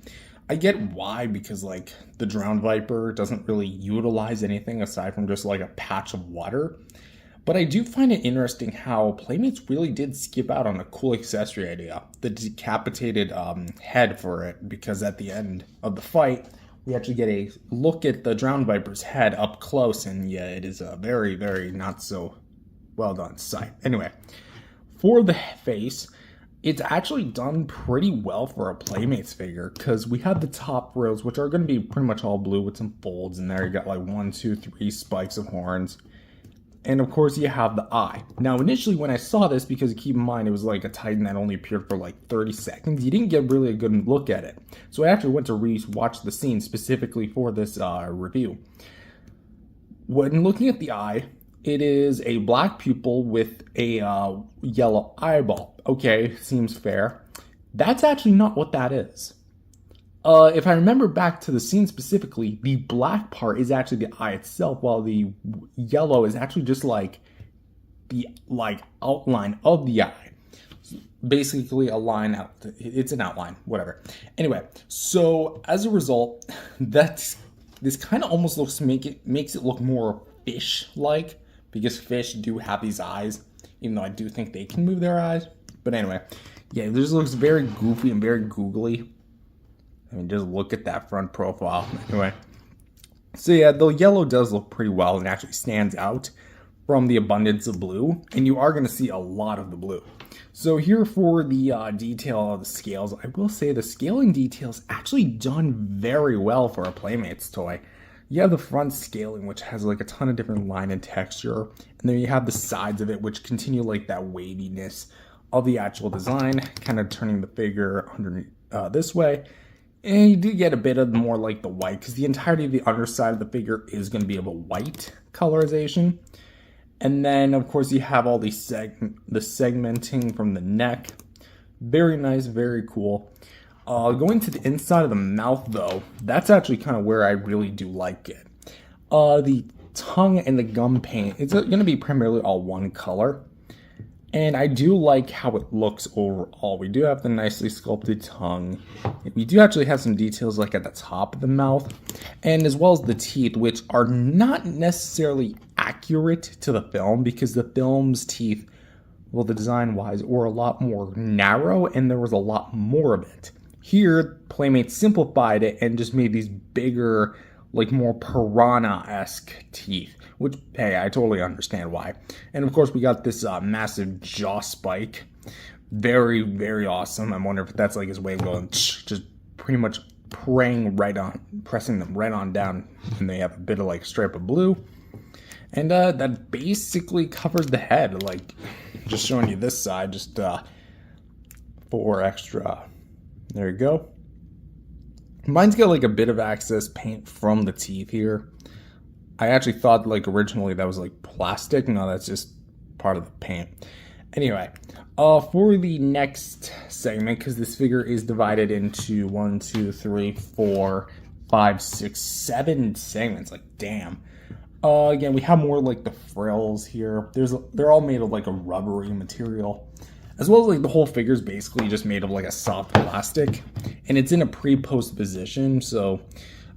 I get why, because like the Drowned Viper doesn't really utilize anything aside from just like a patch of water. But I do find it interesting how Playmates really did skip out on a cool accessory idea, the decapitated head for it, because at the end of the fight, we actually get a look at the Drowned Viper's head up close, and yeah, it is a very, very not so well done sight. Anyway, for the face, it's actually done pretty well for a Playmates figure, because we have the top rails, which are going to be pretty much all blue with some folds in there. You got like 1, 2, 3 spikes of horns. And of course you have the eye. Now initially when I saw this, because keep in mind it was like a Titan that only appeared for like 30 seconds, you didn't get really a good look at it. So I actually went to re-watch the scene specifically for this review. When looking at the eye, it is a black pupil with a yellow eyeball. Okay, seems fair. That's actually not what that is. If I remember back to the scene specifically, the black part is actually the eye itself, while the yellow is actually just like the outline of the eye. Basically a line out. It's an outline, whatever. Anyway, so as a result, this kind of almost makes it look more fish-like, because fish do have these eyes, even though I do think they can move their eyes. But anyway, yeah, it just looks very goofy and very googly. I mean, just look at that front profile. Anyway, so yeah, the yellow does look pretty well and actually stands out from the abundance of blue, and you are going to see a lot of the blue. So here for the detail of the scales, I will say the scaling detail is actually done very well for a Playmates toy. You have the front scaling, which has like a ton of different line and texture, and then you have the sides of it, which continue like that waviness of the actual design, kind of turning the figure underneath this way. And you do get a bit of more like the white, because the entirety of the underside of the figure is going to be of a white colorization. And then, of course, you have all the segmenting from the neck. Very nice, very cool. Going to the inside of the mouth, though, that's actually kind of where I really do like it. The tongue and the gum paint, it's going to be primarily all one color. And I do like how it looks overall. We do have the nicely sculpted tongue. We do actually have some details like at the top of the mouth, and as well as the teeth, which are not necessarily accurate to the film, because the film's teeth, well, the design-wise, were a lot more narrow, and there was a lot more of it. Here, Playmates simplified it and just made these bigger, like more piranha-esque teeth, which, hey, I totally understand why. And of course, we got this massive jaw spike. Very, very awesome. I wonder if that's like his way of going, just pretty much pressing them right on down, and they have a bit of like a stripe of blue. And that basically covers the head, like just showing you this side, just for extra. There you go. Mine's got like a bit of excess paint from the teeth here. I actually thought like originally that was like plastic. No, that's just part of the paint. Anyway, for the next segment, because this figure is divided into 1, 2, 3, 4, 5, 6, 7 segments. Like, damn. Again, we have more like the frills here. They're all made of like a rubbery material. As well as like the whole figure is basically just made of like a soft plastic, and it's in a pre-post position, so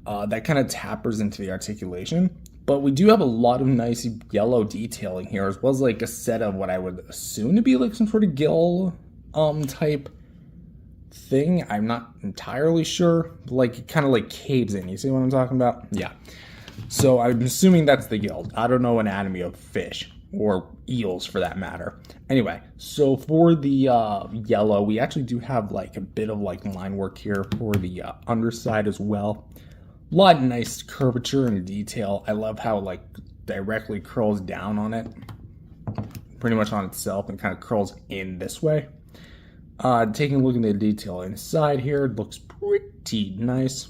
that kind of tappers into the articulation. But we do have a lot of nice yellow detailing here, as well as like a set of what I would assume to be like some sort of gill type thing. I'm not entirely sure. Like it kind of like caves in. You see what I'm talking about? Yeah. So I'm assuming that's the gill. I don't know anatomy of fish or eels for that matter. Anyway, so for the yellow, we actually do have like a bit of like line work here for the underside as well. A lot of nice curvature and detail. I love how it like directly curls down on it, pretty much on itself, and kind of curls in this way. Taking a look at the detail inside here, it looks pretty nice.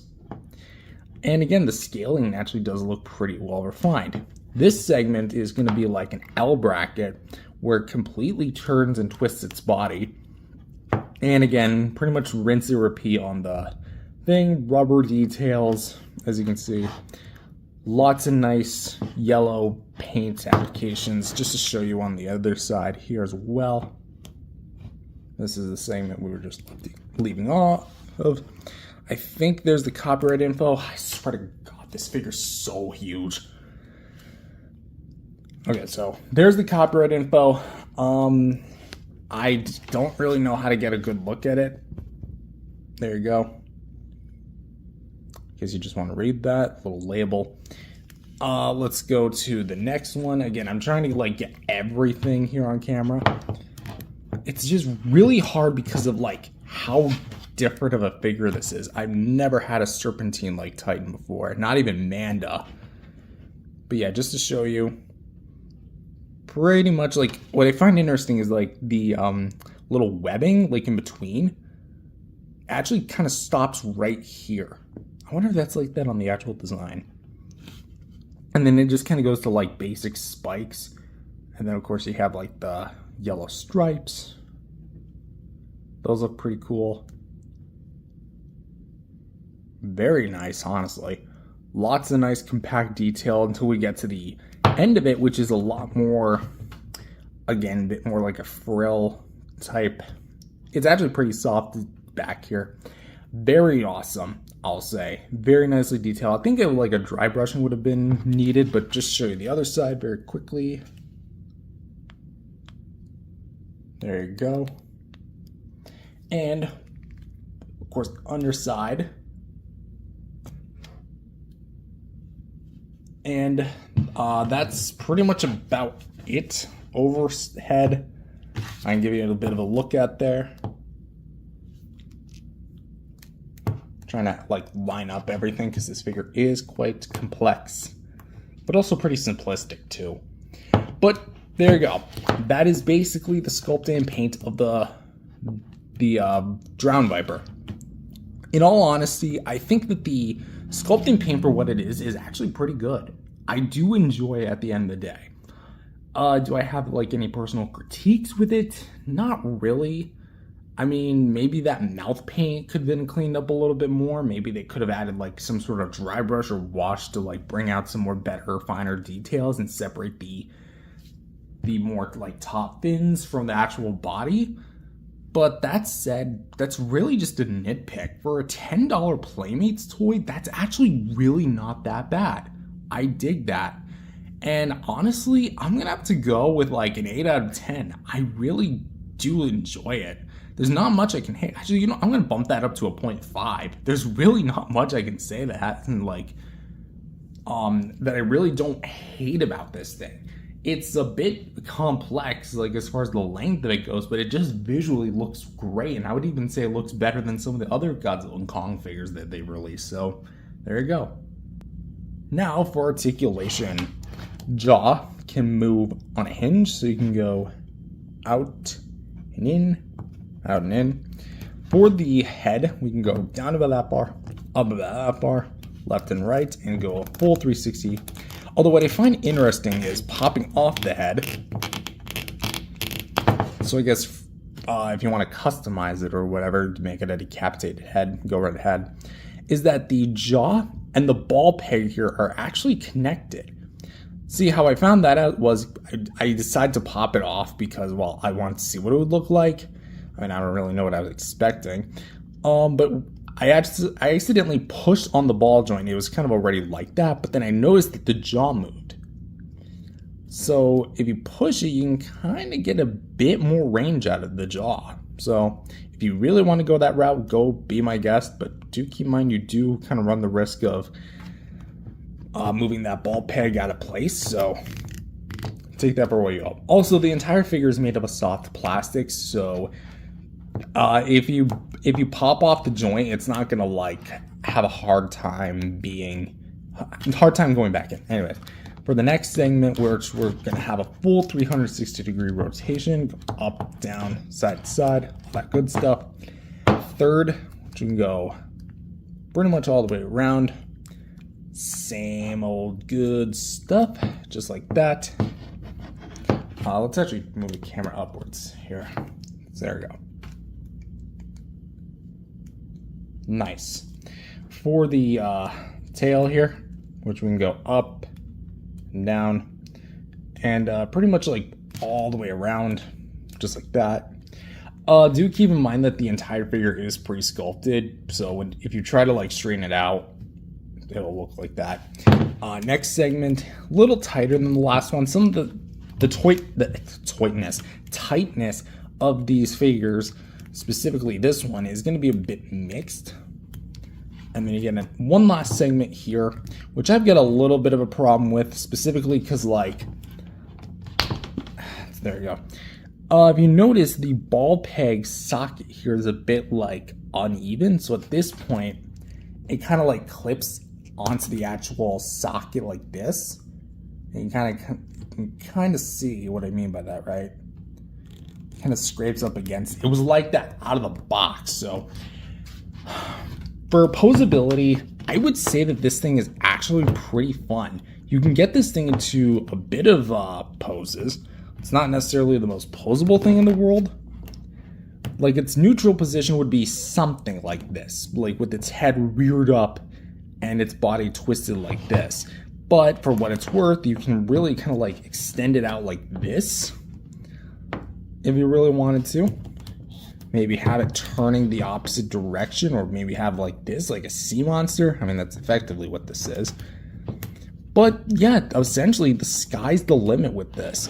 And again, the scaling actually does look pretty well refined. This segment is going to be like an L bracket where it completely turns and twists its body. And again, pretty much rinse and repeat on the thing. Rubber details, as you can see. Lots of nice yellow paint applications, just to show you on the other side here as well. This is the segment we were just leaving off of. I think there's the copyright info. I swear to God, this figure's so huge. Okay, so there's the copyright info. I don't really know how to get a good look at it. There you go. In case you just want to read that little label. Let's go to the next one. Again, I'm trying to like get everything here on camera. It's just really hard because of like how different of a figure this is. I've never had a serpentine like Titan before, not even Manda. But yeah, just to show you, pretty much like what I find interesting is like the little webbing like in between actually kind of stops right here. I wonder if that's like that on the actual design. And then it just kind of goes to like basic spikes, and then of course you have like the yellow stripes. Those look pretty cool. Very nice, honestly. Lots of nice compact detail until we get to the end of it, which is a lot more, again, a bit more like a frill type. It's actually pretty soft back here. Very awesome, I'll say. Very nicely detailed. I think like a dry brushing would have been needed, but just show you the other side very quickly. There you go. And of course, the underside. And that's pretty much about it. Overhead, I can give you a bit of a look at there. Trying to like line up everything because this figure is quite complex, but also pretty simplistic too. But there you go. That is basically the sculpt and paint of the Drowned Viper. In all honesty, I think that the sculpt and paint for what it is actually pretty good. I do enjoy it at the end of the day. Do I have like any personal critiques with it? Not really. I mean, maybe that mouth paint could have been cleaned up a little bit more. Maybe they could have added like some sort of dry brush or wash to like bring out some more better, finer details and separate the more like top fins from the actual body. But that said, that's really just a nitpick. For a $10 Playmates toy, that's actually really not that bad. I dig that. And honestly, I'm gonna have to go with like an 8 out of 10. I really do enjoy it. There's not much I can hate. Actually, you know, I'm gonna bump that up to a 0.5. There's really not much I can say that and like that I really don't hate about this thing. It's a bit complex, like as far as the length of it goes, but it just visually looks great, and I would even say it looks better than some of the other Godzilla and Kong figures that they released. So there you go. Now for articulation, jaw can move on a hinge, so you can go out and in, out and in. For the head, we can go down about that bar, up about that bar, left and right, and go a full 360. Although what I find interesting is popping off the head. So I guess if you want to customize it or whatever to make it a decapitated head, go right ahead, is that the jaw and the ball peg here are actually connected. See, how I found that out was I decided to pop it off because, well, I wanted to see what it would look like. I mean, I don't really know what I was expecting. But I accidentally pushed on the ball joint. It was kind of already like that, but then I noticed that the jaw moved. So if you push it, you can kind of get a bit more range out of the jaw. So if you really want to go that route, go be my guest, but do keep in mind you do kind of run the risk of moving that ball peg out of place, so take that for what you will. Also, the entire figure is made of a soft plastic, so if you pop off the joint, it's not gonna like have a hard time going back in. Anyway, for the next segment, we're gonna have a full 360-degree rotation, up, down, side to side, all that good stuff. Third, which we can go pretty much all the way around. Same old good stuff, just like that. Let's actually move the camera upwards here. So there we go. Nice. For the tail here, which we can go up and down, and pretty much like all the way around, just like that. Do keep in mind that the entire figure is pre-sculpted, so if you try to like straighten it out, it'll look like that. Next segment, a little tighter than the last one. Some of the tightness of these figures, specifically this one, is going to be a bit mixed. And then you get one last segment here, which I've got a little bit of a problem with, specifically because, like, there you go. If you notice, the ball peg socket here is a bit like uneven, so at this point, it kind of like clips onto the actual socket like this, and you kind of see what I mean by that, right? Kind of scrapes up against it. It was like that out of the box. So for posability, I would say that this thing is actually pretty fun. You can get this thing into a bit of poses. It's not necessarily the most posable thing in the world. Like, its neutral position would be something like this, like with its head reared up and its body twisted like this. But for what it's worth, you can really kind of like extend it out like this if you really wanted to. Maybe have it turning the opposite direction, or maybe have like this, like a sea monster. I mean, that's effectively what this is. But yeah, essentially the sky's the limit with this.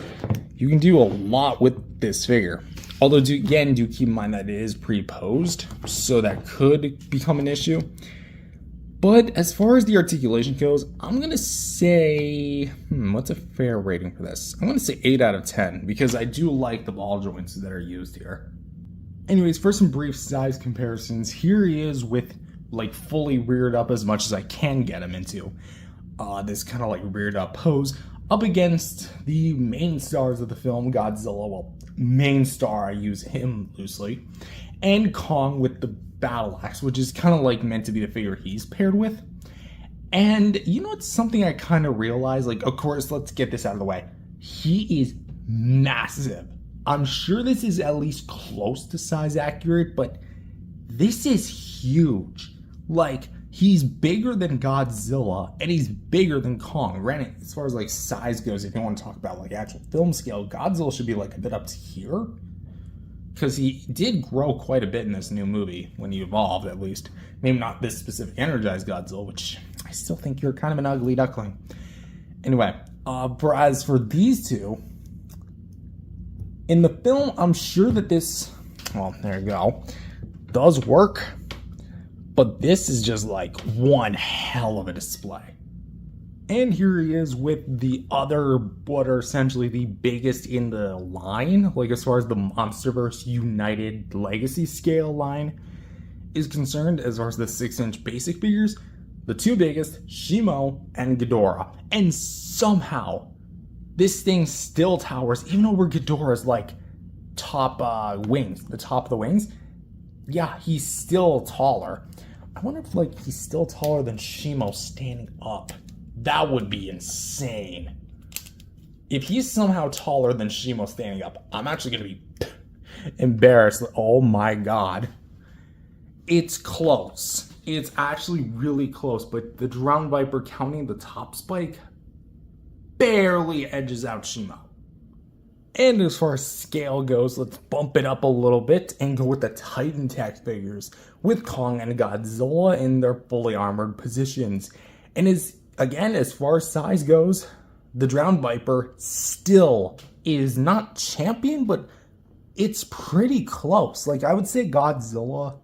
You can do a lot with this figure. Although, do keep in mind that it is pre-posed, so that could become an issue. But as far as the articulation goes, I'm going to say, what's a fair rating for this? I'm going to say 8 out of 10, because I do like the ball joints that are used here. Anyways, for some brief size comparisons, here he is with like fully reared up as much as I can get him into. This kind of like reared up pose up against the main stars of the film, Godzilla. Well, main star, I use him loosely. And Kong with the battle axe, which is kind of like meant to be the figure he's paired with. And you know, it's something I kind of realized, like, of course, let's get this out of the way. He is massive. I'm sure this is at least close to size accurate, but this is huge. Like, he's bigger than Godzilla, and he's bigger than Kong. Granted, as far as like size goes, if you want to talk about like actual film scale, Godzilla should be like a bit up to here. Because he did grow quite a bit in this new movie, when he evolved at least. Maybe not this specific energized Godzilla, which I still think you're kind of an ugly duckling. Anyway, as for these two, in the film, I'm sure that this, well, there you go, does work. But this is just like one hell of a display. And here he is with the other, what are essentially the biggest in the line, like as far as the MonsterVerse United Legacy scale line is concerned, as far as the 6-inch basic figures, the two biggest, Shimo and Ghidorah. And somehow, this thing still towers, even over Ghidorah's like top wings, the top of the wings. Yeah, he's still taller. I wonder if like he's still taller than Shimo standing up. That would be insane. If he's somehow taller than Shimo standing up, I'm actually going to be embarrassed. Oh my god. It's close. It's actually really close, but the Drowned Viper, counting the top spike, barely edges out Shimo. And as far as scale goes, let's bump it up a little bit and go with the Titan Tech figures, with Kong and Godzilla in their fully armored positions. And as far as size goes, the Drowned Viper still is not champion, but it's pretty close. Like, I would say Godzilla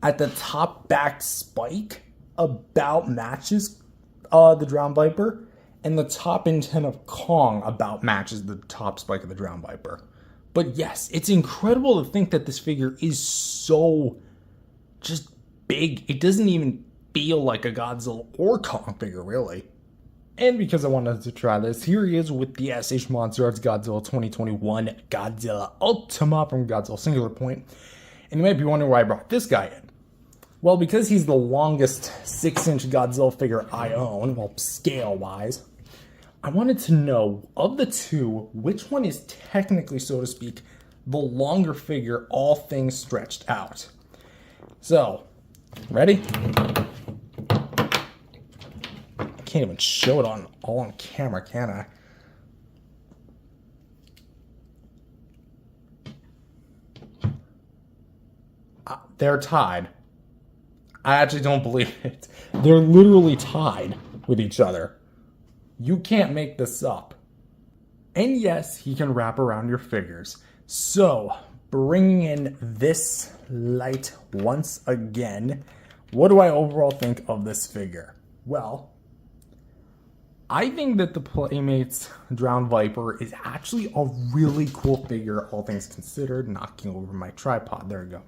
at the top back spike about matches the Drowned Viper, and the top intent of Kong about matches the top spike of the Drowned Viper. But yes, it's incredible to think that this figure is so just big. It doesn't even feel like a Godzilla or Kong figure, really. And because I wanted to try this, here he is with the SH Monster Arts Godzilla 2021 Godzilla Ultima from Godzilla Singular Point. And you might be wondering why I brought this guy in. Well, because he's the longest 6-inch Godzilla figure I own, well, scale-wise, I wanted to know, of the two, which one is technically, so to speak, the longer figure, all things stretched out. So, ready? I can't even show it all on camera, can I? They're tied. I actually don't believe it. They're literally tied with each other. You can't make this up. And yes, he can wrap around your figures. So, bringing in this light once again, what do I overall think of this figure? Well, I think that the Playmates Drowned Viper is actually a really cool figure, all things considered. Knocking over my tripod, there we go.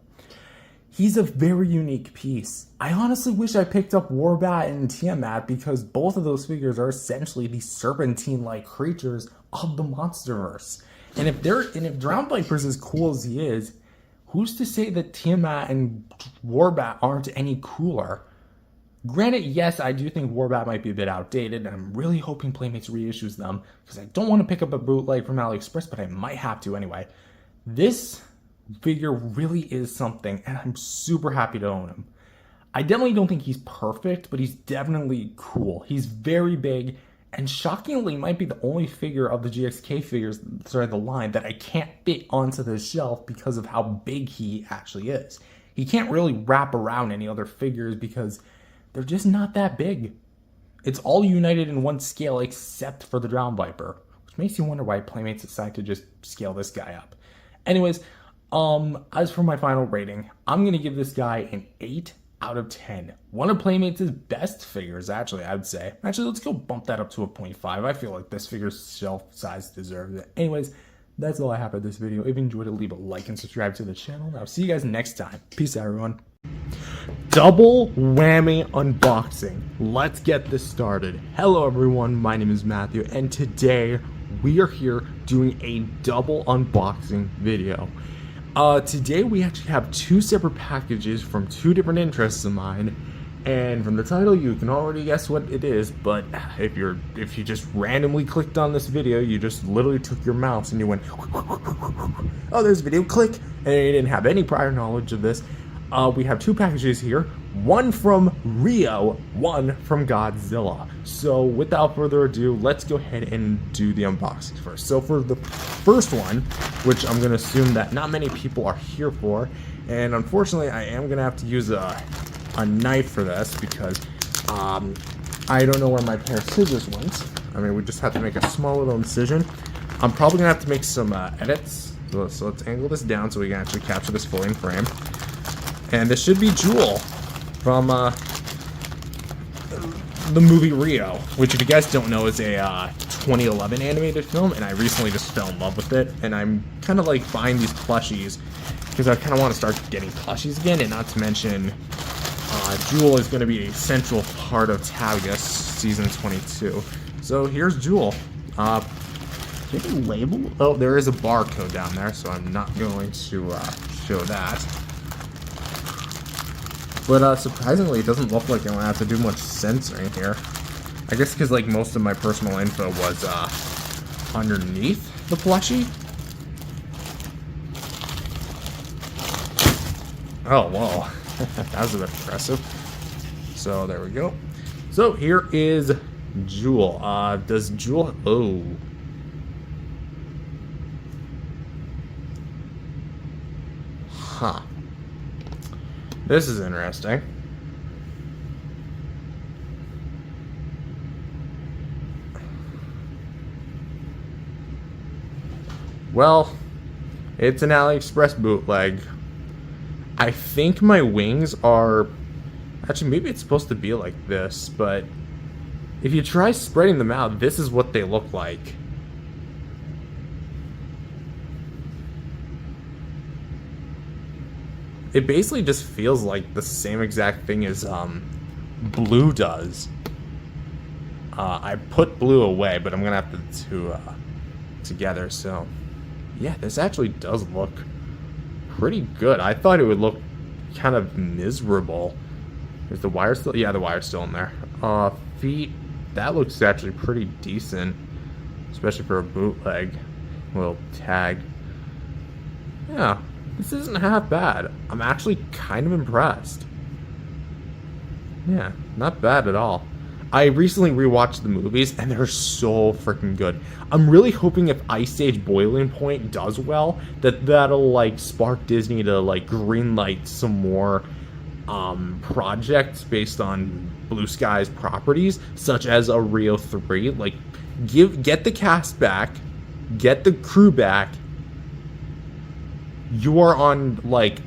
He's a very unique piece. I honestly wish I picked up Warbat and Tiamat, because both of those figures are essentially the serpentine-like creatures of the MonsterVerse. And if Drowned Viper's as cool as he is, who's to say that Tiamat and Warbat aren't any cooler? Granted, yes, I do think Warbat might be a bit outdated, and I'm really hoping Playmates reissues them, because I don't want to pick up a bootleg from AliExpress, but I might have to anyway. This figure really is something, and I'm super happy to own him. I definitely don't think he's perfect, but he's definitely cool. He's very big, and shockingly might be the only figure of the GXK figures, the line, that I can't fit onto the shelf because of how big he actually is. He can't really wrap around any other figures because they're just not that big. It's all united in one scale except for the Drowned Viper, which makes you wonder why Playmates decided to just scale this guy up. Anyways, as for my final rating, I'm going to give this guy an 8 out of 10. One of Playmates' best figures, actually, I would say. Actually, let's go bump that up to a 0.5. I feel like this figure's shelf size deserves it. Anyways, that's all I have for this video. If you enjoyed it, leave a like and subscribe to the channel. I'll see you guys next time. Peace out, everyone. Double whammy unboxing. Let's get this started. Hello, everyone. My name is Matthew, and today we are here doing a double unboxing video. Today we actually have two separate packages from two different interests of mine, And from the title, you can already guess what it is. But if you just randomly clicked on this video, you just literally took your mouse and you went, oh, there's a video, click, and you didn't have any prior knowledge of this. We have 2 packages here, one from Rio, one from Godzilla. So without further ado, let's go ahead and do the unboxing first. So for the first one, which I'm going to assume that not many people are here for, and unfortunately I am going to have to use a knife for this because I don't know where my pair of scissors went. I mean, we just have to make a small little incision. I'm probably going to have to make some edits. So let's angle this down so we can actually capture this fully in frame. And this should be Jewel from the movie Rio, which, if you guys don't know, is a 2011 animated film, and I recently just fell in love with it. And I'm kind of like buying these plushies because I kind of want to start getting plushies again, and not to mention Jewel is going to be a central part of T.O.S.G Season 22. So here's Jewel. Did it label? Oh, there is a barcode down there, so I'm not going to show that. But surprisingly, it doesn't look like I'm gonna have to do much censoring here. I guess because like most of my personal info was underneath the plushie. Oh, whoa. That was a bit impressive. So there we go. So here is Jewel. Does Jewel... Oh. Huh. This is interesting. Well, it's an AliExpress bootleg. I think my wings are... Actually, maybe it's supposed to be like this, but if you try spreading them out, this is what they look like. It basically just feels like the same exact thing as Blue does. I put Blue away, but I'm gonna have the two together. So yeah, this actually does look pretty good. I thought it would look kind of miserable. Is the wire still? Yeah, the wire's still in there. Feet. That looks actually pretty decent, especially for a bootleg little tag. Yeah. This isn't half bad. I'm actually kind of impressed. Yeah, not bad at all. I recently rewatched the movies, and they're so freaking good. I'm really hoping if Ice Age Boiling Point does well, that'll like spark Disney to like greenlight some more projects based on Blue Sky's properties, such as a Rio 3. Like, get the cast back, get the crew back. You are on, like,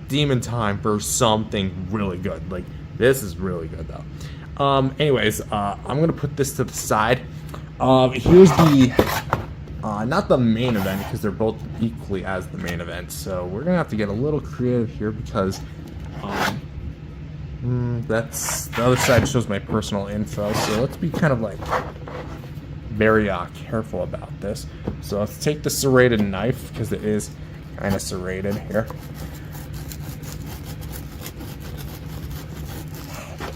demon time for something really good. Like, this is really good, though. Anyways, I'm going to put this to the side. Here's the, not the main event, because they're both equally as the main event. So we're going to have to get a little creative here, because that's, the other side shows my personal info. So let's be kind of, like, very careful about this. So let's take the serrated knife, because it is kind of serrated here.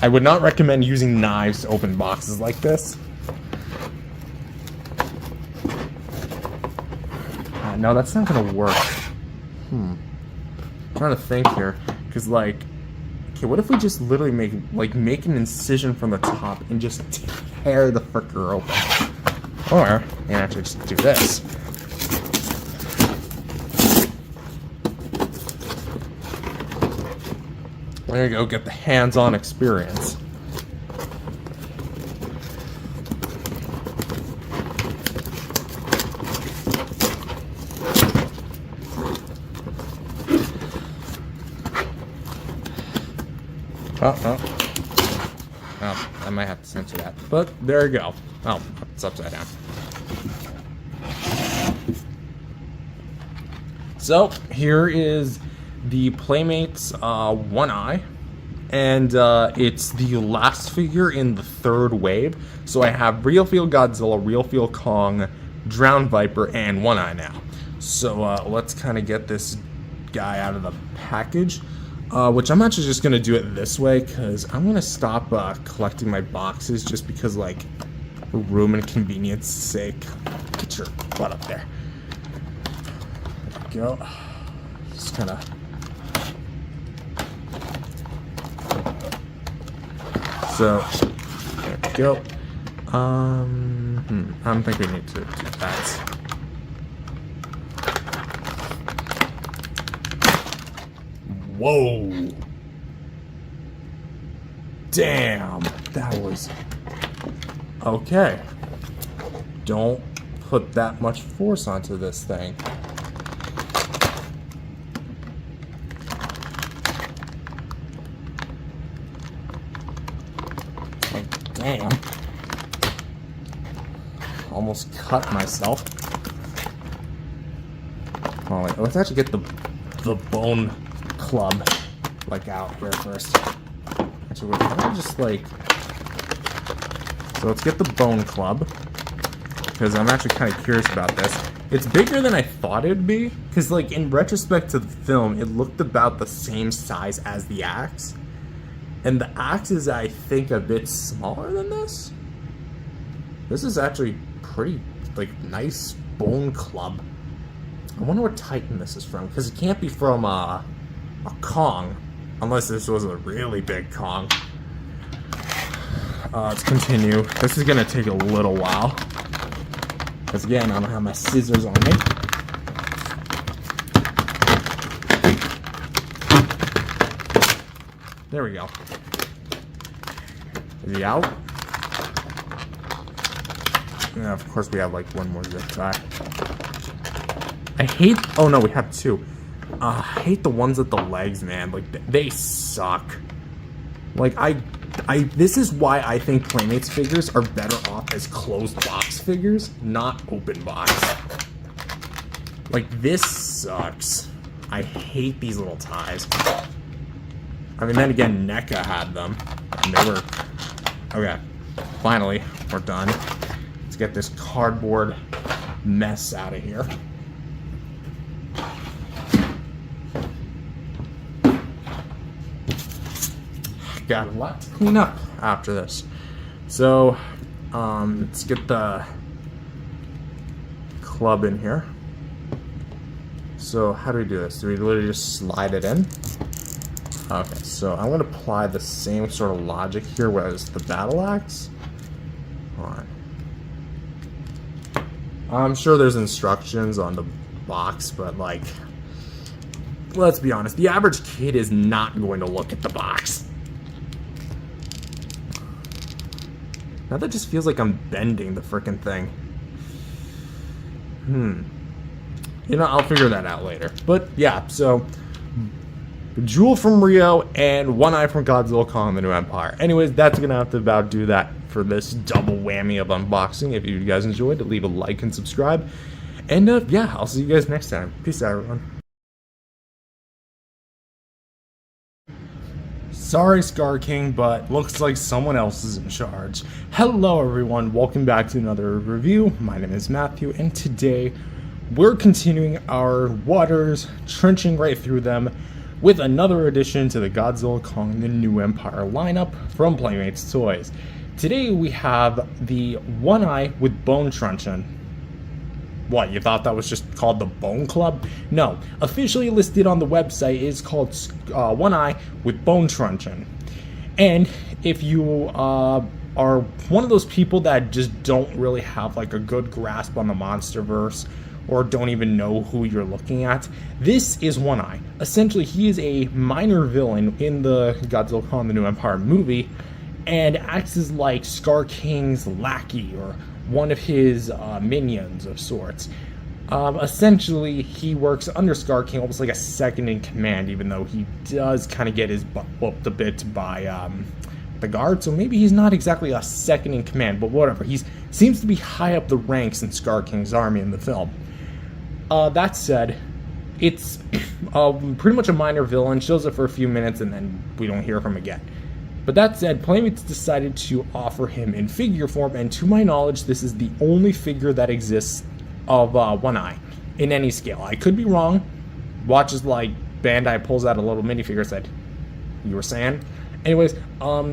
I would not recommend using knives to open boxes like this. No, that's not gonna work. I'm trying to think here, because like, okay, what if we just literally make an incision from the top and just tear the fricker open? Or, and actually just do this. There you go, get the hands-on experience. Oh, I might have to censor that. But there you go. Oh, it's upside down. So here is the Playmates One Eye, and it's the last figure in the third wave. So I have Real Feel Godzilla, Real Feel Kong, Drowned Viper, and One Eye now. So let's kind of get this guy out of the package. Which I'm actually just gonna do it this way because I'm gonna stop collecting my boxes just because, like, for room and convenience sake. Get your butt up there. There we go. Just kind of. So there we go. I don't think we need to do that. Whoa. Damn. That was... Okay. Don't put that much force onto this thing. Like, damn. Almost cut myself. Oh, wait. Let's actually get the bone club, like, out here first. Actually, we're kind of just like... So let's get the bone club, because I'm actually kind of curious about this. It's bigger than I thought it'd be, because, like, in retrospect to the film, it looked about the same size as the axe. And the axe is, I think, a bit smaller than this. This is actually pretty, like, nice bone club. I wonder what Titan this is from, because it can't be from a Kong, unless this was a really big Kong. Let's continue. This is gonna take a little while, because again, I don't have my scissors on me. There we go. Is he out? Yeah, of course we have like one more zip tie. I hate... Oh no, we have two. I hate the ones with the legs, man. Like, they suck. Like, this is why I think Playmates figures are better off as closed box figures, not open box. Like, this sucks. I hate these little ties. I mean, then again, NECA had them, and they were... Okay, finally, we're done. Let's get this cardboard mess out of here. Got a lot to clean up after this. So, let's get the club in here. So, how do we do this? Do we literally just slide it in? Okay, so I'm going to apply the same sort of logic here as the battle axe. Hold on. I'm sure there's instructions on the box, but, like, let's be honest, the average kid is not going to look at the box. Now that just feels like I'm bending the frickin' thing. You know, I'll figure that out later. But yeah, so Jewel from Rio and One Eye from Godzilla Kong the New Empire. Anyways, that's gonna have to about do that for this double whammy of unboxing. If you guys enjoyed, leave a like and subscribe. And yeah, I'll see you guys next time. Peace out, everyone. Sorry, Scar King, but looks like someone else is in charge. Hello, everyone. Welcome back to another review. My name is Matthew, and today we're continuing our waters, trenching right through them, with another addition to the Godzilla Kong the New Empire lineup from Playmates Toys. Today we have the One Eye with Bone Truncheon. What, you thought that was just called the Bone Club? No, officially listed on the website is called One Eye with Bone Truncheon. And if you are one of those people that just don't really have like a good grasp on the MonsterVerse, or don't even know who you're looking at, this is One Eye. Essentially, he is a minor villain in the Godzilla Kong the New Empire movie, and acts as like Scar King's lackey, or one of his minions of sorts. Essentially, he works under Scar King, almost like a second in command, even though he does kind of get his butt whooped a bit by the guard, so maybe he's not exactly a second in command, but whatever. He seems to be high up the ranks in Scar King's army in the film. That said, it's pretty much a minor villain, shows up for a few minutes, and then we don't hear from him again. But that said, Playmates decided to offer him in figure form, and to my knowledge, this is the only figure that exists of One Eye in any scale. I could be wrong. Watch is like Bandai pulls out a little minifigure and said, "You were saying?" Anyways,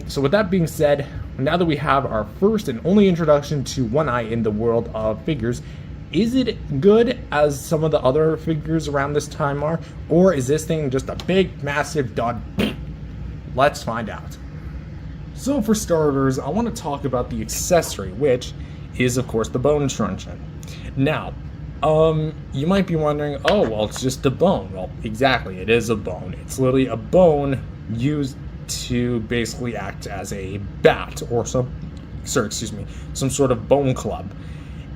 so with that being said, now that we have our first and only introduction to One Eye in the world of figures, is it good as some of the other figures around this time are? Or is this thing just a big, massive dud? Let's find out. So for starters, I want to talk about the accessory, which is, of course, the bone truncheon. Now, you might be wondering, oh, well, it's just a bone. Well, exactly, it is a bone. It's literally a bone used to basically act as a bat or some sort of bone club.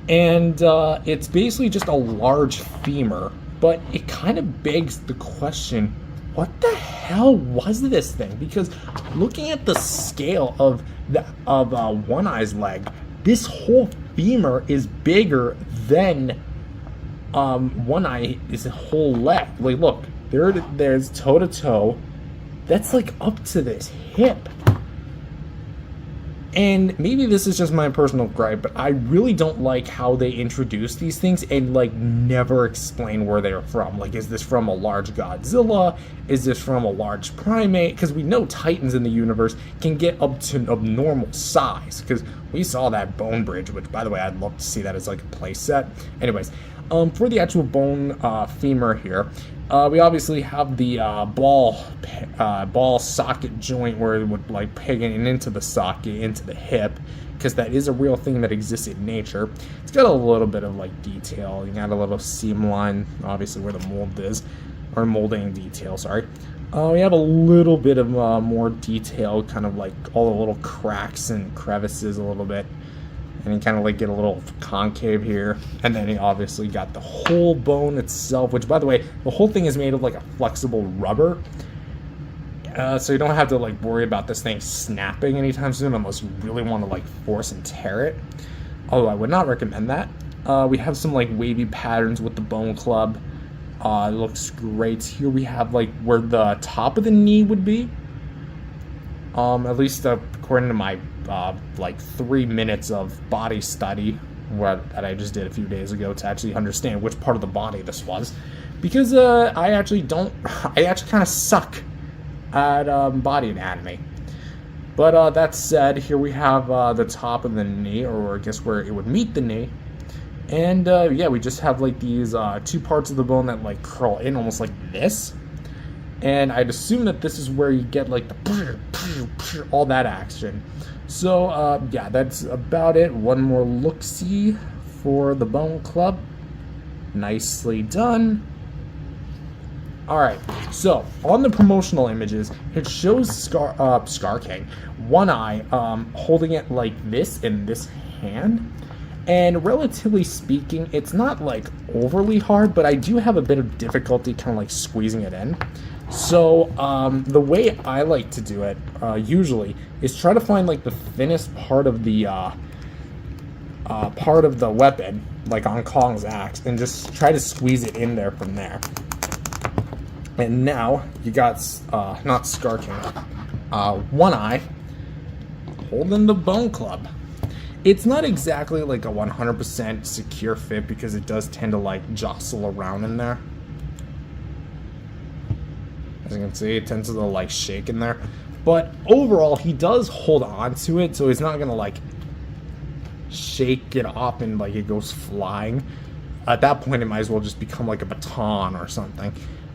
And it's basically just a large femur, but it kind of begs the question, what the hell was this thing? Because looking at the scale of One Eye's leg, this whole femur is bigger than One Eye is a whole leg. Like, look, there's toe to toe. That's like up to this hip. And maybe this is just my personal gripe, but I really don't like how they introduce these things and like never explain where they're from. Like, is this from a large Godzilla? Is this from a large primate? Because we know Titans in the universe can get up to abnormal size. Because we saw that bone bridge, which, by the way, I'd love to see that as like a play set. Anyways, for the actual bone femur here, we obviously have the ball socket joint where it would like peg into the socket, into the hip, because that is a real thing that exists in nature. It's got a little bit of like detail. You got a little seam line, obviously where the mold is, or molding detail, sorry. We have a little bit of more detail, kind of like all the little cracks and crevices a little bit. And you kind of like get a little concave here. And then you obviously got the whole bone itself, which, by the way, the whole thing is made of like a flexible rubber. So you don't have to like worry about this thing snapping anytime soon unless you really want to like force and tear it. Although I would not recommend that. We have some like wavy patterns with the bone club. It looks great. Here we have like where the top of the knee would be. At least according to my like 3 minutes of body study that I just did a few days ago to actually understand which part of the body this was, because I actually kind of suck at body anatomy. But that said, here we have the top of the knee, or I guess where it would meet the knee, and yeah, we just have like these two parts of the bone that like curl in almost like this. And I'd assume that this is where you get like the all that action. So yeah, that's about it. One more look-see for the bone club. Nicely done. Alright, so on the promotional images, it shows Scar King, One Eye, holding it like this in this hand. And relatively speaking, it's not like overly hard, but I do have a bit of difficulty kind of like squeezing it in. So the way I like to do it usually is try to find like the thinnest part of the weapon, like on Kong's axe, and just try to squeeze it in there from there. And now you got not Scar King, One Eye holding the bone club. It's not exactly like a 100% secure fit because it does tend to like jostle around in there. As you can see, it tends to like shake in there. But overall, he does hold on to it, so he's not gonna like shake it off and like it goes flying. At that point, it might as well just become like a baton or something.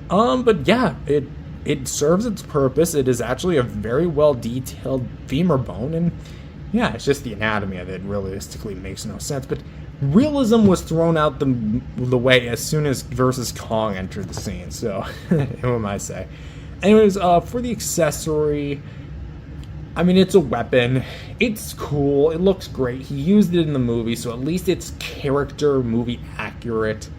But yeah, it serves its purpose. It is actually a very well detailed femur bone, and yeah, it's just the anatomy of it realistically makes no sense. But realism was thrown out the way as soon as Versus Kong entered the scene, so what am I say? Anyways, for the accessory, I mean, it's a weapon. It's cool. It looks great. He used it in the movie, so at least it's character movie accurate.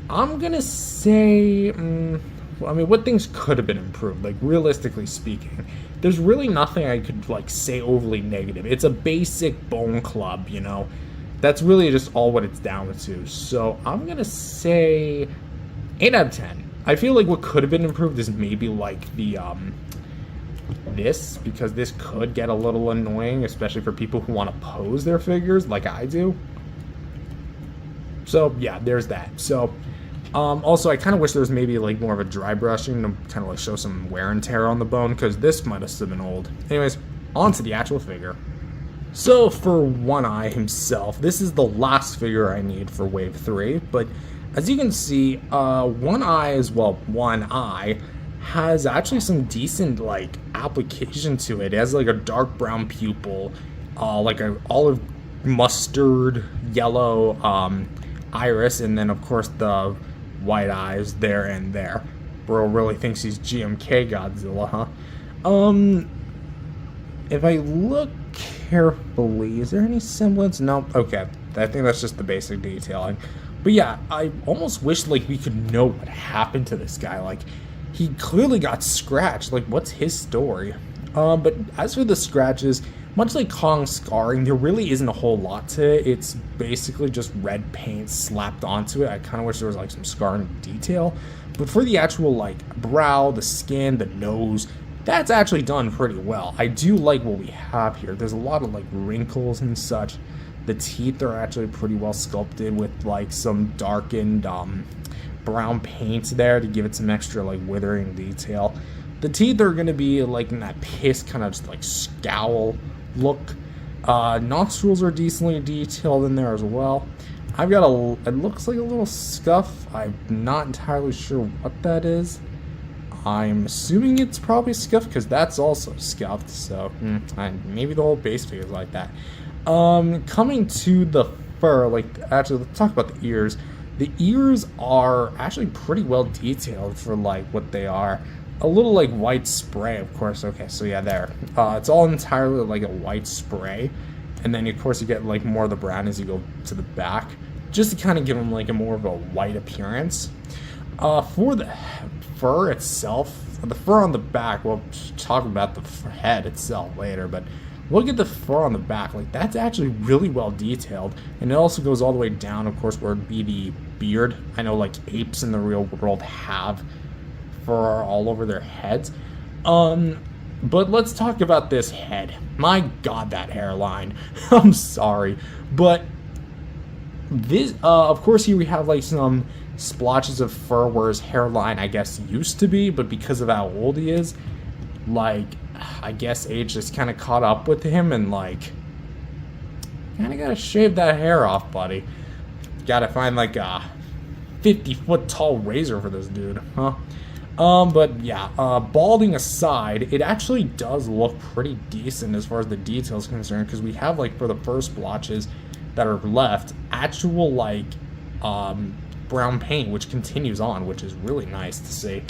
I'm gonna say, I mean, what things could have been improved? Like, realistically speaking, there's really nothing I could, like, say overly negative. It's a basic bone club, you know? That's really just all what it's down to. So I'm gonna say 8 out of 10. I feel like what could have been improved is maybe like the this, because this could get a little annoying, especially for people who want to pose their figures like I do. So yeah, there's that. So Also, I kind of wish there was maybe like more of a dry brushing to kind of like show some wear and tear on the bone, because this might have still been old. Anyways, on to the actual figure. So for One Eye himself, this is the last figure I need for Wave 3, but as you can see, One Eye has actually some decent like application to it. It has like a dark brown pupil, like an olive mustard yellow iris, and then of course the white eyes there and there. Bro really thinks he's GMK Godzilla, huh? If I look carefully, is there any semblance? No. Okay, I think that's just the basic detailing. But yeah, I almost wish like we could know what happened to this guy. Like, he clearly got scratched. Like, what's his story? But as for the scratches, much like Kong's scarring, there really isn't a whole lot to it. It's basically just red paint slapped onto it. I kind of wish there was like some scarring detail. But for the actual like brow, the skin, the nose, that's actually done pretty well. I do like what we have here. There's a lot of like wrinkles and such. The teeth are actually pretty well sculpted with like some darkened brown paint there to give it some extra like withering detail. The teeth are going to be like in that pissed kind of just like scowl look. Nostrils are decently detailed in there as well. I've got it looks like a little scuff. I'm not entirely sure what that is. I'm assuming it's probably scuffed because that's also scuffed. So maybe the whole base figure is like that. Coming to the fur, like actually let's talk about the ears. The ears are actually pretty well detailed for like what they are. A little like white spray, of course. Okay, so yeah, there. It's all entirely like a white spray, and then of course you get like more of the brown as you go to the back, just to kind of give them like a more of a white appearance. For the fur itself, the fur on the back, we'll talk about the head itself later, but look at the fur on the back. Like, that's actually really well detailed, and it also goes all the way down, of course, where it'd be the beard. I know like apes in the real world have fur all over their heads. But let's talk about this head. My god, that hairline. I'm sorry, but this of course here we have like some splotches of fur where his hairline I guess used to be, but because of how old he is, like I guess age just kind of caught up with him, and like kind of gotta shave that hair off, buddy. Gotta find like a 50-foot tall razor for this dude, huh? But yeah, balding aside, it actually does look pretty decent as far as the details concerned, because we have like for the first splotches that are left, actual like brown paint, which continues on, which is really nice to see.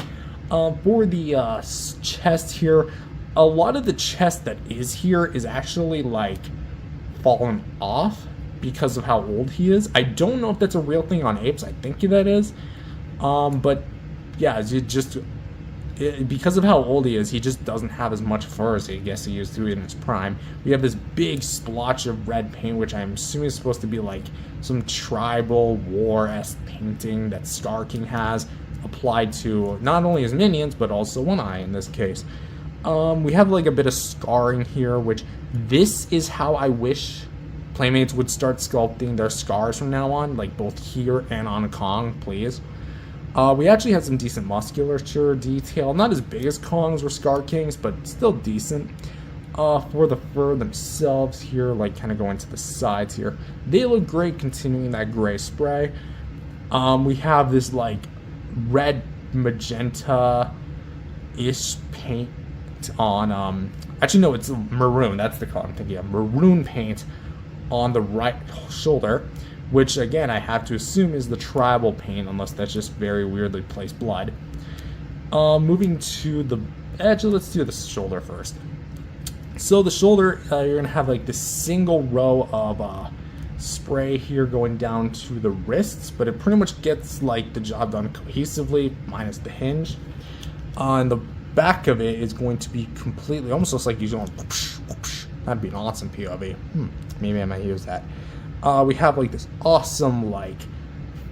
For the chest here, a lot of the chest that is here is actually like fallen off because of how old he is. I don't know if that's a real thing on apes. I think that is. But yeah, because of how old he is, he just doesn't have as much fur as I guess he used to in his prime. We have this big splotch of red paint, which I'm assuming is supposed to be like some tribal war-esque painting that Star King has applied to not only his minions, but also One Eye in this case. We have like a bit of scarring here, which this is how I wish Playmates would start sculpting their scars from now on, like both here and on Kong, please. We actually had some decent musculature detail, not as big as Kong's or Scar King's, but still decent. For the fur themselves here, like kind of going to the sides here, they look great, continuing that gray spray. We have this like red magenta-ish paint on, actually no, it's maroon, that's the color I'm thinking of, maroon paint on the right shoulder, which again I have to assume is the tribal paint, unless that's just very weirdly placed blood. Moving to the edge, let's do the shoulder first. So the shoulder, you're gonna have like this single row of spray here going down to the wrists, but it pretty much gets like the job done cohesively, minus the hinge. On the back of it is going to be completely, almost looks like you're going whoosh, whoosh. That'd be an awesome POV. Maybe I might use that. We have like this awesome like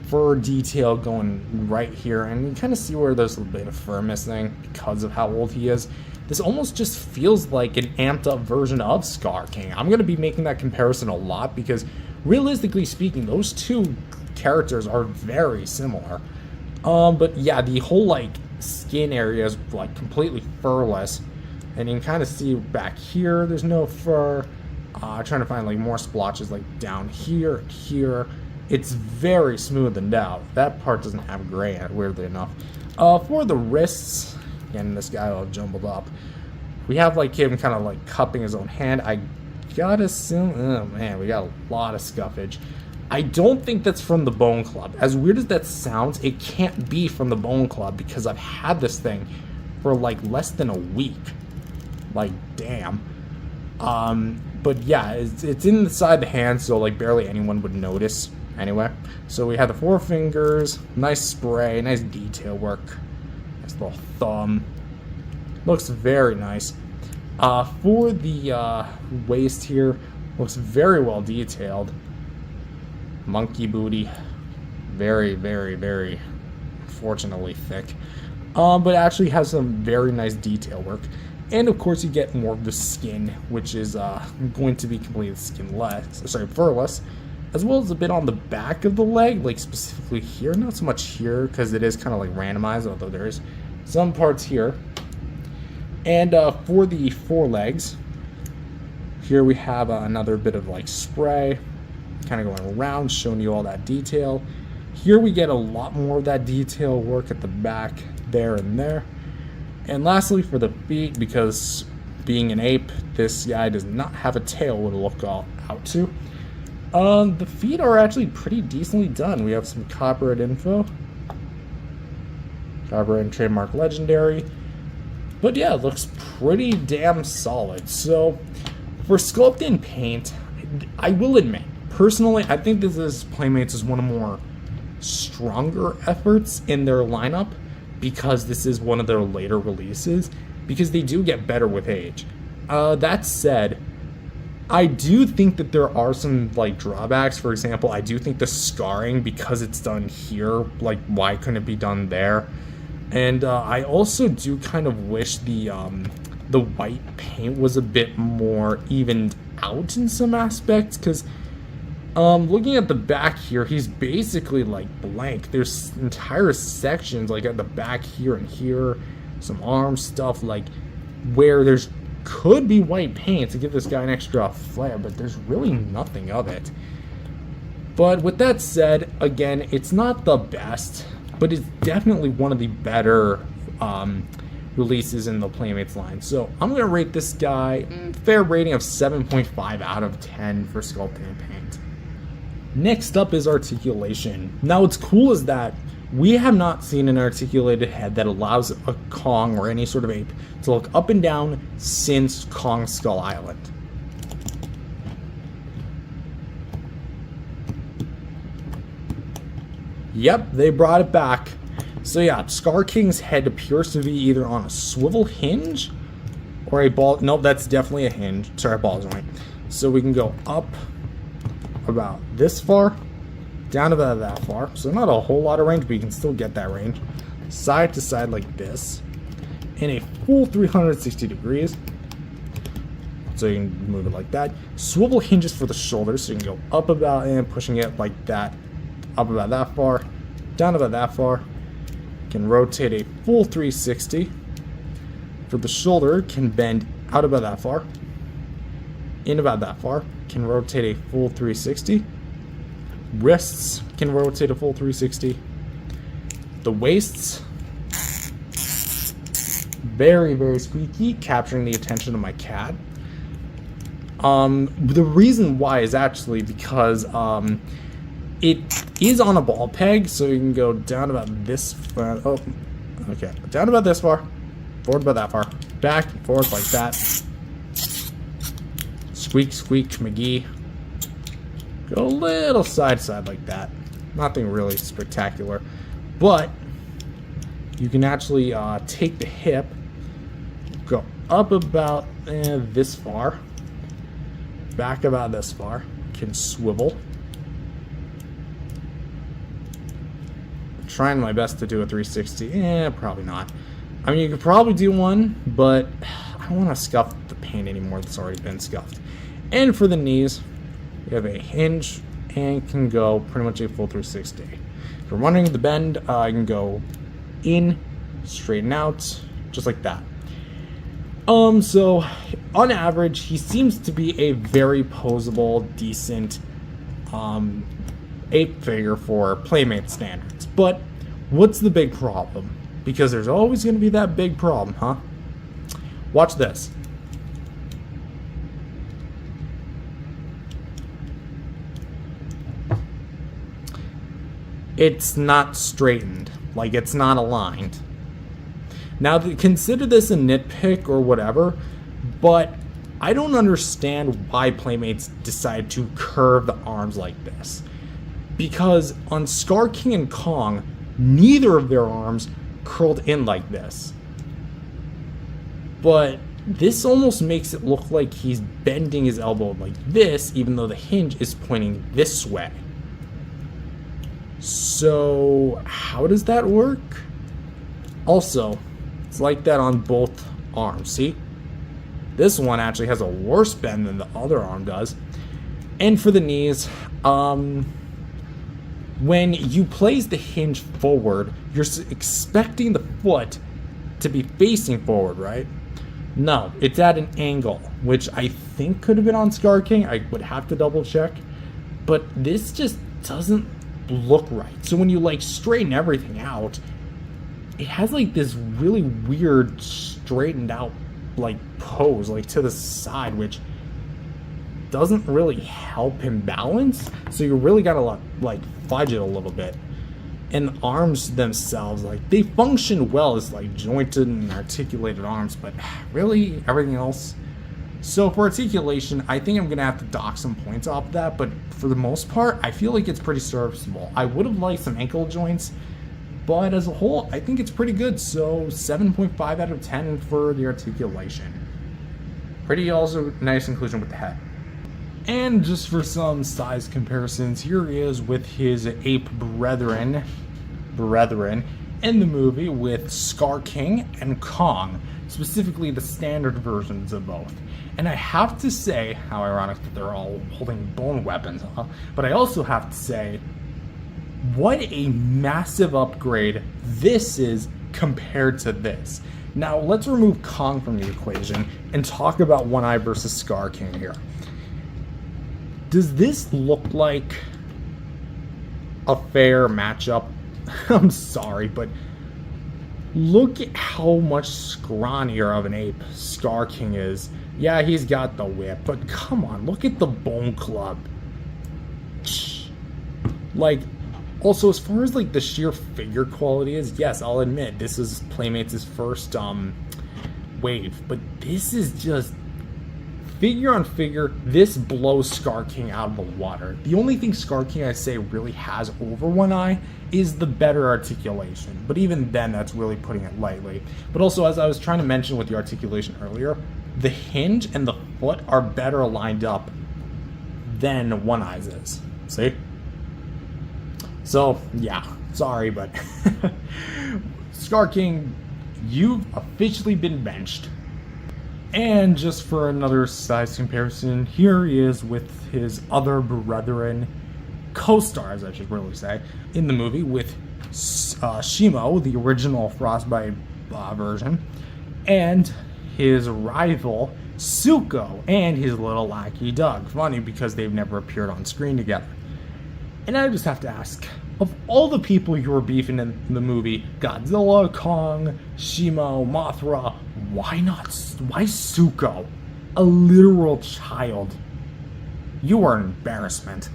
fur detail going right here, and you kind of see where there's a little bit of fur missing because of how old he is. This almost just feels like an amped up version of Scar King. I'm going to be making that comparison a lot because realistically speaking, those two characters are very similar. But yeah, the whole like skin area is like completely furless, and you can kind of see back here there's no fur. Trying to find like more splotches like down here, here. It's very smoothened out. That part doesn't have gray in it, weirdly enough. For the wrists, again, this guy all jumbled up. We have like him kind of like cupping his own hand. I gotta assume, oh man, we got a lot of scuffage. I don't think that's from the Bone Club. As weird as that sounds, it can't be from the Bone Club because I've had this thing for like less than a week. Like, damn. But yeah, it's inside the hand, so like barely anyone would notice anyway. So we have the 4 fingers, nice spray, nice detail work, nice little thumb. Looks very nice. For the waist here, looks very well detailed. Monkey booty, very, very, very unfortunately thick. But actually has some very nice detail work. And of course you get more of the skin, which is going to be completely furless, as well as a bit on the back of the leg, like specifically here. Not so much here because it is kind of like randomized, although there is some parts here. And for the forelegs, here we have another bit of like spray, kind of going around, showing you all that detail. Here we get a lot more of that detail work at the back, there and there. And lastly, for the feet, because being an ape, this guy does not have a tail to look all out to. The feet are actually pretty decently done. We have some copyright info. Copyright and trademark legendary. But yeah, it looks pretty damn solid. So, for sculpt and paint, I will admit, personally, I think Playmates is one of more stronger efforts in their lineup, because this is one of their later releases, because they do get better with age. That said, I do think that there are some like drawbacks. For example, I do think the scarring, because it's done here, like why couldn't it be done there? And I also do kind of wish the white paint was a bit more evened out in some aspects, because looking at the back here, he's basically like blank. There's entire sections like at the back here and here, some arm stuff like where there's could be white paint to give this guy an extra flair, but there's really nothing of it. But with that said, again, it's not the best, but it's definitely one of the better releases in the Playmates line. So I'm gonna rate this guy fair rating of 7.5 out of 10 for sculpt and paint. Next up is articulation. Now what's cool is that we have not seen an articulated head that allows a Kong or any sort of ape to look up and down since Kong Skull Island. Yep, they brought it back. So yeah, Scar King's head appears to be either on a swivel hinge or a ball. Nope, that's definitely a hinge. Sorry, ball is right. So we can go up about this far, down about that far. So not a whole lot of range, but you can still get that range. Side to side like this, in a full 360 degrees. So you can move it like that. Swivel hinges for the shoulders, so you can go up about and pushing it like that, up about that far, down about that far. You can rotate a full 360. For the shoulder, can bend out about that far, in about that far. Can rotate a full 360. Wrists can rotate a full 360. The waists, very, very squeaky, capturing the attention of my cat. The reason why is actually because it is on a ball peg, so you can go down about this far. Oh, okay, down about this far, forward about that far, back and forth like that. Squeak, squeak, McGee. Go a little side to side like that. Nothing really spectacular. But you can actually take the hip, go up about this far, back about this far, can swivel. I'm trying my best to do a 360. Probably not. I mean, you could probably do one, but I don't want to scuff the paint anymore that's already been scuffed. And for the knees, we have a hinge and can go pretty much a full 360. If you're wondering the bend, I can go in, straighten out, just like that. So on average, he seems to be a very posable, decent ape figure for Playmate standards. But what's the big problem? Because there's always going to be that big problem, huh? Watch this. It's not straightened, like it's not aligned. Now, consider this a nitpick or whatever, but I don't understand why Playmates decide to curve the arms like this. Because on Scar King and Kong, neither of their arms curled in like this. But this almost makes it look like he's bending his elbow like this, even though the hinge is pointing this way. So, how does that work? Also, it's like that on both arms, see? This one actually has a worse bend than the other arm does. And for the knees, when you place the hinge forward, you're expecting the foot to be facing forward, right? No, it's at an angle, which I think could have been on Scar King. I would have to double check. But this just doesn't look right. So when you like straighten everything out, it has like this really weird straightened out like pose like to the side, which doesn't really help him balance. So you really gotta like fudge it a little bit. And the arms themselves, like they function well as like jointed and articulated arms, but really everything else. So for articulation, I think I'm gonna have to dock some points off that, but for the most part, I feel like it's pretty serviceable. I would have liked some ankle joints, but as a whole, I think it's pretty good. So 7.5 out of 10 for the articulation. Pretty also nice inclusion with the head. And just for some size comparisons, here he is with his ape brethren in the movie with Scar King and Kong, specifically the standard versions of both. And I have to say, how ironic that they're all holding bone weapons, huh? But I also have to say, what a massive upgrade this is compared to this. Now, let's remove Kong from the equation and talk about One Eye versus Scar King here. Does this look like a fair matchup? I'm sorry, but look at how much scrawnier of an ape Scar King is. Yeah, he's got the whip, but come on, look at the bone club. Like, also, as far as like the sheer figure quality is, yes, I'll admit this is Playmates' first wave, but this is just figure on figure. This blows Scar King out of the water. The only thing Scar King I say really has over One Eye is the better articulation, but even then that's really putting it lightly. But also, as I was trying to mention with the articulation earlier, the hinge and the foot are better lined up than One Eye's is. See? So, yeah, sorry, but Scar King, you've officially been benched. And just for another size comparison, here he is with his other brethren, co-stars, I should really say, in the movie with Shimo, the original Frostbite version, and his rival, Suko, and his little lackey, Doug. Funny because they've never appeared on screen together. And I just have to ask, of all the people you were beefing in the movie, Godzilla, Kong, Shimo, Mothra, why Suko? A literal child. You are an embarrassment.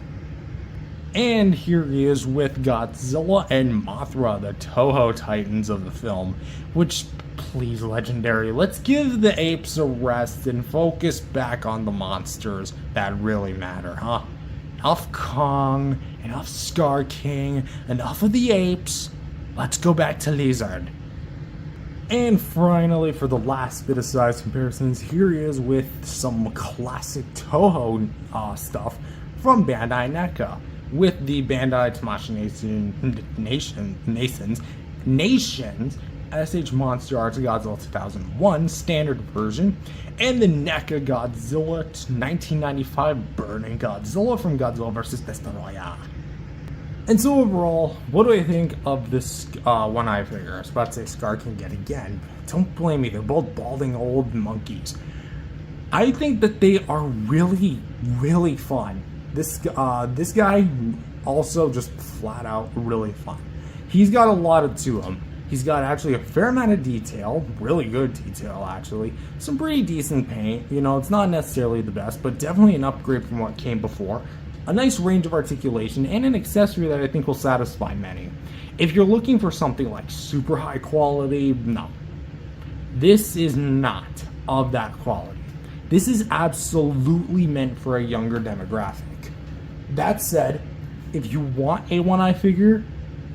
And here he is with Godzilla and Mothra, the Toho Titans of the film. Which, please, Legendary, let's give the apes a rest and focus back on the monsters that really matter, huh? Enough Kong, enough Scar King, enough of the apes. Let's go back to Lizard. And finally, for the last bit of size comparisons, here he is with some classic Toho stuff from Bandai NECA, with the Bandai Tamashii Nations SH Monster Arts Godzilla 2001 standard version, and the Mechagodzilla 1995 Burning Godzilla from Godzilla vs. Destoroyah. And so overall, what do I think of this one-eye figure? I was about to say Scar King yet again. Don't blame me, they're both balding old monkeys. I think that they are really, really fun. This guy also just flat out really fun. He's got a lot to him. He's got actually a fair amount of detail, really good detail actually. Some pretty decent paint, you know, it's not necessarily the best, but definitely an upgrade from what came before. A nice range of articulation, and an accessory that I think will satisfy many. If you're looking for something like super high quality, no. This is not of that quality. This is absolutely meant for a younger demographic. That said, if you want a one-eye figure,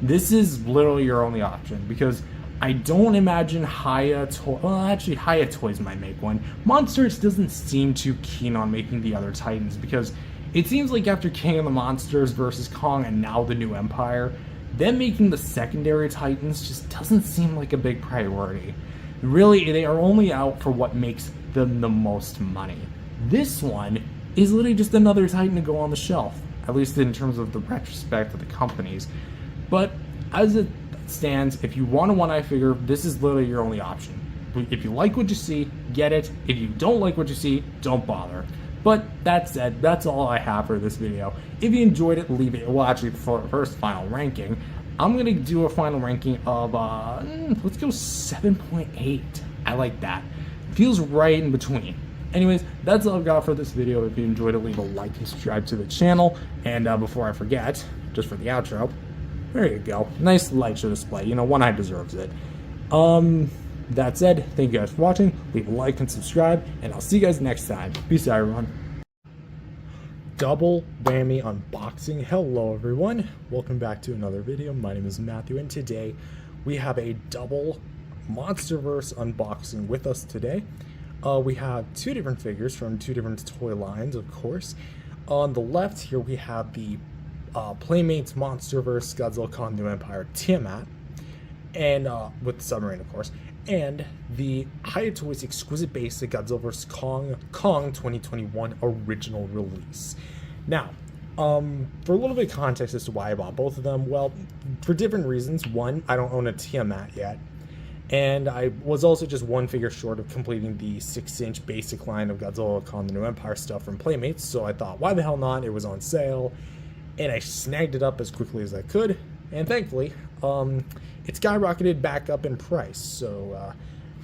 this is literally your only option, because I don't imagine Hiya Toys might make one. Monsters doesn't seem too keen on making the other Titans, because it seems like after King of the Monsters versus Kong and now the New Empire, them making the secondary Titans just doesn't seem like a big priority. Really, they are only out for what makes them the most money. This one is literally just another Titan to go on the shelf, at least in terms of the retrospect of the companies. But as it stands, if you want a one-eye figure, this is literally your only option. If you like what you see, get it. If you don't like what you see, don't bother. But that said, that's all I have for this video. If you enjoyed it, leave it. Well, actually, for the first final ranking, I'm going to do a final ranking of, let's go 7.8. I like that. Feels right in between. Anyways, that's all I've got for this video. If you enjoyed it, leave a like and subscribe to the channel. And before I forget, just for the outro, there you go. Nice light show display. You know, one eye deserves it. That said, thank you guys for watching. Leave a like and subscribe, and I'll see you guys next time. Peace out, everyone. Double whammy unboxing. Hello, everyone. Welcome back to another video. My name is Matthew, and today we have a double Monsterverse unboxing with us today. We have two different figures from two different toy lines, of course. On the left here, we have the Playmates Monsterverse Godzilla X Kong New Empire Tiamat, and with the submarine, of course, and the Hiya Toys Exquisite Basic Godzilla vs. Kong 2021 original release. Now, for a little bit of context as to why I bought both of them, well, for different reasons. One, I don't own a Tiamat yet, and I was also just one figure short of completing the 6-inch basic line of Godzilla X Kong the New Empire stuff from Playmates, so I thought, why the hell not? It was on sale, and I snagged it up as quickly as I could, and thankfully, it skyrocketed back up in price, so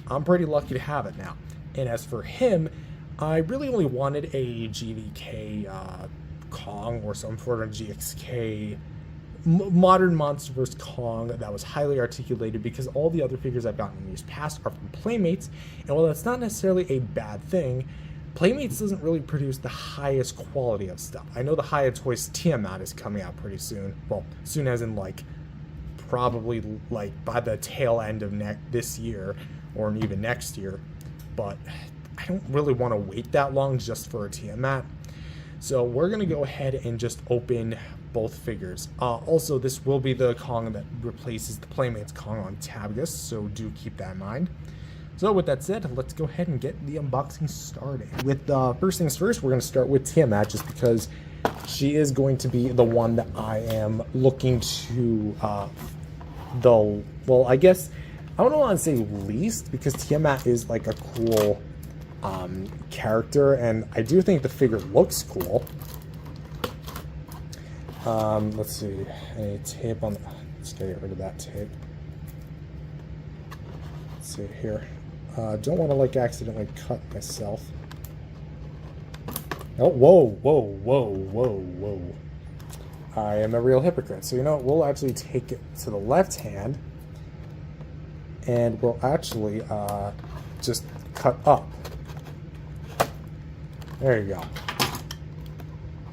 I'm pretty lucky to have it now. And as for him, I really only wanted a GVK Kong or some sort of GXK modern Monsterverse Kong that was highly articulated, because all the other figures I've gotten in years past are from Playmates, and while that's not necessarily a bad thing, Playmates doesn't really produce the highest quality of stuff. I know the Hiya Toys Tiamat is coming out pretty soon. Well, soon as in like probably like by the tail end of this year or even next year, but I don't really want to wait that long just for a Tiamat. So we're going to go ahead and just open both figures. Also, this will be the Kong that replaces the Playmates Kong on Tabgus, so do keep that in mind. So with that said, let's go ahead and get the unboxing started. With first things first, we're going to start with Tiamat, just because she is going to be the one that I am looking to, well, I guess, I don't want to say least, because Tiamat is like a cool character, and I do think the figure looks cool. Let's see, any tape on the, let's get rid of that tape. Let's see here. Don't want to like accidentally cut myself. Oh, whoa. I am a real hypocrite. So, you know, we'll actually take it to the left hand, and we'll actually just cut up. There you go.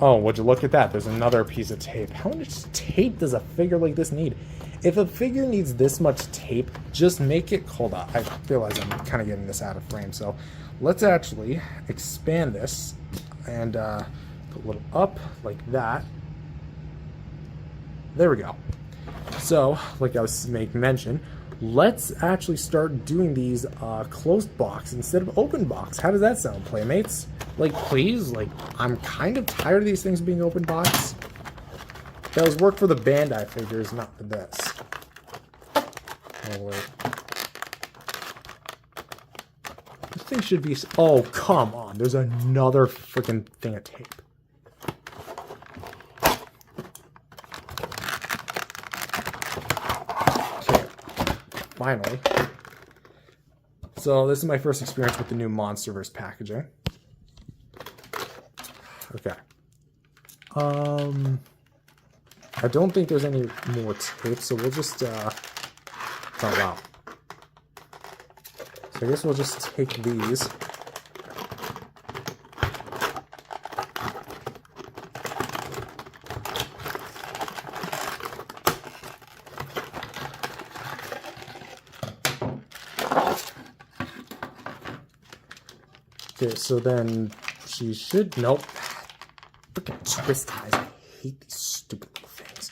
Oh, would you look at that? There's another piece of tape. How much tape does a figure like this need? If a figure needs this much tape, just make it... Hold on. I realize I'm kind of getting this out of frame. So let's actually expand this and put a little up like that. There we go. So, like I was making mention, let's actually start doing these closed box instead of open box. How does that sound, Playmates? Like, please? Like, I'm kind of tired of these things being open box. That was work for the Bandai figures, not for this. Oh, wait. This thing should be... Oh, come on. There's another freaking thing of tape. Okay. Finally. So this is my first experience with the new MonsterVerse packaging. Okay. I don't think there's any more tape, so we'll just, oh wow. So I guess we'll just take these. Okay, so then she should, nope. Freaking twist ties, I hate these stupid little things.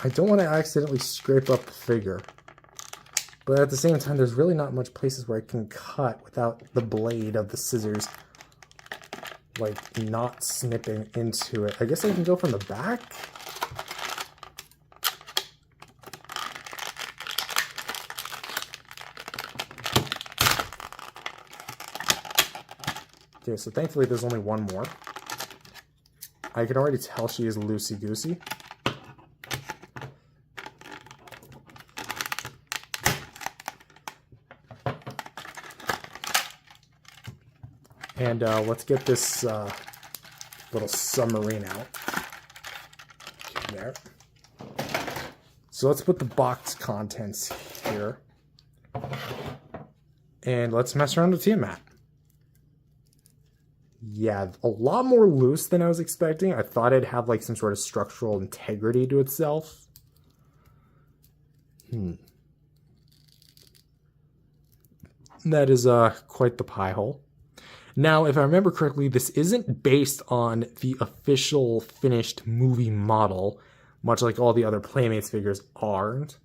I don't want to accidentally scrape up the figure. But at the same time, there's really not much places where I can cut without the blade of the scissors, like, not snipping into it. I guess I can go from the back? Okay, so thankfully there's only one more. I can already tell she is loosey-goosey. And let's get this little submarine out. Okay, there. So let's put the box contents here. And let's mess around with Tiamat. Yeah, a lot more loose than I was expecting. I thought it'd have like some sort of structural integrity to itself. That is quite the pie hole. Now, if I remember correctly, this isn't based on the official finished movie model, much like all the other Playmates figures aren't.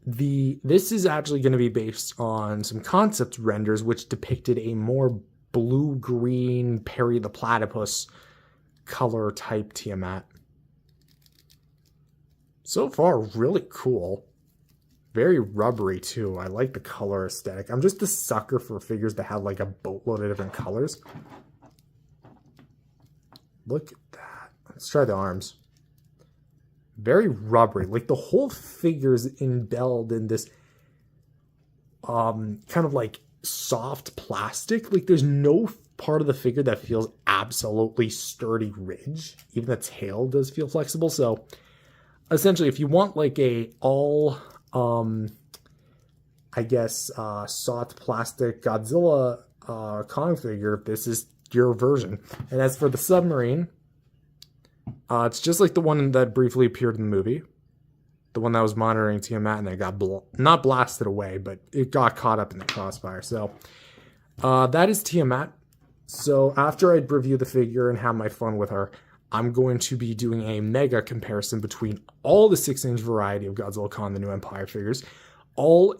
This is actually going to be based on some concept renders which depicted a more blue-green Perry the Platypus color type Tiamat. So far, really cool. Very rubbery, too. I like the color aesthetic. I'm just a sucker for figures that have, like, a boatload of different colors. Look at that. Let's try the arms. Very rubbery. Like, the whole figure's embelled in this kind of, like, soft plastic. Like, there's no part of the figure that feels absolutely sturdy ridge. Even the tail does feel flexible. So, essentially, if you want, like, a all... I guess, soft plastic Godzilla Kong figure, this is your version. And as for the submarine, it's just like the one that briefly appeared in the movie. The one that was monitoring Tiamat and then got not blasted away, but it got caught up in the crossfire. So, that is Tiamat. So, after I review the figure and have my fun with her, I'm going to be doing a mega comparison between all the 6-inch variety of Godzilla Kong, the New Empire figures, all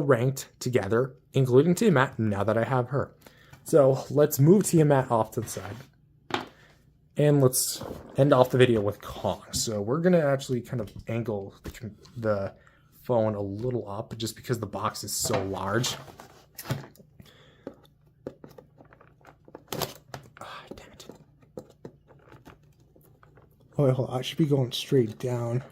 ranked together, including Tiamat, now that I have her. So let's move Tiamat off to the side. And let's end off the video with Kong. So we're going to actually kind of angle the phone a little up just because the box is so large. Oh, I should be going straight down.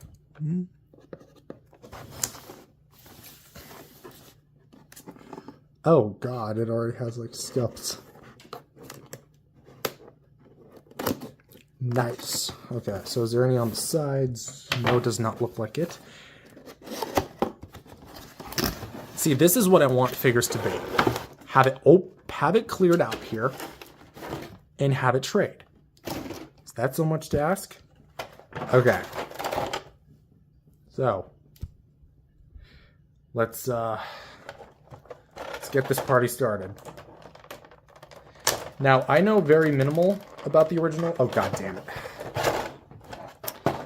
Oh god, it already has like scuffs. Nice. Okay, so is there any on the sides? No, it does not look like it. See, this is what I want figures to be. Have it cleared out here and have it trade. Is that so much to ask? Okay. So let's get this party started. Now, I know very minimal about the original. Oh, god damn it.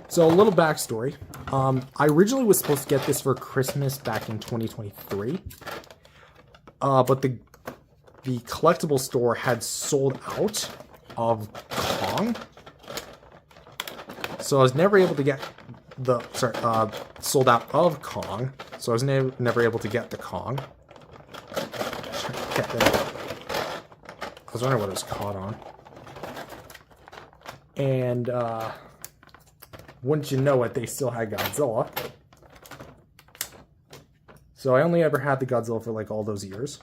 So, a little backstory. I originally was supposed to get this for Christmas back in 2023. But the collectible store had sold out of Kong. So I was never able to get the, sold out of Kong. So I was never able to get the Kong. I was wondering what it was caught on. And, wouldn't you know it, they still had Godzilla. So I only ever had the Godzilla for, like, all those years.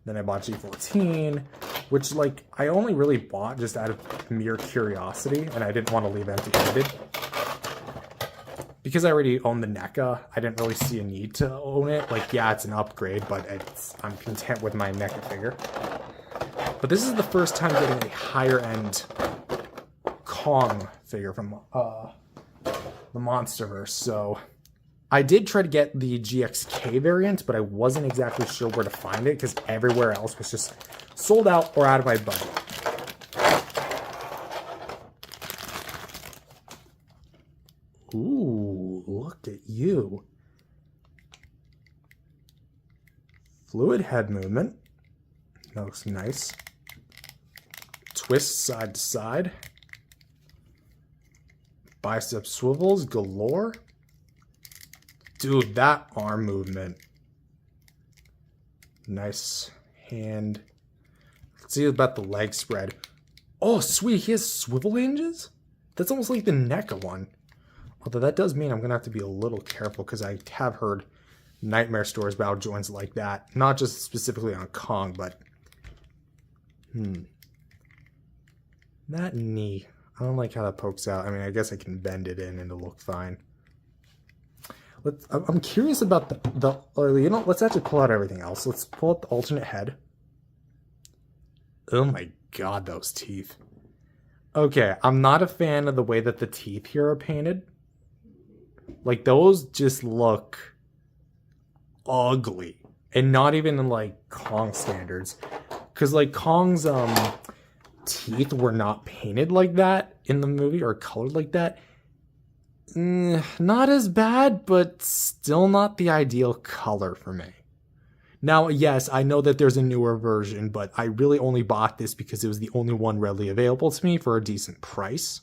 Then I bought G14, which, like, I only really bought just out of mere curiosity, and I didn't want to leave empty-handed. Because I already own the NECA, I didn't really see a need to own it. Like, yeah, it's an upgrade, but I'm content with my NECA figure. But this is the first time getting a higher-end Kong figure from the Monsterverse, so I did try to get the GXK variant, but I wasn't exactly sure where to find it because everywhere else was just sold out or out of my budget. Ooh, look at you. Fluid head movement. That looks nice. Twist side to side. Bicep swivels galore. Dude, that arm movement. Nice hand. Let's see about the leg spread. Oh, sweet. He has swivel hinges? That's almost like the NECA one. Although that does mean I'm going to have to be a little careful because I have heard nightmare stories about joints like that. Not just specifically on Kong, but... That knee. I don't like how that pokes out. I mean, I guess I can bend it in and it'll look fine. I'm curious about let's actually pull out everything else. Let's pull out the alternate head. Oh my god, those teeth. Okay, I'm not a fan of the way that the teeth here are painted. Like, those just look ugly. And not even in, like, Kong standards. Because, like, Kong's, teeth were not painted like that in the movie, or colored like that. Not as bad, but still not the ideal color for me. Now, yes, I know that there's a newer version, but I really only bought this because it was the only one readily available to me for a decent price.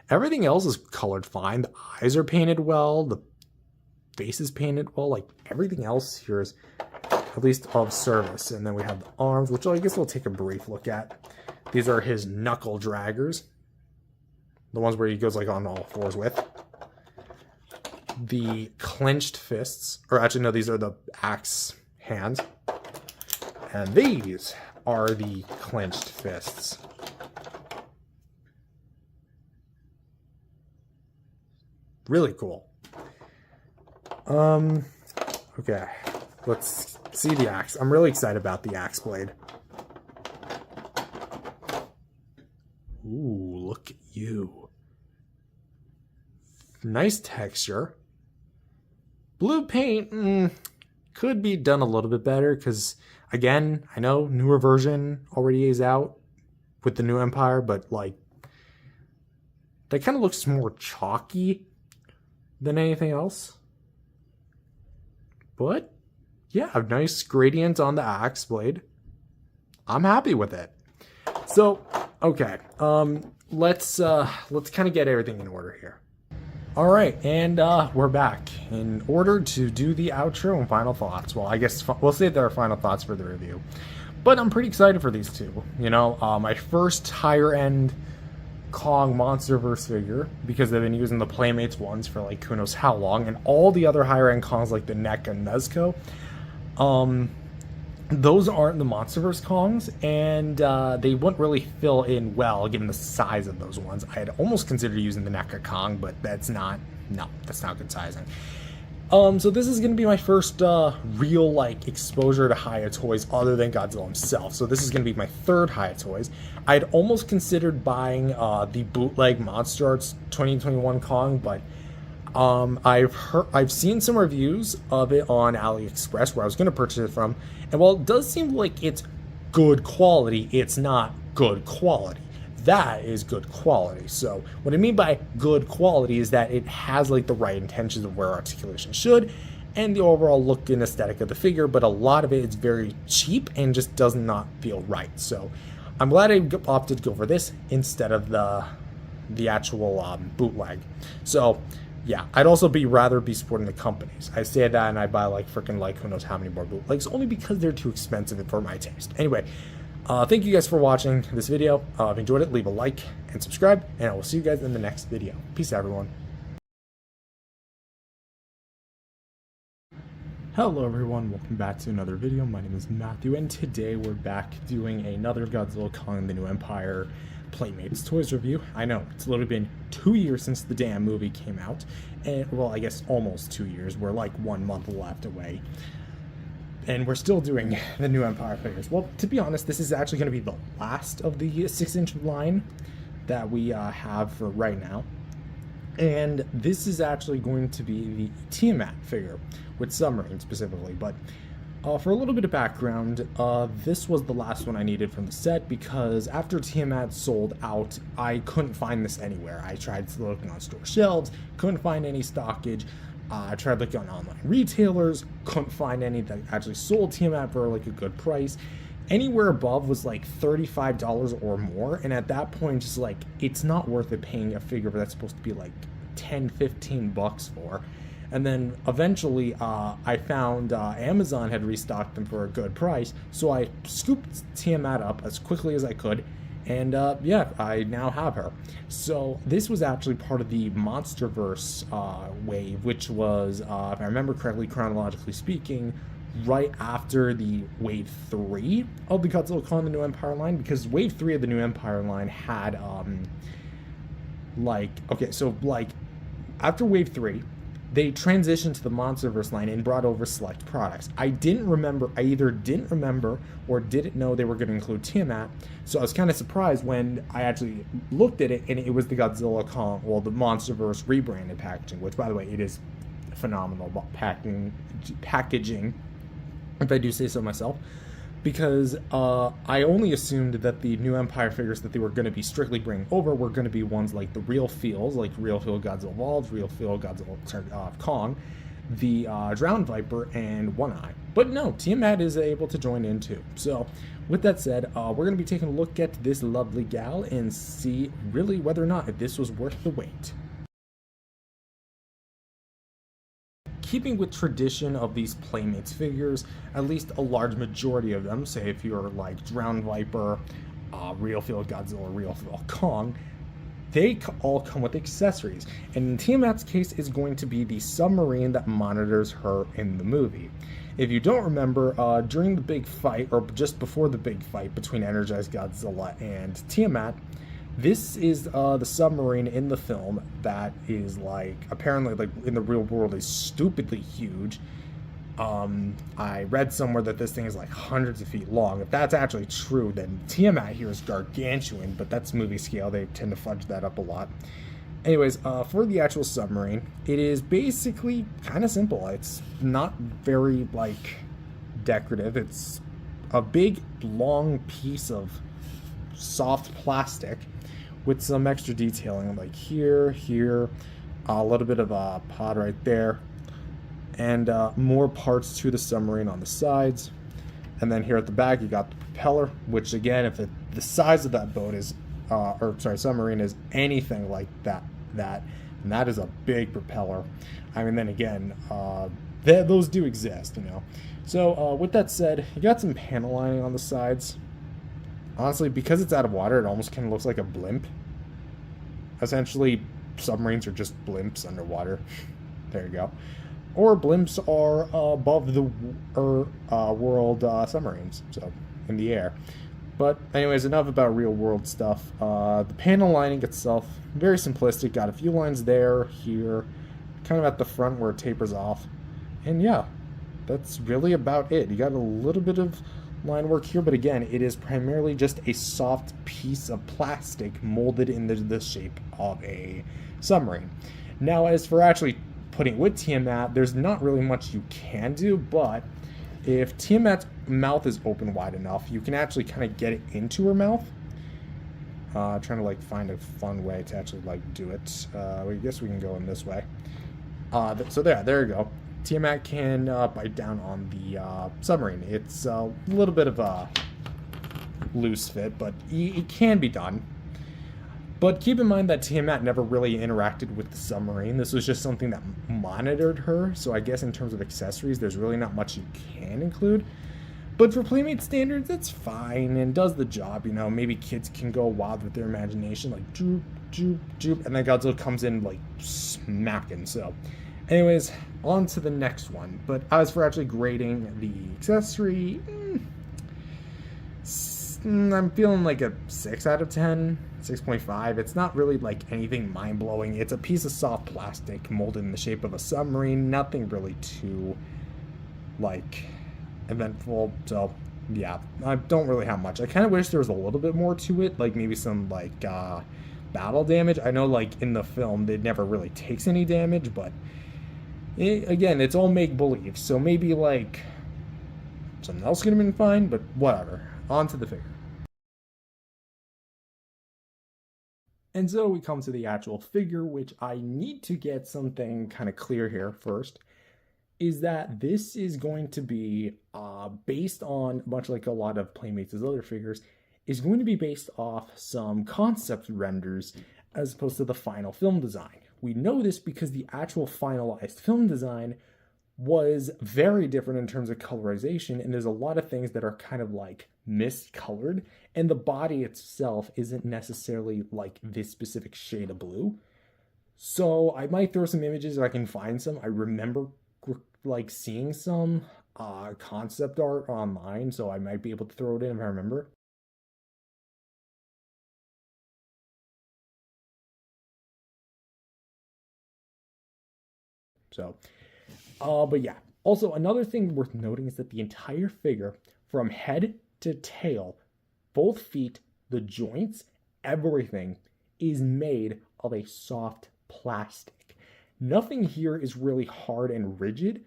Everything else is colored fine. The eyes are painted well. The face is painted well. Like, everything else here is at least of service. And then we have the arms, which I guess we'll take a brief look at. These are his knuckle draggers. The ones where he goes, like, on all fours with. The clenched fists. Or actually, no, these are the axe hands. And these are the clenched fists. Really cool. Okay. Let's see the axe. I'm really excited about the axe blade. Ooh, look at you. Nice texture. Blue paint could be done a little bit better because, again, I know newer version already is out with the new Empire, but, like, that kind of looks more chalky than anything else. But, yeah, a nice gradient on the axe blade. I'm happy with it. So, okay, let's kind of get everything in order here. All right, and we're back in order to do the outro and final thoughts. Well, I guess we'll save our final thoughts for the review. But I'm pretty excited for these two. You know, my first higher-end Kong Monsterverse figure, because they've been using the Playmates ones for, like, who knows how long, and all the other higher-end Kongs, like the NECA and T.O.S.G, those aren't the Monsterverse Kongs, and they wouldn't really fill in well given the size of those ones. I had almost considered using the NECA Kong, but that's not good sizing. So this is going to be my first real, like, exposure to Hiya Toys other than Godzilla himself. So this is going to be my third Hiya Toys. I'd almost considered buying the bootleg Monster Arts 2021 Kong, but I've seen some reviews of it on AliExpress where I was going to purchase it from, and while it does seem like it's good quality, it's not good quality. That is good quality. So what I mean by good quality is that it has, like, the right intentions of where articulation should, and the overall look and aesthetic of the figure, but a lot of it is very cheap and just does not feel right. So I'm glad I opted to go for this instead of the actual bootleg. So yeah, I'd also rather be supporting the companies. I say that and I buy like freaking like who knows how many more bootlegs, only because they're too expensive for my taste. Anyway, thank you guys for watching this video. If you enjoyed it, leave a like and subscribe, and I will see you guys in the next video. Peace out, everyone. Hello everyone, welcome back to another video. My name is Matthew, and today we're back doing another Godzilla Kong the New Empire Playmates Toys review. I know, it's literally been 2 years since the damn movie came out, and well, I guess almost 2 years. We're like 1 month left away, and we're still doing the New Empire figures. Well, to be honest, this is actually going to be the last of the 6-inch line that we have for right now. And this is actually going to be the Tiamat figure, with submarine specifically. But for a little bit of background, this was the last one I needed from the set, because after Tiamat sold out, I couldn't find this anywhere. I tried looking on store shelves, couldn't find any stockage. I tried looking on online retailers, couldn't find any that actually sold Tiamat for like a good price. Anywhere above was like $35 or more, and at that point, just like, it's not worth it paying a figure that's supposed to be like 10-15 bucks for. And then eventually I found Amazon had restocked them for a good price, so I scooped Tiamat up as quickly as I could, and yeah, I now have her. So this was actually part of the Monsterverse wave, which was, if I remember correctly, chronologically speaking, right after the Wave 3 of the Godzilla Kong the New Empire line, because Wave 3 of the New Empire line had, after Wave 3, they transitioned to the Monsterverse line and brought over select products. I either didn't remember or didn't know they were going to include Tiamat, so I was kind of surprised when I actually looked at it and it was the Godzilla Kong, well, the Monsterverse rebranded packaging, which, by the way, it is phenomenal packaging, if I do say so myself, because I only assumed that the New Empire figures that they were going to be strictly bringing over were going to be ones like the real feels, like real feel Godzilla Evolved, real feel Godzilla Kong, the Drowned Viper, and One Eye. But no, Tiamat is able to join in too. So with that said, we're going to be taking a look at this lovely gal and see really whether or not this was worth the wait. Keeping with tradition of these Playmates figures, at least a large majority of them, say if you're like Drowned Viper, Real Feel Godzilla, Real Feel Kong, they all come with accessories. And in Tiamat's case is going to be the submarine that monitors her in the movie. If you don't remember, during the big fight, or just before the big fight between Energized Godzilla and Tiamat, this is the submarine in the film that is like, apparently like in the real world is stupidly huge. I read somewhere that this thing is like hundreds of feet long. If that's actually true, then Tiamat here is gargantuan, but that's movie scale. They tend to fudge that up a lot. Anyways, for the actual submarine, it is basically kind of simple. It's not very like decorative. It's a big long piece of soft plastic with some extra detailing, like here, a little bit of a pod right there, and more parts to the submarine on the sides. And then here at the back, you got the propeller, which again, if the size of that boat is, submarine is anything like that, and that is a big propeller. I mean, then again, those do exist, you know. So with that said, you got some panel lining on the sides. Honestly, because it's out of water, it almost kind of looks like a blimp. Essentially, submarines are just blimps underwater. There you go. Or blimps are above the world submarines, so in the air. But anyways, enough about real world stuff. The panel lining itself, very simplistic. Got a few lines there, here, kind of at the front where it tapers off. And yeah, that's really about it. You got a little bit of line work here, but again, it is primarily just a soft piece of plastic molded into the shape of a submarine. Now, as for actually putting with Tiamat, there's not really much you can do, but if Tiamat's mouth is open wide enough, you can actually kind of get it into her mouth. Trying to like find a fun way to actually like do it. I guess we can go in this way. So there you go. Tiamat can bite down on the submarine. It's a little bit of a loose fit, but it can be done. But keep in mind that Tiamat never really interacted with the submarine. This was just something that monitored her, so I guess in terms of accessories, there's really not much you can include. But for Playmate standards, that's fine and does the job, you know. Maybe kids can go wild with their imagination, like droop, droop, droop, and then Godzilla comes in like smacking. So anyways, on to the next one. But as for actually grading the accessory, I'm feeling like a 6 out of 10, 6.5. It's not really like anything mind-blowing. It's a piece of soft plastic molded in the shape of a submarine. Nothing really too, like, eventful. So, yeah, I don't really have much. I kind of wish there was a little bit more to it, like maybe some, like, battle damage. I know, like, in the film, it never really takes any damage, but, again, it's all make-believe. So maybe, like, something else could have been fine, but whatever. On to the figure. And so we come to the actual figure, which I need to get something kind of clear here first, is that this is going to be based on, much like a lot of Playmates' other figures, is going to be based off some concept renders as opposed to the final film design. We know this because the actual finalized film design was very different in terms of colorization, and there's a lot of things that are kind of like miscolored, and the body itself isn't necessarily like this specific shade of blue. So I might throw some images if I can find some. I remember like seeing some concept art online, so I might be able to throw it in if I remember. So but yeah, also another thing worth noting is that the entire figure, from head to tail, both feet, the joints, everything is made of a soft plastic. Nothing here is really hard and rigid,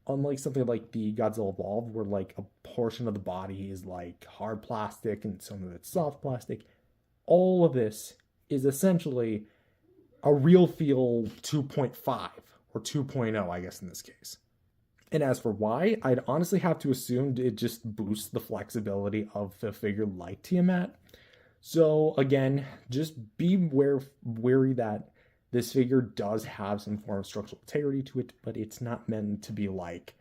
unlike something like the Godzilla Evolved, where like a portion of the body is like hard plastic and some of it's soft plastic. All of this is essentially a real feel 2.5. or 2.0, I guess in this case. And as for why, I'd honestly have to assume it just boosts the flexibility of the figure like Tiamat. So again, just be wary that this figure does have some form of structural integrity to it, but it's not meant to be like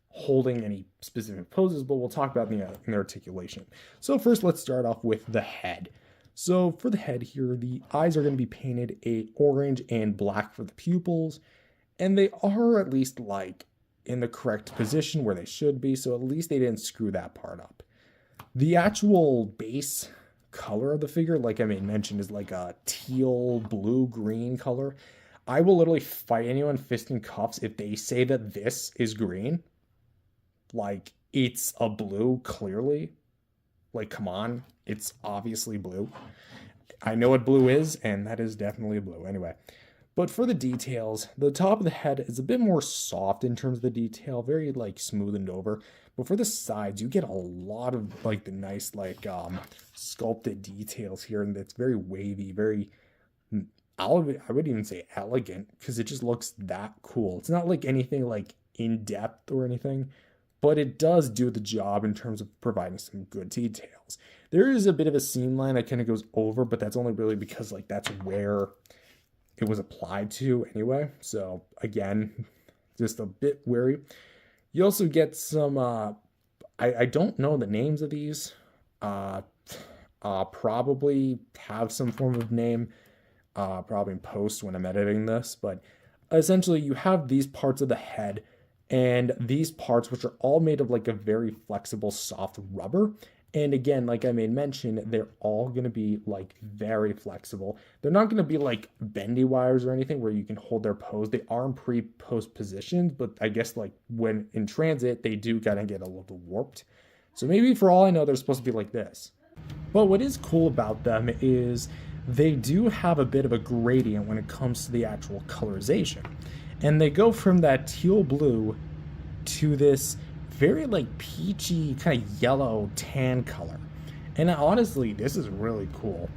holding any specific poses, but we'll talk about in the articulation. So first, let's start off with the head. So for the head here, the eyes are going to be painted a orange and black for the pupils, and they are at least like in the correct position where they should be, so at least they didn't screw that part up. The actual base color of the figure, like I mentioned, is like a teal, blue, green color. I will literally fight anyone fist and cuffs if they say that this is green. Like, it's a blue, clearly. Like, come on, it's obviously blue. I know what blue is, and that is definitely blue. Anyway. But for the details, the top of the head is a bit more soft in terms of the detail, very like smoothed over. But for the sides, you get a lot of like the nice like sculpted details here, and it's very wavy, very, I would even say elegant, because it just looks that cool. It's not like anything like in depth or anything, but it does do the job in terms of providing some good details. There is a bit of a seam line that kind of goes over, but that's only really because like that's where it was applied to anyway. So again, just a bit wary. You also get some, I don't know the names of these. Probably have some form of name, probably in post when I'm editing this. But essentially you have these parts of the head and these parts, which are all made of like a very flexible, soft rubber. And again, like I made mention, they're all going to be like very flexible. They're not going to be like bendy wires or anything where you can hold their pose. They are in pre-post positions, but I guess like when in transit, they do kind of get a little warped. So maybe for all I know, they're supposed to be like this. But what is cool about them is they do have a bit of a gradient when it comes to the actual colorization. And they go from that teal blue to this very like peachy kind of yellow tan color. And honestly, this is really cool.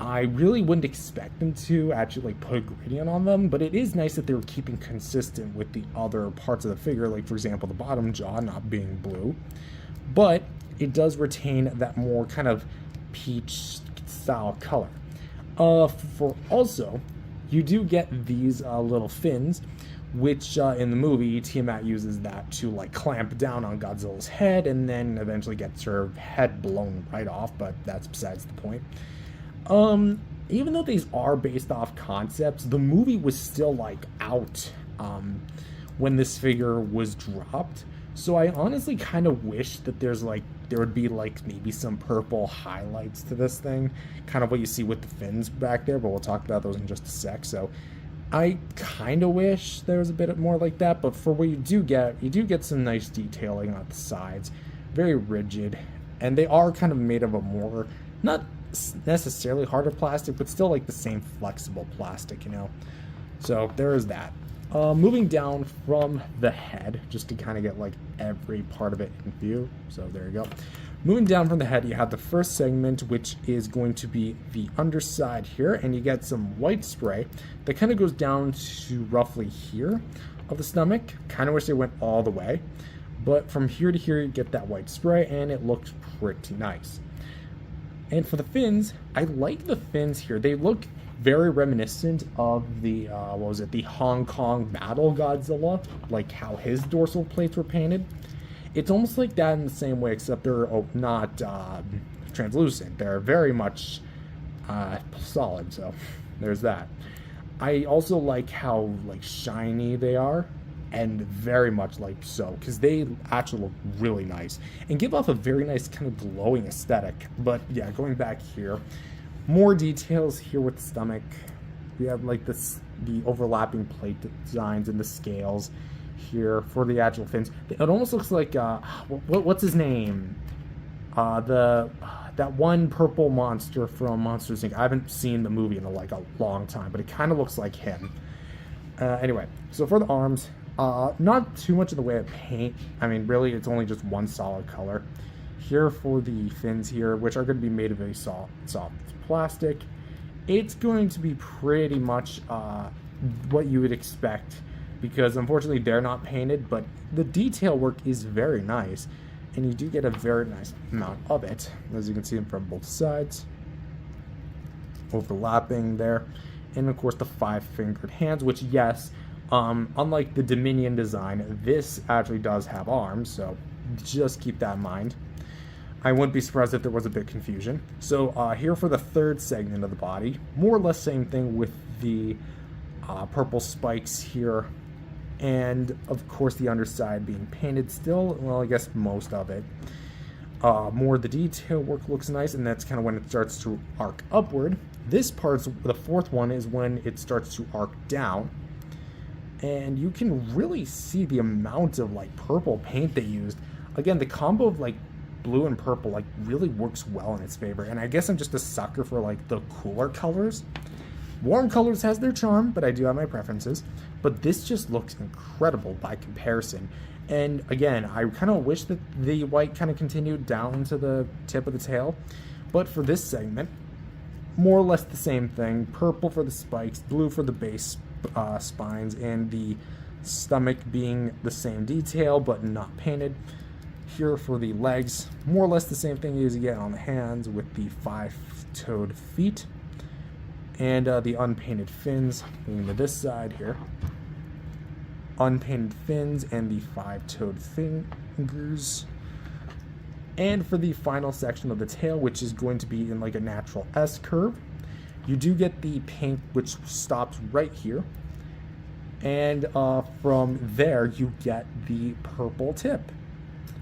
I really wouldn't expect them to actually like put a gradient on them, but it is nice that they were keeping consistent with the other parts of the figure, like for example the bottom jaw not being blue, but it does retain that more kind of peach style color. For also, you do get these little fins, which in the movie Tiamat uses that to like clamp down on Godzilla's head and then eventually gets her head blown right off, but that's besides the point. Even though these are based off concepts, the movie was still like out when this figure was dropped. So I honestly kind of wish that there would be like maybe some purple highlights to this thing, kind of what you see with the fins back there, but we'll talk about those in just a sec. So I kind of wish there was a bit more like that, but for what you do get some nice detailing on the sides, very rigid, and they are kind of made of a more, not necessarily harder plastic, but still like the same flexible plastic, you know. So there is that. Moving down from the head, just to kind of get like every part of it in view. So there you go. Moving down from the head, you have the first segment, which is going to be the underside here, and you get some white spray that kind of goes down to roughly here of the stomach. Kind of wish they went all the way, but from here to here you get that white spray, and it looks pretty nice. And for the fins, I like the fins here. They look very reminiscent of the, the Hong Kong Battle Godzilla, like how his dorsal plates were painted. It's almost like that in the same way, except they're not translucent. They're very much solid, so there's that. I also like how like shiny they are, and very much like so, because they actually look really nice and give off a very nice kind of glowing aesthetic. But yeah, going back here, more details here with the stomach. We have like the overlapping plate designs and the scales here for the actual fins. It almost looks like what's his name? That one purple monster from Monsters Inc. I haven't seen the movie in like a long time, but it kind of looks like him. Anyway, so for the arms, not too much in the way of paint. I mean, really, it's only just one solid color. Here for the fins here, which are going to be made of a soft plastic, it's going to be pretty much what you would expect, because unfortunately they're not painted, but the detail work is very nice, and you do get a very nice amount of it, as you can see from both sides, overlapping there. And of course the 5-fingered hands, which yes, unlike the Dominion design, this actually does have arms, so just keep that in mind. I wouldn't be surprised if there was a bit of confusion. So here for the third segment of the body, more or less same thing with the purple spikes here, and of course the underside being painted still, well, I guess most of it. More of the detail work looks nice, and that's kind of when it starts to arc upward. This part's, the fourth one, is when it starts to arc down, and you can really see the amount of like purple paint they used. Again, the combo of like blue and purple like really works well in its favor, and I guess I'm just a sucker for like the cooler colors. Warm colors has their charm, but I do have my preferences. But this just looks incredible by comparison. And again, I kind of wish that the white kind of continued down to the tip of the tail, but for this segment, more or less the same thing. Purple for the spikes, blue for the base spines, and the stomach being the same detail but not painted. Here for the legs, more or less the same thing as you get on the hands with the 5-toed feet, and the unpainted fins. Moving to this side here, unpainted fins and the 5-toed fingers. And for the final section of the tail, which is going to be in like a natural S curve, you do get the paint which stops right here, and from there you get the purple tip,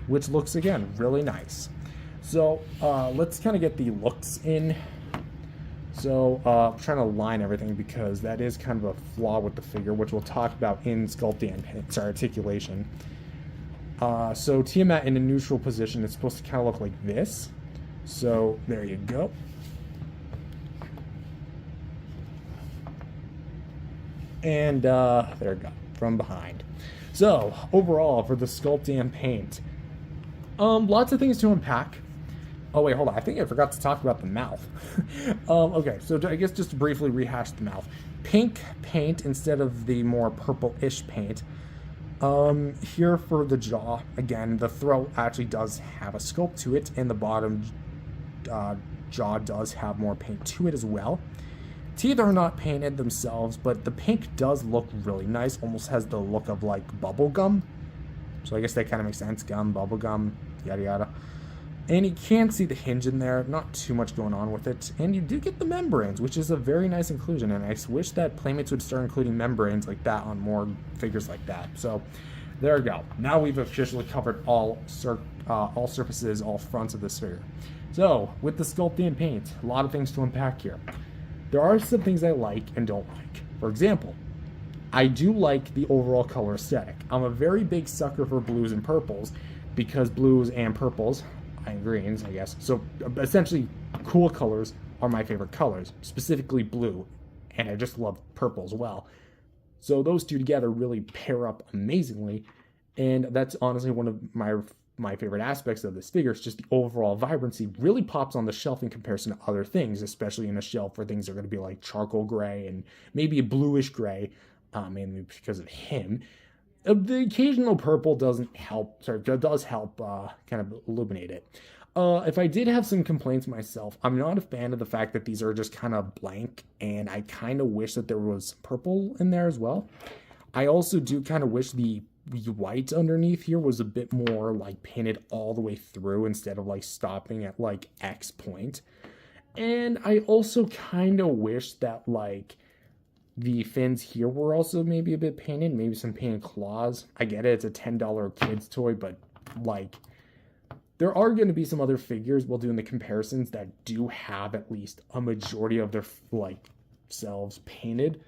which looks again really nice. So let's kind of get the looks in. So I'm trying to align everything because that is kind of a flaw with the figure, which we'll talk about in sculpting and articulation. So Tiamat in a neutral position is supposed to kind of look like this. So there you go. And there we go, from behind. So overall, for the sculpt and paint, lots of things to unpack. Oh wait, hold on. I think I forgot to talk about the mouth. Okay, so I guess just to briefly rehash the mouth. Pink paint instead of the more purple-ish paint. Here for the jaw, again, the throat actually does have a sculpt to it, and the bottom jaw does have more paint to it as well. Teeth are not painted themselves, but the pink does look really nice, almost has the look of like bubble gum. So I guess that kind of makes sense. Gum, bubble gum, yada yada. And you can see the hinge in there, not too much going on with it. And you do get the membranes, which is a very nice inclusion. And I wish that Playmates would start including membranes like that on more figures like that. So there we go. Now we've officially covered all surfaces, all fronts of this figure. So with the sculpting and paint, a lot of things to unpack here. There are some things I like and don't like. For example, I do like the overall color aesthetic. I'm a very big sucker for blues and purples because blues and purples, and greens, I guess. So essentially, cool colors are my favorite colors, specifically blue, and I just love purple as well. So those two together really pair up amazingly, and that's honestly one of my favorite aspects of this figure. It's just the overall vibrancy really pops on the shelf in comparison to other things, especially in a shelf where things are going to be like charcoal gray and maybe a bluish gray, mainly because of him. The occasional purple doesn't help, does help kind of illuminate it. If I did have some complaints myself, I'm not a fan of the fact that these are just kind of blank, and I kind of wish that there was purple in there as well. I also do kind of wish the white underneath here was a bit more like painted all the way through instead of like stopping at like X point. And I also kind of wish that like the fins here were also maybe a bit painted, maybe some painted claws. I get it, it's a $10 kid's toy, but like there are going to be some other figures while doing the comparisons that do have at least a majority of their like selves painted.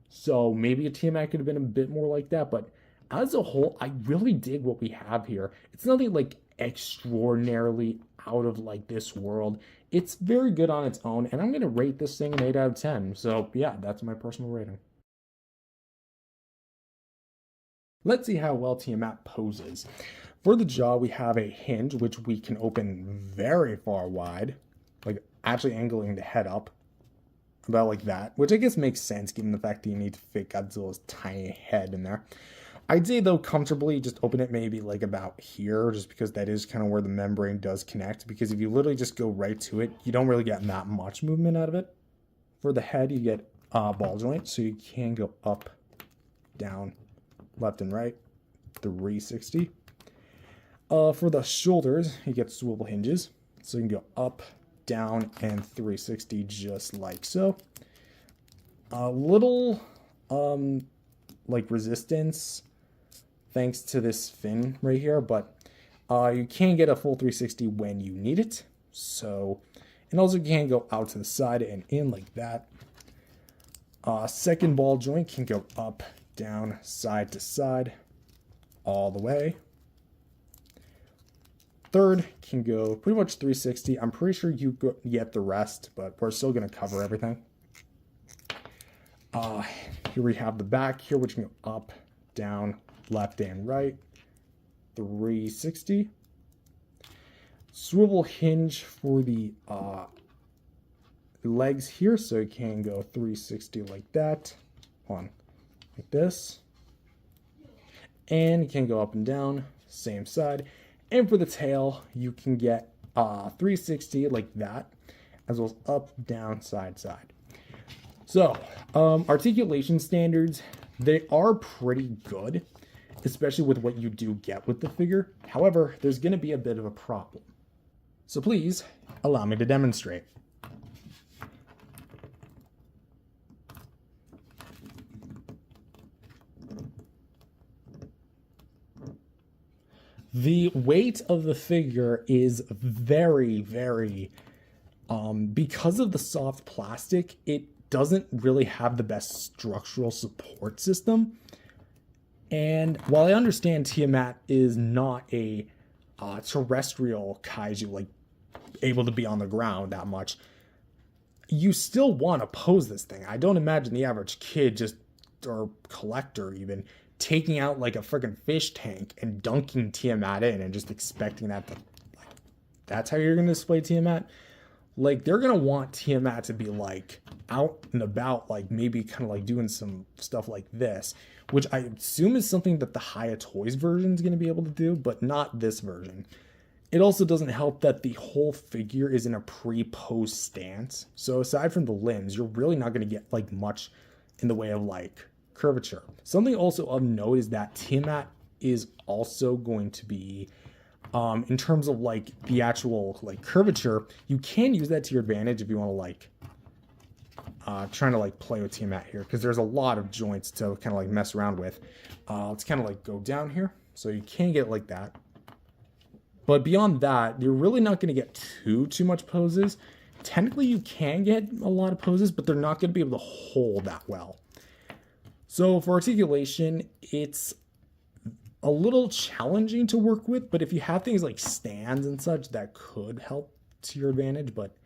So maybe a Tiamat could have been a bit more like that, but as a whole, I really dig what we have here. It's nothing like extraordinarily out of like this world. It's very good on its own, and I'm going to rate this thing an 8 out of 10. So yeah, that's my personal rating. Let's see how well Tiamat poses. For the jaw, we have a hinge, which we can open very far wide, like actually angling the head up, about like that, which I guess makes sense given the fact that you need to fit Godzilla's tiny head in there. I'd say, though, comfortably just open it maybe like about here, just because that is kind of where the membrane does connect, because if you literally just go right to it, you don't really get that much movement out of it. For the head, you get ball joint, so you can go up, down, left and right, 360. For the shoulders, you get swivel hinges, so you can go up, down, and 360 just like so. A little like resistance thanks to this fin right here, but you can get a full 360 when you need it. So, and also you can go out to the side and in like that. Second ball joint can go up, down, side to side, all the way. Third can go pretty much 360. I'm pretty sure you get the rest, but we're still going to cover everything. Here we have the back here, which can go up, down, left, and right. 360. Swivel hinge for the legs here, so you can go 360 like that. One, like this. And you can go up and down, same side. And for the tail, you can get 360 like that, as well as up, down, side, side. So, articulation standards, they are pretty good, especially with what you do get with the figure. However, there's going to be a bit of a problem. So please, allow me to demonstrate. The weight of the figure is very, very, because of the soft plastic, it doesn't really have the best structural support system. And while I understand Tiamat is not a terrestrial kaiju, like able to be on the ground that much, you still want to pose this thing. I don't imagine the average kid or collector even, taking out like a freaking fish tank and dunking Tiamat in and just expecting that to like that's how you're going to display Tiamat, like they're going to want Tiamat to be like out and about, like maybe kind of like doing some stuff like this, which I assume is something that the Hiya Toys version is going to be able to do, but not this version. It also doesn't help that the whole figure is in a pre-posed stance. So aside from the limbs, you're really not going to get like much in the way of like curvature. Something also of note is that Tiamat is also going to be, in terms of like the actual like curvature, you can use that to your advantage if you want to like trying to like play with Tiamat here, because there's a lot of joints to kind of like mess around with. Let's kind of like go down here, so you can get it like that. But beyond that, you're really not going to get too much poses. Technically, you can get a lot of poses, but they're not going to be able to hold that well. So for articulation, it's a little challenging to work with, but if you have things like stands and such, that could help to your advantage. But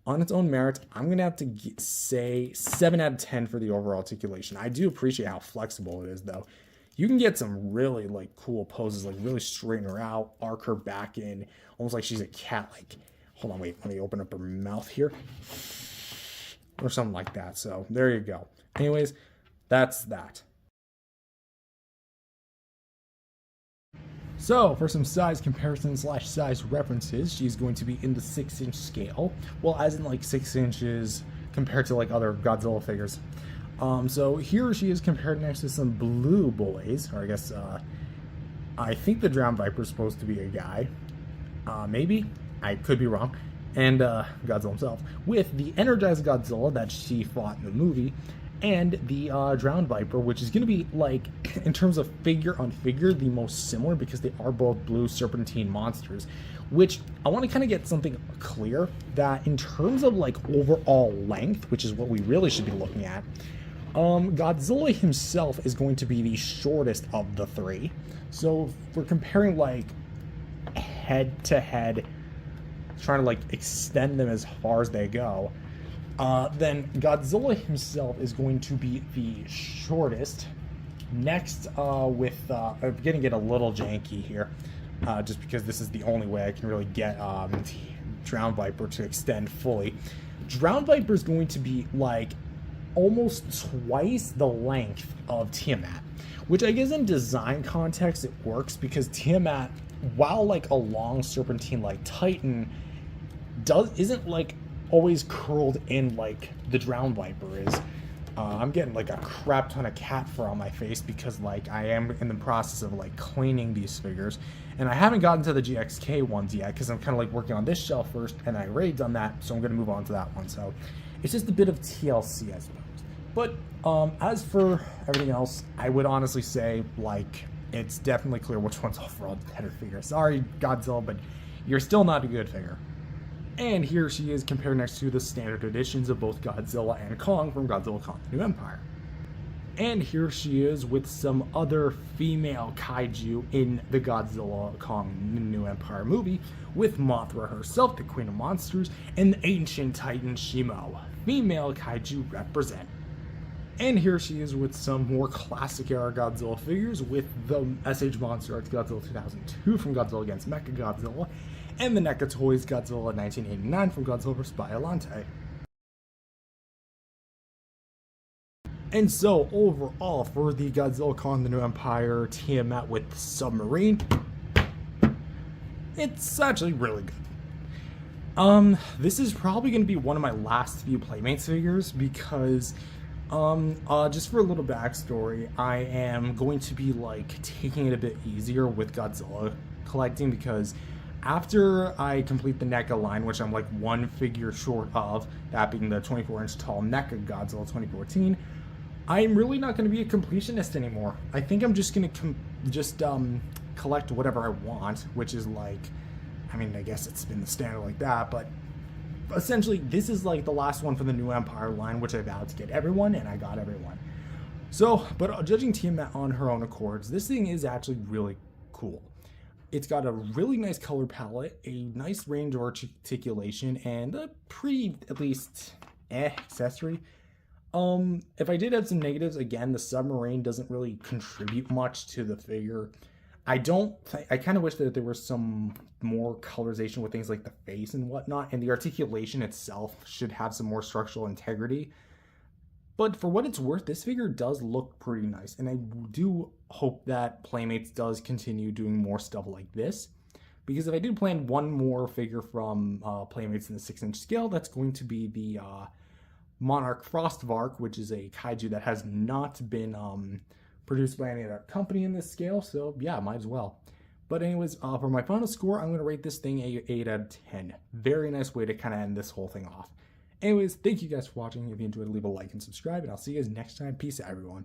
on its own merit, I'm going to have to say 7 out of 10 for the overall articulation. I do appreciate how flexible it is, though. You can get some really like cool poses, like really straighten her out, arc her back in, almost like she's a cat. Like, hold on, wait, let me open up her mouth here, or something like that. So there you go. Anyways, that's that. So for some size comparison / size references, she's going to be in the 6-inch scale. Well, as in like 6 inches compared to like other Godzilla figures. So here she is compared next to some blue boys, or I guess, I think the Drowned Viper is supposed to be a guy. Maybe, I could be wrong. And Godzilla himself, with the energized Godzilla that she fought in the movie, and the Drowned Viper, which is going to be, like, in terms of figure on figure, the most similar, because they are both blue serpentine monsters. Which, I want to kind of get something clear, that in terms of, like, overall length, which is what we really should be looking at, Godzilla himself is going to be the shortest of the three. So if we're comparing like head to head, trying to like extend them as far as they go, then Godzilla himself is going to be the shortest. Next, with I'm gonna get a little janky here, just because this is the only way I can really get Drowned Viper to extend fully. Drowned Viper is going to be like almost twice the length of Tiamat, which I guess in design context it works, because Tiamat, while like a long serpentine like Titan, isn't like always curled in like the Drowned Viper is. I'm getting like a crap ton of cat fur on my face because like I am in the process of like cleaning these figures, and I haven't gotten to the GXK ones yet because I'm kind of like working on this shelf first, and I already done that, so I'm going to move on to that one. So it's just a bit of TLC, I suppose. But as for everything else, I would honestly say like it's definitely clear which one's overall the better figure. Sorry, Godzilla, but you're still not a good figure. And here she is compared next to the standard editions of both Godzilla and Kong from Godzilla Kong: The New Empire. And here she is with some other female kaiju in the Godzilla Kong: The New Empire movie, with Mothra herself, the Queen of Monsters, and the ancient Titan Shimo. Female kaiju represent. And here she is with some more classic era Godzilla figures, with the SH Monster Arts Godzilla 2002 from Godzilla against Mechagodzilla, and the NECA Toys Godzilla 1989 from Godzilla vs. Biollante. And so, overall, for the Godzilla Kong: The New Empire Tiamat with the submarine, it's actually really good. This is probably going to be one of my last few Playmates figures, because just for a little backstory, I am going to be like taking it a bit easier with Godzilla collecting, because after I complete the NECA line, which I'm like one figure short of, that being the 24-inch tall NECA Godzilla 2014, I'm really not going to be a completionist anymore. I think I'm just going to collect whatever I want, which is like, I mean, I guess it's been the standard like that, but essentially this is like the last one for the New Empire line, which I vowed to get everyone, and I got everyone. So, but judging Tiamat on her own accords, this thing is actually really cool. It's got a really nice color palette, a nice range of articulation, and a pretty, at least, accessory. If I did have some negatives, again, the submarine doesn't really contribute much to the figure. I kind of wish that there was some more colorization with things like the face and whatnot, and the articulation itself should have some more structural integrity. But for what it's worth, this figure does look pretty nice, and I do hope that Playmates does continue doing more stuff like this. Because if I do plan one more figure from Playmates in the 6-inch scale, that's going to be the Monarch Frostvark, which is a kaiju that has not been produced by any other company in this scale, so yeah, might as well. But anyways, for my final score, I'm going to rate this thing a 8 out of 10. Very nice way to kind of end this whole thing off. Anyways, thank you guys for watching. If you enjoyed, leave a like and subscribe, and I'll see you guys next time. Peace out, everyone.